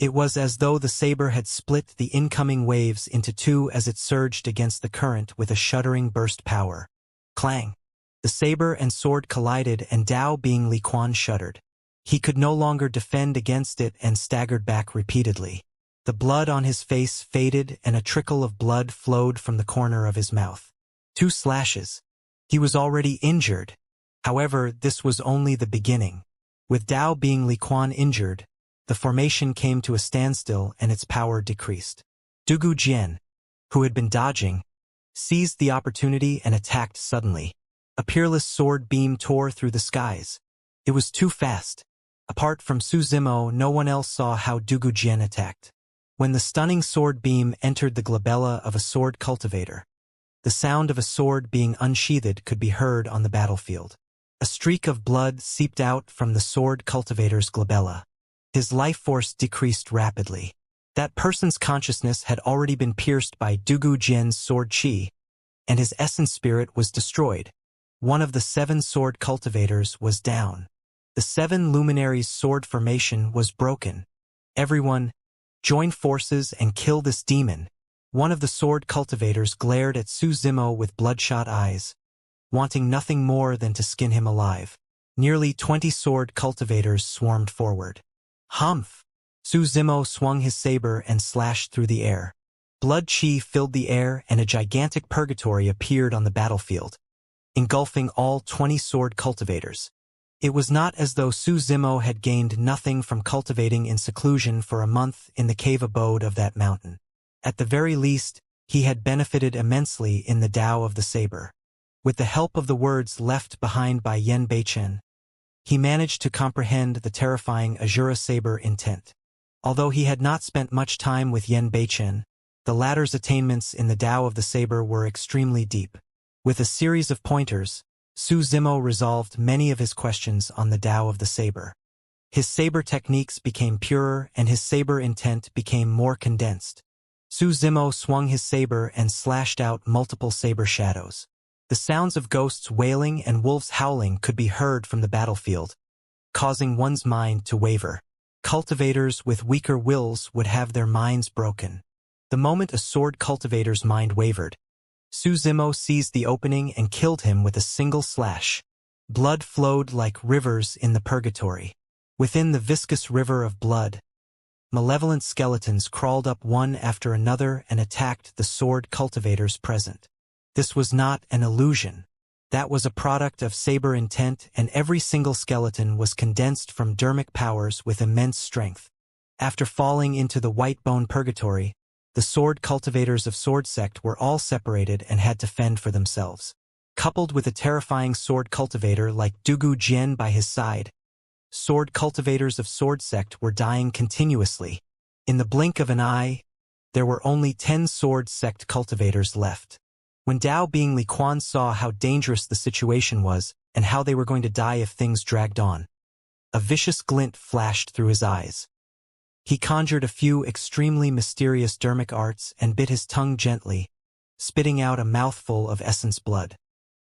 It was as though the saber had split the incoming waves into two as it surged against the current with a shuddering burst power. Clang! The saber and sword collided and Dao Bing Li Quan shuddered. He could no longer defend against it and staggered back repeatedly. The blood on his face faded and a trickle of blood flowed from the corner of his mouth. 2 slashes. He was already injured. However, this was only the beginning. With Dao Bing Li Quan injured, the formation came to a standstill and its power decreased. Dugu Jian, who had been dodging, seized the opportunity and attacked suddenly. A peerless sword beam tore through the skies. It was too fast. Apart from Su Zimo, no one else saw how Dugu Jian attacked. When the stunning sword beam entered the glabella of a sword cultivator, the sound of a sword being unsheathed could be heard on the battlefield. A streak of blood seeped out from the sword cultivator's glabella. His life force decreased rapidly. That person's consciousness had already been pierced by Dugu Jian's sword chi, and his essence spirit was destroyed. One of the 7 sword cultivators was down. The 7 luminaries' sword formation was broken. Everyone, join forces and kill this demon. One of the sword cultivators glared at Su Zimo with bloodshot eyes, wanting nothing more than to skin him alive. Nearly 20 sword cultivators swarmed forward. Humph! Su Zimo swung his saber and slashed through the air. Blood chi filled the air and a gigantic purgatory appeared on the battlefield, engulfing all 20 sword cultivators. It was not as though Su Zimo had gained nothing from cultivating in seclusion for a month in the cave abode of that mountain. At the very least, he had benefited immensely in the Tao of the saber. With the help of the words left behind by Yan Beichen, he managed to comprehend the terrifying Azura saber intent. Although he had not spent much time with Yan Beichen, The latter's attainments in the Tao of the Saber were extremely deep. With a series of pointers, Su Zimo resolved many of his questions on the Tao of the Saber. His saber techniques became purer and his saber intent became more condensed. Su Zimo swung his saber and slashed out multiple saber shadows. The sounds of ghosts wailing and wolves howling could be heard from the battlefield, causing one's mind to waver. Cultivators with weaker wills would have their minds broken. The moment a sword cultivator's mind wavered, Su Zimo seized the opening and killed him with a single slash. Blood flowed like rivers in the purgatory. Within the viscous river of blood, malevolent skeletons crawled up one after another and attacked the sword cultivators present. This was not an illusion. That was a product of saber intent, and every single skeleton was condensed from dermic powers with immense strength. After falling into the white bone purgatory, the sword cultivators of Sword Sect were all separated and had to fend for themselves. Coupled with a terrifying sword cultivator like Dugu Jian by his side, sword cultivators of Sword Sect were dying continuously. In the blink of an eye, there were only 10 Sword Sect cultivators left. When Dao Bing Li Quan saw how dangerous the situation was and how they were going to die if things dragged on, a vicious glint flashed through his eyes. He conjured a few extremely mysterious dermic arts and bit his tongue gently, spitting out a mouthful of essence blood.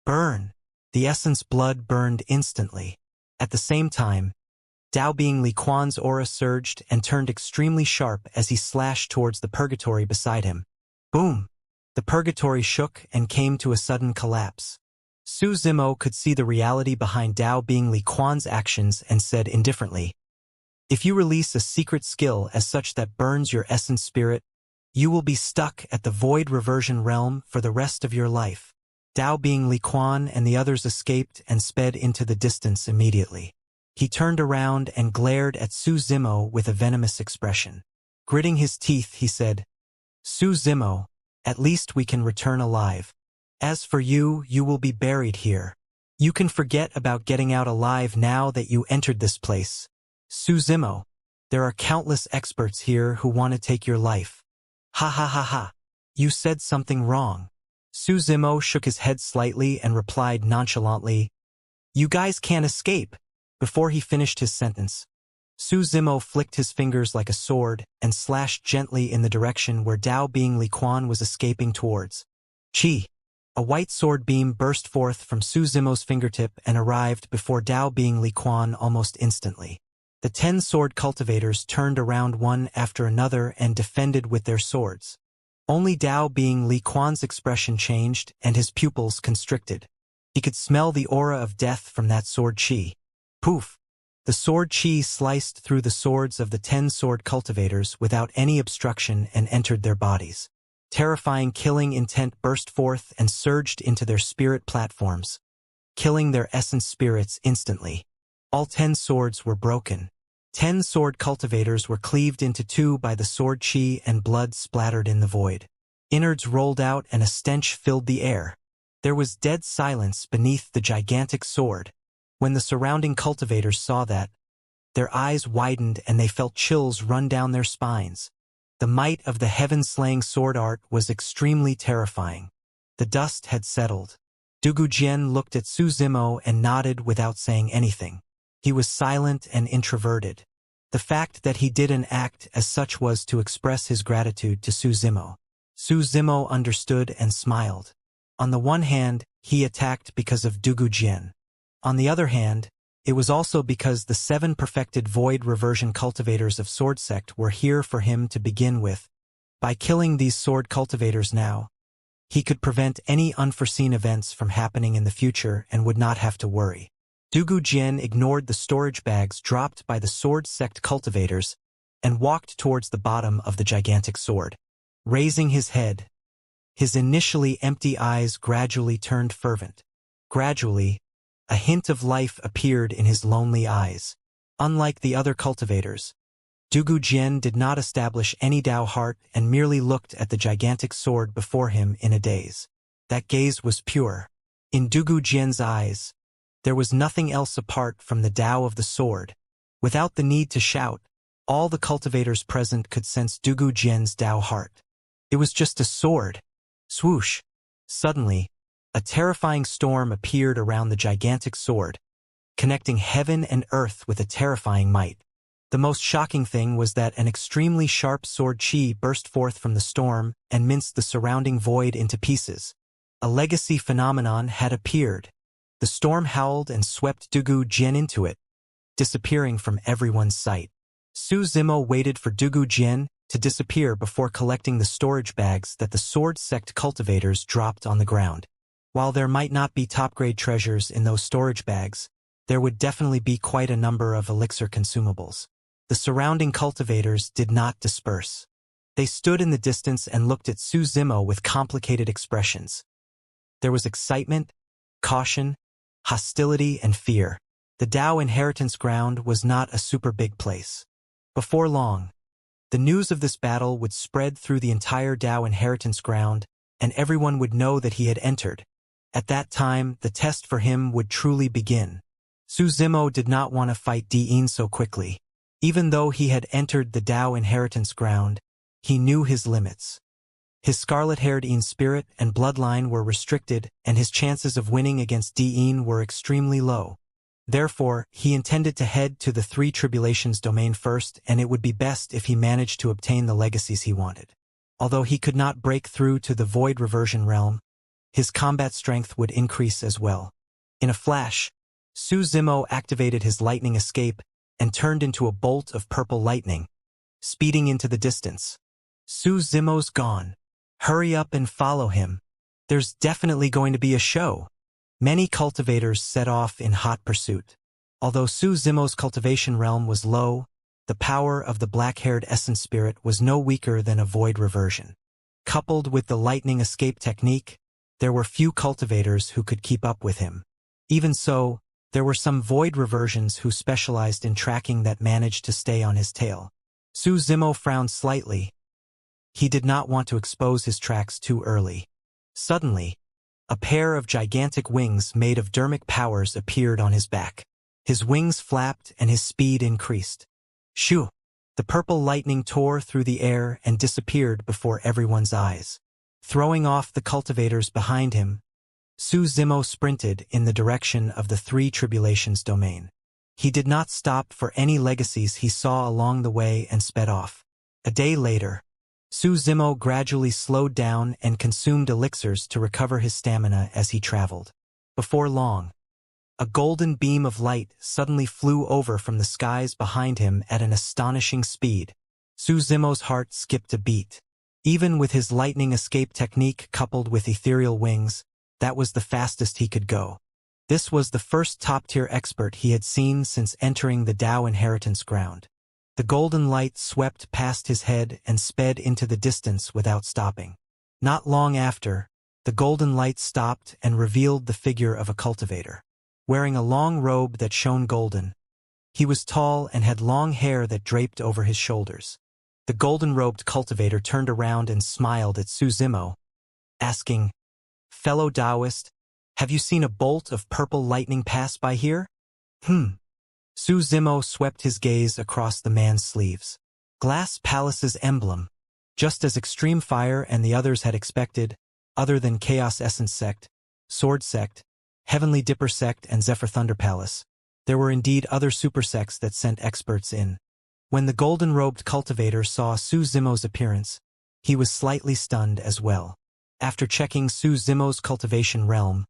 Burn! The essence blood burned instantly. At the same time, Dao Bing Li Quan's aura surged and turned extremely sharp as he slashed towards the purgatory beside him. Boom! The purgatory shook and came to a sudden collapse. Su Zimo could see the reality behind Dao Bing Li Quan's actions and said indifferently, "If you release a secret skill as such that burns your essence spirit, you will be stuck at the void reversion realm for the rest of your life." Dao Bing Li Quan and the others escaped and sped into the distance immediately. He turned around and glared at Su Zimo with a venomous expression. Gritting his teeth, he said, "Su Zimo, at least we can return alive. As for you, you will be buried here. You can forget about getting out alive now that you entered this place. Su Zimo, there are countless experts here who want to take your life." Ha ha ha ha. You said something wrong. Su Zimo shook his head slightly and replied nonchalantly, "You guys can't escape." Before he finished his sentence, Su Zimo flicked his fingers like a sword and slashed gently in the direction where Dao Bing Li Quan was escaping towards. Chi! A white sword beam burst forth from Su Zimo's fingertip and arrived before Dao Bing Li Quan almost instantly. The 10 sword cultivators turned around one after another and defended with their swords. Only Dao Bing Li Quan's expression changed and his pupils constricted. He could smell the aura of death from that sword chi. Poof! The sword chi sliced through the swords of the 10 sword cultivators without any obstruction and entered their bodies. Terrifying killing intent burst forth and surged into their spirit platforms, killing their essence spirits instantly. All 10 swords were broken. 10 sword cultivators were cleaved into 2 by the sword chi and blood splattered in the void. Innards rolled out and a stench filled the air. There was dead silence beneath the gigantic sword. When the surrounding cultivators saw that, their eyes widened and they felt chills run down their spines. The might of the heaven-slaying sword art was extremely terrifying. The dust had settled. Dugu Jian looked at Su Zimo and nodded without saying anything. He was silent and introverted. The fact that he didn't act as such was to express his gratitude to Su Zimo. Su Zimo understood and smiled. On the one hand, he attacked because of Dugu Jian. On the other hand, it was also because the 7 perfected void reversion cultivators of Sword Sect were here for him to begin with. By killing these sword cultivators now, he could prevent any unforeseen events from happening in the future and would not have to worry. Dugu Jian ignored the storage bags dropped by the Sword Sect cultivators and walked towards the bottom of the gigantic sword. Raising his head, his initially empty eyes gradually turned fervent. Gradually, a hint of life appeared in his lonely eyes. Unlike the other cultivators, Dugu Jian did not establish any Dao heart and merely looked at the gigantic sword before him in a daze. That gaze was pure. In Dugu Jian's eyes, there was nothing else apart from the Dao of the sword. Without the need to shout, all the cultivators present could sense Dugu Jian's Dao heart. It was just a sword. Swoosh. Suddenly, a terrifying storm appeared around the gigantic sword, connecting heaven and earth with a terrifying might. The most shocking thing was that an extremely sharp sword chi burst forth from the storm and minced the surrounding void into pieces. A legacy phenomenon had appeared. The storm howled and swept Dugu Jian into it, disappearing from everyone's sight. Su Zimo waited for Dugu Jian to disappear before collecting the storage bags that the sword sect cultivators dropped on the ground. While there might not be top-grade treasures in those storage bags, there would definitely be quite a number of elixir consumables. The surrounding cultivators did not disperse. They stood in the distance and looked at Su Zimo with complicated expressions. There was excitement, caution, hostility, and fear. The Dao Inheritance Ground was not a super big place. Before long, the news of this battle would spread through the entire Dao Inheritance Ground, and everyone would know that he had entered. At that time, the test for him would truly begin. Su Zimo did not want to fight Diin so quickly. Even though he had entered the Dao Inheritance Ground, he knew his limits. His scarlet-haired Yin spirit and bloodline were restricted, and his chances of winning against Diin were extremely low. Therefore, he intended to head to the Three Tribulations domain first, and it would be best if he managed to obtain the legacies he wanted. Although he could not break through to the Void Reversion realm, his combat strength would increase as well. In a flash, Su Zimo activated his lightning escape and turned into a bolt of purple lightning, speeding into the distance. Su Zimo's gone. Hurry up and follow him. There's definitely going to be a show. Many cultivators set off in hot pursuit. Although Su Zimo's cultivation realm was low, the power of the black-haired essence spirit was no weaker than a void reversion. Coupled with the lightning escape technique, there were few cultivators who could keep up with him. Even so, there were some void reversions who specialized in tracking that managed to stay on his tail. Su Zimo frowned slightly. He did not want to expose his tracks too early. Suddenly, a pair of gigantic wings made of dermic powers appeared on his back. His wings flapped and his speed increased. Shoo! The purple lightning tore through the air and disappeared before everyone's eyes. Throwing off the cultivators behind him, Su Zimo sprinted in the direction of the Three Tribulations domain. He did not stop for any legacies he saw along the way and sped off. A day later, Su Zimo gradually slowed down and consumed elixirs to recover his stamina as he traveled. Before long, a golden beam of light suddenly flew over from the skies behind him at an astonishing speed. Su Zimo's heart skipped a beat. Even with his lightning escape technique coupled with ethereal wings, that was the fastest he could go. This was the first top-tier expert he had seen since entering the Dao Inheritance Ground. The golden light swept past his head and sped into the distance without stopping. Not long after, the golden light stopped and revealed the figure of a cultivator. Wearing a long robe that shone golden, he was tall and had long hair that draped over his shoulders. The golden-robed cultivator turned around and smiled at Su Zimo, asking, "Fellow Taoist, have you seen a bolt of purple lightning pass by here?" Su Zimo swept his gaze across the man's sleeves. Glass Palace's emblem. Just as Extreme Fire and the others had expected, other than Chaos Essence Sect, Sword Sect, Heavenly Dipper Sect, and Zephyr Thunder Palace, there were indeed other super sects that sent experts in. When the golden-robed cultivator saw Su Zimo's appearance, he was slightly stunned as well. After checking Su Zimo's cultivation realm,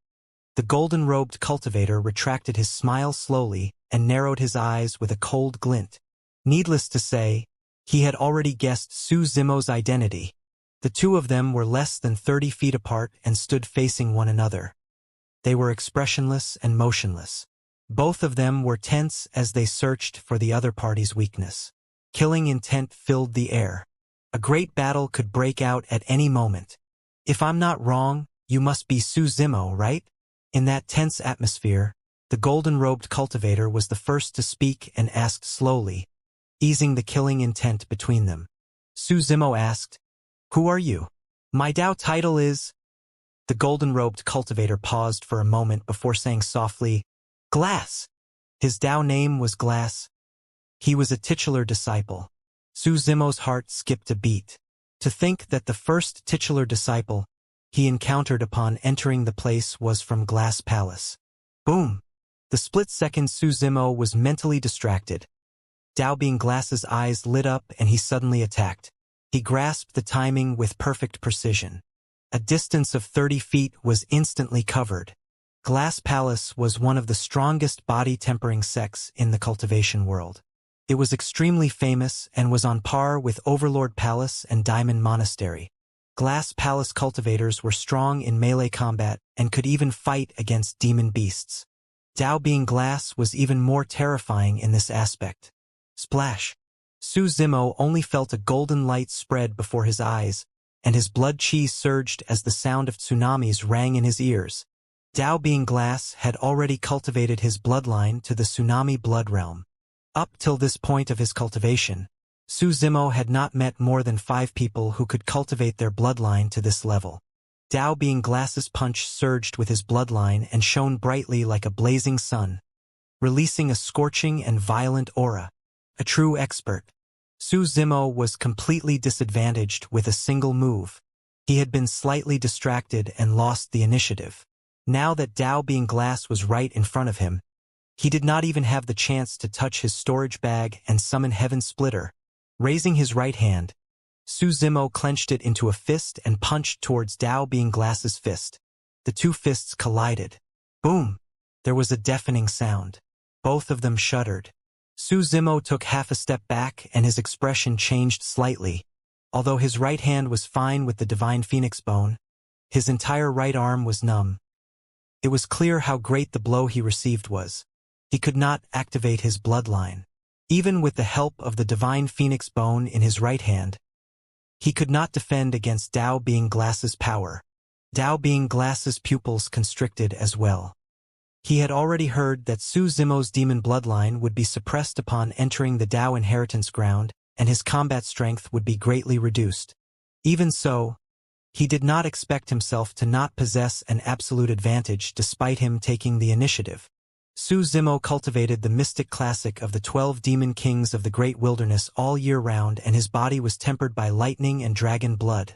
the golden-robed cultivator retracted his smile slowly and narrowed his eyes with a cold glint. Needless to say, he had already guessed Su Zimo's identity. The two of them were less than 30 feet apart and stood facing one another. They were expressionless and motionless. Both of them were tense as they searched for the other party's weakness. Killing intent filled the air. A great battle could break out at any moment. "If I'm not wrong, you must be Su Zimo, right?" In that tense atmosphere, the golden-robed cultivator was the first to speak and asked slowly, easing the killing intent between them. Su Zimo asked, "Who are you?" "My Dao title is—" The golden-robed cultivator paused for a moment before saying softly, "Glass." His Dao name was Glass. He was a titular disciple. Su Zimo's heart skipped a beat. To think that the first titular disciple he encountered upon entering the place was from Glass Palace. Boom! The split second Su Zimo was mentally distracted. Dao Bing Glass's eyes lit up and he suddenly attacked. He grasped the timing with perfect precision. A distance of 30 feet was instantly covered. Glass Palace was one of the strongest body-tempering sects in the cultivation world. It was extremely famous and was on par with Overlord Palace and Diamond Monastery. Glass Palace cultivators were strong in melee combat and could even fight against demon beasts. Dao Bing Glass was even more terrifying in this aspect. Splash! Su Zimo only felt a golden light spread before his eyes, and his blood chi surged as the sound of tsunamis rang in his ears. Dao Bing Glass had already cultivated his bloodline to the tsunami blood realm. Up till this point of his cultivation, Su Zimo had not met more than 5 people who could cultivate their bloodline to this level. Dao Bing Glass's punch surged with his bloodline and shone brightly like a blazing sun, releasing a scorching and violent aura. A true expert. Su Zimo was completely disadvantaged with a single move. He had been slightly distracted and lost the initiative. Now that Dao Bing Glass was right in front of him, he did not even have the chance to touch his storage bag and summon Heaven Splitter. Raising his right hand, Su Zimo clenched it into a fist and punched towards Dao Bing Glass's fist. The two fists collided. Boom! There was a deafening sound. Both of them shuddered. Su Zimo took half a step back and his expression changed slightly. Although his right hand was fine with the divine phoenix bone, his entire right arm was numb. It was clear how great the blow he received was. He could not activate his bloodline. Even with the help of the divine phoenix bone in his right hand, he could not defend against Dao Bing Glass's power. Dao Bing Glass's pupils constricted as well. He had already heard that Su Zimo's demon bloodline would be suppressed upon entering the Dao inheritance ground, and his combat strength would be greatly reduced. Even so, he did not expect himself to not possess an absolute advantage despite him taking the initiative. Su Zimo cultivated the mystic classic of the 12 demon kings of the great wilderness all year round, and his body was tempered by lightning and dragon blood.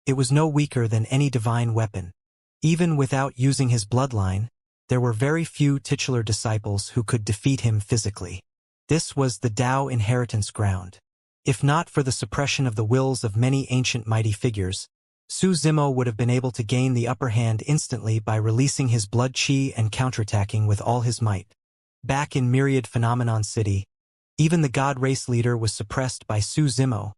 It was no weaker than any divine weapon. Even without using his bloodline, there were very few titular disciples who could defeat him physically. This was the Dao inheritance ground. If not for the suppression of the wills of many ancient mighty figures, Su Zimo would have been able to gain the upper hand instantly by releasing his blood chi and counterattacking with all his might. Back in Myriad Phenomenon City, even the god race leader was suppressed by Su Zimo.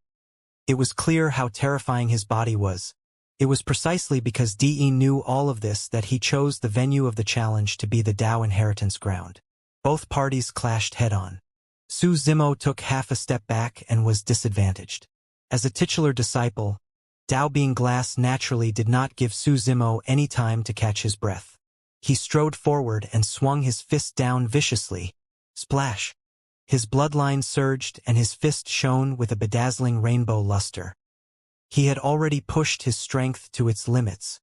It was clear how terrifying his body was. It was precisely because De knew all of this that he chose the venue of the challenge to be the Dao inheritance ground. Both parties clashed head-on. Su Zimo took half a step back and was disadvantaged. As a titular disciple, Dao Bing Glass naturally did not give Su Zimo any time to catch his breath. He strode forward and swung his fist down viciously. Splash! His bloodline surged and his fist shone with a bedazzling rainbow luster. He had already pushed his strength to its limits.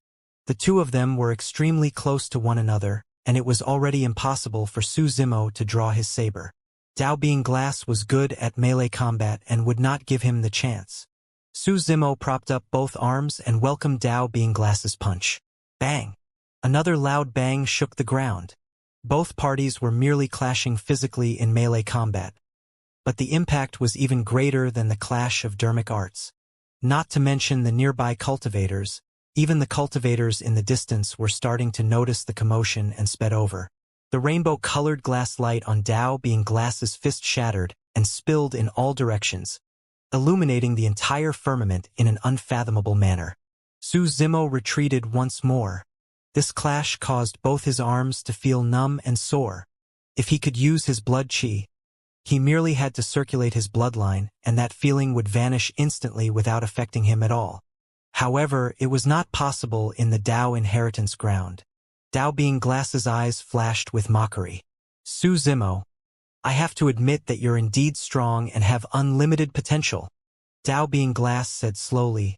The two of them were extremely close to one another, and it was already impossible for Su Zimo to draw his saber. Dao Bing Glass was good at melee combat and would not give him the chance. Su Zimo propped up both arms and welcomed Dao Bing Glass's punch. Bang! Another loud bang shook the ground. Both parties were merely clashing physically in melee combat. But the impact was even greater than the clash of dermic arts. Not to mention the nearby cultivators, even the cultivators in the distance were starting to notice the commotion and sped over. The rainbow-colored glass light on Dao Bing Glass's fist shattered and spilled in all directions, illuminating the entire firmament in an unfathomable manner. Su Zimo retreated once more. This clash caused both his arms to feel numb and sore. If he could use his blood chi, he merely had to circulate his bloodline, and that feeling would vanish instantly without affecting him at all. However, it was not possible in the Dao inheritance ground. Dao Bing Glass's eyes flashed with mockery. Su Zimo, I have to admit that you're indeed strong and have unlimited potential, Dao Bing Glass said slowly.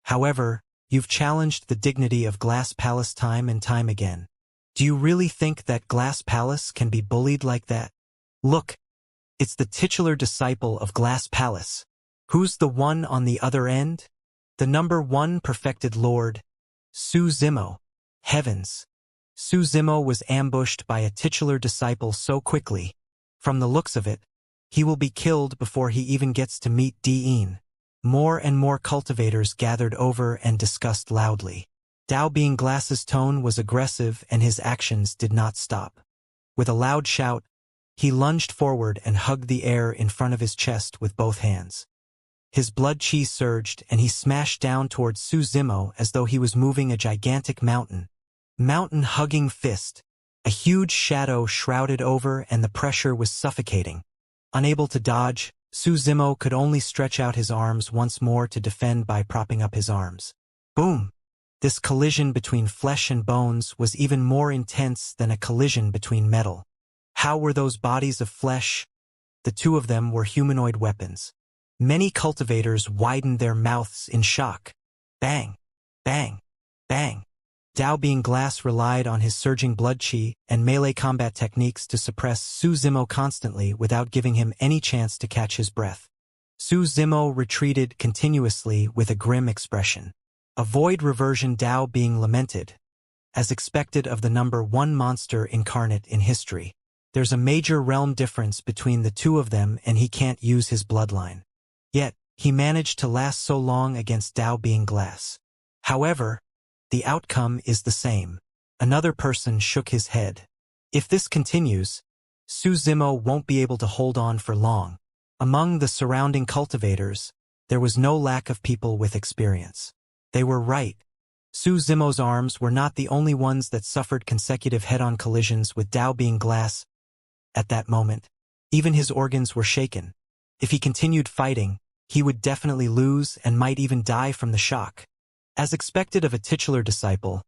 However, you've challenged the dignity of Glass Palace time and time again. Do you really think that Glass Palace can be bullied like that? Look, it's the titular disciple of Glass Palace. Who's the one on the other end? The number one perfected lord, Su Zimo. Heavens! Su Zimo was ambushed by a titular disciple so quickly. From the looks of it, he will be killed before he even gets to meet Dean. More and more cultivators gathered over and discussed loudly. Dao Being Glass's tone was aggressive and his actions did not stop. With a loud shout, he lunged forward and hugged the air in front of his chest with both hands. His blood chi surged and he smashed down towards Su Zimo as though he was moving a gigantic mountain. Mountain-hugging fist. A huge shadow shrouded over and the pressure was suffocating. Unable to dodge, Su Zimo could only stretch out his arms once more to defend by propping up his arms. Boom! This collision between flesh and bones was even more intense than a collision between metal. How were those bodies of flesh? The two of them were humanoid weapons. Many cultivators widened their mouths in shock. Bang! Bang! Bang! Dao Being Glass relied on his surging blood chi and melee combat techniques to suppress Su Zimo constantly without giving him any chance to catch his breath. Su Zimo retreated continuously with a grim expression. A void reversion Dao being lamented. As expected of the number one monster incarnate in history. There's a major realm difference between the two of them and he can't use his bloodline. Yet, he managed to last so long against Dao Being Glass. However, the outcome is the same. Another person shook his head. If this continues, Su Zimo won't be able to hold on for long. Among the surrounding cultivators, there was no lack of people with experience. They were right. Su Zimo's arms were not the only ones that suffered consecutive head-on collisions with Dao Being Glass. At that moment, even his organs were shaken. If he continued fighting, he would definitely lose and might even die from the shock. As expected of a titular disciple,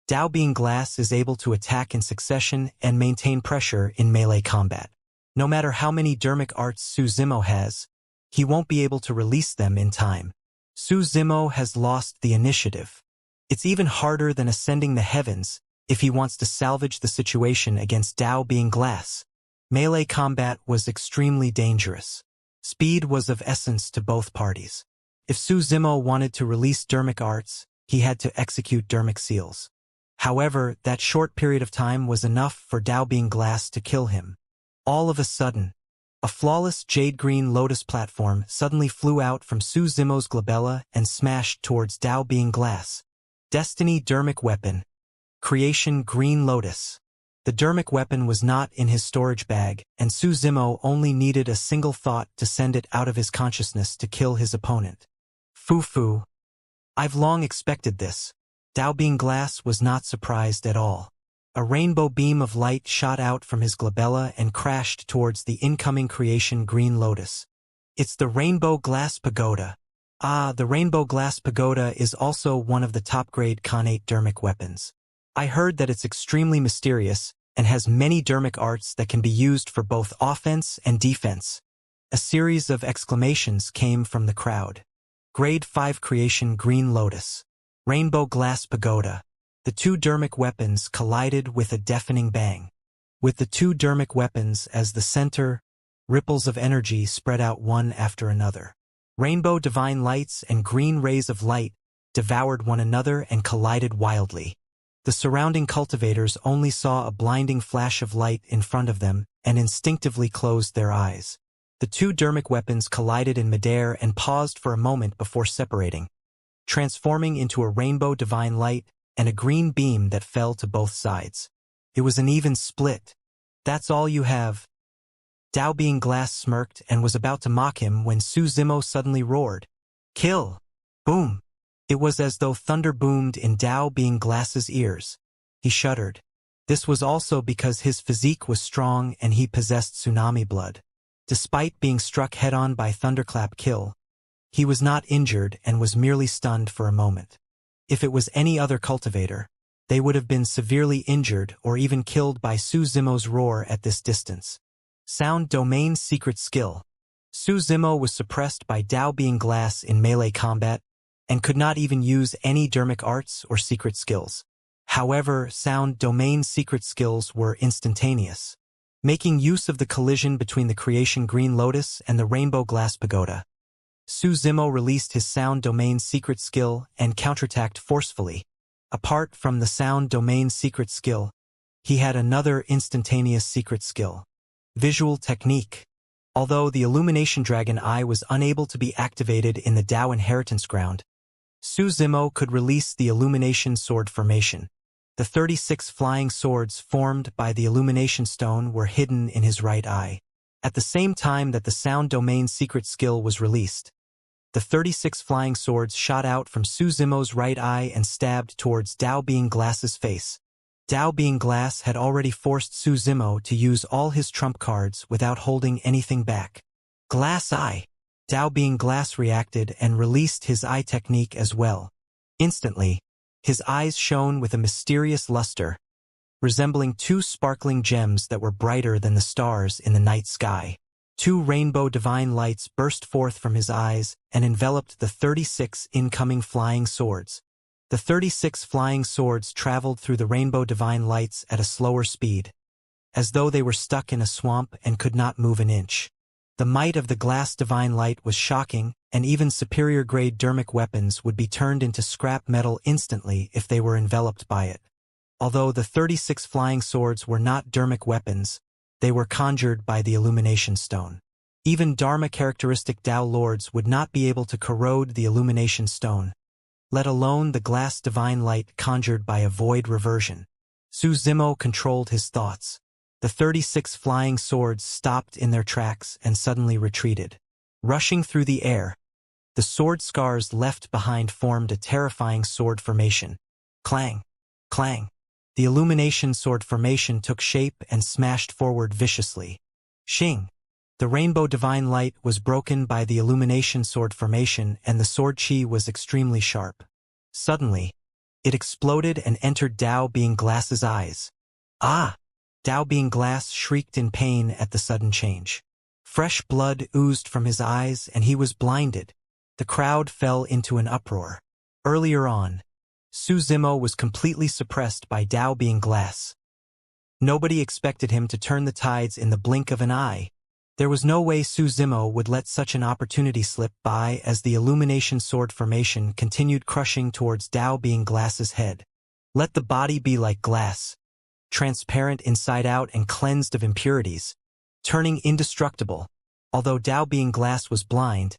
Dao Being Glass is able to attack in succession and maintain pressure in melee combat. No matter how many dermic arts Su Zimo has, he won't be able to release them in time. Su Zimo has lost the initiative. It's even harder than ascending the heavens if he wants to salvage the situation against Dao Being Glass. Melee combat was extremely dangerous. Speed was of essence to both parties. If Su Zimo wanted to release dermic arts, he had to execute dermic seals. However, that short period of time was enough for Dao Being Glass to kill him. All of a sudden, a flawless jade-green lotus platform suddenly flew out from Su Zimo's glabella and smashed towards Dao Being Glass. Destiny Dermic Weapon. Creation Green Lotus. The dermic weapon was not in his storage bag, and Su Zimo only needed a single thought to send it out of his consciousness to kill his opponent. Foo-foo. I've long expected this. Dao Being Glass was not surprised at all. A rainbow beam of light shot out from his glabella and crashed towards the incoming creation Green Lotus. It's the Rainbow Glass Pagoda. Ah, the Rainbow Glass Pagoda is also one of the top-grade connate dermic weapons. I heard that it's extremely mysterious and has many dermic arts that can be used for both offense and defense. A series of exclamations came from the crowd. Grade 5 Creation Green Lotus. Rainbow Glass Pagoda. The two dermic weapons collided with a deafening bang. With the two dermic weapons as the center, ripples of energy spread out one after another. Rainbow divine lights and green rays of light devoured one another and collided wildly. The surrounding cultivators only saw a blinding flash of light in front of them and instinctively closed their eyes. The two dermic weapons collided in midair and paused for a moment before separating, transforming into a rainbow divine light and a green beam that fell to both sides. It was an even split. That's all you have. Dao Being Glass smirked and was about to mock him when Su Zimo suddenly roared. Kill! Boom! It was as though thunder boomed in Dao Being Glass's ears. He shuddered. This was also because his physique was strong and he possessed tsunami blood. Despite being struck head-on by Thunderclap Kill, he was not injured and was merely stunned for a moment. If it was any other cultivator, they would have been severely injured or even killed by Su Zimo's roar at this distance. Sound Domain Secret Skill. Su Zimo was suppressed by Dao Being Glass in melee combat and could not even use any dermic arts or secret skills. However, Sound Domain Secret Skills were instantaneous, making use of the collision between the Creation Green Lotus and the Rainbow Glass Pagoda. Su Zimo released his sound domain secret skill and counterattacked forcefully. Apart from the sound domain secret skill, he had another instantaneous secret skill. Visual technique. Although the Illumination Dragon Eye was unable to be activated in the Dao Inheritance Ground, Su Zimo could release the Illumination Sword formation. The 36 flying swords formed by the Illumination Stone were hidden in his right eye. At the same time that the sound domain secret skill was released, the 36 flying swords shot out from Su Zimo's right eye and stabbed towards Dao Being Glass's face. Dao Being Glass had already forced Su Zimo to use all his trump cards without holding anything back. Glass Eye. Dao Being Glass reacted and released his eye technique as well. Instantly, his eyes shone with a mysterious luster, resembling two sparkling gems that were brighter than the stars in the night sky. Two rainbow divine lights burst forth from his eyes and enveloped the 36 incoming flying swords. The 36 flying swords traveled through the rainbow divine lights at a slower speed, as though they were stuck in a swamp and could not move an inch. The might of the glass divine light was shocking, and even superior-grade dermic weapons would be turned into scrap metal instantly if they were enveloped by it. Although the 36 flying swords were not dermic weapons, they were conjured by the Illumination Stone. Even Dharma-characteristic Dao Lords would not be able to corrode the Illumination Stone, let alone the glass divine light conjured by a void reversion. Su Zimo controlled his thoughts. The 36 flying swords stopped in their tracks and suddenly retreated. Rushing through the air, the sword scars left behind formed a terrifying sword formation. Clang! Clang! The Illumination Sword formation took shape and smashed forward viciously. Xing! The rainbow divine light was broken by the Illumination Sword formation and the sword chi was extremely sharp. Suddenly, it exploded and entered Dao Being Glass's eyes. Ah! Dao Being Glass shrieked in pain at the sudden change. Fresh blood oozed from his eyes and he was blinded. The crowd fell into an uproar. Earlier on, Su Zimo was completely suppressed by Dao Being Glass. Nobody expected him to turn the tides in the blink of an eye. There was no way Su Zimo would let such an opportunity slip by as the Illumination Sword formation continued crushing towards Dao Being Glass's head. Let the body be like glass, transparent inside out and cleansed of impurities, turning indestructible. Although Dao Being Glass was blind,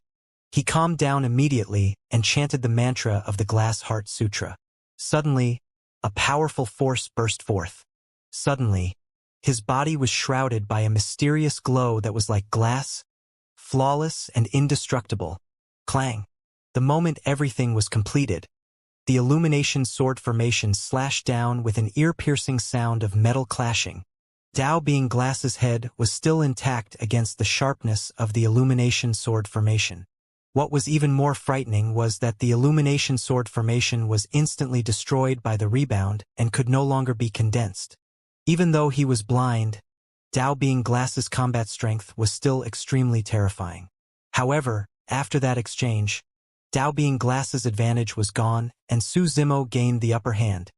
he calmed down immediately and chanted the mantra of the Glass Heart Sutra. Suddenly, a powerful force burst forth. Suddenly, his body was shrouded by a mysterious glow that was like glass, flawless and indestructible. Clang! The moment everything was completed, the Illumination Sword formation slashed down with an ear-piercing sound of metal clashing. Dao Being Glass's head was still intact against the sharpness of the Illumination Sword formation. What was even more frightening was that the Illumination Sword formation was instantly destroyed by the rebound and could no longer be condensed. Even though he was blind, Dao Being Glass's combat strength was still extremely terrifying. However, after that exchange, Dao Being Glass's advantage was gone, and Su Zimo gained the upper hand.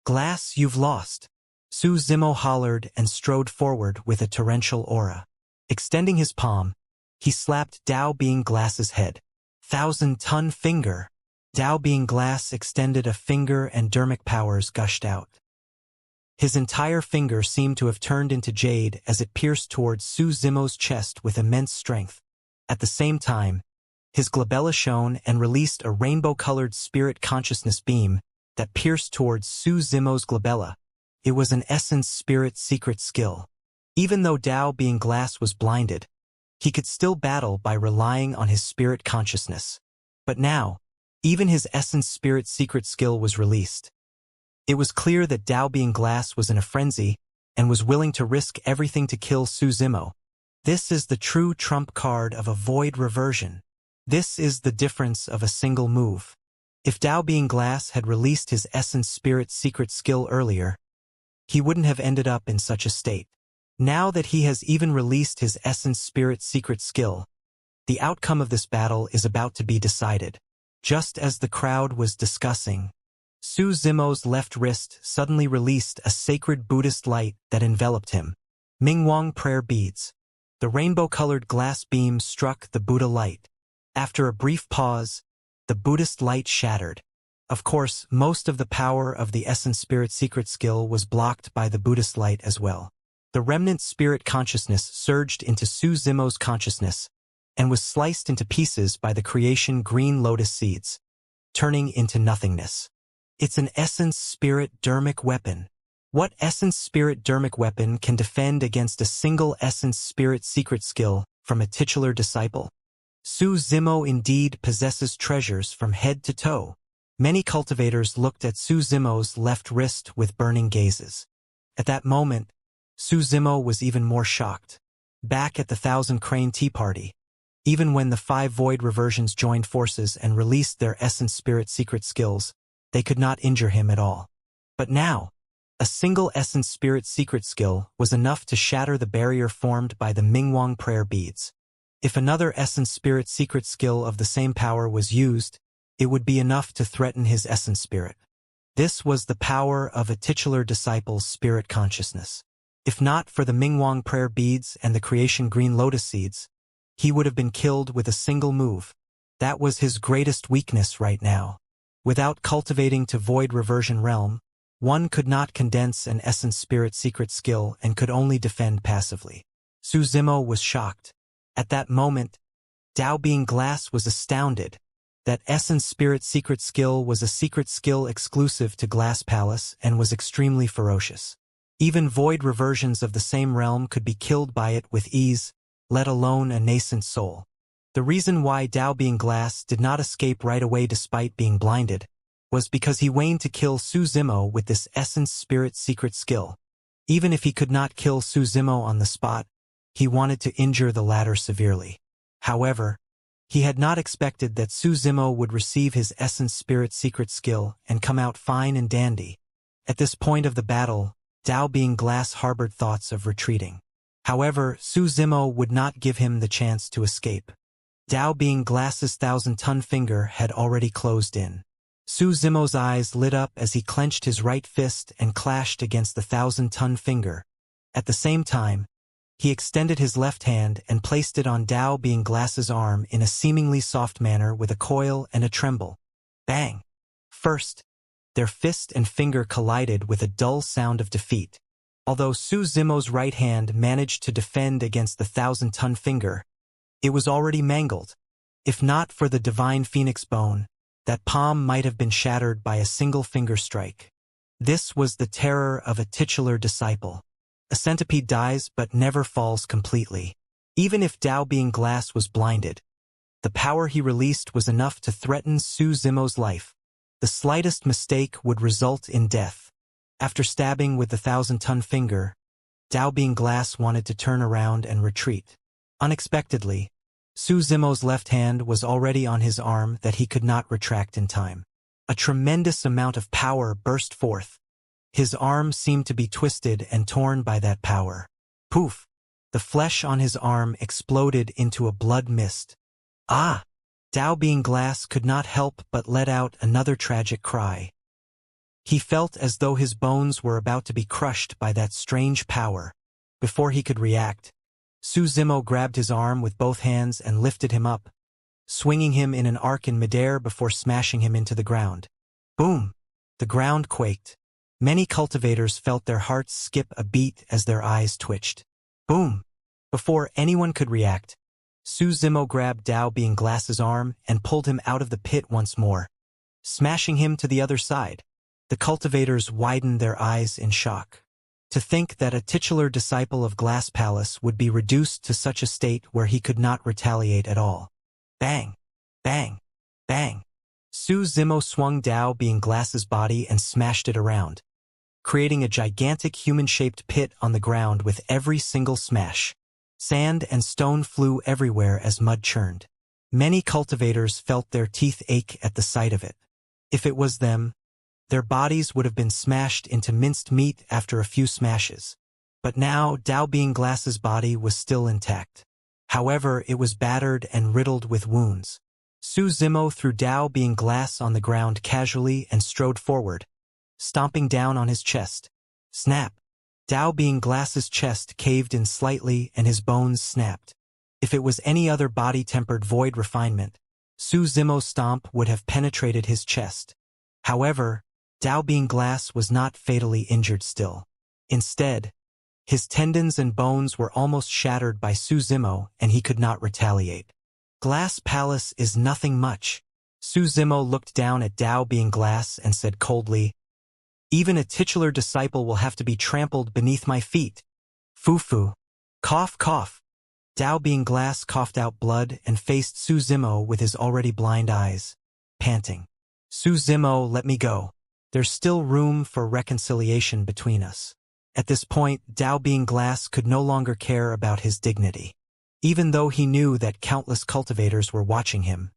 "Glass, you've lost!" Su Zimo hollered and strode forward with a torrential aura. Extending his palm, he slapped Dao Being Glass's head. "1,000-ton finger!" Dao Being Glass extended a finger and dermic powers gushed out. His entire finger seemed to have turned into jade as it pierced towards Su Zimo's chest with immense strength. At the same time, his glabella shone and released a rainbow-colored spirit consciousness beam that pierced towards Su Zimo's glabella. It was an essence spirit secret skill. Even though Dao Being Glass was blinded, he could still battle by relying on his spirit consciousness. But now, even his essence spirit secret skill was released. It was clear that Dao Being Glass was in a frenzy and was willing to risk everything to kill Su Zimo. This is the true trump card of a void reversion. This is the difference of a single move. If Dao Being Glass had released his essence spirit secret skill earlier, he wouldn't have ended up in such a state. Now that he has even released his essence spirit secret skill, the outcome of this battle is about to be decided. Just as the crowd was discussing, Su Zimo's left wrist suddenly released a sacred Buddhist light that enveloped him. Mingwang prayer beads. The rainbow-colored glass beam struck the Buddha light. After a brief pause, the Buddhist light shattered. Of course, most of the power of the essence spirit secret skill was blocked by the Buddhist light as well. The remnant spirit consciousness surged into Su Zimo's consciousness and was sliced into pieces by the creation green lotus seeds, turning into nothingness. It's an essence spirit dermic weapon. What essence spirit dermic weapon can defend against a single essence spirit secret skill from a titular disciple? Su Zimo indeed possesses treasures from head to toe. Many cultivators looked at Su Zimo's left wrist with burning gazes. At that moment, Su Zimo was even more shocked. Back at the Thousand Crane Tea Party, even when the 5 void reversions joined forces and released their essence spirit secret skills, they could not injure him at all. But now, a single essence spirit secret skill was enough to shatter the barrier formed by the Mingwang prayer beads. If another essence spirit secret skill of the same power was used, it would be enough to threaten his essence spirit. This was the power of a titular disciple's spirit consciousness. If not for the Mingwang prayer beads and the creation green lotus seeds, he would have been killed with a single move. That was his greatest weakness right now. Without cultivating to void reversion realm, one could not condense an essence spirit secret skill and could only defend passively. Su Zimo was shocked. At that moment, Dao Being Glass was astounded. That essence spirit secret skill was a secret skill exclusive to Glass Palace and was extremely ferocious. Even void reversions of the same realm could be killed by it with ease, let alone a nascent soul. The reason why Dao Being Glass did not escape right away despite being blinded was because he waned to kill Su Zimo with this essence spirit secret skill. Even if he could not kill Su Zimo on the spot, he wanted to injure the latter severely. However, he had not expected that Su Zimo would receive his essence spirit secret skill and come out fine and dandy. At this point of the battle, Dao Being Glass harbored thoughts of retreating. However, Su Zimo would not give him the chance to escape. Dao Being Glass's 1,000-ton finger had already closed in. Su Zimo's eyes lit up as he clenched his right fist and clashed against the 1,000-ton finger. At the same time, he extended his left hand and placed it on Dao Being Glass's arm in a seemingly soft manner with a coil and a tremble. Bang! First, their fist and finger collided with a dull sound of defeat. Although Su Zimo's right hand managed to defend against the 1,000-ton finger, it was already mangled. If not for the divine phoenix bone, that palm might have been shattered by a single finger strike. This was the terror of a titular disciple. A centipede dies but never falls completely. Even if Dao Being Glass was blinded, the power he released was enough to threaten Su Zimo's life. The slightest mistake would result in death. After stabbing with the 1,000-ton finger, Dao Being Glass wanted to turn around and retreat. Unexpectedly, Su Zimo's left hand was already on his arm that he could not retract in time. A tremendous amount of power burst forth. His arm seemed to be twisted and torn by that power. Poof! The flesh on his arm exploded into a blood mist. Ah! Dao Being Glass could not help but let out another tragic cry. He felt as though his bones were about to be crushed by that strange power. Before he could react, Su Zimo grabbed his arm with both hands and lifted him up, swinging him in an arc in midair before smashing him into the ground. Boom! The ground quaked. Many cultivators felt their hearts skip a beat as their eyes twitched. Boom! Before anyone could react, Su Zimo grabbed Dao Being Glass's arm and pulled him out of the pit once more, smashing him to the other side. The cultivators widened their eyes in shock. To think that a titular disciple of Glass Palace would be reduced to such a state where he could not retaliate at all. Bang! Bang! Bang! Su Zimo swung Dao Being Glass's body and smashed it around, creating a gigantic human-shaped pit on the ground with every single smash. Sand and stone flew everywhere as mud churned. Many cultivators felt their teeth ache at the sight of it. If it was them, their bodies would have been smashed into minced meat after a few smashes. But now Dao Being Glass's body was still intact. However, it was battered and riddled with wounds. Su Zimo threw Dao Being Glass on the ground casually and strode forward, stomping down on his chest. Snap! Dao Being Glass's chest caved in slightly and his bones snapped. If it was any other body-tempered void refinement, Su Zimo's stomp would have penetrated his chest. However, Dao Being Glass was not fatally injured still. Instead, his tendons and bones were almost shattered by Su Zimo, and he could not retaliate. Glass Palace is nothing much. Su Zimo looked down at Dao Being Glass and said coldly, "Even a titular disciple will have to be trampled beneath my feet." Fufu. Cough, cough. Dao Being Glass coughed out blood and faced Su Zimo with his already blind eyes, panting. "Su Zimo, let me go. There's still room for reconciliation between us." At this point, Dao Being Glass could no longer care about his dignity. Even though he knew that countless cultivators were watching him,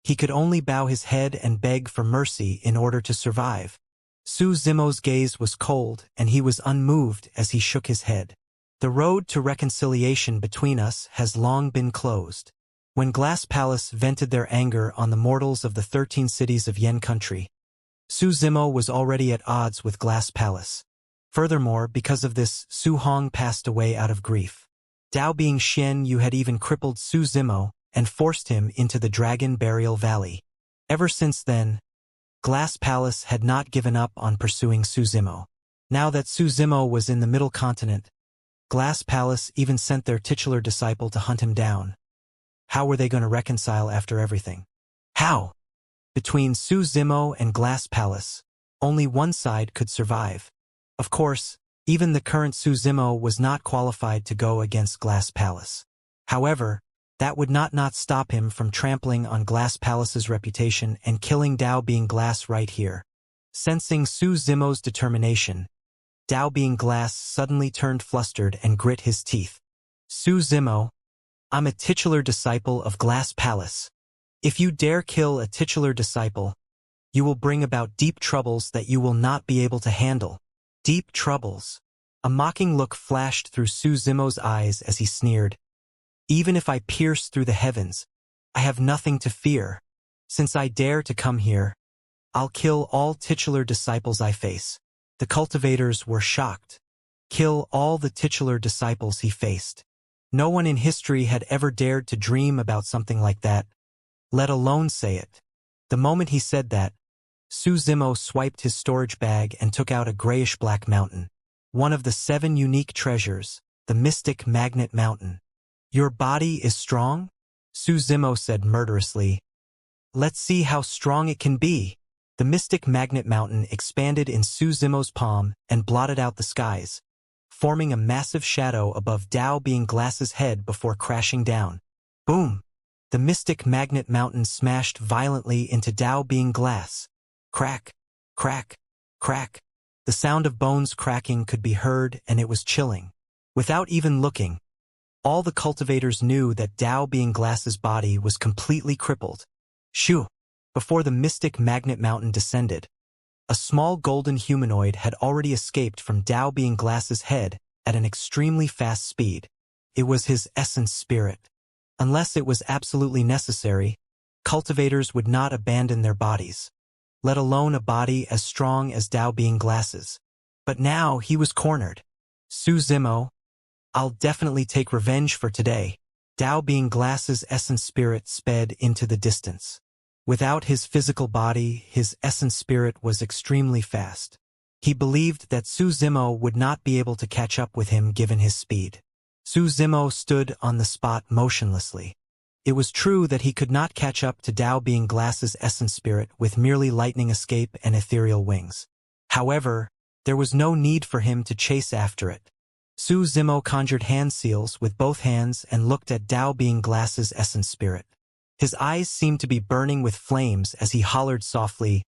he could only bow his head and beg for mercy in order to survive. Su Zimo's gaze was cold, and he was unmoved as he shook his head. "The road to reconciliation between us has long been closed." When Glass Palace vented their anger on the mortals of the 13 cities of Yen country, Su Zimo was already at odds with Glass Palace. Furthermore, because of this, Su Hong passed away out of grief. Dao Being Xian Yu had even crippled Su Zimo and forced him into the Dragon Burial Valley. Ever since then, Glass Palace had not given up on pursuing Su Zimo. Now that Su Zimo was in the Middle Continent, Glass Palace even sent their titular disciple to hunt him down. How were they going to reconcile after everything? How? Between Su Zimo and Glass Palace, only one side could survive. Of course, even the current Su Zimo was not qualified to go against Glass Palace. However, that would not stop him from trampling on Glass Palace's reputation and killing Dao Being Glass right here. Sensing Su Zimo's determination, Dao Being Glass suddenly turned flustered and grit his teeth. "Su Zimo, I'm a titular disciple of Glass Palace. If you dare kill a titular disciple, you will bring about deep troubles that you will not be able to handle." Deep troubles. A mocking look flashed through Su Zimo's eyes as he sneered. "Even if I pierce through the heavens, I have nothing to fear. Since I dare to come here, I'll kill all titular disciples I face." The cultivators were shocked. Kill all the titular disciples he faced. No one in history had ever dared to dream about something like that, let alone say it. The moment he said that, Su Zimo swiped his storage bag and took out a grayish-black mountain. One of the 7 unique treasures, the Mystic Magnet Mountain. "Your body is strong?" Su Zimo said murderously. "Let's see how strong it can be." The Mystic Magnet Mountain expanded in Su Zimo's palm and blotted out the skies, forming a massive shadow above Dao Being Glass's head before crashing down. Boom! The Mystic Magnet Mountain smashed violently into Dao Being Glass. Crack, crack, crack. The sound of bones cracking could be heard, and it was chilling. Without even looking, all the cultivators knew that Dao Being Glass's body was completely crippled. Shoo! Before the Mystic Magnet Mountain descended, a small golden humanoid had already escaped from Dao Being Glass's head at an extremely fast speed. It was his essence spirit. Unless it was absolutely necessary, cultivators would not abandon their bodies, let alone a body as strong as Dao Being Glass's. But now he was cornered. "Su Zimo, I'll definitely take revenge for today." Dao Being Glass's essence spirit sped into the distance. Without his physical body, his essence spirit was extremely fast. He believed that Su Zimo would not be able to catch up with him given his speed. Su Zimo stood on the spot motionlessly. It was true that he could not catch up to Dao Being Glass's essence spirit with merely lightning escape and ethereal wings. However, there was no need for him to chase after it. Su Zimo conjured hand seals with both hands and looked at Dao Being Glass's essence spirit. His eyes seemed to be burning with flames as he hollered softly,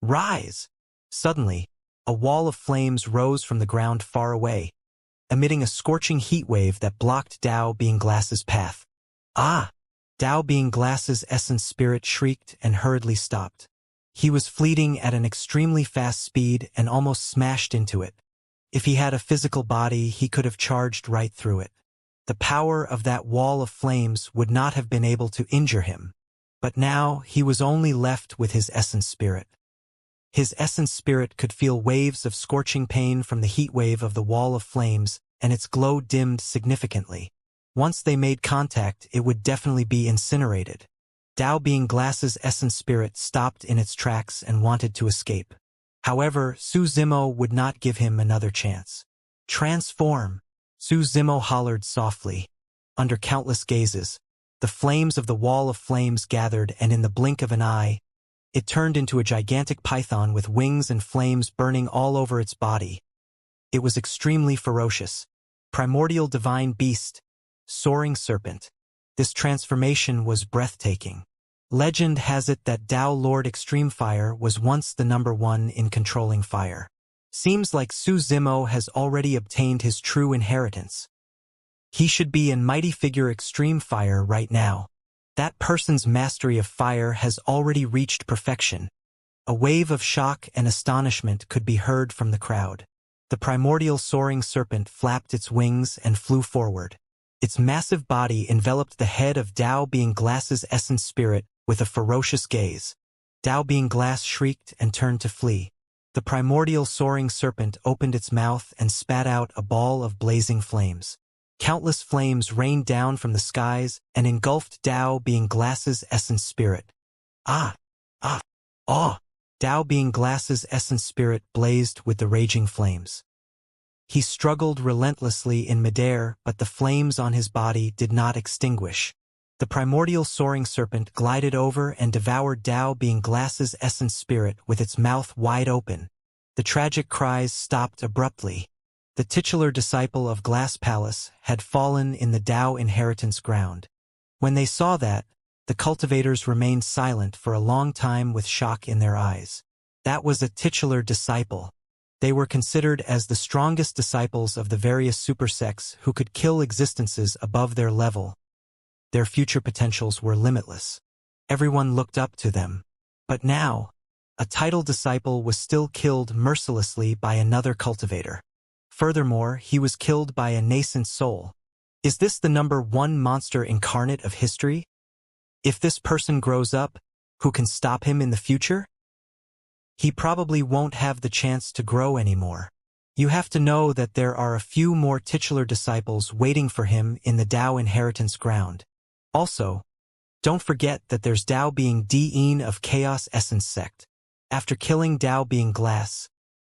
"Rise!" Suddenly, a wall of flames rose from the ground far away, emitting a scorching heat wave that blocked Dao Being Glass's path. "Ah!" Dao Being Glass's essence spirit shrieked and hurriedly stopped. He was fleeting at an extremely fast speed and almost smashed into it. If he had a physical body, he could have charged right through it. The power of that wall of flames would not have been able to injure him. But now he was only left with his essence spirit. His essence spirit could feel waves of scorching pain from the heat wave of the wall of flames, and its glow dimmed significantly. Once they made contact, it would definitely be incinerated. Dao Being Glass's essence spirit stopped in its tracks and wanted to escape. However, Su Zimo would not give him another chance. Transform! Su Zimo hollered softly. Under countless gazes, the flames of the wall of flames gathered, and in the blink of an eye, it turned into a gigantic python with wings and flames burning all over its body. It was extremely ferocious. Primordial divine beast, soaring serpent. This transformation was breathtaking. Legend has it that Dao Lord Extreme Fire was once the #1 in controlling fire. Seems like Su Zimo has already obtained his true inheritance. He should be in mighty figure Extreme Fire right now. That person's mastery of fire has already reached perfection. A wave of shock and astonishment could be heard from the crowd. The primordial soaring serpent flapped its wings and flew forward. Its massive body enveloped the head of Dao Being Glass's essence spirit with a ferocious gaze. Dao Being Glass shrieked and turned to flee. The primordial soaring serpent opened its mouth and spat out a ball of blazing flames. Countless flames rained down from the skies and engulfed Dao Being Glass's essence spirit. Ah! Ah! Ah! Dao Being Glass's essence spirit blazed with the raging flames. He struggled relentlessly in midair, but the flames on his body did not extinguish. The primordial soaring serpent glided over and devoured Dao Being Glass's essence spirit with its mouth wide open. The tragic cries stopped abruptly. The titular disciple of Glass Palace had fallen in the Dao inheritance ground. When they saw that, the cultivators remained silent for a long time with shock in their eyes. That was a titular disciple. They were considered as the strongest disciples of the various supersects who could kill existences above their level. Their future potentials were limitless. Everyone looked up to them. But now, a title disciple was still killed mercilessly by another cultivator. Furthermore, he was killed by a nascent soul. Is this the #1 monster incarnate of history? If this person grows up, who can stop him in the future? He probably won't have the chance to grow anymore. You have to know that there are a few more titular disciples waiting for him in the Dao inheritance ground. Also, don't forget that there's Dao Being Dean of Chaos Essence Sect. After killing Dao Being Glass,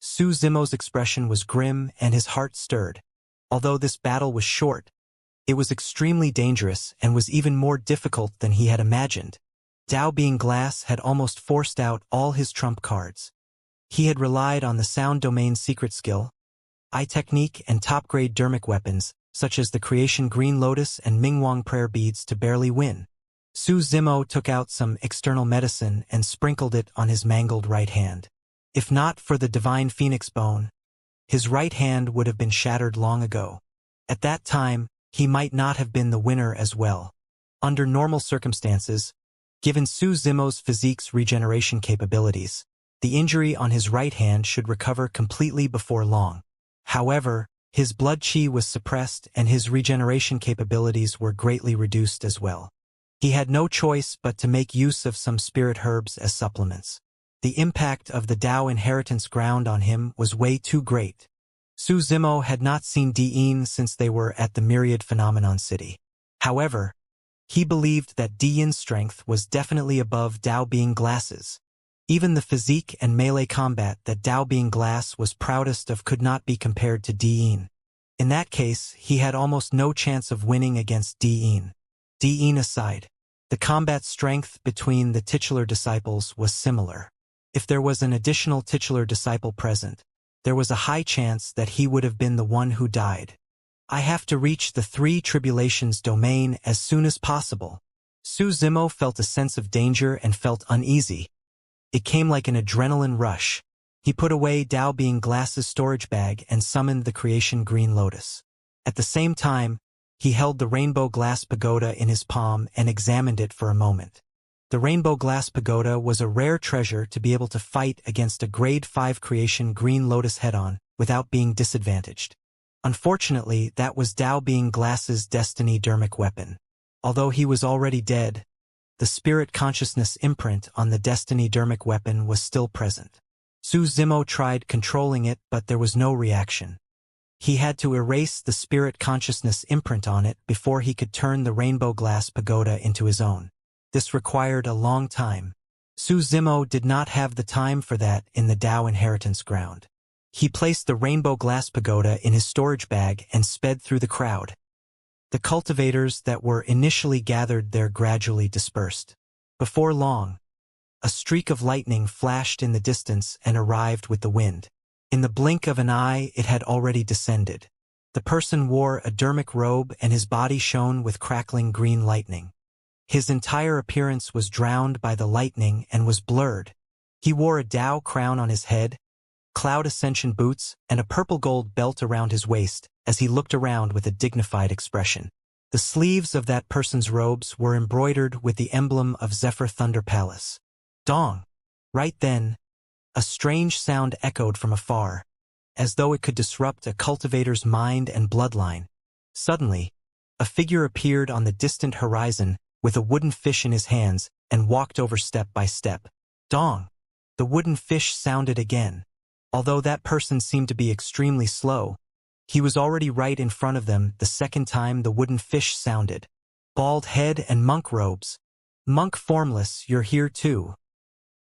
Su Zimo's expression was grim and his heart stirred. Although this battle was short, it was extremely dangerous and was even more difficult than he had imagined. Dao Being Glass had almost forced out all his trump cards. He had relied on the sound domain secret skill, eye technique, and top-grade dermic weapons, such as the Creation Green Lotus and Mingwang Prayer Beads to barely win. Su Zimo took out some external medicine and sprinkled it on his mangled right hand. If not for the Divine Phoenix Bone, his right hand would have been shattered long ago. At that time, he might not have been the winner as well. Under normal circumstances, given Su Zimo's physique's regeneration capabilities, the injury on his right hand should recover completely before long. However, his blood chi was suppressed and his regeneration capabilities were greatly reduced as well. He had no choice but to make use of some spirit herbs as supplements. The impact of the Dao inheritance ground on him was way too great. Su Zimo had not seen Diin since they were at the Myriad Phenomenon City. However, he believed that Diin's strength was definitely above Dao Being Glass's. Even the physique and melee combat that Dao Being Glass was proudest of could not be compared to Diin. In that case, he had almost no chance of winning against Diin. Diin aside, the combat strength between the titular disciples was similar. If there was an additional titular disciple present, there was a high chance that he would have been the one who died. I have to reach the 3 Tribulations domain as soon as possible. Su Zimo felt a sense of danger and felt uneasy. It came like an adrenaline rush. He put away Dao Being Glass's storage bag and summoned the Creation Green Lotus. At the same time, he held the Rainbow Glass Pagoda in his palm and examined it for a moment. The Rainbow Glass Pagoda was a rare treasure to be able to fight against a Grade 5 Creation Green Lotus head-on without being disadvantaged. Unfortunately, that was Dao Being Glass's Destiny dermic weapon. Although he was already dead, the spirit consciousness imprint on the Destiny dermic weapon was still present. Su Zimo tried controlling it, but there was no reaction. He had to erase the spirit consciousness imprint on it before he could turn the Rainbow Glass Pagoda into his own. This required a long time. Su Zimo did not have the time for that in the Dao inheritance ground. He placed the rainbow glass pagoda in his storage bag and sped through the crowd. The cultivators that were initially gathered there gradually dispersed. Before long, a streak of lightning flashed in the distance and arrived with the wind. In the blink of an eye, it had already descended. The person wore a dermic robe and his body shone with crackling green lightning. His entire appearance was drowned by the lightning and was blurred. He wore a Dao crown on his head, cloud ascension boots, and a purple-gold belt around his waist as he looked around with a dignified expression. The sleeves of that person's robes were embroidered with the emblem of Zephyr Thunder Palace. Dong! Right then, a strange sound echoed from afar, as though it could disrupt a cultivator's mind and bloodline. Suddenly, a figure appeared on the distant horizon with a wooden fish in his hands and walked over step by step. Dong! The wooden fish sounded again. Although that person seemed to be extremely slow, he was already right in front of them the second time the wooden fish sounded. Bald head and monk robes. Monk Formless, you're here too.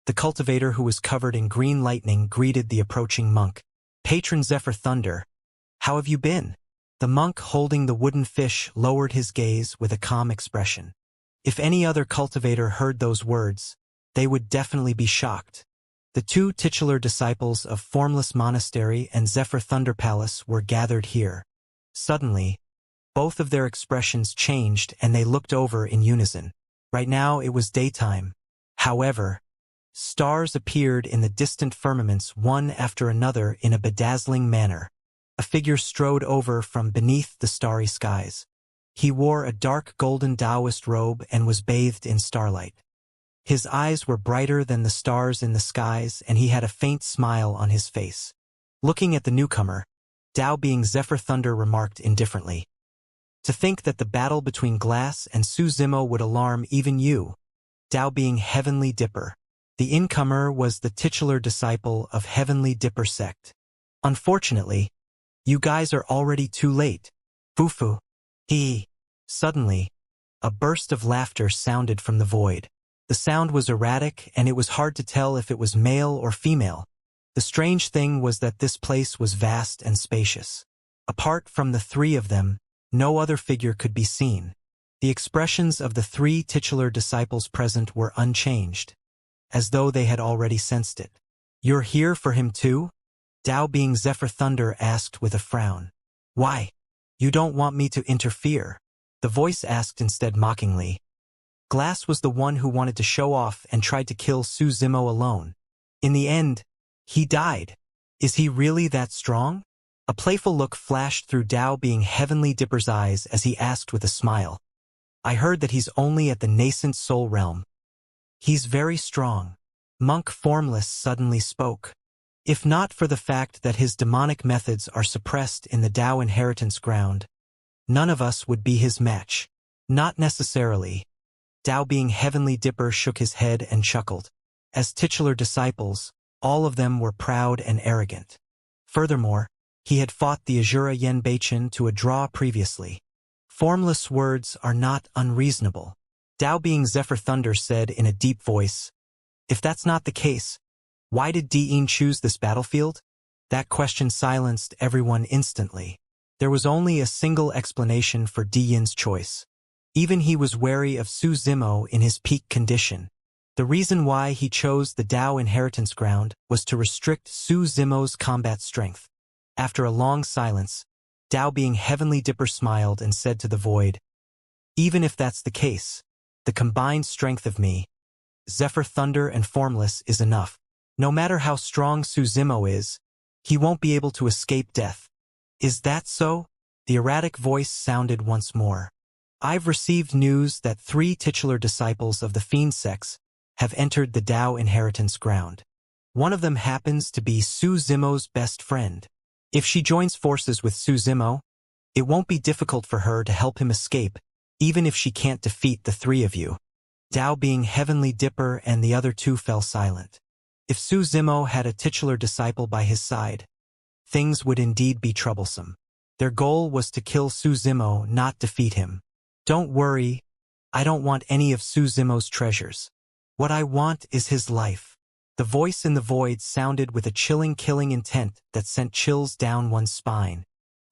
The cultivator who was covered in green lightning greeted the approaching monk. Patron Zephyr Thunder, how have you been? The monk holding the wooden fish lowered his gaze with a calm expression. If any other cultivator heard those words, they would definitely be shocked. The two titular disciples of Formless Monastery and Zephyr Thunder Palace were gathered here. Suddenly, both of their expressions changed and they looked over in unison. Right now it was daytime. However, stars appeared in the distant firmaments one after another in a bedazzling manner. A figure strode over from beneath the starry skies. He wore a dark golden Taoist robe and was bathed in starlight. His eyes were brighter than the stars in the skies and he had a faint smile on his face. Looking at the newcomer, Dao being Zephyr Thunder remarked indifferently. To think that the battle between Glass and Su Zimo would alarm even you. Dao being Heavenly Dipper. The incomer was the titular disciple of Heavenly Dipper sect. Unfortunately, you guys are already too late. Fufu. Suddenly, a burst of laughter sounded from the void. The sound was erratic and it was hard to tell if it was male or female. The strange thing was that this place was vast and spacious. Apart from the three of them, no other figure could be seen. The expressions of the three titular disciples present were unchanged, as though they had already sensed it. You're here for him too? Dao being Zephyr Thunder asked with a frown. Why? You don't want me to interfere? The voice asked instead mockingly. Glass was the one who wanted to show off and tried to kill Su Zimo alone. In the end, he died. Is he really that strong? A playful look flashed through Dao being Heavenly Dipper's eyes as he asked with a smile. I heard that he's only at the nascent soul realm. He's very strong. Monk Formless suddenly spoke. If not for the fact that his demonic methods are suppressed in the Dao inheritance ground, none of us would be his match. Not necessarily. Dao being Heavenly Dipper shook his head and chuckled. As titular disciples, all of them were proud and arrogant. Furthermore, he had fought the Azura Yenbeichen to a draw previously. Formless words are not unreasonable. Dao being Zephyr Thunder said in a deep voice, if that's not the case, why did Diyin choose this battlefield? That question silenced everyone instantly. There was only a single explanation for Diyin's choice. Even he was wary of Su Zimo in his peak condition. The reason why he chose the Dao inheritance ground was to restrict Su Zimo's combat strength. After a long silence, Dao being Heavenly Dipper smiled and said to the void, even if that's the case, the combined strength of me, Zephyr Thunder and Formless is enough. No matter how strong Su Zimo is, he won't be able to escape death. Is that so? The erratic voice sounded once more. I've received news that 3 titular disciples of the Fiend sects have entered the Dao inheritance ground. One of them happens to be Su Zimo's best friend. If she joins forces with Su Zimo, it won't be difficult for her to help him escape, even if she can't defeat the 3 of you. Dao being Heavenly Dipper and the other 2 fell silent. If Su Zimo had a titular disciple by his side, things would indeed be troublesome. Their goal was to kill Su Zimo, not defeat him. Don't worry, I don't want any of Su Zimo's treasures. What I want is his life. The voice in the void sounded with a chilling, killing intent that sent chills down one's spine.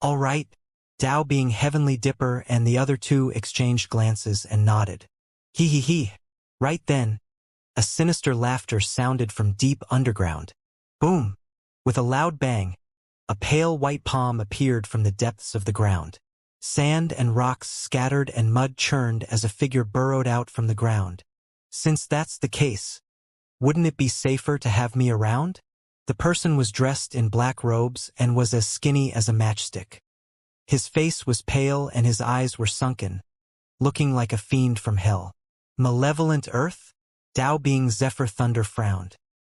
All right. Dao being Heavenly Dipper and the other two exchanged glances and nodded. He he he. Right then, a sinister laughter sounded from deep underground. Boom! With a loud bang, a pale white palm appeared from the depths of the ground. Sand and rocks scattered and mud churned as a figure burrowed out from the ground. Since that's the case, wouldn't it be safer to have me around? The person was dressed in black robes and was as skinny as a matchstick. His face was pale and his eyes were sunken, looking like a fiend from hell. Malevolent Earth? Dao being Zephyr Thunder frowned.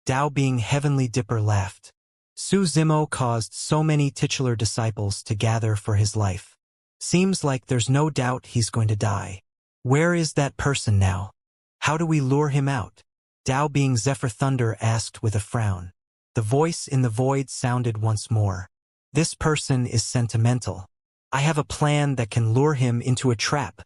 Dao being Heavenly Dipper laughed. Su Zimo caused so many titular disciples to gather for his life. Seems like there's no doubt he's going to die. Where is that person now? How do we lure him out? Dao being Zephyr Thunder asked with a frown. The voice in the void sounded once more. This person is sentimental. I have a plan that can lure him into a trap,